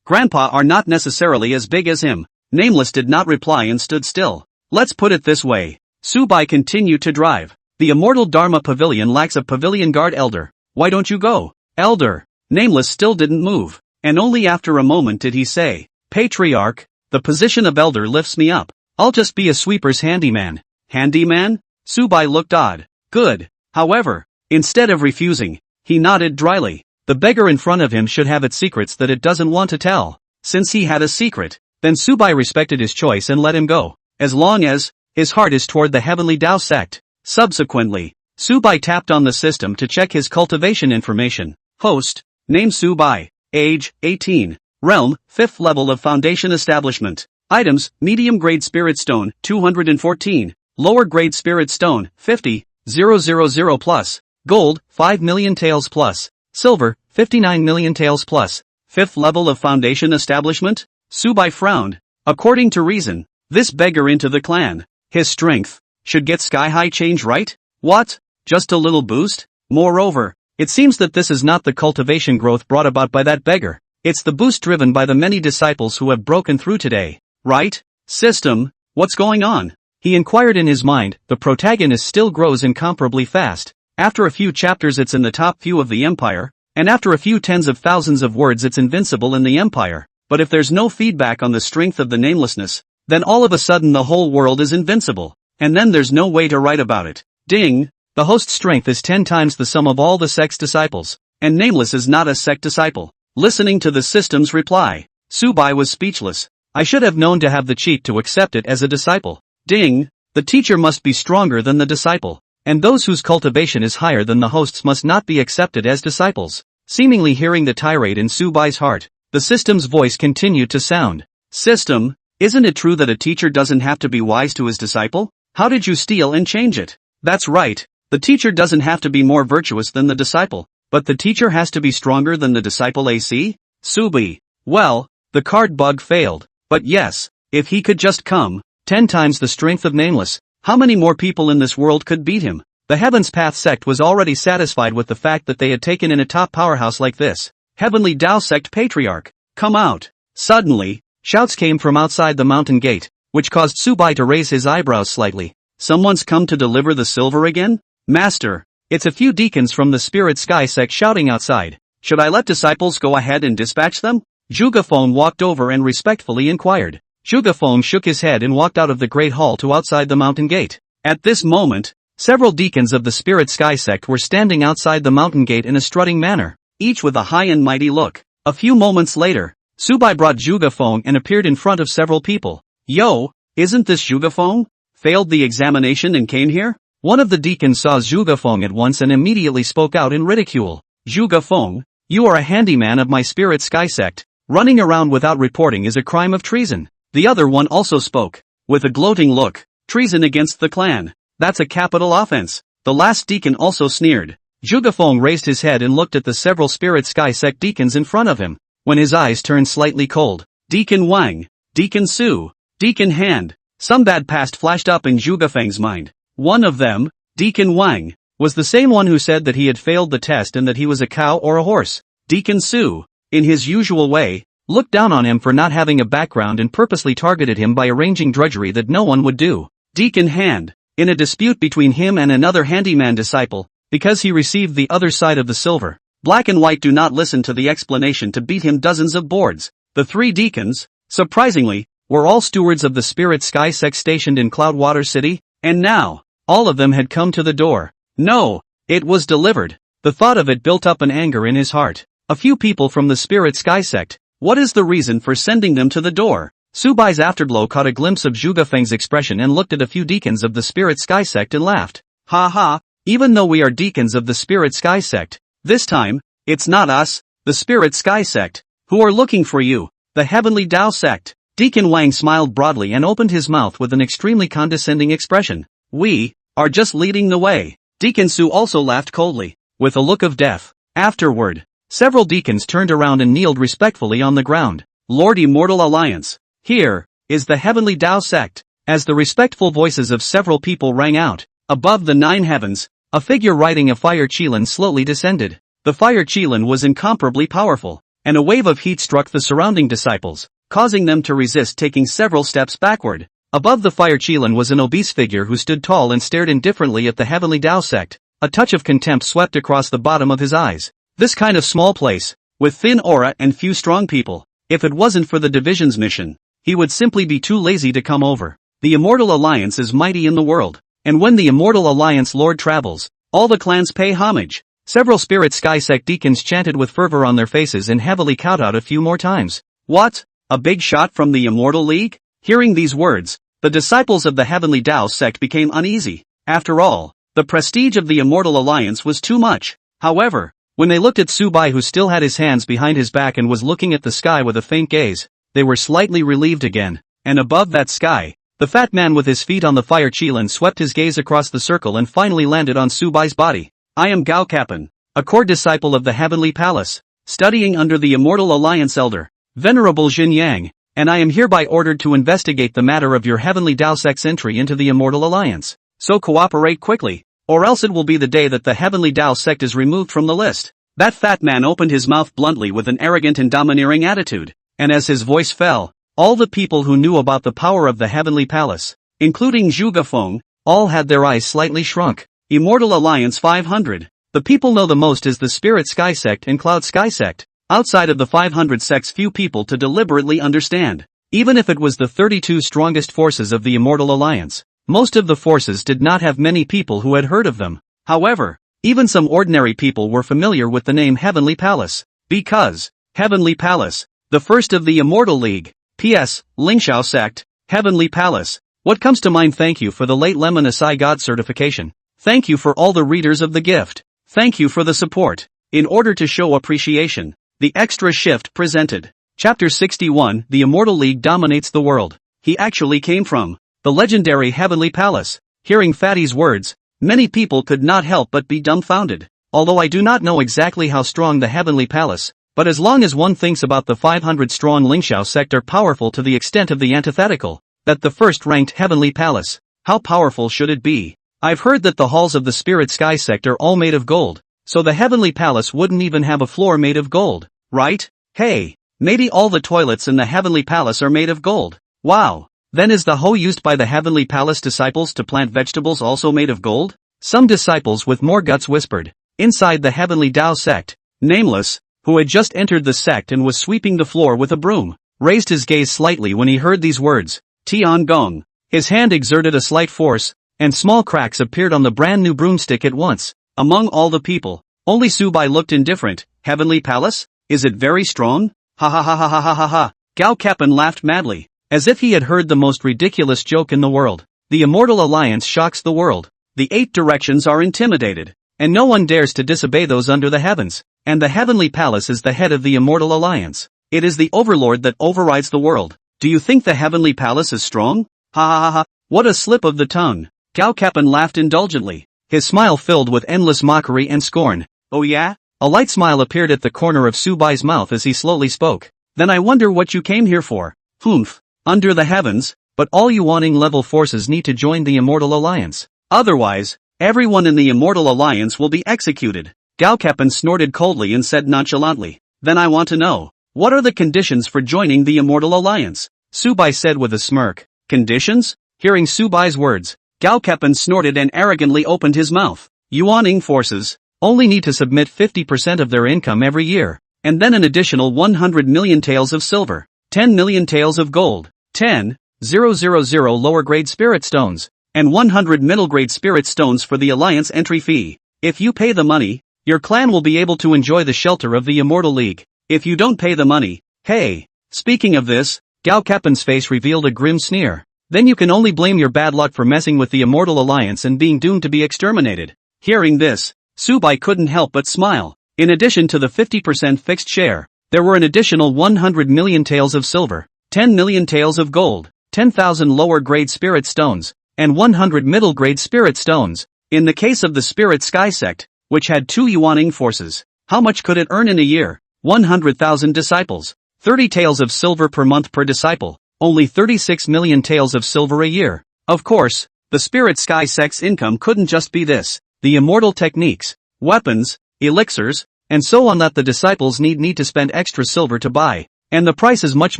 Grandpa are not necessarily as big as him. Nameless did not reply and stood still. Let's put it this way. Su Bai continued to drive. The Immortal Dharma Pavilion lacks a pavilion guard elder. Why don't you go? Elder. Nameless still didn't move, and only after a moment did he say, Patriarch, the position of elder lifts me up. I'll just be a sweeper's handyman. Handyman? Su Bai looked odd. Good. However, instead of refusing, he nodded dryly. The beggar in front of him should have its secrets that it doesn't want to tell. Since he had a secret, then Su Bai respected his choice and let him go, as long as his heart is toward the heavenly Tao sect. Subsequently, Su Bai tapped on the system to check his cultivation information. Host, name Su Bai, age, 18, realm, 5th level of foundation establishment. Items, medium grade spirit stone, 214, lower grade spirit stone, 50,000 plus, gold, 5 million taels plus, silver, 59 million taels plus. 5th level of foundation establishment? Su Bai frowned. According to reason, this beggar into the clan, his strength, should get sky-high change right? What? Just a little boost? Moreover, it seems that this is not the cultivation growth brought about by that beggar. It's the boost driven by the many disciples who have broken through today. Right? System, what's going on? He inquired in his mind. The protagonist still grows incomparably fast. After a few chapters it's in the top few of the empire, and after a few tens of thousands of words it's invincible in the empire. But if there's no feedback on the strength of the namelessness, then all of a sudden the whole world is invincible, and then there's no way to write about it. Ding! The host's strength is 10 times the sum of all the sect's disciples, and Nameless is not a sect disciple. Listening to the system's reply, Su Bai was speechless. I should have known to have the cheek to accept it as a disciple. Ding! The teacher must be stronger than the disciple, and those whose cultivation is higher than the host's must not be accepted as disciples. Seemingly hearing the tirade in Su Bai's heart, the system's voice continued to sound. System, isn't it true that a teacher doesn't have to be wise to his disciple? How did you steal and change it? That's right. The teacher doesn't have to be more virtuous than the disciple, but the teacher has to be stronger than the disciple AC? Su Bai. Well, the card bug failed, but yes, if he could just come, 10 times the strength of Nameless, how many more people in this world could beat him? The Heaven's Path sect was already satisfied with the fact that they had taken in a top powerhouse like this. Heavenly Tao sect patriarch, come out. Suddenly, shouts came from outside the mountain gate, which caused Su Bai to raise his eyebrows slightly. Someone's come to deliver the silver again? Master, it's a few deacons from the Spirit Sky sect shouting outside. Should I let disciples go ahead and dispatch them? Zhugafeng walked over and respectfully inquired. Zhugafeng shook his head and walked out of the great hall to outside the mountain gate. At this moment, several deacons of the Spirit Sky sect were standing outside the mountain gate in a strutting manner, each with a high and mighty look. A few moments later, Su Bai brought Zhugafeng and appeared in front of several people. Yo, isn't this Zhugafeng? Failed the examination and came here? One of the deacons saw Zhugafeng at once and immediately spoke out in ridicule. Zhugafeng, you are a handyman of my Spirit Sky sect. Running around without reporting is a crime of treason. The other one also spoke, with a gloating look. Treason against the clan. That's a capital offense. The last deacon also sneered. Zhugafeng raised his head and looked at the several Spirit Sky sect deacons in front of him, when his eyes turned slightly cold. Deacon Wang, Deacon Su, Deacon Hand. Some bad past flashed up in Zhugafeng's mind. One of them, Deacon Wang, was the same one who said that he had failed the test and that he was a cow or a horse. Deacon Su, in his usual way, looked down on him for not having a background and purposely targeted him by arranging drudgery that no one would do. Deacon Hand, in a dispute between him and another handyman disciple, because he received the other side of the silver. Black and White do not listen to the explanation to beat him dozens of boards. The three deacons, surprisingly, were all stewards of the Spirit Sky sect stationed in Cloudwater City, and now, all of them had come to the door. No, it was delivered. The thought of it built up an anger in his heart. A few people from the Spirit Sky sect. What is the reason for sending them to the door? Su Bai's afterglow caught a glimpse of Zhugafeng's expression and looked at a few deacons of the Spirit Sky sect and laughed. Ha ha, even though we are deacons of the Spirit Sky sect, this time, it's not us, the Spirit Sky sect, who are looking for you, the Heavenly Tao sect. Deacon Wang smiled broadly and opened his mouth with an extremely condescending expression. We are just leading the way. Deacon Su also laughed coldly, with a look of death. Afterward, several deacons turned around and kneeled respectfully on the ground. Lord Immortal Alliance, here is the Heavenly Tao sect. As the respectful voices of several people rang out, above the 9 heavens, a figure riding a fire qilin slowly descended. The fire qilin was incomparably powerful, and a wave of heat struck the surrounding disciples, causing them to resist taking several steps backward. Above the fire qilin was an obese figure who stood tall and stared indifferently at the Heavenly Tao sect. A touch of contempt swept across the bottom of his eyes. This kind of small place, with thin aura and few strong people, if it wasn't for the division's mission, he would simply be too lazy to come over. The Immortal Alliance is mighty in the world, and when the Immortal Alliance Lord travels, all the clans pay homage. Several Spirit Sky sect deacons chanted with fervor on their faces and heavily kowed out a few more times. What? A big shot from the Immortal League? Hearing these words, the disciples of the Heavenly Tao sect became uneasy. After all, the prestige of the Immortal Alliance was too much. However, when they looked at Su Bai, who still had his hands behind his back and was looking at the sky with a faint gaze, they were slightly relieved again. And above that sky, the fat man with his feet on the fire qilin swept his gaze across the circle and finally landed on Su Bai's body. I am Gao Kappan, a core disciple of the Heavenly Palace, studying under the Immortal Alliance Elder, Venerable Jin Yang, and I am hereby ordered to investigate the matter of your Heavenly Tao sect's entry into the Immortal Alliance. So cooperate quickly, or else it will be the day that the Heavenly Tao sect is removed from the list. That fat man opened his mouth bluntly with an arrogant and domineering attitude, and as his voice fell, all the people who knew about the power of the Heavenly Palace, including Zhu Gafeng, all had their eyes slightly shrunk. Immortal Alliance 500. The people know the most is the Spirit Sky Sect and Cloud Sky Sect. Outside of the 500 sects, few people to deliberately understand. Even if it was the 32 strongest forces of the Immortal Alliance, most of the forces did not have many people who had heard of them. However, even some ordinary people were familiar with the name Heavenly Palace, because Heavenly Palace, the first of the Immortal League. P.S. Lingxiao Sect, Heavenly Palace. What comes to mind? Thank you for the late Lemon Asai God certification. Thank you for all the readers of the gift. Thank you for the support. In order to show appreciation, the extra shift presented. Chapter 61, The Immortal League Dominates the World. He actually came from the legendary Heavenly Palace. Hearing Fatty's words, many people could not help but be dumbfounded. Although I do not know exactly how strong the Heavenly Palace, but as long as one thinks about the 500-strong Lingxiao sect are powerful to the extent of the antithetical, that the first-ranked Heavenly Palace, how powerful should it be? I've heard that the halls of the Spirit Sky sect are all made of gold, so the Heavenly Palace wouldn't even have a floor made of gold, right? Hey, maybe all the toilets in the Heavenly Palace are made of gold. Wow. Then is the hoe used by the Heavenly Palace disciples to plant vegetables also made of gold? Some disciples with more guts whispered, inside the Heavenly Tao sect, nameless, who had just entered the sect and was sweeping the floor with a broom, raised his gaze slightly when he heard these words, Tian Gong. His hand exerted a slight force, and small cracks appeared on the brand new broomstick at once. Among all the people, only Su Bai looked indifferent. Heavenly Palace? Is it very strong? Ha ha ha ha ha ha ha ha. Gao Kappan laughed madly, as if he had heard the most ridiculous joke in the world. The Immortal Alliance shocks the world. The 8 directions are intimidated, and no one dares to disobey those under the heavens. And the Heavenly Palace is the head of the Immortal Alliance. It is the overlord that overrides the world. Do you think the Heavenly Palace is strong? Ha ha ha ha. What a slip of the tongue. Gao Kappan laughed indulgently, his smile filled with endless mockery and scorn. Oh yeah? A light smile appeared at the corner of Su Bai's mouth as he slowly spoke. Then I wonder what you came here for. Humph. Under the heavens, but all you wanting level forces need to join the Immortal Alliance. Otherwise, everyone in the Immortal Alliance will be executed. Gao Kappan snorted coldly and said nonchalantly, Then I want to know, what are the conditions for joining the Immortal Alliance? Su Bai said with a smirk. Conditions? Hearing Su Bai's words, Gao Kappan snorted and arrogantly opened his mouth. Yuaning forces only need to submit 50% of their income every year, and then an additional 100 million taels of silver, 10 million taels of gold, 10,000 lower grade spirit stones, and 100 middle grade spirit stones for the alliance entry fee. If you pay the money, your clan will be able to enjoy the shelter of the Immortal League. If you don't pay the money, hey. Speaking of this, Gao Kappan's face revealed a grim sneer. Then you can only blame your bad luck for messing with the Immortal Alliance and being doomed to be exterminated. Hearing this, Su Bai couldn't help but smile. In addition to the 50% fixed share, there were an additional 100 million taels of silver, 10 million taels of gold, 10,000 lower grade spirit stones, and 100 middle grade spirit stones. In the case of the Spirit Sky Sect, which had 2 yuaning forces, how much could it earn in a year? 100,000 disciples, 30 taels of silver per month per disciple. Only 36 million taels of silver a year. Of course, the Spirit Sky Sect's income couldn't just be this. The immortal techniques, weapons, elixirs, and so on that the disciples need to spend extra silver to buy. And the price is much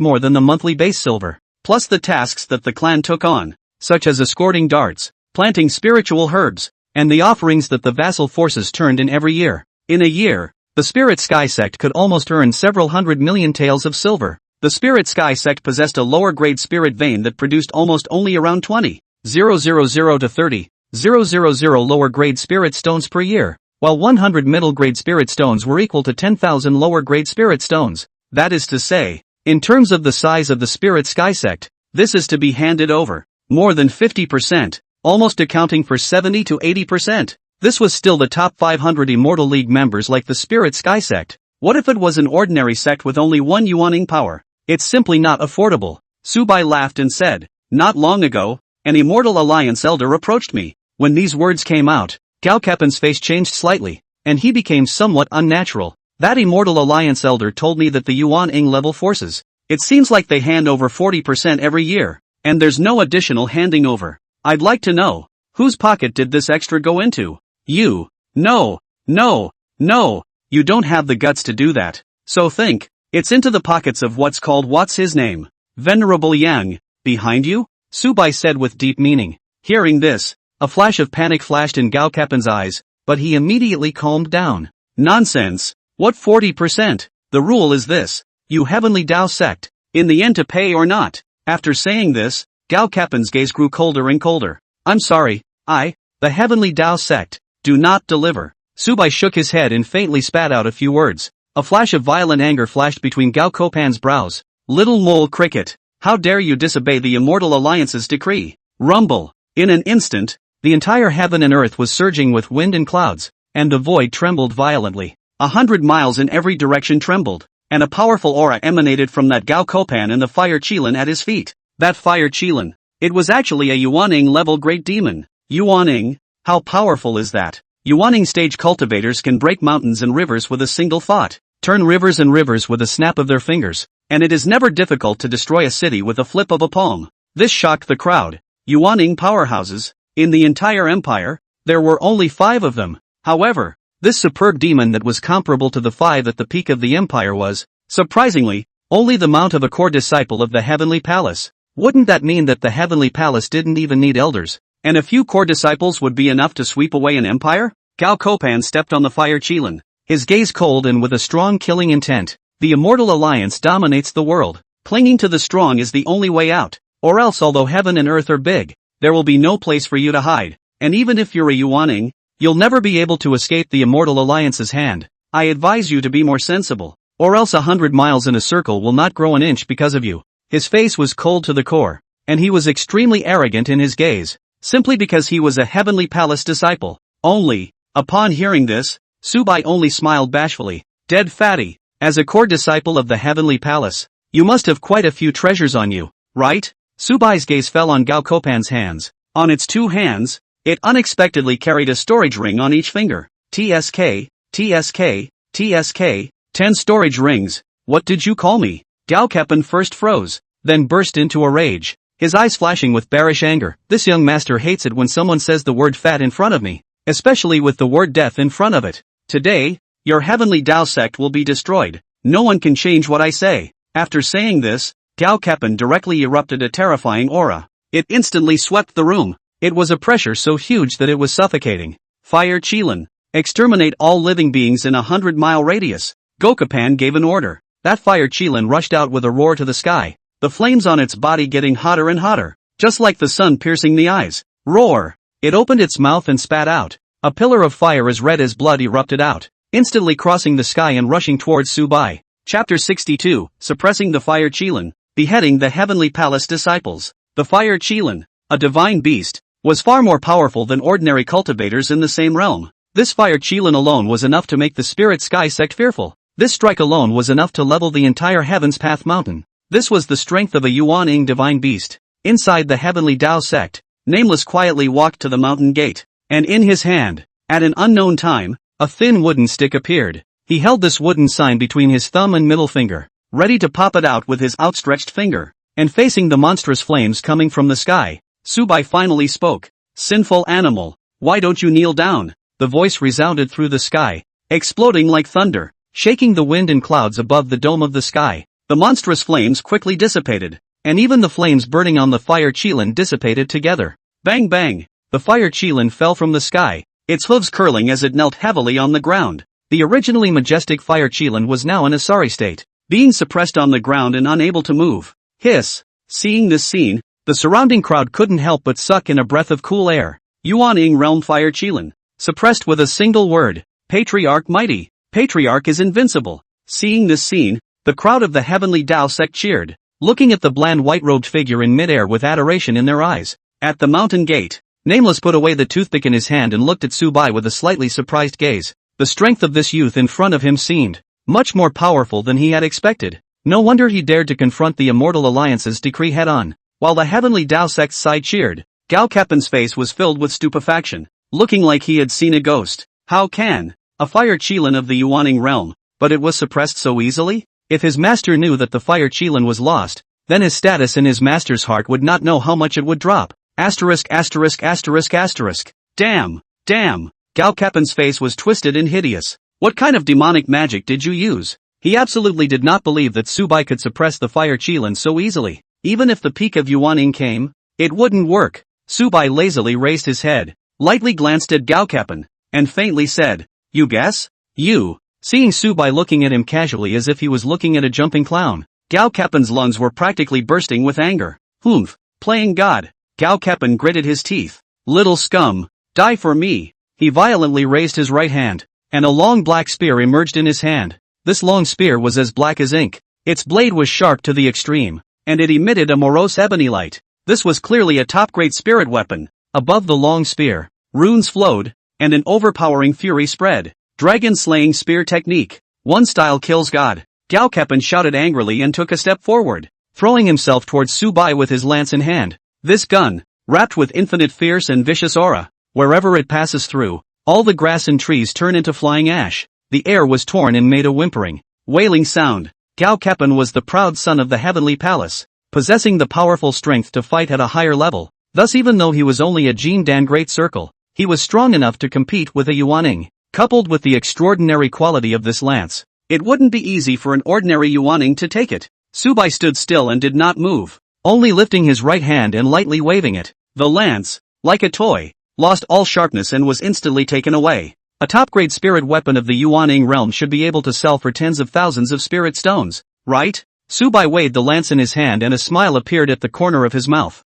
more than the monthly base silver. Plus the tasks that the clan took on, such as escorting darts, planting spiritual herbs, and the offerings that the vassal forces turned in every year. In a year, the Spirit Sky Sect could almost earn several hundred million taels of silver. The Spirit Sky Sect possessed a lower-grade spirit vein that produced almost only around 20,000 to 30,000 lower-grade spirit stones per year, while 100 middle-grade spirit stones were equal to 10,000 lower-grade spirit stones. That is to say, in terms of the size of the Spirit Sky Sect, this is to be handed over more than 50%, almost accounting for 70 to 80%. This was still the top 500 Immortal League members like the Spirit Sky Sect. What if it was an ordinary sect with only 1 yuaning power? It's simply not affordable. Su Bai laughed and said, Not long ago, an Immortal Alliance elder approached me. When these words came out, Gao Kappan's face changed slightly, and he became somewhat unnatural. That Immortal Alliance elder told me that the Yuan Ing level forces, it seems like they hand over 40% every year, and there's no additional handing over. I'd like to know, Whose pocket did this extra go into? You. No, no, no, you don't have the guts to do that. So think. It's into the pockets of what's his name? Venerable Yang. Behind you? Su Bai said with deep meaning. Hearing this, a flash of panic flashed in Gao Kappan's eyes, but he immediately calmed down. Nonsense. What 40%? The rule is this. You heavenly Tao sect. In the end to pay or not. After saying this, Gao Kappan's gaze grew colder and colder. I'm sorry, the heavenly Tao sect, do not deliver. Su Bai shook his head and faintly spat out a few words. A flash of violent anger flashed between Gao Kappan's brows. Little mole cricket. How dare you disobey the Immortal Alliance's decree? Rumble. In an instant, the entire heaven and earth was surging with wind and clouds, and the void trembled violently. 100 miles in every direction trembled, and a powerful aura emanated from that Gao Kappan and the fire Qilin at his feet. That fire Qilin. It was actually a Yuaning level great demon. Yuaning? How powerful is that? Yuaning stage cultivators can break mountains and rivers with a single thought, turn rivers and rivers with a snap of their fingers, and it is never difficult to destroy a city with a flip of a palm. This shocked the crowd. Yuaning powerhouses? In the entire empire, there were only 5 of them. However, this superb demon that was comparable to the 5 at the peak of the empire was, surprisingly, only the mount of a core disciple of the heavenly palace. Wouldn't that mean that the heavenly palace didn't even need elders, and a few core disciples would be enough to sweep away an empire? Gao Kappan stepped on the fire Qilin, his gaze cold and with a strong killing intent. The Immortal Alliance dominates the world. Clinging to the strong is the only way out, or else although heaven and earth are big, there will be no place for you to hide, and even if you're a Yuaning, you'll never be able to escape the Immortal Alliance's hand. I advise you to be more sensible, or else 100 miles in a circle will not grow an inch because of you. His face was cold to the core, and he was extremely arrogant in his gaze, simply because he was a heavenly palace disciple. Only, upon hearing this, Su Bai only smiled bashfully. Dead fatty, as a core disciple of the heavenly palace, you must have quite a few treasures on you, right? Su Bai's gaze fell on Gao Kappan's hands. On its 2 hands, it unexpectedly carried a storage ring on each finger. TSK, TSK, TSK, 10 storage rings. What did you call me? Gao Kappan first froze, then burst into a rage, his eyes flashing with bearish anger. This young master hates it when someone says the word fat in front of me, especially with the word death in front of it. Today, your heavenly Tao sect will be destroyed. No one can change what I say. After saying this, Gao Kappan directly erupted a terrifying aura. It instantly swept the room. It was a pressure so huge that it was suffocating. Fire Qilin. Exterminate all living beings in a 100-mile radius. Gao Kappan gave an order. That fire Qilin rushed out with a roar to the sky, the flames on its body getting hotter and hotter, just like the sun piercing the eyes. Roar! It opened its mouth and spat out. A pillar of fire as red as blood erupted out, instantly crossing the sky and rushing towards Su Bai. Chapter 62, Suppressing the Fire Qilin, Beheading the Heavenly Palace Disciples. The fire Qilin, a divine beast, was far more powerful than ordinary cultivators in the same realm. This fire Qilin alone was enough to make the Spirit Sky sect fearful. This strike alone was enough to level the entire Heaven's Path mountain. This was the strength of a Yuaning divine beast. Inside the heavenly Tao sect, Nameless quietly walked to the mountain gate, and in his hand, at an unknown time, a thin wooden stick appeared. He held this wooden sign between his thumb and middle finger, ready to pop it out with his outstretched finger, and facing the monstrous flames coming from the sky, Su Bai finally spoke. Sinful animal, why don't you kneel down? The voice resounded through the sky, exploding like thunder, shaking the wind and clouds above the dome of the sky. The monstrous flames quickly dissipated, and even the flames burning on the fire Qilin dissipated together. Bang bang! The fire Qilin fell from the sky, its hooves curling as it knelt heavily on the ground. The originally majestic fire Qilin was now in a sorry state, being suppressed on the ground and unable to move. Hiss! Seeing this scene, the surrounding crowd couldn't help but suck in a breath of cool air. Yuaning Realm Fire Qilin, suppressed with a single word. Patriarch mighty. Patriarch is invincible. Seeing this scene, the crowd of the heavenly Tao sect cheered, looking at the bland white-robed figure in midair with adoration in their eyes. At the mountain gate, Nameless put away the toothpick in his hand and looked at Su Bai with a slightly surprised gaze. The strength of this youth in front of him seemed much more powerful than he had expected. No wonder he dared to confront the Immortal Alliance's decree head-on. While the heavenly Tao sect's side cheered, Gao Kappan's face was filled with stupefaction, looking like he had seen a ghost. How can a fire Qilin of the Yuaning realm, but it was suppressed so easily? If his master knew that the fire Qilin was lost, then his status in his master's heart would not know how much it would drop. Asterisk asterisk asterisk asterisk. Damn. Gao Kappan's face was twisted and hideous. What kind of demonic magic did you use? He absolutely did not believe that Su Bai could suppress the fire qilin so easily. Even if the peak of Yuaning came, it wouldn't work. Su Bai lazily raised his head, lightly glanced at Gao Kappan, and faintly said, "You guess?" "You." Seeing Su Bai looking at him casually as if he was looking at a jumping clown, Gao Kappan's lungs were practically bursting with anger. "Humph, playing God." Gao Kappan gritted his teeth. "Little scum, die for me." He violently raised his right hand, and a long black spear emerged in his hand. This long spear was as black as ink. Its blade was sharp to the extreme, and it emitted a morose ebony light. This was clearly a top-grade spirit weapon. Above the long spear, runes flowed, and an overpowering fury spread. Dragon-slaying spear technique. One style kills God. Gao Kappan shouted angrily and took a step forward, throwing himself towards Su Bai with his lance in hand. This gun, wrapped with infinite fierce and vicious aura, wherever it passes through, all the grass and trees turn into flying ash. The air was torn and made a whimpering, wailing sound. Gao Kappan was the proud son of the heavenly palace, possessing the powerful strength to fight at a higher level. Thus, even though he was only a Jin Dan Great Circle, he was strong enough to compete with a Yuaning. Coupled with the extraordinary quality of this lance, it wouldn't be easy for an ordinary Yuaning to take it. Su Bai stood still and did not move, only lifting his right hand and lightly waving it. The lance, like a toy, lost all sharpness and was instantly taken away. A top-grade spirit weapon of the Yuaning realm should be able to sell for tens of thousands of spirit stones, right? Su Bai weighed the lance in his hand and a smile appeared at the corner of his mouth.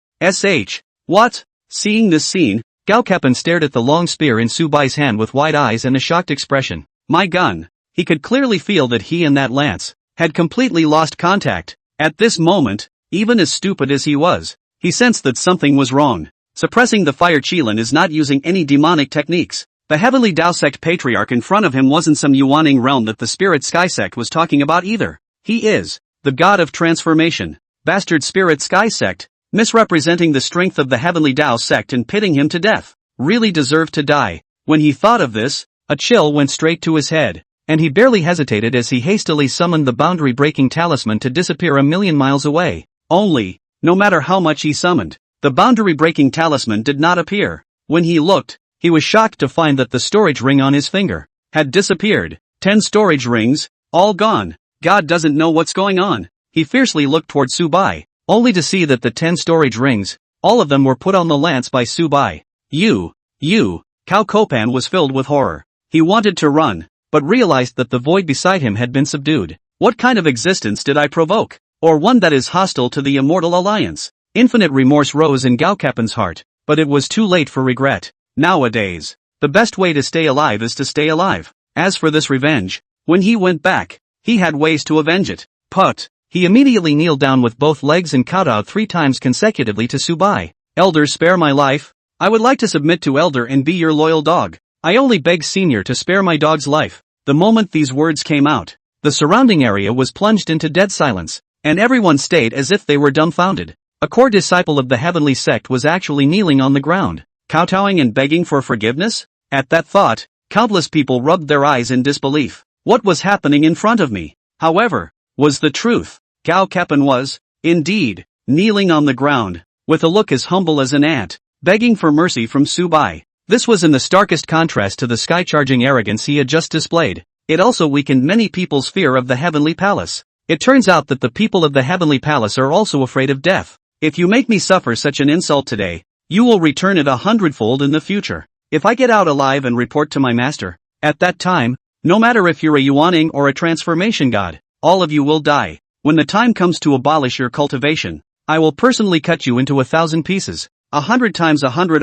What? Seeing this scene, Gao Kappan stared at the long spear in Su Bai's hand with wide eyes and a shocked expression. My gun. He could clearly feel that he and that lance had completely lost contact. At this moment, even as stupid as he was, he sensed that something was wrong. Suppressing the fire qilin is not using any demonic techniques. The Heavenly Tao Sect patriarch in front of him wasn't some Yuaning realm that the Spirit Sky Sect was talking about either. He is the god of transformation. Bastard Spirit Sky Sect, misrepresenting the strength of the Heavenly Tao Sect and pitting him to death, really deserved to die. When he thought of this, a chill went straight to his head, and he barely hesitated as he hastily summoned the boundary-breaking talisman to disappear a million miles away. Only, no matter how much he summoned, the boundary-breaking talisman did not appear. When he looked, he was shocked to find that the storage ring on his finger had disappeared. 10 storage rings, all gone. God doesn't know what's going on. He fiercely looked toward Su Bai, only to see that the 10 storage rings, all of them were put on the lance by Su Bai. You. Cao Kopan was filled with horror. He wanted to run, but realized that the void beside him had been subdued. What kind of existence did I provoke? Or one that is hostile to the Immortal Alliance? Infinite remorse rose in Gao Kappan's heart, but it was too late for regret. Nowadays, the best way to stay alive is to stay alive. As for this revenge, when he went back, he had ways to avenge it. He immediately kneeled down with both legs and kowtowed 3 times consecutively to Su Bai. Elder, spare my life. I would like to submit to Elder and be your loyal dog. I only beg Senior to spare my dog's life. The moment these words came out, the surrounding area was plunged into dead silence, and everyone stayed as if they were dumbfounded. A core disciple of the heavenly sect was actually kneeling on the ground, kowtowing and begging for forgiveness? At that thought, countless people rubbed their eyes in disbelief. What was happening in front of me, however, was the truth. Gao Kappan was, indeed, kneeling on the ground, with a look as humble as an ant, begging for mercy from Su Bai. This was in the starkest contrast to the sky-charging arrogance he had just displayed. It also weakened many people's fear of the Heavenly Palace. It turns out that the people of the Heavenly Palace are also afraid of death. If you make me suffer such an insult today, you will return it 100-fold in the future. If I get out alive and report to my master, at that time, no matter if you're a Yuaning or a transformation god, all of you will die. When the time comes to abolish your cultivation, I will personally cut you into 1,000 pieces. 100 times 100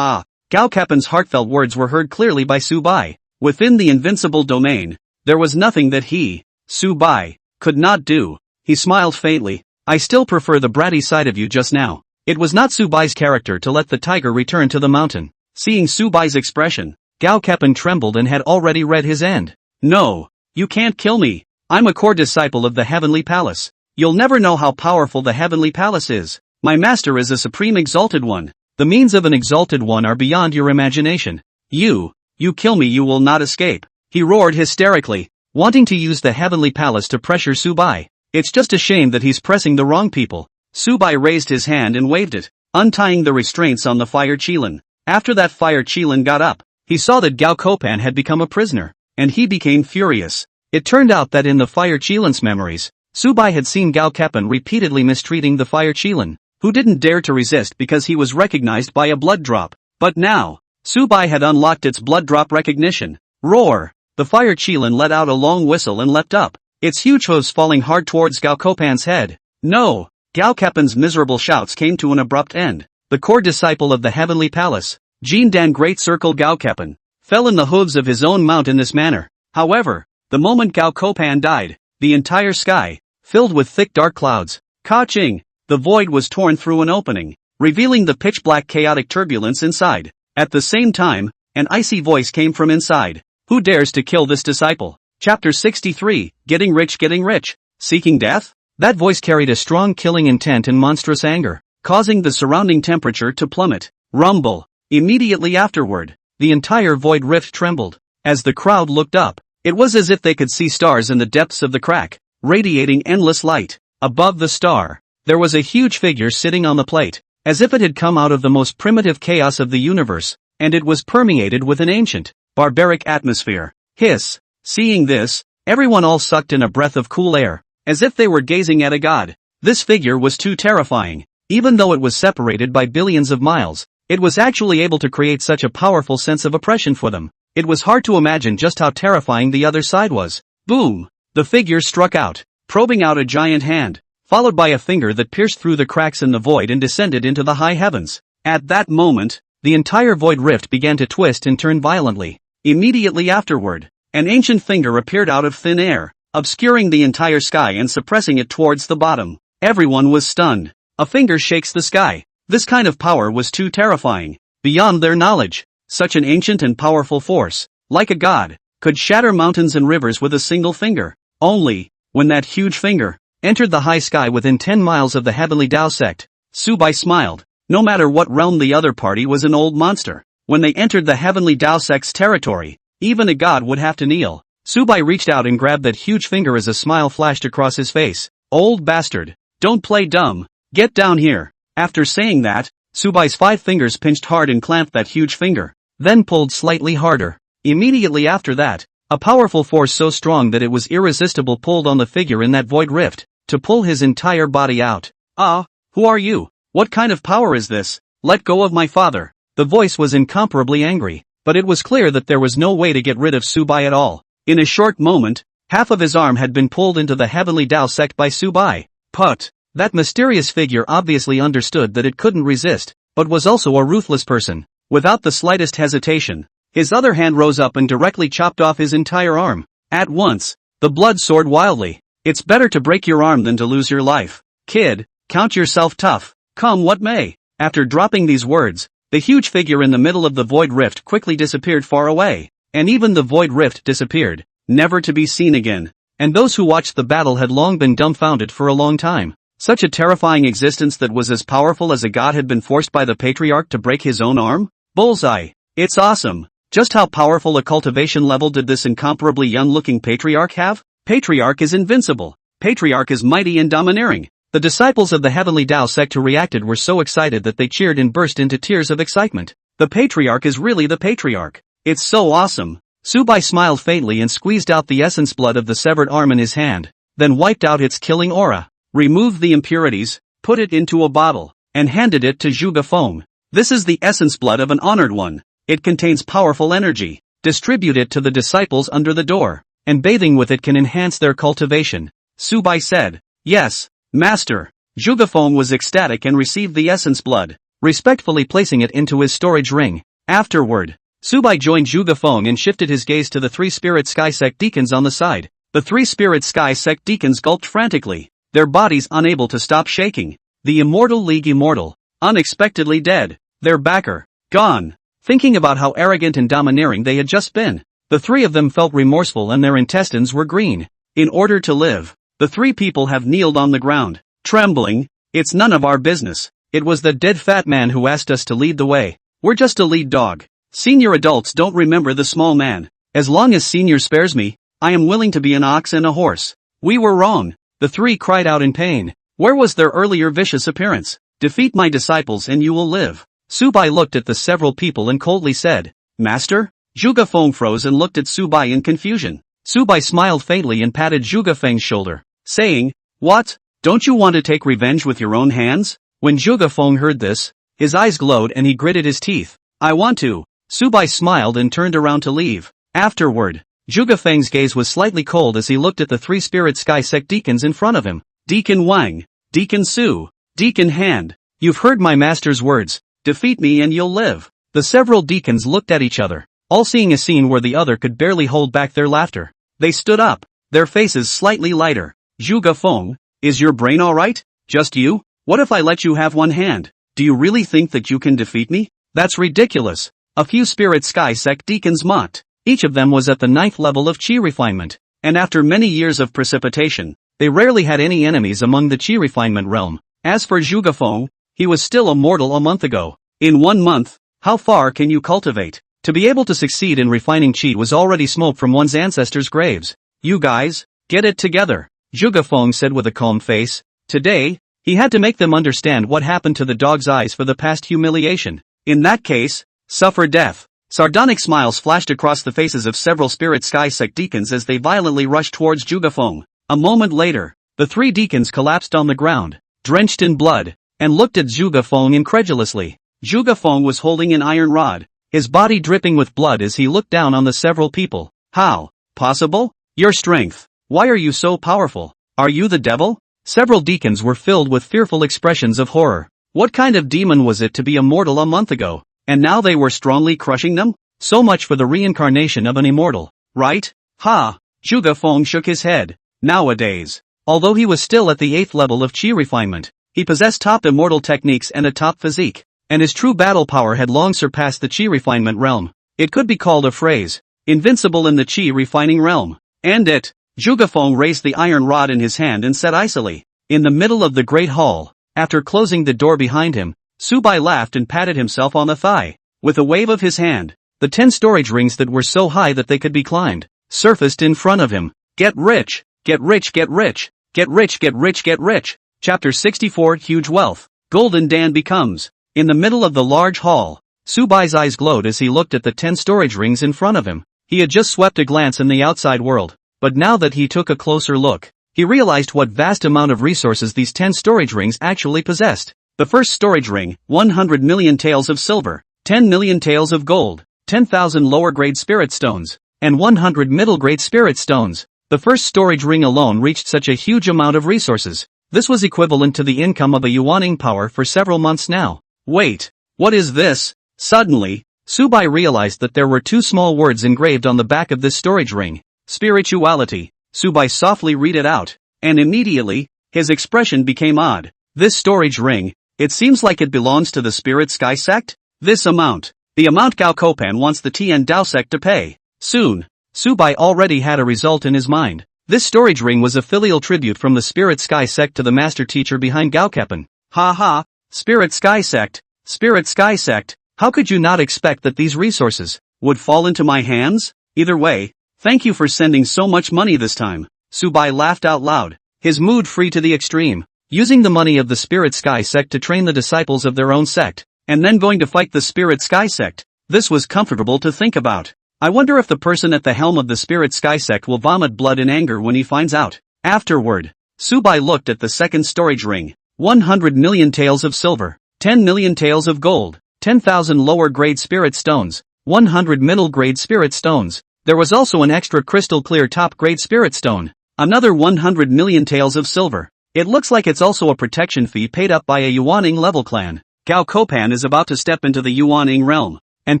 Gao Kappan's heartfelt words were heard clearly by Su Bai. Within the invincible domain, there was nothing that he, Su Bai, could not do. He smiled faintly. I still prefer the bratty side of you just now. It was not Su Bai's character to let the tiger return to the mountain. Seeing Su Bai's expression, Gao Kappan trembled and had already read his end. No, you can't kill me. I'm a core disciple of the Heavenly Palace. You'll never know how powerful the Heavenly Palace is. My master is a supreme exalted one. The means of an exalted one are beyond your imagination. You kill me, you will not escape. He roared hysterically, wanting to use the Heavenly Palace to pressure Su Bai. It's just a shame that he's pressing the wrong people. Su Bai raised his hand and waved it. untying the restraints on the fire Qilin. After that fire Qilin got up, he saw that Gao Copan had become a prisoner, and he became furious. It turned out that in the fire Qilin's memories, Su Bai had seen Gao Copan repeatedly mistreating the fire Qilin, who didn't dare to resist because he was recognized by a blood drop. But now, Su Bai had unlocked its blood drop recognition. Roar! The fire Qilin let out a long whistle and leapt up, its huge hooves falling hard towards Gao Copan's head. No! Gao Copan's miserable shouts came to an abrupt end. The core disciple of the heavenly palace, Jin Dan Great Circle Gao Copan, fell in the hooves of his own mount in this manner. However, the moment Gao Copan died, the entire sky, filled with thick dark clouds, Ka-ching, the void was torn through an opening, revealing the pitch-black chaotic turbulence inside. At the same time, an icy voice came from inside. Who dares to kill this disciple? Chapter 63, Getting Rich, Seeking Death? That voice carried a strong killing intent and monstrous anger, causing the surrounding temperature to plummet. Rumble. Immediately afterward, the entire void rift trembled. As the crowd looked up, it was as if they could see stars in the depths of the crack, radiating endless light. Above the star, there was a huge figure sitting on the plate, as if it had come out of the most primitive chaos of the universe, and it was permeated with an ancient, barbaric atmosphere. Hiss. Seeing this, everyone all sucked in a breath of cool air, as if they were gazing at a god. This figure was too terrifying. Even though it was separated by billions of miles, it was actually able to create such a powerful sense of oppression for them. It was hard to imagine just how terrifying the other side was. Boom! The figure struck out, probing out a giant hand, followed by a finger that pierced through the cracks in the void and descended into the high heavens. At that moment, the entire void rift began to twist and turn violently. Immediately afterward, an ancient finger appeared out of thin air, obscuring the entire sky and suppressing it towards the bottom. Everyone was stunned. A finger shakes the sky. This kind of power was too terrifying, beyond their knowledge. Such an ancient and powerful force, like a god, could shatter mountains and rivers with a single finger. Only, when that huge finger entered the high sky within 10 miles of the heavenly Tao sect, Su Bai smiled. No matter what realm the other party was an old monster, when they entered the heavenly Tao sect's territory, even a god would have to kneel. Su Bai reached out and grabbed that huge finger as a smile flashed across his face. Old bastard, don't play dumb, get down here. After saying that, Su Bai's 5 fingers pinched hard and clamped that huge finger, then pulled slightly harder. Immediately after that, a powerful force so strong that it was irresistible pulled on the figure in that void rift, to pull his entire body out. Ah, who are you? What kind of power is this? Let go of my father. The voice was incomparably angry, but it was clear that there was no way to get rid of Su Bai at all. In a short moment, half of his arm had been pulled into the heavenly Tao sect by Su Bai. Put. That mysterious figure obviously understood that it couldn't resist, but was also a ruthless person. Without the slightest hesitation, his other hand rose up and directly chopped off his entire arm. At once, the blood soared wildly. It's better to break your arm than to lose your life. Kid, count yourself tough, come what may. After dropping these words, the huge figure in the middle of the void rift quickly disappeared far away, and even the void rift disappeared, never to be seen again. And those who watched the battle had long been dumbfounded for a long time. Such a terrifying existence that was as powerful as a god had been forced by the patriarch to break his own arm? Bullseye. It's awesome. Just how powerful a cultivation level did this incomparably young-looking patriarch have? Patriarch is invincible. Patriarch is mighty and domineering. The disciples of the heavenly Tao sect who reacted were so excited that they cheered and burst into tears of excitement. The patriarch is really the patriarch. It's so awesome. Su Bai smiled faintly and squeezed out the essence blood of the severed arm in his hand, then wiped out its killing aura, removed the impurities, put it into a bottle, and handed it to Zhuge Feng. This is the essence blood of an honored one. It contains powerful energy. Distribute it to the disciples under the door, and bathing with it can enhance their cultivation. Su Bai said. Yes, master. Zhuge Feng was ecstatic and received the essence blood, respectfully placing it into his storage ring. Afterward, Su Bai joined Zhuge Feng and shifted his gaze to the 3 Spirit Sky Sect deacons on the side. The 3 Spirit Sky Sect deacons gulped frantically, their bodies unable to stop shaking. The Immortal League immortal, unexpectedly dead, their backer, gone. Thinking about how arrogant and domineering they had just been, the 3 of them felt remorseful and their intestines were green. In order to live, the 3 people have kneeled on the ground, trembling. It's none of our business. It was the dead fat man who asked us to lead the way. We're just a lead dog. Senior adults don't remember the small man. As long as senior spares me, I am willing to be an ox and a horse. We were wrong. The 3 cried out in pain. Where was their earlier vicious appearance? Defeat my disciples and you will live. Su Bai looked at the several people and coldly said, Master? Zhuge Feng froze and looked at Su Bai in confusion. Su Bai smiled faintly and patted Zhuge Feng's shoulder, saying, What? Don't you want to take revenge with your own hands? When Zhuge Feng heard this, his eyes glowed and he gritted his teeth. I want to. Su Bai smiled and turned around to leave. Afterward, Zhuge Feng's gaze was slightly cold as he looked at the three Spirit Sky Sect deacons in front of him. Deacon Wang, Deacon Su, Deacon Hand, you've heard my master's words, defeat me and you'll live. The several deacons looked at each other, all seeing a scene where the other could barely hold back their laughter. They stood up, their faces slightly lighter. Zhuge Feng, is your brain alright? Just you? What if I let you have one hand? Do you really think that you can defeat me? That's ridiculous. A few Spirit Sky Sect deacons mocked. Each of them was at the 9th level of chi refinement, and after many years of precipitation, they rarely had any enemies among the chi refinement realm. As for Zhuge Feng, he was still a mortal a month ago. In 1 month, how far can you cultivate? To be able to succeed in refining chi was already smoke from one's ancestors' graves. You guys, get it together, Zhuge Feng said with a calm face. Today, he had to make them understand what happened to the dog's eyes for the past humiliation. In that case, suffer death. Sardonic smiles flashed across the faces of several Spirit Sky Sect deacons as they violently rushed towards Zhuge Feng. A moment later, the three deacons collapsed on the ground, drenched in blood, and looked at Zhuge Feng incredulously. Zhuge Feng was holding an iron rod, his body dripping with blood as he looked down on the several people. How? Possible? Your strength. Why are you so powerful? Are you the devil? Several deacons were filled with fearful expressions of horror. What kind of demon was it to be immortal a month ago, and now they were strongly crushing them? So much for the reincarnation of an immortal, right? Ha! Zhuge Feng shook his head. Nowadays, although he was still at the 8th level of chi refinement, he possessed top immortal techniques and a top physique, and his true battle power had long surpassed the chi refinement realm. It could be called a phrase, invincible in the chi refining realm. And it, Zhuge Feng raised the iron rod in his hand and said icily. In the middle of the great hall, after closing the door behind him, Su Bai laughed and patted himself on the thigh. With a wave of his hand, the 10 storage rings that were so high that they could be climbed, surfaced in front of him. Get rich, get rich, get rich, get rich, get rich, get rich. Chapter 64 Huge Wealth. Golden Dan becomes. In the middle of the large hall, Su Bai's eyes glowed as he looked at the 10 storage rings in front of him. He had just swept a glance in the outside world, but now that he took a closer look, he realized what vast amount of resources these 10 storage rings actually possessed. The first storage ring, 100 million taels of silver, 10 million taels of gold, 10,000 lower-grade spirit stones, and 100 middle-grade spirit stones. The first storage ring alone reached such a huge amount of resources. This was equivalent to the income of a yuaning power for several months now. Wait, what is this? Suddenly, Su Bai realized that there were 2 small words engraved on the back of this storage ring. Spirituality. Su Bai softly read it out, and immediately, his expression became odd. This storage ring, it seems like it belongs to the Spirit Sky Sect? This amount. The amount Gao Copan wants the Tian Dao Sect to pay. Soon. Su Bai already had a result in his mind. This storage ring was a filial tribute from the Spirit Sky Sect to the master teacher behind Gao Copan. Ha ha, Spirit Sky Sect, Spirit Sky Sect, how could you not expect that these resources would fall into my hands? Either way, thank you for sending so much money this time. Su Bai laughed out loud, his mood free to the extreme. Using the money of the Spirit Sky Sect to train the disciples of their own sect, and then going to fight the Spirit Sky Sect. This was comfortable to think about. I wonder if the person at the helm of the Spirit Sky Sect will vomit blood in anger when he finds out. Afterward, Su Bai looked at the second storage ring. 100 million taels of silver, 10 million taels of gold, 10,000 lower-grade spirit stones, 100 middle-grade spirit stones. There was also an extra crystal-clear top-grade spirit stone. Another 100 million taels of silver. It looks like it's also a protection fee paid up by a Yuaning level clan. Gao Copan is about to step into the Yuaning realm, and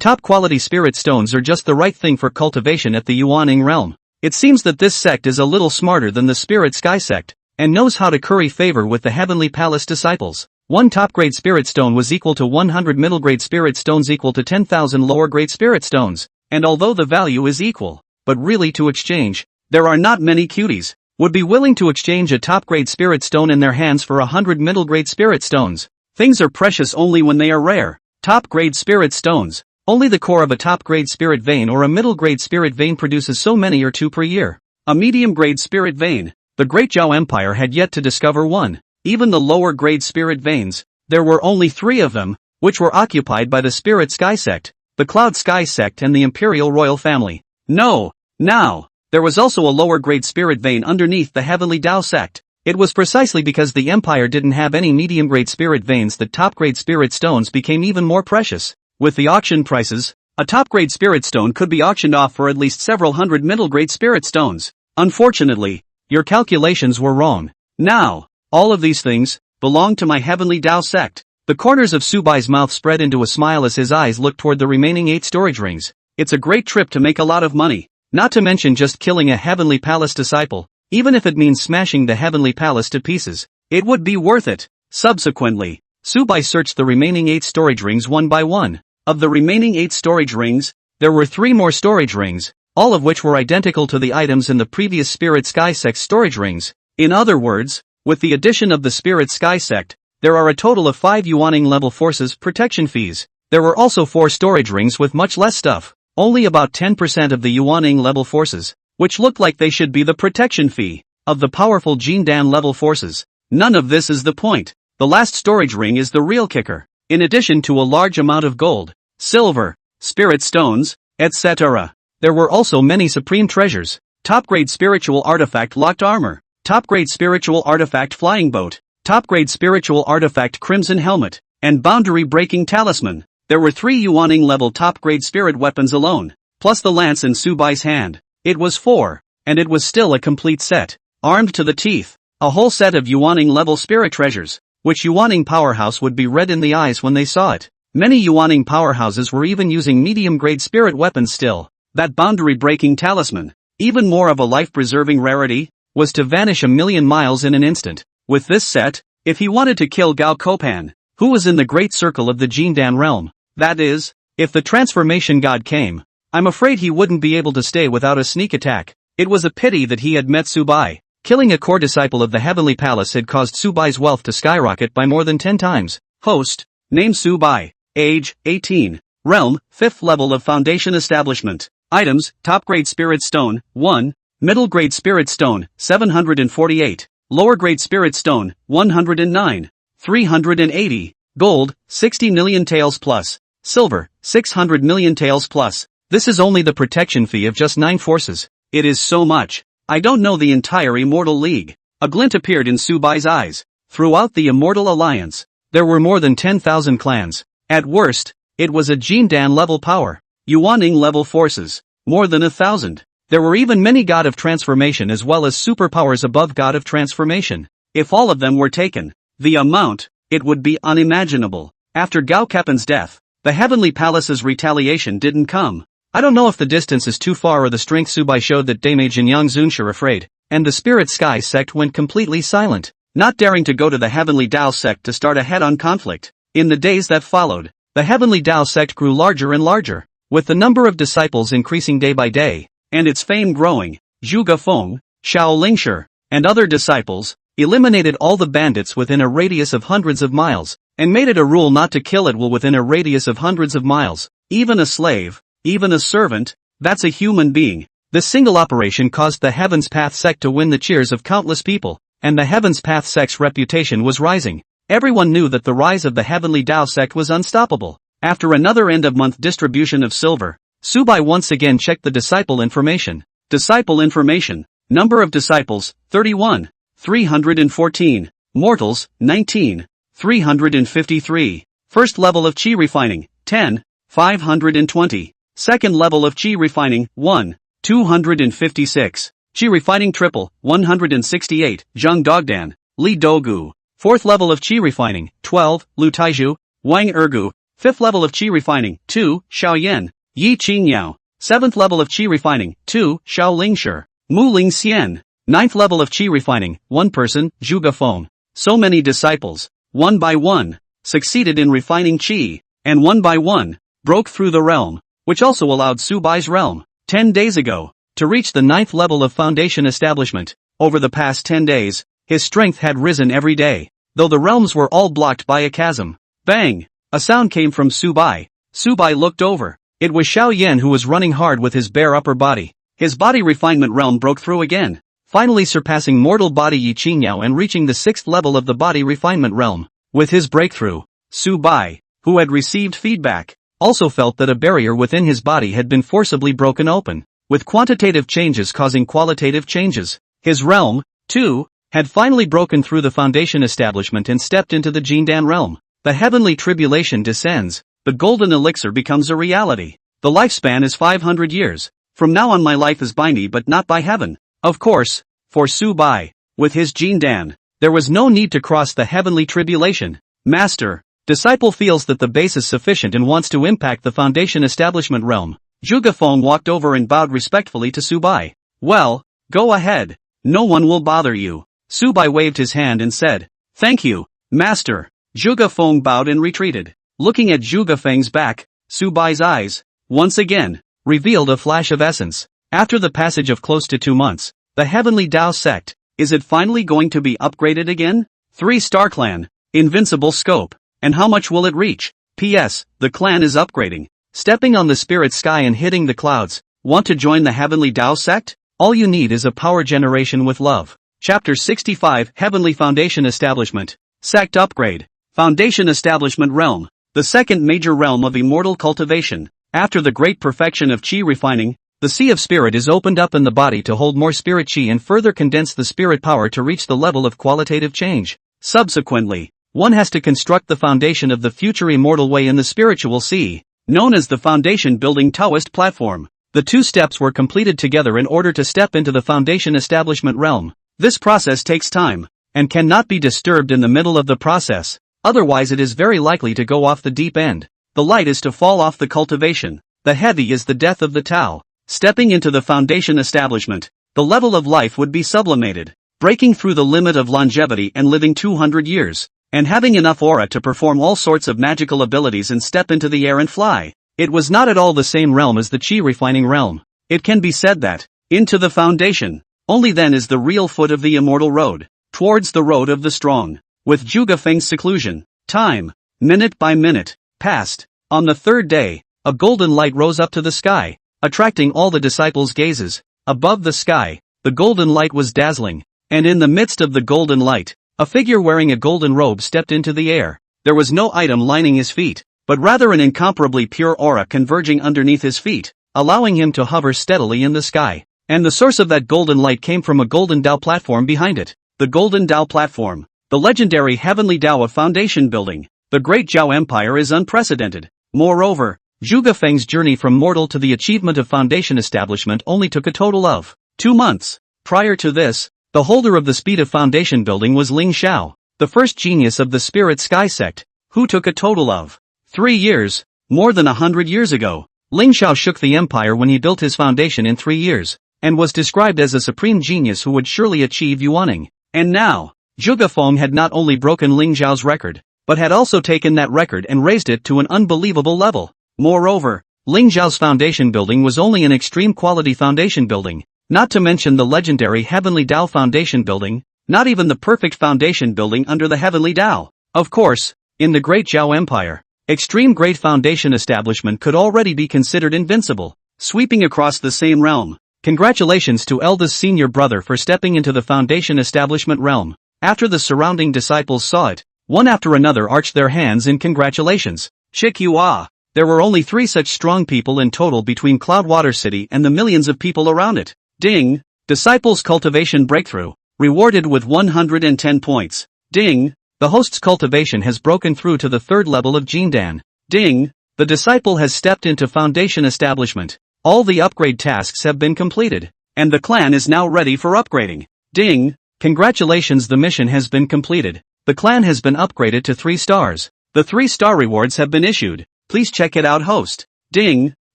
top-quality spirit stones are just the right thing for cultivation at the Yuaning realm. It seems that this sect is a little smarter than the Spirit Sky Sect, and knows how to curry favor with the Heavenly Palace disciples. One top-grade spirit stone was equal to 100 middle-grade spirit stones equal to 10,000 lower-grade spirit stones, and although the value is equal, but really to exchange, there are not many cuties would be willing to exchange a top-grade spirit stone in their hands for 100 middle-grade spirit stones. Things are precious only when they are rare. Top-grade spirit stones. Only the core of a top-grade spirit vein or a middle-grade spirit vein produces so many or 2 per year. A medium-grade spirit vein. The Great Zhao Empire had yet to discover one. Even the lower-grade spirit veins, There were only 3 of them, which were occupied by the Spirit Sky Sect, the Cloud Sky Sect and the Imperial Royal Family. No. Now, there was also a lower grade spirit vein underneath the Heavenly Tao Sect. It was precisely because the Empire didn't have any medium grade spirit veins that top grade spirit stones became even more precious. With the auction prices, a top grade spirit stone could be auctioned off for at least several hundred middle grade spirit stones. Unfortunately, your calculations were wrong. Now, all of these things belong to my Heavenly Tao Sect. The corners of Su Bai's mouth spread into a smile as his eyes looked toward the remaining 8 storage rings. It's a great trip to make a lot of money, not to mention just killing a Heavenly Palace disciple. Even if it means smashing the Heavenly Palace to pieces, it would be worth it. Subsequently, Su Bai searched the remaining 8 storage rings one by one. Of the remaining 8 storage rings, there were 3 more storage rings, all of which were identical to the items in the previous Spirit Sky Sect storage rings. In other words, with the addition of the Spirit Sky Sect, there are a total of 5 Yuaning level forces protection fees. There were also 4 storage rings with much less stuff, only about 10% of the Yuaning level forces, which looked like they should be the protection fee of the powerful Jindan level forces. None of this is the point. The last storage ring is the real kicker. In addition to a large amount of gold, silver, spirit stones, etc., there were also many supreme treasures. Top-grade spiritual artifact locked armor, top-grade spiritual artifact flying boat, top-grade spiritual artifact crimson helmet, and boundary-breaking talisman. There were 3 Yuaning level top-grade spirit weapons alone, plus the lance in Su Bai's hand. It was 4, and it was still a complete set, armed to the teeth, a whole set of Yuaning level spirit treasures, which Yuaning powerhouse would be red in the eyes when they saw it. Many Yuaning powerhouses were even using medium-grade spirit weapons still. That boundary-breaking talisman, even more of a life-preserving rarity, was to vanish a million miles in an instant. With this set, if he wanted to kill Gao Kopan, who was in the great circle of the Jindan realm, that is, if the transformation god came, I'm afraid he wouldn't be able to stay without a sneak attack. It was a pity that he had met Su Bai. Killing a core disciple of the Heavenly Palace had caused Su Bai's wealth to skyrocket by more than 10 times. Host, name Su Bai, age, 18, realm, 5th level of foundation establishment. Items, top-grade spirit stone, 1, middle-grade spirit stone, 748, lower-grade spirit stone, 109, 380, gold, 60 million taels plus, silver, 600 million taels plus. This is only the protection fee of just 9 forces. It is so much. I don't know the entire Immortal League. A glint appeared in Su Bai's eyes. Throughout the Immortal Alliance, there were more than 10,000 clans. At worst, it was a Jindan level power. Yuaning level forces, more than 1,000. There were even many God of Transformation as well as superpowers above God of Transformation. If all of them were taken, the amount, it would be unimaginable. After Gao Kepan's death, the Heavenly Palace's retaliation didn't come. I don't know if the distance is too far or the strength Su Bai showed that Damage and Yang Zunsha afraid, and the Spirit Sky Sect went completely silent, not daring to go to the Heavenly Tao Sect to start a head-on conflict. In the days that followed, the Heavenly Tao Sect grew larger and larger, with the number of disciples increasing day by day, and its fame growing. Zhu Gafeng, Xiao Lingshi, and other disciples eliminated all the bandits within a radius of hundreds of miles, and made it a rule not to kill at will within a radius of hundreds of miles. Even a slave, even a servant, that's a human being. This single operation caused the Heaven's Path Sect to win the cheers of countless people, and the Heaven's Path Sect's reputation was rising. Everyone knew that the rise of the Heavenly Tao Sect was unstoppable. After another end-of-month distribution of silver, Su Bai once again checked the disciple information. Disciple information. Number of disciples, 31. 314. Mortals, 19. 353. First level of Qi refining, 10. 520. Second level of Qi refining, 1. 256. Qi refining triple, 168. Zheng Dogdan, Li Dogu. Fourth level of Qi refining, 12. Lu Taiju, Wang Ergu. Fifth level of Qi refining, 2. Xiaoyan, Yi Qingyao. Seventh level of Qi refining, 2. Xiao Lingshi, Mu Ling Xian. Ninth level of Qi refining, 1 person, Zhu Gafeng. So many disciples, one by one, succeeded in refining Qi, and one by one, broke through the realm, which also allowed Su Bai's realm, 10 days ago, to reach the 9th level of foundation establishment. Over the past 10 days, his strength had risen every day, though the realms were all blocked by a chasm. Bang! A sound came from Su Bai. Su Bai looked over. It was Xiao Yan who was running hard with his bare upper body. His body refinement realm broke through again, finally surpassing mortal body Yi Qingyao and reaching the 6th level of the body refinement realm. With his breakthrough, Su Bai, who had received feedback, also felt that a barrier within his body had been forcibly broken open, with quantitative changes causing qualitative changes. His realm, too, had finally broken through the foundation establishment and stepped into the Jindan realm. The heavenly tribulation descends, the golden elixir becomes a reality. The lifespan is 500 years. From now on my life is by me but not by heaven. Of course, for Su Bai, with his Jindan, there was no need to cross the heavenly tribulation. Master, disciple feels that the base is sufficient and wants to impact the foundation establishment realm. Zhuge Feng walked over and bowed respectfully to Su Bai. Well, go ahead. No one will bother you. Su Bai waved his hand and said, Thank you, Master. Zhuge Feng bowed and retreated. Looking at Zhuge Feng's back, Su Bai's eyes, once again, revealed a flash of essence. After the passage of close to 2 months, the Heavenly Tao Sect, is it finally going to be upgraded again? 3-star clan, Invincible scope, and how much will it reach? P.S. The clan is upgrading, stepping on the spirit sky and hitting the clouds. Want to join the Heavenly Tao Sect? All you need is a power generation with love. Chapter 65 Heavenly Foundation Establishment. Sect Upgrade. Foundation Establishment Realm. The second major realm of immortal cultivation. After the great perfection of Qi refining, the Sea of Spirit is opened up in the body to hold more spirit Qi and further condense the spirit power to reach the level of qualitative change. Subsequently, one has to construct the foundation of the future immortal way in the spiritual sea, known as the foundation building Taoist platform. The 2 steps were completed together in order to step into the foundation establishment realm. This process takes time, and cannot be disturbed in the middle of the process, otherwise it is very likely to go off the deep end. The light is to fall off the cultivation, the heavy is the death of the Tao. Stepping into the foundation establishment, the level of life would be sublimated, breaking through the limit of longevity and living 200 years, and having enough aura to perform all sorts of magical abilities and step into the air and fly. It was not at all the same realm as the Qi refining realm. It can be said that, into the foundation, only then is the real foot of the immortal road, towards the road of the strong. With Zhuge Feng's seclusion, time, minute by minute, passed. On the 3rd day, a golden light rose up to the sky, attracting all the disciples' gazes. Above the sky, the golden light was dazzling, and in the midst of the golden light, a figure wearing a golden robe stepped into the air. There was no item lining his feet, but rather an incomparably pure aura converging underneath his feet, allowing him to hover steadily in the sky. And the source of that golden light came from a golden Tao platform behind it. The golden Tao platform, the legendary heavenly Tao of foundation building. The great Zhao Empire is unprecedented. Moreover, Zhuge Feng's journey from mortal to the achievement of foundation establishment only took a total of 2 months. Prior to this, the holder of the speed of foundation building was Ling Xiao, the first genius of the Spirit Sky Sect, who took a total of 3 years, more than 100 years ago. Ling Xiao shook the empire when he built his foundation in 3 years, and was described as a supreme genius who would surely achieve yuaning. And now, Zhuge Feng had not only broken Ling Xiao's record, but had also taken that record and raised it to an unbelievable level. Moreover, Ling Xiao's foundation building was only an extreme quality foundation building, not to mention the legendary Heavenly Tao foundation building, not even the perfect foundation building under the Heavenly Tao. Of course, in the great Zhao Empire, extreme great foundation establishment could already be considered invincible, sweeping across the same realm. Congratulations to eldest senior brother for stepping into the foundation establishment realm. After the surrounding disciples saw it, one after another arched their hands in congratulations. Shikua. There were only 3 such strong people in total between Cloudwater City and the millions of people around it. Ding! Disciples cultivation breakthrough, rewarded with 110 points. Ding! The host's cultivation has broken through to the 3rd level of Jindan. Ding! The disciple has stepped into foundation establishment. All the upgrade tasks have been completed, and the clan is now ready for upgrading. Ding! Congratulations, the mission has been completed. The clan has been upgraded to 3 stars. The 3-star rewards have been issued. Please check it out, host. Ding!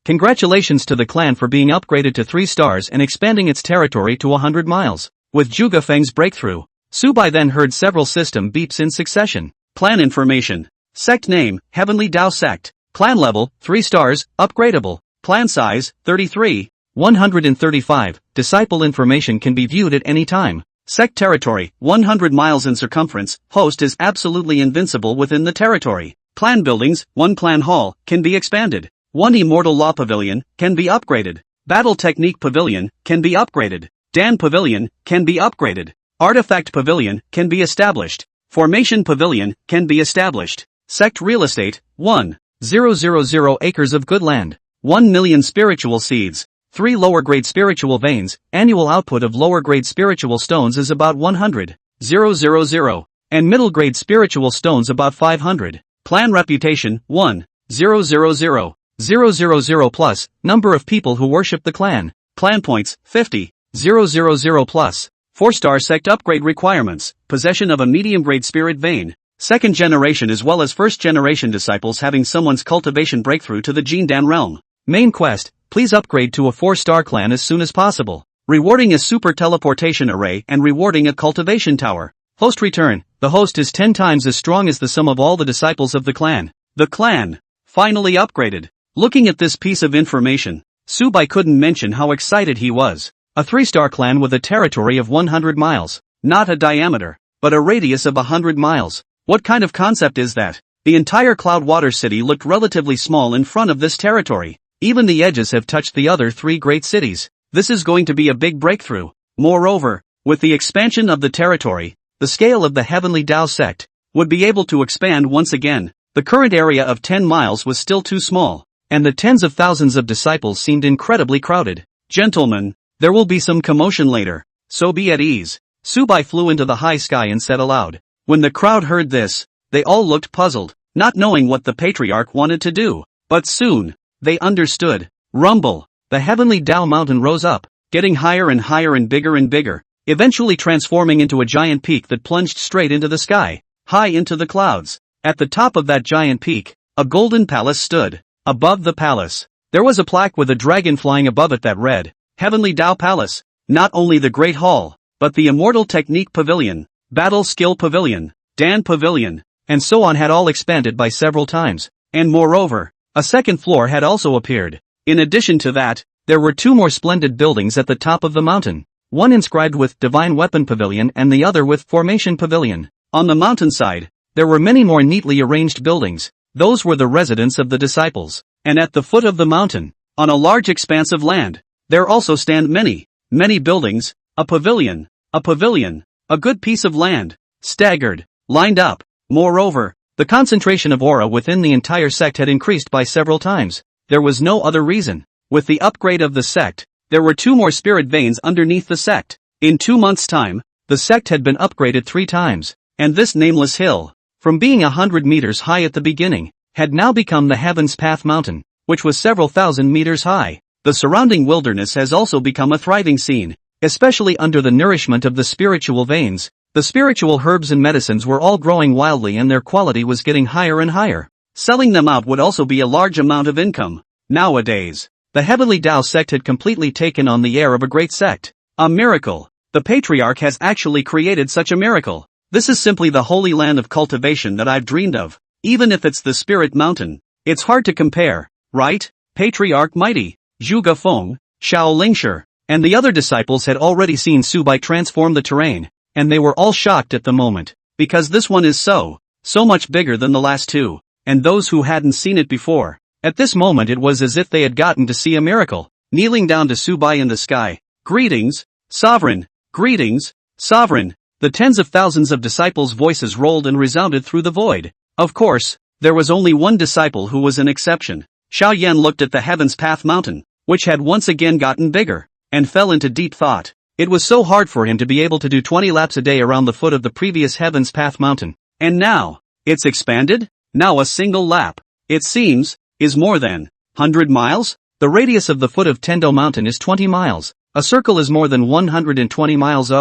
Congratulations to the clan for being upgraded to 3 stars and expanding its territory to 100 miles. With Zhuge Feng's breakthrough, Su Bai then heard several system beeps in succession. Clan information. Sect name, Heavenly Tao Sect. Clan level, 3 stars, upgradable. Clan size, 33. 135. Disciple information can be viewed at any time. Sect territory, 100 miles in circumference. Host is absolutely invincible within the territory. Clan buildings, 1 clan hall, can be expanded. 1 immortal law pavilion, can be upgraded. Battle technique pavilion, can be upgraded. Dan pavilion, can be upgraded. Artifact pavilion, can be established. Formation Pavilion can be established. Sect Real Estate, 1,000 acres of good land, 1 million spiritual seeds, 3 lower-grade spiritual veins, annual output of lower-grade spiritual stones is about 100,000, and middle-grade spiritual stones about 500. Clan Reputation, 1,000 plus, number of people who worship the clan. Clan Points, 50,000 plus. 4-star Sect Upgrade Requirements, possession of a medium-grade spirit vein. Second generation as well as first generation disciples having someone's cultivation breakthrough to the Jindan realm. Main quest, please upgrade to a 4-star clan as soon as possible. Rewarding a super teleportation array and rewarding a cultivation tower. Host return, the host is 10 times as strong as the sum of all the disciples of the clan. The clan, finally upgraded. Looking at this piece of information, Su Bai couldn't mention how excited he was. A 3-star clan with a territory of 100 miles. Not a diameter, but a radius of 100 miles. What kind of concept is that? The entire Cloudwater City looked relatively small in front of this territory. Even the edges have touched the other 3 great cities. This is going to be a big breakthrough. Moreover, with the expansion of the territory, the scale of the Heavenly Tao Sect would be able to expand once again. The current area of 10 miles was still too small, and the tens of thousands of disciples seemed incredibly crowded. Gentlemen, there will be some commotion later, so be at ease. Su Bai flew into the high sky and said aloud. When the crowd heard this, they all looked puzzled, not knowing what the patriarch wanted to do. But soon, they understood. Rumble. The Heavenly Tao Mountain rose up, getting higher and higher and bigger, eventually transforming into a giant peak that plunged straight into the sky, high into the clouds. At the top of that giant peak, a golden palace stood. Above the palace, there was a plaque with a dragon flying above it that read, Heavenly Tao Palace. Not only the Great Hall, but the Immortal Technique Pavilion, Battle Skill Pavilion, Dan Pavilion, and so on had all expanded by several times, and moreover, a second floor had also appeared. In addition to that, there were 2 more splendid buildings at the top of the mountain, one inscribed with Divine Weapon Pavilion and the other with Formation Pavilion. On the mountainside, there were many more neatly arranged buildings. Those were the residence of the disciples. And at the foot of the mountain, on a large expanse of land, there also stand many buildings, a pavilion, a good piece of land, staggered, lined up. Moreover, the concentration of aura within the entire sect had increased by several times. There was no other reason. With the upgrade of the sect, there were 2 more spirit veins underneath the sect. In 2 months' time, the sect had been upgraded 3 times, and this nameless hill, from being 100 meters high at the beginning, had now become the Heaven's Path Mountain, which was several thousand meters high. The surrounding wilderness has also become a thriving scene, especially under the nourishment of the spiritual veins. The spiritual herbs and medicines were all growing wildly and their quality was getting higher and higher. Selling them out would also be a large amount of income. Nowadays, the Heavenly Tao Sect had completely taken on the air of a great sect. A miracle. The Patriarch has actually created such a miracle. This is simply the holy land of cultivation that I've dreamed of. Even if it's the Spirit Mountain, it's hard to compare, right? Patriarch Mighty, Zhuge Feng, Xiao Lingshi, and the other disciples had already seen Su Bai transform the terrain, and they were all shocked at the moment, because this one is so much bigger than the last 2, and those who hadn't seen it before. At this moment it was as if they had gotten to see a miracle. Kneeling down to Su Bai in the sky, greetings, Sovereign, greetings, Sovereign. The tens of thousands of disciples' voices rolled and resounded through the void. Of course, there was only one disciple who was an exception. Xiao Yan looked at the Heaven's Path Mountain, which had once again gotten bigger, and fell into deep thought. It was so hard for him to be able to do 20 laps a day around the foot of the previous Heaven's Path Mountain. And now, it's expanded? Now a single lap, it seems, is more than 100 miles? The radius of the foot of Tendo Mountain is 20 miles. A circle is more than 120 miles.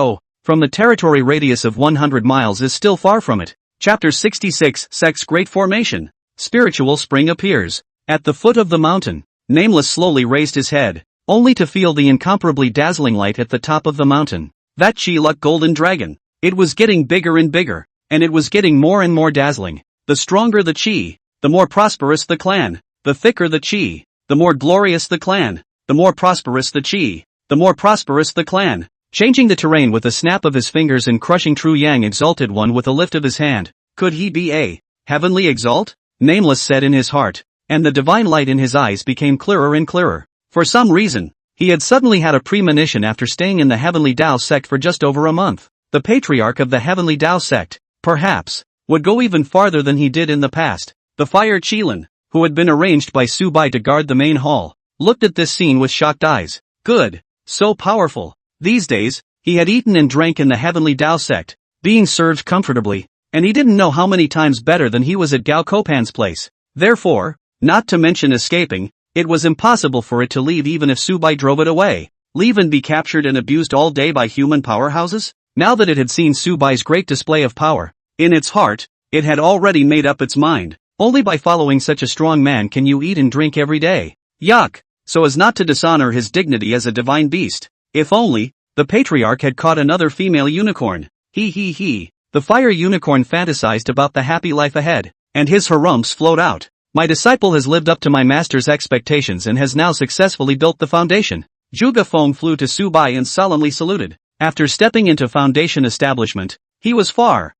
From the territory radius of 100 miles is still far from it. Chapter 66 Sect's Great Formation. Spiritual Spring appears. At the foot of the mountain, Nameless slowly raised his head, only to feel the incomparably dazzling light at the top of the mountain. That Chi-Luck Golden Dragon. It was getting bigger and bigger, and it was getting more and more dazzling. The stronger the Chi, the more prosperous the clan. The thicker the Chi, the more glorious the clan. The more prosperous the Chi, the more prosperous the clan. Changing the terrain with a snap of his fingers and crushing True Yang Exalted One with a lift of his hand. Could he be a heavenly exalt? Nameless said in his heart, and the divine light in his eyes became clearer and clearer. For some reason, he had suddenly had a premonition after staying in the Heavenly Tao Sect for just over a month. The Patriarch of the Heavenly Tao Sect, perhaps, would go even farther than he did in the past. The fire Qilin, who had been arranged by Su Bai to guard the main hall, looked at this scene with shocked eyes. Good. So powerful. These days, he had eaten and drank in the heavenly Tao sect, being served comfortably, and he didn't know how many times better than he was at Gao Copan's place. Therefore, not to mention escaping, it was impossible for it to leave even if Su Bai drove it away. Leave and be captured and abused all day by human powerhouses? Now that it had seen Su Bai's great display of power, in its heart, it had already made up its mind. Only by following such a strong man can you eat and drink every day. Yuck! So as not to dishonor his dignity as a divine beast. If only, the patriarch had caught another female unicorn. He. The fire unicorn fantasized about the happy life ahead, and his harumphs flowed out. My disciple has lived up to my master's expectations and has now successfully built the foundation. Zhuge Feng flew to Su Bai and solemnly saluted. After stepping into foundation establishment, he was far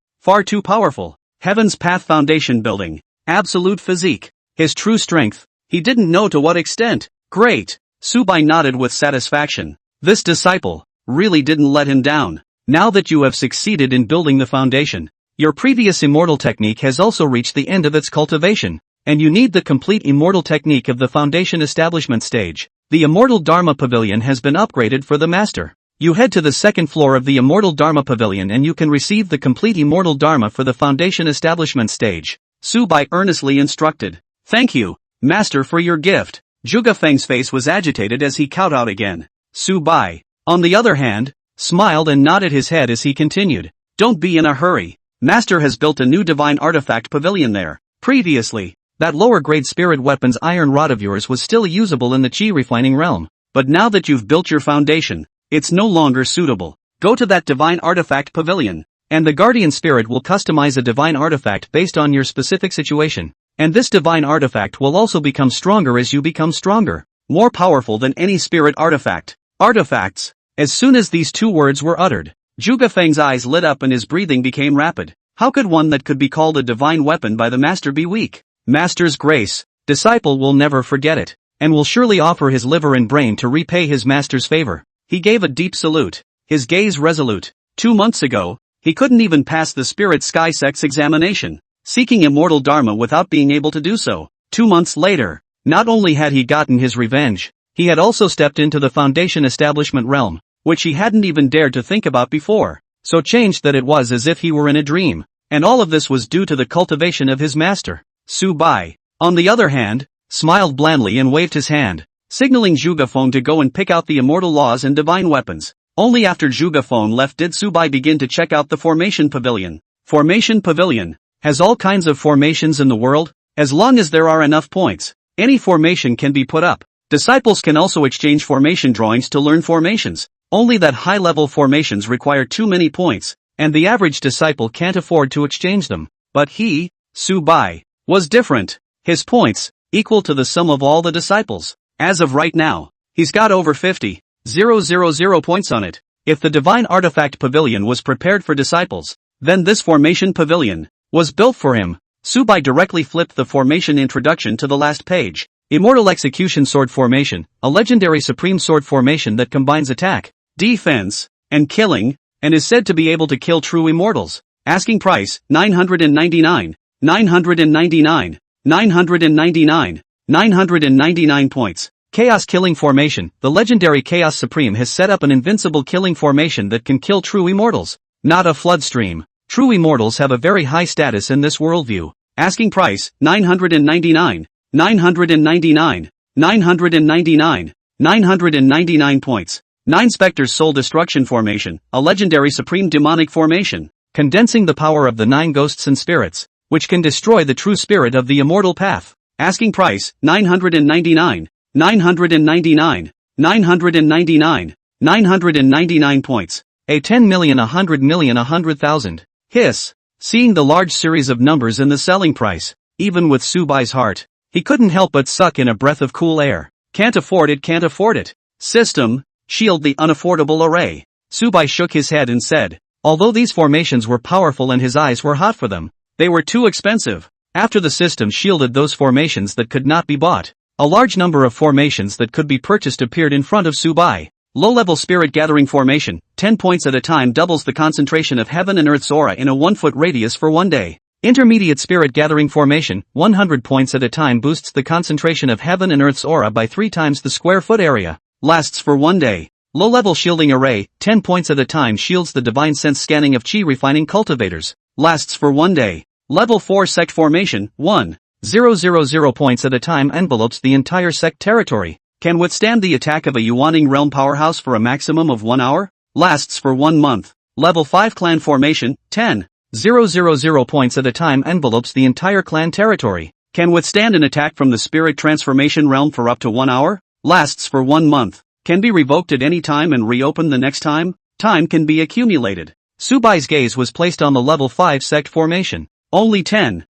too powerful. Heaven's Path foundation building. Absolute physique. His true strength. He didn't know to what extent. Great. Su Bai nodded with satisfaction. This disciple really didn't let him down. Now that you have succeeded in building the foundation, your previous immortal technique has also reached the end of its cultivation, and you need the complete immortal technique of the foundation establishment stage. The Immortal Dharma Pavilion has been upgraded for the master. You head to the second floor of the Immortal Dharma Pavilion and you can receive the complete immortal Dharma for the foundation establishment stage. Su Bai earnestly instructed. Thank you, master, for your gift. Zhuge Feng's face was agitated as he kowtowed again. Su Bai, on the other hand, smiled and nodded his head as he continued. Don't be in a hurry. Master has built a new divine artifact pavilion there. Previously, that lower-grade spirit weapon's iron rod of yours was still usable in the chi refining realm. But now that you've built your foundation, it's no longer suitable. Go to that divine artifact pavilion, and the guardian spirit will customize a divine artifact based on your specific situation. And this divine artifact will also become stronger as you become stronger. More powerful than any spirit artifact. Artifacts. As soon as these two words were uttered, Zhuge Feng's eyes lit up and his breathing became rapid. How could one that could be called a divine weapon by the master be weak? Master's grace. Disciple will never forget it, and will surely offer his liver and brain to repay his master's favor. He gave a deep salute, his gaze resolute. 2 months ago, he couldn't even pass the Spirit Sky Sect's examination, seeking immortal Dharma without being able to do so. 2 months later, not only had he gotten his revenge, he had also stepped into the foundation establishment realm, which he hadn't even dared to think about before. So changed that it was as if he were in a dream, and all of this was due to the cultivation of his master. Su Bai, on the other hand, smiled blandly and waved his hand, signaling Zhuge Feng to go and pick out the immortal laws and divine weapons. Only after Zhuge Feng left did Su Bai begin to check out the Formation Pavilion. Formation Pavilion has all kinds of formations in the world. As long as there are enough points, any formation can be put up. Disciples can also exchange formation drawings to learn formations. Only that high-level formations require too many points, and the average disciple can't afford to exchange them. But he, Su Bai, was different. His points, equal to the sum of all the disciples. As of right now, he's got over 50,000 points on it. If the Divine Artifact Pavilion was prepared for disciples, then this Formation Pavilion was built for him. Su Bai directly flipped the formation introduction to the last page. Immortal Execution Sword Formation, a legendary supreme sword formation that combines attack, defense, and killing, and is said to be able to kill true immortals. Asking price, 999. 999, 999, 999 points. Chaos Killing Formation. The legendary Chaos Supreme has set up an invincible killing formation that can kill true immortals. Not a flood stream. True immortals have a very high status in this worldview. Asking price, 999, 999, 999, 999 points. 9 Spectre's Soul Destruction Formation, a legendary supreme demonic formation, condensing the power of the 9 ghosts and spirits, which can destroy the true spirit of the immortal path. Asking price, 999, 999, 999, 999 points. A 10,100,100,000. Hiss. Seeing the large series of numbers in the selling price, even with Su Bai's heart, he couldn't help but suck in a breath of cool air. Can't afford it, can't afford it. System, shield the unaffordable array. Su Bai shook his head and said, although these formations were powerful and his eyes were hot for them, they were too expensive. After the system shielded those formations that could not be bought, a large number of formations that could be purchased appeared in front of Su Bai. Low-level spirit gathering formation, 10 points at a time doubles the concentration of heaven and earth's aura in a 1-foot radius for 1 day. Intermediate spirit gathering formation, 100 points at a time boosts the concentration of heaven and earth's aura by 3 times the square foot area. Lasts for 1 day. Low-level shielding array, 10 points at a time shields the divine sense scanning of chi refining cultivators. Lasts for 1 day. Level 4 sect formation, 1,000 points at a time envelopes the entire sect territory. Can withstand the attack of a Yuaning realm powerhouse for a maximum of 1 hour. Lasts for 1 month. Level 5 clan formation, 10,000 points at a time envelopes the entire clan territory. Can withstand an attack from the spirit transformation realm for up to 1 hour. Lasts for 1 month. Can be revoked at any time and reopened the next time. Time can be accumulated. Su Bai's gaze was placed on the level 5 sect formation. Only 10,000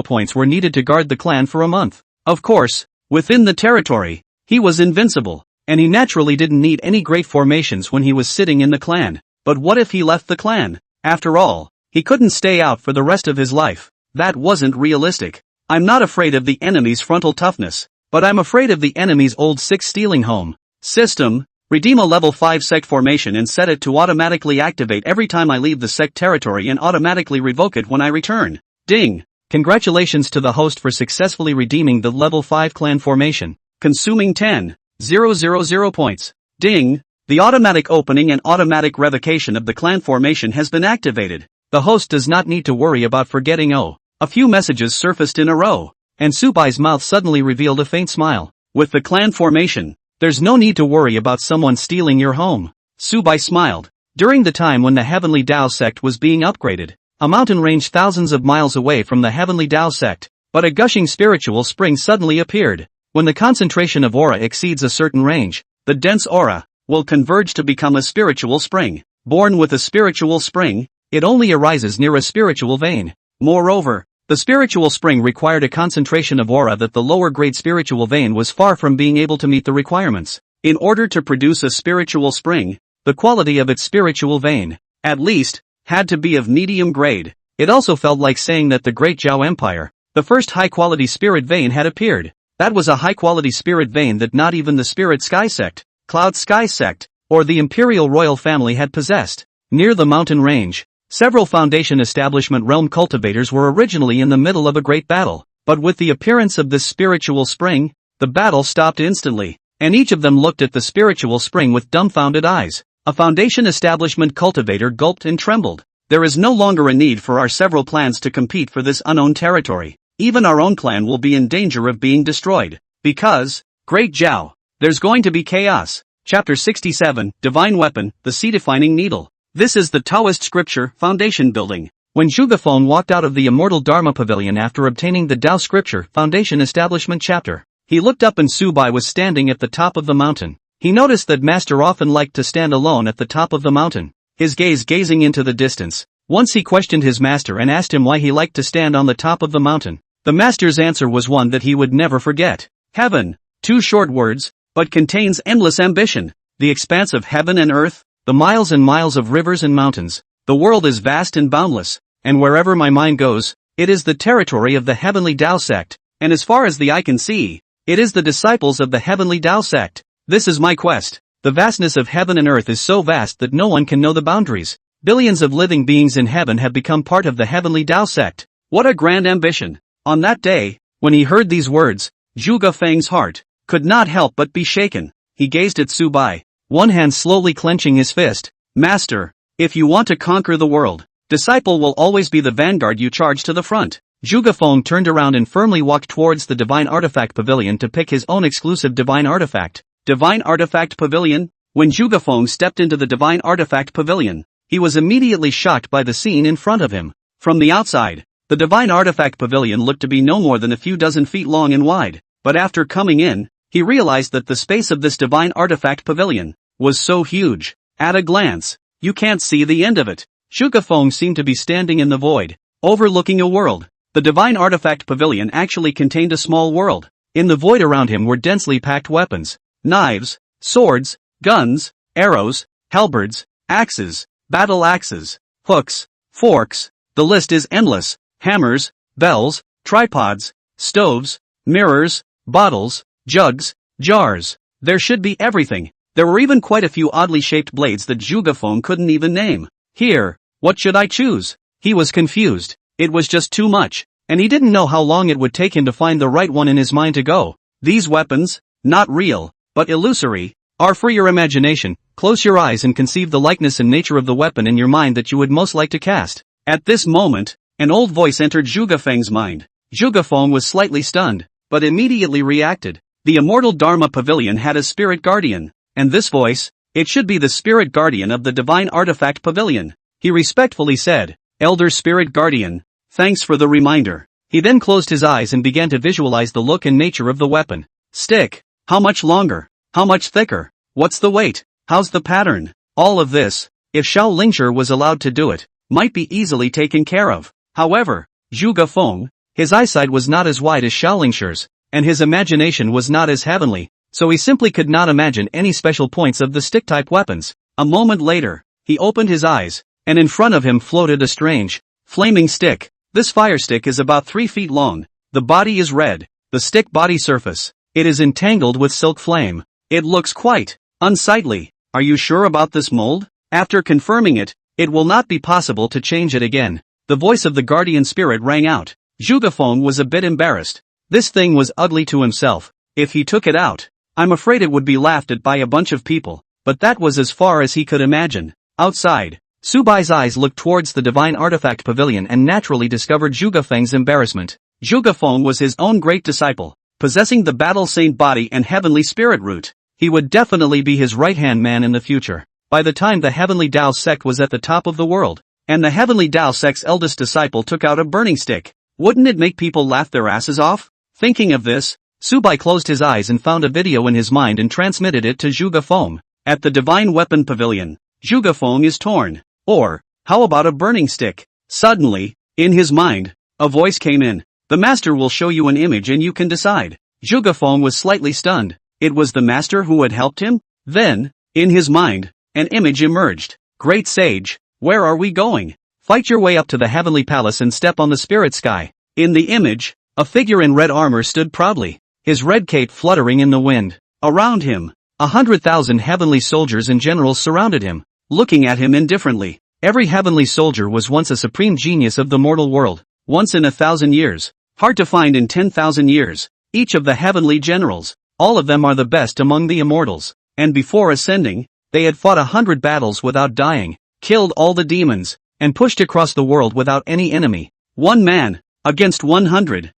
points were needed to guard the clan for a month. Of course, within the territory, he was invincible, and he naturally didn't need any great formations when he was sitting in the clan. But what if he left the clan? After all, he couldn't stay out for the rest of his life. That wasn't realistic. I'm not afraid of the enemy's frontal toughness, but I'm afraid of the enemy's old 6 stealing home system. Redeem a level 5 sect formation and set it to automatically activate every time I leave the sect territory and automatically revoke it when I return. Ding! Congratulations to the host for successfully redeeming the level 5 clan formation, consuming 10,000 points. Ding! The automatic opening and automatic revocation of the clan formation has been activated. The host does not need to worry about forgetting a few messages surfaced in a row, and Su Bai's mouth suddenly revealed a faint smile. With the clan formation, there's no need to worry about someone stealing your home. Su Bai smiled. During the time when the Heavenly Tao sect was being upgraded, a mountain ranged thousands of miles away from the Heavenly Tao sect, but a gushing spiritual spring suddenly appeared. When the concentration of aura exceeds a certain range, the dense aura will converge to become a spiritual spring. Born with a spiritual spring, it only arises near a spiritual vein. Moreover, the spiritual spring required a concentration of aura that the lower grade spiritual vein was far from being able to meet the requirements. In order to produce a spiritual spring, the quality of its spiritual vein, at least, had to be of medium grade. It also felt like saying that the Great Zhao Empire, the first high-quality spirit vein had appeared. That was a high-quality spirit vein that not even the Spirit Sky Sect, Cloud Sky Sect, or the Imperial Royal Family had possessed. Near the mountain range, several Foundation Establishment realm cultivators were originally in the middle of a great battle, but with the appearance of this spiritual spring, the battle stopped instantly, and each of them looked at the spiritual spring with dumbfounded eyes. A Foundation Establishment cultivator gulped and trembled. There is no longer a need for our several clans to compete for this unknown territory. Even our own clan will be in danger of being destroyed. Because, Great Zhao, there's going to be chaos. Chapter 67, Divine Weapon, the Sea-Defining Needle. This is the Taoist scripture, Foundation Building. When Zhuge Feng walked out of the Immortal Dharma Pavilion after obtaining the Tao Scripture, Foundation Establishment chapter, he looked up and Su Bai was standing at the top of the mountain. He noticed that Master often liked to stand alone at the top of the mountain, his gaze gazing into the distance. Once he questioned his master and asked him why he liked to stand on the top of the mountain. The master's answer was one that he would never forget. Heaven, 2 short words, but contains endless ambition. The expanse of heaven and earth, the miles and miles of rivers and mountains. The world is vast and boundless, and wherever my mind goes, it is the territory of the Heavenly Tao sect, and as far as the eye can see, it is the disciples of the Heavenly Tao sect. This is my quest. The vastness of heaven and earth is so vast that no one can know the boundaries. Billions of living beings in heaven have become part of the Heavenly Tao sect. What a grand ambition. On that day, when he heard these words, Zhuge Feng's heart could not help but be shaken. He gazed at Su Bai, one hand slowly clenching his fist. Master, if you want to conquer the world, disciple will always be the vanguard you charge to the front. Zhuge Feng turned around and firmly walked towards the Divine Artifact Pavilion to pick his own exclusive Divine Artifact. Divine Artifact Pavilion? When Zhuge Feng stepped into the Divine Artifact Pavilion, he was immediately shocked by the scene in front of him. From the outside, the Divine Artifact Pavilion looked to be no more than a few dozen feet long and wide, but after coming in, he realized that the space of this Divine Artifact Pavilion was so huge. At a glance, you can't see the end of it. Zhuge Feng seemed to be standing in the void, overlooking a world. The Divine Artifact Pavilion actually contained a small world. In the void around him were densely packed weapons, knives, swords, guns, arrows, halberds, axes, battle axes, hooks, forks, the list is endless, hammers, bells, tripods, stoves, mirrors, bottles, jugs, jars. There should be everything. There were even quite a few oddly shaped blades that Zhuge Feng couldn't even name. Here, what should I choose? He was confused. It was just too much, and he didn't know how long it would take him to find the right one in his mind to go. These weapons, not real, but illusory, are for your imagination. Close your eyes and conceive the likeness and nature of the weapon in your mind that you would most like to cast. At this moment, an old voice entered Zhuge Feng's mind. Zhuge Feng was slightly stunned, but immediately reacted. The immortal Dharma Pavilion had a spirit guardian, and this voice, it should be the spirit guardian of the divine artifact pavilion. He respectfully said, "Elder Spirit Guardian, thanks for the reminder." He then closed his eyes and began to visualize the look and nature of the weapon. Stick. How much longer? How much thicker? What's the weight? How's the pattern? All of this, if Xiao Lingshi was allowed to do it, might be easily taken care of. However, Zhuge Feng, his eyesight was not as wide as Xiao Lingshi's, and his imagination was not as heavenly, so he simply could not imagine any special points of the stick-type weapons. A moment later, he opened his eyes, and in front of him floated a strange, flaming stick. This fire stick is about 3 feet long. The body is red. The stick body surface, it is entangled with silk flame. It looks quite unsightly. Are you sure about this mold? After confirming it, it will not be possible to change it again. The voice of the guardian spirit rang out. Zhuge Feng was a bit embarrassed. This thing was ugly to himself. If he took it out, I'm afraid it would be laughed at by a bunch of people, but that was as far as he could imagine. Outside, Su Bai's eyes looked towards the divine artifact pavilion and naturally discovered Zhuge Feng's embarrassment. Zhuge Feng was his own great disciple, possessing the battle saint body and heavenly spirit root. He would definitely be his right-hand man in the future. By the time the heavenly Tao sect was at the top of the world, and the heavenly Tao sect's eldest disciple took out a burning stick, wouldn't it make people laugh their asses off? Thinking of this, Su Bai closed his eyes and found a video in his mind and transmitted it to Zhuge Feng. At the divine weapon pavilion, Zhuge Feng is torn. Or, how about a burning stick? Suddenly, in his mind, a voice came in. The master will show you an image and you can decide. Zhuge Feng was slightly stunned. It was the master who had helped him? Then, in his mind, an image emerged. Great sage, where are we going? Fight your way up to the heavenly palace and step on the spirit sky. In the image, a figure in red armor stood proudly, his red cape fluttering in the wind. Around him, 100,000 heavenly soldiers and generals surrounded him, looking at him indifferently. Every heavenly soldier was once a supreme genius of the mortal world, once in 1,000 years, hard to find in 10,000 years. Each of the heavenly generals, all of them are the best among the immortals, and before ascending, they had fought 100 battles without dying, killed all the demons, and pushed across the world without any enemy. One man, against 100,000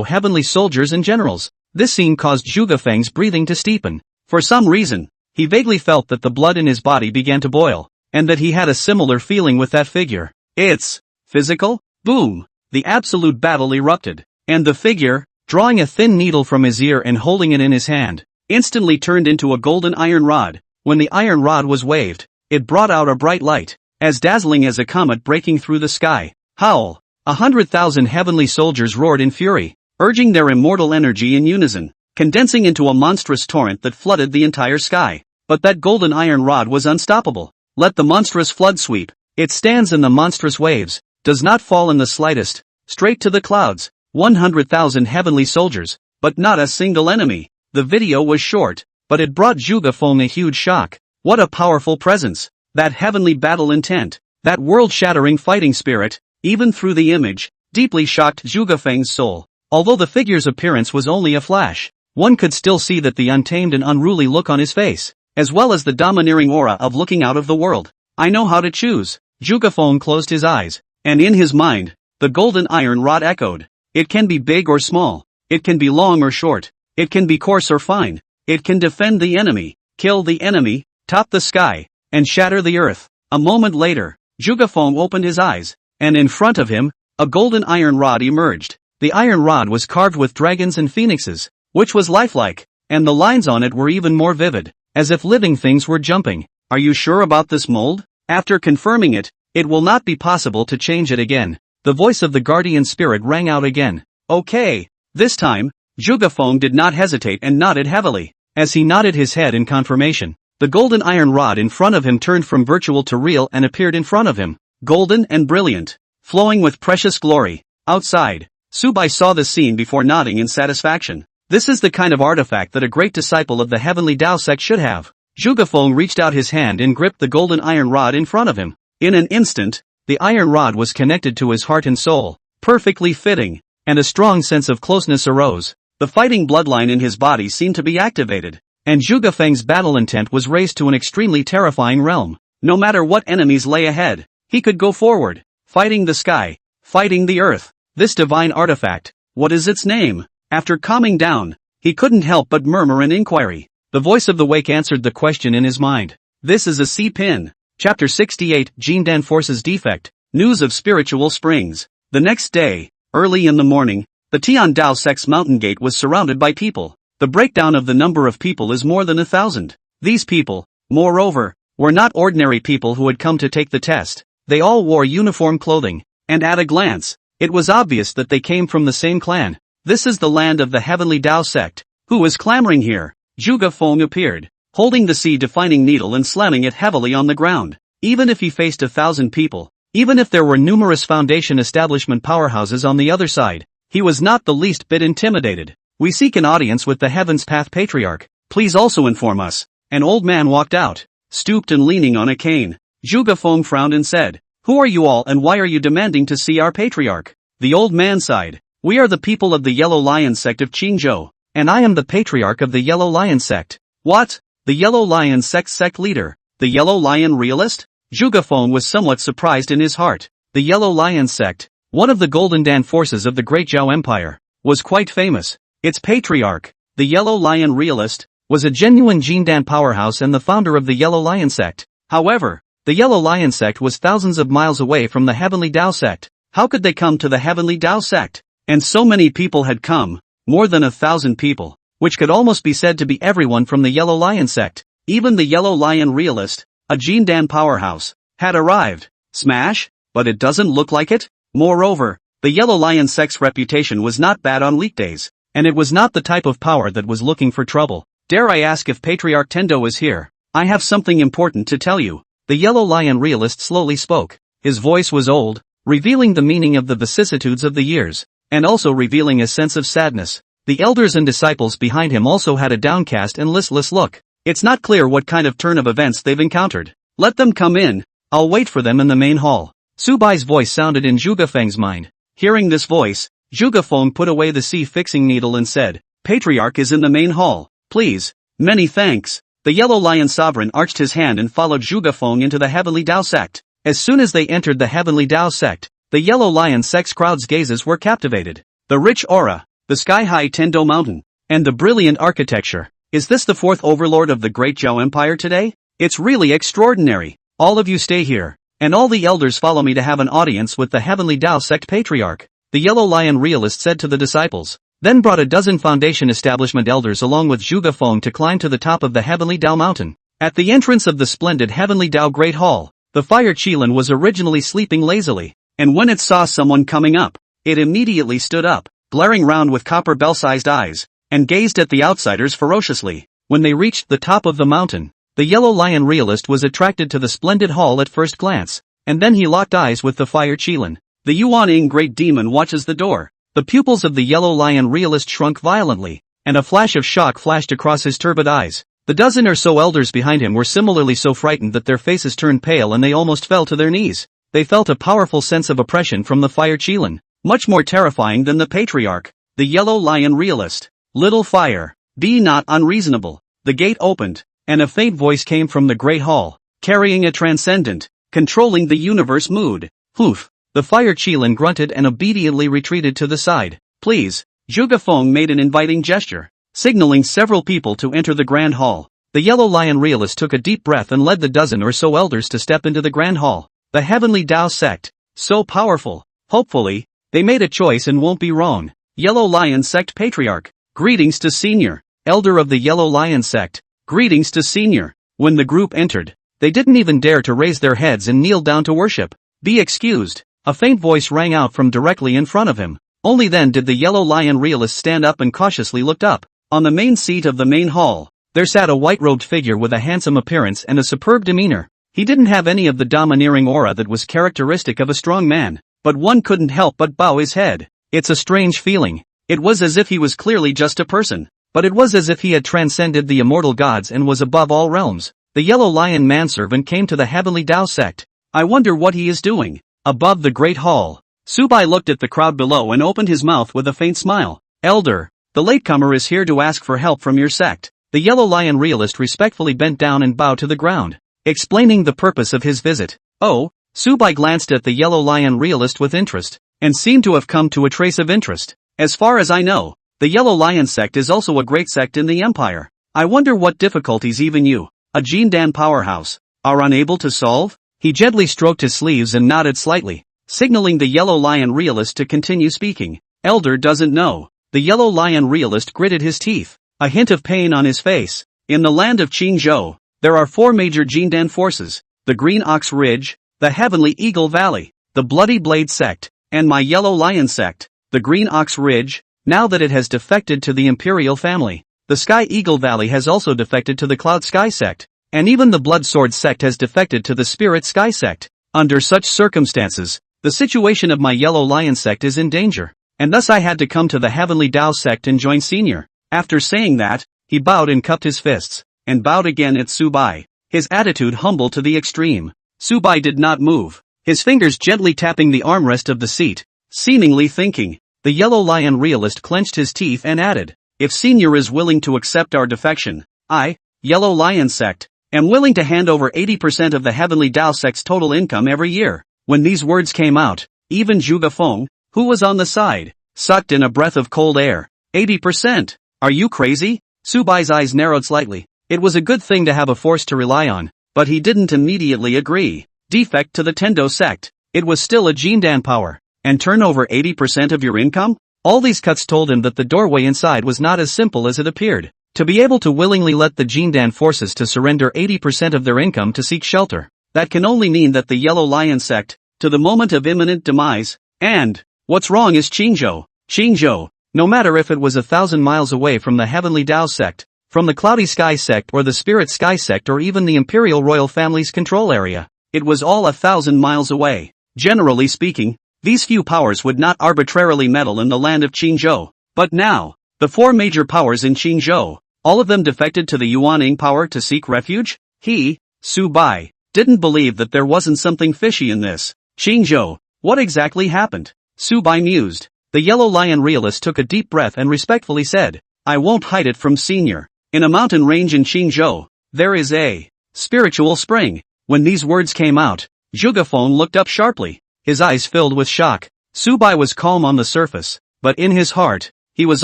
heavenly soldiers and generals. This scene caused Zhuge Feng's breathing to steepen. For some reason, he vaguely felt that the blood in his body began to boil, and that he had a similar feeling with that figure. It's physical? Boom! The absolute battle erupted, and the figure, drawing a thin needle from his ear and holding it in his hand, instantly turned into a golden iron rod. When the iron rod was waved, it brought out a bright light, as dazzling as a comet breaking through the sky. Howl! 100,000 heavenly soldiers roared in fury, urging their immortal energy in unison, condensing into a monstrous torrent that flooded the entire sky. But that golden iron rod was unstoppable. Let the monstrous flood sweep. It stands in the monstrous waves, does not fall in the slightest, straight to the clouds. 100,000 heavenly soldiers, but not a single enemy. The video was short, but it brought Zhuge Feng a huge shock. What a powerful presence. That heavenly battle intent, that world-shattering fighting spirit, even through the image, deeply shocked Zhuge Feng's soul. Although the figure's appearance was only a flash, one could still see that the untamed and unruly look on his face, as well as the domineering aura of looking out of the world. I know how to choose. Zhuge Feng closed his eyes, and in his mind, the golden iron rod echoed. It can be big or small. It can be long or short. It can be coarse or fine. It can defend the enemy, kill the enemy, top the sky, and shatter the earth. A moment later, Zhuge Feng opened his eyes, and in front of him, a golden iron rod emerged. The iron rod was carved with dragons and phoenixes, which was lifelike, and the lines on it were even more vivid, as if living things were jumping. Are you sure about this mold? After confirming it, it will not be possible to change it again. The voice of the guardian spirit rang out again. Okay. This time, Zhuge Feng did not hesitate and nodded heavily. As he nodded his head in confirmation, the golden iron rod in front of him turned from virtual to real and appeared in front of him, golden and brilliant, flowing with precious glory. Outside, Su Bai saw the scene before nodding in satisfaction. This is the kind of artifact that a great disciple of the heavenly Tao sect should have. Zhuge Feng reached out his hand and gripped the golden iron rod in front of him. In an instant, the iron rod was connected to his heart and soul, perfectly fitting, and a strong sense of closeness arose. The fighting bloodline in his body seemed to be activated, and Zhuge Feng's battle intent was raised to an extremely terrifying realm. No matter what enemies lay ahead, he could go forward, fighting the sky, fighting the earth. This divine artifact, what is its name? After calming down, he couldn't help but murmur an inquiry. The voice of the Wake answered the question in his mind. This is a C-pin. Chapter 68, Jindan Forces Defect, News of Spiritual Springs. The next day, early in the morning, the Tian Dao sect's mountain gate was surrounded by people. The breakdown of the number of people is more than 1,000. These people, moreover, were not ordinary people who had come to take the test. They all wore uniform clothing, and at a glance, it was obvious that they came from the same clan. This is the land of the heavenly Dao sect. Who is clamoring here? Zhuge Feng appeared, holding the sea-defining needle and slamming it heavily on the ground. Even if he faced 1,000 people, even if there were numerous foundation establishment powerhouses on the other side, he was not the least bit intimidated. We seek an audience with the Heavens Path Patriarch. Please also inform us. An old man walked out, stooped and leaning on a cane. Zhuge Feng frowned and said, "Who are you all and why are you demanding to see our patriarch?" The old man sighed. "We are the people of the Yellow Lion sect of Qingzhou, and I am the patriarch of the Yellow Lion sect." "What? The Yellow Lion sect leader? The Yellow Lion realist?" Zhuge Feng was somewhat surprised in his heart. The Yellow Lion sect, one of the Golden Dan forces of the Great Zhao Empire, was quite famous. Its patriarch, the Yellow Lion realist, was a genuine Jindan powerhouse and the founder of the Yellow Lion sect. However, the Yellow Lion sect was thousands of miles away from the Heavenly Dao sect. How could they come to the Heavenly Dao sect? And so many people had come, more than 1,000 people, which could almost be said to be everyone from the Yellow Lion sect. Even the Yellow Lion realist, a Jindan powerhouse, had arrived. Smash? But it doesn't look like it? Moreover, the Yellow Lion sect's reputation was not bad on weekdays, and it was not the type of power that was looking for trouble. "Dare I ask if Patriarch Tendo is here? I have something important to tell you." The Yellow Lion realist slowly spoke. His voice was old, revealing the meaning of the vicissitudes of the years, and also revealing a sense of sadness. The elders and disciples behind him also had a downcast and listless look. It's not clear what kind of turn of events they've encountered. "Let them come in. I'll wait for them in the main hall." Su Bai's voice sounded in Zhuge Feng's mind. Hearing this voice, Zhuge Feng put away the sea-fixing needle and said, "Patriarch is in the main hall. Please." "Many thanks." The Yellow Lion sovereign arched his hand and followed Zhuge Feng into the Heavenly Dao sect. As soon as they entered the Heavenly Dao sect, the Yellow Lion sect's crowd's gazes were captivated. The rich aura, the sky-high Tendo mountain, and the brilliant architecture. Is this the fourth overlord of the Great Zhao Empire today? It's really extraordinary. All of you stay here, and all the elders follow me to have an audience with the Heavenly Dao sect patriarch, the Yellow Lion realist said to the disciples. Then brought a dozen foundation establishment elders along with Zhuge Feng to climb to the top of the Heavenly Dao mountain. At the entrance of the splendid Heavenly Dao Great Hall, the fire Qilin was originally sleeping lazily, and when it saw someone coming up, it immediately stood up, glaring round with copper bell-sized eyes, and gazed at the outsiders ferociously. When they reached the top of the mountain, the Yellow Lion realist was attracted to the splendid hall at first glance, and then he locked eyes with the fire Qilin. The Yuan-ing Great Demon watches the door. The pupils of the Yellow Lion realist shrunk violently, and a flash of shock flashed across his turbid eyes. The dozen or so elders behind him were similarly so frightened that their faces turned pale and they almost fell to their knees. They felt a powerful sense of oppression from the fire Qilin, much more terrifying than the patriarch, the Yellow Lion realist. "Little fire, be not unreasonable." The gate opened, and a faint voice came from the great hall, carrying a transcendent, controlling the universe mood. "Hoof." The fire Qilin grunted and obediently retreated to the side. "Please." Zhuge Feng made an inviting gesture, signaling several people to enter the grand hall. The Yellow Lion realist took a deep breath and led the dozen or so elders to step into the grand hall. The Heavenly Dao sect, so powerful. Hopefully, they made a choice and won't be wrong. Yellow Lion sect patriarch, greetings to senior. Elder of the Yellow Lion sect, greetings to senior. When the group entered, they didn't even dare to raise their heads and kneel down to worship. "Be excused." A faint voice rang out from directly in front of him. Only then did the Yellow Lion realist stand up and cautiously looked up. On the main seat of the main hall, there sat a white-robed figure with a handsome appearance and a superb demeanor. He didn't have any of the domineering aura that was characteristic of a strong man, but one couldn't help but bow his head. "It's a strange feeling," It was as if he was clearly just a person. But it was as if he had transcended the immortal gods and was above all realms. The yellow lion manservant came to the heavenly Tao sect. I wonder what he is doing. Above the great hall, Su Bai looked at the crowd below and opened his mouth with a faint smile. Elder, the latecomer is here to ask for help from your sect. The yellow lion realist respectfully bent down and bowed to the ground, explaining the purpose of his visit. Oh, Su Bai glanced at the yellow lion realist with interest, and seemed to have come to a trace of interest. As far as I know, the yellow lion sect is also a great sect in the empire. I wonder what difficulties even you, a Jindan powerhouse, are unable to solve? He gently stroked his sleeves and nodded slightly, signaling the yellow lion realist to continue speaking. Elder doesn't know. The yellow lion realist gritted his teeth, a hint of pain on his face. In the land of Qingzhou, there are 4 major Jindan forces: the Green Ox Ridge, the Heavenly Eagle Valley, the Bloody Blade Sect, and my Yellow Lion Sect. The Green Ox Ridge, now that it has defected to the Imperial family. The Sky Eagle Valley has also defected to the Cloud Sky Sect. And even the Blood Sword Sect has defected to the Spirit Sky Sect. Under such circumstances, the situation of my Yellow Lion Sect is in danger. And thus I had to come to the Heavenly Tao Sect and join Senior. After saying that, he bowed and cupped his fists, and bowed again at Su Bai, his attitude humble to the extreme. Su Bai did not move, his fingers gently tapping the armrest of the seat, seemingly thinking. The yellow lion realist clenched his teeth and added, if Senior is willing to accept our defection, I, Yellow Lion Sect, am willing to hand over 80% of the Heavenly Tao Sect's total income every year. When these words came out, even Zhuge Feng, who was on the side, sucked in a breath of cold air. 80%? Are you crazy? Su Bai's eyes narrowed slightly. It was a good thing to have a force to rely on, but he didn't immediately agree. Defect to the Tendo sect. It was still a Jindan power. And turn over 80% of your income? All these cuts told him that the doorway inside was not as simple as it appeared. To be able to willingly let the Jindan forces to surrender 80% of their income to seek shelter, that can only mean that the Yellow Lion sect, to the moment of imminent demise, and, what's wrong is Qingzhou, no matter if it was 1,000 miles away from the Heavenly Tao sect, from the Cloudy Sky sect or the Spirit Sky sect or even the Imperial Royal Family's control area, it was all 1,000 miles away. Generally speaking, these few powers would not arbitrarily meddle in the land of Qingzhou, but now, the 4 major powers in Qingzhou, all of them defected to the Yuaning power to seek refuge? He, Su Bai, didn't believe that there wasn't something fishy in this. Qingzhou, what exactly happened? Su Bai mused. The yellow lion realist took a deep breath and respectfully said, I won't hide it from Senior. In a mountain range in Qingzhou, there is a spiritual spring. When these words came out, Zhuge Feng looked up sharply, his eyes filled with shock. Su Bai was calm on the surface, but in his heart, he was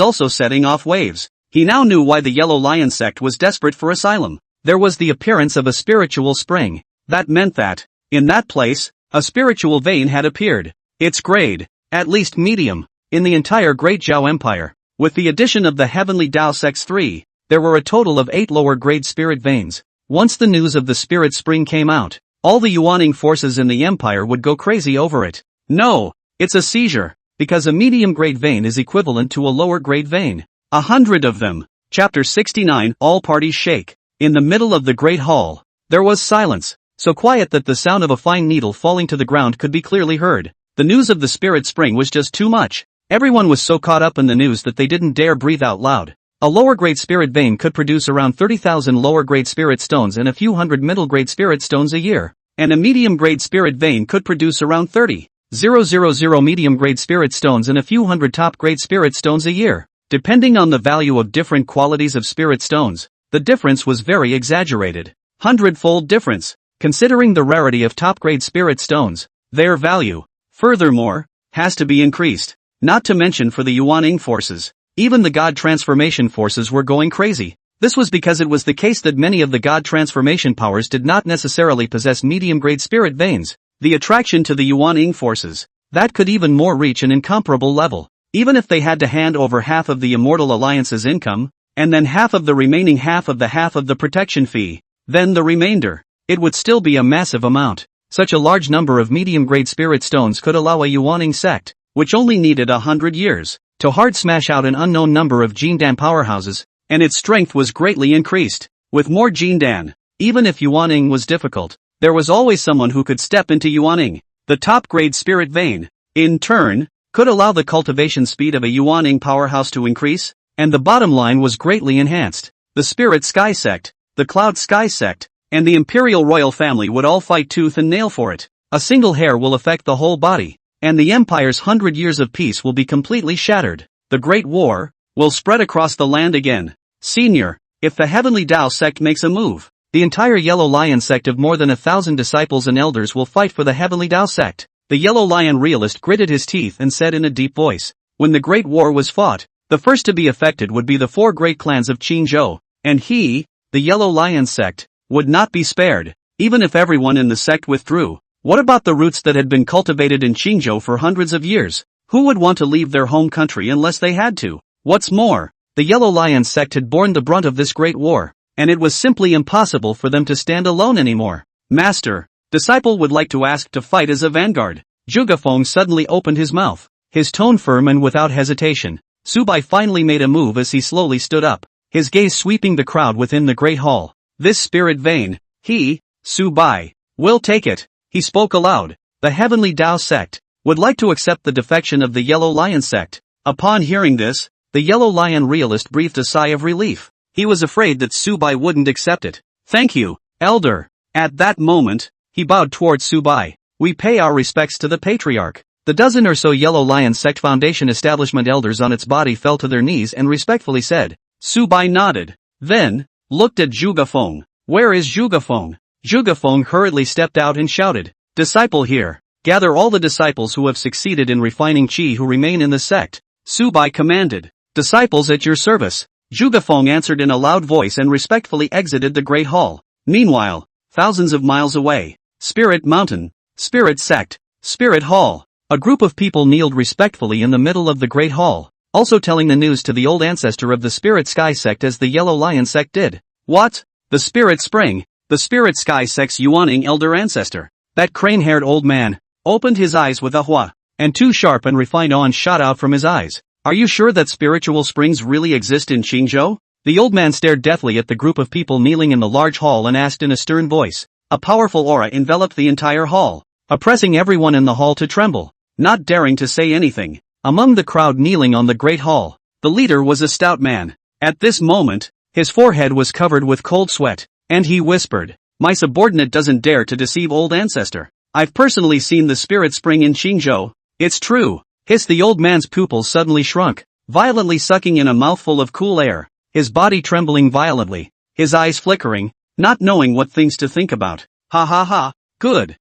also setting off waves. He now knew why the Yellow Lion sect was desperate for asylum. There was the appearance of a spiritual spring. That meant that, in that place, a spiritual vein had appeared. Its grade, at least medium, in the entire Great Zhao Empire. With the addition of the Heavenly Tao Sects 3, there were a total of 8 lower-grade spirit veins. Once the news of the spirit spring came out, all the Yuaning forces in the empire would go crazy over it. No, it's a seizure, because a medium-grade vein is equivalent to a lower-grade vein. 100 of them. Chapter 69. All parties shake. In the middle of the great hall, there was silence, so quiet that the sound of a fine needle falling to the ground could be clearly heard. The news of the spirit spring was just too much. Everyone was so caught up in the news that they didn't dare breathe out loud. A lower-grade spirit vein could produce around 30,000 lower-grade spirit stones and a few hundred middle-grade spirit stones a year. And a medium-grade spirit vein could produce around 30,000 medium-grade spirit stones and a few hundred top-grade spirit stones a year. Depending on the value of different qualities of spirit stones, the difference was very exaggerated. 100-fold difference, considering the rarity of top-grade spirit stones. Their value, furthermore, has to be increased. Not to mention for the Yuaning forces. Even the God transformation forces were going crazy. This was because it was the case that many of the God transformation powers did not necessarily possess medium-grade spirit veins. The attraction to the Yuaning forces, that could even more reach an incomparable level. Even if they had to hand over half of the Immortal Alliance's income, and then half of the remaining half of the protection fee, then the remainder, it would still be a massive amount. Such a large number of medium-grade spirit stones could allow a Yuaning sect, which only needed 100 years, to hard smash out an unknown number of Jindan powerhouses, and its strength was greatly increased. With more Jindan, even if Yuaning was difficult, there was always someone who could step into Yuaning, the top-grade spirit vein. In turn, could allow the cultivation speed of a yuaning powerhouse to increase, and the bottom line was greatly enhanced. The Spirit Sky Sect, the Cloud Sky Sect, and the Imperial Royal Family would all fight tooth and nail for it. A single hair will affect the whole body, and the Empire's 100 years of peace will be completely shattered. The Great War will spread across the land again. Senior, if the Heavenly Tao Sect makes a move, the entire Yellow Lion Sect of more than 1,000 disciples and elders will fight for the Heavenly Tao Sect. The Yellow Lion realist gritted his teeth and said in a deep voice, when the Great War was fought, the first to be affected would be the 4 great clans of Qingzhou, and he, the Yellow Lion Sect, would not be spared, even if everyone in the sect withdrew. What about the roots that had been cultivated in Qingzhou for hundreds of years? Who would want to leave their home country unless they had to? What's more, the Yellow Lion Sect had borne the brunt of this great war, and it was simply impossible for them to stand alone anymore. Master, disciple would like to ask to fight as a vanguard. Zhuge Feng suddenly opened his mouth, his tone firm and without hesitation. Su Bai finally made a move as he slowly stood up, his gaze sweeping the crowd within the great hall. This spirit vein, he, Su Bai, will take it. He spoke aloud. The Heavenly Tao Sect would like to accept the defection of the Yellow Lion Sect. Upon hearing this, the Yellow Lion realist breathed a sigh of relief. He was afraid that Su Bai wouldn't accept it. Thank you, Elder. At that moment, he bowed towards Su Bai. We pay our respects to the Patriarch. The dozen or so Yellow Lion Sect Foundation establishment elders on its body fell to their knees and respectfully said. Su Bai nodded. Then, looked at Zhuge Feng. Where is Zhuge Feng? Zhuge Feng hurriedly stepped out and shouted, Disciple here. Gather all the disciples who have succeeded in refining qi who remain in the sect. Su Bai commanded. Disciples at your service. Zhuge Feng answered in a loud voice and respectfully exited the great hall. Meanwhile, thousands of miles away, Spirit Mountain, Spirit Sect, Spirit Hall, a group of people kneeled respectfully in the middle of the great hall, also telling the news to the old ancestor of the Spirit Sky Sect as the Yellow Lion Sect did. What? The Spirit Spring, the Spirit Sky Sect's yuaning elder ancestor. That crane-haired old man opened his eyes with a hua, and 2 sharp and refined eyes shot out from his eyes. Are you sure that spiritual springs really exist in Qingzhou? The old man stared deathly at the group of people kneeling in the large hall and asked in a stern voice. A powerful aura enveloped the entire hall, oppressing everyone in the hall to tremble, not daring to say anything. Among the crowd kneeling on the great hall, the leader was a stout man. At this moment, his forehead was covered with cold sweat, and he whispered, My subordinate doesn't dare to deceive old ancestor. I've personally seen the spirit spring in Qingzhou. It's true. Hissed the old man's pupils suddenly shrunk, violently sucking in a mouthful of cool air, his body trembling violently, his eyes flickering, not knowing what things to think about. Ha ha ha. Good.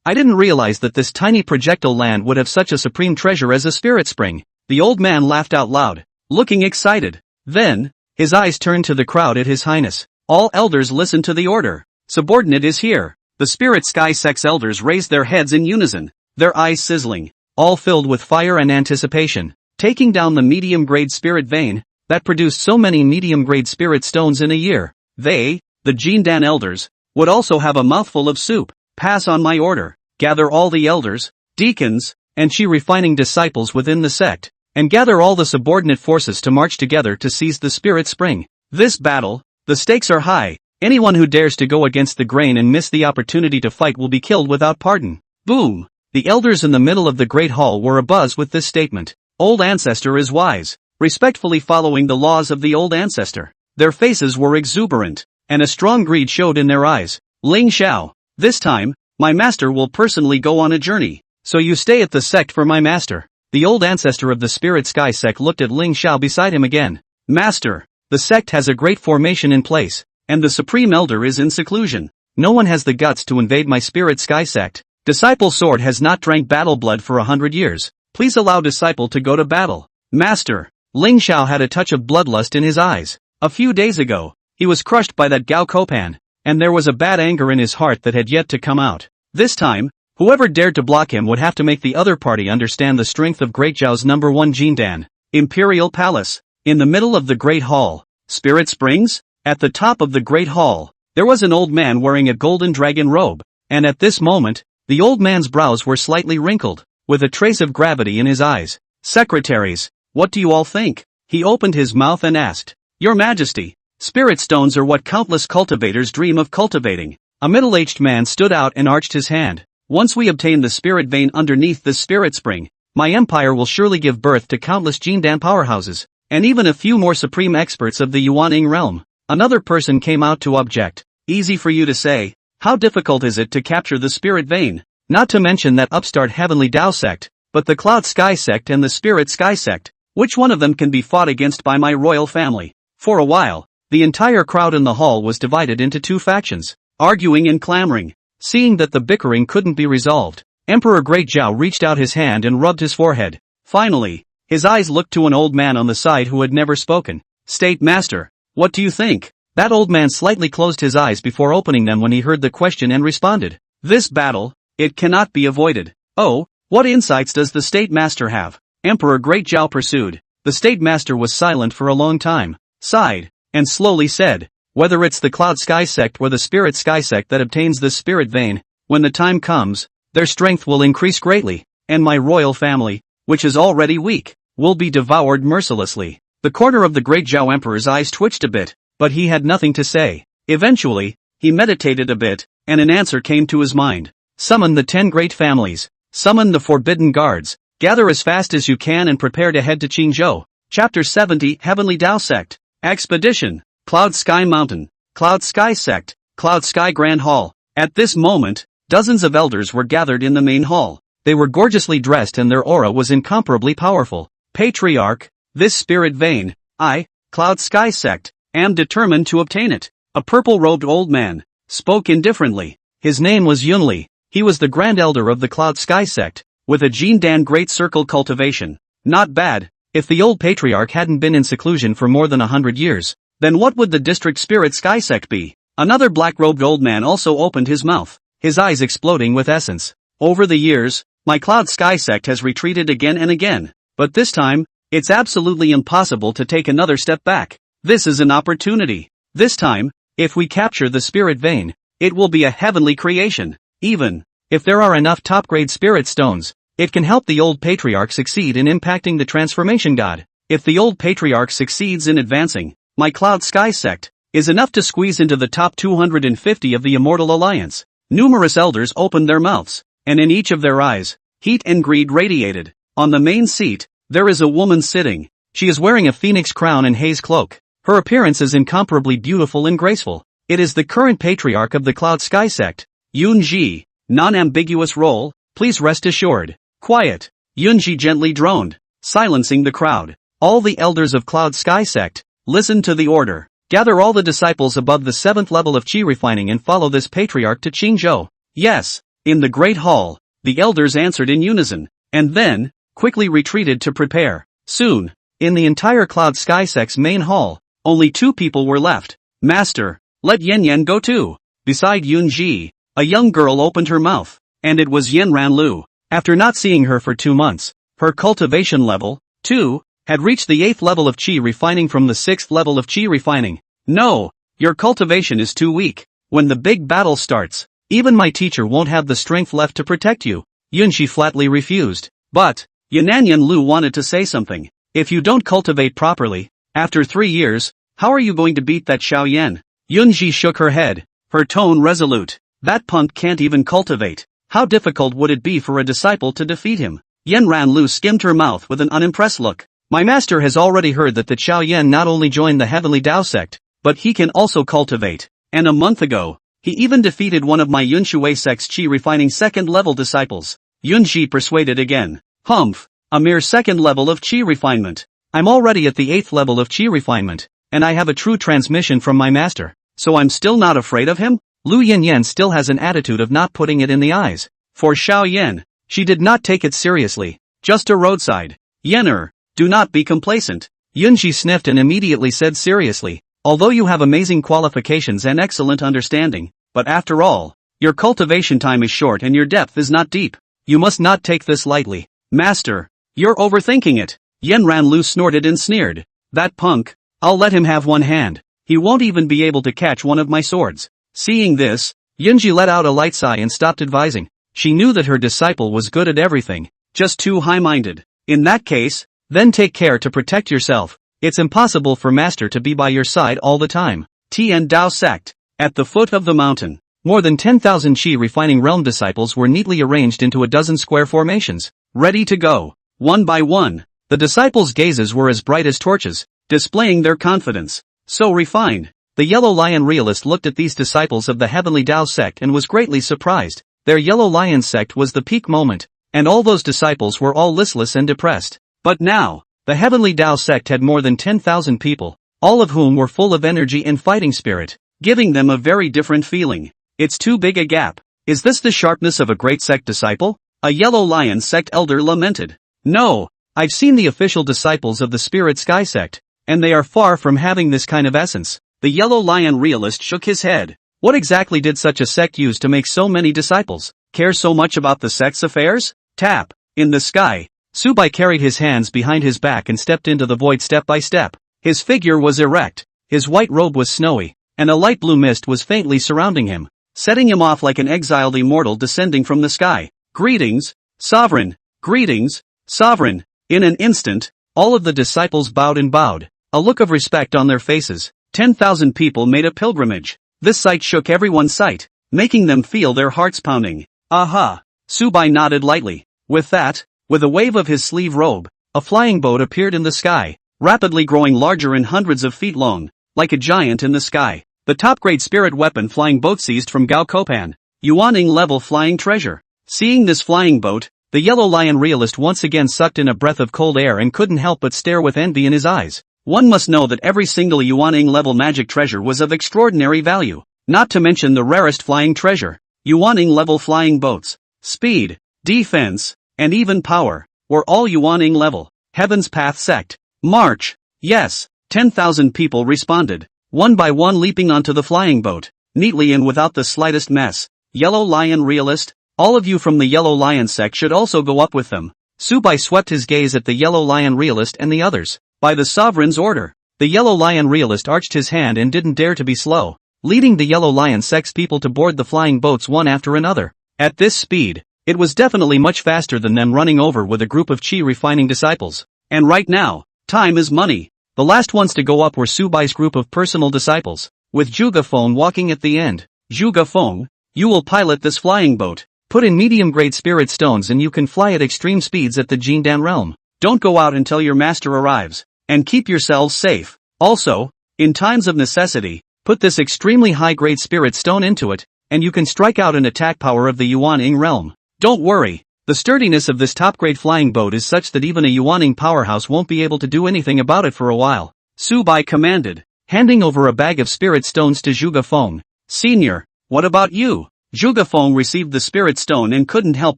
I didn't realize that this tiny projectile land would have such a supreme treasure as a spirit spring. The old man laughed out loud, looking excited. Then, his eyes turned to the crowd at His Highness. All elders listen to the order. Subordinate is here. The Spirit Sky Sect's elders raised their heads in unison, their eyes sizzling, all filled with fire and anticipation, taking down the medium-grade spirit vein that produced so many medium-grade spirit stones in a year. They, the Jindan elders, would also have a mouthful of soup. Pass on my order. Gather all the elders, deacons, and chi refining disciples within the sect, and gather all the subordinate forces to march together to seize the spirit spring. This battle, the stakes are high. Anyone who dares to go against the grain and miss the opportunity to fight will be killed without pardon. Boom! The elders in the middle of the great hall were abuzz with this statement. Old ancestor is wise, respectfully following the laws of the old ancestor. Their faces were exuberant, and a strong greed showed in their eyes. Ling Xiao, this time, my master will personally go on a journey, so you stay at the sect for my master. The old ancestor of the Spirit Sky Sect looked at Ling Xiao beside him again. Master, the sect has a great formation in place, and the Supreme Elder is in seclusion. No one has the guts to invade my Spirit Sky Sect. Disciple Sword has not drank battle blood for 100 years. Please allow Disciple to go to battle. Master, Ling Xiao had a touch of bloodlust in his eyes. A few days ago, he was crushed by that Gao Kopan, and there was a bad anger in his heart that had yet to come out. This time, whoever dared to block him would have to make the other party understand the strength of Great Zhao's #1 Jindan. Imperial Palace. In the middle of the Great Hall, Spirit Springs? At the top of the Great Hall, there was an old man wearing a golden dragon robe, and at this moment, the old man's brows were slightly wrinkled, with a trace of gravity in his eyes. Secretaries, what do you all think? He opened his mouth and asked. Your Majesty, spirit stones are what countless cultivators dream of cultivating. A middle-aged man stood out and arched his hand. Once we obtain the spirit vein underneath the spirit spring, my empire will surely give birth to countless Jindan powerhouses, and even a few more supreme experts of the Yuan-ing realm. Another person came out to object. Easy for you to say. How difficult is it to capture the spirit vein? Not to mention that upstart Heavenly Tao Sect, but the Cloud Sky Sect and the Spirit Sky Sect. Which one of them can be fought against by my royal family? For a while, the entire crowd in the hall was divided into two factions, arguing and clamoring. Seeing that the bickering couldn't be resolved, Emperor Great Zhao reached out his hand and rubbed his forehead. Finally, his eyes looked to an old man on the side who had never spoken. State Master, what do you think? That old man slightly closed his eyes before opening them when he heard the question and responded. This battle, it cannot be avoided. Oh, what insights does the State Master have? Emperor Great Zhao pursued. The State Master was silent for a long time, sighed, and slowly said, whether it's the Cloud Sky Sect or the Spirit Sky Sect that obtains this spirit vein, when the time comes, their strength will increase greatly, and my royal family, which is already weak, will be devoured mercilessly. The corner of the Great Zhao Emperor's eyes twitched a bit, but he had nothing to say. Eventually, he meditated a bit, and an answer came to his mind. Summon the 10 great families. Summon the forbidden guards. Gather as fast as you can and prepare to head to Qingzhou. Chapter 70 Heavenly Tao Sect. Expedition. Cloud Sky Mountain. Cloud Sky Sect. Cloud Sky Grand Hall. At this moment, dozens of elders were gathered in the main hall. They were gorgeously dressed and their aura was incomparably powerful. Patriarch, this spirit vein, I, Cloud Sky Sect, am determined to obtain it. A purple-robed old man spoke indifferently. His name was Yunli. He was the Grand Elder of the Cloud Sky Sect, with a Jindan Great Circle cultivation. Not bad. If the old patriarch hadn't been in seclusion for more than 100 years, then what would the district Spirit Sky Sect be? Another black-robed old man also opened his mouth, his eyes exploding with essence. Over the years, my Cloud Sky Sect has retreated again and again, but this time, it's absolutely impossible to take another step back. This is an opportunity. This time, if we capture the spirit vein, it will be a heavenly creation. Even if there are enough top-grade spirit stones, it can help the old patriarch succeed in impacting the transformation god. If the old patriarch succeeds in advancing, my Cloud Sky Sect is enough to squeeze into the top 250 of the Immortal Alliance. Numerous elders opened their mouths, and in each of their eyes, heat and greed radiated. On the main seat, there is a woman sitting. She is wearing a phoenix crown and haze cloak. Her appearance is incomparably beautiful and graceful. It is the current patriarch of the Cloud Sky Sect, Yunji. Non-ambiguous role, please rest assured. Quiet. Yunji gently droned, silencing the crowd. All the elders of Cloud Sky Sect, listen to the order. Gather all the disciples above the 7th level of Qi refining and follow this patriarch to Qingzhou. Yes. In the Great Hall, the elders answered in unison, and then, quickly retreated to prepare. Soon, in the entire Cloud Sky Sect's main hall, only 2 people were left. Master, let Yan Yan go too. Beside Yunji, a young girl opened her mouth, and it was Yan Ranlu. After not seeing her for 2 months, her cultivation level, too, had reached the 8th level of Qi refining from the 6th level of Qi refining. No, your cultivation is too weak. When the big battle starts, even my teacher won't have the strength left to protect you. Yunji flatly refused. But, Yananyan Lu wanted to say something. If you don't cultivate properly, after 3 years, how are you going to beat that Xiao Yan? Yunji shook her head, her tone resolute. That punk can't even cultivate. How difficult would it be for a disciple to defeat him? Yan Ranlu skimmed her mouth with an unimpressed look. My master has already heard that the Xiao Yan not only joined the Heavenly Tao Sect, but he can also cultivate. And a month ago, he even defeated one of my Yunshui Sect's Qi refining 2nd level disciples. Yunji persuaded again. Humph, a mere 2nd level of Qi refinement. I'm already at the 8th level of Qi refinement, and I have a true transmission from my master, so I'm still not afraid of him? Lu Yanyan still has an attitude of not putting it in the eyes. For Xiao Yan, she did not take it seriously. Just a roadside. Yener, do not be complacent. Yunji sniffed and immediately said seriously, although you have amazing qualifications and excellent understanding, but after all, your cultivation time is short and your depth is not deep. You must not take this lightly. Master, you're overthinking it. Yan Ranlu snorted and sneered. That punk, I'll let him have one hand. He won't even be able to catch one of my swords. Seeing this, Yunji let out a light sigh and stopped advising. She knew that her disciple was good at everything, just too high-minded. In that case, then take care to protect yourself. It's impossible for Master to be by your side all the time. Tian Dao Sect. At the foot of the mountain, more than 10,000 Qi refining realm disciples were neatly arranged into a dozen square formations, ready to go. One by one, the disciples' gazes were as bright as torches, displaying their confidence. So refined. The Yellow Lion realist looked at these disciples of the Heavenly Tao sect and was greatly surprised. Their Yellow Lion sect was the peak moment, and all those disciples were all listless and depressed. But now, the Heavenly Tao sect had more than 10,000 people, all of whom were full of energy and fighting spirit, giving them a very different feeling. It's too big a gap. Is this the sharpness of a great sect disciple? A Yellow Lion sect elder lamented. No, I've seen the official disciples of the Spirit Sky sect, and they are far from having this kind of essence. The Yellow Lion realist shook his head. What exactly did such a sect use to make so many disciples care so much about the sect's affairs? Tap. In the sky, Su Bai carried his hands behind his back and stepped into the void step by step. His figure was erect, his white robe was snowy, and a light blue mist was faintly surrounding him, setting him off like an exiled immortal descending from the sky. Greetings, Sovereign. Greetings, Sovereign. In an instant, all of the disciples bowed and bowed, a look of respect on their faces. 10,000 people made a pilgrimage. This sight shook everyone's sight, making them feel their hearts pounding. Aha! Su Bai nodded lightly. With that, with a wave of his sleeve robe, a flying boat appeared in the sky, rapidly growing larger and hundreds of feet long, like a giant in the sky. The top-grade spirit weapon flying boat seized from Gao Kopan. Yuaning level flying treasure. Seeing this flying boat, the Yellow Lion realist once again sucked in a breath of cold air and couldn't help but stare with envy in his eyes. One must know that every single Yuaning level magic treasure was of extraordinary value, not to mention the rarest flying treasure. Yuaning level flying boats, speed, defense, and even power, were all Yuaning level. Heaven's Path Sect. March! Yes, 10,000 people responded, one by one leaping onto the flying boat, neatly and without the slightest mess. Yellow Lion realist, all of you from the Yellow Lion sect should also go up with them. Su Bai swept his gaze at the Yellow Lion realist and the others. By the Sovereign's order, the Yellow Lion realist arched his hand and didn't dare to be slow, leading the Yellow Lion sect's people to board the flying boats one after another. At this speed, it was definitely much faster than them running over with a group of chi refining disciples. And right now, time is money. The last ones to go up were Su Bai's group of personal disciples, with Zhuge Feng walking at the end. Zhuge Feng, you will pilot this flying boat. Put in medium-grade spirit stones and you can fly at extreme speeds at the Jindan realm. Don't go out until your master arrives. And keep yourselves safe. Also, in times of necessity, put this extremely high-grade spirit stone into it, and you can strike out an attack power of the Yuaning realm. Don't worry, the sturdiness of this top-grade flying boat is such that even a Yuaning powerhouse won't be able to do anything about it for a while. Su Bai commanded, handing over a bag of spirit stones to Zhuge Feng. Senior, what about you? Zhuge Feng received the spirit stone and couldn't help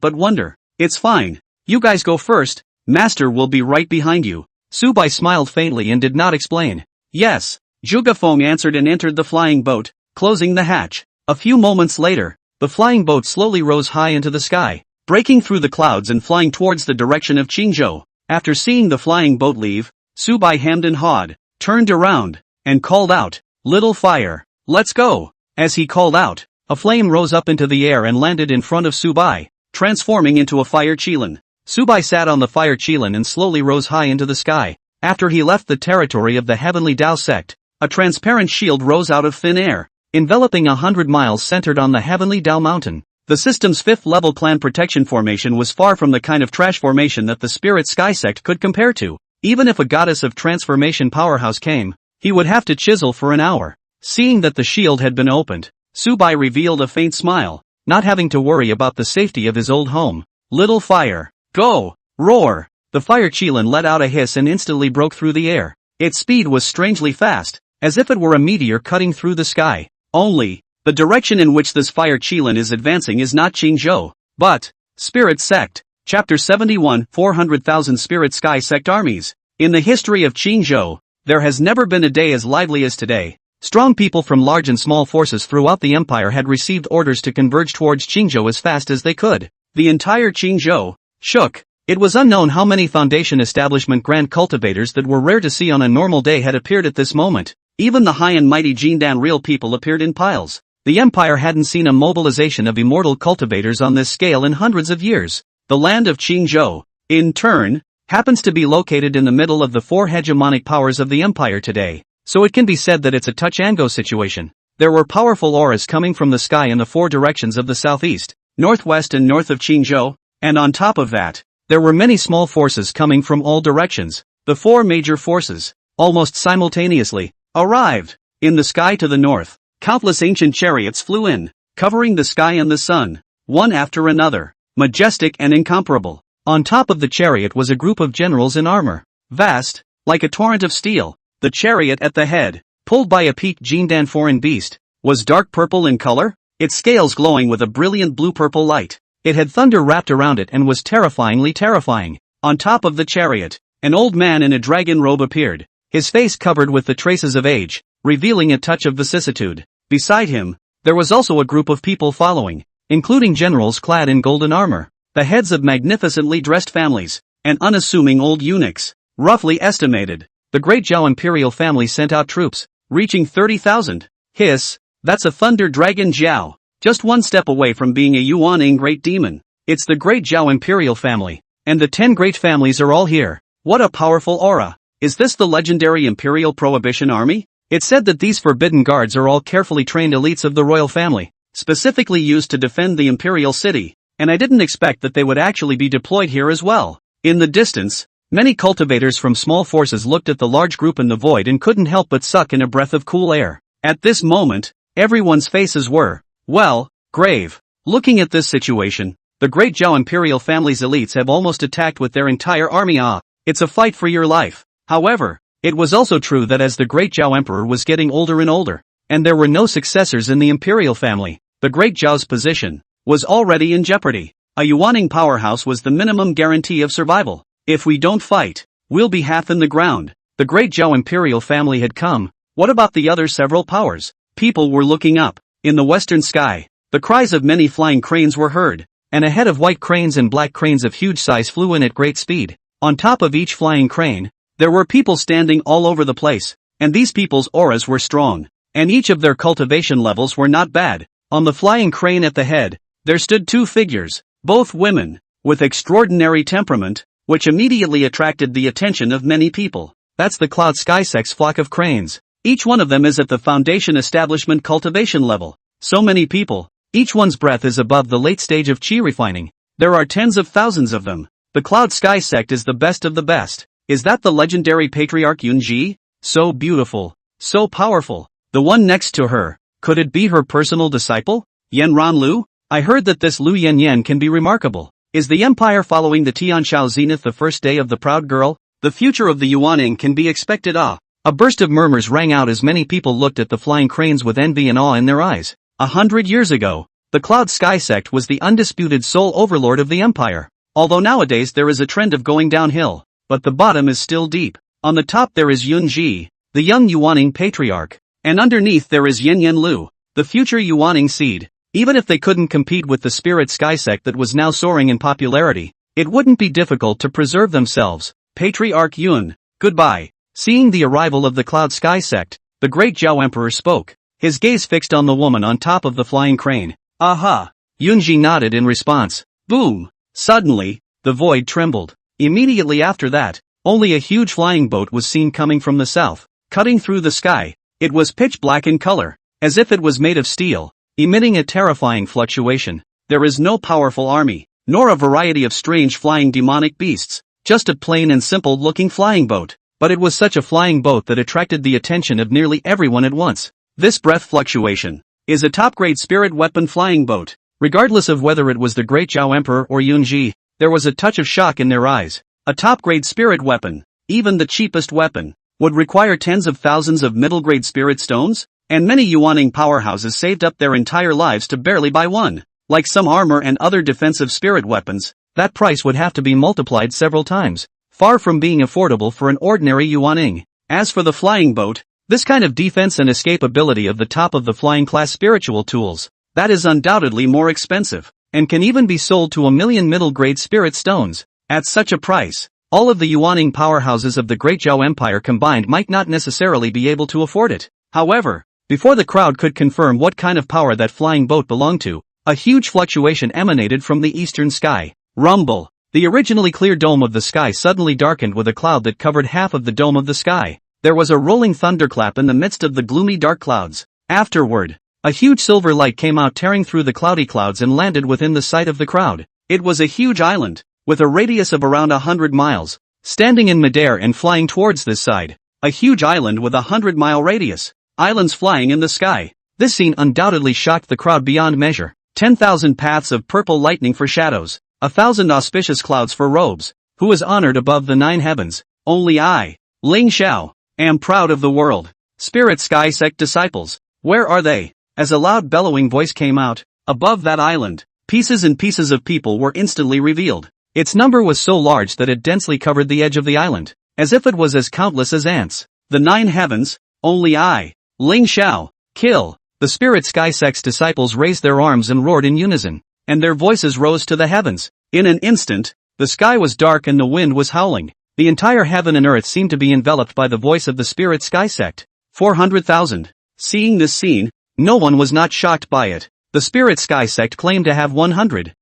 but wonder. It's fine. You guys go first, Master will be right behind you. Su Bai smiled faintly and did not explain. Yes, Zhuge Feng answered and entered the flying boat, closing the hatch. A few moments later, the flying boat slowly rose high into the sky, breaking through the clouds and flying towards the direction of Qingzhou. After seeing the flying boat leave, Su Bai hemmed and hawed, turned around, and called out, "Little fire, let's go!" As he called out, a flame rose up into the air and landed in front of Su Bai, transforming into a fire qilin. Su Bai sat on the fire qilin and slowly rose high into the sky. After he left the territory of the Heavenly Tao sect, a transparent shield rose out of thin air, enveloping 100 miles centered on the Heavenly Tao mountain. The system's 5th level clan protection formation was far from the kind of trash formation that the Spirit Sky sect could compare to. Even if a goddess of transformation powerhouse came, he would have to chisel for an hour. Seeing that the shield had been opened, Su Bai revealed a faint smile, not having to worry about the safety of his old home. Little fire, go! Roar! The fire qilin let out a hiss and instantly broke through the air. Its speed was strangely fast, as if it were a meteor cutting through the sky. Only, the direction in which this fire qilin is advancing is not Qingzhou, but Spirit Sect. Chapter 71 400,000 Spirit Sky Sect Armies. In the history of Qingzhou, there has never been a day as lively as today. Strong people from large and small forces throughout the empire had received orders to converge towards Qingzhou as fast as they could. The entire Qingzhou shook. It was unknown how many Foundation Establishment Grand Cultivators that were rare to see on a normal day had appeared at this moment. Even the high and mighty Jindan real people appeared in piles. The empire hadn't seen a mobilization of immortal cultivators on this scale in hundreds of years. The land of Qingzhou, in turn, happens to be located in the middle of the 4 hegemonic powers of the empire today, so it can be said that it's a touch-and-go situation. There were powerful auras coming from the sky in the 4 directions of the southeast, northwest and north of Qingzhou, and on top of that, There were many small forces coming from all directions. The four major forces, almost simultaneously, arrived. In the sky to the north, countless ancient chariots flew in, covering the sky and the sun, one after another, majestic and incomparable. On top of the chariot was a group of generals in armor, vast, like a torrent of steel. The chariot at the head, pulled by a peaked Jindan foreign beast, was dark purple in color, its scales glowing with a brilliant blue-purple light. It had thunder wrapped around it and was terrifyingly terrifying. On top of the chariot, an old man in a dragon robe appeared, his face covered with the traces of age, revealing a touch of vicissitude. Beside him, there was also a group of people following, including generals clad in golden armor, the heads of magnificently dressed families, and unassuming old eunuchs. Roughly estimated, the Great Zhao imperial family sent out troops, reaching 30,000. Hiss, that's a thunder dragon Zhao, just one step away from being a Yuaning great demon. It's the Great Zhao imperial family, and the 10 great families are all here. What a powerful aura. Is this the legendary imperial prohibition army? It's said that these forbidden guards are all carefully trained elites of the royal family, specifically used to defend the imperial city, and I didn't expect that they would actually be deployed here as well. In the distance, many cultivators from small forces looked at the large group in the void and couldn't help but suck in a breath of cool air. At this moment, everyone's faces were, well, grave. Looking at this situation, the Great Zhao imperial family's elites have almost attacked with their entire army. It's a fight for your life. However, it was also true that as the Great Zhao emperor was getting older and older, and there were no successors in the imperial family, the Great Zhao's position was already in jeopardy. A Yuaning powerhouse was the minimum guarantee of survival. If we don't fight, we'll be half in the ground. The Great Zhao imperial family had come. What about the other several powers? People were looking up. In the western sky, the cries of many flying cranes were heard, and a head of white cranes and black cranes of huge size flew in at great speed. On top of each flying crane, there were people standing all over the place, and these people's auras were strong, and each of their cultivation levels were not bad. On the flying crane at the head, there stood 2 figures, both women, with extraordinary temperament, which immediately attracted the attention of many people. That's the Cloud Sky Sect's flock of cranes. Each one of them is at the foundation establishment cultivation level. So many people, each one's breath is above the late stage of chi refining. There are tens of thousands of them. The Cloud Sky Sect is the best of the best. Is that the legendary patriarch Yunji? So beautiful, so powerful. The one next to her, could it be her personal disciple, Yan Ran Lu? I heard that this Lu Yan can be remarkable. Is the empire following the Tianshao zenith the first day of the proud girl? The future of the Yuaning can be expected. A burst of murmurs rang out as many people looked at the flying cranes with envy and awe in their eyes. 100 years ago, the Cloud Sky Sect was the undisputed sole overlord of the empire. Although nowadays there is a trend of going downhill, but the bottom is still deep. On the top there is Yunji, the young Yuaning patriarch, and underneath there is Yan Lu, the future Yuaning seed. Even if they couldn't compete with the Spirit Sky Sect that was now soaring in popularity, it wouldn't be difficult to preserve themselves. Patriarch Yun, goodbye. Seeing the arrival of the Cloud Sky Sect, the Great Zhao Emperor spoke, his gaze fixed on the woman on top of the flying crane. Aha! Yunji nodded in response. Boom! Suddenly, the void trembled. Immediately after that, only a huge flying boat was seen coming from the south, cutting through the sky. It was pitch black in color, as if it was made of steel, emitting a terrifying fluctuation. There is no powerful army, nor a variety of strange flying demonic beasts, just a plain and simple-looking flying boat. But it was such a flying boat that attracted the attention of nearly everyone at once. This breath fluctuation is a top-grade spirit weapon flying boat. Regardless of whether it was the Great Zhao Emperor or Yunji, there was a touch of shock in their eyes. A top-grade spirit weapon, even the cheapest weapon, would require tens of thousands of middle-grade spirit stones, and many Yuaning powerhouses saved up their entire lives to barely buy one. Like some armor and other defensive spirit weapons, that price would have to be multiplied several times, far from being affordable for an ordinary Yuaning. As for the flying boat, this kind of defense and escapability of the top of the flying class spiritual tools, that is undoubtedly more expensive, and can even be sold to 1 million middle-grade spirit stones. At such a price, all of the Yuaning powerhouses of the Great Zhao Empire combined might not necessarily be able to afford it. However, before the crowd could confirm what kind of power that flying boat belonged to, a huge fluctuation emanated from the eastern sky. Rumble! The originally clear dome of the sky suddenly darkened with a cloud that covered half of the dome of the sky. There was a rolling thunderclap in the midst of the gloomy dark clouds. Afterward, a huge silver light came out tearing through the cloudy clouds and landed within the sight of the crowd. It was a huge island, with a radius of around 100 miles, standing in midair and flying towards this side. A huge island with a 100-mile radius. Islands flying in the sky. This scene undoubtedly shocked the crowd beyond measure. 10,000 paths of purple lightning for shadows. 1,000 auspicious clouds for robes. Who is honored above the 9 heavens? Only I, Ling Xiao, am proud of the world. Spirit Sky Sect disciples. Where are they? As a loud bellowing voice came out, above that island, pieces and pieces of people were instantly revealed. Its number was so large that it densely covered the edge of the island, as if it was as countless as ants. The 9 heavens, only I, Ling Xiao, kill. The Spirit Sky Sect's disciples raised their arms and roared in unison, and their voices rose to the heavens. In an instant, the sky was dark and the wind was howling. The entire heaven and earth seemed to be enveloped by the voice of the Spirit Sky Sect. 400,000. Seeing this scene, no one was not shocked by it. The Spirit Sky Sect claimed to have 100,000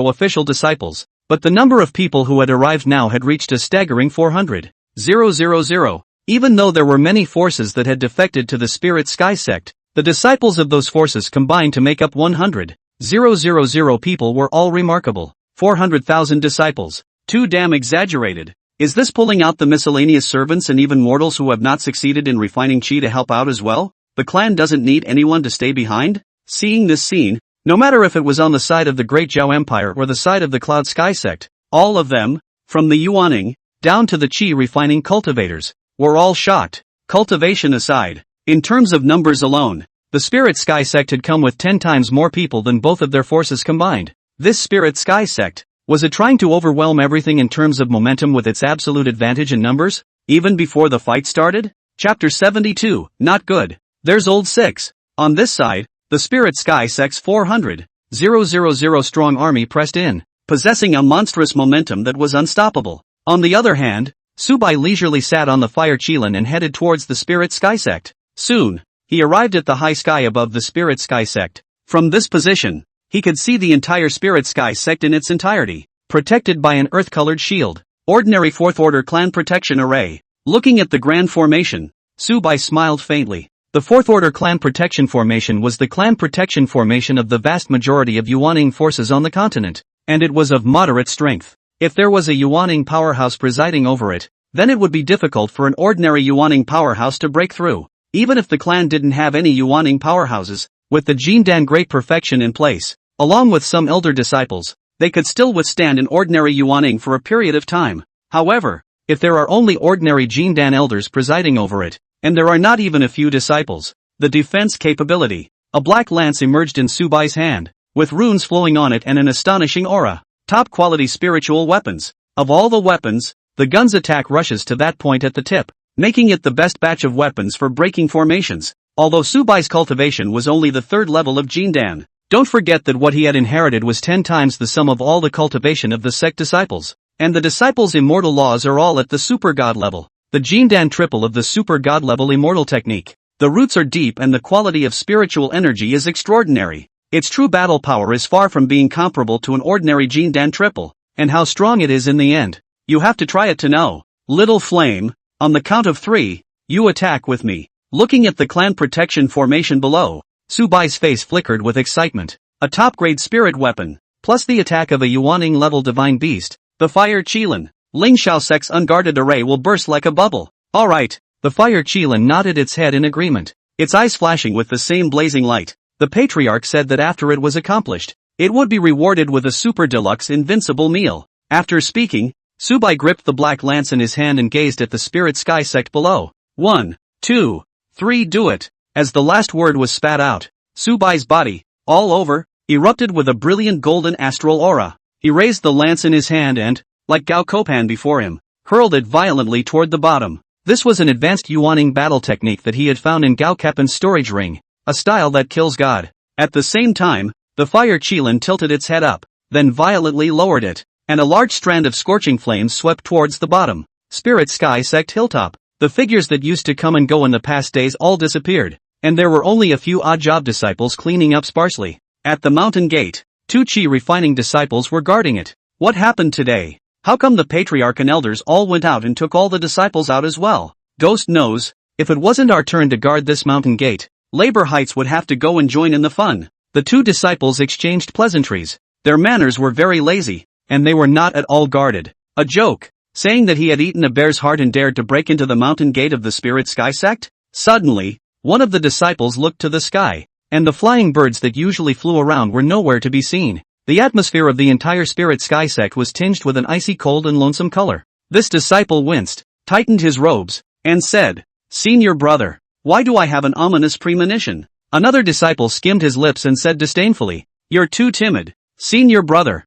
official disciples, but the number of people who had arrived now had reached a staggering 400,000. Even though there were many forces that had defected to the Spirit Sky Sect, the disciples of those forces combined to make up 100,000 people were all remarkable. 400,000 disciples. Too damn exaggerated. Is this pulling out the miscellaneous servants and even mortals who have not succeeded in refining chi to help out as well? The clan doesn't need anyone to stay behind? Seeing this scene, no matter if it was on the side of the Great Zhao Empire or the side of the Cloud Sky Sect, all of them, from the Yuaning, down to the chi refining cultivators, were all shocked. Cultivation aside, in terms of numbers alone, the Spirit Sky Sect had come with 10 times more people than both of their forces combined. This Spirit Sky Sect, was it trying to overwhelm everything in terms of momentum with its absolute advantage in numbers, even before the fight started? Chapter 72, not good. There's old 6. On this side, the Spirit Sky Sect's 400,000 strong army pressed in, possessing a monstrous momentum that was unstoppable. On the other hand, Su Bai leisurely sat on the fire Qilin and headed towards the Spirit Sky Sect. Soon, he arrived at the high sky above the Spirit Sky Sect. From this position, he could see the entire Spirit Sky Sect in its entirety, protected by an earth-colored shield. Ordinary 4th Order Clan Protection Array. Looking at the grand formation, Su Bai smiled faintly. The 4th Order Clan Protection Formation was the clan protection formation of the vast majority of Yuaning forces on the continent, and it was of moderate strength. If there was a Yuaning powerhouse presiding over it, then it would be difficult for an ordinary Yuaning powerhouse to break through. Even if the clan didn't have any Yuaning powerhouses, with the Jindan Great Perfection in place, along with some elder disciples, they could still withstand an ordinary Yuaning for a period of time. However, if there are only ordinary Jindan elders presiding over it, and there are not even a few disciples, the defense capability. A black lance emerged in Su Bai's hand, with runes flowing on it and an astonishing aura. Top quality spiritual weapons. Of all the weapons, the gun's attack rushes to that point at the tip, making it the best batch of weapons for breaking formations. Although Su Bai's cultivation was only the 3rd level of Jindan, don't forget that what he had inherited was 10 times the sum of all the cultivation of the sect disciples, and the disciples' immortal laws are all at the super god level. The Jindan triple of the super god level immortal technique. The roots are deep and the quality of spiritual energy is extraordinary. Its true battle power is far from being comparable to an ordinary Jindan triple, and how strong it is in the end, you have to try it to know. Little Flame, on the count of 3, you attack with me. Looking at the clan protection formation below, Su Bai's face flickered with excitement. A top-grade spirit weapon, plus the attack of a Yuaning-level divine beast, the Fire Qilin. Ling Xiao Sect's unguarded array will burst like a bubble. Alright, the Fire Qilin nodded its head in agreement, its eyes flashing with the same blazing light. The Patriarch said that after it was accomplished, it would be rewarded with a super deluxe invincible meal. After speaking, Su Bai gripped the black lance in his hand and gazed at the Spirit Sky Sect below. 1, 2, 3 do it. As the last word was spat out, Su Bai's body, all over, erupted with a brilliant golden astral aura. He raised the lance in his hand and, like Gao Kopan before him, hurled it violently toward the bottom. This was an advanced Yuaning battle technique that he had found in Gao Kopan's storage ring, a style that kills God. At the same time, the Fire Qilin tilted its head up, then violently lowered it, and a large strand of scorching flames swept towards the bottom. Spirit Sky Sect Hilltop. The figures that used to come and go in the past days all disappeared, and there were only a few odd job disciples cleaning up sparsely. At the mountain gate, 2 chi refining disciples were guarding it. What happened today? How come the Patriarch and elders all went out and took all the disciples out as well? Ghost knows. If it wasn't our turn to guard this mountain gate, Labor Heights would have to go and join in the fun. The 2 disciples exchanged pleasantries. Their manners were very lazy. and they were not at all guarded. A joke, saying that he had eaten a bear's heart and dared to break into the mountain gate of the Spirit Sky Sect? Suddenly, one of the disciples looked to the sky, and the flying birds that usually flew around were nowhere to be seen. The atmosphere of the entire Spirit Sky Sect was tinged with an icy cold and lonesome color. This disciple winced, tightened his robes, and said, "Senior brother, why do I have an ominous premonition?" Another disciple skimmed his lips and said disdainfully, "You're too timid. Senior brother,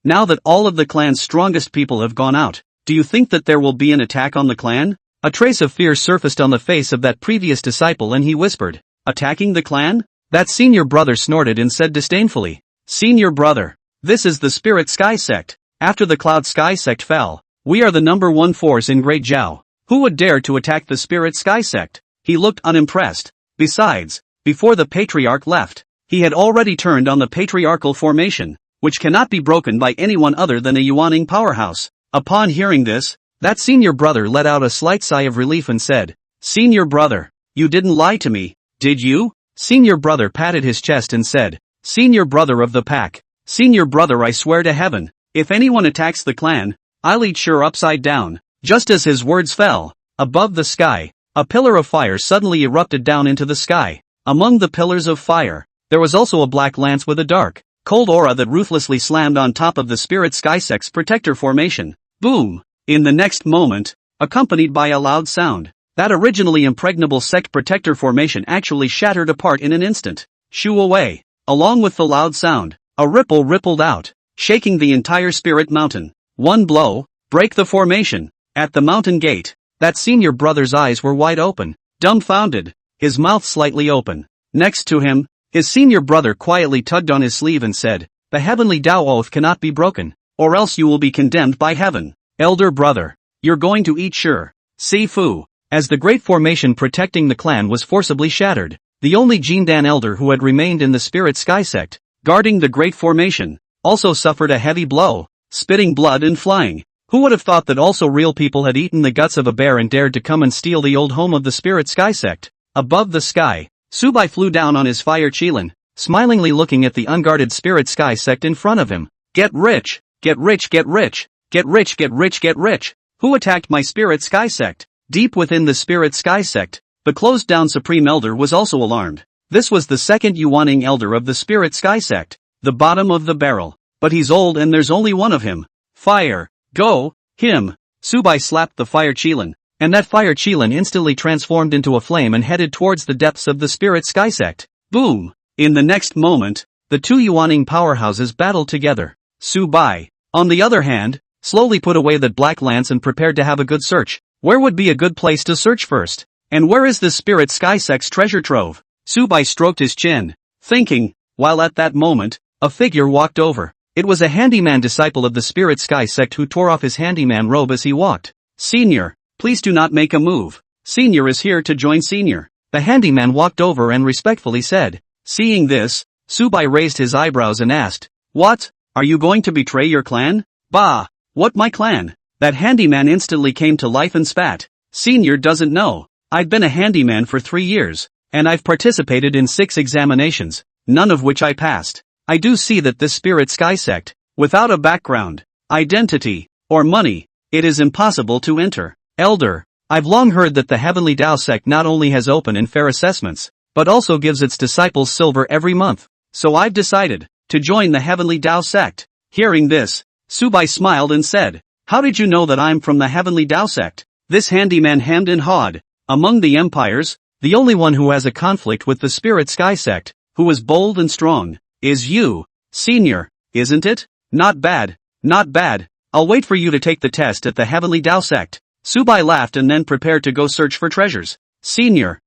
now that all of the clan's strongest people have gone out, do you think that there will be an attack on the clan?" A trace of fear surfaced on the face of that previous disciple and he whispered, "Attacking the clan?" That senior brother snorted and said disdainfully, "Senior brother, this is the Spirit Sky Sect. After the Cloud Sky Sect fell, we are the number one force in Great Zhao. Who would dare to attack the Spirit Sky Sect?" He looked unimpressed. Besides, before the patriarch left, he had already turned on the patriarchal formation, which cannot be broken by anyone other than a Yuaning powerhouse. Upon hearing this, that senior brother let out a slight sigh of relief and said, "Senior brother, you didn't lie to me, did you?" Senior brother patted his chest and said, "Senior brother of the pack, senior brother, I swear to heaven, if anyone attacks the clan, I'll eat sure upside down." Just as his words fell, above the sky, a pillar of fire suddenly erupted down into the sky. Among the pillars of fire, there was also a black lance with a dark, cold aura that ruthlessly slammed on top of the Spirit Sky Sect's protector formation. Boom! In the next moment, accompanied by a loud sound, that originally impregnable sect protector formation actually shattered apart in an instant. Shoo away! Along with the loud sound, a ripple rippled out, shaking the entire Spirit Mountain. One blow, break the formation. At the mountain gate, that senior brother's eyes were wide open, dumbfounded, his mouth slightly open. Next to him, his senior brother quietly tugged on his sleeve and said, "The heavenly Tao oath cannot be broken, or else you will be condemned by heaven. Elder brother, you're going to eat sure." Sifu. As the great formation protecting the clan was forcibly shattered, the only Jindan elder who had remained in the Spirit Sky Sect, guarding the great formation, also suffered a heavy blow, spitting blood and flying. Who would have thought that also real people had eaten the guts of a bear and dared to come and steal the old home of the Spirit Sky Sect? Above the sky, Su Bai flew down on his fire qilin, smilingly looking at the unguarded Spirit Sky Sect in front of him. "Get rich, get rich, get rich, get rich, get rich, get rich. Who attacked my Spirit Sky Sect?" Deep within the Spirit Sky Sect, the closed-down Supreme Elder was also alarmed. This was the second Yuaning Elder of the Spirit Sky Sect, the bottom of the barrel. But he's old and there's only one of him. Fire! Go! Him! Su Bai slapped the fire qilin, and that fire qilin instantly transformed into a flame and headed towards the depths of the Spirit Sky Sect. Boom! In the next moment, the two Yuaning powerhouses battled together. Su Bai, on the other hand, slowly put away that black lance and prepared to have a good search. Where would be a good place to search first? And where is the Spirit Sky Sect's treasure trove? Su Bai stroked his chin, thinking, while at that moment, a figure walked over. It was a handyman disciple of the Spirit Sky Sect who tore off his handyman robe as he walked. "Senior, please do not make a move. Senior is here to join Senior." The handyman walked over and respectfully said. Seeing this, Su Bai raised his eyebrows and asked, "What? Are you going to betray your clan?" "Bah! What, my clan?" That handyman instantly came to life and spat. "Senior doesn't know. I've been a handyman for 3 years, and I've participated in 6 examinations, none of which I passed. I do see that this Spirit Sky Sect, without a background, identity, or money, it is impossible to enter. Elder, I've long heard that the Heavenly Tao Sect not only has open and fair assessments, but also gives its disciples silver every month. So I've decided to join the Heavenly Tao Sect." Hearing this, Su Bai smiled and said, "How did you know that I'm from the Heavenly Tao Sect?" This handyman hemmed and hawed. Among the empires, the only one who has a conflict with the Spirit Sky Sect, who is bold and strong, is you, Senior, isn't it? Not bad, not bad. I'll wait for you to take the test at the Heavenly Tao Sect. Su Bai laughed and then prepared to go search for treasures. Senior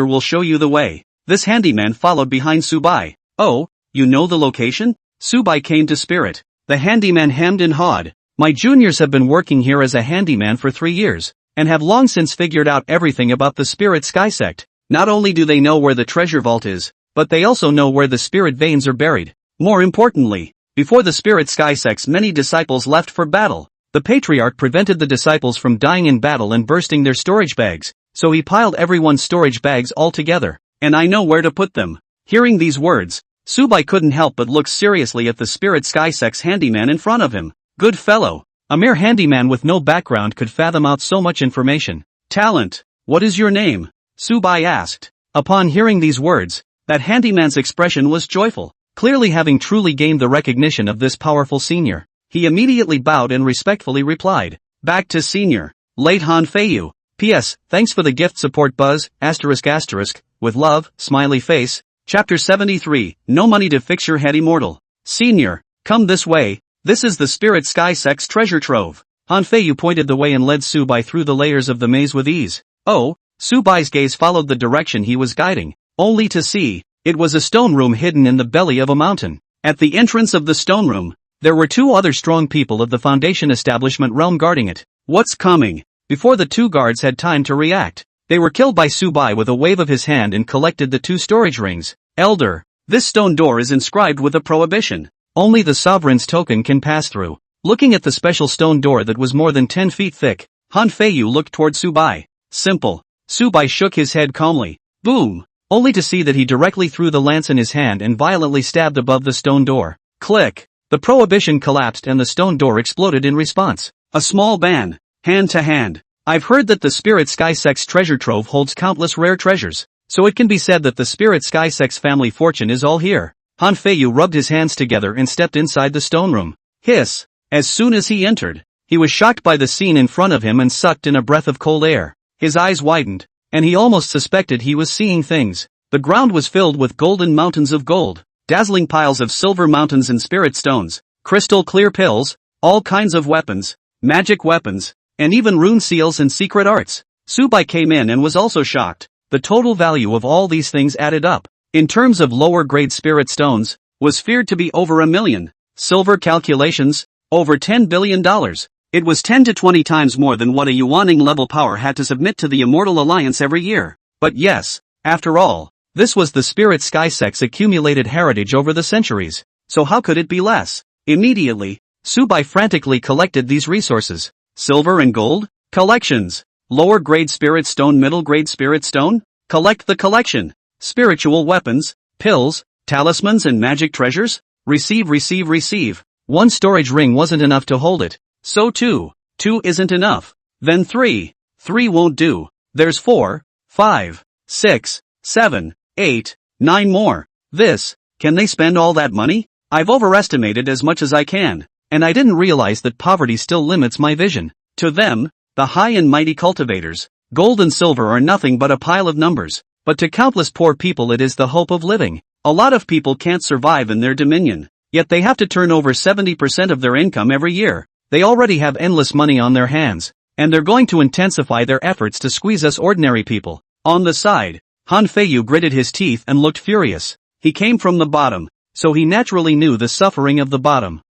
will show you the way. This handyman followed behind Su Bai. "Oh, you know the location?" Su Bai came to Spirit. The handyman hemmed and hawed. "My juniors have been working here as a handyman for 3 years, and have long since figured out everything about the Spirit Sky Sect. Not only do they know where the treasure vault is, but they also know where the spirit veins are buried. More importantly, before the Spirit Sky Sect's many disciples left for battle, the Patriarch prevented the disciples from dying in battle and bursting their storage bags, so he piled everyone's storage bags all together, and I know where to put them." Hearing these words, Su Bai couldn't help but look seriously at the Spirit Sky Sect's handyman in front of him. Good fellow. A mere handyman with no background could fathom out so much information. Talent. What is your name? Su Bai asked. Upon hearing these words, that handyman's expression was joyful. Clearly having truly gained the recognition of this powerful senior, he immediately bowed and respectfully replied, back to senior. Late Han Feiyu. P.S. Thanks for the gift support Buzz, ***, with love, smiley face. Chapter 73, No money to fix your head immortal. Senior, come this way, this is the Spirit Sky Sect's treasure trove. Han Feiyu pointed the way and led Su Bai through the layers of the maze with ease. Oh, Su Bai's gaze followed the direction he was guiding, only to see, it was a stone room hidden in the belly of a mountain. At the entrance of the stone room, there were two other strong people of the Foundation establishment realm guarding it. What's coming? Before the two guards had time to react, they were killed by Su Bai with a wave of his hand and collected the two storage rings. Elder, this stone door is inscribed with a prohibition. Only the sovereign's token can pass through. Looking at the special stone door that was more than 10 feet thick, Han Feiyu looked toward Su Bai. Simple. Su Bai shook his head calmly. Boom! Only to see that he directly threw the lance in his hand and violently stabbed above the stone door. Click! The prohibition collapsed and the stone door exploded in response. A small ban. Hand to hand. I've heard that the Spirit Sky Sect's treasure trove holds countless rare treasures, so it can be said that the Spirit Sky Sect's family fortune is all here. Han Feiyu rubbed his hands together and stepped inside the stone room. Hiss! As soon as he entered, he was shocked by the scene in front of him and sucked in a breath of cold air. His eyes widened, and he almost suspected he was seeing things. The ground was filled with golden mountains of gold, dazzling piles of silver mountains and spirit stones, crystal clear pills, all kinds of weapons, magic weapons, and even rune seals and secret arts. Su Bai came in and was also shocked. The total value of all these things added up, in terms of lower grade spirit stones, was feared to be over $1 million. Silver calculations, over $10 billion. It was 10 to 20 times more than what a Yuaning level power had to submit to the Immortal Alliance every year. But yes, after all, this was the Spirit Sky Sect's accumulated heritage over the centuries, so how could it be less? Immediately, Su Bai frantically collected these resources. Silver and gold? Collections. Lower grade spirit stone, middle grade spirit stone? Collect the collection. Spiritual weapons, pills, talismans and magic treasures? Receive, receive, receive. One storage ring wasn't enough to hold it. So two isn't enough. Then three won't do. There's 4, 5, 6, 7, 8, 9 more. Can they spend all that money? I've overestimated as much as I can, and I didn't realize that poverty still limits my vision. To them, the high and mighty cultivators, gold and silver are nothing but a pile of numbers, but to countless poor people it is the hope of living. A lot of people can't survive in their dominion, yet they have to turn over 70% of their income every year. They already have endless money on their hands, and they're going to intensify their efforts to squeeze us ordinary people. On the side, Han Feiyu gritted his teeth and looked furious. He came from the bottom, so he naturally knew the suffering of the bottom.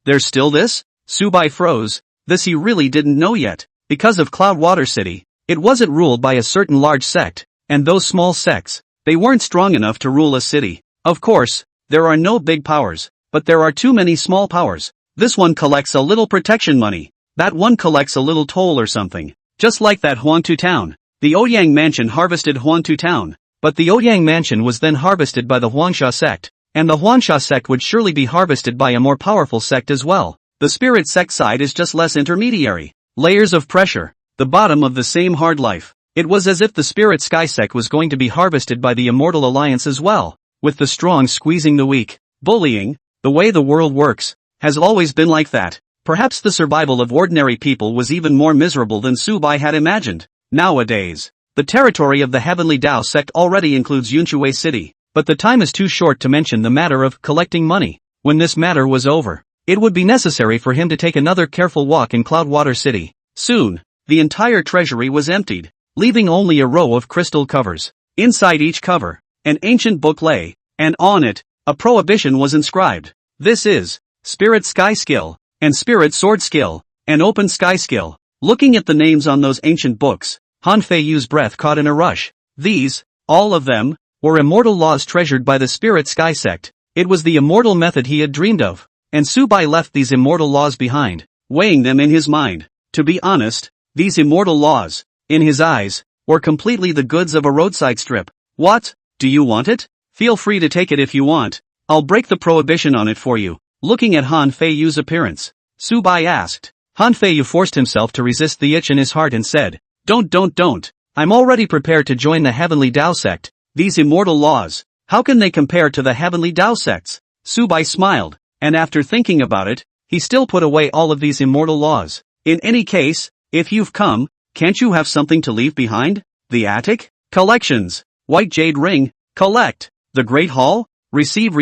There's still this? Su Bai froze. This he really didn't know yet. Because of Cloudwater City, it wasn't ruled by a certain large sect, and those small sects, they weren't strong enough to rule a city. Of course, there are no big powers, but there are too many small powers. This one collects a little protection money. That one collects a little toll or something. Just like that Huangtu town. The Ouyang Mansion harvested Huangtu town. But the Ouyang Mansion was then harvested by the Huangsha sect. And the Huangsha sect would surely be harvested by a more powerful sect as well. The Spirit Sect side is just less intermediary. Layers of pressure. The bottom of the same hard life. It was as if the Spirit Sky Sect was going to be harvested by the Immortal Alliance as well. With the strong squeezing the weak. Bullying, the way the world works, has always been like that. Perhaps the survival of ordinary people was even more miserable than Su Bai had imagined. Nowadays, the territory of the Heavenly Dao sect already includes Yunshui City, but the time is too short to mention the matter of collecting money. When this matter was over, it would be necessary for him to take another careful walk in Cloudwater City. Soon, the entire treasury was emptied, leaving only a row of crystal covers. Inside each cover, an ancient book lay, and on it, a prohibition was inscribed. This is Spirit Sky Skill, and Spirit Sword Skill, and Open Sky Skill. Looking at the names on those ancient books, Han Feiyu's breath caught in a rush. These, all of them, were immortal laws treasured by the Spirit Sky Sect. It was the immortal method he had dreamed of, and Su Bai left these immortal laws behind, weighing them in his mind. To be honest, these immortal laws, in his eyes, were completely the goods of a roadside strip. What? Do you want it? Feel free to take it if you want. I'll break the prohibition on it for you. Looking at Han Feiyu's appearance, Su Bai asked. Han Feiyu forced himself to resist the itch in his heart and said, Don't. I'm already prepared to join the Heavenly Tao Sect. These immortal laws, how can they compare to the Heavenly Tao Sects? Su Bai smiled, and after thinking about it, he still put away all of these immortal laws. In any case, if you've come, can't you have something to leave behind? The attic? Collections. White jade ring. Collect. The Great Hall? Receive.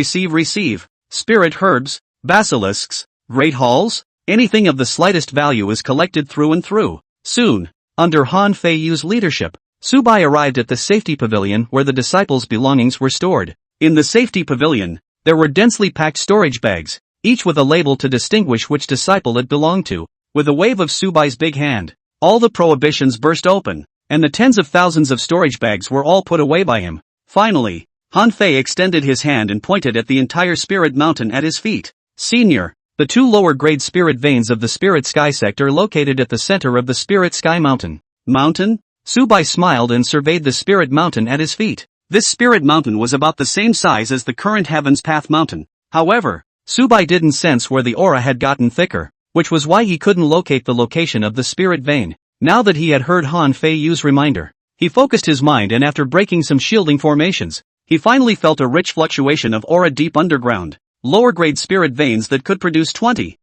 Spirit herbs. Basilisks. Great halls? Anything of the slightest value is collected through and through. Soon, under Han Feiyu's leadership, Su Bai arrived at the safety pavilion where the disciples' belongings were stored. In the safety pavilion, there were densely packed storage bags, each with a label to distinguish which disciple it belonged to. With a wave of Su Bai's big hand, all the prohibitions burst open, and the tens of thousands of storage bags were all put away by him. Finally, Han Fei extended his hand and pointed at the entire spirit mountain at his feet. Senior, the two lower-grade spirit veins of the Spirit Sky Sect are located at the center of the Spirit Sky Mountain. Mountain? Su Bai smiled and surveyed the Spirit Mountain at his feet. This Spirit Mountain was about the same size as the current Heaven's Path Mountain. However, Su Bai didn't sense where the aura had gotten thicker, which was why he couldn't locate the location of the Spirit Vein. Now that he had heard Han Feiyu's reminder, he focused his mind and after breaking some shielding formations, he finally felt a rich fluctuation of aura deep underground. Lower-grade spirit veins that could produce 20,000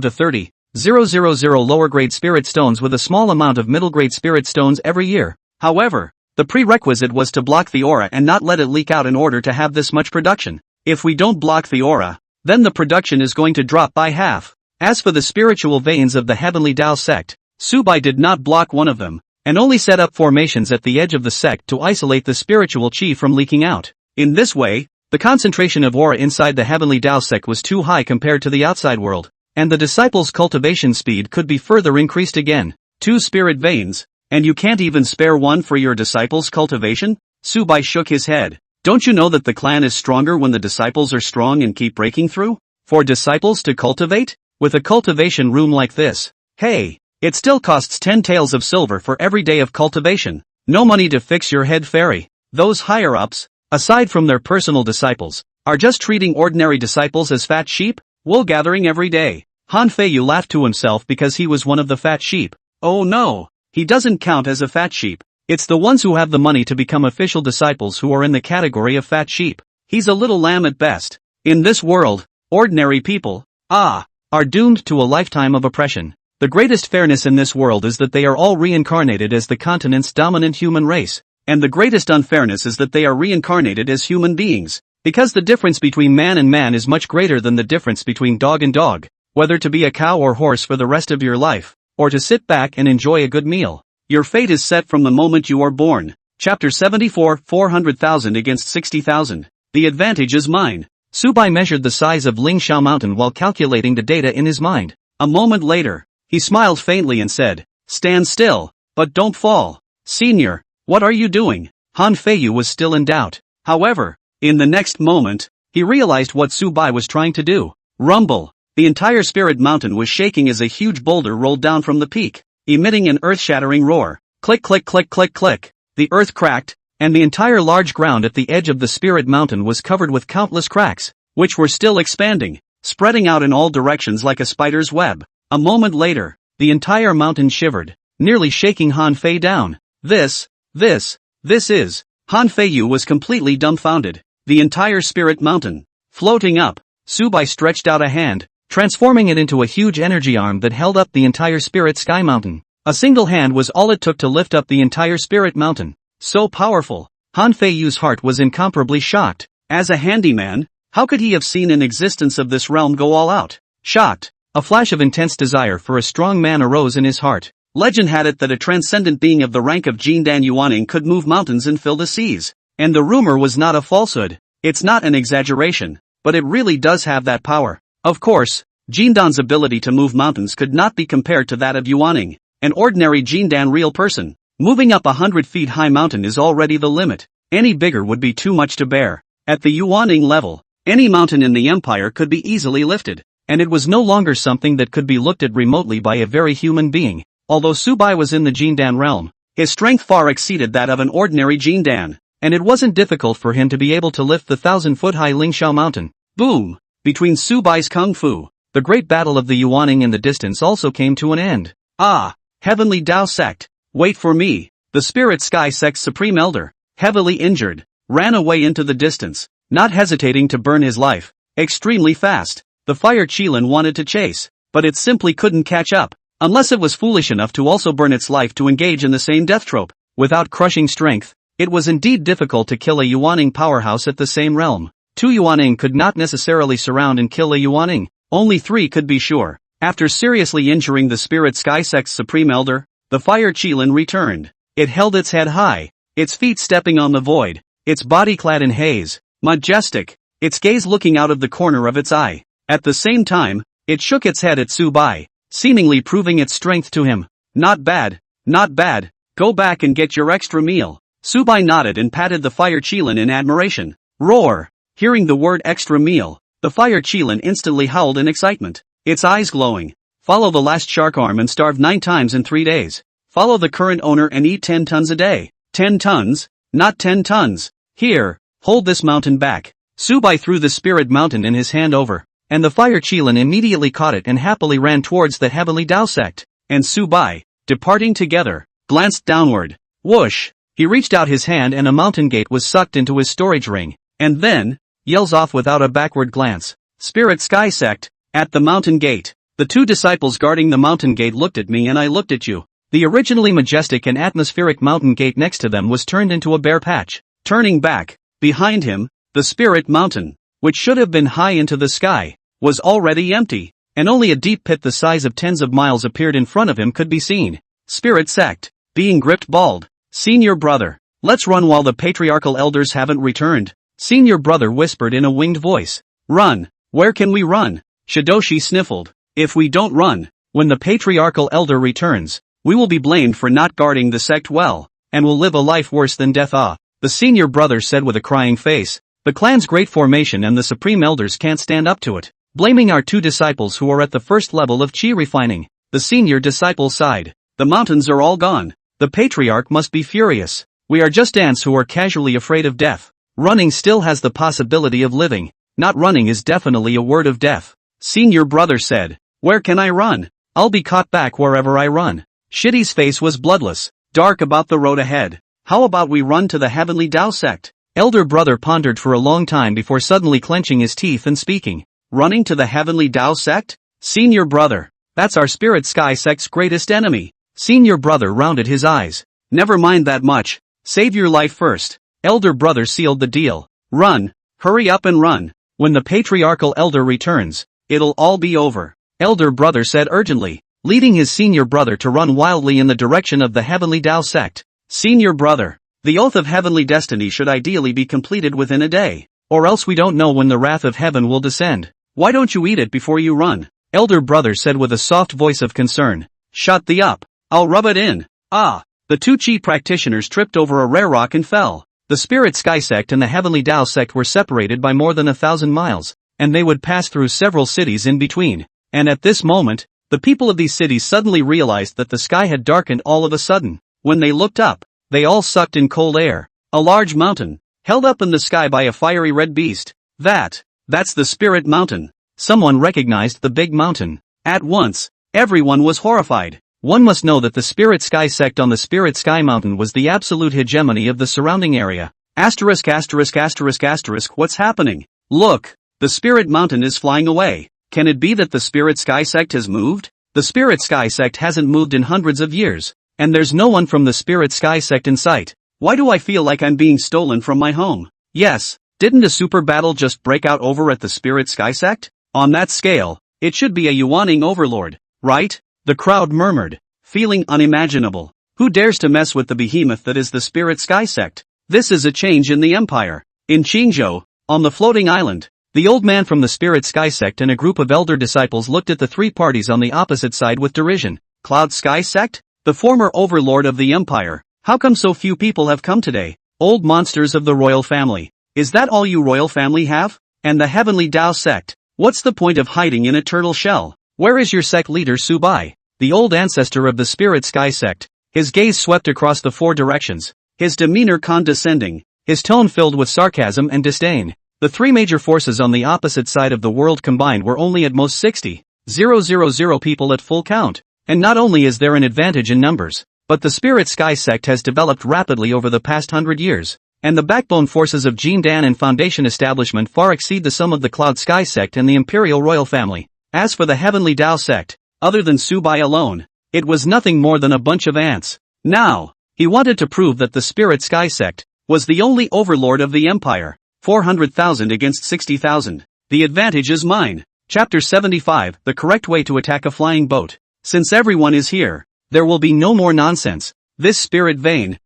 to 30,000 lower-grade spirit stones with a small amount of middle-grade spirit stones every year. However, the prerequisite was to block the aura and not let it leak out in order to have this much production. If we don't block the aura, then the production is going to drop by half. As for the spiritual veins of the Heavenly Tao Sect, Su Bai did not block one of them, and only set up formations at the edge of the sect to isolate the spiritual chi from leaking out. In this way, the concentration of aura inside the Heavenly Tao Sect was too high compared to the outside world, and the disciples' cultivation speed could be further increased again. 2 spirit veins, and you can't even spare one for your disciples' cultivation? Su Bai shook his head. Don't you know that the clan is stronger when the disciples are strong and keep breaking through? For disciples to cultivate? With a cultivation room like this, hey, it still costs 10 taels of silver for every day of cultivation. No money to fix your head fairy. Those higher-ups, aside from their personal disciples, are just treating ordinary disciples as fat sheep? Wool gathering every day. Han Feiyu laughed to himself because he was one of the fat sheep. Oh no, he doesn't count as a fat sheep. It's the ones who have the money to become official disciples who are in the category of fat sheep. He's a little lamb at best. In this world, ordinary people, are doomed to a lifetime of oppression. The greatest fairness in this world is that they are all reincarnated as the continent's dominant human race. And the greatest unfairness is that they are reincarnated as human beings, because the difference between man and man is much greater than the difference between dog and dog, whether to be a cow or horse for the rest of your life, or to sit back and enjoy a good meal. Your fate is set from the moment you are born. Chapter 74, 400,000 against 60,000. The advantage is mine. Su Bai measured the size of Lingxiao Mountain while calculating the data in his mind. A moment later, he smiled faintly and said, "Stand still, but don't fall." Senior, what are you doing? Han Feiyu was still in doubt. However, in the next moment, he realized what Su Bai was trying to do. Rumble. The entire spirit mountain was shaking as a huge boulder rolled down from the peak, emitting an earth-shattering roar. Click click click click click. The earth cracked, and the entire large ground at the edge of the spirit mountain was covered with countless cracks, which were still expanding, spreading out in all directions like a spider's web. A moment later, the entire mountain shivered, nearly shaking Han Fei down. This is. Han Feiyu was completely dumbfounded. The entire spirit mountain, floating up. Su Bai stretched out a hand, transforming it into a huge energy arm that held up the entire spirit sky mountain. A single hand was all it took to lift up the entire spirit mountain. So powerful. Han Feiyu's heart was incomparably shocked. As a handyman, how could he have seen an existence of this realm go all out? Shocked. A flash of intense desire for a strong man arose in his heart. Legend had it that a transcendent being of the rank of Jindan Yuaning could move mountains and fill the seas. And the rumor was not a falsehood. It's not an exaggeration, but it really does have that power. Of course, Jindan's ability to move mountains could not be compared to that of Yuaning, an ordinary Jindan real person. Moving up 100 feet high mountain is already the limit. Any bigger would be too much to bear. At the Yuaning level, any mountain in the empire could be easily lifted, and it was no longer something that could be looked at remotely by a very human being. Although Su Bai was in the Jindan realm, his strength far exceeded that of an ordinary Jindan. and it wasn't difficult for him to be able to lift the 1,000-foot-high Lingxiao mountain. Boom! Between Su Bai's kung fu, the great battle of the Yuaning in the distance also came to an end. Ah! Heavenly Tao Sect! Wait for me! The Spirit Sky Sect's Supreme Elder, heavily injured, ran away into the distance, not hesitating to burn his life, extremely fast. The Fire Qilin wanted to chase, but it simply couldn't catch up, unless it was foolish enough to also burn its life to engage in the same death trope. Without crushing strength, it was indeed difficult to kill a Yuaning powerhouse at the same realm. 2 Yuaning could not necessarily surround and kill a Yuaning, only 3 could be sure. After seriously injuring the Spirit Sky Sect's Supreme Elder, the Fire Qilin returned. It held its head high, its feet stepping on the void, its body clad in haze, majestic, its gaze looking out of the corner of its eye. At the same time, it shook its head at Su Bai, seemingly proving its strength to him. Not bad, not bad, go back and get your extra meal. Su Bai nodded and patted the Fire Qilin in admiration. Roar! Hearing the word extra meal, the Fire Qilin instantly howled in excitement, its eyes glowing. Follow the last shark arm and starve 9 times in 3 days. Follow the current owner and eat 10 tons a day. 10 tons? Not 10 tons. Here, hold this mountain back. Su Bai threw the spirit mountain in his hand over, and the Fire Qilin immediately caught it and happily ran towards the Heavenly Tao Sect. And Su Bai, departing together, glanced downward. Whoosh! He reached out his hand and a mountain gate was sucked into his storage ring, and then, yells off without a backward glance. Spirit Sky Sect, at the mountain gate. The 2 disciples guarding the mountain gate looked at me and I looked at you. The originally majestic and atmospheric mountain gate next to them was turned into a bare patch. Turning back, behind him, the Spirit Mountain, which should have been high into the sky, was already empty, and only a deep pit the size of tens of miles appeared in front of him could be seen. Spirit Sect, being gripped bald. Senior brother, let's run while the patriarchal elders haven't returned. Senior brother whispered in a winged voice. Run, where can we run? Shidoshi sniffled. If we don't run, when the patriarchal elder returns, we will be blamed for not guarding the sect well, and will live a life worse than death. Ah, the senior brother said with a crying face. The clan's great formation and the supreme elders can't stand up to it. Blaming our 2 disciples who are at the first level of chi refining. The senior disciple sighed. The mountains are all gone. The patriarch must be furious. We are just ants who are casually afraid of death. Running still has the possibility of living. Not running is definitely a word of death. Senior brother said. Where can I run? I'll be caught back wherever I run. Shitty's face was bloodless, dark about the road ahead. How about we run to the Heavenly Tao Sect? Elder brother pondered for a long time before suddenly clenching his teeth and speaking. Running to the Heavenly Tao Sect? Senior brother, that's our Spirit Sky Sect's greatest enemy. Senior brother rounded his eyes. Never mind that much. Save your life first. Elder brother sealed the deal. Run, hurry up and run. When the patriarchal elder returns, it'll all be over. Elder brother said urgently, leading his senior brother to run wildly in the direction of the Heavenly Tao Sect. Senior brother, the oath of heavenly destiny should ideally be completed within a day, or else we don't know when the wrath of heaven will descend. Why don't you eat it before you run? Elder brother said with a soft voice of concern. Shut the up. I'll rub it in. Ah, the 2 chi practitioners tripped over a rare rock and fell. The Spirit Sky Sect and the Heavenly Tao Sect were separated by more than 1,000 miles, and they would pass through several cities in between. And at this moment, the people of these cities suddenly realized that the sky had darkened all of a sudden. When they looked up, they all sucked in cold air. A large mountain, held up in the sky by a fiery red beast. That's the Spirit Mountain. Someone recognized the big mountain. At once, everyone was horrified. One must know that the Spirit Sky Sect on the Spirit Sky Mountain was the absolute hegemony of the surrounding area. Asterisk asterisk asterisk asterisk, what's happening? Look, the Spirit Mountain is flying away. Can it be that the Spirit Sky Sect has moved? The Spirit Sky Sect hasn't moved in hundreds of years, and there's no one from the Spirit Sky Sect in sight. Why do I feel like I'm being stolen from my home? Yes, didn't a super battle just break out over at the Spirit Sky Sect? On that scale, it should be a Yuaning overlord, right? The crowd murmured, feeling unimaginable. Who dares to mess with the behemoth that is the Spirit Sky Sect? This is a change in the empire. In Qingzhou, on the floating island, the old man from the Spirit Sky Sect and a group of elder disciples looked at the 3 parties on the opposite side with derision. Cloud Sky Sect? The former overlord of the empire. How come so few people have come today? Old monsters of the royal family. Is that all you royal family have? And the Heavenly Tao Sect? What's the point of hiding in a turtle shell? Where is your sect leader Su Bai? The old ancestor of the Spirit Sky Sect. His gaze swept across the 4 directions, his demeanor condescending, his tone filled with sarcasm and disdain. The three major forces on the opposite side of the world combined were only at most 60,000 people at full count. And not only is there an advantage in numbers, but the Spirit Sky Sect has developed rapidly over the past 100 years. And the backbone forces of Jindan and Foundation establishment far exceed the sum of the Cloud Sky Sect and the Imperial Royal Family. As for the Heavenly Tao Sect, other than Su Bai alone, it was nothing more than a bunch of ants. Now, he wanted to prove that the Spirit Sky Sect was the only overlord of the Empire. 400,000 against 60,000. The advantage is mine. Chapter 75, The Correct Way to Attack a Flying Boat. Since everyone is here, there will be no more nonsense. This spirit vein,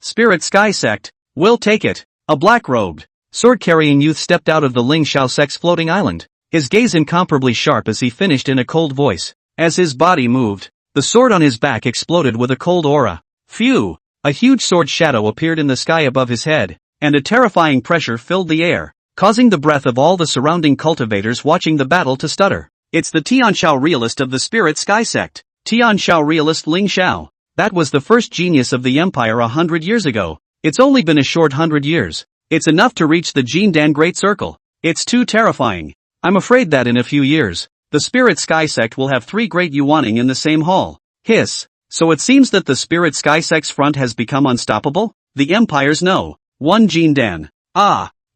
Spirit Sky Sect, will take it. A black-robed, sword-carrying youth stepped out of the Ling Xiao Sect's floating island, his gaze incomparably sharp as he finished in a cold voice. As his body moved, the sword on his back exploded with a cold aura. Phew! A huge sword shadow appeared in the sky above his head, and a terrifying pressure filled the air, causing the breath of all the surrounding cultivators watching the battle to stutter. It's the Tianshao realist of the Spirit Sky Sect. Tianshao realist Ling Xiao. That was the first genius of the Empire 100 years ago. It's only been a short 100 years. It's enough to reach the Jindan Great Circle. It's too terrifying. I'm afraid that in a few years, the Spirit Sky Sect will have 3 great Yuaning in the same hall. Hiss. So it seems that the Spirit Sky Sect's front has become unstoppable? The Empires know. 1 Jindan.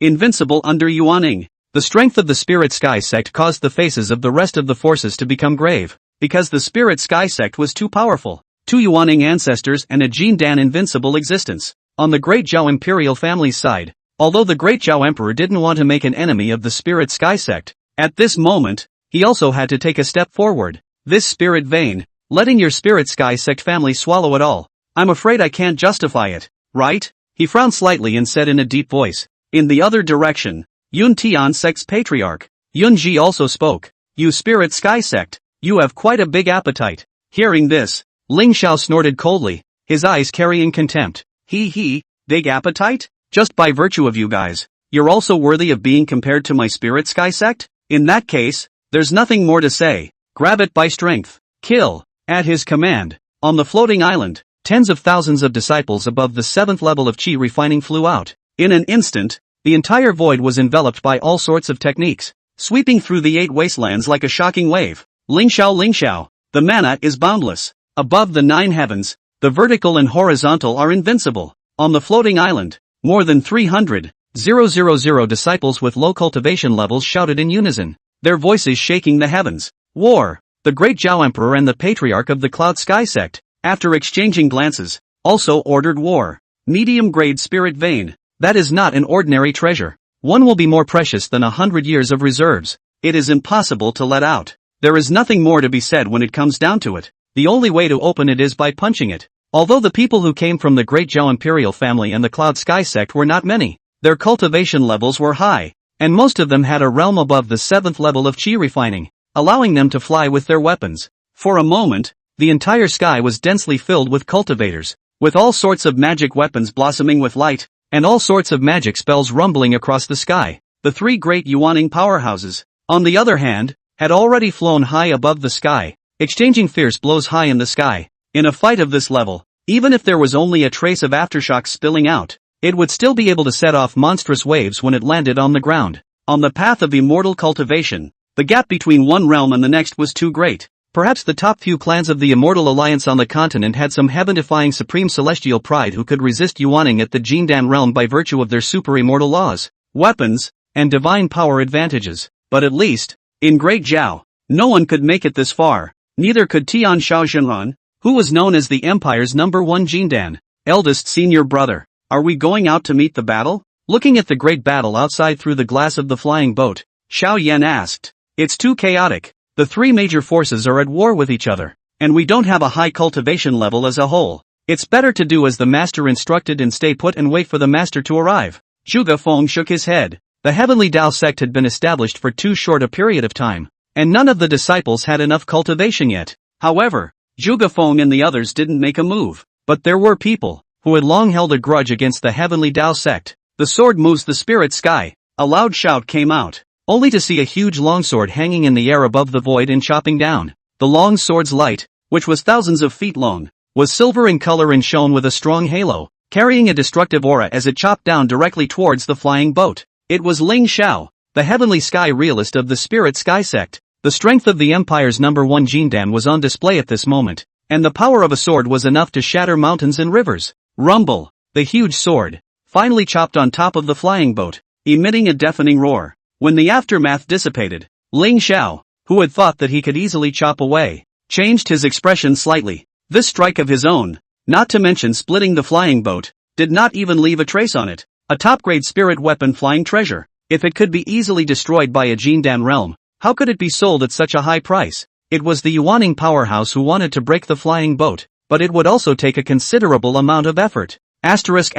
Invincible under Yuaning. The strength of the Spirit Sky Sect caused the faces of the rest of the forces to become grave, because the Spirit Sky Sect was too powerful. 2 Yuaning ancestors and a Jindan invincible existence. On the Great Zhao Imperial family's side, although the Great Zhao Emperor didn't want to make an enemy of the Spirit Sky Sect, at this moment, he also had to take a step forward. This spirit vein, letting your Spirit Sky Sect family swallow it all. I'm afraid I can't justify it, right? He frowned slightly and said in a deep voice. In the other direction, Yun Tian Sect's patriarch, Yun Ji also spoke. You Spirit Sky Sect, you have quite a big appetite. Hearing this, Ling Xiao snorted coldly, his eyes carrying contempt. Big appetite? Just by virtue of you guys, you're also worthy of being compared to my Spirit Sky Sect? In that case, there's nothing more to say. Grab it by strength. Kill. At his command, on the floating island, tens of thousands of disciples above the 7th level of Qi refining flew out. In an instant, the entire void was enveloped by all sorts of techniques, sweeping through the 8 wastelands like a shocking wave. Ling Xiao, the mana is boundless. Above the 9 heavens, the vertical and horizontal are invincible. On the floating island, more than 300,000 disciples with low cultivation levels shouted in unison, their voices shaking the heavens. War! The Great Zhao Emperor and the Patriarch of the Cloud Sky Sect, after exchanging glances, also ordered war. Medium-grade spirit vein. That is not an ordinary treasure. One will be more precious than 100 years of reserves. It is impossible to let out. There is nothing more to be said when it comes down to it. The only way to open it is by punching it. Although the people who came from the Great Zhao Imperial family and the Cloud Sky Sect were not many, their cultivation levels were high, and most of them had a realm above the 7th level of Qi refining, allowing them to fly with their weapons. For a moment, the entire sky was densely filled with cultivators, with all sorts of magic weapons blossoming with light, and all sorts of magic spells rumbling across the sky. The 3 great Yuaning powerhouses, on the other hand, had already flown high above the sky, exchanging fierce blows high in the sky. In a fight of this level, even if there was only a trace of aftershocks spilling out, it would still be able to set off monstrous waves when it landed on the ground. On the path of immortal cultivation, the gap between one realm and the next was too great. Perhaps the top few clans of the Immortal Alliance on the continent had some heaven-defying supreme celestial pride who could resist Yuaning at the Jindan realm by virtue of their super-immortal laws, weapons, and divine power advantages. But at least, in Great Zhao, no one could make it this far. Neither could Tian Shao Zhenran, who was known as the Empire's #1 Jindan, eldest senior brother. Are we going out to meet the battle? Looking at the great battle outside through the glass of the flying boat, Xiao Yan asked. It's too chaotic. The 3 major forces are at war with each other, and we don't have a high cultivation level as a whole. It's better to do as the master instructed and stay put and wait for the master to arrive. Zhuge Feng shook his head. The Heavenly Tao sect had been established for too short a period of time, and none of the disciples had enough cultivation yet. However, Zhuge Feng and the others didn't make a move, but there were people who had long held a grudge against the Heavenly Tao sect. The sword moves the spirit sky. A loud shout came out, only to see a huge longsword hanging in the air above the void and chopping down. The long sword's light, which was thousands of feet long, was silver in color and shone with a strong halo. carrying a destructive aura as it chopped down directly towards the flying boat. It was Ling Xiao, the heavenly sky realist of the Spirit Sky Sect. The strength of the Empire's #1 Jindan was on display at this moment, and the power of a sword was enough to shatter mountains and rivers. Rumble! The huge sword finally chopped on top of the flying boat, emitting a deafening roar. When the aftermath dissipated, Ling Xiao, who had thought that he could easily chop away, changed his expression slightly. This strike of his own, not to mention splitting the flying boat, did not even leave a trace on it. A top-grade spirit weapon flying treasure. If it could be easily destroyed by a Jindan realm, how could it be sold at such a high price? It was the Yuaning powerhouse who wanted to break the flying boat, but it would also take a considerable amount of effort. Asterisk.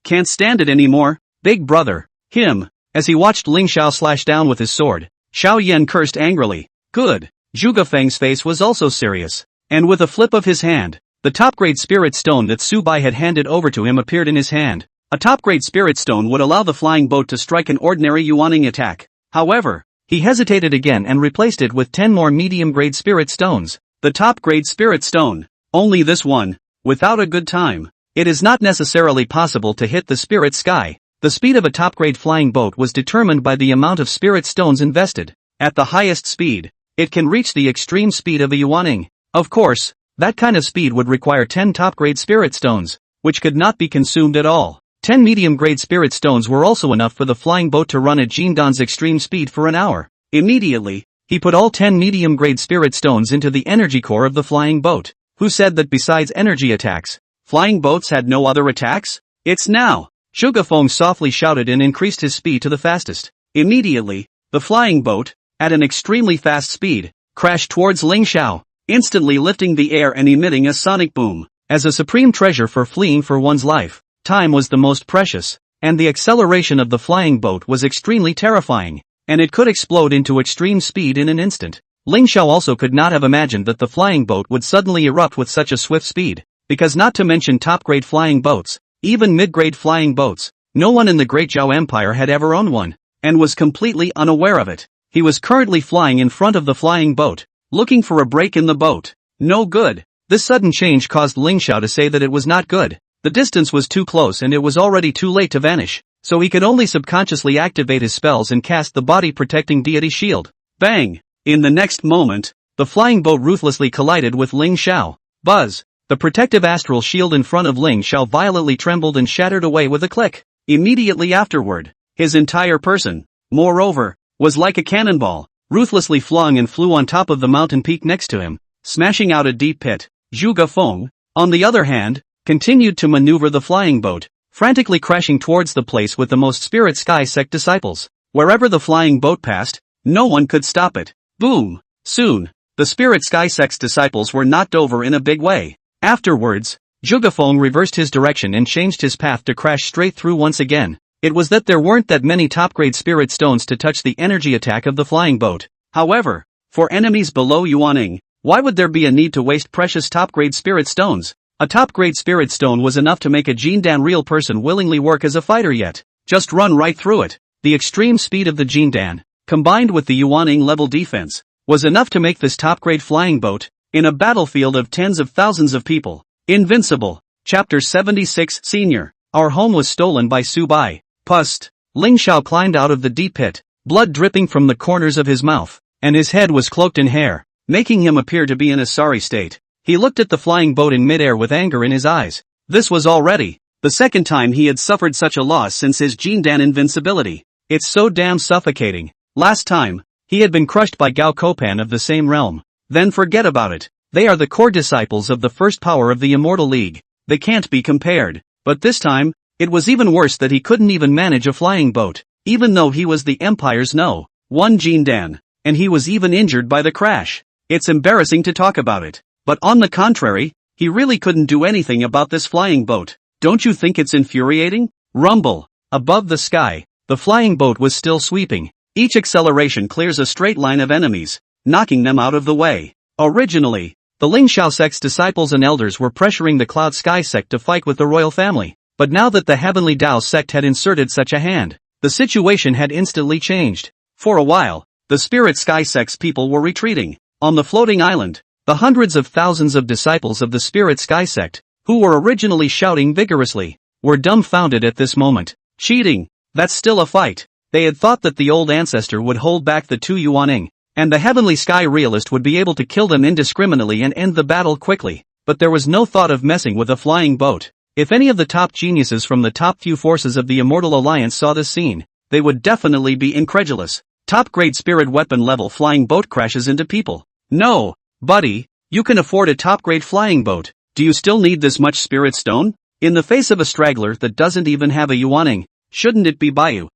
Can't stand it anymore, big brother. Him. As he watched Ling Xiao slash down with his sword, Xiao Yan cursed angrily. Good. Zhuge Feng's face was also serious, and with a flip of his hand, the top-grade spirit stone that Su Bai had handed over to him appeared in his hand. A top-grade spirit stone would allow the flying boat to strike an ordinary Yuaning attack. However, he hesitated again and replaced it with 10 more medium-grade spirit stones. The top-grade spirit stone. Only this one. Without a good time, it is not necessarily possible to hit the spirit sky. The speed of a top-grade flying boat was determined by the amount of spirit stones invested. At the highest speed, it can reach the extreme speed of a Yuaning. Of course, that kind of speed would require 10 top-grade spirit stones, which could not be consumed at all. 10 medium-grade spirit stones were also enough for the flying boat to run at Jindan's extreme speed for an hour. Immediately, he put all 10 medium-grade spirit stones into the energy core of the flying boat. Who said that besides energy attacks, flying boats had no other attacks? It's now! Zhuge Feng softly shouted and increased his speed to the fastest. Immediately, the flying boat, at an extremely fast speed, crashed towards Ling Xiao, instantly lifting the air and emitting a sonic boom. As a supreme treasure for fleeing for one's life, time was the most precious, and the acceleration of the flying boat was extremely terrifying, and it could explode into extreme speed in an instant. Ling Xiao also could not have imagined that the flying boat would suddenly erupt with such a swift speed, because not to mention top-grade flying boats, even mid-grade flying boats, no one in the Great Zhao Empire had ever owned one, and was completely unaware of it. He was currently flying in front of the flying boat, looking for a break in the boat. No good. This sudden change caused Ling Xiao to say that it was not good. The distance was too close and it was already too late to vanish, so he could only subconsciously activate his spells and cast the body-protecting deity shield. Bang! In the next moment, the flying boat ruthlessly collided with Ling Xiao. Buzz! The protective astral shield in front of Ling Xiao violently trembled and shattered away with a click. Immediately afterward, his entire person, moreover, was like a cannonball, ruthlessly flung and flew on top of the mountain peak next to him, smashing out a deep pit. Zhuge Feng, on the other hand, continued to maneuver the flying boat, frantically crashing towards the place with the most Spirit Sky Sect disciples. Wherever the flying boat passed, no one could stop it. Boom! Soon, the Spirit Sky Sect's disciples were knocked over in a big way. Afterwards, Zhuge Feng reversed his direction and changed his path to crash straight through once again. It was that there weren't that many top-grade spirit stones to touch the energy attack of the flying boat. However, for enemies below Yuaning, why would there be a need to waste precious top-grade spirit stones? A top-grade spirit stone was enough to make a Jindan real person willingly work as a fighter yet. Just run right through it. The extreme speed of the Jindan, combined with the Yuaning level defense, was enough to make this top-grade flying boat, in a battlefield of tens of thousands of people, invincible. Chapter 76 Senior. Our home was stolen by Su Bai. Pust. Ling Xiao climbed out of the deep pit, blood dripping from the corners of his mouth, and his head was cloaked in hair, making him appear to be in a sorry state. He looked at the flying boat in midair with anger in his eyes. This was already the second time he had suffered such a loss since his Jindan invincibility. It's so damn suffocating. Last time, he had been crushed by Gao Kopan of the same realm. Then forget about it. They are the core disciples of the first power of the Immortal League. They can't be compared. But this time, it was even worse that he couldn't even manage a flying boat, even though he was the Empire's No.1 Jindan, and he was even injured by the crash. It's embarrassing to talk about it. But on the contrary, he really couldn't do anything about this flying boat. Don't you think it's infuriating? Rumble. Above the sky, the flying boat was still sweeping. Each acceleration clears a straight line of enemies, knocking them out of the way. Originally, the Ling Xiao Sect's disciples and elders were pressuring the Cloud Sky Sect to fight with the royal family. But now that the Heavenly Tao Sect had inserted such a hand, the situation had instantly changed. For a while, the Spirit Sky Sect's people were retreating. On the floating island, the hundreds of thousands of disciples of the Spirit Sky Sect, who were originally shouting vigorously, were dumbfounded at this moment. Cheating? That's still a fight. They had thought that the old ancestor would hold back the two Yuaning, and the heavenly sky realist would be able to kill them indiscriminately and end the battle quickly, but there was no thought of messing with a flying boat. If any of the top geniuses from the top few forces of the Immortal Alliance saw this scene, they would definitely be incredulous. Top-grade spirit weapon level flying boat crashes into people. No, buddy, you can afford a top-grade flying boat. Do you still need this much spirit stone? In the face of a straggler that doesn't even have a Yuaning, shouldn't it be Baiyu?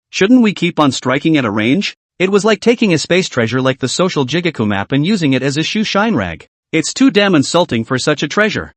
Shouldn't we keep on striking at a range? It was like taking a space treasure like the social Jigaku map and using it as a shoe shine rag. It's too damn insulting for such a treasure.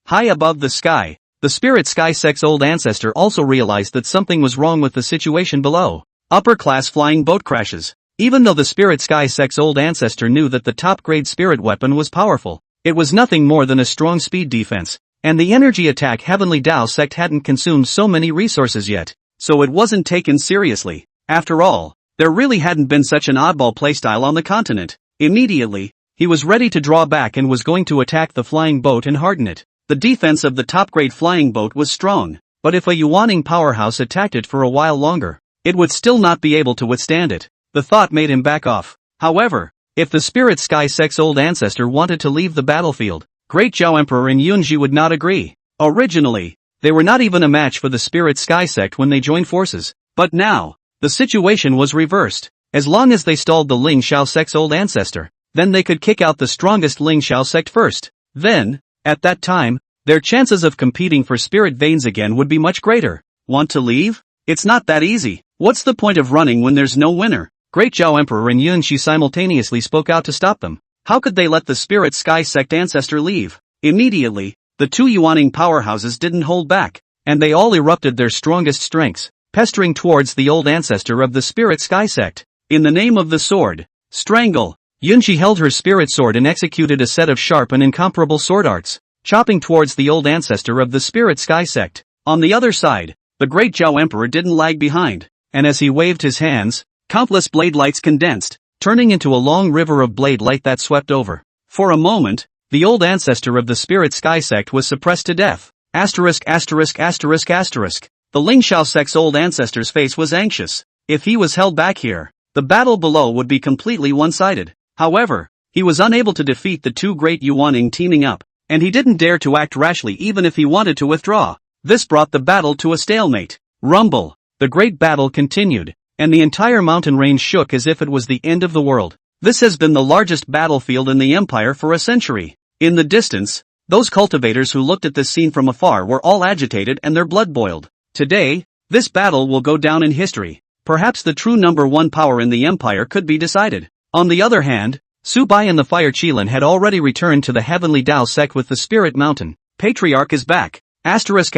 High above the sky, the spirit sky sect's old ancestor also realized that something was wrong with the situation below. Upper-class flying boat crashes. Even though the spirit sky sect's old ancestor knew that the top-grade spirit weapon was powerful, it was nothing more than a strong speed defense, and the energy attack Heavenly Tao sect hadn't consumed so many resources yet, so it wasn't taken seriously. After all, there really hadn't been such an oddball playstyle on the continent. Immediately, he was ready to draw back and was going to attack the flying boat and harden it. The defense of the top-grade flying boat was strong, but if a Yuaning powerhouse attacked it for a while longer, it would still not be able to withstand it. The thought made him back off. However, if the Spirit Sky Sect's old ancestor wanted to leave the battlefield, Great Zhao Emperor and Yunji would not agree. Originally, they were not even a match for the Spirit Sky Sect when they joined forces, but now, the situation was reversed. As long as they stalled the Ling Xiao Sect's old ancestor, then they could kick out the strongest Ling Xiao Sect first. Then, at that time, their chances of competing for spirit veins again would be much greater. Want to leave? It's not that easy. What's the point of running when there's no winner? Great Zhao Emperor and Yunji simultaneously spoke out to stop them. How could they let the Spirit Sky Sect ancestor leave? Immediately, the two Yuaning powerhouses didn't hold back, and they all erupted their strongest strengths, pestering towards the old ancestor of the Spirit Sky Sect. In the name of the sword, strangle! Yunji held her spirit sword and executed a set of sharp and incomparable sword arts, chopping towards the old ancestor of the Spirit Sky Sect. On the other side, the Great Zhao Emperor didn't lag behind, and as he waved his hands, countless blade lights condensed, turning into a long river of blade light that swept over. For a moment, the old ancestor of the Spirit Sky Sect was suppressed to death. The Ling Xiao Sect's old ancestor's face was anxious. If he was held back here, the battle below would be completely one-sided. However, he was unable to defeat the two great Yuaning teaming up, and he didn't dare to act rashly even if he wanted to withdraw. This brought the battle to a stalemate. Rumble. The great battle continued, and the entire mountain range shook as if it was the end of the world. This has been the largest battlefield in the Empire for a century. In the distance, those cultivators who looked at this scene from afar were all agitated and their blood boiled. Today, this battle will go down in history. Perhaps the true number one power in the Empire could be decided. On the other hand, Su Bai and the Fire Qilin had already returned to the Heavenly Tao Sect with the Spirit Mountain. Patriarch is back. What's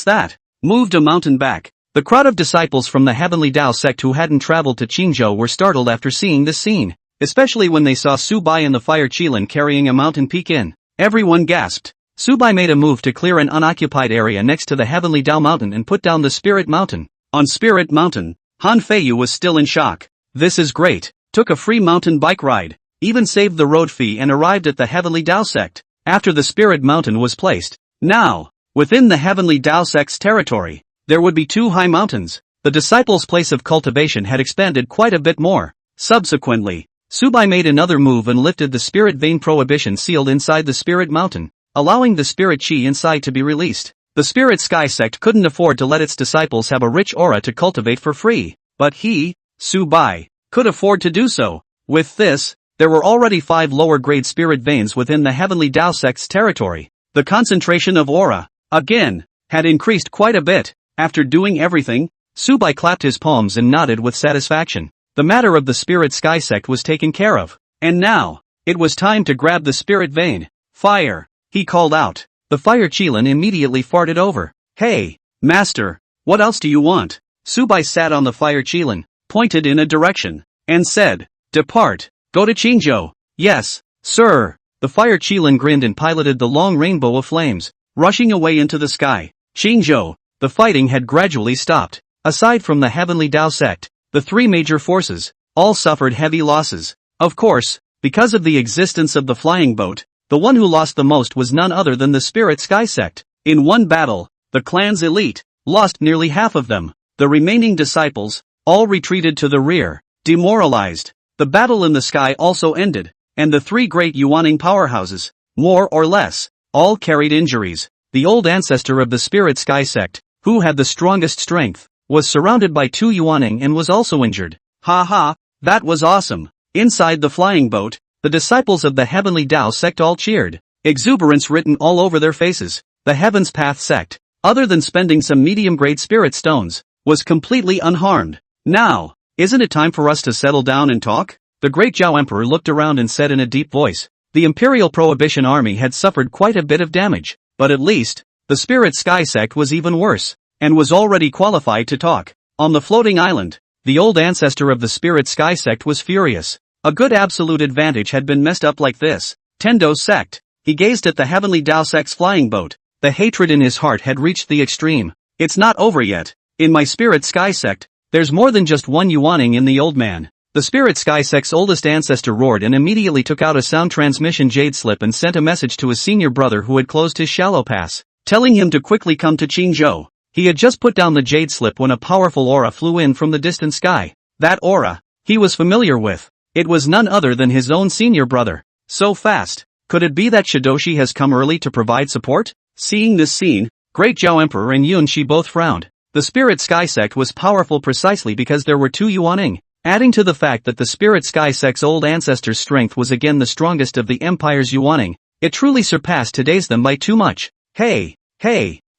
that? Moved a mountain back. The crowd of disciples from the Heavenly Tao Sect who hadn't traveled to Qingzhou were startled after seeing this scene, especially when they saw Su Bai and the Fire Qilin carrying a mountain peak in. Everyone gasped. Su Bai made a move to clear an unoccupied area next to the Heavenly Tao Mountain and put down the Spirit Mountain. On Spirit Mountain, Han Feiyu was still in shock. This is great. Took a free mountain bike ride, even saved the road fee and arrived at the Heavenly Tao Sect, after the Spirit Mountain was placed. Now, within the Heavenly Tao Sect's territory, there would be two high mountains. The disciples' place of cultivation had expanded quite a bit more. Subsequently, Su Bai made another move and lifted the Spirit Vein prohibition sealed inside the Spirit Mountain, allowing the Spirit Qi inside to be released. The Spirit Sky Sect couldn't afford to let its disciples have a rich aura to cultivate for free, but he, Su Bai, could afford to do so. With this, there were already 5 lower-grade spirit veins within the Heavenly Tao Sect's territory. The concentration of aura, again, had increased quite a bit. After doing everything, Su Bai clapped his palms and nodded with satisfaction. The matter of the Spirit Sky Sect was taken care of. And now, it was time to grab the spirit vein. Fire! He called out. The Fire Qilin immediately farted over. Hey, Master, what else do you want? Su Bai sat on the Fire Qilin, pointed in a direction, and said, Depart, go to Qingzhou. Yes, sir. The Fire Qilin grinned and piloted the long rainbow of flames, rushing away into the sky. Qingzhou. The fighting had gradually stopped. Aside from the Heavenly Tao Sect, the 3 major forces, all suffered heavy losses. Of course, because of the existence of the flying boat, The one who lost the most was none other than the Spirit Sky Sect. In one battle, the clan's elite lost nearly half of them. The remaining disciples all retreated to the rear, demoralized. The battle in the sky also ended, and the three great Yuaning powerhouses, more or less, all carried injuries. The old ancestor of the Spirit Sky Sect, who had the strongest strength, was surrounded by two Yuaning and was also injured. Ha ha, that was awesome. Inside the flying boat, the disciples of the Heavenly Tao Sect all cheered, exuberance written all over their faces. The Heaven's Path Sect, other than spending some medium-grade spirit stones, was completely unharmed. Now, isn't it time for us to settle down and talk? The great Zhao Emperor looked around and said in a deep voice. The Imperial Prohibition Army had suffered quite a bit of damage, but at least, the Spirit Sky Sect was even worse, and was already qualified to talk. On the floating island, the old ancestor of the Spirit Sky Sect was furious. A good absolute advantage had been messed up like this. Tendo's Sect. He gazed at the Heavenly Tao Sect's flying boat. The hatred in his heart had reached the extreme. It's not over yet. In my Spirit Sky Sect, there's more than just one Yuaning in the old man. The Spirit Sky Sect's oldest ancestor roared and immediately took out a sound transmission jade slip and sent a message to his senior brother who had closed his shallow pass, telling him to quickly come to Qingzhou. He had just put down the jade slip when a powerful aura flew in from the distant sky. That aura, he was familiar with. It was none other than his own senior brother. So fast. Could it be that Shidoshi has come early to provide support? Seeing this scene, Great Zhao Emperor and Yun Shi both frowned. The Spirit Sky Sect was powerful precisely because there were two Yuaning. Adding to the fact that the Spirit Sky Sect's old ancestor's strength was again the strongest of the Empire's Yuaning, it truly surpassed today's them by too much. Hey,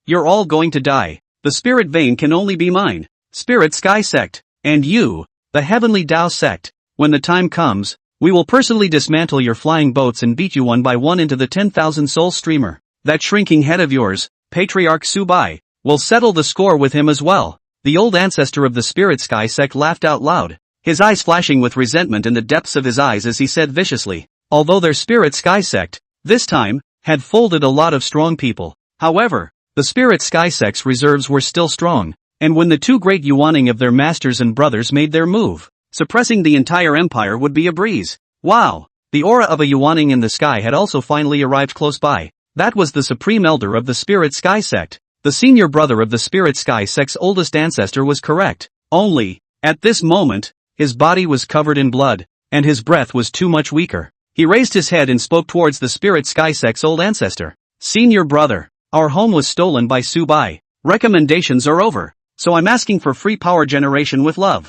you're all going to die. The Spirit Vein can only be mine. Spirit Sky Sect. And you, the Heavenly Tao Sect. When the time comes, we will personally dismantle your flying boats and beat you one by one into the 10,000 soul streamer. That shrinking head of yours, Patriarch Su Bai, will settle the score with him as well. The old ancestor of the Spirit Sky Sect laughed out loud, his eyes flashing with resentment in the depths of his eyes as he said viciously, although their Spirit Sky Sect, this time, had folded a lot of strong people. However, the Spirit Sky Sect's reserves were still strong, and when the two great Yuaning of their masters and brothers made their move, suppressing the entire empire would be a breeze. Wow! The aura of a Yuaning in the sky had also finally arrived close by. That was the Supreme Elder of the Spirit Sky Sect. The senior brother of the Spirit Sky Sect's oldest ancestor was correct. Only, at this moment, his body was covered in blood, and his breath was too much weaker. He raised his head and spoke towards the Spirit Sky Sect's old ancestor. Senior brother, our home was stolen by Su Bai. Recommendations are over, so I'm asking for free power generation with love.